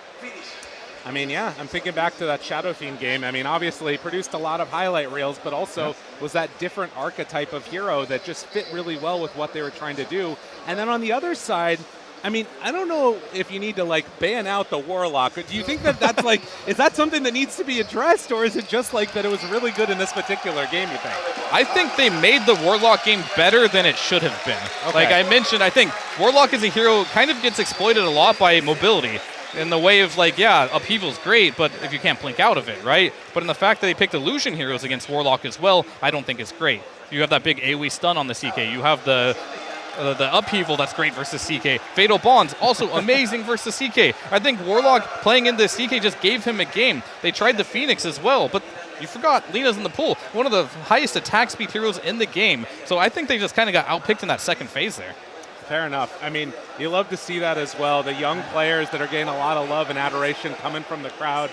I mean, yeah, I'm thinking back to that Shadow Fiend game. I mean, obviously produced a lot of highlight reels, but also was that different archetype of hero that just fit really well with what they were trying to do. And then on the other side, I mean, I don't know if you need to like ban out the Warlock. Do you think that that's like, is that something that needs to be addressed, or is it just like that it was really good in this particular game, you think? I think they made the Warlock game better than it should have been. Okay. Like I mentioned, I think Warlock as a hero kind of gets exploited a lot by mobility. In the way of like, yeah, upheaval's great, but if you can't blink out of it, right? But in the fact that they picked illusion heroes against Warlock as well, I don't think it's great. You have that big AoE stun on the CK. You have the upheaval that's great versus CK. Fatal Bonds, also amazing versus CK. I think Warlock playing in this CK just gave him a game. They tried the Phoenix as well, but you forgot Lina's in the pool. One of the highest attack speed heroes in the game. So I think they just kind of got outpicked in that second phase there. Fair enough. I mean, you love to see that as well. The young players that are getting a lot of love and adoration coming from the crowd.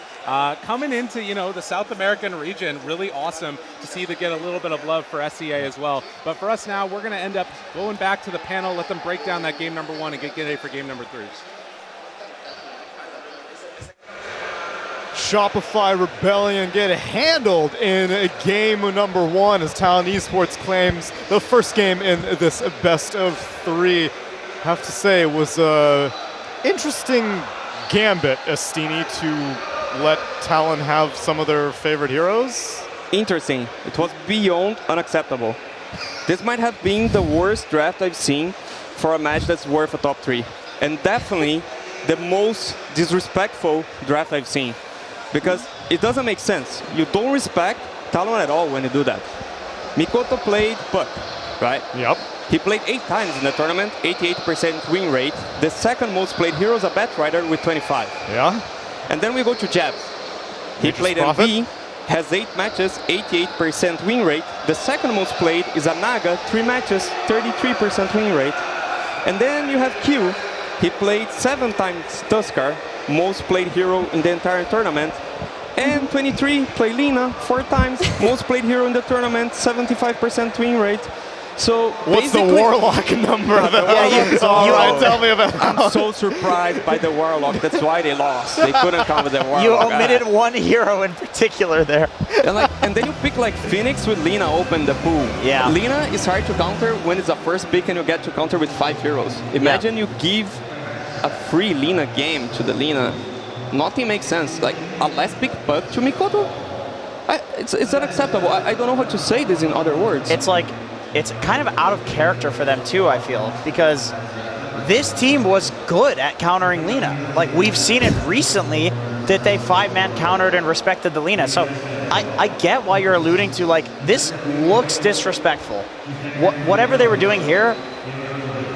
Coming into, the South American region, really awesome to see them get a little bit of love for SEA as well. But for us now, we're going to end up going back to the panel, let them break down that game number 1 and get ready for game number 3. Shopify Rebellion get handled in game number 1 as Talon Esports claims the first game in this best of 3. Have to say it was a interesting gambit, Estini, to let Talon have some of their favorite heroes. Interesting. It was beyond unacceptable. This might have been the worst draft I've seen for a match that's worth a top 3. And definitely the most disrespectful draft I've seen. Because it doesn't make sense. You don't respect Talon at all when you do that. Mikoto played Puck, right? Yep. He played 8 times in the tournament, 88% win rate. The second most played hero is a Batrider with 25. Yeah. And then we go to Jab. He played MV, has 8 matches, 88% win rate. The second most played is a Naga, 3 matches, 33% win rate. And then you have Q. He played 7 times Tuskar, most played hero in the entire tournament. And 23 played Lina 4 times, most played hero in the tournament, 75% win rate. So what's the Warlock number? Tell me about that. I'm so surprised by the Warlock. That's why they lost. They couldn't come with the Warlock. You omitted one hero in particular there. And then you pick like Phoenix with Lina open the pool. Yeah. Lina is hard to counter when it's a first pick and you get to counter with 5 heroes. Imagine you give a free Lina game to the Lina. Nothing makes sense. Like a last pick Puck to Mikoto? It's unacceptable. I don't know how to say this in other words. It's kind of out of character for them too, I feel, because this team was good at countering Lina. Like, we've seen it recently that they 5-man countered and respected the Lina. So I get why you're alluding to, like, this looks disrespectful. Whatever they were doing here,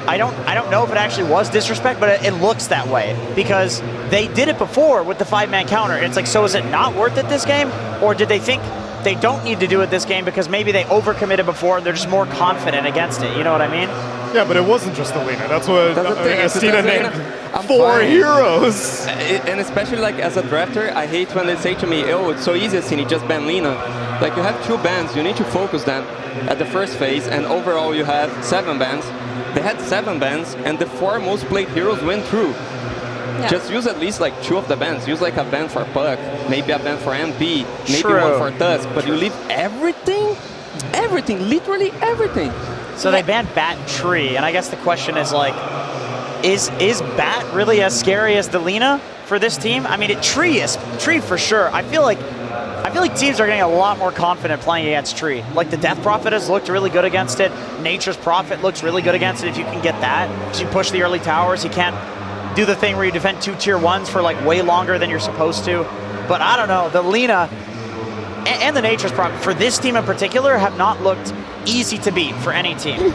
I don't know if it actually was disrespect, but it looks that way because they did it before with the 5-man counter. It's like, so is it not worth it this game? Or did they think they don't need to do it this game because maybe they overcommitted before and they're just more confident against it? You know what I mean? Yeah, but it wasn't just the Lina. That's what Estina named 4 heroes. And especially like as a drafter, I hate when they say to me, oh, it's so easy, Estina, just ban Lina. Like, you have 2 bans, you need to focus them at the first phase, and overall you have 7 bans. They had 7 bans, and the 4 most played heroes went through. Yeah. Just use at least like 2 of the bans. Use like a ban for Puck, maybe a ban for MP, maybe one for Tusk, but you leave everything, literally everything. So they banned Bat and Tree, and I guess the question is like, is Bat really as scary as the Lina for this team? I mean, Tree for sure. I feel like teams are getting a lot more confident playing against Tree. Like, the Death Prophet has looked really good against it. Nature's Prophet looks really good against it if you can get that. Because you push the early towers, you can't do the thing where you defend 2 tier 1s for like way longer than you're supposed to. But I don't know, the Lina and the Nature's Prophet for this team in particular have not looked easy to beat for any team.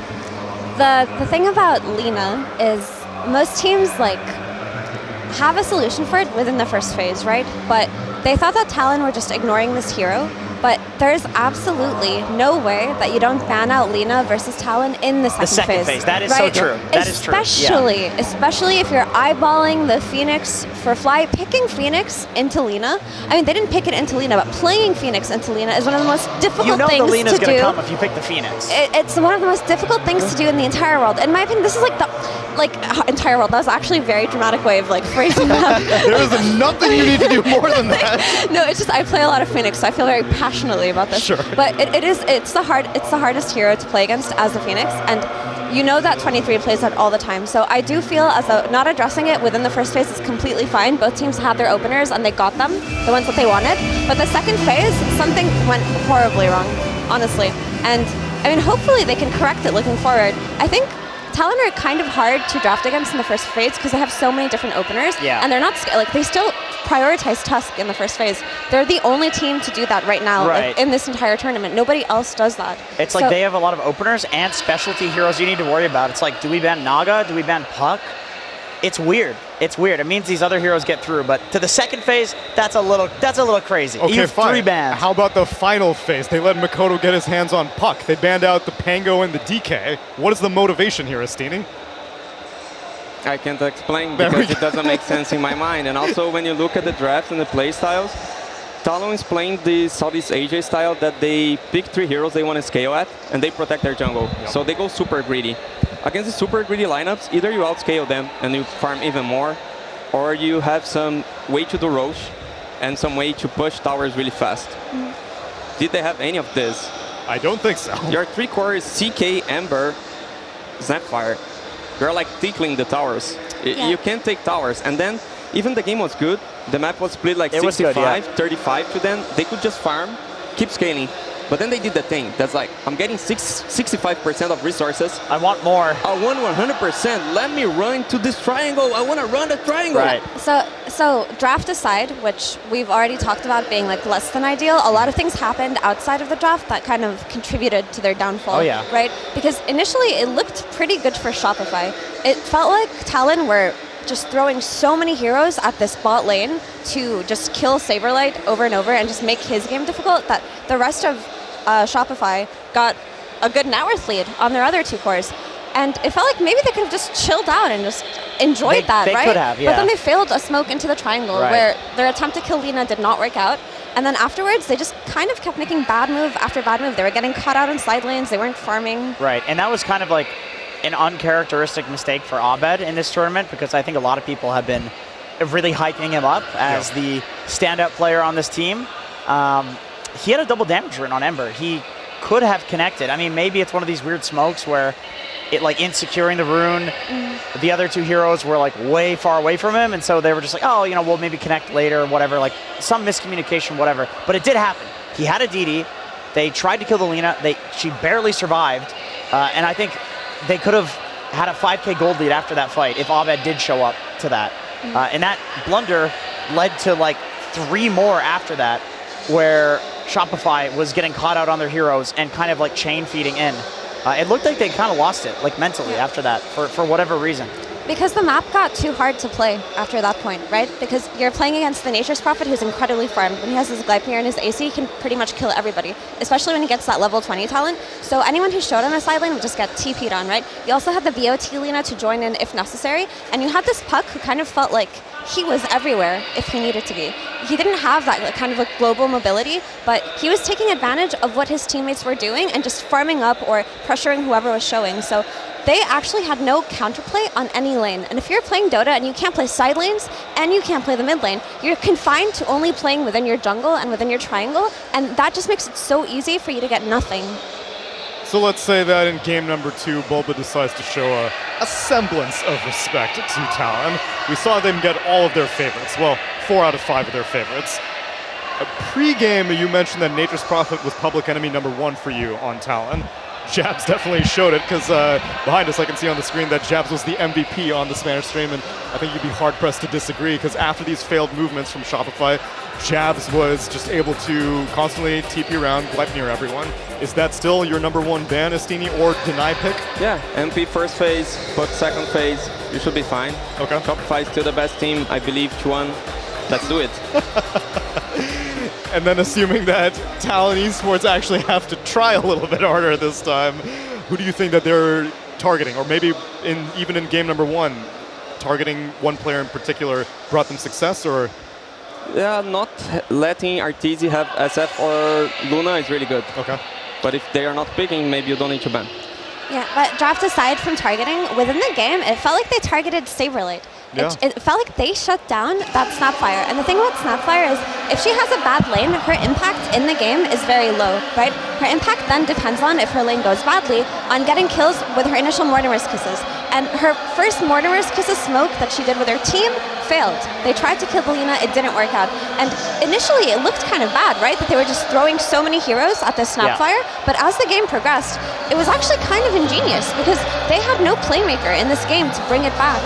The thing about Lina is most teams like have a solution for it within the first phase, right? But they thought that Talon were just ignoring this hero, but there's absolutely no way that you don't ban out Lina versus Talon in the second phase. That is right? So true. That is true. Especially if you're eyeballing the Phoenix for Fly, picking Phoenix into Lina. I mean, they didn't pick it into Lina, but playing Phoenix into Lina is one of the most difficult things to do. You know the Lina's going to come if you pick the Phoenix. It's one of the most difficult things to do in the entire world. In my opinion, this is like the entire world. That was actually a very dramatic way of like phrasing that. There is nothing you need to do more than that. No, it's just I play a lot of Phoenix, so I feel very passionately about this. Sure. But it's the hardest hero to play against as the Phoenix, and you know that 23 plays that all the time. So I do feel as though not addressing it within the first phase is completely fine. Both teams had their openers and they got them, the ones that they wanted. But the second phase, something went horribly wrong, honestly. And I mean, hopefully they can correct it looking forward. I think Talon are kind of hard to draft against in the first phase because they have so many different openers, and they're not like they still prioritize Tusk in the first phase. They're the only team to do that right now in this entire tournament. Nobody else does that. It's like they have a lot of openers and specialty heroes you need to worry about. It's like, do we ban Naga? Do we ban Puck? it's weird. It's weird. It means these other heroes get through, but to the second phase, that's a little crazy. Okay, You have fine. 3 bans. How about the final phase? They let Makoto get his hands on Puck. They banned out the Pango and the DK. What is the motivation here, Estini? I can't explain because it doesn't make sense in my mind. And also, when you look at the drafts and the play styles, Talon is playing the Southeast Asia style that they pick 3 heroes they want to scale at, and they protect their jungle. Yep. So they go super greedy. Against the super greedy lineups, either you outscale them and you farm even more, or you have some way to do Roche and some way to push towers really fast. Did they have any of this? I don't think so. Your 3 cores, CK, Ember, Snapfire, you're like tickling the towers. You can't take towers. And then, even the game was good. The map was split like 65, 35 to them. They could just farm, keep scaling. But then they did the thing that's like, I'm getting 65% of resources. I want more. I want 100%. Let me run to this triangle. I want to run the triangle. Right. So draft aside, which we've already talked about being like less than ideal, a lot of things happened outside of the draft that kind of contributed to their downfall. Oh, yeah. Right? Because initially it looked pretty good for Shopify. It felt like Talon were just throwing so many heroes at this bot lane to just kill Saberlight over and over and just make his game difficult that the rest of Shopify got a good net worth lead on their other 2 cores. And it felt like maybe they could have just chilled out and just enjoyed that, they right? could have, yeah. But then they failed a smoke into the triangle where their attempt to kill Lina did not work out. And then afterwards, they just kind of kept making bad move after bad move. They were getting caught out in side lanes. They weren't farming. Right, and that was kind of like an uncharacteristic mistake for Abed in this tournament because I think a lot of people have been really hyping him up as the standout player on this team. He had a double damage rune on Ember. He could have connected. I mean, maybe it's one of these weird smokes where it like insecuring the rune, the other 2 heroes were like way far away from him, and so they were just like, oh, you know, we'll maybe connect later or whatever, like some miscommunication, whatever. But it did happen. He had a DD. They tried to kill the Lina. She barely survived, and I think they could have had a 5k gold lead after that fight if Abed did show up to that. And that blunder led to like 3 more after that, where Shopify was getting caught out on their heroes and kind of like chain feeding in. It looked like they kind of lost it, like mentally after that, for whatever reason. Because the map got too hard to play after that point, right? Because you're playing against the Nature's Prophet who's incredibly farmed. When he has his Gleipnir and his AC, he can pretty much kill everybody, especially when he gets that level 20 talent. So anyone who showed on the side lane would just get TP'd on, right? You also had the BOT Lina to join in if necessary, and you had this Puck who kind of felt like he was everywhere if he needed to be. He didn't have that kind of like global mobility, but he was taking advantage of what his teammates were doing and just farming up or pressuring whoever was showing. So they actually had no counterplay on any lane. And if you're playing Dota and you can't play side lanes and you can't play the mid lane, you're confined to only playing within your jungle and within your triangle, and that just makes it so easy for you to get nothing. So let's say that in game number 2, Bulba decides to show a semblance of respect to Talon. We saw them get all of their favorites. Well, 4 out of 5 of their favorites. Pre-game, you mentioned that Nature's Prophet was public enemy number 1 for you on Talon. Jabs definitely showed it because behind us I can see on the screen that Jabs was the MVP on the Spanish stream, and I think you'd be hard-pressed to disagree because after these failed movements from Shopify, Jabs was just able to constantly TP around, Gleipnir everyone. Is that still your number 1 ban, Estini, or deny pick? Yeah, MP first phase, Puck second phase, you should be fine. Okay. Shopify is still the best team, I believe, 2-1. Let's do it. And then assuming that Talon Esports actually have to try a little bit harder this time, who do you think that they're targeting? Or maybe even in game number 1, targeting one player in particular brought them success, or? Yeah, not letting Arteezy have SF or Luna is really good. Okay. But if they are not picking, maybe you don't need to ban. Yeah, but draft aside from targeting, within the game, it felt like they targeted Saberlight. Yeah. It felt like they shut down that Snapfire. And the thing about Snapfire is, if she has a bad lane, her impact in the game is very low, right? Her impact then depends on, if her lane goes badly, on getting kills with her initial Mortimer's Kisses. And her first Mortimer's Kisses smoke that she did with her team failed. They tried to kill Lina, it didn't work out. And initially, it looked kind of bad, right? That they were just throwing so many heroes at this Snapfire. Yeah. But as the game progressed, it was actually kind of ingenious, because they had no playmaker in this game to bring it back.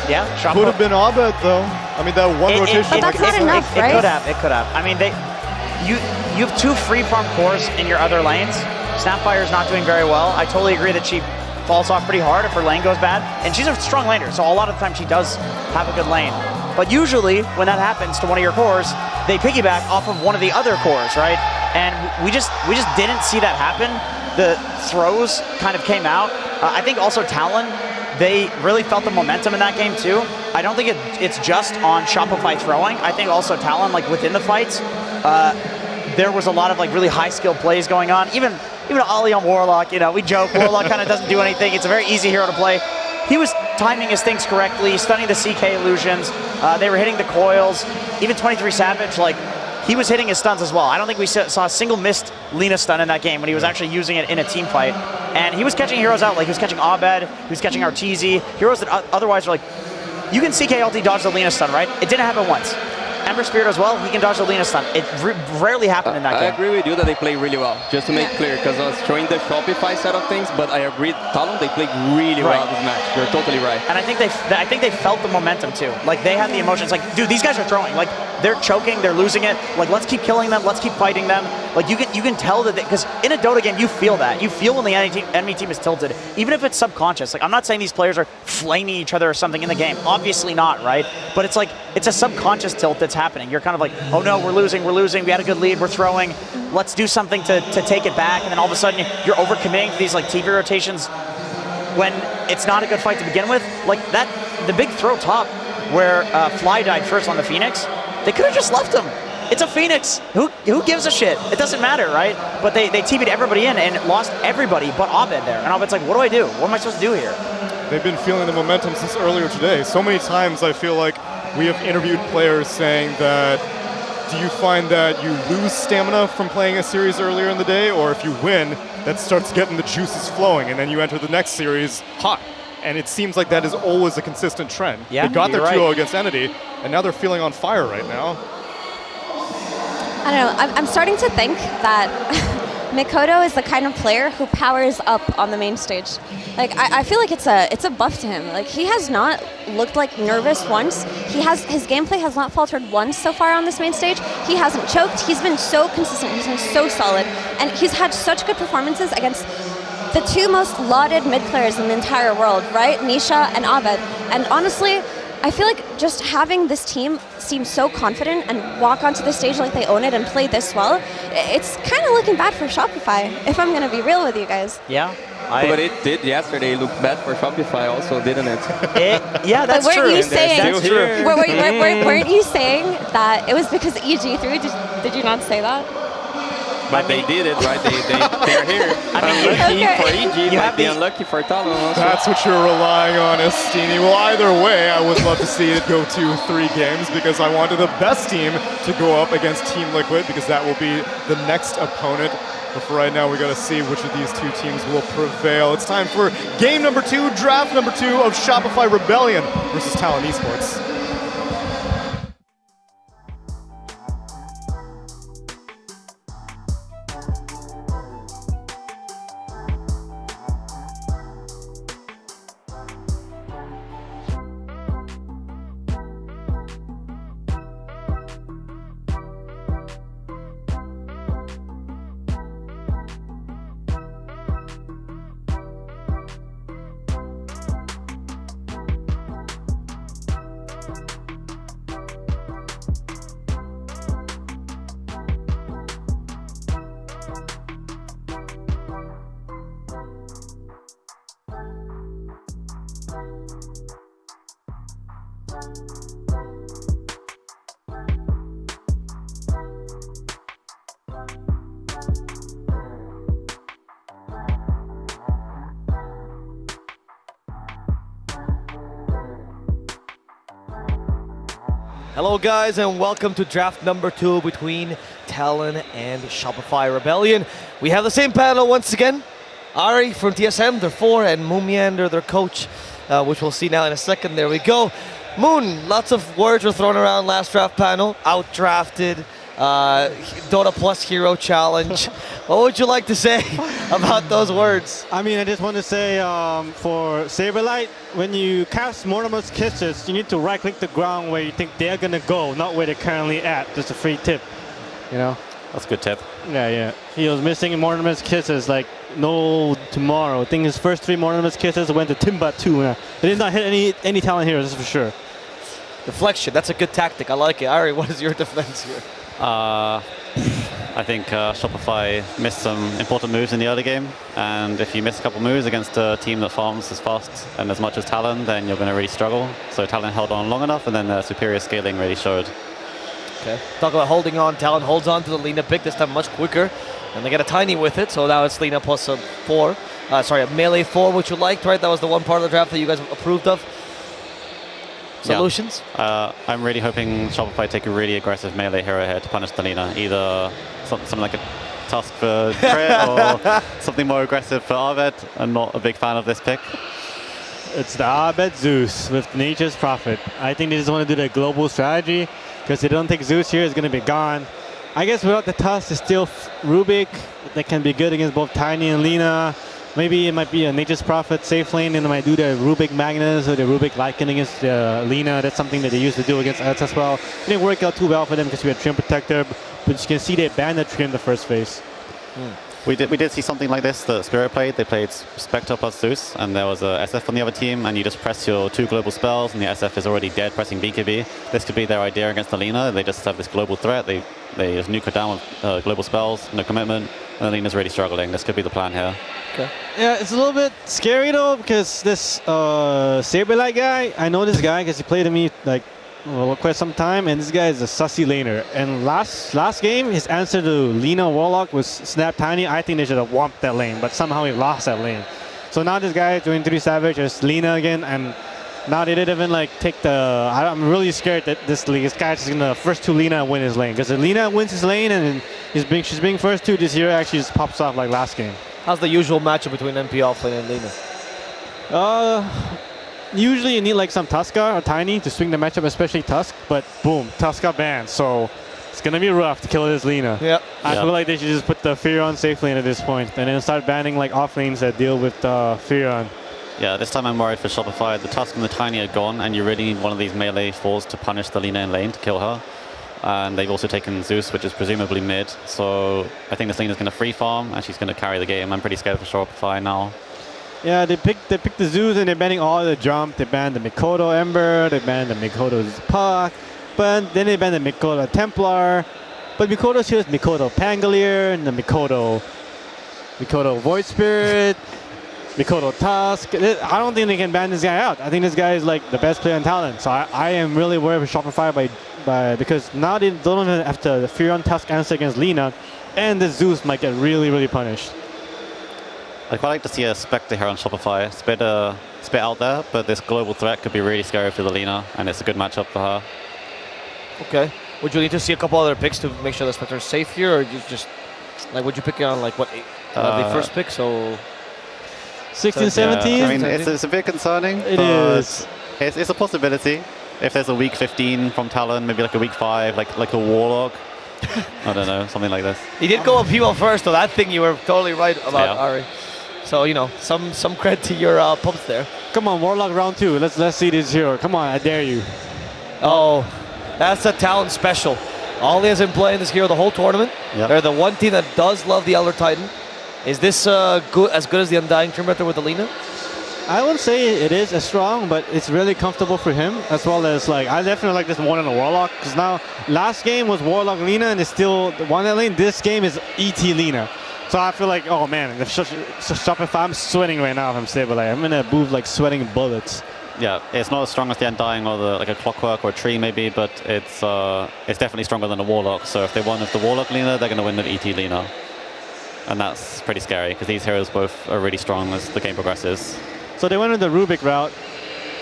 Yeah, could have been Abed though. I mean, that one rotation. But that's not enough, right? It could have. I mean, you have 2 free farm cores in your other lanes. Snapfire's not doing very well. I totally agree that she falls off pretty hard if her lane goes bad. And she's a strong laner, so a lot of the time she does have a good lane. But usually, when that happens to one of your cores, they piggyback off of one of the other cores, right? And we just didn't see that happen. The throws kind of came out. I think also Talon, they really felt the momentum in that game too. I don't think it's just on Shopify throwing. I think also Talon, like within the fights, there was a lot of like really high skill plays going on. Even Ollie on Warlock, you know, we joke, Warlock kind of doesn't do anything. It's a very easy hero to play. He was timing his things correctly, stunning the CK illusions. They were hitting the coils. Even 23 Savage, like, he was hitting his stuns as well. I don't think we saw a single missed Lina stun in that game when he was actually using it in a team fight. And he was catching heroes out, like he was catching Abed, he was catching Arteezy, heroes that otherwise are like, you can CK ulti dodge the Lina stun, right? It didn't happen once. Ember Spirit as well, he can dodge the Lina stun. It rarely happened in that game. I agree with you that they play really well, just to make clear, because I was showing the Shopify side of things, but I agree, Talon, they played really well this match. You're totally right. And I think they felt the momentum too. Like, they had the emotions, like, dude, these guys are throwing. Like, they're choking, they're losing it. Like, let's keep killing them, let's keep fighting them. Like, you can tell that, because in a Dota game, you feel that. You feel when the enemy team is tilted, even if it's subconscious. Like, I'm not saying these players are flaming each other or something in the game. Obviously not, right? But it's like, it's a subconscious tilt that's happening. You're kind of like, oh no, we're losing, we had a good lead, we're throwing, let's do something to take it back, and then all of a sudden you're overcommitting to these like TV rotations when it's not a good fight to begin with. Like that, the big throw top where Fly died first on the Phoenix, they could have just left him. It's a Phoenix. Who gives a shit? It doesn't matter, right? But they TV'd everybody in and lost everybody but Abed there. And Abed's like, what do I do? What am I supposed to do here? They've been feeling the momentum since earlier today. So many times I feel like we have interviewed players saying that, do you find that you lose stamina from playing a series earlier in the day, or if you win, that starts getting the juices flowing, and then you enter the next series hot? And it seems like that is always a consistent trend. Yeah, they got their right. 2-0 against Entity, and now they're feeling on fire right now. I don't know. I'm starting to think that Mikoto is the kind of player who powers up on the main stage. Like I feel like it's a buff to him. Like he has not looked like nervous once. His gameplay has not faltered once so far on this main stage. He hasn't choked. He's been so consistent. He's been so solid, and he's had such good performances against the two most lauded mid players in the entire world, right? Nisha and Abed. And honestly, I feel like just having this team seem so confident and walk onto the stage like they own it and play this well, it's kind of looking bad for Shopify, if I'm going to be real with you guys. Yeah. But it did yesterday look bad for Shopify also, didn't it? Yeah, that's but true. Weren't you saying that it was because EG3? Did you not say that? But they did it, right? They're here. Unlucky for EG, might be unlucky for Talon also. That's what you're relying on, Estini. Well, either way, I would love to see it go to 3 games because I wanted the best team to go up against Team Liquid because that will be the next opponent. But for right now, we got to see which of these 2 teams will prevail. It's time for game number 2, draft number 2 of Shopify Rebellion versus Talon Esports. Hello guys and welcome to draft number 2 between Talon and Shopify Rebellion. We have the same panel once again. Ari from TSM, their 4, and Moonmeander, their coach, which we'll see now in a second. There we go. Moon, lots of words were thrown around last draft panel. Outdrafted, Dota Plus Hero Challenge. What would you like to say about those words? I mean, I just want to say for Saberlight, when you cast Mortimer's Kisses, you need to right-click the ground where you think they're going to go, not where they're currently at. Just a free tip, you know? That's a good tip. Yeah. He was missing Mortimer's Kisses. Like, no tomorrow. I think his first 3 Mortimer's kisses went to Timbuktu. He did not hit any Talon heroes, that's for sure. Deflection, that's a good tactic. I like it. Ari, what is your defense here? I think Shopify missed some important moves in the early game, and if you miss a couple moves against a team that farms as fast and as much as Talon, then you're going to really struggle. So Talon held on long enough, and then their superior scaling really showed. Okay. Talk about holding on. Talon holds on to the Lina pick, this time much quicker. And they get a tiny with it, so now it's Lina plus a 4. A melee 4, which you liked, right? That was the one part of the draft that you guys approved of. Solutions? Yeah. I'm really hoping Shopify take a really aggressive melee hero here to punish the Lina. Either something like a Tusk for crit or something more aggressive for Arved. I'm not a big fan of this pick. It's the Arved Zeus with Nature's Prophet. I think they just want to do the global strategy, because if they don't take Zeus here, it's going to be gone. I guess without the Tusk, it's still Rubik that can be good against both Tiny and Lina. Maybe it might be a Nature's Prophet safe lane, and they might do the Rubik Magnus or the Rubik Lycan against Lina. That's something that they used to do against us as well. It didn't work out too well for them because we had Trim Protector, but you can see they banned the Trim the first phase. We did see something like this that Spirit played. They played Spectre plus Zeus, and there was a SF on the other team, and you just press your 2 global spells, and the SF is already dead pressing BKB. This could be their idea against the Lina. They just have this global threat. They just nuke her down with global spells, no commitment, and the Lina's really struggling. This could be the plan here. Okay. Yeah, it's a little bit scary though, because this Saberlight guy, I know this guy because he played to me like quite some time, and this guy is a sussy laner. And last game, his answer to Lina Warlock was Snap Tiny. I think they should have whomped that lane, but somehow he lost that lane. So now this guy doing 3 Savage is Lina again, and now they didn't even like take the. I'm really scared that this guy's just gonna first 2 Lina and win his lane, because if Lina wins his lane and she's being first 2, this hero actually just pops off like last game. How's the usual matchup between MP offlane and Lina? Usually you need like some Tuska or Tiny to swing the matchup, especially Tusk, but boom, Tuska banned, so it's gonna be rough to kill this Lina. Yep. I feel like they should just put the Furion safe lane at this point, and then start banning like off lanes that deal with Furion. Yeah, this time I'm worried for Shopify. The Tusk and the Tiny are gone, and you really need one of these melee 4s to punish the Lina in lane to kill her. And they've also taken Zeus, which is presumably mid, so I think this Lina's going to free farm, and she's going to carry the game. I'm pretty scared for Shopify now. Yeah, they picked the Zeus, and they're banning all the jump. They banned the Mikoto Ember, they banned the Mikoto Puck, but then they banned the Mikoto Templar. But Mikoto chose Mikoto Pangolier, and the Mikoto Void Spirit, Mikoto Tusk. I don't think they can ban this guy out. I think this guy is like the best player in Talon. So I am really worried for Shopify because now they don't even have the Furion Tusk answer against Lina, and the Zeus might get really, really punished. I'd quite like to see a Spectre here on Shopify. It's a bit out there, but this global threat could be really scary for the Lina, and it's a good matchup for her. Okay. Would you need to see a couple other picks to make sure the Spectre is safe here, or you just like would you pick it on like what the first pick? So 16, 17? Yeah, I mean, it's a bit concerning. It is. It's a possibility. If there's a week 15 from Talon, maybe like a week 5, like a Warlock. I don't know, something like this. He did go up P1 first, so that thing you were totally right about, Ari. So, you know, some credit to your pumps there. Come on, Warlock round 2. Let's see this hero. Come on, I dare you. Oh, that's a Talon special. Ollie has been playing this hero the whole tournament. Yep. They're the one team that does love the Elder Titan. Is this as good as the Undying Trim Protector with the Lina? I would say it is as strong, but it's really comfortable for him, as well as like I definitely like this more than a Warlock, because now last game was Warlock Lina and it's still one lane. This game is ET Lina. So I feel like, oh man, if Shopify, I'm sweating right now if I'm Saberlight. I'm in a booth like sweating bullets. Yeah, it's not as strong as the Undying or like a Clockwork or a Tree maybe, but it's definitely stronger than a Warlock. So if they won with the Warlock Lina, they're going to win with ET Lina. And that's pretty scary, because these heroes both are really strong as the game progresses. So they went with the Rubik route,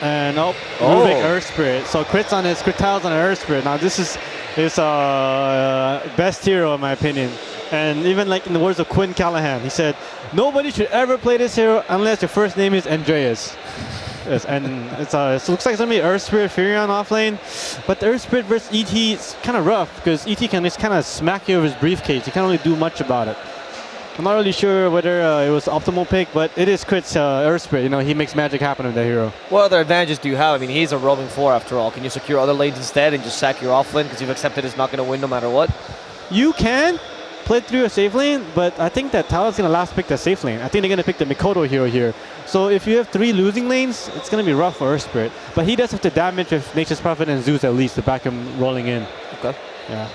and Rubik Earth Spirit. So crits on his crit tiles on Earth Spirit. Now this is his best hero in my opinion. And even like in the words of Quinn Callahan, he said, "Nobody should ever play this hero unless your first name is Andreas." Yes, and it looks like somebody Earth Spirit Furion offlane, but the Earth Spirit versus ET is kind of rough because ET can just kind of smack you with his briefcase. You can't really do much about it. I'm not really sure whether it was the optimal pick, but it is crits Earth Spirit. You know, he makes magic happen with that hero. What other advantages do you have? I mean, he's a roaming 4 after all. Can you secure other lanes instead and just sack your offlane because you've accepted it's not going to win no matter what? You can, played through a safe lane, but I think that Talon's going to last pick the safe lane. I think they're going to pick the Mikoto hero here. So if you have 3 losing lanes, it's going to be rough for Earth Spirit. But he does have to damage with Nature's Prophet and Zeus at least to back him rolling in. Okay. Yeah.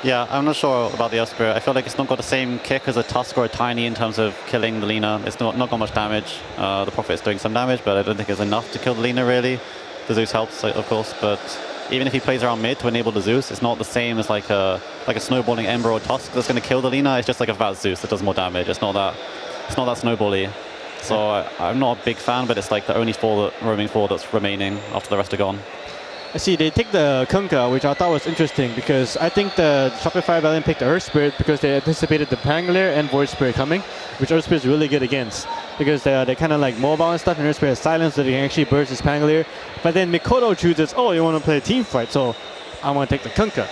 Yeah, I'm not sure about the Earth Spirit. I feel like it's not got the same kick as a Tusk or a Tiny in terms of killing the Lina. It's not got much damage. The Prophet is doing some damage, but I don't think it's enough to kill the Lina really. The Zeus helps, of course, but even if he plays around mid to enable the Zeus, it's not the same as like a snowballing Ember or Tusk that's going to kill the Lina. It's just like a fat Zeus that does more damage. It's not that snowbally. So I'm not a big fan, but it's like the only roaming 4 that's remaining after the rest are gone. I see they take the Kunkka, which I thought was interesting because I think the Shopify Valiant picked the Earth Spirit because they anticipated the Pangolier and Void Spirit coming, which Earth Spirit is really good against because they're kind of like mobile and stuff, and Earth Spirit has silence so they can actually burst his Pangolier. But then Mikoto chooses, oh, you want to play a team fight, so I want to take the Kunkka.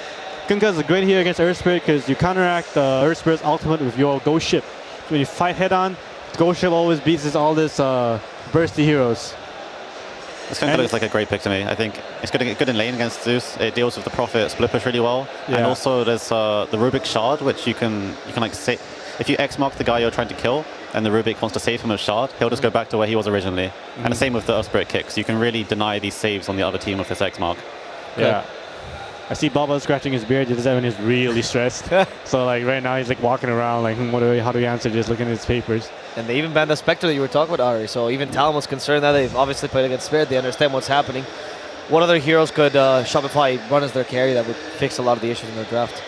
Kunkka is a great hero against Earth Spirit because you counteract the Earth Spirit's ultimate with your Ghost Ship. So when you fight head-on, Ghost Ship always beats all this bursty heroes. This Kunkka looks like a great pick to me. I think it's good in lane against Zeus. It deals with the Prophet split push really well. Yeah. And also there's the Rubik Shard, which you can like say, if you X mark the guy you're trying to kill, and the Rubik wants to save him with Shard, he'll just go back to where he was originally. And the same with the Earth Spirit kicks. You can really deny these saves on the other team with this X mark. Yeah. I see Baba scratching his beard. Devin is really stressed. So like right now he's like walking around like, how do we answer this? Looking at his papers. And they even banned the Spectre that you were talking about, Ari. So even Talon was concerned that they've obviously played against Spirit. They understand what's happening. What other heroes could Shopify run as their carry that would fix a lot of the issues in their draft?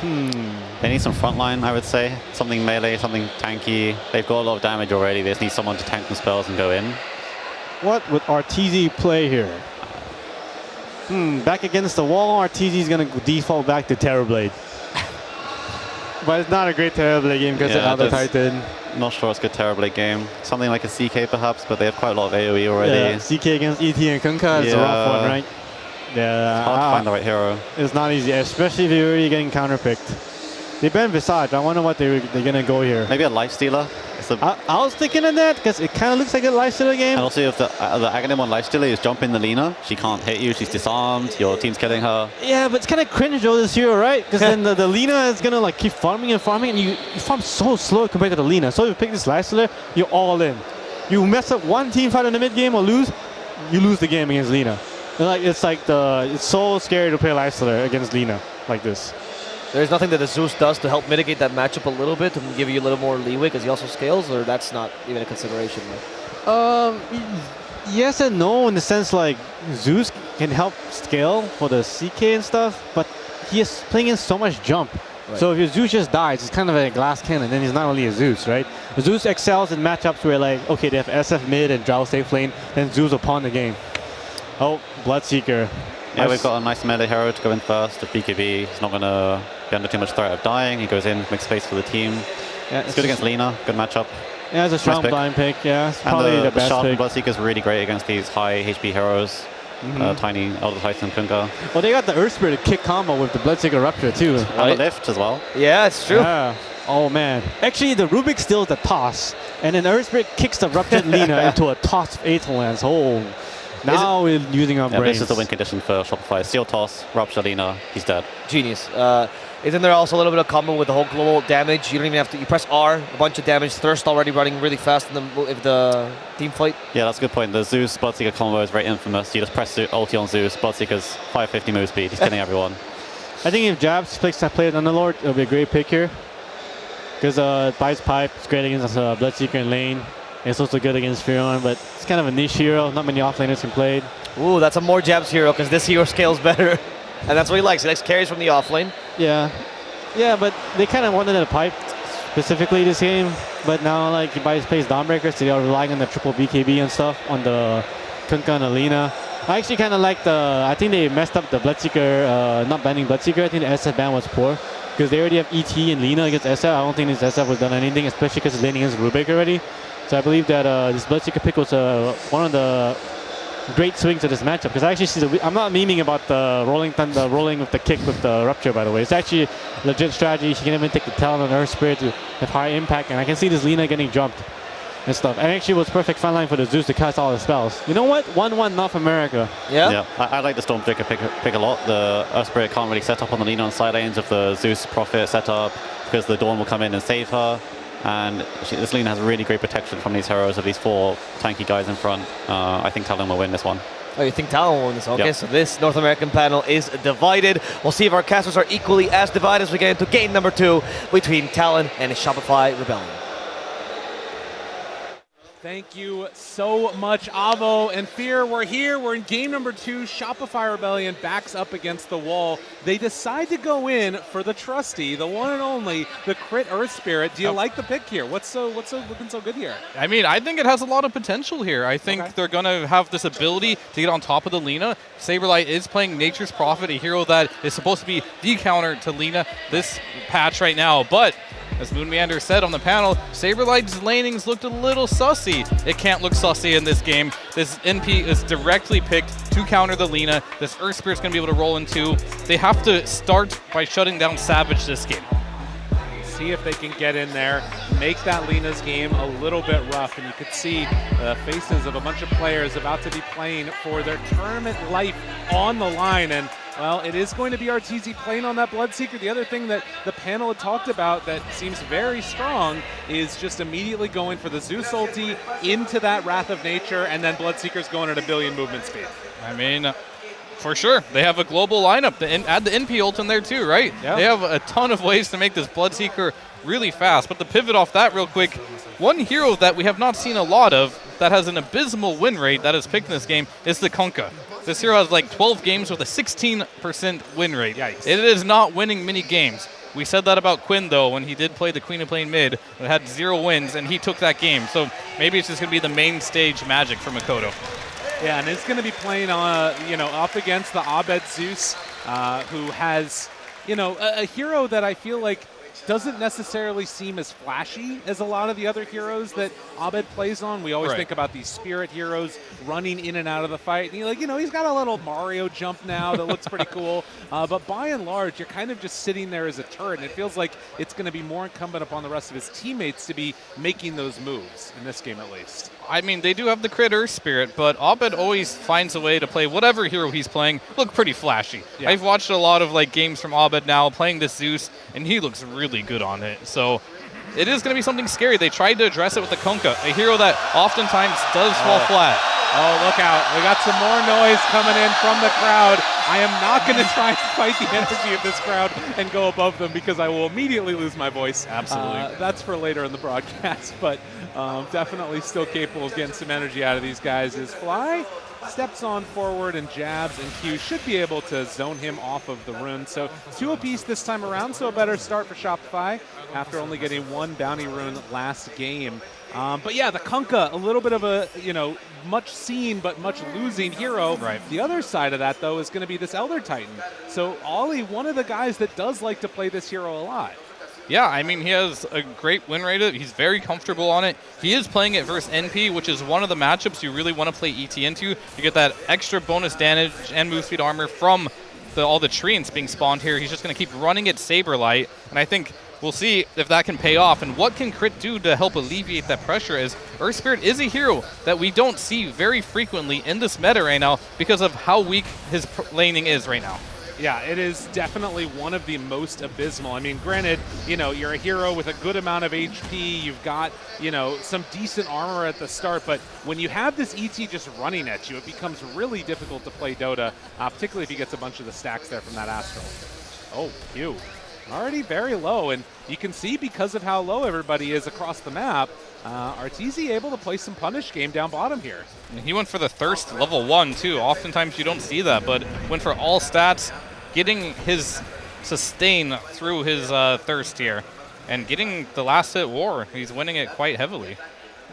They need some frontline, I would say. Something melee, something tanky. They've got a lot of damage already. They just need someone to tank some spells and go in. What would RTZ play here? Back against the wall, RTZ is going to default back to Terrorblade. But it's not a great Terrorblade game because it's another Titan. Not sure it's a good Terrorblade game. Something like a CK perhaps, but they have quite a lot of AoE already. Yeah, CK against ET and Kunkka is a rough one, right? Yeah. It's hard to find the right hero. It's not easy, especially if you're already getting counterpicked. They banned Visage. I wonder what they're going to go here. Maybe a Lifestealer. I was thinking of that because it kind of looks like a Lifestealer game. And also if the Aghanim on Lifestealer is jumping the Lina, she can't hit you, she's disarmed, your team's killing her. Yeah, but it's kind of cringe though, this hero, right? Because then the Lina is going to like keep farming and you farm so slow compared to the Lina. So if you pick this Lifestealer, you're all in. You mess up one team fight in the mid game or lose, you lose the game against Lina. And it's so scary to play Lifestealer against Lina like this. There's nothing that the Zeus does to help mitigate that matchup a little bit, to give you a little more leeway because he also scales, or that's not even a consideration? Yes and no, in the sense like Zeus can help scale for the CK and stuff, but he is playing in so much jump. Right. So if your Zeus just dies, it's kind of a glass cannon, then he's not really a Zeus, right? Zeus excels in matchups where like, okay, they have SF mid and Drow safe lane, then Zeus will pawn the game. Oh, Bloodseeker. Yeah, we've got a nice melee hero to go in first. The BKB, he's not going to be under too much threat of dying. He goes in, makes space for the team. Yeah, it's good against Lina, good matchup. Yeah, it's a strong blind pick, yeah. It's probably the best pick. Bloodseeker is really great against these high HP heroes. Tiny, Elder Titan, Kunkka. Well, they got the Earth Spirit kick combo with the Bloodseeker Rupture too. Right? And the lift as well. Yeah, it's true. Yeah. Oh man. Actually, the Rubik steals the toss, and then Earth Spirit kicks the Ruptured Lina into a toss of Aether Lance. Oh. Now we're using our brains. This is the win condition for Shopify. Seal toss, Rupture Lina, he's dead. Genius. Isn't there also a little bit of combo with the whole global damage? You don't even have to, you press R, a bunch of damage, Thirst already running really fast in the team fight. Yeah, that's a good point. The Zeus Bloodseeker combo is very infamous. You just press ulti on Zeus, Bloodseeker's 550 move speed, he's killing everyone. I think if Jabs played Underlord, it'll be a great pick here. Because Bites Pipe is great against Bloodseeker in lane. It's also good against Furion, but it's kind of a niche hero. Not many offlaners can play it. Ooh, that's a more Jabs hero because this hero scales better. And that's what he likes. He likes carries from the offlane. Yeah. Yeah, but they kind of wanted a pipe specifically this game. But now, like, he plays Dawnbreakers, so they are relying on the triple BKB and stuff on the Kunkka and Alina. I actually kind of like I think they messed up the Bloodseeker, not banning Bloodseeker. I think the SF ban was poor. Because they already have ET and Lina against SF. I don't think this SF was done anything, especially because it's laning against Rubik already. So I believe that this Bloodseeker pick was one of the great swings of this matchup. Because I actually see I'm not memeing about the rolling with the kick with the Rupture, by the way. It's actually a legit strategy. She can even take the Talon on Earth Spirit to have high impact. And I can see this Lina getting jumped. and stuff. And actually, it was perfect front line for the Zeus to cast all the spells. You know what? 1-1 North America. Yeah, I like the Stormbreaker pick a lot. The Earth Spirit can't really set up on the Lina on side lanes if the Zeus Prophet set up, because the Dawn will come in and save her. And this Lina has really great protection from these heroes of these 4 tanky guys in front. I think Talon will win this one. Oh, you think Talon will win this? Okay, Yep. so this North American panel is divided. We'll see if our casters are equally as divided as we get into game number 2 between Talon and Shopify Rebellion. Thank you so much, Avo and Fear. We're here. We're in game number 2. Shopify Rebellion backs up against the wall. They decide to go in for the trusty, the one and only, the crit Earth Spirit. Do you like the pick here? What's looking so good here? I mean, I think it has a lot of potential here. I think they're going to have this ability to get on top of the Lina. Saberlight is playing Nature's Prophet, a hero that is supposed to be the counter to Lina this patch right now. But as Moon Meander said on the panel, Saberlight's lanings looked a little sussy. It can't look sussy in this game. This NP is directly picked to counter the Lina. This Earth Spirit's going to be able to roll into. They have to start by shutting down Savage this game. See if they can get in there, make that Lina's game a little bit rough, and you could see the faces of a bunch of players about to be playing for their tournament life on the line. And well, it is going to be RTZ playing on that Bloodseeker. The other thing that the panel had talked about that seems very strong is just immediately going for the Zeus ulti into that Wrath of Nature, and then Bloodseeker's going at 1 billion movement speed. I mean, for sure. They have a global lineup. Add the NP ult in there too, right? Yep. They have a ton of ways to make this Bloodseeker really fast. But to pivot off that real quick, one hero that we have not seen a lot of that has an abysmal win rate that is picked in this game is the Kunkka. This hero has like 12 games with a 16% win rate. Yikes. It is not winning many games. We said that about Quinn, though, when he did play the Queen of Playing mid. It had 0 wins, and he took that game. So maybe it's just going to be the main stage magic for Makoto. Yeah, and it's going to be playing on, up against the Abed Zeus, who has, a hero that I feel like doesn't necessarily seem as flashy as a lot of the other heroes that Abed plays on. We always think about these spirit heroes running in and out of the fight. And he's got a little Mario jump now that looks pretty cool. But by and large, you're kind of just sitting there as a turret. And it feels like it's going to be more incumbent upon the rest of his teammates to be making those moves, in this game at least. I mean, they do have the crit Earth Spirit, but Abed always finds a way to play whatever hero he's playing look pretty flashy. Yeah. I've watched a lot of games from Abed now playing this Zeus, and he looks really good on it. So it is going to be something scary. They tried to address it with the Kunkka, a hero that oftentimes does fall flat. Oh, look out. We got some more noise coming in from the crowd. I am not going to try and fight the energy of this crowd and go above them because I will immediately lose my voice. Absolutely. That's for later in the broadcast, but definitely still capable of getting some energy out of these guys. Is Fly steps on forward and jabs, and Q should be able to zone him off of the rune. So 2 apiece this time around, so a better start for Shopify after only getting 1 bounty rune last game. But yeah, the Kunkka, a little bit of a, much seen but much losing hero. Right. The other side of that, though, is going to be this Elder Titan. So Ollie, one of the guys that does like to play this hero a lot. Yeah, I mean, he has a great win rate. He's very comfortable on it. He is playing it versus NP, which is one of the matchups you really want to play ET into. You get that extra bonus damage and move speed armor from all the treants being spawned here. He's just going to keep running at Saberlight, and I think we'll see if that can pay off. And what can Crit do to help alleviate that pressure, as Earth Spirit is a hero that we don't see very frequently in this meta right now because of how weak his laning is right now. Yeah, it is definitely one of the most abysmal. I mean, granted, you're a hero with a good amount of HP. You've got, some decent armor at the start. But when you have this ET just running at you, it becomes really difficult to play Dota, particularly if he gets a bunch of the stacks there from that Astral. Oh, Q. Already very low. And you can see because of how low everybody is across the map, RTZ able to play some punish game down bottom here. And he went for the Thirst level 1, too. Oftentimes you don't see that, but went for all stats, getting his sustain through his Thirst here, and getting the last hit war. He's winning it quite heavily.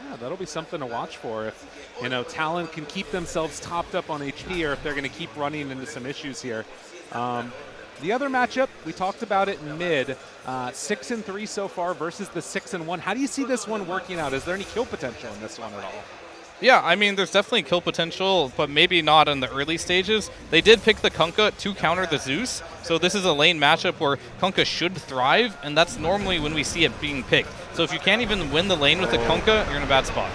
Yeah, that'll be something to watch for if, Talon can keep themselves topped up on HP, or if they're going to keep running into some issues here. The other matchup, we talked about it in mid, 6-3 so far versus the 6-1. How do you see this one working out? Is there any kill potential in this one at all? Yeah, I mean, there's definitely kill potential, but maybe not in the early stages. They did pick the Kunkka to counter the Zeus, so this is a lane matchup where Kunkka should thrive, and that's normally when we see it being picked. So if you can't even win the lane with the Kunkka, you're in a bad spot.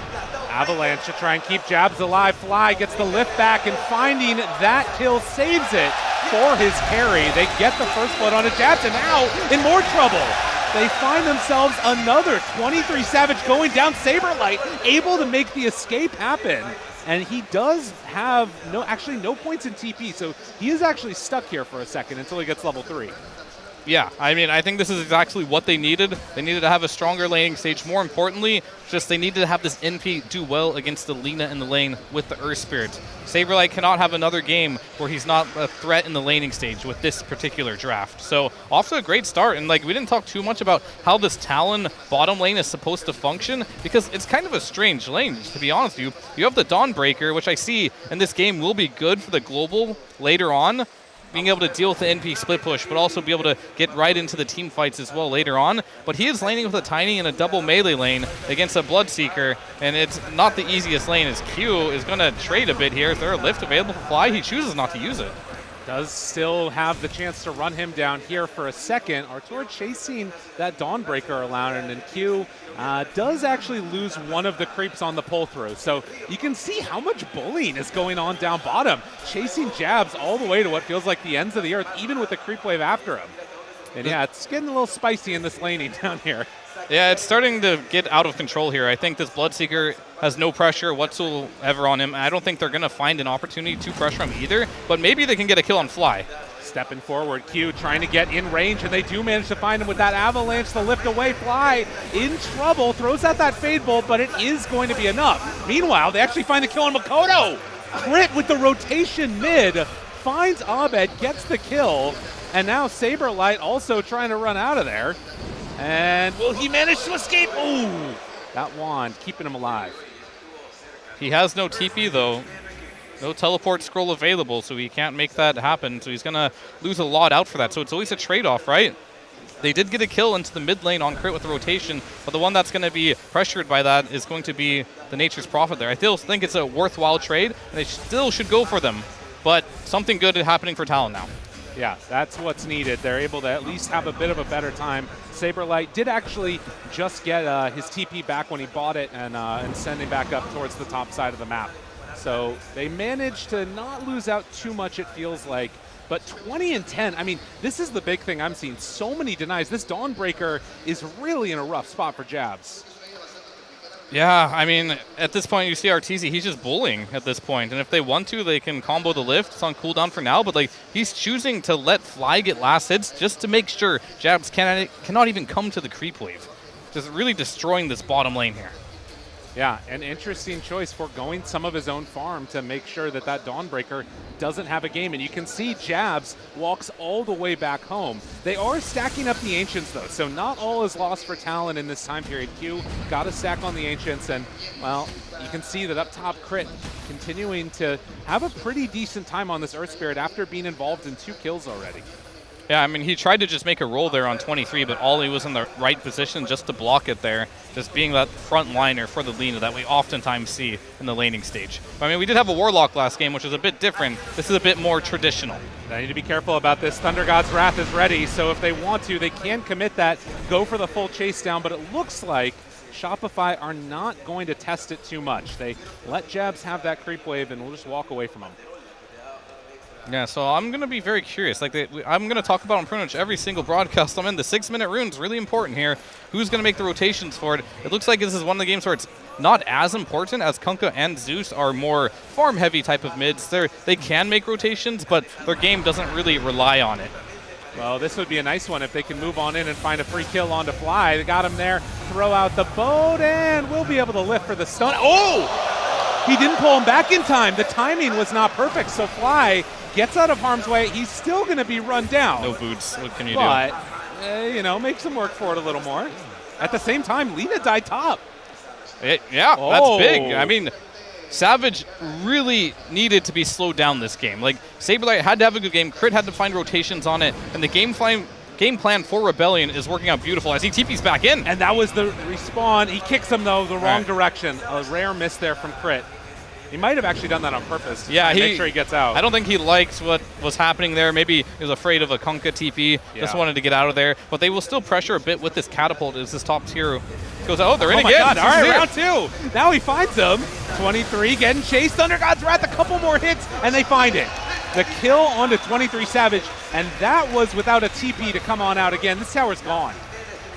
Avalanche to try and keep Jabs alive. Fly gets the lift back, and finding that kill saves it for his carry. They get the first blood on it. Jabs, and now in more trouble. They find themselves another 23 Savage going down. Saberlight able to make the escape happen. And he does have no points in TP, so he is actually stuck here for a second until he gets level 3. Yeah, I mean, I think this is exactly what they needed. They needed to have a stronger laning stage. More importantly, just they needed to have this NP do well against the Lina in the lane with the Earth Spirit. Saberlight cannot have another game where he's not a threat in the laning stage with this particular draft. So off to a great start, and like we didn't talk too much about how this Talon bottom lane is supposed to function, because it's kind of a strange lane, to be honest with you. You have the Dawnbreaker, which I see in this game will be good for the global later on, being able to deal with the NP split push, but also be able to get right into the team fights as well later on. But he is laning with a Tiny in a double melee lane against a Bloodseeker, and it's not the easiest lane, as Q is going to trade a bit here. Is there a lift available for Fly? He chooses not to use it. Does still have the chance to run him down here for a second. Artur chasing that Dawnbreaker around, and then Q does actually lose one of the creeps on the pull through. So you can see how much bullying is going on down bottom, chasing Jabs all the way to what feels like the ends of the earth, even with the creep wave after him. And yeah, it's getting a little spicy in this laning down here. Yeah, it's starting to get out of control here. I think this Bloodseeker has no pressure whatsoever on him. I don't think they're going to find an opportunity to pressure him either, but maybe they can get a kill on Fly. Stepping forward, Q trying to get in range, and they do manage to find him with that Avalanche to lift away. Fly in trouble, throws out that Fade Bolt, but it is going to be enough. Meanwhile, they actually find the kill on Makoto. Crit with the rotation mid, finds Abed, gets the kill, and now Saberlight also trying to run out of there. And will he manage to escape? Ooh, that wand keeping him alive. He has no TP though. No teleport scroll available, so he can't make that happen. So he's going to lose a lot out for that. So it's always a trade-off, right? They did get a kill into the mid lane on crit with the rotation, but the one that's going to be pressured by that is going to be the Nature's Prophet there. I still think it's a worthwhile trade, and they still should go for them. But something good is happening for Talon now. Yeah, that's what's needed. They're able to at least have a bit of a better time. Saberlight did actually just get his TP back when he bought it and send him back up towards the top side of the map. So they managed to not lose out too much, it feels like. But 20 and 10, I mean, this is the big thing I'm seeing. So many denies. This Dawnbreaker is really in a rough spot for Jabs. Yeah, I mean, at this point, you see Arteezy, he's just bullying at this point. And if they want to, they can combo the lift. It's on cooldown for now, but like he's choosing to let Fly get last hits just to make sure Jabs cannot even come to the creep wave. Just really destroying this bottom lane here. Yeah, an interesting choice for going some of his own farm to make sure that that Dawnbreaker doesn't have a game. And you can see Jabs walks all the way back home. They are stacking up the Ancients, though, so not all is lost for Talon in this time period. Q got a stack on the Ancients, and, well, you can see that up top Crit continuing to have a pretty decent time on this Earth Spirit after being involved in 2 kills already. Yeah, I mean, he tried to just make a roll there on 23, but Ollie was in the right position just to block it there, just being that front liner for the Lina that we oftentimes see in the laning stage. I mean, we did have a Warlock last game, which was a bit different. This is a bit more traditional. They need to be careful about this. Thunder God's Wrath is ready, so if they want to, they can commit that, go for the full chase down, but it looks like Shopify are not going to test it too much. They let Jabs have that creep wave, and we'll just walk away from them. Yeah, so I'm going to be very curious. Like I'm going to talk about on pretty much every single broadcast I'm in. The 6-minute rune's really important here. Who's going to make the rotations for it? It looks like this is one of the games where it's not as important, as Kunkka and Zeus are more farm-heavy type of mids. They can make rotations, but their game doesn't really rely on it. Well, this would be a nice one if they can move on in and find a free kill onto Fly. They got him there. Throw out the boat, and we'll be able to lift for the stun. Oh! He didn't pull him back in time. The timing was not perfect, so Fly gets out of harm's way. He's still going to be run down. No boots. What can you do? But, you know, makes him work for it a little more. At the same time, Lina died top. Yeah, that's big. I mean, Savage really needed to be slowed down this game. Like, Saberlight had to have a good game. Crit had to find rotations on it. And the game game plan for Rebellion is working out beautiful as he TP's back in. And that was the respawn. He kicks him, though, the wrong direction. A rare miss there from Crit. He might have actually done that on purpose. Yeah, to make sure he gets out. I don't think he liked what was happening there. Maybe he was afraid of a Kunkka TP, just wanted to get out of there. But they will still pressure a bit with this catapult as this top tier goes out. Oh, they're in again. God. All right, round 2. Now he finds them. 23 getting chased. Thunder God's Wrath, a couple more hits, and they find it. The kill onto 23 Savage, and that was without a TP to come on out again. This tower's gone.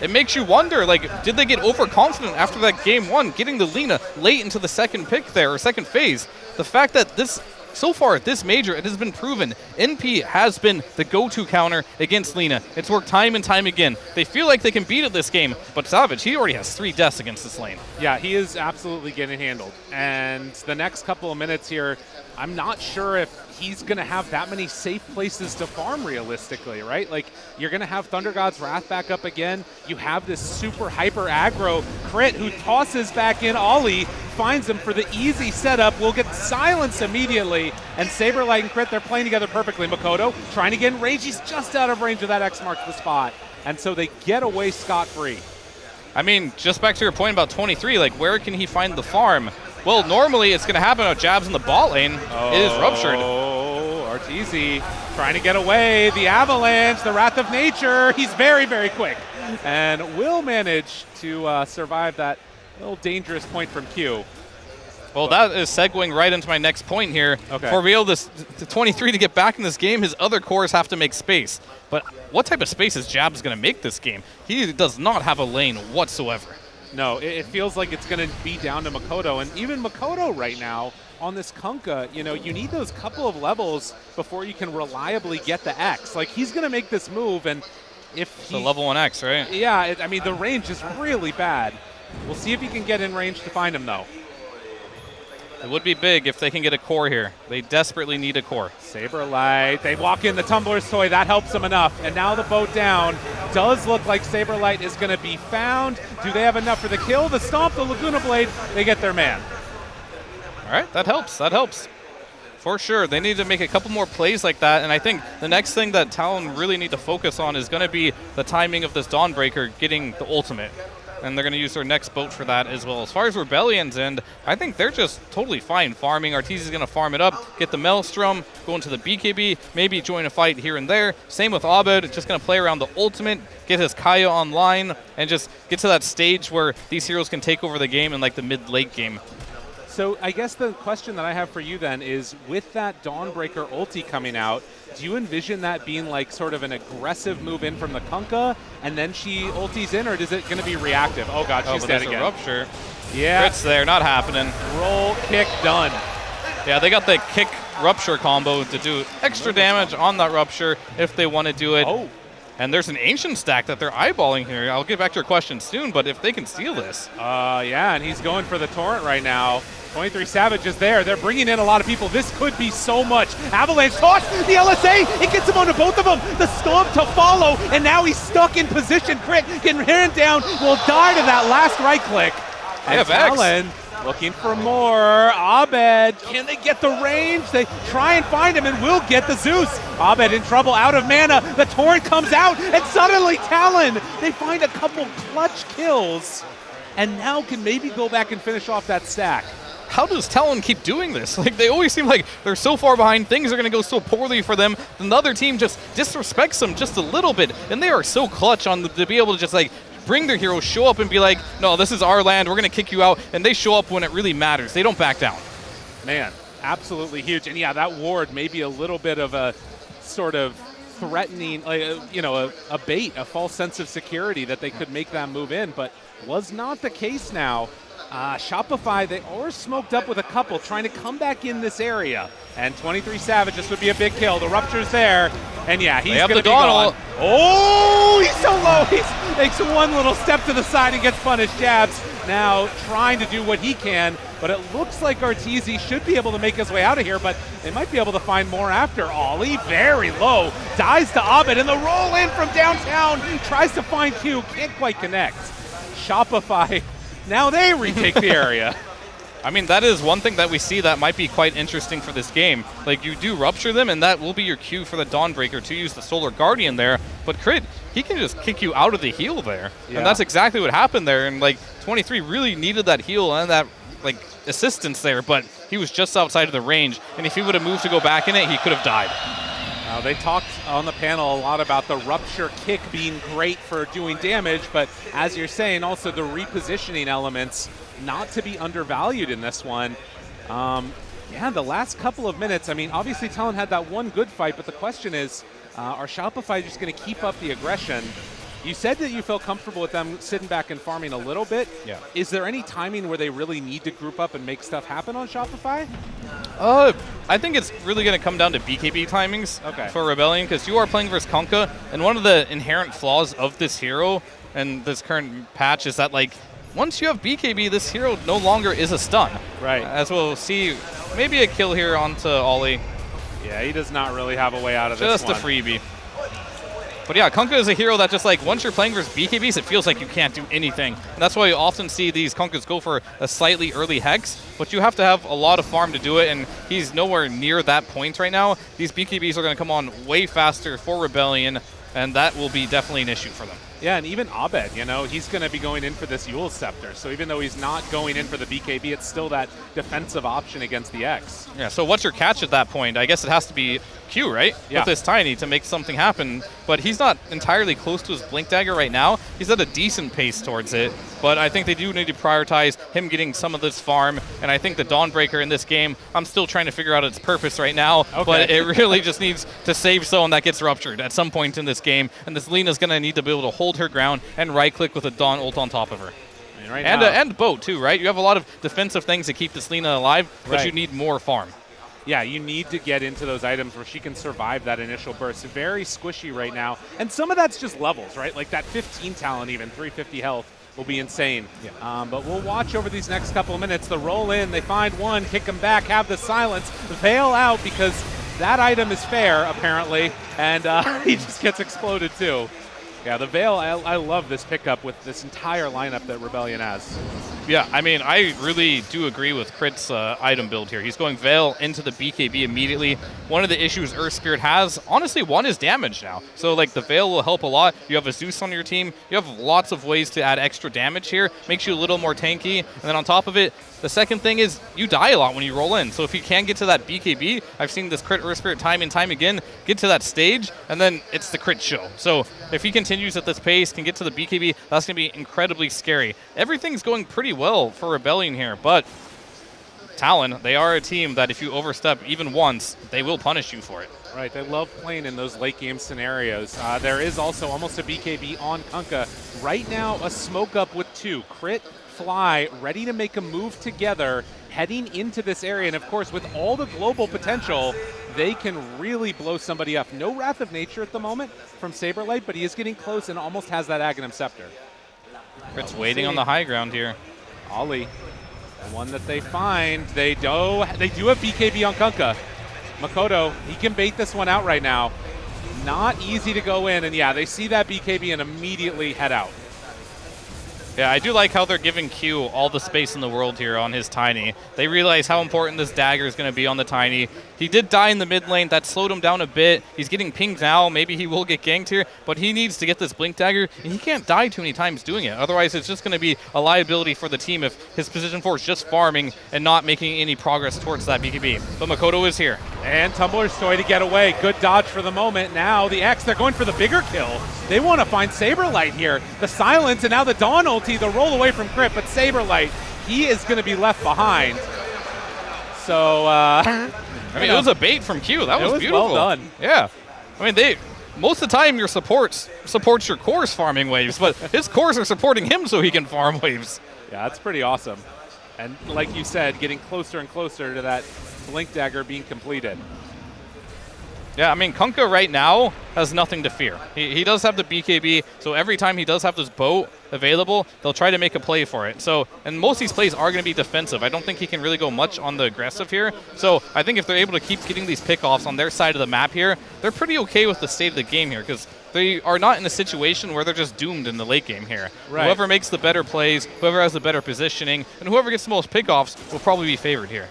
It makes you wonder, like, did they get overconfident after that game 1, getting the Lina late into the second pick there, or second phase? The fact that this, so far at this major, it has been proven, NP has been the go-to counter against Lina. It's worked time and time again. They feel like they can beat it this game, but Savage, he already has 3 deaths against this lane. Yeah, he is absolutely getting handled. And the next couple of minutes here, I'm not sure if he's going to have that many safe places to farm realistically, right? Like, you're going to have Thunder God's Wrath back up again. You have this super hyper aggro Crit who tosses back in Ollie, finds him for the easy setup, will get silenced immediately. And Saberlight and Crit, they're playing together perfectly. Makoto trying to get in range. He's just out of range of that X marks the spot. And so they get away scot-free. I mean, just back to your point about 23, like, where can he find the farm? Well, normally it's going to happen with jabs in the bot lane. It is ruptured. Oh, Arteezy trying to get away. The Avalanche, the Wrath of Nature. He's very, very quick and will manage to survive that little dangerous point from Q. Well, that is segueing right into my next point here. Okay. For real, this 23 to get back in this game, his other cores have to make space. But what type of space is Jabs going to make this game? He does not have a lane whatsoever. No, it feels like it's going to be down to Makoto. And even Makoto right now on this Kunkka, you know, you need those couple of levels before you can reliably get the X. Like, he's going to make this move, and if the level 1X, right? Yeah, I mean, the range is really bad. We'll see if he can get in range to find him, though. It would be big if they can get a core here. They desperately need a core. Saberlight, they walk in the Tumbler's Toy. That helps them enough. And now the boat down. Does look like Saberlight is going to be found. Do they have enough for the kill? The Stomp, the Laguna Blade, they get their man. All right, that helps. That helps. For sure. They need to make a couple more plays like that. And I think the next thing that Talon really need to focus on is going to be the timing of this Dawnbreaker getting the ultimate. And they're going to use their next boat for that as well. As far as Rebellion's end, I think they're just totally fine farming. Arteezy's going to farm it up, get the Maelstrom, go into the BKB, maybe join a fight here and there. Same with Abed, just going to play around the ultimate, get his Kaya online, and just get to that stage where these heroes can take over the game in like the mid-late game. So I guess the question that I have for you then is, with that Dawnbreaker ulti coming out, do you envision that being like sort of an aggressive move in from the Kunkka, and then she ultis in, or is it going to be reactive? Oh god, she's dead again. Rupture. Yeah. Crit's there, not happening. Roll, kick, done. Yeah, they got the kick rupture combo to do extra damage on that rupture if they want to do it. Oh. And there's an ancient stack that they're eyeballing here. I'll get back to your question soon, but if they can steal this. Yeah, and he's going for the Torrent right now. 23 Savage is there. They're bringing in a lot of people. This could be so much. Avalanche toss, the LSA, it gets him onto both of them. The Stomp to follow, and now he's stuck in position. Crit getting ran down, will die to that last right click. And Talon looking for more. Abed, can they get the range? They try and find him and will get the Zeus. Abed in trouble, out of mana. The Torrent comes out, and suddenly Talon, they find a couple clutch kills, and now can maybe go back and finish off that stack. How does Talon keep doing this? Like, they always seem like they're so far behind, things are going to go so poorly for them, then the other team just disrespects them just a little bit, and they are so clutch on to be able to just, like, bring their heroes, show up and be like, no, this is our land, we're going to kick you out, and they show up when it really matters. They don't back down. Man, absolutely huge. And yeah, that ward may be a little bit of a sort of threatening, you know, a bait, a false sense of security that they could make that move in, but was not the case now. Shopify, they are smoked up with a couple, trying to come back in this area. And 23 Savage, this would be a big kill. The Rupture's there. And yeah, he's going to be gone. Oh, he's so low. He makes one little step to the side and gets punished. Jabs now trying to do what he can, but it looks like Arteezy should be able to make his way out of here, but they might be able to find more after. Ollie, very low, dies to Abed, and the roll in from downtown, tries to find Q, can't quite connect. Shopify, now they retake the area. I mean, that is one thing that we see that might be quite interesting for this game. Like, you do rupture them, and that will be your cue for the Dawnbreaker to use the Solar Guardian there. But Crit, he can just kick you out of the heal there. Yeah. And that's exactly what happened there. And like 23 really needed that heal and that like assistance there, but he was just outside of the range. And if he would have moved to go back in it, he could have died. They talked on the panel a lot about the rupture kick being great for doing damage, but as you're saying, also the repositioning elements not to be undervalued in this one. Yeah, the last couple of minutes, I mean, obviously Talon had that one good fight, but the question is, are Shopify just going to keep up the aggression? You said that you felt comfortable with them sitting back and farming a little bit. Yeah. Is there any timing where they really need to group up and make stuff happen on Shopify? I think it's really going to come down to BKB timings for Rebellion, because you are playing versus Kunkka, and one of the inherent flaws of this hero and this current patch is that, like, once you have BKB, this hero no longer is a stun. Right. As we'll see, maybe a kill here onto Ollie. Yeah, he does not really have a way out of this one. Just a freebie. But yeah, Kunkka is a hero that just like, once you're playing versus BKBs, it feels like you can't do anything. And that's why you often see these Kunkas go for a slightly early Hex, but you have to have a lot of farm to do it, and he's nowhere near that point right now. These BKBs are going to come on way faster for Rebellion, and that will be definitely an issue for them. Yeah, and even Abed, you know, he's going to be going in for this Yule Scepter. So even though he's not going in for the BKB, it's still that defensive option against the X. Yeah, so what's your catch at that point? I guess it has to be Q, right? Yeah. With this Tiny to make something happen. But he's not entirely close to his Blink Dagger right now. He's at a decent pace towards it. But I think they do need to prioritize him getting some of this farm. And I think the Dawnbreaker in this game, I'm still trying to figure out its purpose right now. Okay. But it really just needs to save someone that gets ruptured at some point in this game. And this Lina's going to need to be able to hold her ground and right-click with a Dawn ult on top of her. And boat too, right? You have a lot of defensive things to keep this Lina alive, but you need more farm. Yeah, you need to get into those items where she can survive that initial burst. Very squishy right now. And some of that's just levels, right? Like that 15 Talon even, 350 health will be insane. Yeah. But we'll watch over these next couple of minutes. The roll in, they find one, kick him back, have the silence, Veil out because that item is fair, apparently. And he just gets exploded too. Yeah, the Veil, I love this pickup with this entire lineup that Rebellion has. Yeah, I mean, I really do agree with Crit's item build here. He's going Veil into the BKB immediately. One of the issues Earth Spirit has, honestly, one is damage now. So, like, the Veil will help a lot. You have a Zeus on your team. You have lots of ways to add extra damage here. Makes you a little more tanky. And then on top of it, the second thing is you die a lot when you roll in. So if you can get to that BKB, I've seen this Crit Earth Spirit time and time again, get to that stage, and then it's the Crit show. So if he continues at this pace, can get to the BKB, that's going to be incredibly scary. Everything's going pretty well for Rebellion here, but Talon, they are a team that if you overstep even once, they will punish you for it. Right, they love playing in those late game scenarios. There is also almost a BKB on Kunkka. Right now, a smoke up with two. Crit, Fly, ready to make a move together, heading into this area. And of course, with all the global potential, they can really blow somebody up. No Wrath of Nature at the moment from Saberlight, but he is getting close and almost has that Aghanim Scepter. Crit's waiting on the high ground here. Ollie, the one that they find. They do have BKB on Kunkka. Makoto, he can bait this one out right now. Not easy to go in, and yeah, they see that BKB and immediately head out. Yeah, I do like how they're giving Q all the space in the world here on his Tiny. They realize how important this dagger is going to be on the Tiny. He did die in the mid lane. That slowed him down a bit. He's getting pinged now. Maybe he will get ganked here, but he needs to get this Blink Dagger, and he can't die too many times doing it. Otherwise, it's just going to be a liability for the team if his position 4 is just farming and not making any progress towards that BKB. But Makoto is here. And Tumbler's toy to get away. Good dodge for the moment. Now the X, they're going for the bigger kill. They want to find Saberlight here. The silence and now the Dawn ulti, the roll away from Crit, but Saberlight, he is going to be left behind. So, I mean, it was a bait from Q. That was beautiful. Well done. Yeah. I mean, most of the time your supports your core's farming waves, but his cores are supporting him so he can farm waves. Yeah, that's pretty awesome. And like you said, getting closer and closer to that Blink Dagger being completed. Yeah, I mean, Kunkka right now has nothing to fear. He does have the BKB, so every time he does have this boat available, they'll try to make a play for it. So, and most of these plays are going to be defensive. I don't think he can really go much on the aggressive here. So I think if they're able to keep getting these pickoffs on their side of the map here, they're pretty okay with the state of the game here because they are not in a situation where they're just doomed in the late game here. Right. Whoever makes the better plays, whoever has the better positioning, and whoever gets the most pickoffs will probably be favored here.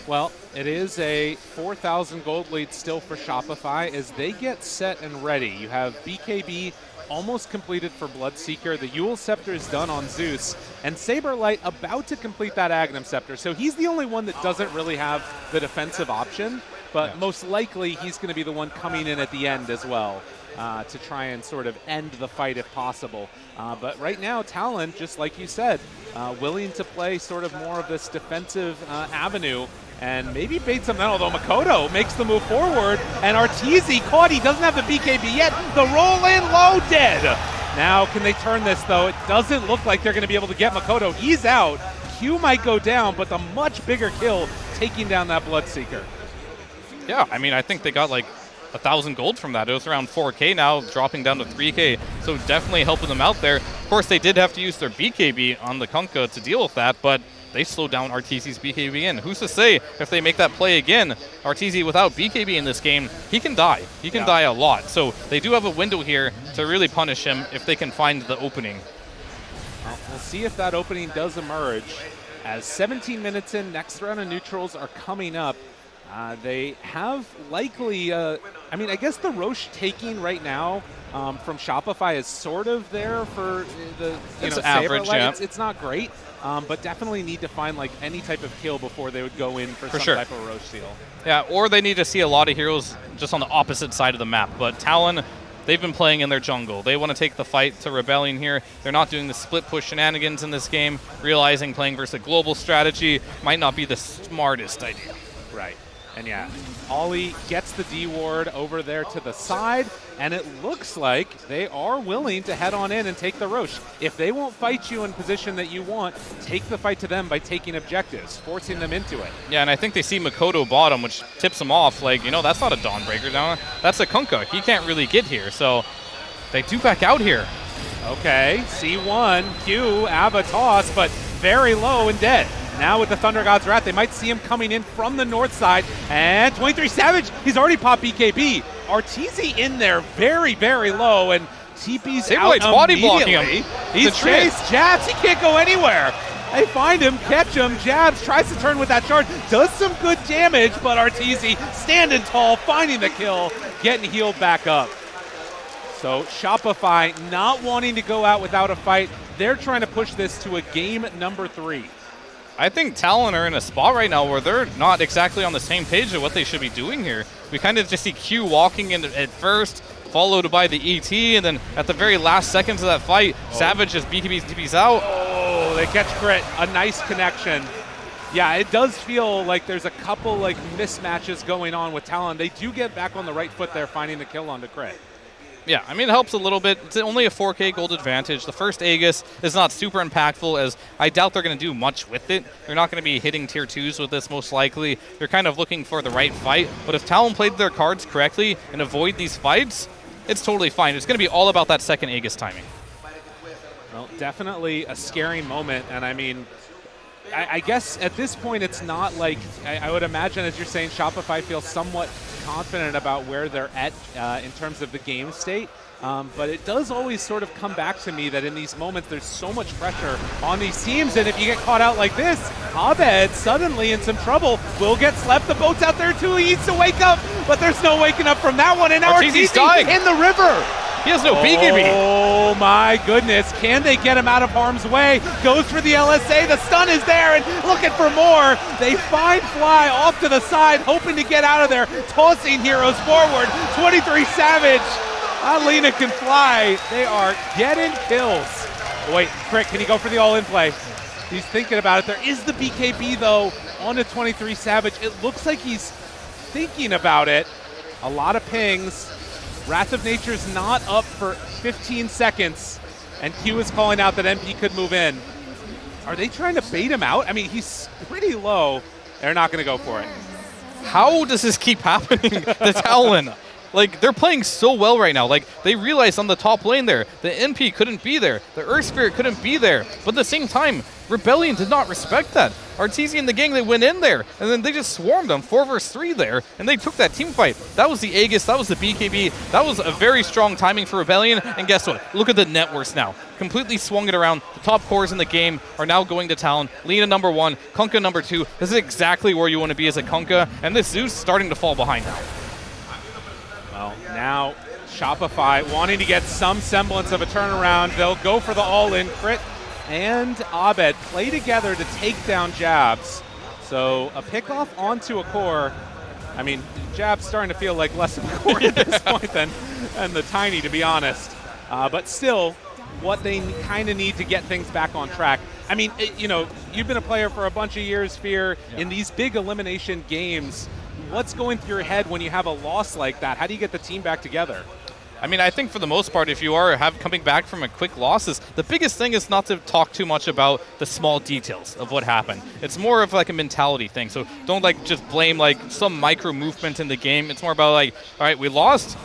Well, It is a 4,000 gold lead still for Shopify as they get set and ready. You have BKB almost completed for Bloodseeker. The Yule Scepter is done on Zeus. And Saberlight about to complete that Agnum Scepter. So he's the only one that doesn't really have the defensive option. But most likely he's going to be the one coming in at the end as well to try and sort of end the fight if possible. But right now, Talon, just like you said, willing to play sort of more of this defensive avenue and maybe bait something out, although Makoto makes the move forward, and Arteezy caught. He doesn't have the BKB yet. The roll in low, dead. Now, can they turn this, though? It doesn't look like they're going to be able to get Makoto. He's out. Q might go down, but the much bigger kill taking down that Bloodseeker. Yeah, I mean, I think they got like 1,000 gold from that. It was around 4K now, dropping down to 3K, so definitely helping them out there. Of course, they did have to use their BKB on the Kunkka to deal with that, but they slowed down Arteezy's BKB in. Who's to say if they make that play again, Arteezy without BKB in this game, he can die. He can die a lot. So they do have a window here to really punish him if they can find the opening. Well, we'll see if that opening does emerge. As 17 minutes in, next round of neutrals are coming up. They have likely, I mean, I guess the Roche taking right now from Shopify is sort of there for the average, yeah. It's not great, but definitely need to find like any type of kill before they would go in for some sure. type of Roche seal. Yeah, or they need to see a lot of heroes just on the opposite side of the map. But Talon, they've been playing in their jungle. They want to take the fight to Rebellion here. They're not doing the split push shenanigans in this game, realizing playing versus a global strategy might not be the smartest idea. Right. And yeah, Ollie gets the D ward over there to the side, and it looks like they are willing to head on in and take the Roche. If they won't fight you in position that you want, take the fight to them by taking objectives, forcing them into it. Yeah, and I think they see Makoto bottom, which tips them off, like, that's not a Dawnbreaker down. That's a Kunkka. He can't really get here, so they do back out here. Okay, C1, Q, Ava toss, but very low and dead. Now with the Thunder God's Wrath, they might see him coming in from the north side. And 23 Savage, he's already popped BKB. Arteezy in there very, very low, and TP's out body blocking immediately. him. He's chased, jabs, he can't go anywhere. They find him, catch him, jabs, tries to turn with that charge, does some good damage, but Arteezy standing tall, finding the kill, getting healed back up. So Shopify not wanting to go out without a fight. They're trying to push this to a game number 3. I think Talon are in a spot right now where they're not exactly on the same page of what they should be doing here. We kind of just see Q walking in at first, followed by the ET, and then at the very last seconds of that fight, Savage just BKB's out. Oh, they catch crit. A nice connection. Yeah, it does feel like there's a couple like mismatches going on with Talon. They do get back on the right foot there, finding the kill onto crit. Yeah, I mean, it helps a little bit. It's only a 4K gold advantage. The first Aegis is not super impactful, as I doubt they're going to do much with it. They're not going to be hitting tier 2s with this, most likely. They're kind of looking for the right fight. But if Talon played their cards correctly and avoid these fights, it's totally fine. It's going to be all about that second Aegis timing. Well, definitely a scary moment. And I mean, I guess at this point, it's not like, I would imagine, as you're saying, Shopify feels somewhat confident about where they're at in terms of the game state. But it does always sort of come back to me that in these moments, there's so much pressure on these teams. And if you get caught out like this, Abed suddenly in some trouble will get slept. The boat's out there too. He needs to wake up, but there's no waking up from that one. And now Arteezy's dying in the river. He has no BKB. Oh my goodness. Can they get him out of harm's way? Goes for the LSA. The stun is there and looking for more. They find Fly off to the side, hoping to get out of there. Tossing heroes forward. 23 Savage. Alina can fly. They are getting kills. Wait, Crick, can he go for the all-in play? He's thinking about it. There is the BKB, though, on the 23 Savage. It looks like he's thinking about it. A lot of pings. Wrath of Nature's not up for 15 seconds, and Q is calling out that MP could move in. Are they trying to bait him out? I mean, he's pretty low. They're not going to go for it. How does this keep happening to Talon? Like, they're playing so well right now. Like, they realized on the top lane there, the NP couldn't be there. The Earth Spirit couldn't be there. But at the same time, Rebellion did not respect that. Arteezy and the gang, they went in there, and then they just swarmed them 4 versus 3 there, and they took that team fight. That was the Aegis, that was the BKB. That was a very strong timing for Rebellion, and guess what? Look at the net worth now. completely swung it around. The top cores in the game are now going to Talon. Lina #1, Kunkka #2. This is exactly where you want to be as a Kunkka, and this Zeus starting to fall behind now. Well, now Shopify wanting to get some semblance of a turnaround. They'll go for the all-in. Crit and Abed play together to take down Jabs. So a pickoff onto a core. I mean, Jab's starting to feel like less of a core at this point than the Tiny, to be honest. But still, what they kind of need to get things back on track. I mean, you know, you've been a player for a bunch of years, Fear. In these big elimination games, what's going through your head when you have a loss like that? How do you get the team back together? I mean, I think for the most part, if you are coming back from a quick losses, the biggest thing is not to talk too much about the small details of what happened. It's more of like a mentality thing. So don't like just blame like some micro movement in the game. It's more about like, all right, we lost.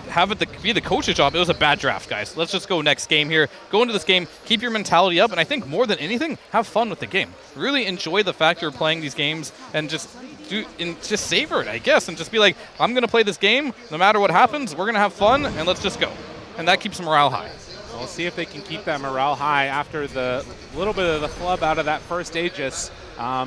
Have it be the coach's job. It was a bad draft, guys. Let's just go next game here. Go into this game, keep your mentality up, and I think more than anything, have fun with the game. Really enjoy the fact you're playing these games and just savor it, I guess, and just be like, I'm going to play this game. No matter what happens, we're going to have fun, and let's just go. And that keeps morale high. We'll see if they can keep that morale high after the little bit of the flub out of that first Aegis.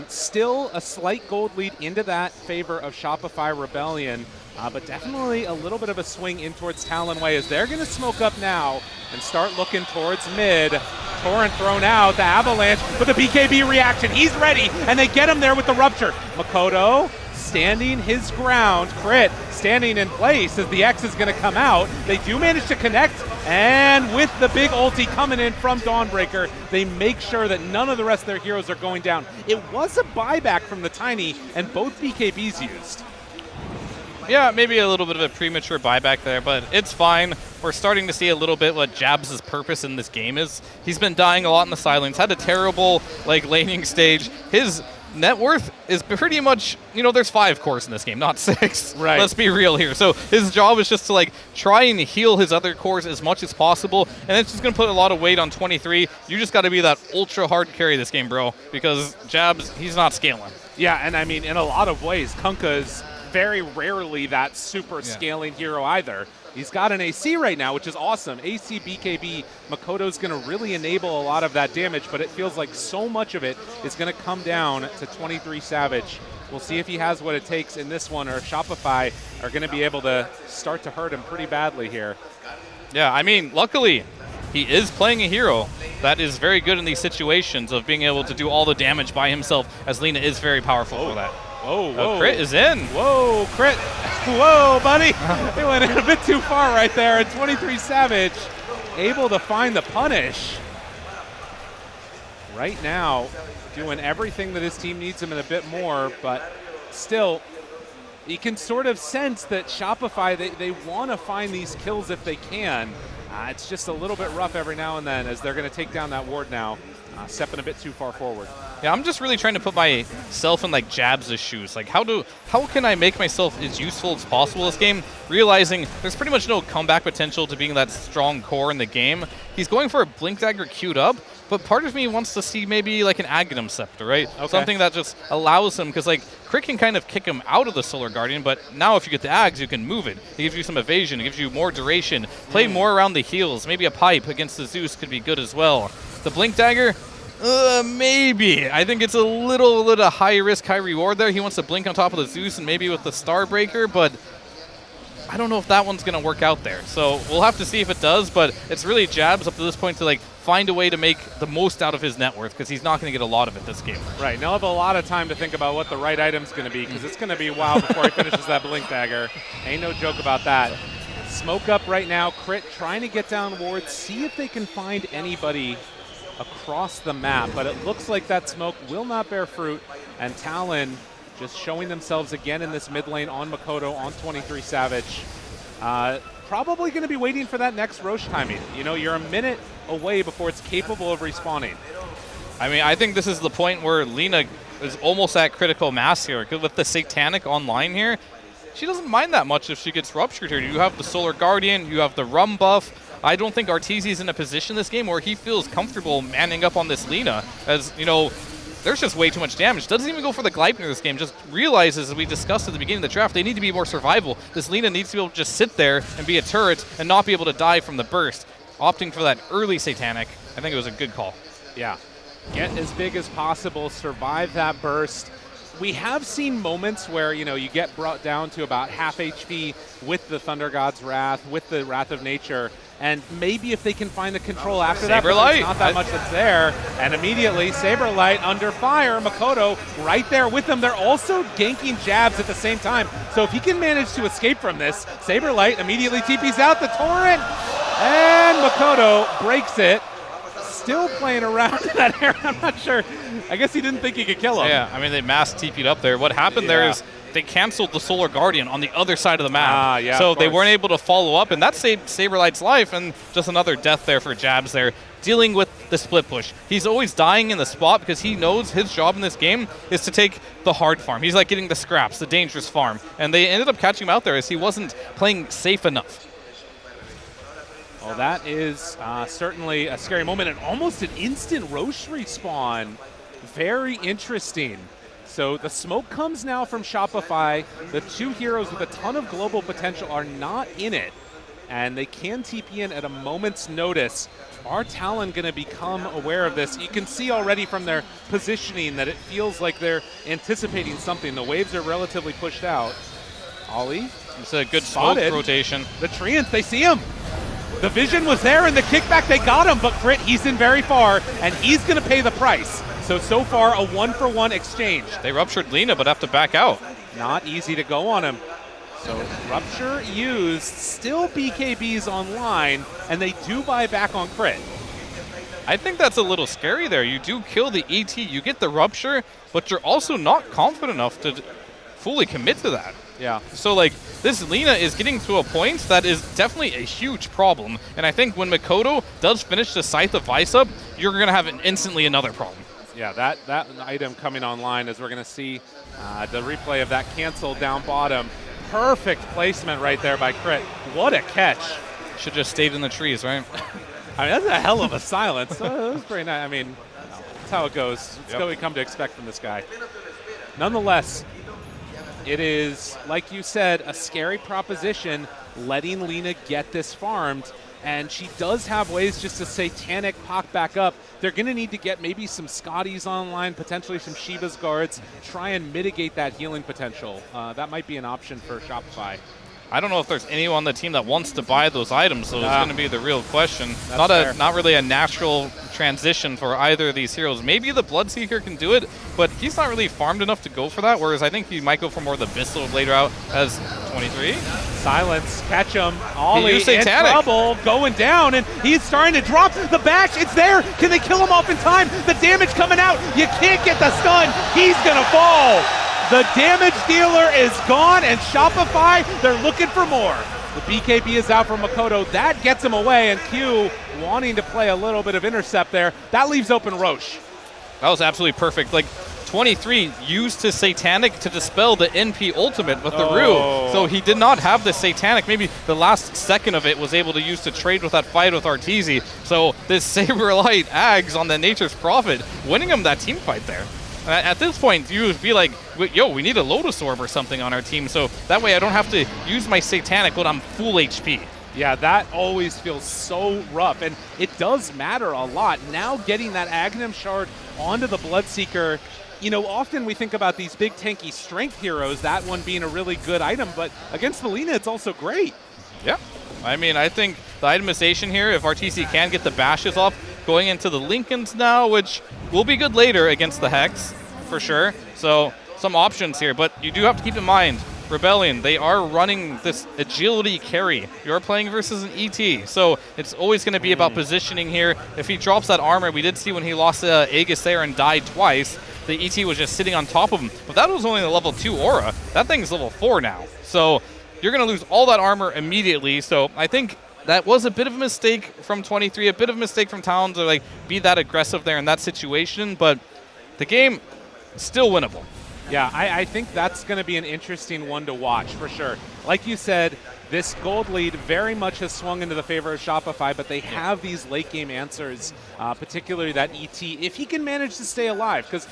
Still a slight gold lead into that favor of Shopify Rebellion. But definitely a little bit of a swing in towards Talon way as they're going to smoke up now and start looking towards mid. Torrent thrown out, the Avalanche with the BKB reaction. He's ready, and they get him there with the Rupture. Makoto standing his ground. Crit standing in place as the X is going to come out. They do manage to connect, and with the big ulti coming in from Dawnbreaker, they make sure that none of the rest of their heroes are going down. It was a buyback from the Tiny, and both BKBs used. Yeah, maybe a little bit of a premature buyback there, but it's fine. We're starting to see a little bit what Jabs' purpose in this game is. He's been dying a lot in the silence, had a terrible laning stage. His net worth is pretty much, there's 5 cores in this game, not 6. Right. Let's be real here. So his job is just to try and heal his other cores as much as possible, and it's just going to put a lot of weight on 23. You just got to be that ultra hard carry this game, bro, because Jabs, he's not scaling. Yeah, and I mean, in a lot of ways, Kunkka's very rarely that super scaling hero either. He's got an AC right now, which is awesome. AC, BKB, Makoto's going to really enable a lot of that damage, but it feels like so much of it is going to come down to 23 Savage. We'll see if he has what it takes in this one, or if Shopify are going to be able to start to hurt him pretty badly here. Yeah, I mean, luckily, he is playing a hero that is very good in these situations of being able to do all the damage by himself, as Lina is very powerful for that. Whoa. Crit is in. Whoa, Crit. Whoa, buddy. It went a bit too far right there. And 23 Savage able to find the punish. Right now, doing everything that his team needs him and a bit more, but still, you can sort of sense that Shopify, they want to find these kills if they can. It's just a little bit rough every now and then as they're going to take down that ward now. Stepping a bit too far forward. Yeah, I'm just really trying to put myself in Jabs' shoes. How can I make myself as useful as possible this game, realizing there's pretty much no comeback potential to being that strong core in the game. He's going for a Blink Dagger queued up, but part of me wants to see maybe an Aghanim Scepter, right? Okay. Something that just allows him, because Crit can kind of kick him out of the Solar Guardian, but now if you get the Ags, you can move it. It gives you some evasion, it gives you more duration, play more around the heals. Maybe a Pipe against the Zeus could be good as well. The Blink Dagger, maybe. I think it's a little high risk, high reward there. He wants to blink on top of the Zeus and maybe with the Starbreaker, but I don't know if that one's going to work out there. So we'll have to see if it does, but it's really Jabs up to this point to find a way to make the most out of his net worth, because he's not going to get a lot of it this game. Right, now he'll have a lot of time to think about what the right item's going to be, because it's going to be a while before he finishes that Blink Dagger. Ain't no joke about that. Smoke up right now. Crit trying to get down wards, see if they can find anybody across the map, but it looks like that smoke will not bear fruit, and Talon just showing themselves again in this mid lane on Makoto, on 23 Savage. Probably going to be waiting for that next Roche timing. You're a minute away before it's capable of respawning. I mean, I think this is the point where Lina is almost at critical mass here, because with the Satanic online here, she doesn't mind that much if she gets ruptured here. You have the Solar Guardian, you have the Rum buff. I don't think Arteezy's in a position this game where he feels comfortable manning up on this Lina, as, there's just way too much damage. Doesn't even go for the Gleipnir this game, just realizes, as we discussed at the beginning of the draft, they need to be more survival. This Lina needs to be able to just sit there and be a turret and not be able to die from the burst. opting for that early Satanic, I think it was a good call. Yeah. Get as big as possible, survive that burst. We have seen moments where, you know, you get brought down to about half HP with the Thunder God's Wrath, with the Wrath of Nature, and maybe if they can find the control after that, but there's not that much that's there. And immediately, Saberlight under fire, Makoto right there with them. They're also ganking jabs at the same time. So if he can manage to escape from this, Saberlight immediately TPs out the torrent, and Makoto breaks it. Still playing around in that area. I'm not sure. I guess he didn't think he could kill him. Yeah, I mean, they mass TP'd up there. What happened there is they canceled the Solar Guardian on the other side of the map. So they weren't able to follow up, and that saved Saberlight's life, and just another death there for Jabs there, dealing with the split push. He's always dying in the spot because he knows his job in this game is to take the hard farm. He's like getting the scraps, the dangerous farm. And they ended up catching him out there as he wasn't playing safe enough. Well, that is certainly a scary moment and almost an instant Roche respawn. Very interesting. So the smoke comes now from Shopify. The two heroes with a ton of global potential are not in it, and they can TP in at a moment's notice. Are Talon going to become aware of this? You can see already from their positioning that it feels like they're anticipating something. The waves are relatively pushed out. Ollie. It's a good smoke rotation. The Treants, they see him. The vision was there in the kickback. They got him, but Crit, he's in very far, and he's going to pay the price. So far, a one-for-one exchange. They ruptured Lina, but have to back out. Not easy to go on him. So Rupture used, still BKBs online, and they do buy back on Crit. I think that's a little scary there. You do kill the ET, you get the Rupture, but you're also not confident enough to fully commit to that. Yeah. So, like, this Lina is getting to a point that is definitely a huge problem. And I think when Makoto does finish the Scythe of Vice up, you're going to have instantly another problem. Yeah, that item coming online, as we're going to see the replay of that cancel down bottom. Perfect placement right there by Crit. What a catch. Should just stayed in the trees, right? I mean, that's a hell of a silence. That was pretty nice. I mean, that's how it goes. It's what we come to expect from this guy. Nonetheless, it is, like you said, a scary proposition letting Lina get this farmed, and she does have ways just to Satanic Pock back up. They're going to need to get maybe some Scotties online, potentially some Shiva's guards, try and mitigate that healing potential. That might be an option for Shopify. I don't know if there's anyone on the team that wants to buy those items, so it's going to be the real question. Not really a natural transition for either of these heroes. Maybe the Bloodseeker can do it, but he's not really farmed enough to go for that, whereas I think he might go for more of the Bissell later out as 23. Silence, catch him. Ollie in Satanic. trouble, going down, and he's starting to drop the bash. It's there. Can they kill him off in time? The damage coming out. You can't get the stun. He's going to fall. The damage dealer is gone, and Shopify, they're looking for more. The BKB is out from Makoto. That gets him away, and Q wanting to play a little bit of intercept there. That leaves open Roche. That was absolutely perfect. Like, 23 used his Satanic to dispel the NP ultimate with the Rue. So he did not have the Satanic. Maybe the last second of it was able to use to trade with that fight with Arteezy. So this Saberlight Ags on the Nature's Prophet, winning him that team fight there. At this point, you would be like, yo, we need a Lotus Orb or something on our team, so that way I don't have to use my Satanic when I'm full HP. Yeah, that always feels so rough, and it does matter a lot. Now getting that Aghanim Shard onto the Bloodseeker, you know, often we think about these big tanky strength heroes, that one being a really good item, but against Melina, it's also great. Yeah. I mean, I think the itemization here, if RTC can get the bashes off, going into the Lincolns now, which will be good later against the Hex, for sure. So some options here, but you do have to keep in mind, Rebellion, they are running this agility carry. You're playing versus an ET, so it's always going to be about positioning here. If he drops that armor, we did see when he lost Aegis there and died twice, the ET was just sitting on top of him. But that was only the level 2 aura. That thing's level 4 now. So you're going to lose all that armor immediately. So I think that was a bit of a mistake from 23, a bit of a mistake from Talon to like be that aggressive there in that situation, but the game is still winnable. Yeah, I think that's going to be an interesting one to watch for sure. Like you said, this gold lead very much has swung into the favor of Shopify, but they have these late game answers, particularly that ET, if he can manage to stay alive, because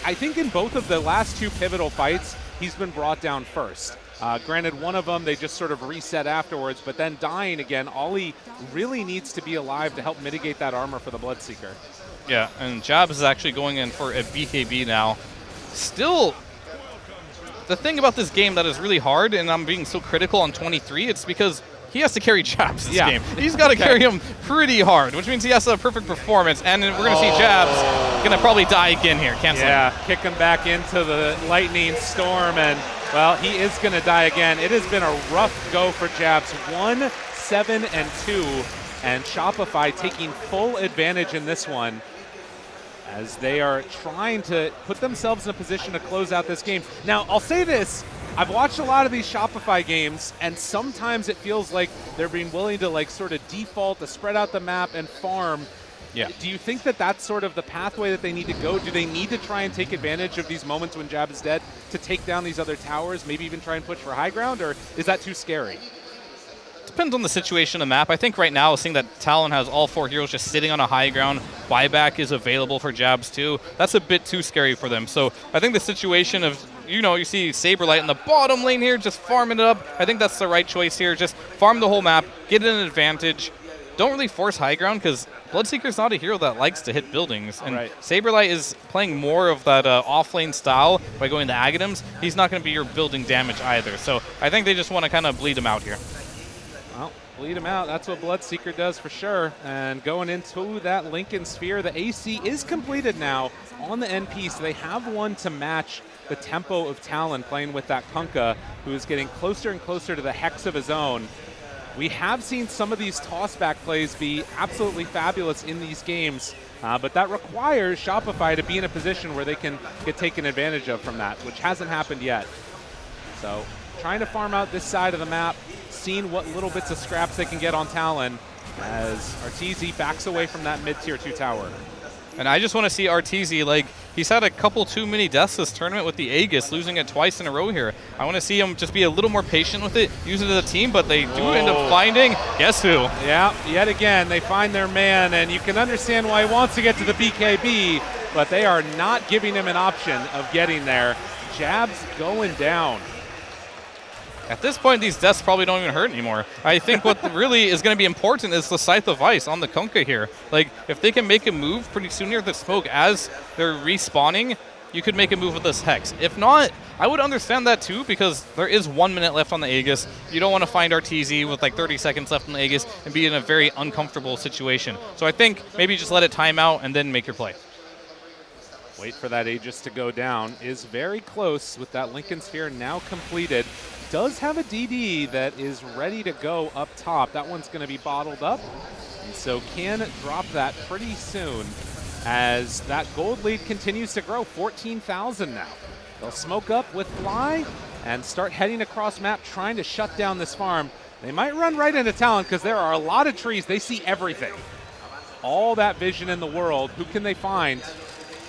I think in both of the last two pivotal fights, he's been brought down first. Granted, one of them, they just sort of reset afterwards, but then dying again, Ollie really needs to be alive to help mitigate that armor for the Bloodseeker. Yeah, and Jabs is actually going in for a BKB now. Still, the thing about this game that is really hard, and I'm being so critical on 23, it's because he has to carry Jabs this game. He's got to carry him pretty hard, which means he has to have a perfect performance, and we're going to see Jabs going to probably die again here. Cancel him. Kick him back into the lightning storm, and, well, he is going to die again. It has been a rough go for Jabs. 1-7-2, and Shopify taking full advantage in this one, as they are trying to put themselves in a position to close out this game. Now, I'll say this. I've watched a lot of these Shopify games, and sometimes it feels like they're being willing to sort of default to spread out the map and farm. Yeah. Do you think that that's sort of the pathway that they need to go? Do they need to try and take advantage of these moments when Jab is dead to take down these other towers, maybe even try and push for high ground, or is that too scary? Depends on the situation of the map. I think right now, seeing that Talon has all 4 heroes just sitting on a high ground, buyback is available for Jabs too. That's a bit too scary for them. So I think the situation of, you see Saberlight in the bottom lane here, just farming it up. I think that's the right choice here. Just farm the whole map, get an advantage. Don't really force high ground, because Bloodseeker's not a hero that likes to hit buildings. And Saberlight is playing more of that off-lane style by going to Aghanims. He's not going to be your building damage either. So I think they just want to kind of bleed him out here. Well, bleed him out. That's what Bloodseeker does for sure. And going into that Lincoln Sphere, the AC is completed now on the NP, so they have one to match the tempo of Talon playing with that Kunkka, who is getting closer and closer to the Hex of his own. We have seen some of these tossback plays be absolutely fabulous in these games, but that requires Shopify to be in a position where they can get taken advantage of from that, which hasn't happened yet. So trying to farm out this side of the map, seeing what little bits of scraps they can get on Talon as Arteezy backs away from that mid-tier 2 tower. And I just want to see Arteezy, he's had a couple too many deaths this tournament with the Aegis, losing it twice in a row here. I want to see him just be a little more patient with it, use it as a team, but they do end up finding, guess who? Yeah, yet again, they find their man, and you can understand why he wants to get to the BKB, but they are not giving him an option of getting there. Jabs going down. At this point, these deaths probably don't even hurt anymore. I think what really is going to be important is the Scythe of Ice on the Kunkka here. If they can make a move pretty soon near the smoke as they're respawning, you could make a move with this Hex. If not, I would understand that too, because there is 1 minute left on the Aegis. You don't want to find Arteezy with 30 seconds left on the Aegis and be in a very uncomfortable situation. So I think maybe just let it time out and then make your play. Wait for that Aegis to go down. Is very close with that Lincoln Sphere now completed. Does have a DD that is ready to go up top. That one's going to be bottled up, and so can drop that pretty soon as that gold lead continues to grow. 14,000 now. They'll smoke up with Fly and start heading across map, trying to shut down this farm. They might run right into Talon because there are a lot of trees. They see everything. All that vision in the world. Who can they find?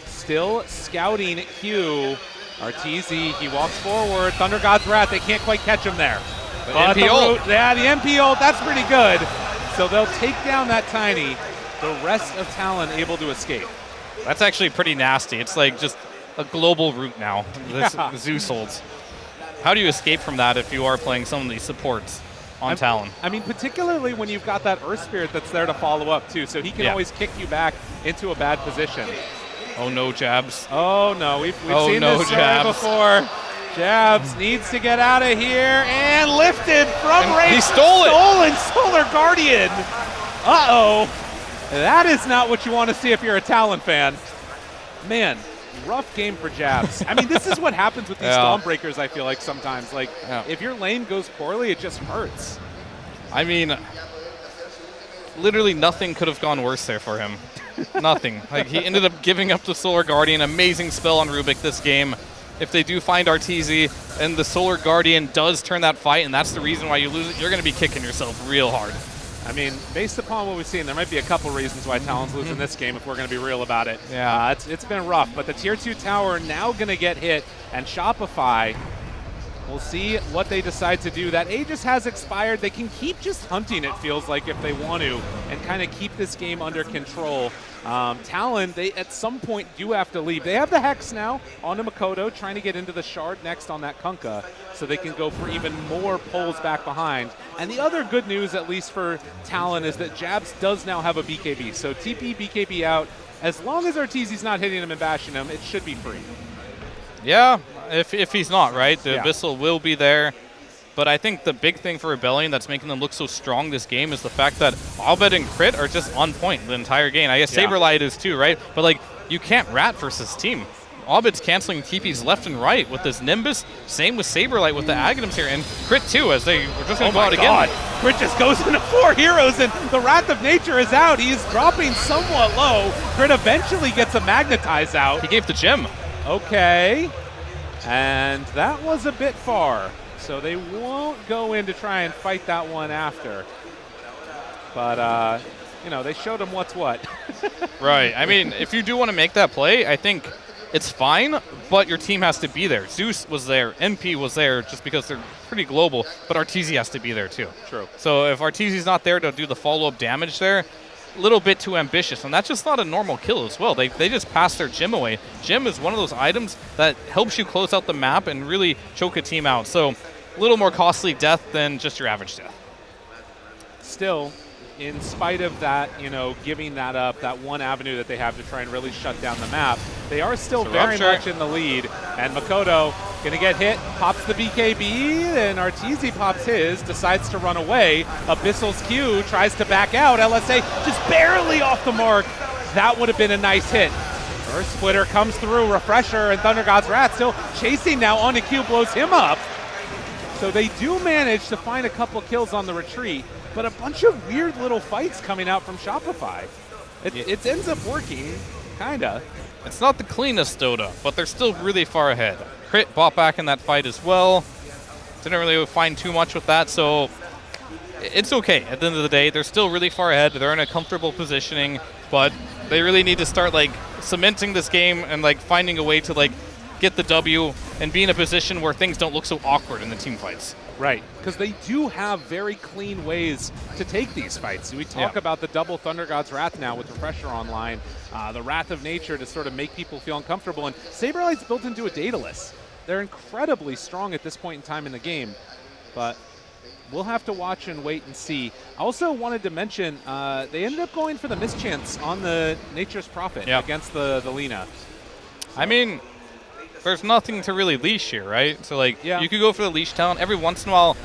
Still scouting Hugh. Arteezy, he walks forward. Thunder God's Wrath, they can't quite catch him there. But MP ult. the MP ult, that's pretty good. So they'll take down that Tiny. The rest of Talon able to escape. That's actually pretty nasty. It's just a global route now, this Zeus holds. How do you escape from that if you are playing some of these supports on Talon? I mean, particularly when you've got that Earth Spirit that's there to follow up too, so he can always kick you back into a bad position. Oh no, Jabs. Oh no, we've seen this story before. Jabs needs to get out of here and lifted from range. He stole it. Stolen Solar Guardian. Uh-oh. That is not what you want to see if you're a Talon fan. Man, rough game for Jabs. I mean, this is what happens with these Stormbreakers, I feel like sometimes. If your lane goes poorly, it just hurts. I mean, literally nothing could have gone worse there for him. Nothing. He ended up giving up the Solar Guardian. Amazing spell on Rubik this game. If they do find Arteezy and the Solar Guardian does turn that fight, and that's the reason why you lose it, you're going to be kicking yourself real hard. I mean, based upon what we've seen, there might be a couple reasons why Talon's losing this game if we're going to be real about it. Yeah. It's been rough, but the Tier 2 tower now going to get hit, and Shopify We'll see what they decide to do. That Aegis has expired. They can keep just hunting, it feels like, if they want to, and kind of keep this game under control. Talon, they at some point do have to leave. They have the Hex now onto Makoto, trying to get into the Shard next on that Kunkka, so they can go for even more pulls back behind. And the other good news, at least for Talon, is that Jabs does now have a BKB. So TP, BKB out. As long as Arteezy's not hitting him and bashing him, it should be free. Yeah, if he's not, right? The Yeah. Abyssal will be there. But I think the big thing for Rebellion that's making them look so strong this game is the fact that Albed and Crit are just on point the entire game. I guess Yeah. Saberlight is too, right? But like, you can't rat versus team. Albed's canceling TPs left and right with this Nimbus. Same with Saberlight with the Aghanims here. And Crit too, as they were just going to go out again. Crit just goes into 4 heroes, and the Wrath of Nature is out. He's dropping somewhat low. Crit eventually gets a Magnetize out. He gave the gem. Okay. And that was a bit far. So they won't go in to try and fight that one after. But, you know, they showed him what's what. Right. I mean, if you do want to make that play, I think it's fine, but your team has to be there. Zeus was there. NP was there just because they're pretty global, but Arteezy has to be there too. True. So if Arteezy's not there to do the follow-up damage there, a little bit too ambitious, and that's just not a normal kill as well. They just pass their Gem away. Gem is one of those items that helps you close out the map and really choke a team out. So a little more costly death than just your average death. Still, in spite of that, you know, giving that up, that one avenue that they have to try and really shut down the map, they are still very much in the lead. And Makoto gonna get hit, pops the BKB, and Arteezy pops his, decides to run away. Abyssal's Q tries to back out. LSA just barely off the mark. That would have been a nice hit. First splitter comes through, Refresher, and Thunder God's Wrath still chasing now onto Q, blows him up. So they do manage to find a couple kills on the retreat, but a bunch of weird little fights coming out from Shopify. It ends up working, kinda. It's not the cleanest Dota, but they're still really far ahead. Crit bought back in that fight as well. Didn't really find too much with that, so it's okay. At the end of the day, they're still really far ahead. They're in a comfortable positioning, but they really need to start like cementing this game and like finding a way to like get the W and be in a position where things don't look so awkward in the team fights. Right, because they do have very clean ways to take these fights. We talk about the double Thunder God's Wrath now with Refresher online, the Wrath of Nature to sort of make people feel uncomfortable, and Saberlight's built into a Daedalus. They're incredibly strong at this point in time in the game, but we'll have to watch and wait and see. I also wanted to mention, they ended up going for the mischance on the Nature's Prophet against the Lina. I mean, there's nothing to really leash here, right? So, like, you could go for the leash talent. Every once in a while,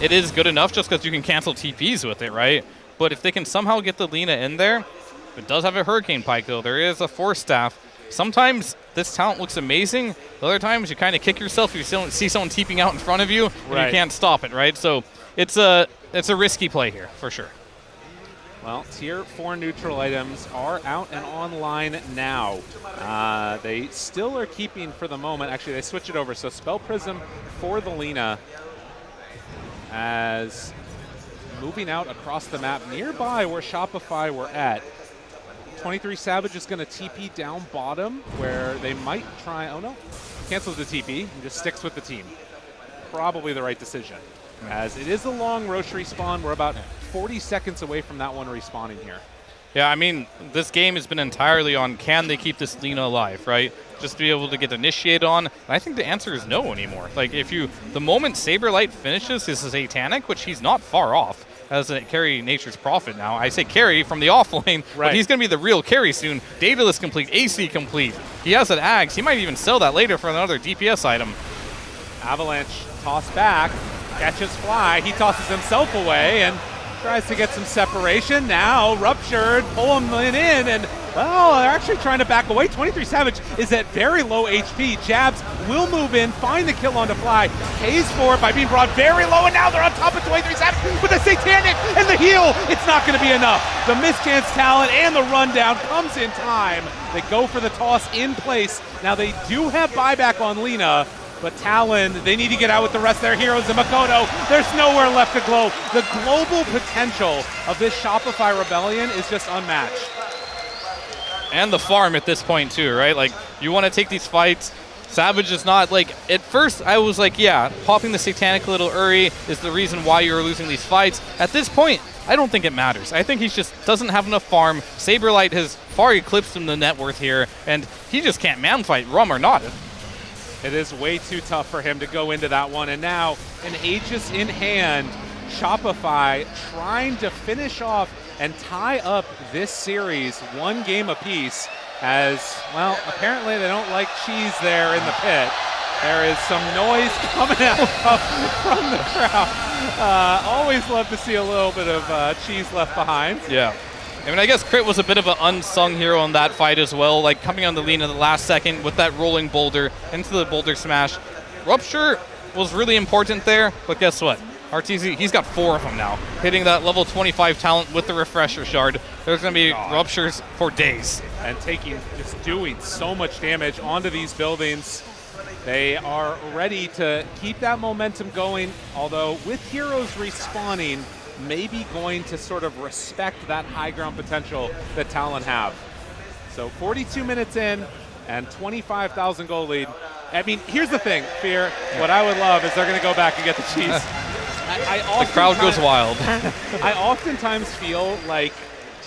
it is good enough just because you can cancel TPs with it, right? But if they can somehow get the Lina in there, it does have a Hurricane Pike, though. There is a Force Staff. Sometimes this talent looks amazing. Other times, you kind of kick yourself if you see someone TPing out in front of you, and you can't stop it, right? So it's a risky play here, for sure. Well, Tier 4 neutral items are out and online now. They still are keeping for the moment. Actually, they switch it over. So Spell Prism for the Lina as moving out across the map nearby where Shopify were at. 23 Savage is going to TP down bottom where they might try. Oh, no. Cancels the TP and just sticks with the team. Probably the right decision. As it is a long Roche respawn. We're about 40 seconds away from that one respawning here. Yeah, I mean, this game has been entirely on can they keep this Lina alive, right? Just to be able to get initiated on. And I think the answer is no anymore. Like, the moment Saberlight finishes his Satanic, which he's not far off as a carry Nature's Prophet now. I say carry from the offlane, but he's going to be the real carry soon. Daedalus complete, AC complete. He has an Ags. He might even sell that later for another DPS item. Avalanche toss back, catches Fly. He tosses himself away and tries to get some separation. Now Ruptured, pull him in, and well, they're actually trying to back away. 23 Savage is at very low HP. Jabs will move in, find the kill on the Fly, pays for it by being brought very low, and now they're on top of 23 Savage with the Satanic and the heal. It's not going to be enough. The mischance talent and the rundown comes in time. They go for the toss in place. Now they do have buyback on Lina, but Talon, they need to get out with the rest of their heroes. And Makoto, there's nowhere left to go. The global potential of this Shopify Rebellion is just unmatched. And the farm at this point too, right? Like, you want to take these fights Savage is not, like, at first I was like, yeah, popping the Satanic Little Uri is the reason why you're losing these fights. At this point, I don't think it matters. I think he just doesn't have enough farm. Saberlight has far eclipsed him the net worth here, and he just can't man fight, Rum or not. It is way too tough for him to go into that one, and now an Aegis in hand, Shopify trying to finish off and tie up this series 1 game apiece as, well, apparently they don't like cheese there in the pit. There is some noise coming out from the crowd. Always love to see a little bit of cheese left behind. Yeah. I mean, I guess Crit was a bit of an unsung hero in that fight as well, like coming on the lead in the last second with that rolling boulder into the boulder smash. Rupture was really important there, but guess what? RTZ, he's got 4 of them now, hitting that level 25 talent with the refresher shard. There's going to be ruptures for days. And just doing so much damage onto these buildings. They are ready to keep that momentum going, although with heroes respawning, maybe going to sort of respect that high ground potential that Talon have. So 42 minutes in and 25,000 gold lead. I mean, here's the thing, Fear. What I would love is they're going to go back and get the cheese. The crowd goes wild. I oftentimes feel like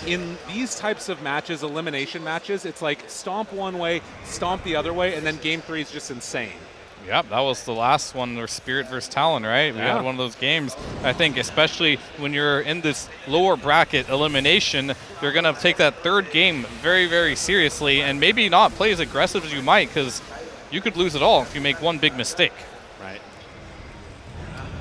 in these types of matches, elimination matches, it's like stomp one way, stomp the other way, and then game 3 is just insane. Yep, that was the last one, or Spirit versus Talon, right? We had one of those games. I think especially when you're in this lower bracket elimination, you're going to take that 3rd game very, very seriously and maybe not play as aggressive as you might, because you could lose it all if you make one big mistake. Right.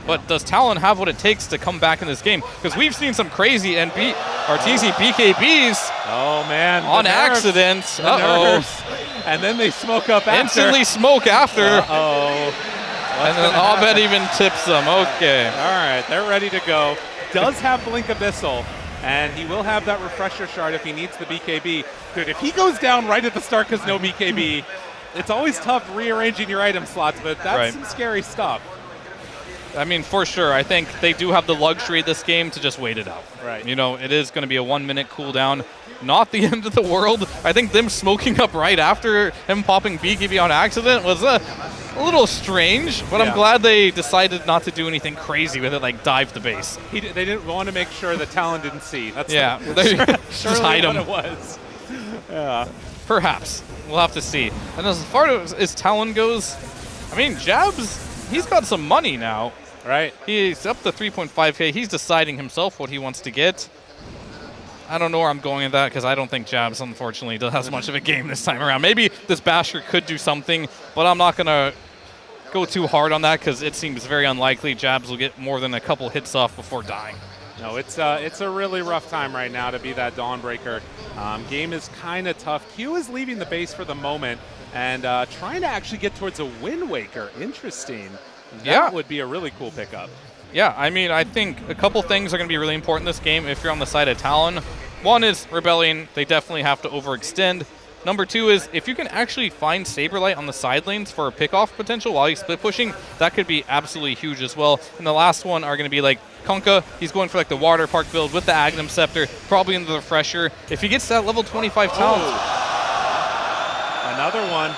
But does Talon have what it takes to come back in this game? Because we've seen some crazy RTZ BKBs. Oh, man. On accident. Uh-oh. And then they smoke up after. Instantly smoke after. Uh-oh. And then Abed even tips them. Okay. All right, they're ready to go. Does have Blink Abyssal, and he will have that refresher shard if he needs the BKB. Dude, if he goes down right at the start because no BKB, it's always tough rearranging your item slots, but that's some scary stuff. I mean, for sure. I think they do have the luxury of this game to just wait it out. Right. You know, it is going to be a 1-minute cooldown. Not the end of the world. I think them smoking up right after him popping BKB on accident was a little strange, but I'm glad they decided not to do anything crazy with it, like dive the base. They didn't want to make sure that Talon didn't see. That's just hide him. What it was. Yeah. Perhaps. We'll have to see. And as far as Talon goes, I mean, Jabs, he's got some money now. Right. He's up to 3.5K. He's deciding himself what he wants to get. I don't know where I'm going with that because I don't think Jabs, unfortunately, does have much of a game this time around. Maybe this Basher could do something, but I'm not going to go too hard on that because it seems very unlikely Jabs will get more than a couple hits off before dying. No, it's a really rough time right now to be that Dawnbreaker. Game is kind of tough. Q is leaving the base for the moment and trying to actually get towards a Wind Waker. Interesting. That would be a really cool pickup. Yeah, I mean, I think a couple things are going to be really important in this game if you're on the side of Talon. One is Rebellion. They definitely have to overextend. Number 2 is if you can actually find Saberlight on the side lanes for a pickoff potential while he's split pushing, that could be absolutely huge as well. And the last one are going to be like Kunkka. He's going for like the Water Park build with the Agnum Scepter, probably into the Refresher. If he gets that level 25 talent. Another one.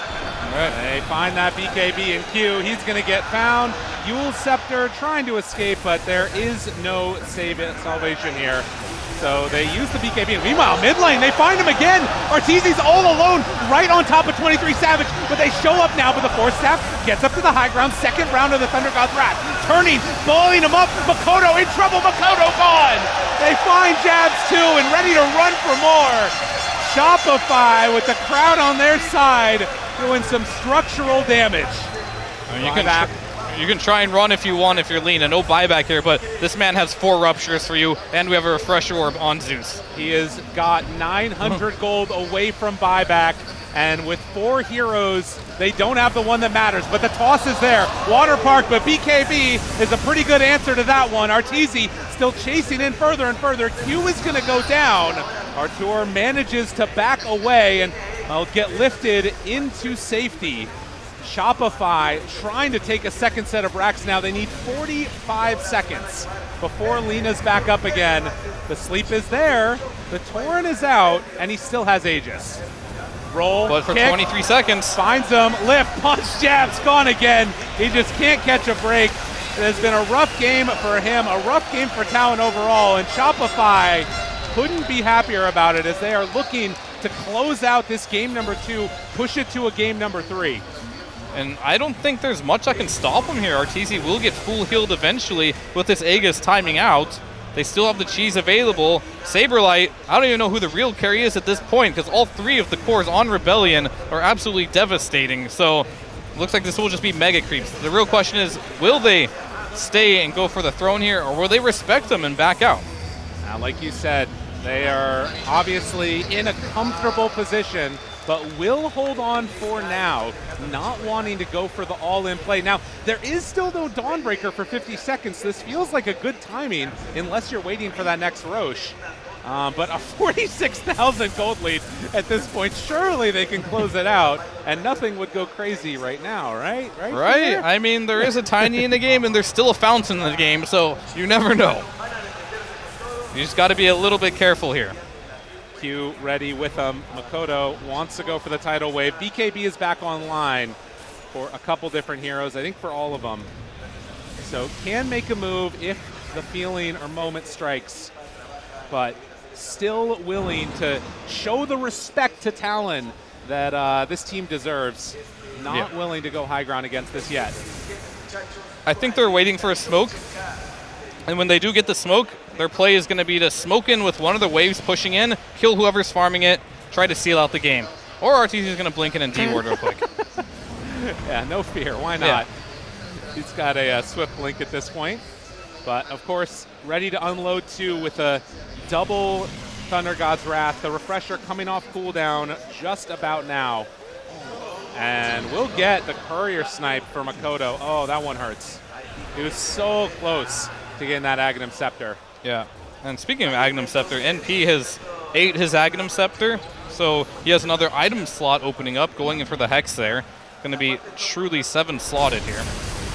Right. They find that BKB in Q. He's going to get found. Yule Scepter trying to escape, but there is no salvation here. So they use the BKB. And meanwhile, mid lane, they find him again. Arteezy's all alone right on top of 23 Savage, but they show up now with the Force Staff. Gets up to the high ground. Second round of the Thunder God's Wrath. Turning, bullying him up. Makoto in trouble. Makoto gone. They find Jabs too and ready to run for more. Shopify with the crowd on their side doing some structural damage. I mean, you can try and run if you want, if you're lean, and no buyback here, but this man has 4 ruptures for you, and we have a refresher orb on Zeus. He has got 900 gold away from buyback, and with 4 heroes, they don't have the one that matters, but the toss is there. Water Park, but BKB is a pretty good answer to that one. Arteezy still chasing in further and further. Q is going to go down. Artur manages to back away and get lifted into safety. Shopify trying to take a second set of racks now. They need 45 seconds before Lina's back up again. The sleep is there, the Tauren is out, and he still has Aegis. Roll, But for kick, 23 seconds. finds him, lift, punch, jabs, gone again. He just can't catch a break. It has been a rough game for him, a rough game for Talon overall, and Shopify couldn't be happier about it as they are looking to close out this game number 2, push it to a game number 3. And I don't think there's much that can stop him here. RTZ will get full healed eventually with this Aegis timing out. They still have the cheese available. Saberlight, I don't even know who the real carry is at this point because all 3 of the cores on Rebellion are absolutely devastating. So looks like this will just be mega creeps. The real question is, will they stay and go for the throne here, or will they respect them and back out? Now, like you said, they are obviously in a comfortable position, but will hold on for now, not wanting to go for the all-in play. Now, there is still no Dawnbreaker for 50 seconds. This feels like a good timing, unless you're waiting for that next Roche. But a 46,000 gold lead at this point, surely they can close it out, and nothing would go crazy right now, right? Right. I mean, there is a Tiny in the game, and there's still a Fountain in the game, so you never know. You just got to be a little bit careful here. Q ready with him. Makoto wants to go for the tidal wave. BKB is back online for a couple different heroes, I think for all of them. So can make a move if the feeling or moment strikes, but still willing to show the respect to Talon that this team deserves. Not willing to go high ground against this yet. I think they're waiting for a smoke, and when they do get the smoke, their play is going to be to smoke in with one of the waves pushing in, kill whoever's farming it, try to seal out the game. Or RTZ is going to blink in and D-ward real quick. Yeah, no fear. Why not? Yeah. He's got a swift blink at this point. But, of course, ready to unload 2 with a double Thunder God's Wrath. The refresher coming off cooldown just about now. And we'll get the courier snipe for Makoto. Oh, that one hurts. He was so close to getting that Aghanim Scepter. Yeah, and speaking of Aghanim Scepter, NP has ate his Aghanim Scepter, so he has another item slot opening up, going in for the Hex there. Going to be truly 7 slotted here.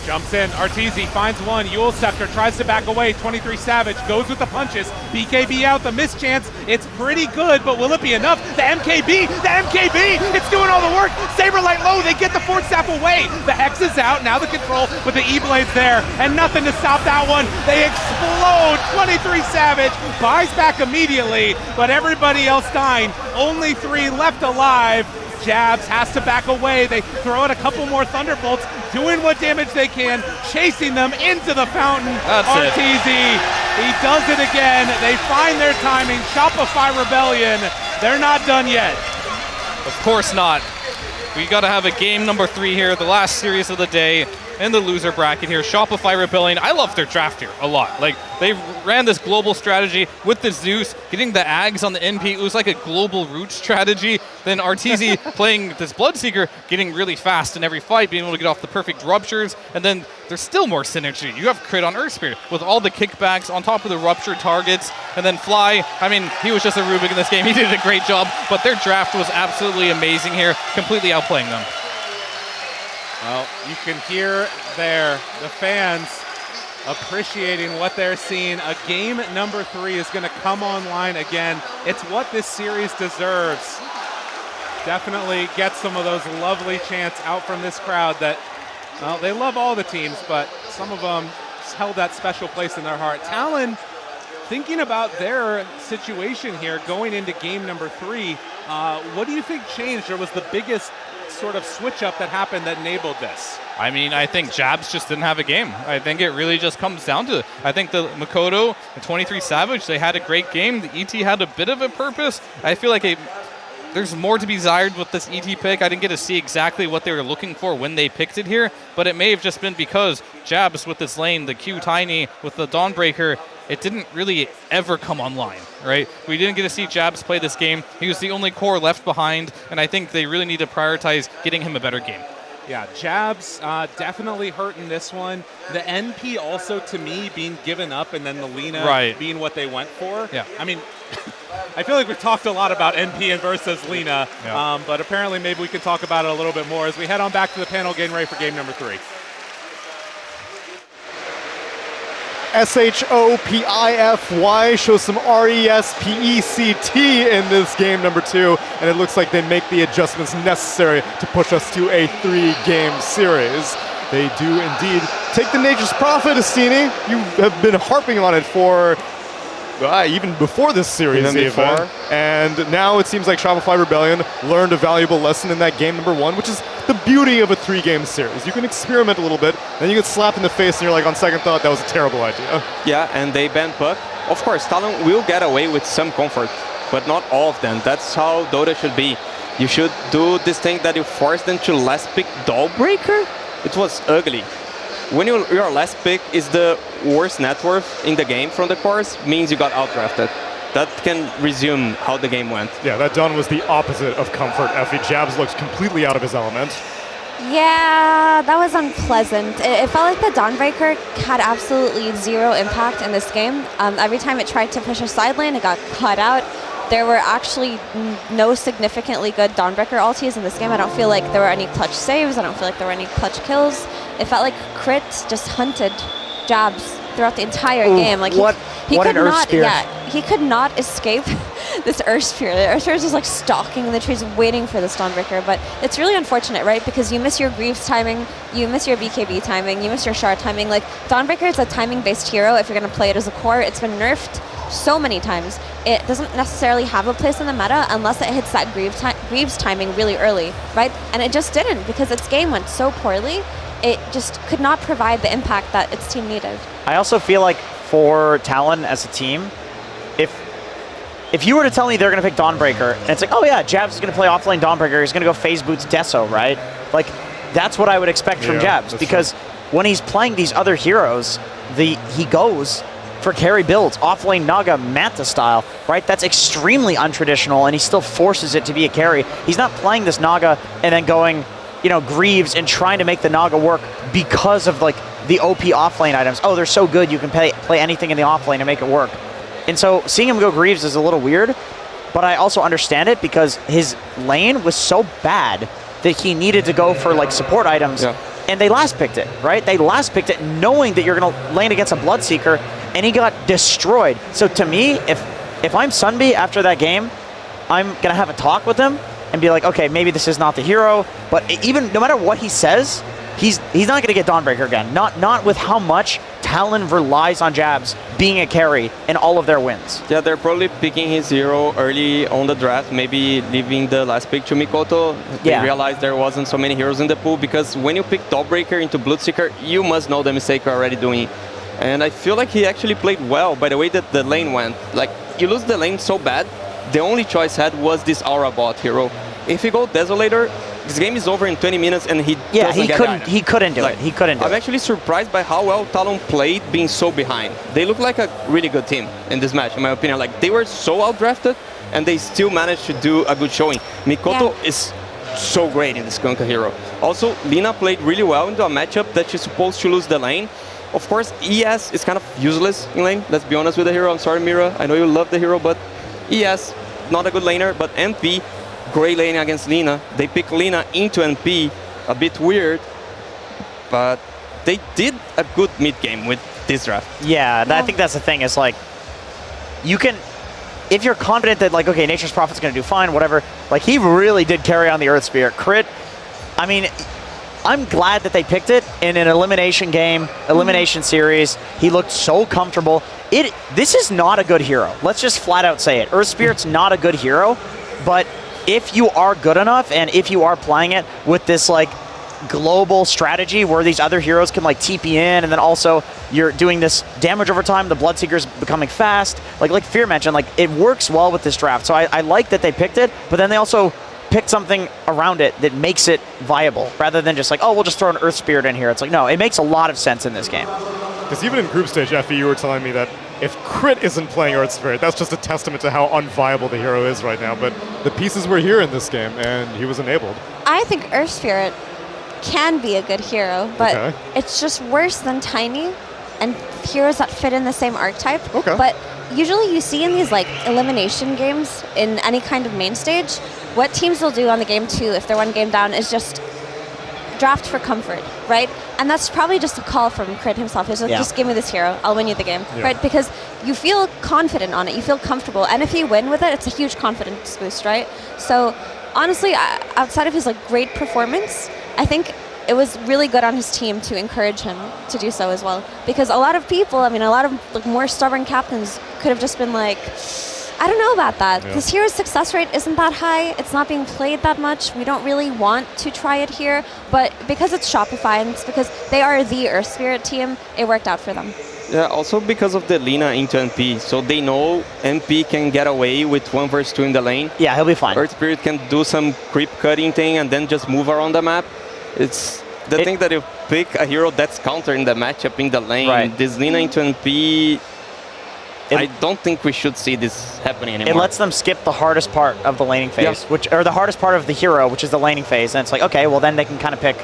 Jumps in, Arteezy finds one, Yule Scepter tries to back away, 23 Savage goes with the punches, BKB out, the mischance, it's pretty good, but will it be enough? The MKB, it's doing all the work, Saberlight low, they get the Fort Staff away, the Hex is out, now the control with the E-Blades there, and nothing to stop that one, they explode, 23 Savage, buys back immediately, but everybody else dying, only 3 left alive. Jabs has to back away. They throw out a couple more Thunderbolts, doing what damage they can, chasing them into the fountain. RTZ, he does it again. They find their timing. Shopify Rebellion, they're not done yet. Of course not. We got to have a game number 3 here, the last series of the day in the loser bracket here. Shopify Rebellion, I love their draft here a lot. Like, they ran this global strategy with the Zeus, getting the Ags on the NP. It was like a global root strategy. Then RTZ playing this Bloodseeker, getting really fast in every fight, being able to get off the perfect ruptures. And then there's still more synergy. You have crit on Earth Spirit with all the kickbacks on top of the ruptured targets. And then Fly, I mean, he was just a Rubik in this game. He did a great job, but their draft was absolutely amazing here, completely outplaying them. Well, you can hear there the fans appreciating what they're seeing. A game number 3 is going to come online again. It's what this series deserves. Definitely get some of those lovely chants out from this crowd that, well, they love all the teams, but some of them held that special place in their heart. Talon, thinking about their situation here going into game number 3, what do you think changed or was the biggest sort of switch up that happened that enabled this? I mean, I think Jabs just didn't have a game. I think it really just comes down to it. I think the Makoto, the 23 Savage, they had a great game. The ET had a bit of a purpose. I feel like there's more to be desired with this ET pick. I didn't get to see exactly what they were looking for when they picked it here, but it may have just been because Jabs with this lane, the Q Tiny with the Dawnbreaker, it didn't really ever come online, right? We didn't get to see Jabs play this game. He was the only core left behind, and I think they really need to prioritize getting him a better game. Yeah, Jabs definitely hurting this one. The NP also, to me, being given up, and then the Lina being what they went for. Yeah. I mean, I feel like we've talked a lot about NP and versus Lina, but apparently maybe we can talk about it a little bit more as we head on back to the panel getting ready for game number 3. SHOPIFY shows some RESPECT in this game number 2, and it looks like they make the adjustments necessary to push us to a 3-game series. They do indeed take the Nature's Prophet, Astini. You have been harping on it for even before this series even. And now it seems like Shopify Rebellion learned a valuable lesson in that game number 1, which is the beauty of a 3-game series. You can experiment a little bit, then you get slapped in the face and you're like, on second thought, that was a terrible idea. Yeah, and they banned Puck. Of course, Talon will get away with some comfort, but not all of them. That's how Dota should be. You should do this thing that you force them to last pick Dollbreaker. It was ugly. When your last pick is the worst net worth in the game from the course, means you got outdrafted. That can resume how the game went. Yeah, that done was the opposite of comfort. Effie Jabs looks completely out of his element. Yeah, that was unpleasant. It felt like the Dawnbreaker had absolutely zero impact in this game. Every time it tried to push a side lane, it got cut out. There were actually no significantly good Dawnbreaker ultis in this game. I don't feel like there were any clutch saves. I don't feel like there were any clutch kills. It felt like Crit just hunted Jabs throughout the entire game. Like he could not, he could not escape this Earth Spear. The Earth Spear is just like stalking the trees, waiting for this Dawnbreaker. But it's really unfortunate, right? Because you miss your Greaves timing, you miss your BKB timing, you miss your Shard timing. Like Dawnbreaker is a timing-based hero. If you're going to play it as a core, it's been nerfed so many times. It doesn't necessarily have a place in the meta unless it hits that Greaves timing really early, right? And it just didn't, because its game went so poorly. It just could not provide the impact that its team needed. I also feel like for Talon as a team, if you were to tell me they're going to pick Dawnbreaker, and it's like, oh yeah, Jabs is going to play offlane Dawnbreaker, he's going to go phase boots Deso, right? Like, that's what I would expect from Jabs, because when he's playing these other heroes, he goes for carry builds, offlane Naga Manta style, right? That's extremely untraditional, and he still forces it to be a carry. He's not playing this Naga and then going, you know, Greaves and trying to make the Naga work because of like the OP offlane items. Oh, they're so good, you can play anything in the offlane and make it work. And so seeing him go Greaves is a little weird, but I also understand it because his lane was so bad that he needed to go for like support items. Yeah. And they last picked it, right? They last picked it knowing that you're going to lane against a Bloodseeker, and he got destroyed. So to me, if I'm Sunby after that game, I'm going to have a talk with him and be like, okay, maybe this is not the hero. But even no matter what he says, he's not going to get Dawnbreaker again. Not with how much Talon relies on Jabs being a carry in all of their wins. Yeah, they're probably picking his hero early on the draft, maybe leaving the last pick to Mikoto. They realized there wasn't so many heroes in the pool, because when you pick Dawnbreaker into Bloodseeker, you must know the mistake you're already doing. And I feel like he actually played well by the way that the lane went. Like, you lose the lane so bad, the only choice had was this Aura bot hero. If you go Desolator, this game is over in 20 minutes and he couldn't do it. I'm actually surprised by how well Talon played being so behind. They look like a really good team in this match, in my opinion. Like, they were so outdrafted and they still managed to do a good showing. Mikoto is so great in this Kunkka hero. Also, Lina played really well into a matchup that she's supposed to lose the lane. Of course, ES is kind of useless in lane. Let's be honest with the hero. I'm sorry, Mira. I know you love the hero, but ES, not a good laner. But NP, great lane against Lina. They pick Lina into NP, a bit weird, but they did a good mid game with this draft. Yeah, I think that's the thing. Is like, you can, if you're confident that like, okay, Nature's Prophet's going to do fine, whatever. Like, he really did carry on the Earth Spear. Crit, I mean, I'm glad that they picked it in an elimination game, elimination series. He looked so comfortable. This is not a good hero. Let's just flat out say it. Earth Spirit's not a good hero, but if you are good enough and if you are playing it with this like global strategy where these other heroes can like TP in, and then also you're doing this damage over time, the Bloodseeker's becoming fast, like Fear mentioned, like it works well with this draft. So I like that they picked it, but then they also picked something around it that makes it viable rather than just like, oh, we'll just throw an Earth Spirit in here. It's like, no, it makes a lot of sense in this game. Because even in group stage, Effie, you were telling me that if Crit isn't playing Earth Spirit, that's just a testament to how unviable the hero is right now. But the pieces were here in this game, and he was enabled. I think Earth Spirit can be a good hero, but it's just worse than Tiny and heroes that fit in the same archetype. But usually you see in these like elimination games in any kind of main stage, what teams will do on the game 2 if they're one game down is just draft for comfort, right? And that's probably just a call from Crit himself. He's like, just give me this hero, I'll win you the game, right? Because you feel confident on it, you feel comfortable, and if you win with it, it's a huge confidence boost, right? So honestly, outside of his like great performance, I think it was really good on his team to encourage him to do so as well. Because a lot of people, I mean, a lot of like more stubborn captains could have just been like, I don't know about that. This hero's success rate isn't that high. It's not being played that much. We don't really want to try it here. But because it's Shopify and it's because they are the Earth Spirit team, it worked out for them. Yeah, also because of the Lina into NP. So they know NP can get away with 1 versus 2 in the lane. Yeah, he'll be fine. Earth Spirit can do some creep cutting thing and then just move around the map. It's the thing that you pick a hero that's countering the matchup in the lane. Right. This Lina into NP, I don't think we should see this happening anymore. It lets them skip the hardest part of the laning phase, or the hardest part of the hero, which is the laning phase. And it's like, okay, well then they can kind of pick.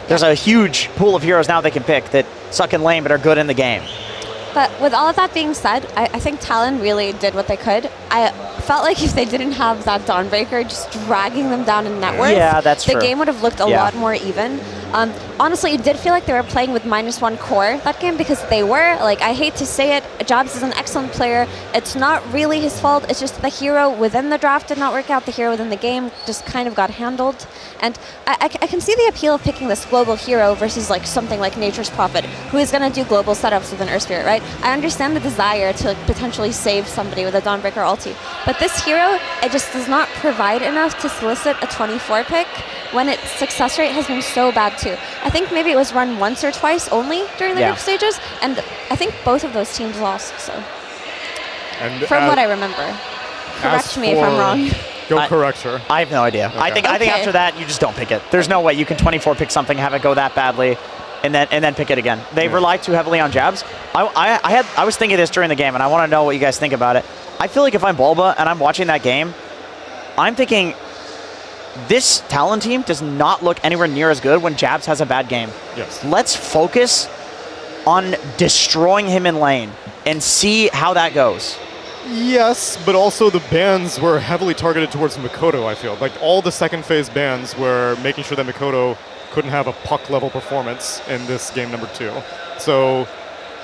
There's a huge pool of heroes now they can pick that suck in lane but are good in the game. But with all of that being said, I think Talon really did what they could. I felt like if they didn't have that Dawnbreaker just dragging them down in net worth, the game would have looked a lot more even. Honestly, it did feel like they were playing with -1 core that game because they were. Like, I hate to say it, Jobs is an excellent player. It's not really his fault. It's just the hero within the draft did not work out. The hero within the game just kind of got handled. And I can see the appeal of picking this global hero versus like something like Nature's Prophet, who is going to do global setups with an Earth Spirit, right? I understand the desire to like, potentially save somebody with a Dawnbreaker ulti. But this hero, it just does not provide enough to solicit a 24 pick when its success rate has been so bad too. I think maybe it was run once or twice only during the group stages, and I think both of those teams lost, so. And from what I remember. Correct me if I'm wrong. Go correct her. I have no idea. Okay. I think after that, you just don't pick it. There's no way you can 24 pick something, have it go that badly, and then pick it again. They rely too heavily on jabs. I was thinking this during the game, and I want to know what you guys think about it. I feel like if I'm Bulba and I'm watching that game, I'm thinking, this Talon team does not look anywhere near as good when Jabs has a bad game. Yes. Let's focus on destroying him in lane and see how that goes. Yes, but also the bans were heavily targeted towards Mikoto, I feel. Like, all the second phase bans were making sure that Mikoto couldn't have a puck level performance in this game number 2. So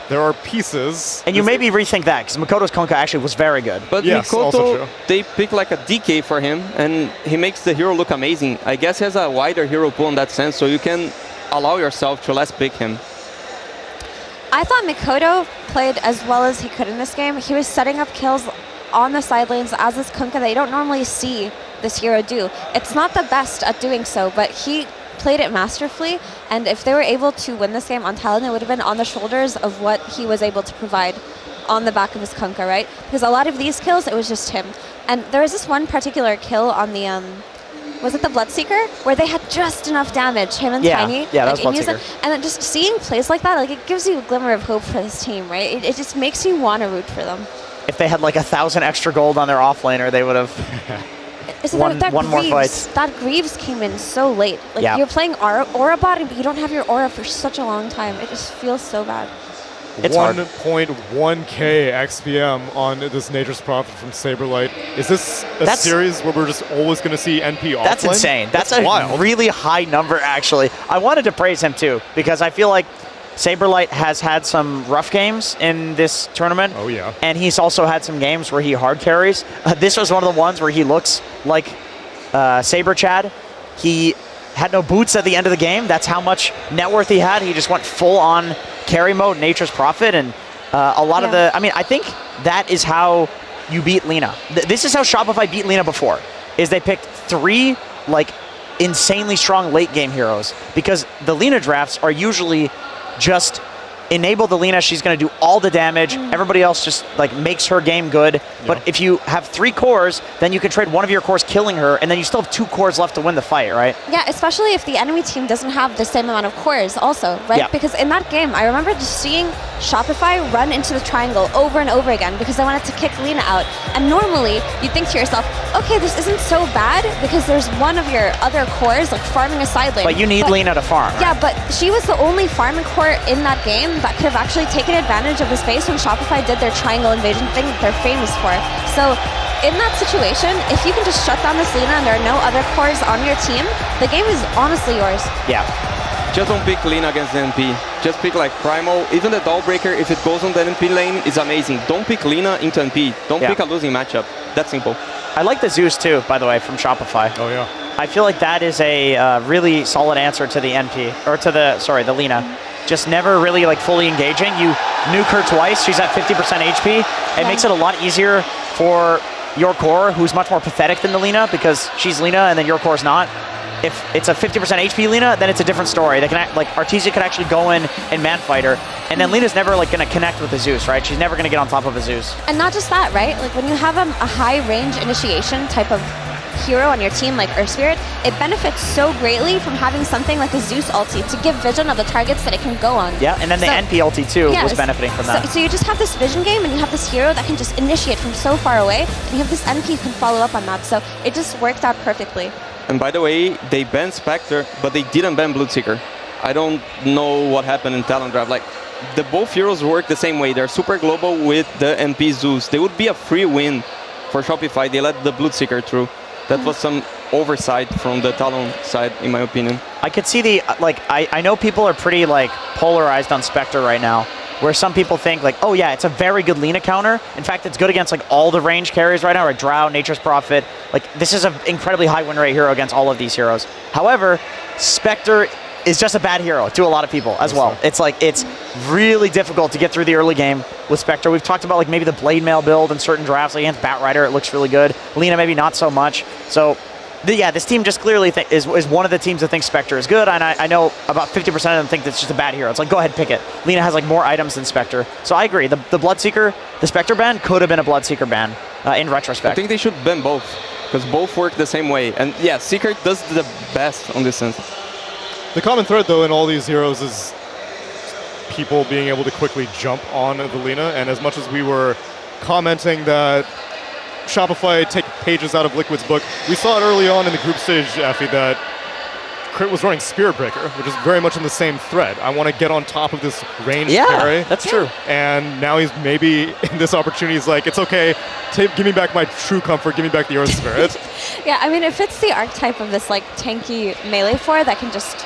there are pieces. And you maybe rethink that, because Mikoto's Kunkka actually was very good. But yes, Mikoto, they pick like a DK for him, and he makes the hero look amazing. I guess he has a wider hero pool in that sense, so you can allow yourself to less pick him. I thought Mikoto played as well as he could in this game. He was setting up kills on the side lanes as this Kunkka that you don't normally see this hero do. It's not the best at doing so, but he played it masterfully, and if they were able to win this game on Talon, it would have been on the shoulders of what he was able to provide on the back of his Kunkka, right? Because a lot of these kills, it was just him. And there was this one particular kill on the, was it the Bloodseeker? Where they had just enough damage, him and Tiny. Yeah, that was Bloodseeker. Bloodseeker. And then just seeing plays like that, like it gives you a glimmer of hope for this team, right? It just makes you want to root for them. If they had like 1,000 extra gold on their offlaner, they would have won more fights. That Greaves came in so late. Like you're playing Aura bot, but you don't have your Aura for such a long time. It just feels so bad. It's 1.1k XPM on this Nature's Prophet from Saberlight. Is this a series where we're just always going to see NP offline? That's insane. That's a wild. really high number, actually. I wanted to praise him, too, because I feel like Saberlight has had some rough games in this tournament. Oh, yeah. And he's also had some games where he hard carries. This was one of the ones where he looks like Saber Chad. He had no boots at the end of the game. That's how much net worth he had. He just went full on carry mode, Nature's Prophet, and a lot of the... I mean, I think that is how you beat Lina. This is how Shopify beat Lina before, is they picked 3, like, insanely strong late-game heroes, because the Lina drafts are usually just enable the Lina, she's going to do all the damage, everybody else just like makes her game good. But if you have 3 cores, then you can trade one of your cores killing her, and then you still have 2 cores left to win the fight, right? Yeah, especially if the enemy team doesn't have the same amount of cores also, right? Yeah. Because in that game, I remember just seeing Shopify run into the triangle over and over again because they wanted to kick Lina out. And normally, you think to yourself, okay, this isn't so bad because there's one of your other cores like farming a side lane. But you need Lina to farm. Yeah, but she was the only farming core in that game that could have actually taken advantage of the space when Shopify did their triangle invasion thing that they're famous for. So in that situation, if you can just shut down this Lina and there are no other cores on your team, the game is honestly yours. Yeah. Just don't pick Lina against the NP. Just pick like Primal. Even the Dollbreaker, if it goes on the NP lane, is amazing. Don't pick Lina into NP. Don't pick a losing matchup. That's simple. I like the Zeus too, by the way, from Shopify. Oh yeah. I feel like that is a really solid answer to the NP, or to the Lina. Just never really like fully engaging. You nuke her twice. She's at 50% HP. It makes it a lot easier for your core, who's much more pathetic than the Lina because she's Lina and then your core's not. If it's a 50% HP Lina, then it's a different story. They can like Artesia could actually go in and man fight her, and then Lina's never like gonna connect with the Zeus, right? She's never gonna get on top of a Zeus. And not just that, right? Like when you have a high range initiation type of hero on your team like Earth Spirit, it benefits so greatly from having something like a Zeus ulti to give vision of the targets that it can go on. Yeah, and then the NP ulti too was benefiting from that. So you just have this vision game and you have this hero that can just initiate from so far away, and you have this NP who can follow up on that. So it just worked out perfectly. And by the way, they banned Spectre, but they didn't ban Bloodseeker. I don't know what happened in Talon Draft. Like, the both heroes work the same way. They're super global with the NP Zeus. They would be a free win for Shopify. They let the Bloodseeker through. That was some oversight from the Talon side, in my opinion. I could see the, like, I know people are pretty, like, polarized on Spectre right now, where some people think, like, oh yeah, it's a very good Lina counter. In fact, it's good against, like, all the range carries right now, like Drow, Nature's Prophet. Like, this is an incredibly high win rate hero against all of these heroes. However, Spectre is just a bad hero to a lot of people as well. It's like, it's really difficult to get through the early game with Spectre. We've talked about like maybe the Blade Mail build in certain drafts, like against Batrider, it looks really good. Lina maybe not so much. So yeah, this team just clearly is one of the teams that thinks Spectre is good, and I know about 50% of them think that's just a bad hero. It's like, go ahead, pick it. Lina has like more items than Spectre. So I agree, the Bloodseeker, the Spectre ban could have been a Bloodseeker ban in retrospect. I think they should ban both, because both work the same way. And yeah, Seeker does the best on this sense. The common thread, though, in all these heroes is people being able to quickly jump on the Lina, and as much as we were commenting that Shopify take pages out of Liquid's book, we saw it early on in the group stage, Effie, that Crit was running Spirit Breaker, which is very much in the same thread. I want to get on top of this ranged carry. That's true. And now he's maybe in this opportunity, he's like, it's okay, give me back my true comfort, give me back the Earth Spirit. Yeah, I mean, it fits the archetype of this like tanky melee four that can just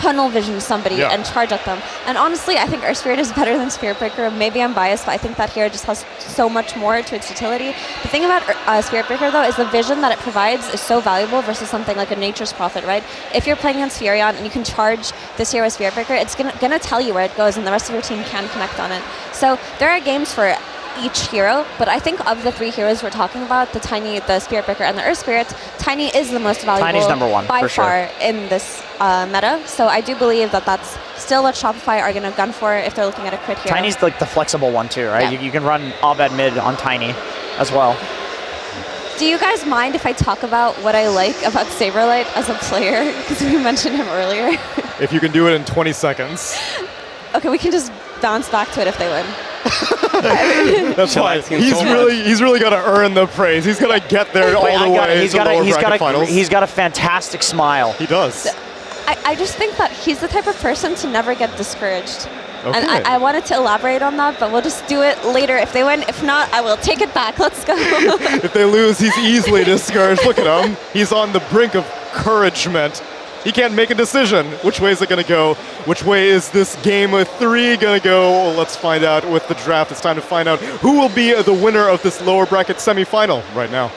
tunnel vision somebody and charge at them. And honestly, I think Earth Spirit is better than Spirit Breaker. Maybe I'm biased, but I think that hero just has so much more to its utility. The thing about Spirit Breaker, though, is the vision that it provides is so valuable versus something like a Nature's Prophet, right? If you're playing against Furion and you can charge this hero with Spirit Breaker, it's gonna tell you where it goes, and the rest of your team can connect on it. So there are games for each hero, but I think of the three heroes we're talking about, the Tiny, the Spirit Breaker, and the Earth Spirit, Tiny is the most valuable Tiny's number one, by for far sure. in this meta. So I do believe that that's still what Shopify are going to gun for if they're looking at a crit hero. Tiny's like the flexible one too, right? Yeah. You can run Abed mid on Tiny as well. Do you guys mind if I talk about what I like about Saberlight as a player? Because we mentioned him earlier. If you can do it in 20 seconds. Okay, we can just bounce back to it if they win. That's fine. He's really got to earn the praise. He's got to get there all the way to the lower bracket finals. He's got a fantastic smile. He does. I just think that he's the type of person to never get discouraged. Okay. And I wanted to elaborate on that, but we'll just do it later if they win. If not, I will take it back. Let's go. If they lose, he's easily discouraged. Look at him. He's on the brink of encouragement. He can't make a decision. Which way is it going to go? Which way is this game of 3 going to go? Well, let's find out with the draft. It's time to find out who will be the winner of this lower bracket semifinal right now.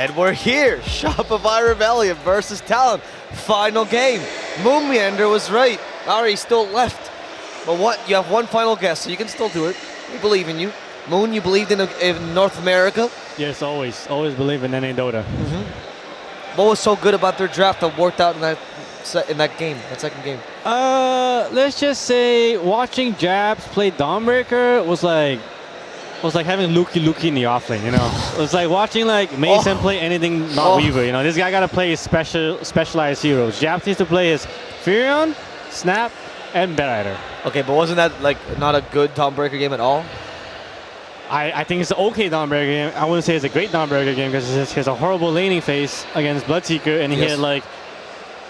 And we're here, Shopify Rebellion versus Talon. Final game. Moon Meander was right. Ari still left. But what? You have one final guess, so you can still do it. We believe in you. Moon, you believed in North America? Yes, always. Always believe in NA Dota. What was so good about their draft that worked out in that game, that second game? Let's just say watching Jabs play Dawnbreaker was like having Luki in the offlane, you know? It was like watching like Mason play anything not Weaver, you know? This guy gotta play his specialized heroes. Jabs needs to play his Furion, Snap, and Betrider. Okay, but wasn't that like not a good Dawnbreaker game at all? I think it's an okay Dawnbreaker game. I wouldn't say it's a great Dawnbreaker game because he has a horrible laning phase against Bloodseeker, and he had like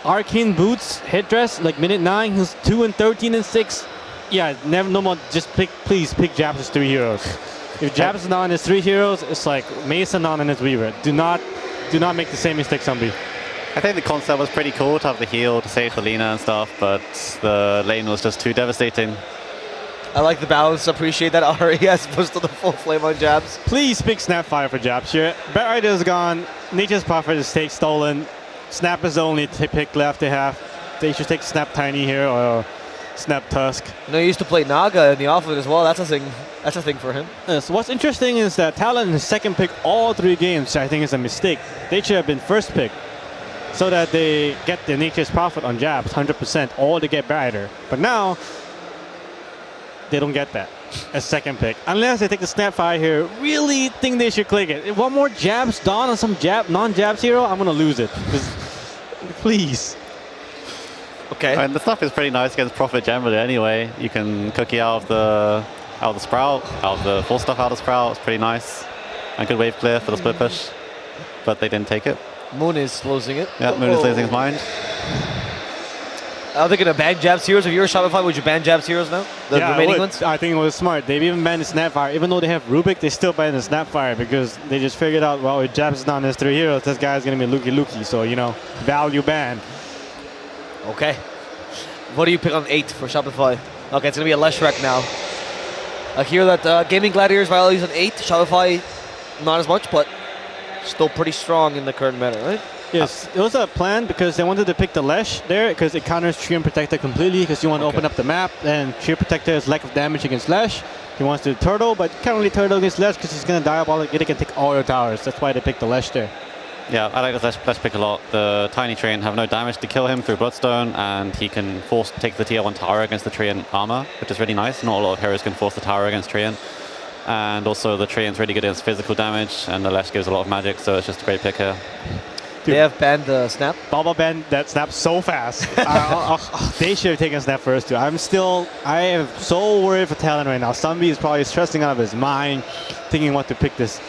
Arcane Boots, Headdress, like minute 9, he's 2 and 13 and 6. Yeah, no more, just please pick Jabs' 3 heroes. If Jabs is not on his 3 heroes, it's like Mason not on his Weaver. Do not make the same mistake, Zombie. I think the concept was pretty cool to have the heal to save for Lina and stuff, but the lane was just too devastating. I like the balance. Appreciate that Ari has pushed to the full flame on Jabs. Please pick Snapfire for Jabs here. Betrider is gone. Nature's Prophet is stolen. Snap is the only pick left they have. They should take Snap Tiny here or Snap Tusk. You know, he used to play Naga in the offlane as well. That's a thing. That's a thing for him. So what's interesting is that Talon is second pick all 3 games, which I think is a mistake. They should have been first pick so that they get the Nature's Prophet on Jabs 100% or they get Betrider. But now they don't get that as second pick. Unless they take the Snapfire here, really think they should click it. If one more Jabs Dawn on some non-Jabs hero, I'm gonna lose it. Please. Okay. And the stuff is pretty nice against Prophet generally anyway. You can cookie out of the Sprout, out of the full stuff out of Sprout. It's pretty nice. And good wave clear for the split push. But they didn't take it. Moon is losing it. Yeah, Moon is losing his mind. Are they going to ban Jabs heroes? If you're Shopify, would you ban Jabs heroes now? The remaining ones? I think it was smart. They've even banned the Snapfire. Even though they have Rubik, they still ban the Snapfire because they just figured out, well, if Jabs is not on his 3 heroes, this guy's going to be Luki. So, you know, value ban. Okay. What do you pick on 8 for Shopify? Okay, it's going to be a Leshrac now. I hear that Gaming Gladiators Violity's on 8. Shopify, not as much, but still pretty strong in the current meta, right? Yes, it was a plan because they wanted to pick the Lesh there because it counters Treant Protector completely because you want to open up the map and Treant Protector has lack of damage against Lesh. He wants to Turtle, but can't really Turtle against Lesh because he's going to Diabolic. It can take all your towers. That's why they picked the Lesh there. Yeah, I like this Lesh pick a lot. The Tiny Treant have no damage to kill him through Bloodstone, and he can take the tier 1 tower against the Treant armor, which is really nice. Not a lot of heroes can force the tower against Treant. And also the Treant's really good against physical damage, and the Lesh gives a lot of magic, so it's just a great pick here. Dude. They have banned the Snap. Baba banned that Snap so fast. They should have taken Snap first too. I am so worried for Talon right now. Zombie is probably stressing out of his mind, thinking what to pick this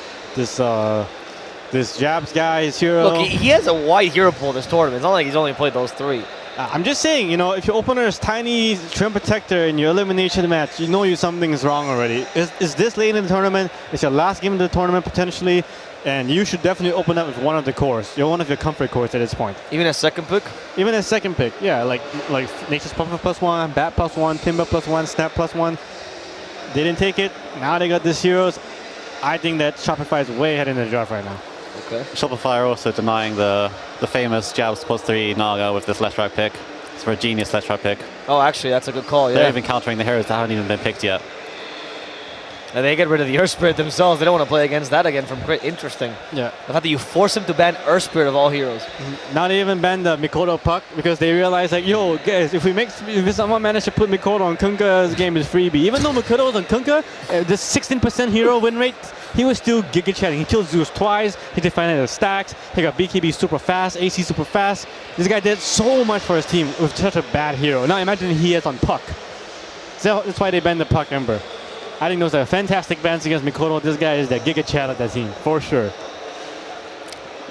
Jabs guy, his hero. Look, he has a wide hero pool this tournament. It's not like he's only played those 3. I'm just saying, you know, if your opener is Tiny Treant Protector in your elimination match, you know something is wrong already. Is this late in the tournament? It's your last game of the tournament potentially. And you should definitely open up with one of the cores. You're one of your comfort cores at this point. Even a second pick? Even a second pick, yeah. Like Nature's Prophet +1, Bat +1, Timber +1, Snap +1. They didn't take it. Now they got these heroes. I think that Shopify is way ahead in the draft right now. Okay. Shopify are also denying the famous Jabs +3 Naga with this Leshrac pick. It's for a genius Leshrac pick. Oh, actually, that's a good call, yeah. They're even countering the heroes that haven't even been picked yet. And they get rid of the Earth Spirit themselves. They don't want to play against that again from Crit. Interesting. Yeah. The fact that you force him to ban Earth Spirit of all heroes. Now they even ban the Mikoto puck because they realize like, yo, guys, if someone managed to put Mikoto on Kunkka, this game is freebie. Even though Mikoto was on Kunkka, this 16% hero win rate, he was still giga chatting. He killed Zeus twice. He defended the stacks. He got BKB super fast, AC super fast. This guy did so much for his team with such a bad hero. Now imagine he is on puck. So that's why they banned the puck Ember. I think those are fantastic bans against Mikoto. This guy is the giga chat of that team, for sure.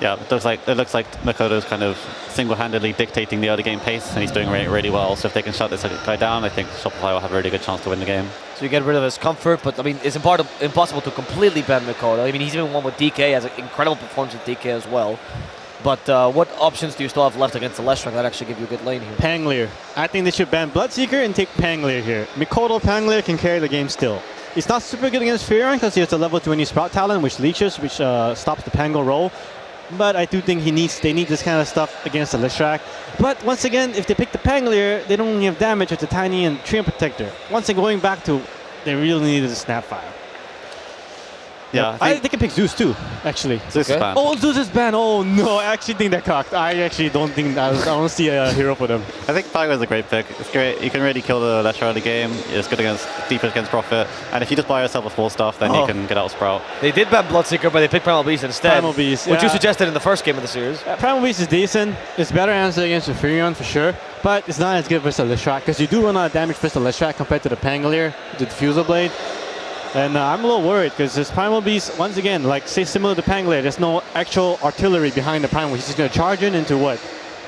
Yeah, it looks like Mikoto's kind of single-handedly dictating the early game pace, and he's doing really well. So if they can shut this guy down, I think Shopify will have a really good chance to win the game. So you get rid of his comfort, but I mean, it's impossible to completely ban Mikoto. I mean, he's even one with DK, has an incredible performance with DK as well. But what options do you still have left against the Leshrac that actually give you a good lane here? Pangleer. I think they should ban Bloodseeker and take Pangleer here. Mikoto Pangleer can carry the game still. It's not super good against Furion because he has a level 20 Sprout Talon, which leeches, which stops the Pango roll. but I do think they need this kind of stuff against the Leshrac. But once again, if they pick the Pangolier, they don't only have damage with the Tiny and Treant Protector. Once again, going back to, they really needed a Snapfire. Yeah, they can pick Zeus too, actually. Zeus is banned. Oh, Zeus is banned. Oh no, I actually think they're cocked. I actually don't think I don't see a hero for them. I think Pyro is a great pick. It's great. You can really kill the Leshrac early game. It's good against defense against Prophet. And if you just buy yourself a 4-staff, then you can get out of Sprout. They did ban Bloodseeker, but they picked Primal Beast instead. Primal Beast, Which you yeah. suggested in the first game of the series. Primal Beast is decent. It's better answer against the Furion for sure. But it's not as good versus the Leshrac, because you do run out of damage versus the Leshrac compared to the Pangolier, the Diffusal Blade. And I'm a little worried because this Primal Beast, once again, like say similar to Pangolier, there's no actual artillery behind the Primal. He's just going to charge in into what?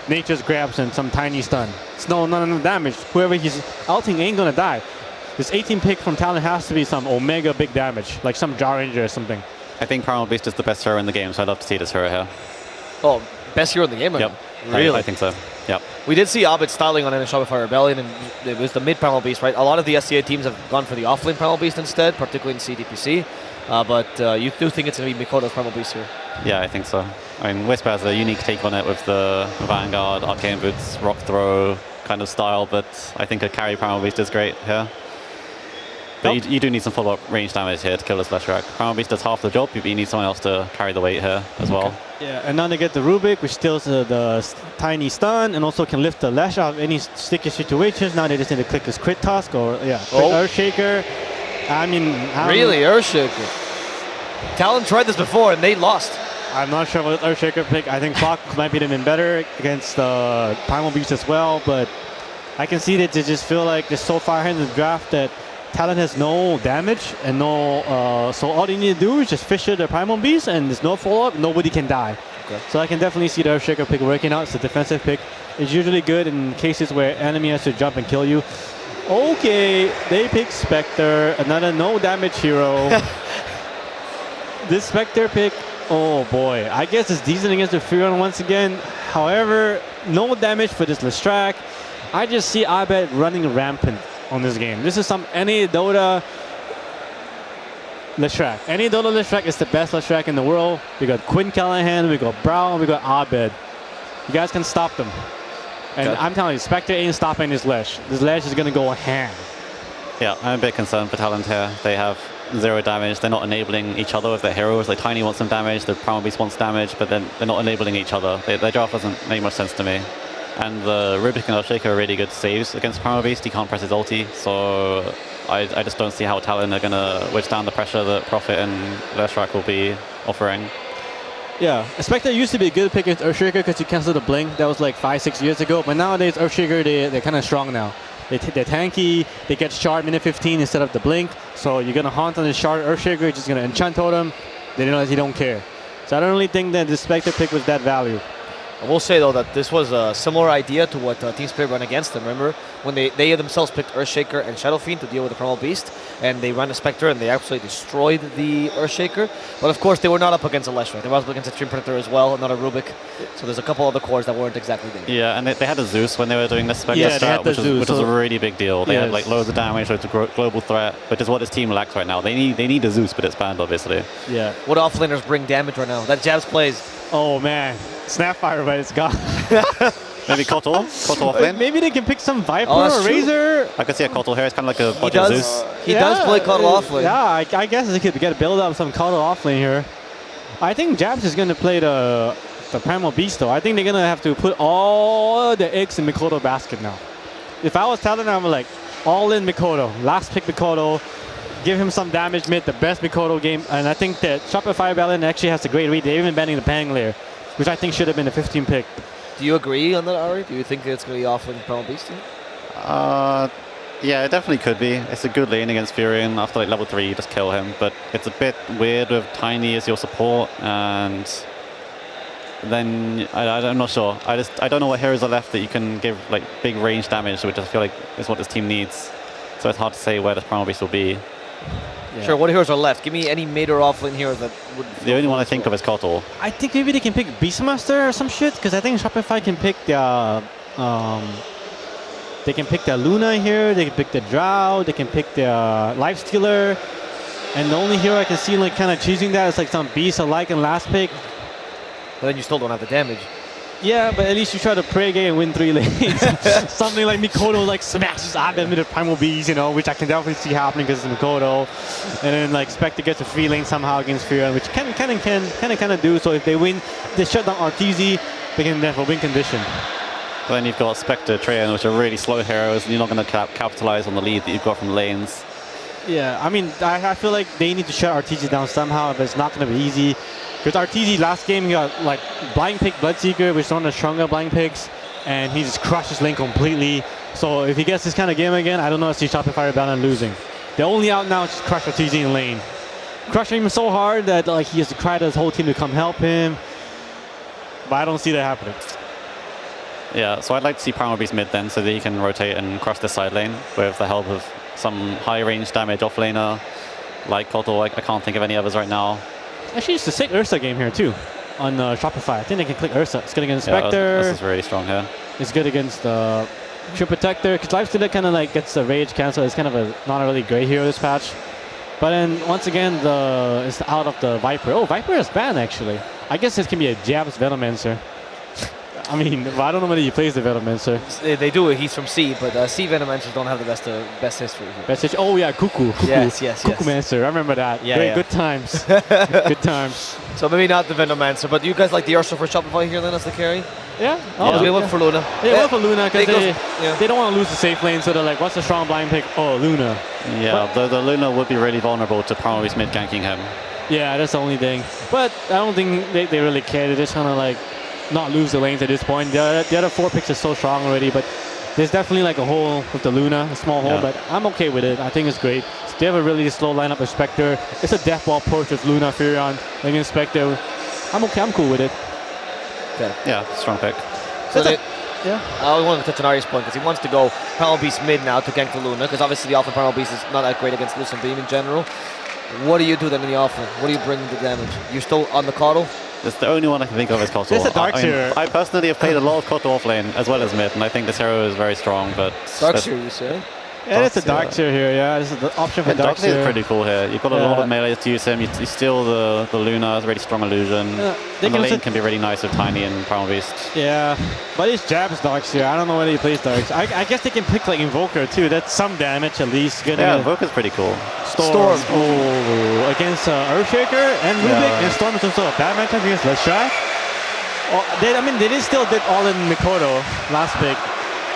Nature's Grabs and some tiny stun. It's none of damage. Whoever he's ulting ain't going to die. This 18 pick from Talon has to be some Omega big damage, like some Jar Ranger or something. I think Primal Beast is the best hero in the game, so I'd love to see this hero here. Oh, best hero in the game right Yep. now? Really? I think so. Yep. We did see Abed styling on it in Shopify Rebellion, and it was the mid Primal Beast, right? A lot of the SCA teams have gone for the offlane Primal Beast instead, particularly in CDPC. But you do think it's going to be Mikoto's Primal Beast here? Yeah, I think so. I mean, Wisp has a unique take on it with the Vanguard, Arcane Boots, Rock Throw kind of style, but I think a carry Primal Beast is great here. But you do need some follow-up range damage here to kill this Leshrac. Primal Beast does half the job, but you need someone else to carry the weight here as well. Yeah, and now they get the Rubik, which steals the tiny stun, and also can lift the Lash out of any sticky situations. Now they just need to click this crit task or click Earthshaker. I mean, really, Earthshaker. Talon tried this before and they lost. I'm not sure about this Earthshaker pick. I think Flock might be even better against Primal Beast as well, but I can see that they just feel like they're so far ahead in the draft that Talon has no damage and no, so all they need to do is just fisher the Primal Beast and there's no follow-up, nobody can die. Okay. So I can definitely see the Earthshaker pick working out. It's a defensive pick. It's usually good in cases where enemy has to jump and kill you. Okay, they pick Spectre, another no damage hero. This Spectre pick, oh boy, I guess it's decent against the Furion once again. However, no damage for this Leshrac. I just see Abed running rampant on this game. This is any Dota Leshrac. Any Dota Leshrac is the best Leshrac in the world. We got Quinn Callahan, we got Brown, we got Abed. You guys can stop them. And I'm telling you, Spectre ain't stopping this Lesh. This Lesh is going to go ham. Yeah, I'm a bit concerned for Talon here. They have 0 damage. They're not enabling each other with their heroes. Like Tiny wants some damage, the Primal Beast wants damage, but then they're not enabling each other. Their draft doesn't make much sense to me. And the Rubik and Earthshaker are really good saves against Primal Beast. He can't press his ulti, so I just don't see how Talon are going to withstand the pressure that Prophet and Leshrac will be offering. Yeah, Spectre used to be a good pick against Earthshaker because you cancel the blink. That was like 5-6 years ago. But nowadays, Earthshaker, they're kind of strong now. They're tanky. They get shard minute 15 instead of the blink. So you're going to haunt on the shard Earthshaker. You're just going to enchant totem. They realize you don't care. So I don't really think that the Spectre pick was that value. I will say, though, that this was a similar idea to what Team Spirit ran against them. Remember, when they themselves picked Earthshaker and Shadow Fiend to deal with the Primal Beast, and they ran a Spectre, and they absolutely destroyed the Earthshaker. But, of course, they were not up against a Leshrac. They were up against a Treant Predator as well, not a Rubik. So there's a couple other cores that weren't exactly there. Yeah, and they had a Zeus when they were doing this Spectre strat, which was a really big deal. They had like loads of damage, loads of global threat, which is what this team lacks right now. They need a Zeus, but it's banned, obviously. Yeah. What offlaners bring damage right now? That Jabs plays. Oh, man. Snapfire, but it's gone. Maybe Kotal offlane? Maybe they can pick some Viper or Razor. I could see a Kotal here. It's kind of like a budget Zeus. He does play Kotal offlane. Yeah, I guess they could get a build up some Kotal offlane here. I think Jabs is going to play the Primal Beast, though. I think they're going to have to put all the eggs in Mikoto basket now. If I was Talon, I would like all in Mikoto. Last pick Mikoto. Give him some damage mid, the best Mikoto game. And I think that Shopify Rebellion actually has a great read. They're even banning the Pangolier, which I think should have been the 15 pick. Do you agree on that, Ari? Do you think it's going to be offlane Primal Beast? Yeah, it definitely could be. It's a good lane against Furion. After like level 3, you just kill him. But it's a bit weird with Tiny as your support, and then I'm not sure. I don't know what heroes are left that you can give like big range damage, which I feel like is what this team needs. So it's hard to say where this Primal Beast will be. Yeah. Sure, what heroes are left? Give me any mid or offlane hero that would... The only one I think of is Kotal. I think maybe they can pick Beastmaster or some shit, because I think Shopify can pick the... they can pick the Luna here, they can pick the Drow, they can pick the Lifestealer, and the only hero I can see like kind of choosing that is like some beast alike in last pick. but then you still don't have the damage. Yeah, but at least you try to pregame and win 3 lanes. Something like Mikoto like smashes at them with the Primal Beast, you know, which I can definitely see happening because it's Mikoto. And then like Spectre gets a 3 lane somehow against Furion, which can do. So if they win, they shut down RTZ, they can definitely win condition. But then you've got Spectre, Treant, which are really slow heroes, and you're not going to capitalize on the lead that you've got from lanes. Yeah, I mean, I feel like they need to shut RTZ down somehow, but it's not going to be easy. Because RTZ last game, he got like Blind Pick Bloodseeker, which is one of the stronger Blind Picks, and he just crushed his lane completely. So if he gets this kind of game again, I don't know if he's Shopify Rebellion and losing. The only out now is just crush RTZ in lane. Crushing him so hard that like he has to cry to his whole team to come help him. But I don't see that happening. Yeah, so I'd like to see Primal Beast mid then, so that he can rotate and crush the side lane with the help of some high range damage off laner, like Koto. I can't think of any others right now. Actually, it's the sick Ursa game here too, on Shopify. I think they can click Ursa. It's good against Yeah, Spectre. this is really strong here. It's good against True Protector, because Lifestealer kind of like gets the rage cancel. It's kind of not a really great hero this patch. But then once again, it's out of the Viper. Oh, Viper is banned actually. I guess this can be a Jab's Venomancer. I mean, I don't know whether he plays the Venomancer. They do. He's from C, but C Venomancers don't have the best history here. Best history. Oh yeah, Cuckoo. Yes. Cuckoo-mancer. I remember that. Yeah, Great, yeah. good times. Good times. So maybe not the Venomancer, but you guys like the Ursa for Shopify here then as the carry? Yeah. We went for Luna. They went for Luna because Yeah. they don't want to lose the safe lane, so they're like, what's the strong blind pick? Oh, Luna. Yeah, the Luna would be really vulnerable to Primal Beast mid ganking him. Yeah, that's the only thing. But I don't think they really care. They just kind of like not lose the lanes at this point. The other 4 picks are so strong already, but there's definitely like a hole with the Luna, a small hole, but I'm okay with it. I think it's great. They have a really slow lineup of Spectre. It's a death ball approach with Luna, Furion, against Spectre. I'm okay, I'm cool with it. Okay. Yeah, strong pick. So I want to touch on Ari's point because he wants to go Primal Beast mid now to gank the Luna because obviously the offense Primal Beast is not that great against Lucent Beam in general. What do you do then in the offense? What do you bring the damage? You're still on the Koto? It's the only one I can think of as Koto. There's a Darkseer. I personally have played a lot of Koto off lane as well as mid, and I think this hero is very strong. But Darkseer, you say? Yeah, it's a Darkseer here. Yeah, this is the option for Darkseer Darkseer. is pretty cool here. You've got a lot of melee to use him. You steal the Luna, it's a really strong illusion. And the lane can be really nice with Tiny and Primal Beast. Yeah, but his jab's Darkseer. I don't know whether he plays Darkseer. I guess they can pick like Invoker too. That's some damage at least. Yeah, Invoker's pretty cool. Storm. Oh, against Earthshaker and Rubik. And Storm is also a bad matchup against Leshrac. Oh, they still did all in Mikoto last pick.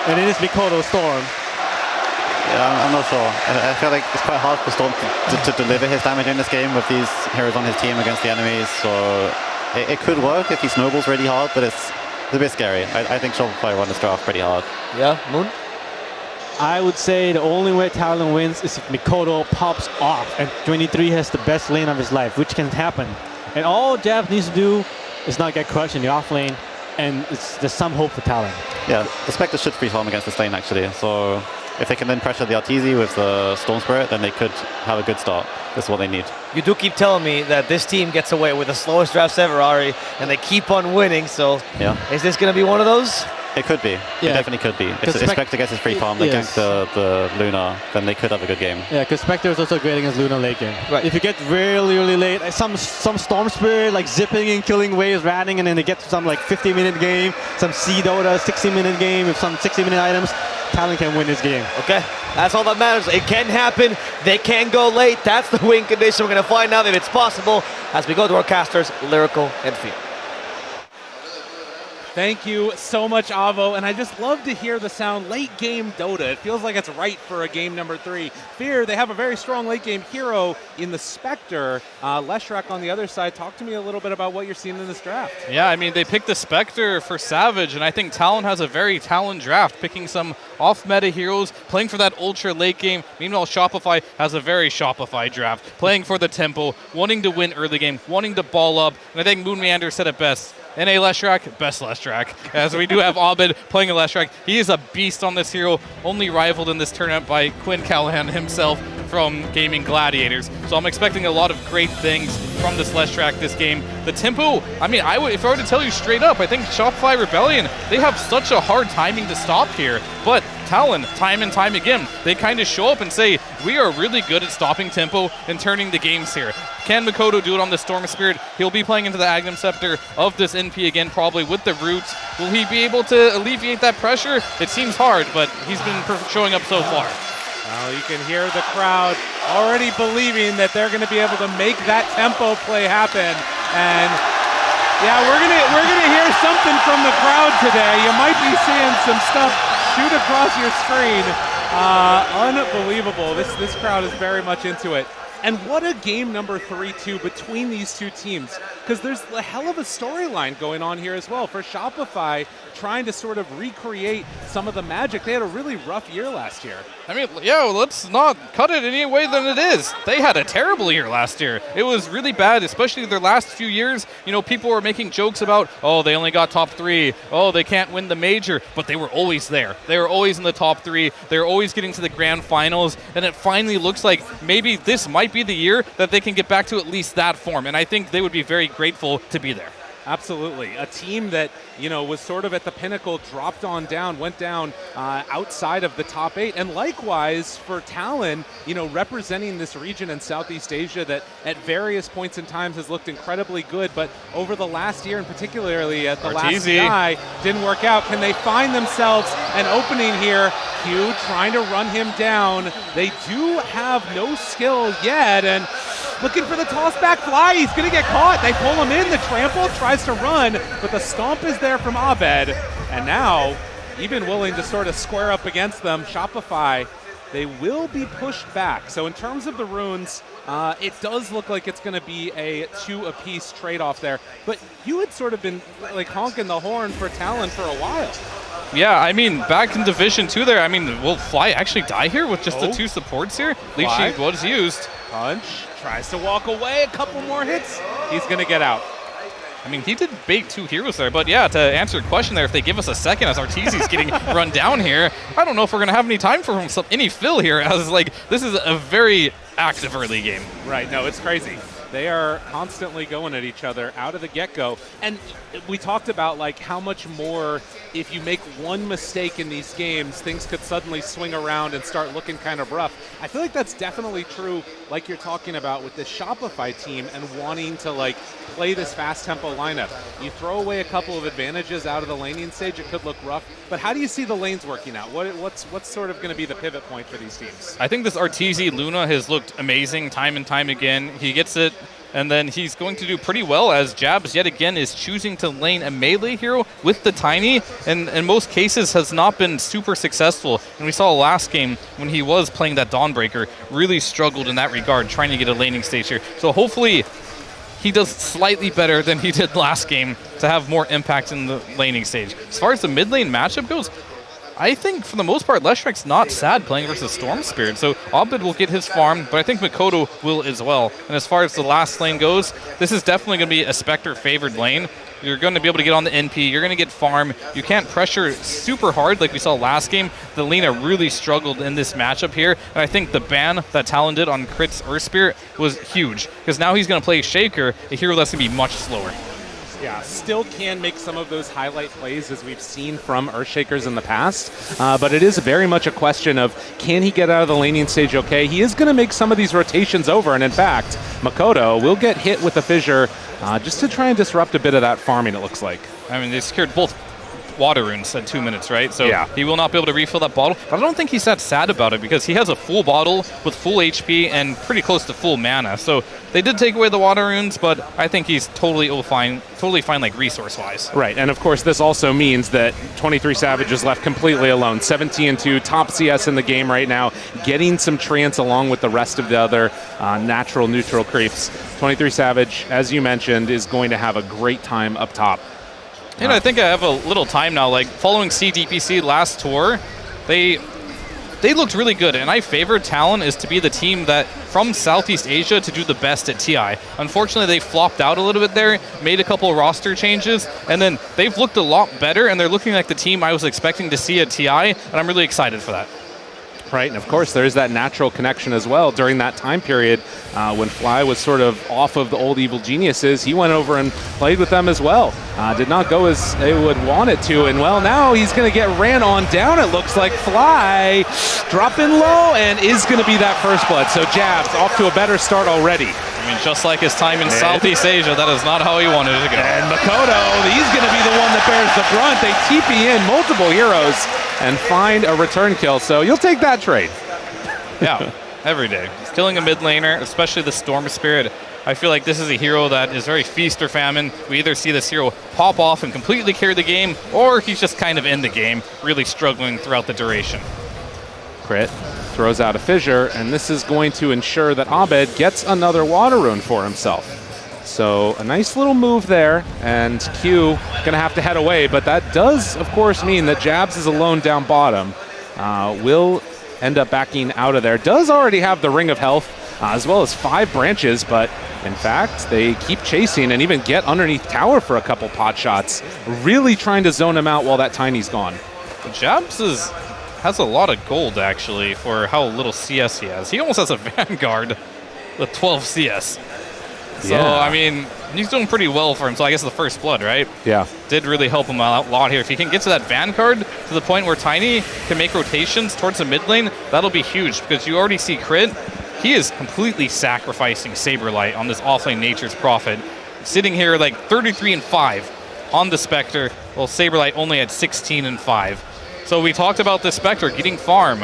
And it is Mikoto Storm. Yeah, I'm not sure. I feel like it's quite hard for Storm to deliver his damage in this game with these heroes on his team against the enemies. So it could work if he snowballs really hard, but it's a bit scary. I think Shopify won this draft pretty hard. Yeah, Moon? I would say the only way Talon wins is if Mikoto pops off and 23 has the best lane of his life, which can happen. And all Jab needs to do is not get crushed in the off lane, and there's some hope for Talon. Yeah, the Spectre should free farm against this lane actually. So if they can then pressure the RTZ with the Storm Spirit, then they could have a good start. This is what they need. You do keep telling me that this team gets away with the slowest drafts ever, Ari, and they keep on winning, so is this going to be one of those? It could be. Yeah. It definitely could be. If Spectre gets his free farm, they gank the Luna, then they could have a good game. Yeah, because Spectre is also great against Luna late game. Right. If you get really, really late, some Storm Spirit like zipping and killing waves, ratting, and then they get to some like 50-minute game, some Sea Dota 60-minute game with some 60-minute items, Talon can win this game. Okay, that's all that matters. It can happen. They can go late. That's the win condition. We're going to find out if it's possible as we go to our casters, Lyrical and Fear. Thank you so much, Avo, and I just love to hear the sound late game Dota. It feels like it's right for a game number 3. Fear, they have a very strong late game hero in the Spectre. Leshrac on the other side, talk to me a little bit about what you're seeing in this draft. Yeah, I mean, they picked the Spectre for Savage, and I think Talon has a very Talon draft, picking some off-meta heroes, playing for that ultra late game. Meanwhile, Shopify has a very Shopify draft, playing for the tempo, wanting to win early game, wanting to ball up, and I think Moon Meander said it best. NA Leshrac, best Leshrac. As we do have Abed playing a Leshrac. He is a beast on this hero, only rivaled in this tournament by Quinn Callahan himself from gaming Gladiators. So I'm expecting a lot of great things from this Leshrac this game. The tempo, I mean, if I were to tell you straight up, I think Shopify Rebellion, they have such a hard timing to stop here. But Talon, time and time again, they kind of show up and say, we are really good at stopping tempo and turning the games here. Can Makoto do it on the Storm Spirit? He'll be playing into the Agnum Scepter of this NP again, probably with the roots. Will he be able to alleviate that pressure? It seems hard, but he's been showing up so far. Well, you can hear the crowd already believing that they're going to be able to make that tempo play happen. And yeah, we're gonna hear something from the crowd today. You might be seeing some stuff shoot across your screen. Unbelievable. This crowd is very much into it. And what a game number 3-2 between these two teams, because there's a hell of a storyline going on here as well for Shopify, trying to sort of recreate some of the magic. They had a really rough year last year. I mean, yeah, let's not cut it any way than it is. They had a terrible year last year. It was really bad, especially their last few years. You know, people were making jokes about, oh, they only got top 3. Oh, they can't win the major. But they were always there. They were always in the top 3. They were always getting to the grand finals. And it finally looks like maybe this might be the year that they can get back to at least that form. And I think they would be very grateful to be there. Absolutely. A team that, you know, was sort of at the pinnacle, dropped on down, went down outside of the top 8. And likewise for Talon, you know, representing this region in Southeast Asia that at various points in time has looked incredibly good, but over the last year and particularly at the last guy didn't work out. Can they find themselves an opening here? Q trying to run him down. They do have no skill yet, and looking for the toss back fly. He's going to get caught. They pull him in. The trample tries to run, but the stomp is there from Abed. And now, even willing to sort of square up against them, Shopify, they will be pushed back. So in terms of the runes, it does look like it's going to be a 2-apiece trade-off there. But you had sort of been like honking the horn for Talon for a while. Yeah, I mean, back in Division 2 there, I mean, will Fly actually die here with just the 2 supports here? Lychee was used. Punch, tries to walk away, a couple more hits. He's going to get out. I mean, he did bait 2 heroes there, but yeah, to answer your question there, if they give us a second as Arteezy's getting run down here, I don't know if we're going to have any time for him, any fill here, as like, this is a very active early game. Right, no, it's crazy. They are constantly going at each other out of the get-go. And we talked about like how much more, if you make one mistake in these games, things could suddenly swing around and start looking kind of rough. I feel like that's definitely true, like you're talking about with the Shopify team and wanting to like play this fast tempo lineup. You throw away a couple of advantages out of the laning stage, it could look rough. But how do you see the lanes working out? What's sort of going to be the pivot point for these teams? I think this Arteezy Luna has looked amazing time and time again. He gets it, and then he's going to do pretty well as Jabs yet again is choosing to lane a melee hero with the Tiny, and in most cases has not been super successful. And we saw last game when he was playing that Dawnbreaker, really struggled in that regard, trying to get a laning stage here. So hopefully he does slightly better than he did last game to have more impact in the laning stage. As far as the mid lane matchup goes, I think for the most part, Leshrek's not sad playing versus Storm Spirit. So Abed will get his farm, but I think Makoto will as well. And as far as the last lane goes, this is definitely going to be a Spectre favored lane. You're going to be able to get on the NP. You're going to get farm. You can't pressure super hard like we saw last game. The Lina really struggled in this matchup here. And I think the ban that Talon did on Crit's Earth Spirit was huge, because now he's going to play Shaker, a hero that's going to be much slower. Yeah, still can make some of those highlight plays as we've seen from Earthshakers in the past, but it is very much a question of can he get out of the laning stage okay? He is going to make some of these rotations over, and in fact, Makoto will get hit with a fissure just to try and disrupt a bit of that farming, it looks like. I mean, they secured both water runes at 2 minutes, right? So yeah, he will not be able to refill that bottle, but I don't think he's that sad about it because he has a full bottle with full HP and pretty close to full mana. So they did take away the water runes, but I think he's totally fine like resource-wise. Right, and of course this also means that 23 Savage is left completely alone. 17-2, top CS in the game right now, getting some trance along with the rest of the other natural neutral creeps. 23 Savage, as you mentioned, is going to have a great time up top. And I think I have a little time now. Like following CDPC last tour, they looked really good, and I favor Talon is to be the team that from Southeast Asia to do the best at TI. Unfortunately, they flopped out a little bit there, made a couple roster changes, and then they've looked a lot better, and they're looking like the team I was expecting to see at TI, and I'm really excited for that. right? And of course, there's that natural connection as well. During that time period, when Fly was sort of off of the old Evil Geniuses, he went over and played with them as well. Did not go as they would want it to, and well, now he's going to get ran on down. It looks like Fly dropping low and is going to be that first blood. So Jabs off to a better start already. I mean, just like his time in Southeast Asia, that is not how he wanted it to go. And Makoto, he's going to be the one that bears the brunt. They TP in multiple heroes and find a return kill. So you'll take that trade. Yeah, every day. He's killing a mid laner, especially the Storm Spirit. I feel like this is a hero that is very feast or famine. We either see this hero pop off and completely carry the game, or he's just kind of in the game, really struggling throughout the duration. Crit throws out a fissure, and this is going to ensure that Abed gets another water rune for himself. So a nice little move there, and Q gonna have to head away, but that does, of course, mean that Jabs is alone down bottom. Will end up backing out of there. Does already have the Ring of Health, as well as 5 branches, but in fact, they keep chasing and even get underneath tower for a couple pot shots, really trying to zone him out while that Tiny's gone. Jabs has a lot of gold, actually, for how little CS he has. He almost has a Vanguard with 12 CS. So, Yeah. I mean, he's doing pretty well for him. So I guess the first blood, right? Yeah. Did really help him out a lot here. If he can get to that Vanguard to the point where Tiny can make rotations towards the mid lane, that'll be huge because you already see Crit. He is completely sacrificing Saberlight on this offlane Nature's Prophet. Sitting here like 33-5 on the Spectre, while Saberlight only had 16-5. So we talked about the Spectre getting farm.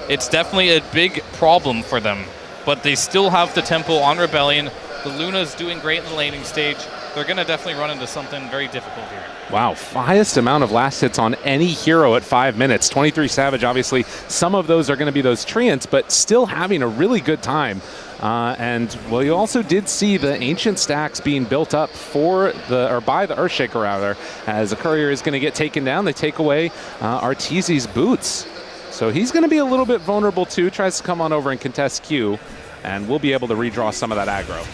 It's definitely a big problem for them, but they still have the tempo on Rebellion. The Luna's doing great in the laning stage. They're going to definitely run into something very difficult here. Wow, highest amount of last hits on any hero at 5 minutes. 23 Savage, obviously, some of those are going to be those Treants, but still having a really good time. And well, you also did see the ancient stacks being built up by the Earthshaker rather, as the courier is going to get taken down. They take away Arteezy's boots. So he's going to be a little bit vulnerable too, tries to come on over and contest Q, and we'll be able to redraw some of that aggro.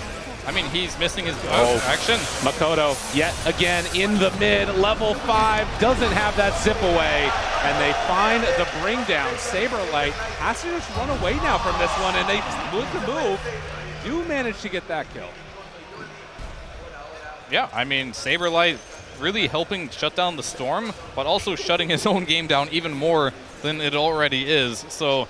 I mean, he's missing his action. Makoto, yet again in the mid, level 5, doesn't have that zip away, and they find the bring down. Saberlight has to just run away now from this one, and they with the move do manage to get that kill. Yeah, I mean, Saberlight really helping shut down the Storm, but also shutting his own game down even more than it already is. So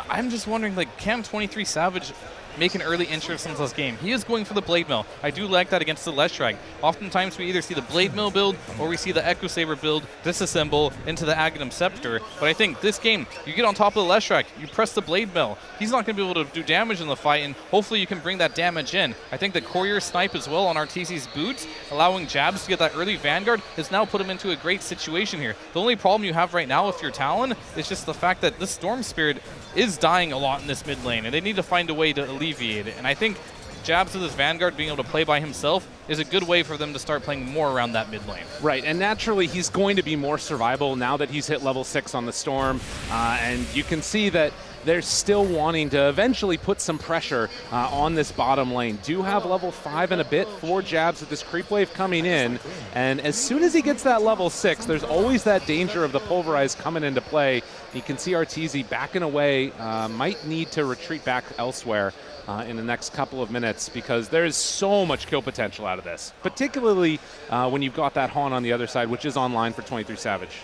I'm just wondering, like, can 23 Savage make an early entrance into this game? He is going for the Blade Mill. I do like that against the Leshrac. Oftentimes we either see the Blade Mill build or we see the Echo Saber build disassemble into the Aghanim Scepter. But I think this game, you get on top of the Leshrac, you press the Blade Mill. He's not going to be able to do damage in the fight, and hopefully you can bring that damage in. I think the Courier snipe as well on Arteezy's boots, allowing Jabs to get that early Vanguard, has now put him into a great situation here. The only problem you have right now if you're Talon is just the fact that this Storm Spirit is dying a lot in this mid lane, and they need to find a way to alleviate it. And I think Jabs with his Vanguard being able to play by himself is a good way for them to start playing more around that mid lane. Right, and naturally he's going to be more survivable now that he's hit level 6 on the Storm, and you can see that they're still wanting to eventually put some pressure on this bottom lane. Do have level 5 and a bit for Jabs with this creep wave coming in, and as soon as he gets that level 6, there's always that danger of the Pulverize coming into play. You can see Arteezy backing away, might need to retreat back elsewhere in the next couple of minutes because there is so much kill potential out of this, particularly when you've got that Haunt on the other side, which is online for 23 Savage.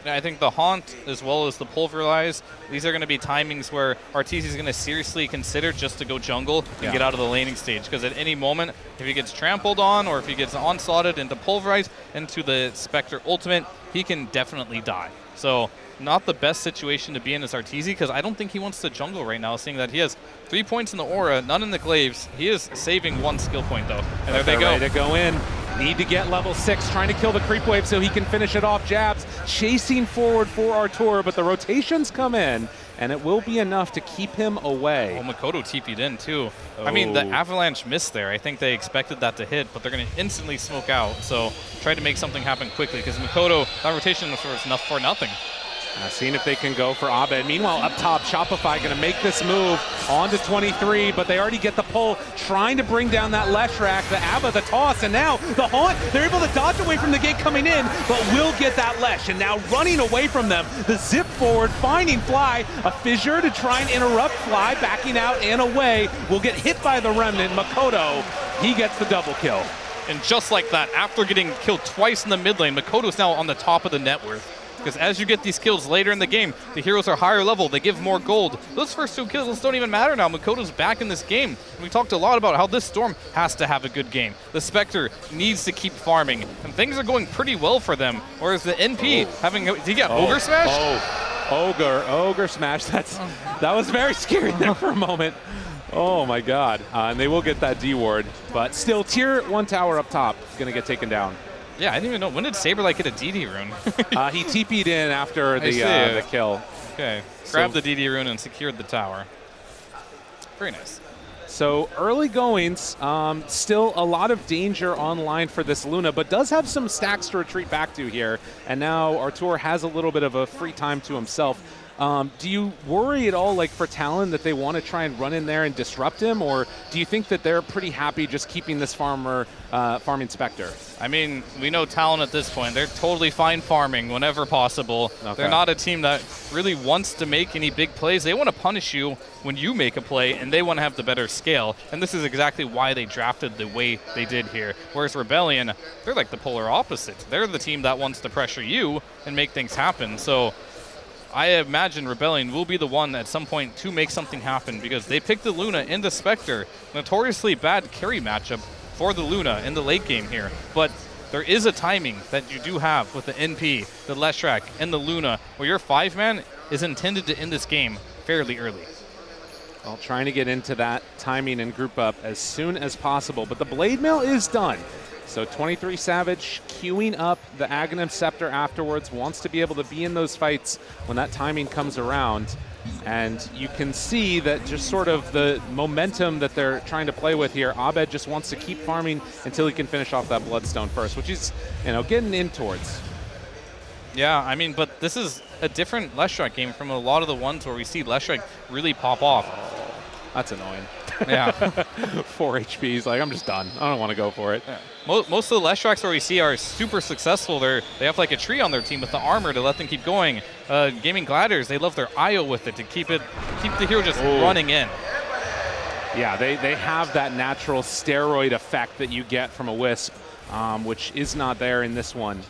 Yeah, I think the Haunt as well as the Pulverize, these are going to be timings where Arteezy is going to seriously consider just to go jungle and get out of the laning stage, because at any moment, if he gets trampled on or if he gets onslaughted into Pulverize into the Spectre ultimate, he can definitely die. So not the best situation to be in as Arteezy, because I don't think he wants to jungle right now, seeing that he has 3 points in the aura, none in the glaives. He is saving 1 skill point though, and there they go. Ready to go in. Need to get level 6, trying to kill the creep wave so he can finish it off. Jabs chasing forward for Artur, but the rotations come in, and it will be enough to keep him away. Oh, Makoto TP'd in too. I mean, the Avalanche missed there. I think they expected that to hit, but they're going to instantly smoke out. So try to make something happen quickly, because Makoto, that rotation was enough for nothing. Seeing if they can go for Abed. Meanwhile, up top, Shopify going to make this move on to 23, but they already get the pull, trying to bring down that Leshrac, the Abba, the toss, and now the Haunt. They're able to dodge away from the gate coming in, but will get that Lesh, and now running away from them. The zip forward, finding Fly, a fissure to try and interrupt Fly, backing out and away, will get hit by the Remnant. Makoto, he gets the double kill. And just like that, after getting killed twice in the mid lane, Makoto's now on the top of the net worth. Because as you get these kills later in the game, the heroes are higher level, they give more gold. Those first 2 kills don't even matter now. Makoto's back in this game. And we talked a lot about how this Storm has to have a good game. The Spectre needs to keep farming, and things are going pretty well for them. Whereas the NP having, did he get Ogre Smash? Ogre Smash, that was very scary there for a moment. Oh my god, and they will get that D ward, but still tier 1 tower up top is gonna get taken down. Yeah, I didn't even know. When did Saberlight get a DD rune? He TP'd in after the kill. Okay, grabbed the DD rune and secured the tower. Very nice. So early goings, still a lot of danger online for this Luna, but does have some stacks to retreat back to here. And now Artur has a little bit of a free time to himself. Do you worry at all, like for Talon, that they want to try and run in there and disrupt him, or do you think that they're pretty happy just keeping this farming Spectre? I mean, we know Talon at this point. They're totally fine farming whenever possible. Okay. They're not a team that really wants to make any big plays. They want to punish you when you make a play, and they want to have the better scale. And this is exactly why they drafted the way they did here. Whereas Rebellion, they're like the polar opposite. They're the team that wants to pressure you and make things happen. So I imagine Rebellion will be the one at some point to make something happen, because they picked the Luna and the Spectre. Notoriously bad carry matchup for the Luna in the late game here. But there is a timing that you do have with the NP, the Leshrac, and the Luna, where your 5-man is intended to end this game fairly early. Well, trying to get into that timing and group up as soon as possible, but the Blade Mail is done. So 23 Savage queuing up the Aghanim Scepter afterwards, wants to be able to be in those fights when that timing comes around. And you can see that just sort of the momentum that they're trying to play with here. Abed just wants to keep farming until he can finish off that Bloodstone first, which he's, getting in towards. Yeah, I mean, but this is a different Leshrac game from a lot of the ones where we see Leshrac really pop off. That's annoying. Yeah. 4 HP, he's like, I'm just done. I don't want to go for it. Yeah. Most of the Leshracs where we see are super successful. They have like a tree on their team with the armor to let them keep going. Gaming Gladiators, they love their IO with it to keep the hero just running in. Yeah, they have that natural steroid effect that you get from a Wisp, which is not there in this one.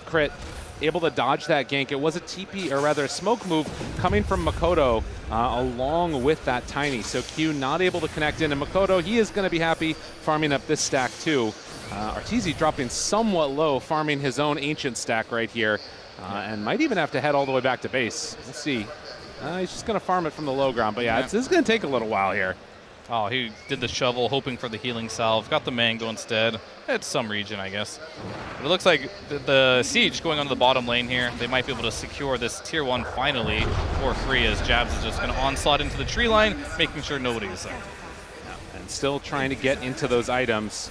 Crit, able to dodge that gank. It was a TP, or rather a smoke move coming from Makoto along with that Tiny. So Q not able to connect in, and Makoto, he is going to be happy farming up this stack too. Arteezy dropping somewhat low, farming his own Ancient stack right here, and might even have to head all the way back to base. Let's see. He's just going to farm it from the low ground, but yeah, this is going to take a little while here. Oh, he did the shovel, hoping for the healing salve. Got the mango instead. It's some region, I guess. But it looks like the Siege going on to the bottom lane here. They might be able to secure this tier 1 finally for free, as Jabs is just going to onslaught into the tree line, making sure nobody is there. And still trying to get into those items.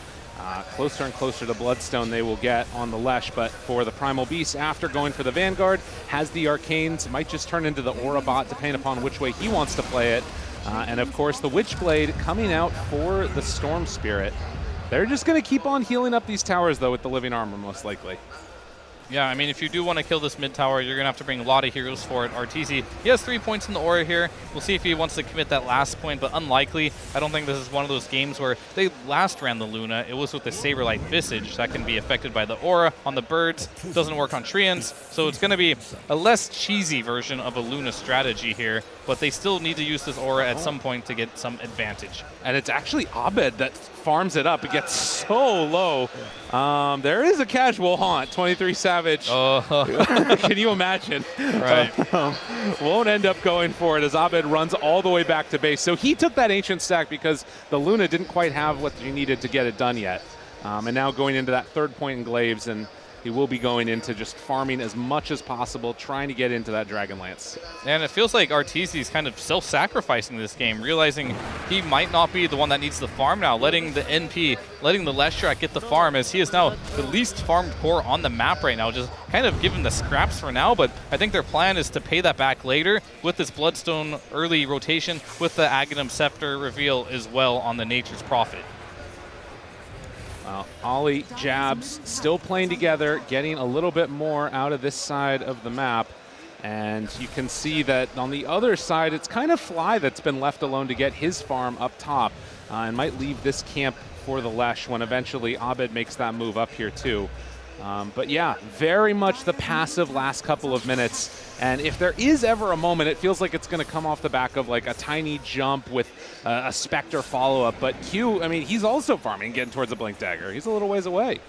Closer and closer to Bloodstone they will get on the Lesh, but for the Primal Beast, after going for the Vanguard, has the Arcanes, might just turn into the Aura bot, depending upon which way he wants to play it. And of course, the Witchblade coming out for the Storm Spirit. They're just going to keep on healing up these towers, though, with the Living Armor, most likely. Yeah, I mean, if you do want to kill this mid tower, you're going to have to bring a lot of heroes for it. Arteezy, he has 3 points in the aura here. We'll see if he wants to commit that last point, but unlikely. I don't think this is one of those games where they last ran the Luna. It was with the Saberlight Visage that can be affected by the aura on the birds. Doesn't work on Treants, so it's going to be a less cheesy version of a Luna strategy here, but they still need to use this aura at some point to get some advantage. And it's actually Abed that farms it up. It gets so low. There is a casual haunt, 23 Savage. Can you imagine? Right. Won't end up going for it as Abed runs all the way back to base. So he took that Ancient stack because the Luna didn't quite have what you needed to get it done yet. And now going into that 3rd point in Glaives, and he will be going into just farming as much as possible, trying to get into that Dragonlance. And it feels like Arteezy's kind of self-sacrificing this game, realizing he might not be the one that needs the farm now, letting the NP, letting the Leshrac get the farm, as he is now the least farmed core on the map right now, just kind of given the scraps for now, but I think their plan is to pay that back later with this Bloodstone early rotation, with the Aghanim Scepter reveal as well on the Nature's Prophet. Ollie, Jabs still playing together, getting a little bit more out of this side of the map. And you can see that on the other side, it's kind of Fly that's been left alone to get his farm up top and might leave this camp for the Lesh when eventually Abed makes that move up here too. But yeah, very much the passive last couple of minutes. And if there is ever a moment, it feels like it's going to come off the back of like a tiny jump with a Spectre follow-up. But Q, I mean, he's also farming, getting towards a Blink Dagger. He's a little ways away.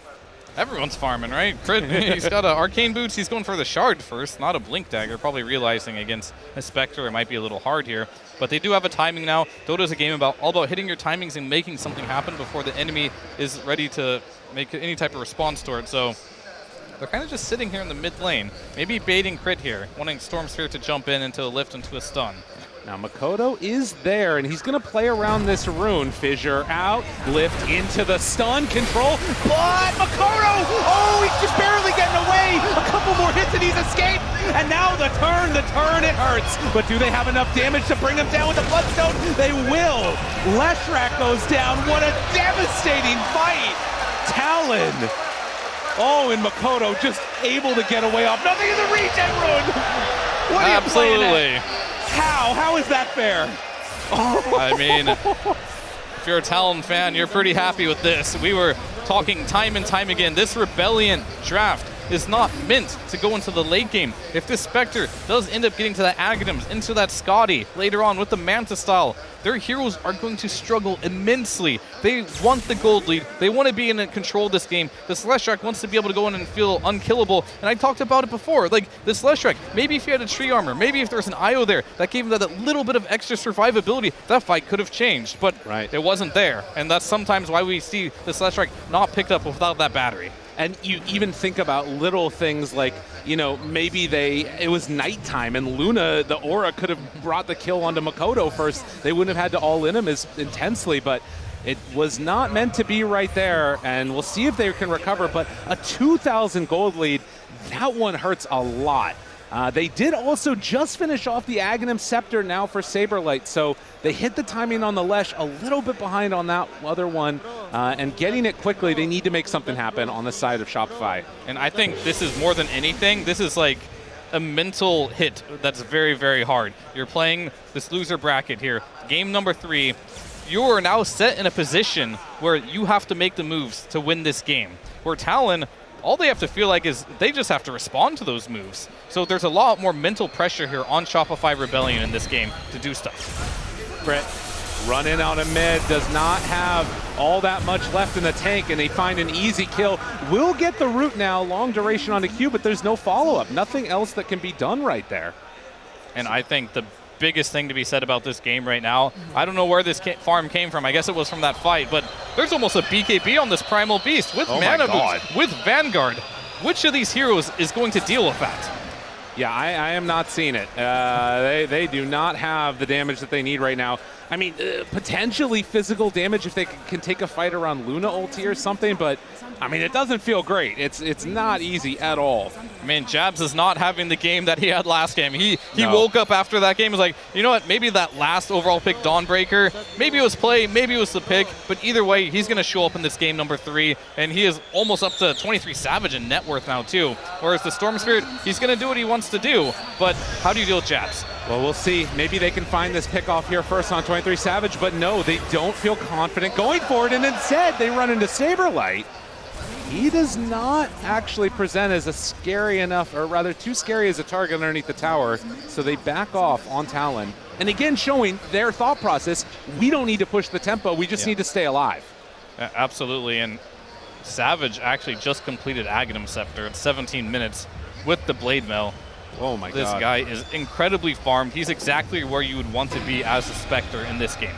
Everyone's farming, right? Crit, he's got Arcane Boots. He's going for the Shard first, not a Blink Dagger. Probably realizing against a Spectre it might be a little hard here. But they do have a timing now. Dota's a game all about hitting your timings and making something happen before the enemy is ready to make any type of response to it. So they're kind of just sitting here in the mid lane, maybe baiting Crit here, wanting Storm Sphere to jump in into a lift into a stun. Now Makoto is there, and he's going to play around this rune. Fissure out, lift into the stun, control, but Makoto! Oh, he's just barely getting away! A couple more hits and he's escaped! And now the turn, it hurts! But do they have enough damage to bring him down with the Bloodstone? They will! Leshrac goes down, what a devastating fight! Talon! Oh, and Makoto just able to get away off. Nothing in the regen rune! What are you playing at? How is that fair? I mean, if you're a Talon fan, you're pretty happy with this. We were talking time and time again, this Rebellion draft is not meant to go into the late game. If this Spectre does end up getting to that Aghanims, into that Scotty later on with the Manta style, their heroes are going to struggle immensely. They want the gold lead. They want to be in control of this game. This Leshrac wants to be able to go in and feel unkillable. And I talked about it before. Like this Leshrac, maybe if he had a tree armor, maybe if there's an IO there that gave him that little bit of extra survivability, that fight could have changed. But it wasn't there. And that's sometimes why we see this Leshrac not picked up without that battery. And you even think about little things like, you know, maybe it was nighttime and Luna, the aura, could have brought the kill onto Makoto first. They wouldn't have had to all-in him as intensely, but it was not meant to be right there. And we'll see if they can recover. But a 2,000 gold lead, that one hurts a lot. They did also just finish off the Aghanim Scepter now for Saberlight, so they hit the timing on the Lesh a little bit behind on that other one, and getting it quickly, they need to make something happen on the side of Shopify. And I think this is more than anything, this is like a mental hit that's very, very hard. You're playing this loser bracket here, game number 3. You are now set in a position where you have to make the moves to win this game. Where Talon, all they have to feel like is they just have to respond to those moves. So there's a lot more mental pressure here on Shopify Rebellion in this game to do stuff. Brett running out of mid, does not have all that much left in the tank, and they find an easy kill. Will get the root now, long duration on the Q, but there's no follow-up. Nothing else that can be done right there. And I think the biggest thing to be said about this game right now, I don't know where this farm came from. I guess it was from that fight, but there's almost a BKB on this Primal Beast with Mana Boots, with Vanguard. Which of these heroes is going to deal with that? Yeah, I am not seeing it. They do not have the damage that they need right now. I mean, potentially physical damage if they can take a fight around Luna ulti or something, but I mean, it doesn't feel great. It's not easy at all. I mean, Jabs is not having the game that he had last game. He woke up after that game and was like, you know what, maybe that last overall pick, Dawnbreaker, maybe it was play, maybe it was the pick, but either way, he's going to show up in this game number 3, and he is almost up to 23 Savage in net worth now too. Whereas the Storm Spirit, he's going to do what he wants to do, but how do you deal with Jabs? Well, we'll see. Maybe they can find this pick off here first on 23 Savage, but no, they don't feel confident going for it, and instead they run into Saberlight. He does not actually present as a scary enough, or rather too scary as a target underneath the tower, so they back off on Talon. And again, showing their thought process, we don't need to push the tempo, we just need to stay alive. Absolutely, and Savage actually just completed Aghanim Scepter at 17 minutes with the Blade Mail. Oh my God. This guy is incredibly farmed. He's exactly where you would want to be as a Spectre in this game.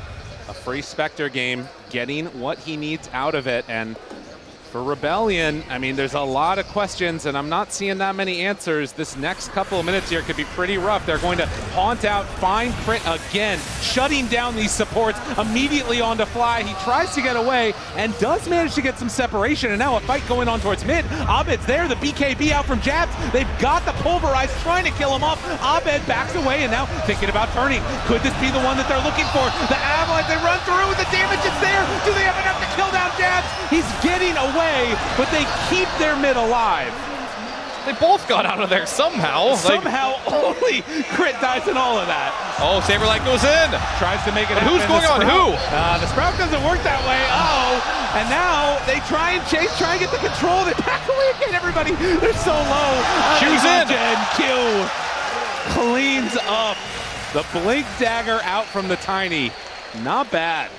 A free Spectre game, getting what he needs out of it, and For Rebellion, I mean, there's a lot of questions, and I'm not seeing that many answers. This next couple of minutes here could be pretty rough. They're going to haunt out, find Crit again, shutting down these supports immediately onto Fly. He tries to get away and does manage to get some separation, and now a fight going on towards mid. Abed's there, the BKB out from Jabs. They've got the Pulverize, trying to kill him off. Abed backs away and now thinking about turning. Could this be the one that they're looking for? The Avalanche, they run through, the damage is there. Do they have enough to kill down Jabs? He's getting away, but they keep their mid alive. They both got out of there somehow. Somehow, only Crit dies in all of that. Oh, Saberlight goes in. Tries to make it happen. Who's going on who? The Sprout doesn't work that way. And now they try and chase, try and get the control. They back away again, everybody. They're so low. Q's in. And Q cleans up. The Blink Dagger out from the Tiny. Not bad.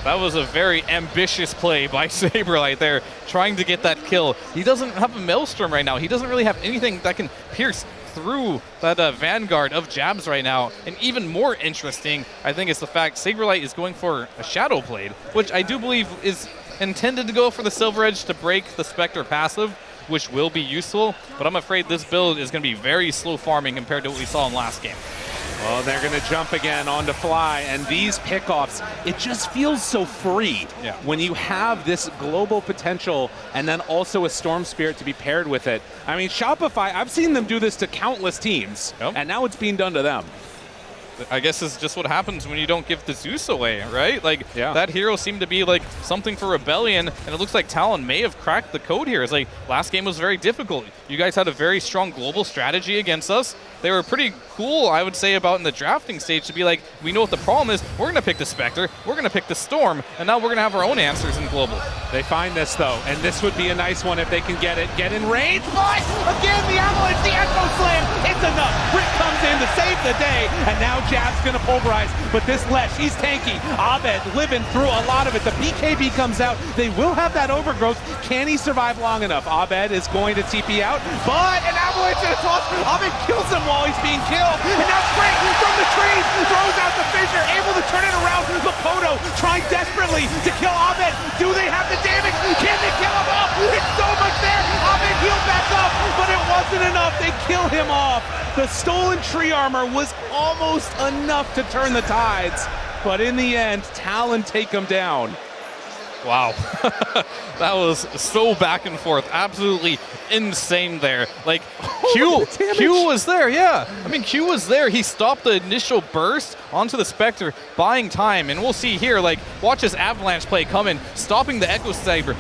That was a very ambitious play by Saberlight there, trying to get that kill. He doesn't have a Maelstrom right now. He doesn't really have anything that can pierce through that Vanguard of Jabs right now. And even more interesting, I think, is the fact Saberlight is going for a Shadow Blade, which I do believe is intended to go for the Silver Edge to break the Spectre passive, which will be useful. But I'm afraid this build is going to be very slow farming compared to what we saw in last game. Well, they're going to jump again onto Fly, and these pickoffs, it just feels so free when you have this global potential and then also a Storm Spirit to be paired with it. I mean, Shopify, I've seen them do this to countless teams, and now it's being done to them. I guess it's just what happens when you don't give the Zeus away, right? Like, that hero seemed to be like something for Rebellion, and it looks like Talon may have cracked the code here. It's like, last game was very difficult. You guys had a very strong global strategy against us. They were pretty cool, I would say, about in the drafting stage to be like, we know what the problem is. We're going to pick the Spectre. We're going to pick the Storm. And now we're going to have our own answers in global. They find this, though, and this would be a nice one if they can get it. Get in range, but again, the Avalanche, the Echo Slam. It's enough. Brick comes in to save the day, and now Jab's going to pulverize. But this Lesh, he's tanky. Abed living through a lot of it. The BKB comes out. They will have that overgrowth. Can he survive long enough? Abed is going to TP out, but an Avalanche in a toss. Abed kills him while he's being killed, and now Spring from the trees throws out the fissure, able to turn it around. Makoto trying desperately to kill Abed. Do they have the damage? Can they kill him off? It's so much there. Abed healed back up, but it wasn't enough. They kill him off. The stolen tree armor was almost enough to turn the tides, but in the end, Talon take him down. Wow. That was so back and forth. Absolutely insane there. Like, Q was there, yeah. I mean, Q was there. He stopped the initial burst onto the Spectre, buying time. And we'll see here, like, watch this Avalanche play come in, stopping the Echo Saber.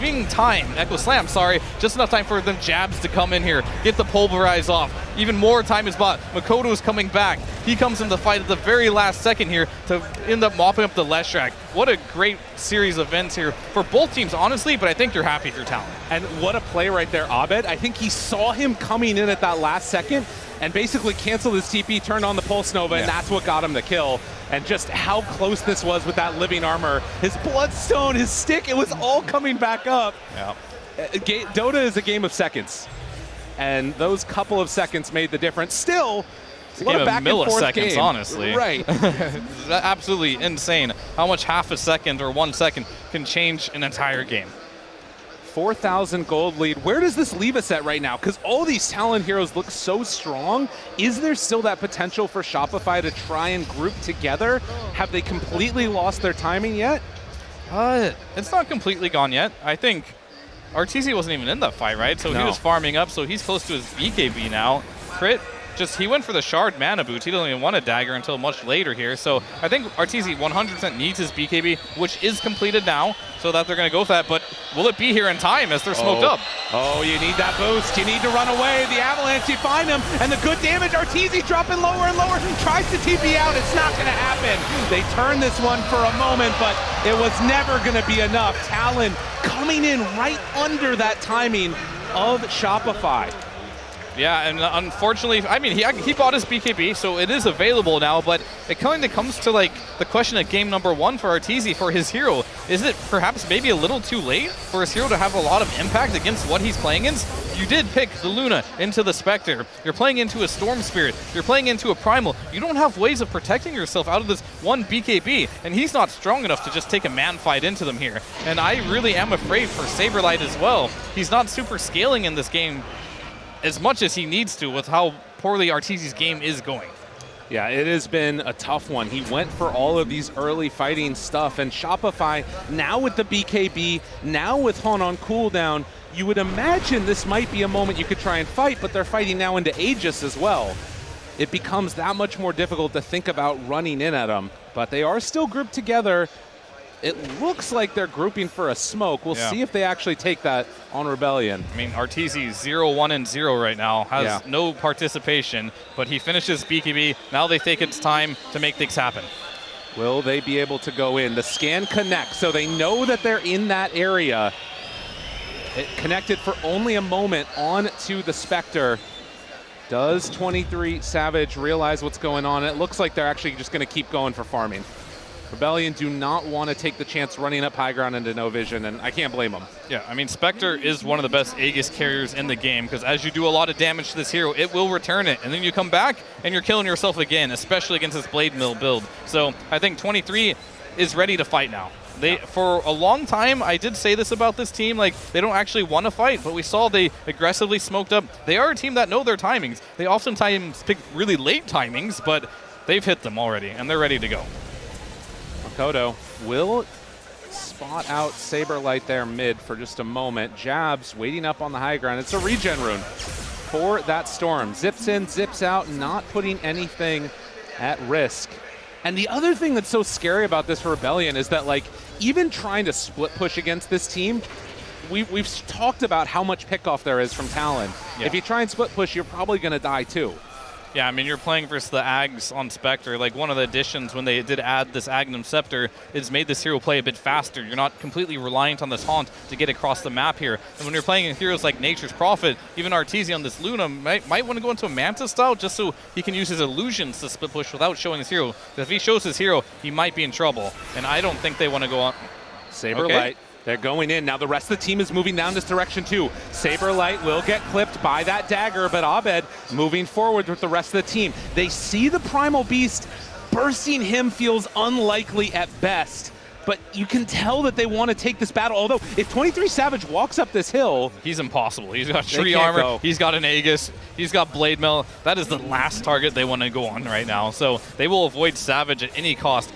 Being time, Echo Slam, sorry, just enough time for them Jabs to come in here, get the Pulverize off. Even more time is bought. Makoto is coming back. He comes in the fight at the very last second here to end up mopping up the Leshrac. What a great series of events here for both teams, honestly, but I think you're happy for Talon. And what a play right there, Abed. I think he saw him coming in at that last second and basically canceled his TP, turned on the Pulse Nova, and that's what got him the kill. And just how close this was with that living armor. His Bloodstone, his stick, it was all coming back up. Yeah. Dota is a game of seconds. And those couple of seconds made the difference. Still, what a back and forth game. Honestly. Right. Absolutely insane how much half a second or 1 second can change an entire game. 4,000 gold lead. Where does this leave us at right now? Because all these Talon heroes look so strong. Is there still that potential for Shopify to try and group together? Have they completely lost their timing yet? It's not completely gone yet. I think RTZ wasn't even in that fight, right? So he was farming up, so he's close to his BKB now. Crit, he went for the Shard Mana Boots. He doesn't even want a dagger until much later here. So I think RTZ 100% needs his BKB, which is completed now, so that they're going to go for that. But will it be here in time as they're smoked up? Oh, you need that boost. You need to run away. The Avalanche, you find him, and the good damage. RTZ dropping lower and lower. Tries to TP out. It's not going to happen. They turn this one for a moment, but it was never going to be enough. Talon coming in right under that timing of Shopify. Yeah, and unfortunately, I mean, he bought his BKB, so it is available now, but it kind of comes to like the question of game number 1 for Arteezy for his hero. Is it perhaps maybe a little too late for his hero to have a lot of impact against what he's playing against? You did pick the Luna into the Spectre. You're playing into a Storm Spirit. You're playing into a Primal. You don't have ways of protecting yourself out of this one BKB, and he's not strong enough to just take a man fight into them here. And I really am afraid for Saberlight as well. He's not super scaling in this game as much as he needs to with how poorly Arteezy's game is going. Yeah, it has been a tough one. He went for all of these early fighting stuff, and Shopify, now with the BKB, now with Hon on cooldown, you would imagine this might be a moment you could try and fight, but they're fighting now into Aegis as well. It becomes that much more difficult to think about running in at them, but they are still grouped together. It looks like they're grouping for a smoke. We'll see if they actually take that on Rebellion. I mean, Arteezy 0-1-0 right now, has no participation, but he finishes BKB. Now they think it's time to make things happen. Will they be able to go in? The scan connects, so they know that they're in that area. It connected for only a moment on to the Spectre. Does 23 Savage realize what's going on? It looks like they're actually just going to keep going for farming. Rebellion do not want to take the chance running up high ground into no vision, and I can't blame them. Yeah, I mean, Spectre is one of the best Aegis carriers in the game, because as you do a lot of damage to this hero, it will return it, and then you come back and you're killing yourself again, especially against this Blade Mill build. So I think 23 is ready to fight now. For a long time, I did say this about this team, like, they don't actually want to fight, but we saw they aggressively smoked up. They are a team that know their timings. They oftentimes pick really late timings, but they've hit them already, and they're ready to go. Makoto will spot out Saberlight there mid for just a moment. Jabs waiting up on the high ground. It's a regen rune for that Storm. Zips in, zips out, not putting anything at risk. And the other thing that's so scary about this Rebellion is that, like, even trying to split push against this team, we've talked about how much pickoff there is from Talon. Yeah. If you try and split push, you're probably going to die too. Yeah, I mean, you're playing versus the Ags on Spectre. Like, one of the additions when they did add this Agnum Scepter is made this hero play a bit faster. You're not completely reliant on this Haunt to get across the map here. And when you're playing heroes like Nature's Prophet, even Arteezy on this Luna might want to go into a Manta style just so he can use his illusions to split push without showing his hero. Because if he shows his hero, he might be in trouble. And I don't think they want to go on. Saberlight. Okay. They're going in. Now the rest of the team is moving down this direction too. Saberlight will get clipped by that dagger, but Abed moving forward with the rest of the team. They see the Primal Beast. Bursting him feels unlikely at best, but you can tell that they want to take this battle. Although if 23 Savage walks up this hill, he's impossible. He's got tree armor, he's got an Aegis, he's got Blade Mill. That is the last target they want to go on right now. So they will avoid Savage at any cost.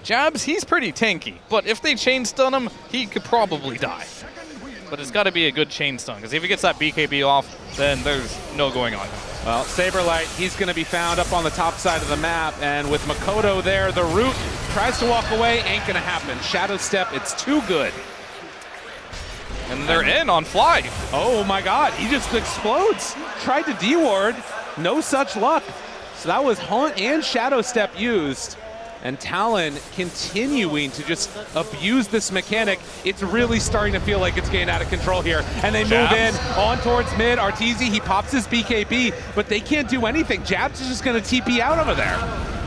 Jabs, he's pretty tanky, but if they chain stun him, he could probably die. But it's got to be a good chain stun, because if he gets that BKB off, then there's no going on. Well, Saberlight, he's going to be found up on the top side of the map, and with Makoto there, the root tries to walk away, ain't going to happen. Shadow Step, it's too good. And they're in on Fly. Oh my god, he just explodes. Tried to D-ward, no such luck. So that was Haunt and Shadow Step used. And Talon continuing to just abuse this mechanic. It's really starting to feel like it's getting out of control here. And they move in on towards mid. Arteezy, he pops his BKB, but they can't do anything. Jabs is just going to TP out over there.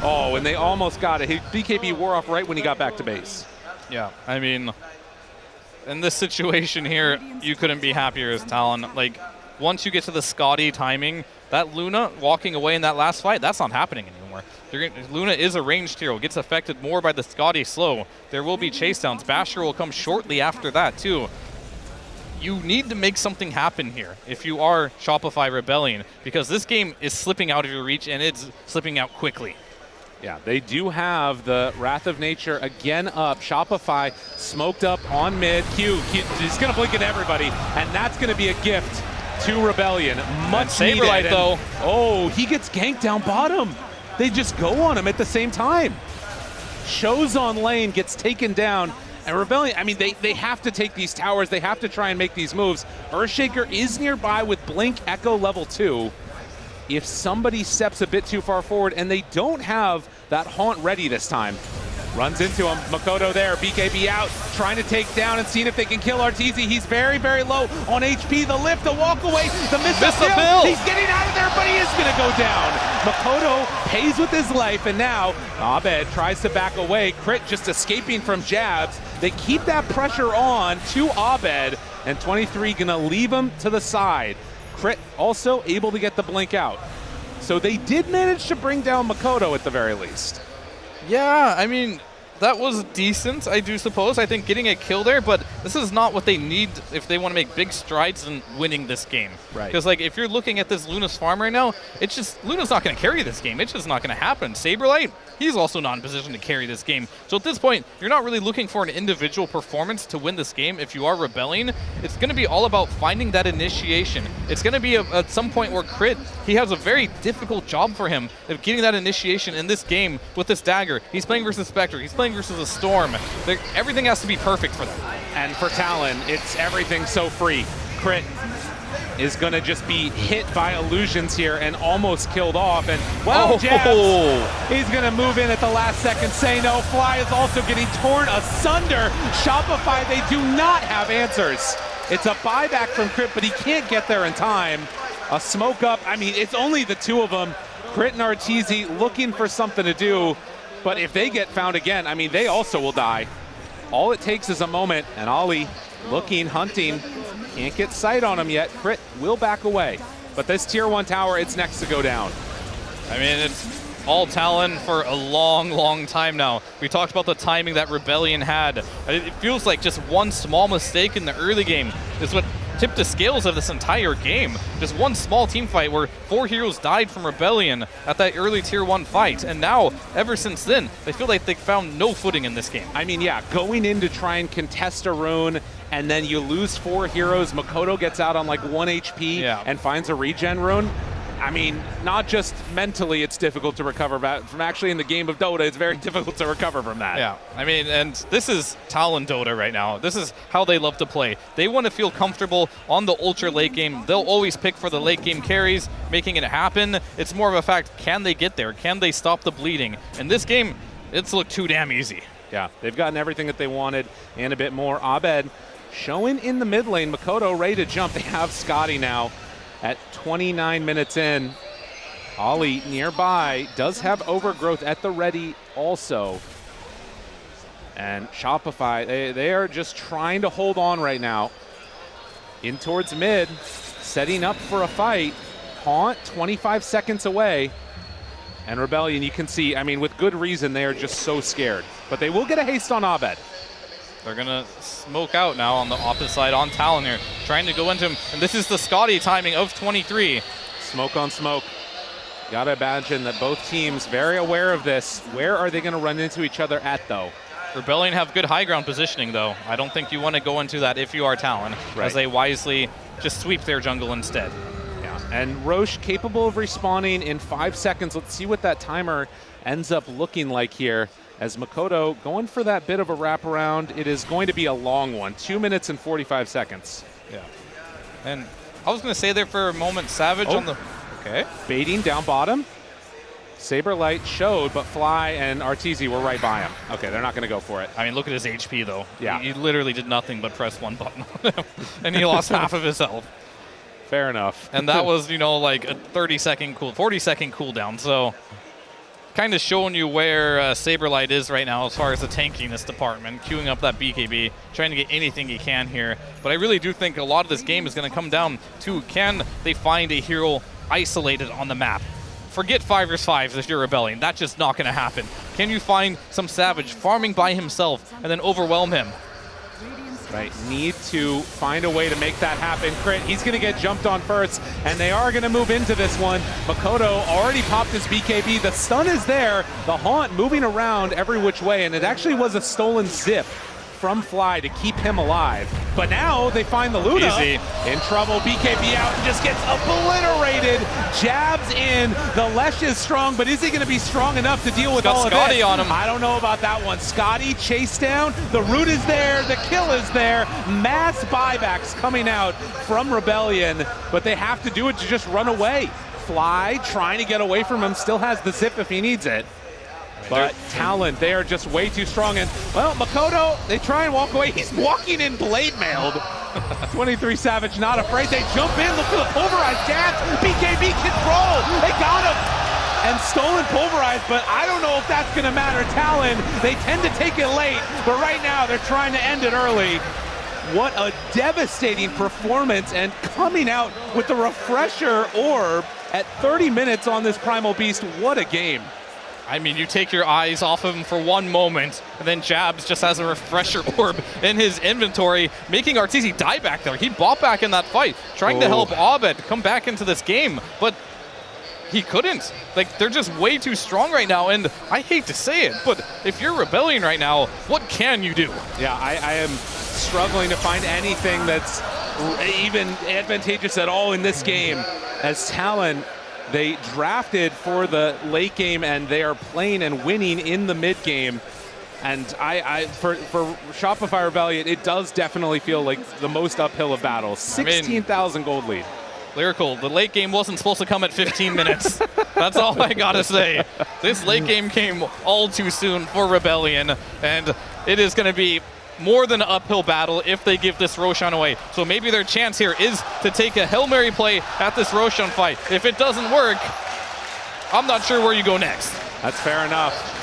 Oh, and they almost got it. His BKB wore off right when he got back to base. Yeah, I mean, in this situation here, you couldn't be happier as Talon. Like, once you get to the Scotty timing, that Luna walking away in that last fight, that's not happening anymore. Luna is a ranged hero, gets affected more by the Scotty slow. There will be chase downs. Basher will come shortly after that too. You need to make something happen here if you are Shopify Rebellion, because this game is slipping out of your reach, and it's slipping out quickly. Yeah, they do have the Wrath of Nature again up. Shopify smoked up on mid. Q he's going to blink at everybody, and that's going to be a gift to Rebellion. Much Saberlight though. Oh, he gets ganked down bottom. They just go on him at the same time. Shows on lane, gets taken down. And Rebellion, I mean, they have to take these towers. They have to try and make these moves. Earthshaker is nearby with Blink Echo level 2. If somebody steps a bit too far forward, and they don't have that Haunt ready this time. Runs into him. Makoto there. BKB out. Trying to take down and seeing if they can kill Arteezy. He's very, very low on HP. The lift, the walk away, the miss up build. He's getting out of there, but he is going to go down. Makoto pays with his life, and now Abed tries to back away. Crit just escaping from jabs. They keep that pressure on to Abed, and 23 going to leave him to the side. Crit also able to get the blink out. So they did manage to bring down Makoto at the very least. Yeah, I mean, that was decent, I do suppose. I think getting a kill there, but this is not what they need if they want to make big strides in winning this game. Right. Because, like, if you're looking at this Luna's farm right now, it's just, Luna's not going to carry this game. It's just not going to happen. Saberlight, he's also not in position to carry this game. So at this point, you're not really looking for an individual performance to win this game. If you are rebelling, it's going to be all about finding that initiation. It's going to be at some point where Crit, he has a very difficult job for him of getting that initiation in this game with this dagger. He's playing versus Spectre. He's playing versus a Storm. Everything has to be perfect for them. And for Talon, it's everything so free. Crit is going to just be hit by illusions here and almost killed off. And, well, jabs. He's going to move in at the last second, say no. Fly is also getting torn asunder. Shopify, they do not have answers. It's a buyback from Crit, but he can't get there in time. A smoke up. I mean, it's only the two of them. Crit and Arteezy looking for something to do. But if they get found again, I mean, they also will die. All it takes is a moment, and Ollie looking, hunting. Can't get sight on him yet. Crit will back away. But this tier 1 tower, it's next to go down. I mean, it's all Talon for a long, long time now. We talked about the timing that Rebellion had. It feels like just one small mistake in the early game is what tipped the scales of this entire game. Just one small team fight where 4 heroes died from Rebellion at that early tier 1 fight. And now, ever since then, they feel like they found no footing in this game. I mean, yeah, going in to try and contest a rune, and then you lose 4 heroes. Makoto gets out on like 1 HP and finds a regen rune. I mean, not just mentally it's difficult to recover from actually in the game of Dota, it's very difficult to recover from that. Yeah, I mean, and this is Talon Dota right now. This is how they love to play. They want to feel comfortable on the ultra late game. They'll always pick for the late game carries, making it happen. It's more of a fact, can they get there? Can they stop the bleeding? In this game, it's looked too damn easy. Yeah, they've gotten everything that they wanted and a bit more. Abed showing in the mid lane. Makoto ready to jump. They have Scotty now. At 29 minutes in, Ollie nearby does have overgrowth at the ready also. And Shopify, they are just trying to hold on right now. In towards mid, setting up for a fight. Haunt 25 seconds away. And Rebellion, you can see, I mean, with good reason, they are just so scared. But they will get a haste on Abed. They're going to smoke out now on the opposite side on Talon here, trying to go into him. And this is the Scotty timing of 23. Smoke on smoke. Got to imagine that both teams very aware of this. Where are they going to run into each other at, though? Rebellion have good high ground positioning, though. I don't think you want to go into that if you are Talon, as they wisely just sweep their jungle instead. Yeah, and Roche capable of respawning in 5 seconds. Let's see what that timer ends up looking like here. As Makoto going for that bit of a wraparound. It is going to be a long one, 2 minutes and 45 seconds. Yeah. And I was going to say there for a moment, Savage on the... Okay. Baiting down bottom. Saberlight showed, but Fly and Arteezy were right by him. Okay, they're not going to go for it. I mean, look at his HP, though. Yeah. He literally did nothing but press one button on him, and he lost half of his health. Fair enough. And that was, you know, like a 40-second cooldown, so... kind of showing you where Saberlight is right now as far as the tankiness department, queuing up that BKB, trying to get anything he can here. But I really do think a lot of this game is going to come down to, can they find a hero isolated on the map? Forget 5 vs 5 if you're Rebellion. That's just not going to happen. Can you find some Savage farming by himself and then overwhelm him? Right, need to find a way to make that happen. Crit, he's going to get jumped on first, and they are going to move into this one. Makoto already popped his BKB. The stun is there. The Haunt moving around every which way, and it actually was a stolen zip from Fly to keep him alive. But now they find the Luna. Easy. In trouble, BKB out and just gets obliterated. Jabs in. The Lesh is strong, but is he going to be strong enough to deal with all of Scotty this? on him. I don't know about that one. Scotty chased down. The root is there. The kill is there. Mass buybacks coming out from Rebellion, but they have to do it to just run away. Fly trying to get away from him. Still has the zip if he needs it. But Talon, they are just way too strong. And, well, Makoto, they try and walk away. He's walking in blade mailed. 23 Savage not afraid. They jump in, look for the pulverized jab. BKB control. They got him. And stolen pulverized, but I don't know if that's going to matter. Talon, they tend to take it late, but right now they're trying to end it early. What a devastating performance, and coming out with the refresher orb at 30 minutes on this Primal Beast. What a game. I mean, you take your eyes off of him for one moment, and then Jabs just has a refresher orb in his inventory, making Arteezy die back there. He bought back in that fight, trying to help Abed come back into this game, but he couldn't. Like, they're just way too strong right now, and I hate to say it, but if you're Rebellion right now, what can you do? Yeah, I am struggling to find anything that's even advantageous at all in this game, as Talon, they drafted for the late game and they are playing and winning in the mid game. And for Shopify Rebellion, it does definitely feel like the most uphill of battles. 16,000 gold lead. Lyrical, the late game wasn't supposed to come at 15 minutes. That's all I gotta say. This late game came all too soon for Rebellion, and it is gonna be more than an uphill battle if they give this Roshan away. So maybe their chance here is to take a Hail Mary play at this Roshan fight. If it doesn't work, I'm not sure where you go next. That's fair enough.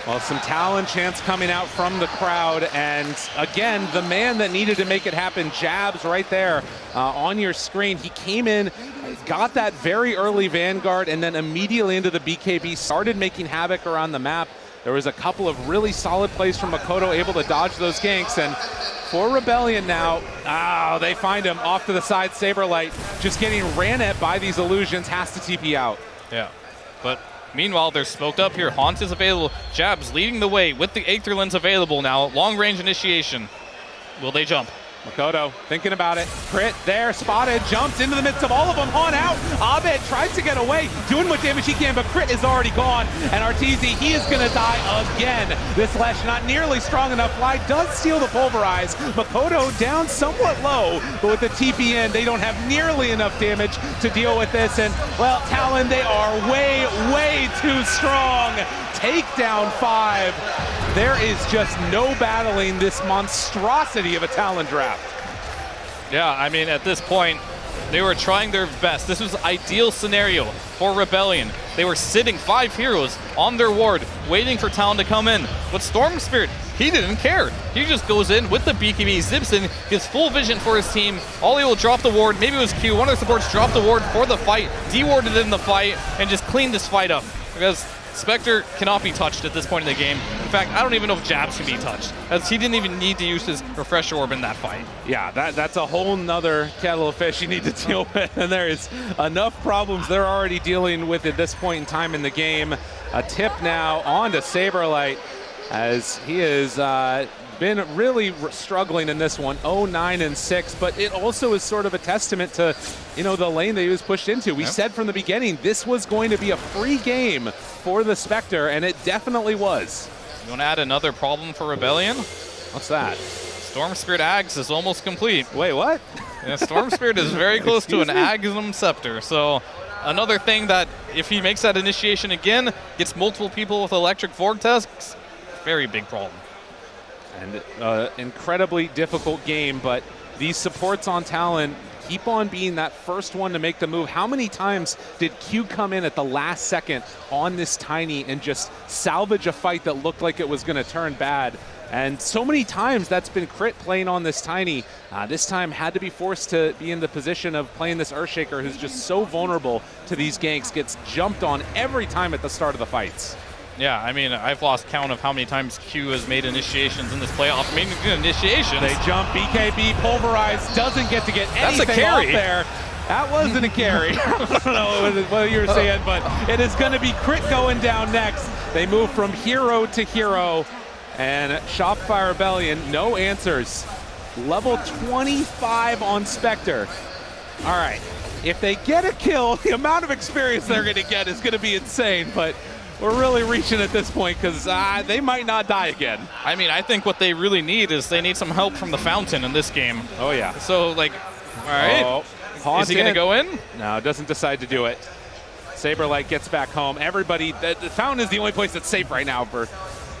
Well, some Talon chants coming out from the crowd, and again, the man that needed to make it happen, Jabs right there on your screen. He came in, got that very early Vanguard, and then immediately into the BKB, started making havoc around the map. There was a couple of really solid plays from Makoto, able to dodge those ganks, and for Rebellion now, they find him off to the side. Saberlight just getting ran at by these illusions, has to TP out. Yeah, but meanwhile, they're smoked up here. Haunt is available. Jabs leading the way with the Aether Lens available now. Long range initiation. Will they jump? Makoto thinking about it. Crit there, spotted, jumps into the midst of all of them. Haunt out. Abed tries to get away, doing what damage he can, but Crit is already gone. And Arteezy, he is going to die again. This Lesh not nearly strong enough. Fly does steal the Pulverize. Makoto down somewhat low, but with the TP in, they don't have nearly enough damage to deal with this. And, well, Talon, they are way, way too strong. Takedown 5. There is just no battling this monstrosity of a Talon draft. Yeah, I mean, at this point, they were trying their best. This was ideal scenario for Rebellion. They were sitting 5 heroes on their ward, waiting for Talon to come in. But Storm Spirit, he didn't care. He just goes in with the BKB, zips in, gets full vision for his team. Ollie will drop the ward. Maybe it was Q. One of the supports dropped the ward for the fight, dewarded in the fight, and just cleaned this fight up. Because Spectre cannot be touched at this point in the game. In fact, I don't even know if Jabs can be touched, as he didn't even need to use his refresher orb in that fight. Yeah, that's a whole nother kettle of fish you need to deal with, and there is enough problems they're already dealing with at this point in time in the game. A tip now on to Saberlight, as he has been really struggling in this one, 0-9-6, but it also is sort of a testament to, the lane that he was pushed into. We said from the beginning this was going to be a free game for the Spectre, and it definitely was. You want to add another problem for Rebellion? What's that? Storm Spirit Ags is almost complete. Wait, what? Yeah, Storm Spirit is very close to an Agnum Scepter, so another thing that if he makes that initiation again, gets multiple people with Electric Vortex, very big problem. And incredibly difficult game, but these supports on Talon keep on being that first one to make the move. How many times did Q come in at the last second on this Tiny and just salvage a fight that looked like it was going to turn bad? And so many times that's been Crit playing on this Tiny. This time had to be forced to be in the position of playing this Earthshaker, who's just so vulnerable to these ganks, gets jumped on every time at the start of the fights. Yeah, I mean, I've lost count of how many times Q has made initiations in this playoff. Making initiations. They jump, BKB, Pulverize, doesn't get to get anything That's a carry. off there. That wasn't a carry. I don't know what you were saying, but it is going to be Crit going down next. They move from hero to hero, and Shopify Rebellion, no answers. Level 25 on Spectre. All right, if they get a kill, the amount of experience they're going to get is going to be insane, but we're really reaching at this point because they might not die again. I mean, I think what they really need is they need some help from the Fountain in this game. Oh, yeah. So, like, all right. Is he going to go in? No, doesn't decide to do it. Saberlight gets back home. Everybody, the Fountain is the only place that's safe right now for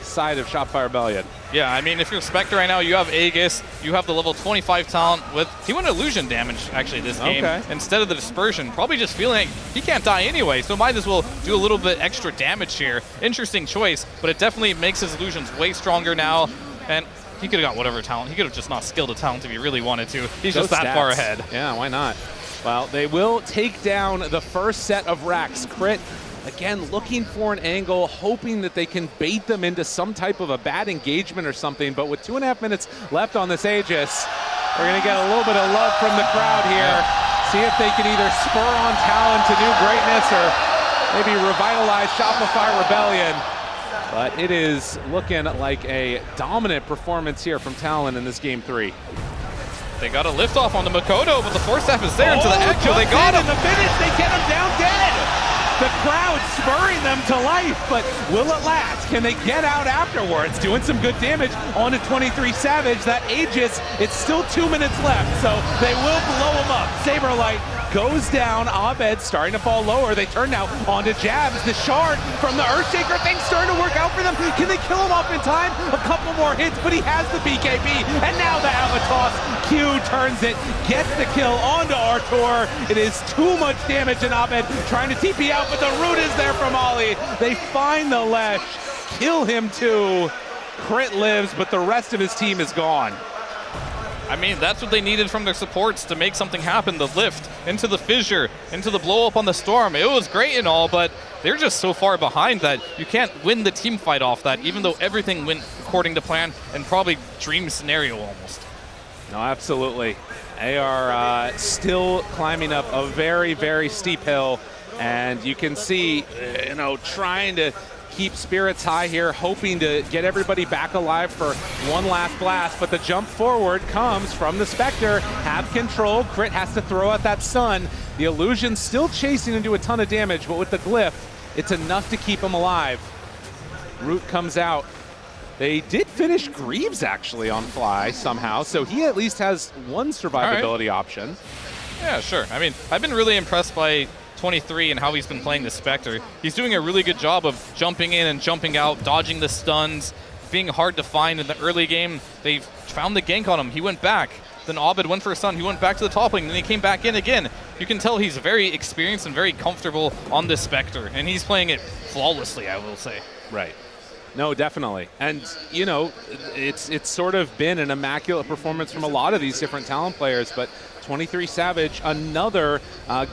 side of Shopify Rebellion. Yeah, I mean, if you're Spectre right now, you have Aegis, you have the level 25 Talon with, he went illusion damage actually this game instead of the dispersion, probably just feeling like he can't die anyway, so might as well do a little bit extra damage here. Interesting choice, but it definitely makes his illusions way stronger now, and he could have got whatever talent. He could have just not skilled a talent if he really wanted to. He's just that far ahead. Yeah, why not? Well, they will take down the first set of racks. Crit, again, looking for an angle, hoping that they can bait them into some type of a bad engagement or something. But with 2.5 minutes left on this Aegis, we're going to get a little bit of love from the crowd here. See if they can either spur on Talon to new greatness or maybe revitalize Shopify Rebellion. But it is looking like a dominant performance here from Talon in this game 3. They got a lift off on the Makoto, but the Force Staff is there into the Echo. They got him. In the finish, they get him down dead. The crowd spurring them to life, but will it last? Can they get out afterwards? Doing some good damage on a 23 Savage. That Aegis, it's still 2 minutes left, so they will blow him up. Saberlight goes down. Abed starting to fall lower. They turn now onto Jabs. The shard from the Earthshaker thing starting to work out for them. Can they kill him off in time? A couple more hits, but he has the BKB. And now the Avatos. Q turns it, gets the kill onto Artur. It is too much damage, and Abed trying to TP out, but the root is there from Ollie. They find the Lesh, kill him too. Crit lives, but the rest of his team is gone. I mean, that's what they needed from their supports to make something happen. The lift into the fissure, into the blow up on the storm. It was great and all, but they're just so far behind that you can't win the team fight off that, even though everything went according to plan and probably dream scenario almost. No, absolutely. They are still climbing up a very, very steep hill, and you can see, trying to keep spirits high here, hoping to get everybody back alive for one last blast, but the jump forward comes from the Spectre. Have control. Crit has to throw out that Sun. The Illusion's still chasing and do a ton of damage, but with the Glyph, it's enough to keep him alive. Root comes out. They did finish Greaves actually on Fly somehow, so he at least has one survivability option. Yeah, sure. I mean, I've been really impressed by 23 and how he's been playing the Spectre. He's doing a really good job of jumping in and jumping out, dodging the stuns, being hard to find in the early game. They found the gank on him. He went back. Then Abed went for a stun. He went back to the top lane, then he came back in again. You can tell he's very experienced and very comfortable on this Spectre, and he's playing it flawlessly, I will say. Right. No, definitely. And, it's sort of been an immaculate performance from a lot of these different Talon players, but 23 Savage, another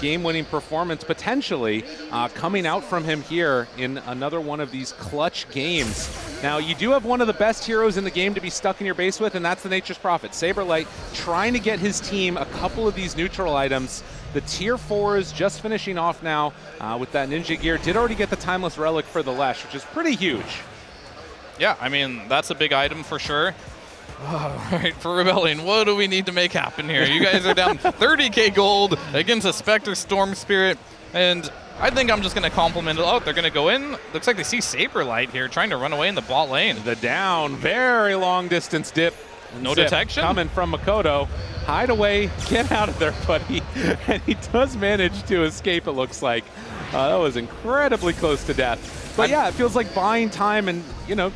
game-winning performance potentially coming out from him here in another one of these clutch games. Now, you do have one of the best heroes in the game to be stuck in your base with, and that's the Nature's Prophet. Saberlight trying to get his team a couple of these neutral items. The tier 4s just finishing off now with that ninja gear. Did already get the Timeless Relic for the Lesh, which is pretty huge. Yeah, I mean, that's a big item for sure. All right, for Rebellion, what do we need to make happen here? You guys are down 30k gold against a Spectre Storm Spirit, and I think I'm just going to compliment it. Oh, they're going to go in. Looks like they see Saberlight here trying to run away in the bot lane. The down, very long distance dip. No detection? Coming from Makoto. Hide away, get out of there, buddy. And he does manage to escape, it looks like. That was incredibly close to death. But yeah, it feels like buying time and,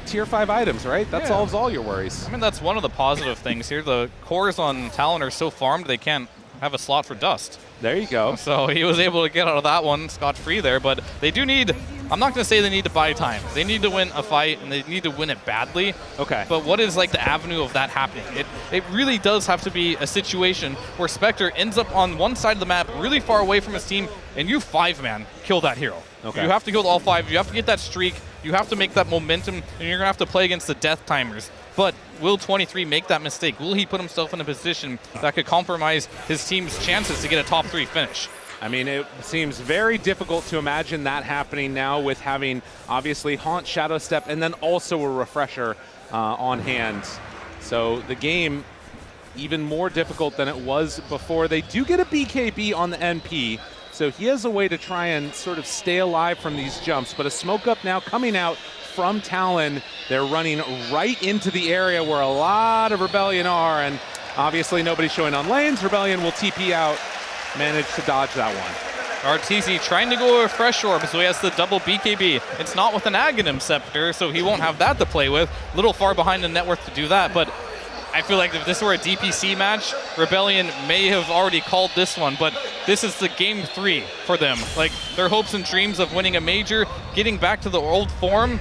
tier 5 items, right? That solves all your worries. I mean, that's one of the positive things here. The cores on Talon are so farmed they can't have a slot for Dust. There you go. So he was able to get out of that one scot-free there, but they do need, I'm not going to say they need to buy time. They need to win a fight, and they need to win it badly. Okay. But what is, the avenue of that happening? It really does have to be a situation where Spectre ends up on one side of the map, really far away from his team, and you 5-man kill that hero. Okay. You have to kill all 5. You have to get that streak. You have to make that momentum, and you're going to have to play against the death timers. But will 23 make that mistake? Will he put himself in a position that could compromise his team's chances to get a top 3 finish? I mean, it seems very difficult to imagine that happening now with having, obviously, Haunt, Shadow Step, and then also a Refresher on hand. So the game, even more difficult than it was before. They do get a BKB on the NP, so he has a way to try and sort of stay alive from these jumps. But a smoke up now coming out from Talon. They're running right into the area where a lot of Rebellion are, and obviously nobody's showing on lanes. Rebellion will TP out, manage to dodge that one. RTZ trying to go with Fresh Orb, so he has the double BKB. It's not with an Aghanim Scepter, so he won't have that to play with. A little far behind the net worth to do that, but I feel like if this were a DPC match, Rebellion may have already called this one, but this is the game 3 for them. Like, their hopes and dreams of winning a major, getting back to the old form,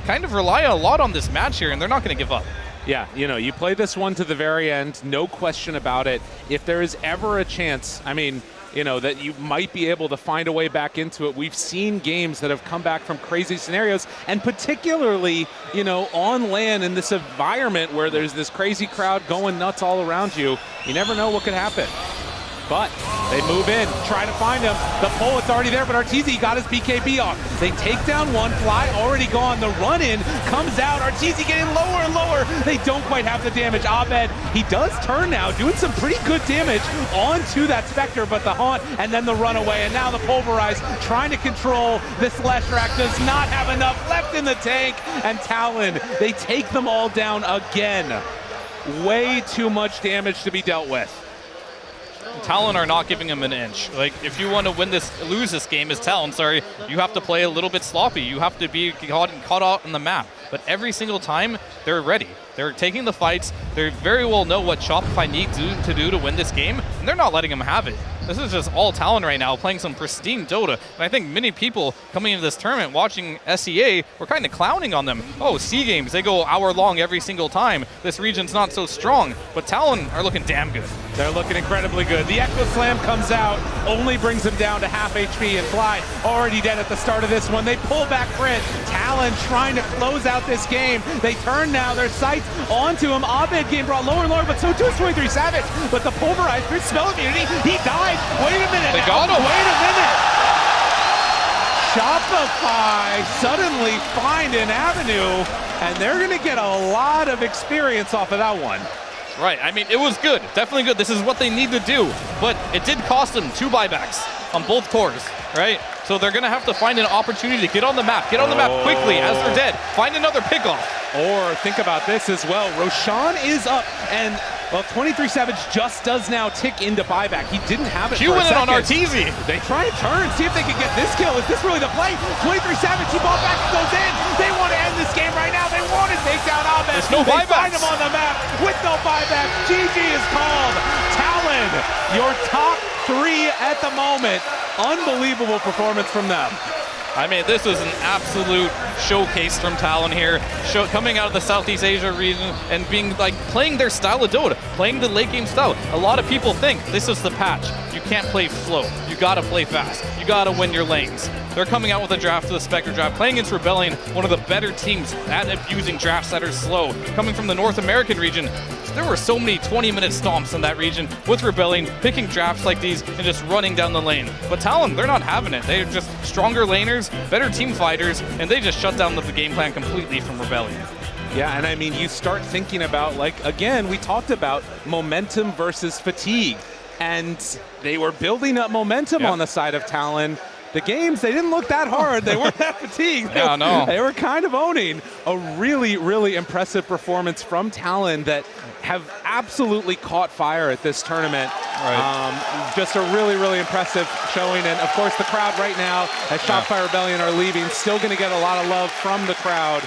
kind of rely a lot on this match here, and they're not going to give up. Yeah, you know, you play this one to the very end, no question about it. If there is ever a chance, I mean, you know, that you might be able to find a way back into it. We've seen games that have come back from crazy scenarios, and particularly, you know, on LAN in this environment where there's this crazy crowd going nuts all around you. You never know what could happen. But they move in, try to find him. The pull, it's already there, but RTZ got his BKB off. They take down one, Fly already gone. The run-in comes out. RTZ getting lower and lower. They don't quite have the damage. Abed, he does turn now, doing some pretty good damage onto that Spectre, but the haunt and then the runaway. And now the Pulverize trying to control this Leshrac does not have enough left in the tank. And Talon, they take them all down again. Way too much damage to be dealt with. Talon are not giving him an inch. Like, if you want to lose this game as Talon, you have to play a little bit sloppy. You have to be caught out on the map. But every single time, they're ready. They're taking the fights. They very well know what Shopify needs to do to win this game, and they're not letting them have it. This is just all Talon right now, playing some pristine Dota. And I think many people coming into this tournament watching SEA were kind of clowning on them. Oh, C games, they go hour long every single time. This region's not so strong, but Talon are looking damn good. They're looking incredibly good. The Echo Slam comes out, only brings him down to half HP, and Fly already dead at the start of this one. They pull back Crit. Talon trying to close out this game. They turn now their sights onto him. Abed getting brought lower and lower, but so too is 23 Savage. But the Pulverize, through spell immunity, he died. Wait a minute. They got him. Wait a minute. Shopify suddenly find an avenue, and they're going to get a lot of experience off of that one. Right, I mean, it was good, definitely good. This is what they need to do, but it did cost them 2 buybacks on both cores, right? So they're gonna have to find an opportunity to get on the map quickly as they're dead. Find another pickoff. Or think about this as well. Roshan is up, and well, 23 Savage just does now tick into buyback. He didn't have it for a second. on RTZ. They try and turn, see if they can get this kill. Is this really the play? 23 Savage, he ball back and goes in. They want to end this game right now. They want to take down Abed. There's no buybacks. They find him on the map with no buyback. GG is called. Talon, your top 3 at the moment. Unbelievable performance from them. I mean, this was an absolute showcase from Talon here, coming out of the Southeast Asia region and being like playing their style of Dota, playing the late game style. A lot of people think this is the patch. You can't play slow. You gotta play fast. You gotta win your lanes. They're coming out with a draft, the Spectre draft, playing against Rebellion, one of the better teams at abusing drafts that are slow. Coming from the North American region, there were so many 20-minute stomps in that region with Rebellion, picking drafts like these and just running down the lane. But Talon, they're not having it. They're just stronger laners, better team fighters, and they just shut down the game plan completely from Rebellion. Yeah, and I mean, you start thinking about, like, again, we talked about momentum versus fatigue, and they were building up momentum on the side of Talon. The games, they didn't look that hard. They weren't that fatigued. Yeah, no. They were kind of owning a really, really impressive performance from Talon that have absolutely caught fire at this tournament. Right. Just a really, really impressive showing. And, of course, the crowd right now, as Shopify Rebellion are leaving, still going to get a lot of love from the crowd.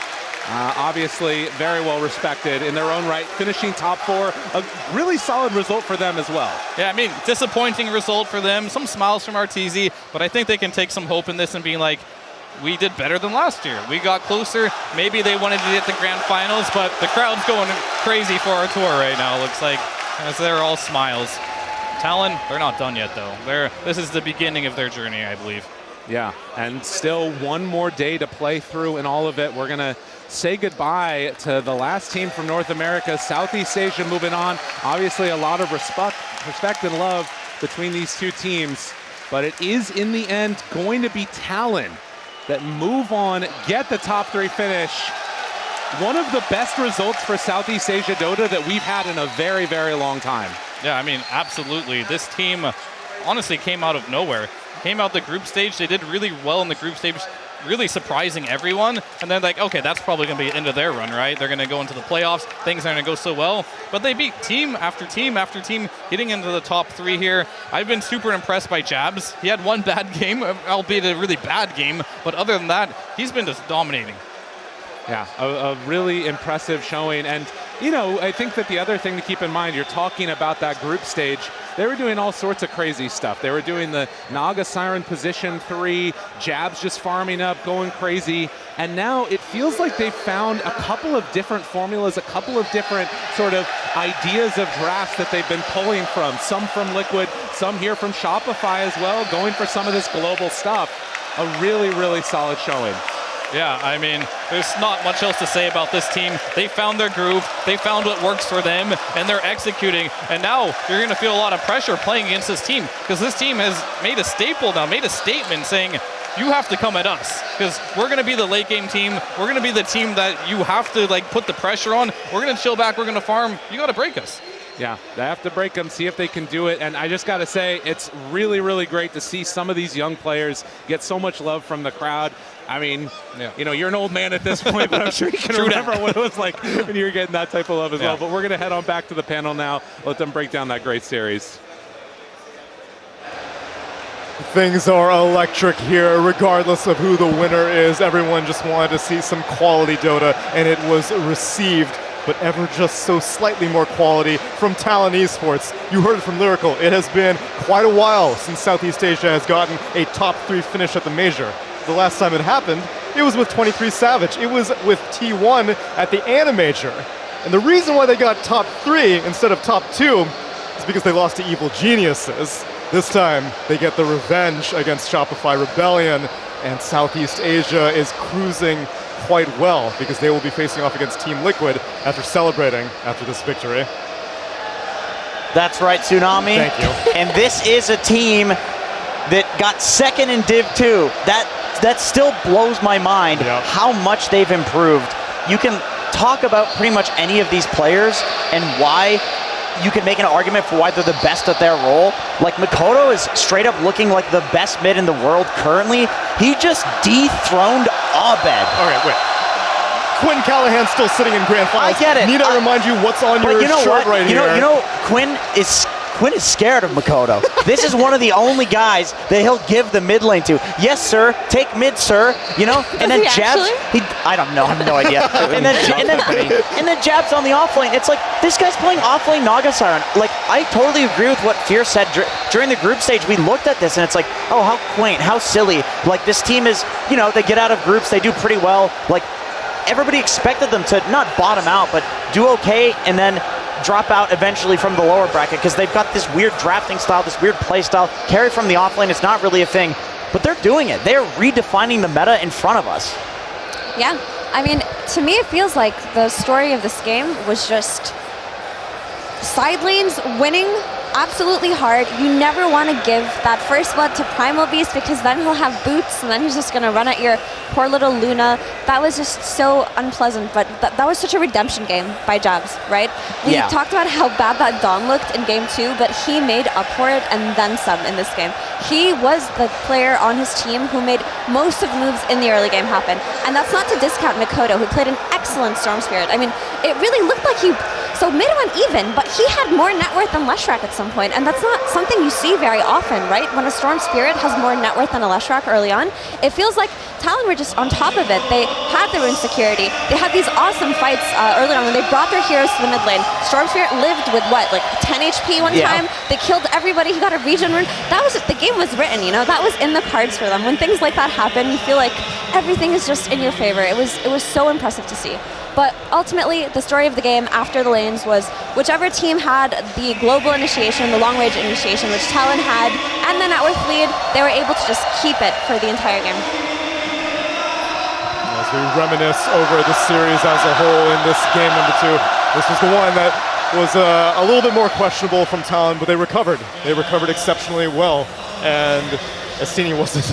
Obviously, very well respected in their own right, finishing top 4. A really solid result for them as well. Yeah, I mean, disappointing result for them. Some smiles from RTZ, but I think they can take some hope in this and being like, we did better than last year. We got closer. Maybe they wanted to get the grand finals, but the crowd's going crazy for our tour right now, looks like, as they're all smiles. Talon, they're not done yet, though. This is the beginning of their journey, I believe. Yeah, and still one more day to play through in all of it. We're going to say goodbye to the last team from North America, Southeast Asia moving on. Obviously a lot of respect and love between these two teams, but it is in the end going to be Talon that move on, get the top 3 finish. One of the best results for Southeast Asia Dota that we've had in a very, very long time. Yeah, I mean, absolutely. This team honestly came out of nowhere. Came out the group stage. They did really well in the group stage. really surprising everyone. And then like, okay, that's probably going to be the end of their run, right? They're going to go into the playoffs. Things are going to go so well. But they beat team after team after team, getting into the top 3 here. I've been super impressed by Jabs. He had one bad game, albeit a really bad game. But other than that, he's been just dominating. Yeah, a really impressive showing. And, you know, I think that the other thing to keep in mind, you're talking about that group stage. They were doing all sorts of crazy stuff. They were doing the Naga Siren position 3, Jabs just farming up, going crazy. And now it feels like they've found a couple of different formulas, a couple of different sort of ideas of drafts that they've been pulling from. Some from Liquid, some here from Shopify as well, going for some of this global stuff. A really, really solid showing. Yeah, I mean, there's not much else to say about this team. They found their groove, they found what works for them, and they're executing. And now you're going to feel a lot of pressure playing against this team, because this team has made a staple now, made a statement saying, you have to come at us, because we're going to be the late game team. We're going to be the team that you have to like put the pressure on. We're going to chill back, we're going to farm. You got to break us. Yeah, they have to break them, see if they can do it. And I just got to say, it's really, really great to see some of these young players get so much love from the crowd. I mean, you know, you're an old man at this point, but I'm sure you can remember what it was like when you were getting that type of love as well. But we're going to head on back to the panel now. Let them break down that great series. Things are electric here, regardless of who the winner is. Everyone just wanted to see some quality Dota, and it was received, but ever just so slightly more quality from Talon Esports. You heard it from Lyrical. It has been quite a while since Southeast Asia has gotten a top 3 finish at the major. The last time it happened, it was with 23 Savage. It was with T1 at the Animajor. And the reason why they got top 3 instead of top 2 is because they lost to Evil Geniuses. This time, they get the revenge against Shopify Rebellion, and Southeast Asia is cruising quite well because they will be facing off against Team Liquid after celebrating after this victory. That's right, Tsunami. Thank you. And this is a team that got second in Div 2. That still blows my mind how much they've improved. You can talk about pretty much any of these players and why you can make an argument for why they're the best at their role. Like Makoto is straight up looking like the best mid in the world currently. He just dethroned Abed. All right, wait. Quinn Callahan's still sitting in grand finals. I get it. Need I remind you what's on your shirt right here? You know, Quinn is scared of Makoto. This is one of the only guys that he'll give the mid lane to. Yes, sir. Take mid, sir. You know, and then Jabs. I don't know. I have no idea. and then Jabs on the off lane. It's like this guy's playing off lane Naga Siren. Like I totally agree with what Fear said during the group stage. We looked at this and it's like, oh, how quaint, how silly. Like this team is, you know, they get out of groups, they do pretty well. Like everybody expected them to not bottom out, but do okay, and then drop out eventually from the lower bracket because they've got this weird drafting style, this weird play style. Carry from the offlane is not really a thing, but they're doing it. They're redefining the meta in front of us. Yeah, I mean, to me it feels like the story of this game was just side lanes winning absolutely hard. You never want to give that first blood to Primal Beast because then he'll have boots and then he's just going to run at your poor little Luna. That was just so unpleasant, but that was such a redemption game by Jabs, right? We talked about how bad that Dawn looked in game 2, but he made up for it and then some in this game. He was the player on his team who made most of the moves in the early game happen. And that's not to discount Makoto, who played an excellent Storm Spirit. I mean, it really looked like so mid went even, but he had more net worth than Leshrac at some point, and that's not something you see very often, right? When a Storm Spirit has more net worth than a Leshrac early on, it feels like Talon were just on top of it. They had their own security. They had these awesome fights early on when they brought their heroes to the mid lane. Storm Spirit lived with what, like 10 HP one time? They killed everybody. He got a regen rune. That was the game was written, you know? That was in the cards for them. When things like that happen, you feel like everything is just in your favor. It was so impressive to see. But ultimately, the story of the game after the lanes was whichever team had the global initiation, the long-range initiation, which Talon had, and the net worth lead, they were able to just keep it for the entire game. As we reminisce over the series as a whole in this game number 2, this was the one that was a little bit more questionable from Talon, but they recovered. They recovered exceptionally well, and Estini wasn't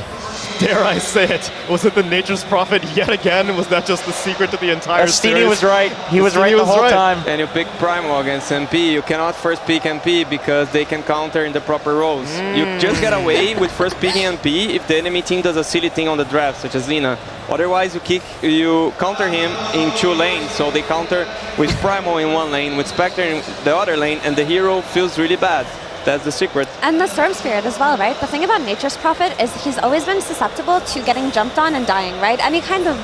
dare I say it, was it the Nature's Prophet yet again? Was that just the secret to the entire series? Stevie was right. He was right the whole time. And you pick Primal against MP. You cannot first pick MP because they can counter in the proper roles. You just get away with first picking MP if the enemy team does a silly thing on the draft, such as Lina. Otherwise, you counter him in 2 lanes. So they counter with Primal in 1 lane, with Spectre in the other lane, and the hero feels really bad. That's the secret. And the Storm Spirit as well, right? The thing about Nature's Prophet is he's always been susceptible to getting jumped on and dying, right? Any kind of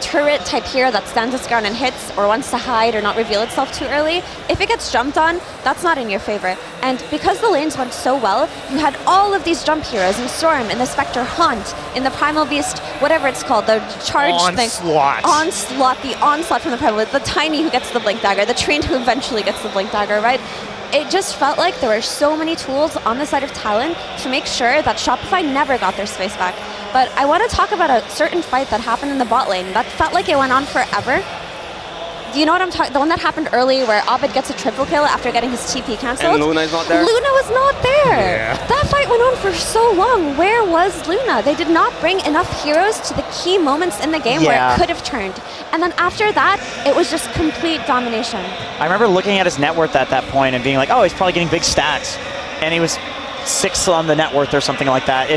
turret type hero that stands its ground and hits or wants to hide or not reveal itself too early, if it gets jumped on, that's not in your favor. And because the lanes went so well, you had all of these jump heroes in Storm, in the Spectre Haunt, in the Primal Beast, whatever it's called, the charge thing. Onslaught, the Onslaught from the Primal, the Tiny who gets the Blink Dagger, the Trained who eventually gets the Blink Dagger, right? It just felt like there were so many tools on the side of Talon to make sure that Shopify never got their space back. But I want to talk about a certain fight that happened in the bot lane. That felt like it went on forever. Do you know what I'm talking? The one that happened early where Abed gets a triple kill after getting his TP cancelled. And Luna is not there? Luna was not there. Yeah. That fight went on for so long. Where was Luna? They did not bring enough heroes to the key moments in the game where it could have turned. And then after that, it was just complete domination. I remember looking at his net worth at that point and being like, oh, he's probably getting big stacks. And he was 6th on the net worth or something like that.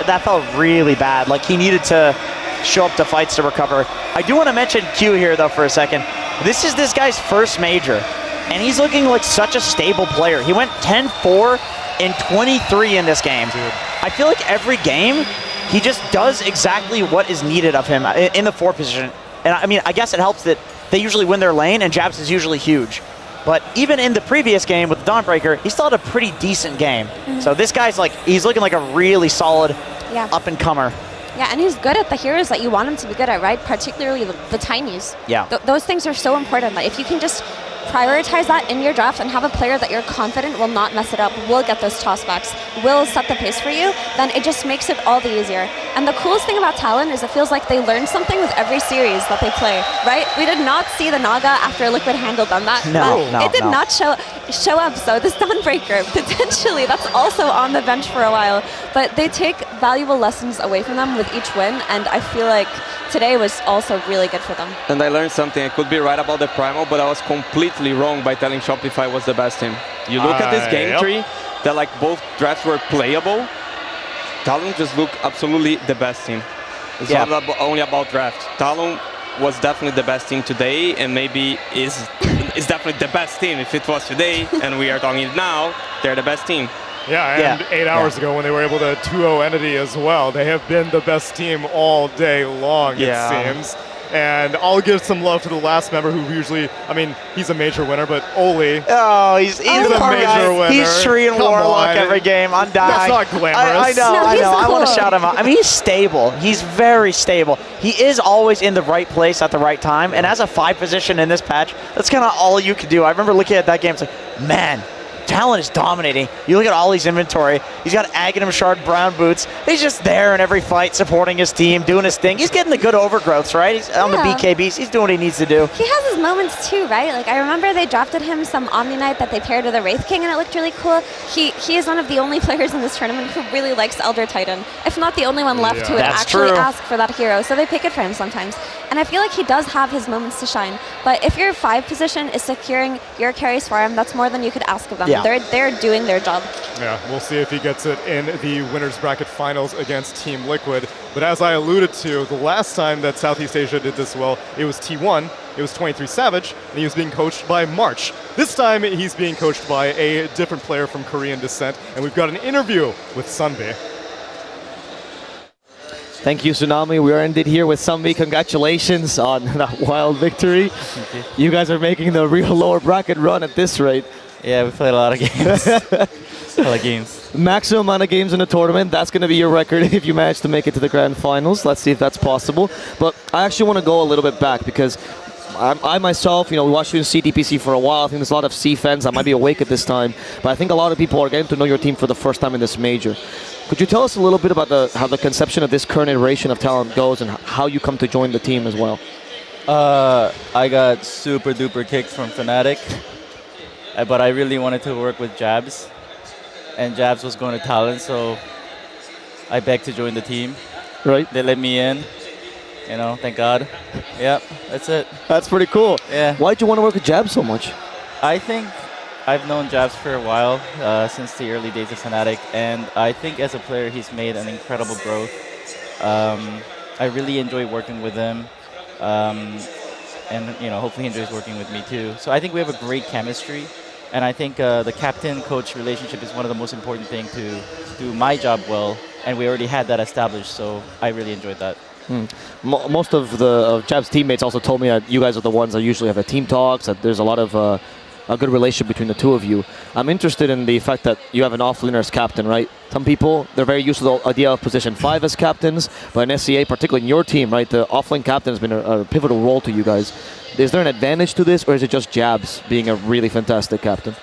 That felt really bad. Like he needed to show up to fights to recover. I do want to mention Q here though for a second. This is this guy's first major, and he's looking like such a stable player. He went 10-4 in 23 in this game. Dude. I feel like every game, he just does exactly what is needed of him in the 4 position. And I mean, I guess it helps that they usually win their lane, and Jabs is usually huge. But even in the previous game with Dawnbreaker, he still had a pretty decent game. So this guy's like, he's looking like a really solid up-and-comer. Yeah, and he's good at the heroes that you want him to be good at, right? Particularly the Tinies. Yeah. Those things are so important. Like, if you can just prioritize that in your draft and have a player that you're confident will not mess it up, will get those tossbacks, will set the pace for you, then it just makes it all the easier. And the coolest thing about Talon is it feels like they learn something with every series that they play, right? We did not see the Naga after Liquid handled them. It did not show up. So this Dawnbreaker, potentially, that's also on the bench for a while. But they take valuable lessons away from them with each win, and I feel like today was also really good for them. And I learned something. I could be right about the Primal, but I was completely wrong by telling Shopify was the best team. You look at this game tree, that like both drafts were playable. Talon just looked absolutely the best team. It's not only about draft. Talon was definitely the best team today, and maybe is definitely the best team if it was today, and we are talking now, they're the best team. Yeah, and 8 hours ago when they were able to 2-0 Entity as well, they have been the best team all day long, it seems. And I'll give some love to the last member who usually, I mean, he's a major winner, but Oli. Oh, he's a major winner. He's Tree and Warlock every game, Undying. That's not glamorous. I know. I want to shout him out. I mean, he's stable. He's very stable. He is always in the right place at the right time. And as a 5 position in this patch, that's kind of all you can do. I remember looking at that game, it's like, man, Talon is dominating. You look at Ollie's inventory. He's got Aghanim Shard Brown boots. He's just there in every fight, supporting his team, doing his thing. He's getting the good overgrowths, right? He's on the BKBs. He's doing what he needs to do. He has his moments too, right? Like, I remember they drafted him some Omni Knight that they paired with a Wraith King, and it looked really cool. He is one of the only players in this tournament who really likes Elder Titan, if not the only one left who would actually ask for that hero. So they pick it for him sometimes. And I feel like he does have his moments to shine. But if your 5 position is securing your carries for him, that's more than you could ask of them. They're doing their job. Yeah, we'll see if he gets it in the winners bracket finals against Team Liquid. But as I alluded to, the last time that Southeast Asia did this well, it was T1, it was 23 Savage, and he was being coached by March. This time he's being coached by a different player from Korean descent, and we've got an interview with Sunbi. Thank you, Tsunami. We are indeed here with Sunbi. Congratulations on that wild victory. Thank you. You guys are making the real lower bracket run at this rate. Yeah, we played a lot of games. A lot of games. Maximum amount of games in a tournament. That's going to be your record if you manage to make it to the grand finals. Let's see if that's possible. But I actually want to go a little bit back because I myself, we watched you in CTPC for a while. I think there's a lot of C fans that might be awake at this time. But I think a lot of people are getting to know your team for the first time in this major. Could you tell us a little bit about how the conception of this current iteration of Talon goes and how you come to join the team as well? I got super duper kicked from Fnatic, but I really wanted to work with Jabs, and Jabs was going to Talon, so I begged to join the team. Right. They let me in. You know, thank God. Yep, that's it. That's pretty cool. Yeah. Why'd you want to work with Jabs so much? I think I've known Jabs for a while, since the early days of Fnatic, and I think as a player he's made an incredible growth. I really enjoy working with him, and hopefully he enjoys working with me too. So I think we have a great chemistry, and I think the captain-coach relationship is one of the most important things to do my job well, and we already had that established, so I really enjoyed that. Most of the Jabs teammates also told me that you guys are the ones that usually have the team talks, that there's a lot of a good relationship between the two of you. I'm interested in the fact that you have an offlaner as captain, right? Some people, they're very used to the idea of position 5 as captains, but in SCA, particularly in your team, right, the offlane captain has been a pivotal role to you guys. Is there an advantage to this, or is it just Jabs being a really fantastic captain?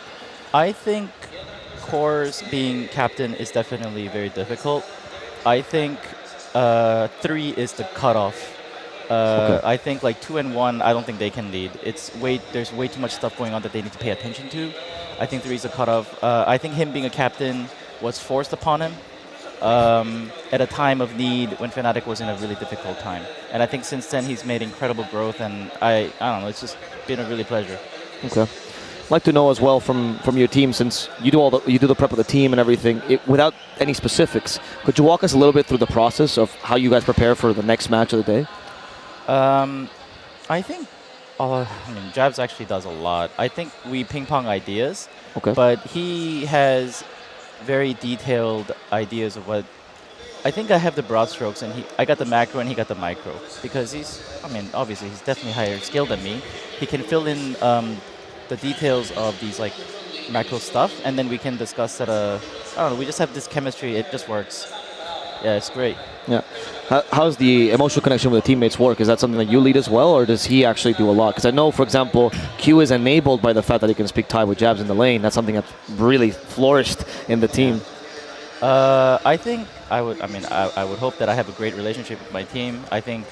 I think Core's being captain is definitely very difficult. I think 3 is the cutoff. Okay. I think like 2 and 1, I don't think they can lead. There's way too much stuff going on that they need to pay attention to. I think 3 is a cutoff. I think him being a captain was forced upon him at a time of need when Fnatic was in a really difficult time. And I think since then he's made incredible growth, and I don't know, it's just been a really pleasure. Okay. I'd like to know as well from your team, since you do the prep of the team and everything, without any specifics, could you walk us a little bit through the process of how you guys prepare for the next match of the day? I think Jabs actually does a lot. I think we ping pong ideas, but he has very detailed ideas of what. I think I have the broad strokes, and I got the macro and he got the micro, because obviously he's definitely higher skill than me. He can fill in the details of these like macro stuff, and then we can discuss at I don't know, we just have this chemistry, it just works. Yeah, it's great. Yeah. How's the emotional connection with the teammates work? Is that something that you lead as well, or does he actually do a lot? Because I know, for example, Q is enabled by the fact that he can speak Thai with Jabs in the lane. That's something that's really flourished in the team. I think I would hope that I have a great relationship with my team. I think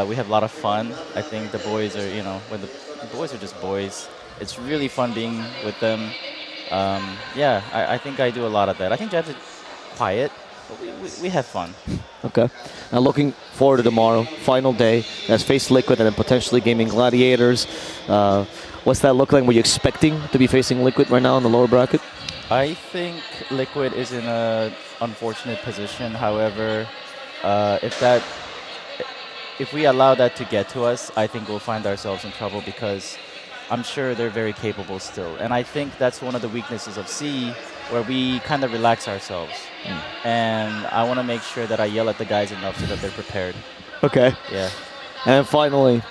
we have a lot of fun. I think the boys are, when the boys are just boys, it's really fun being with them. I think I do a lot of that. I think Jabs is quiet, but we have fun. Okay. Now looking forward to tomorrow, final day, as face Liquid and then potentially gaming Gladiators. What's that look like? Were you expecting to be facing Liquid right now in the lower bracket? I think Liquid is in an unfortunate position. However, if we allow that to get to us, I think we'll find ourselves in trouble, because I'm sure they're very capable still. And I think that's one of the weaknesses of C, where we kind of relax ourselves. And I want to make sure that I yell at the guys enough so that they're prepared. Okay. Yeah. And finally,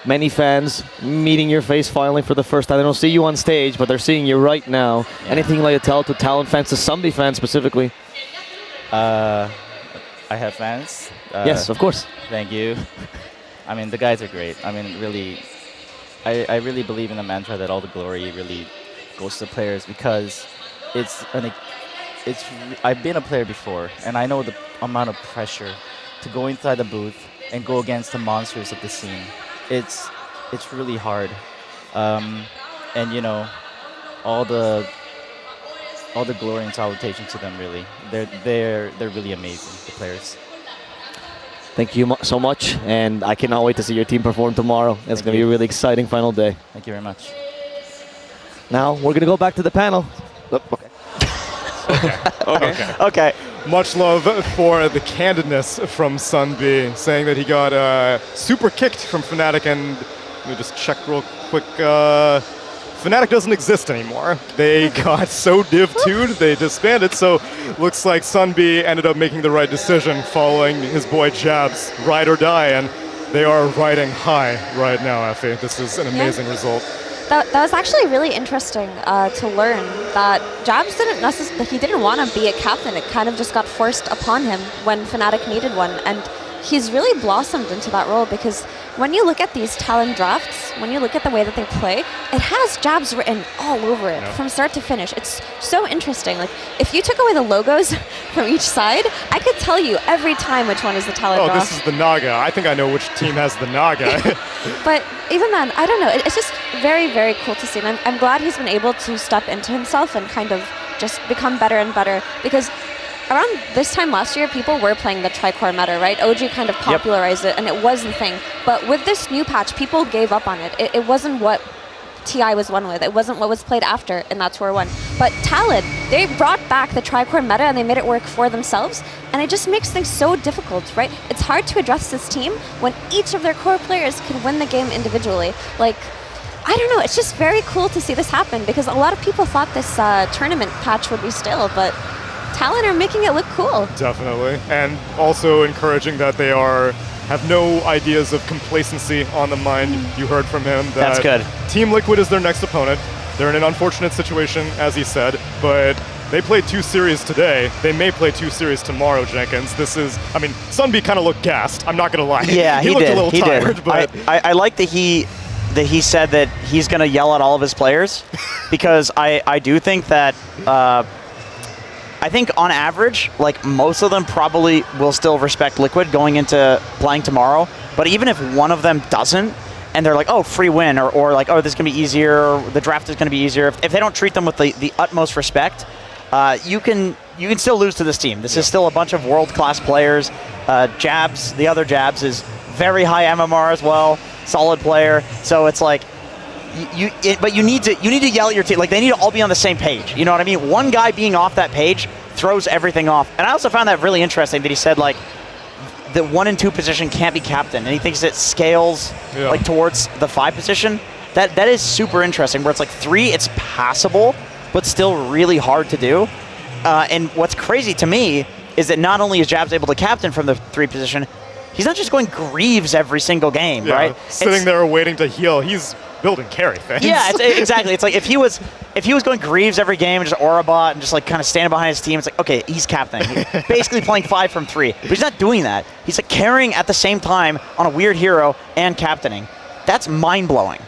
many fans meeting your face finally for the first time. They don't see you on stage, but they're seeing you right now. Yeah. Anything like to tell to Talon fans, to Sunby fans specifically? I have fans. Yes, of course. Thank you. The guys are great. Really, I really believe in the mantra that all the glory really goes to the players, because I've been a player before, and I know the amount of pressure to go inside the booth and go against the monsters of the scene. It's really hard, and all the glory and salutation to them. Really, they're really amazing, the players. Thank you so much, and I cannot wait to see your team perform tomorrow. It's going to be a really exciting final day. Thank you very much. Now we're going to go back to the panel. Okay. Much love for the candidness from Sunby, saying that he got super kicked from Fnatic, and let me just check real quick. Fnatic doesn't exist anymore. They got so Div 2'd, they disbanded, so looks like Sunby ended up making the right decision following his boy Jabs, ride or die, and they are riding high right now, Effie. This is an amazing result. That was actually really interesting to learn that Jabs didn't want to be a captain. It kind of just got forced upon him when Fnatic needed one, and he's really blossomed into that role, because when you look at these Talon drafts, when you look at the way that they play, it has Jabs written all over it from start to finish. It's so interesting. Like, if you took away the logos from each side, I could tell you every time which one is the Talon draft. Oh, this is the Naga. I think I know which team has the Naga. But even then, I don't know. It's just very, very cool to see. And I'm glad he's been able to step into himself and kind of just become better and better, because around this time last year, people were playing the Tricore meta, right? OG kind of popularized it, and it was the thing. But with this new patch, people gave up on it. It wasn't what TI was won with. It wasn't what was played after in that Tour 1. But Talon, they brought back the Tricore meta and they made it work for themselves, and it just makes things so difficult, right? It's hard to address this team when each of their core players can win the game individually. Like, I don't know, it's just very cool to see this happen, because a lot of people thought this tournament patch would be stale, but Talon are making it look cool. Definitely. And also encouraging that they have no ideas of complacency on the mind. You heard from him that That's good. Team Liquid is their next opponent. They're in an unfortunate situation, as he said, but they played 2 series today. They may play 2 series tomorrow, Jenkins. This is, I mean, Sunby kind of looked gassed. I'm not going to lie. Yeah, he looked did. a little tired, but I like that he said that he's going to yell at all of his players, because I do think that I think on average, like, most of them probably will still respect Liquid going into playing tomorrow. But even if one of them doesn't, and they're like, oh, free win, or like, oh, this is going to be easier, or the draft is going to be easier, if they don't treat them with the utmost respect, you can still lose to this team. This is still a bunch of world-class players. Jabs, the other Jabs, is very high MMR as well, solid player. So it's like, but you need to yell at your team. Like, they need to all be on the same page. You know what I mean? One guy being off that page throws everything off. And I also found that really interesting that he said, like, the 1 and 2 position can't be captain, and he thinks it scales like towards the 5 position. That is super interesting. Where it's like 3, it's passable, but still really hard to do. And what's crazy to me is that not only is Jabs able to captain from the 3 position, he's not just going Greaves every single game, right? Sitting there waiting to heal. He's building carry things. Yeah, exactly. It's like if he was going Greaves every game and just Aurabot and just like kind of standing behind his team, it's like, okay, he's captaining. He's basically playing 5 from 3. But he's not doing that. He's like carrying at the same time on a weird hero and captaining. That's mind-blowing.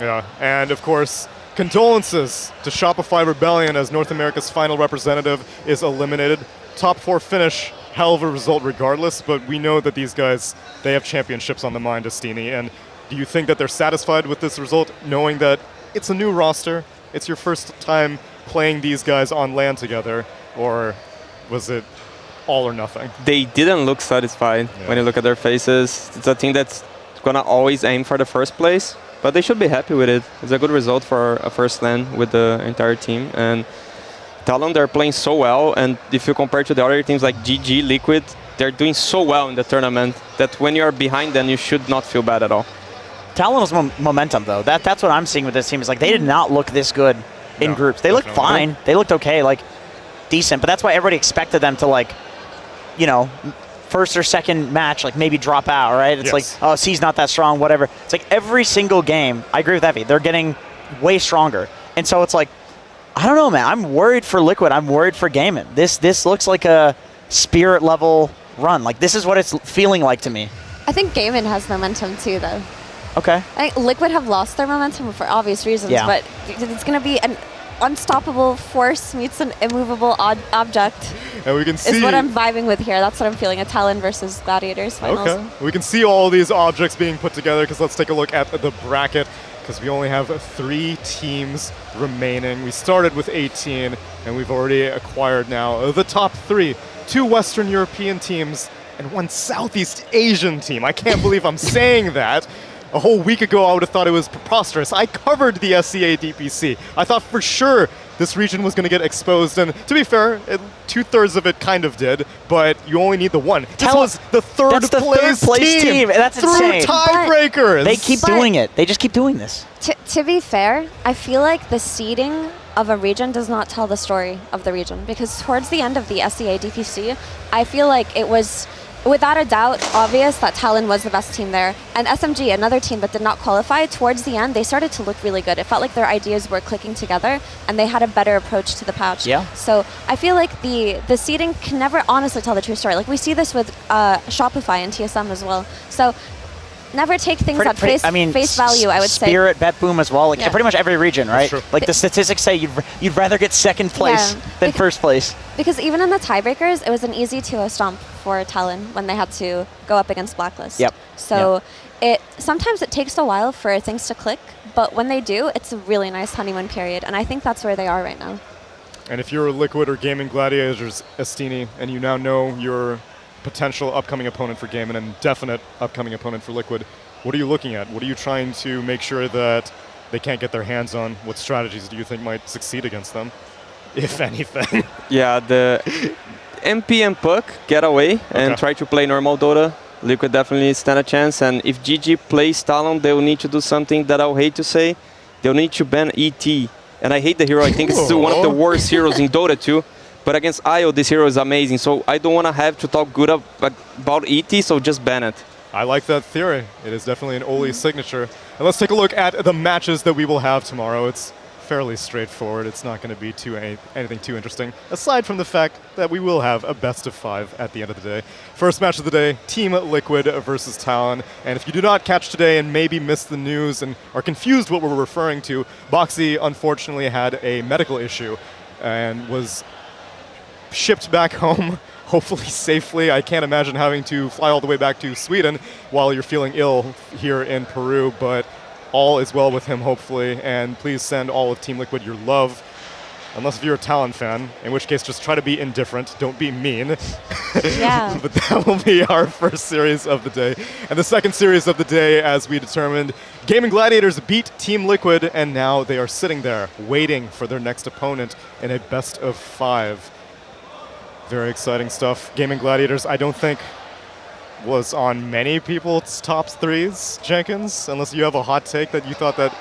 Yeah, and of course, condolences to Shopify Rebellion as North America's final representative is eliminated. Top 4 finish, hell of a result regardless, but we know that these guys, they have championships on the mind, Astini, and do you think that they're satisfied with this result, knowing that it's a new roster, it's your first time playing these guys on LAN together, or was it all or nothing? They didn't look satisfied when you look at their faces. It's a team that's going to always aim for the first place, but they should be happy with it. It's a good result for a first LAN with the entire team. And Talon, they're playing so well, and if you compare to the other teams like GG, Liquid, they're doing so well in the tournament that when you're behind them, you should not feel bad at all. Talon was momentum, though. That's what I'm seeing with this team. Is like they did not look this good in groups. They looked fine. They looked okay, like decent. But that's why everybody expected them to, like, you know, first or second match, like maybe drop out, right? It's like, oh, C's not that strong, whatever. It's like every single game, I agree with Evie, they're getting way stronger. And so it's like, I don't know, man. I'm worried for Liquid. I'm worried for Gaimin. This looks like a Spirit level run. Like, this is what it's feeling like to me. I think Gaimin has momentum too, though. Okay. I think Liquid have lost their momentum for obvious reasons, but it's going to be an unstoppable force meets an immovable object. And we can see... is what I'm vibing with here. That's what I'm feeling, a Talon versus Gladiators finals. Okay. We can see all these objects being put together, because let's take a look at the bracket, because we only have 3 teams remaining. We started with 18, and we've already acquired now the top 3. 2 Western European teams and 1 Southeast Asian team. I can't believe I'm saying that. A whole week ago, I would have thought it was preposterous. I covered the SCA DPC. I thought for sure this region was going to get exposed, and to be fair, 2/3 of it kind of did, but you only need the 1. This was the third place team. That's insane. Through tiebreakers. They keep doing it. They just keep doing this. To be fair, I feel like the seeding of a region does not tell the story of the region, because towards the end of the SCA DPC, I feel like it was without a doubt obvious that Talon was the best team there. And SMG, another team that did not qualify, towards the end, they started to look really good. It felt like their ideas were clicking together, and they had a better approach to the patch. Yeah. So I feel like the seeding can never honestly tell the true story. Like, we see this with Shopify and TSM as well. So never take things at face value, I would say. Spirit, Bet Boom as well. Like, pretty much every region, right? Like, the statistics say you'd rather get second place than first place. Because even in the tiebreakers, it was an easy 2-0 stomp for Talon when they had to go up against Blacklist. So sometimes it takes a while for things to click, but when they do, it's a really nice honeymoon period, and I think that's where they are right now. And if you're Liquid or Gaming Gladiators, Estini, and you now know your potential upcoming opponent for Gaming and definite upcoming opponent for Liquid, what are you looking at? What are you trying to make sure that they can't get their hands on? What strategies do you think might succeed against them, if anything? Yeah, the MP and Puck get away and try to play normal Dota. Liquid definitely stand a chance, and if GG plays Talon, they will need to do something that I'll hate to say. They'll need to ban ET. And I hate the hero. I think it's one of the worst heroes in Dota 2. But against IO, this hero is amazing. So I don't want to have to talk good about ET, so just ban it. I like that theory. It is definitely an Oli signature. And let's take a look at the matches that we will have tomorrow. It's fairly straightforward. It's not going to be anything too interesting, aside from the fact that we will have a best of 5 at the end of the day. First match of the day, Team Liquid versus Talon. And if you do not catch today and maybe missed the news and are confused what we're referring to, Boxy unfortunately had a medical issue and was shipped back home, hopefully safely. I can't imagine having to fly all the way back to Sweden while you're feeling ill here in Peru, but all is well with him, hopefully, and please send all of Team Liquid your love. Unless if you're a Talon fan, in which case just try to be indifferent, don't be mean. Yeah. But that will be our first series of the day. And the second series of the day, as we determined, Gaming Gladiators beat Team Liquid, and now they are sitting there waiting for their next opponent in a best of 5. Very exciting stuff. Gaming Gladiators, I don't think was on many people's top 3s, Jenkins, unless you have a hot take that you thought that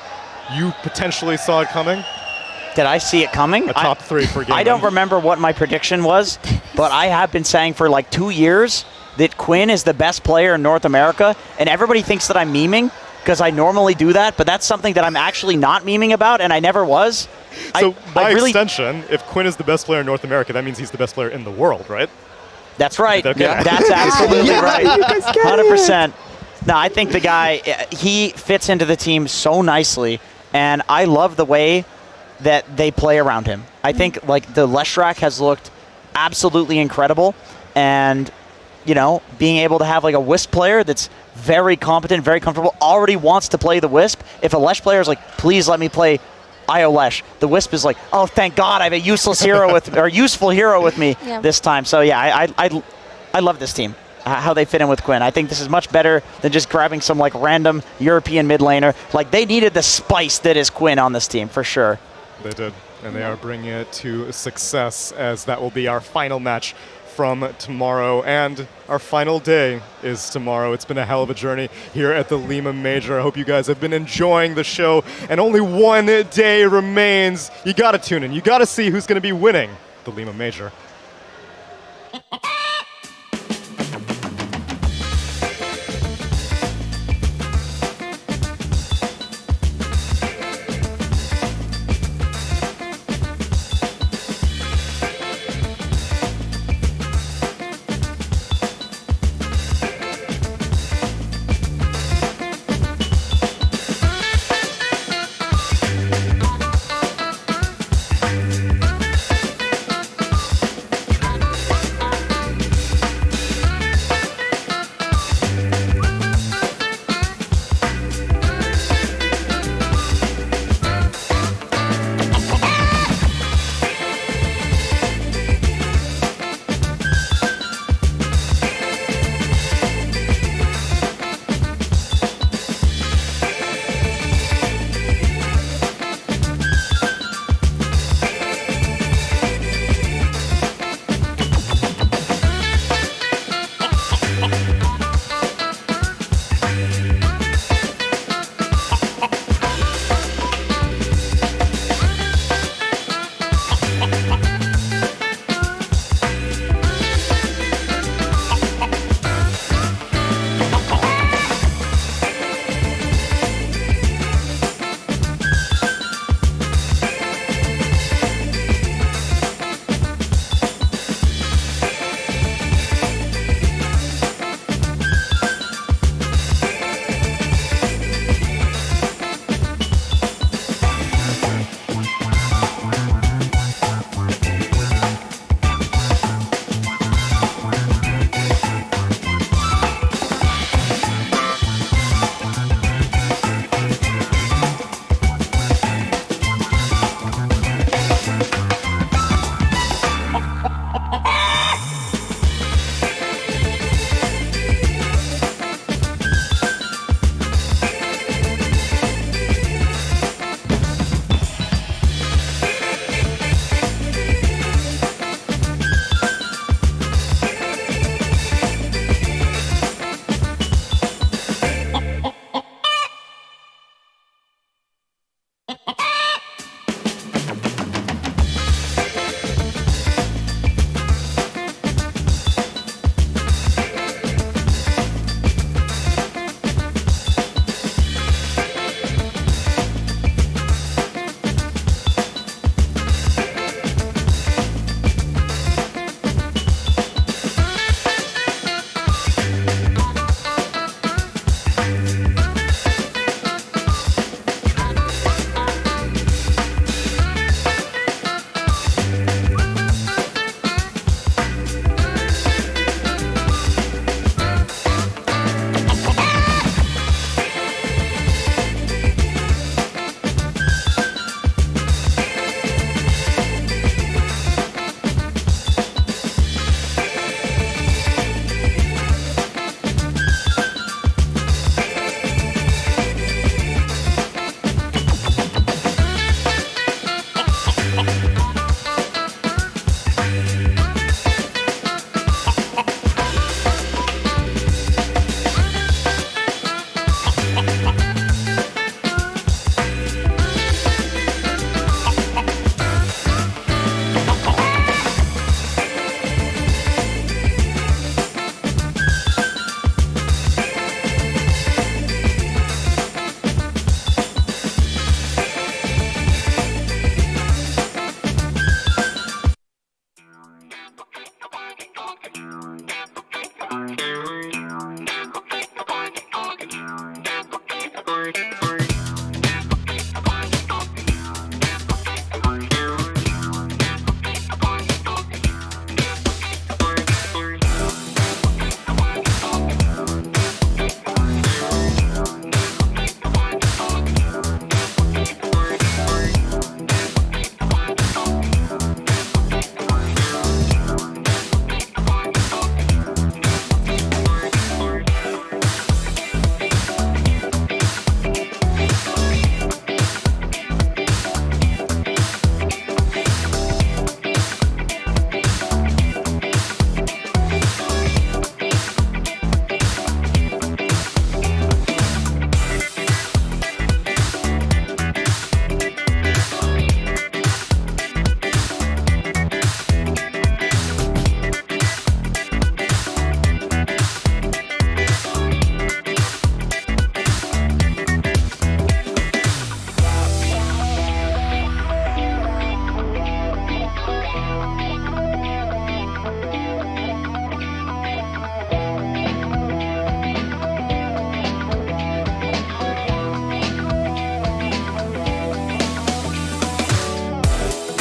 you potentially saw it coming. Did I see it coming? A top 3 for Gaming. I don't remember what my prediction was, but I have been saying for like 2 years that Quinn is the best player in North America, and everybody thinks that I'm memeing because I normally do that, but that's something that I'm actually not memeing about, and I never was. So by extension, if Quinn is the best player in North America, that means he's the best player in the world, right? That's right. Okay. Yeah. That's absolutely right. You guys get 100%. No, I think the guy, he fits into the team so nicely, and I love the way that they play around him. I think like the Leshrac has looked absolutely incredible, and you know, being able to have like a Wisp player that's very competent, very comfortable, already wants to play the Wisp. If a Lesh player is like, please let me play IO Lesh, the Wisp is like, oh, thank God I have a useless hero with or useful hero with me this time. So yeah, I love this team, how they fit in with Quinn. I think this is much better than just grabbing some like random European mid laner. Like they needed the spice that is Quinn on this team for sure. They did, and they are bringing it to success, as that will be our final match from tomorrow, and our final day is tomorrow. It's been a hell of a journey here at the Lima Major. I hope you guys have been enjoying the show, and only one day remains. You gotta tune in. You gotta see who's gonna be winning the Lima Major.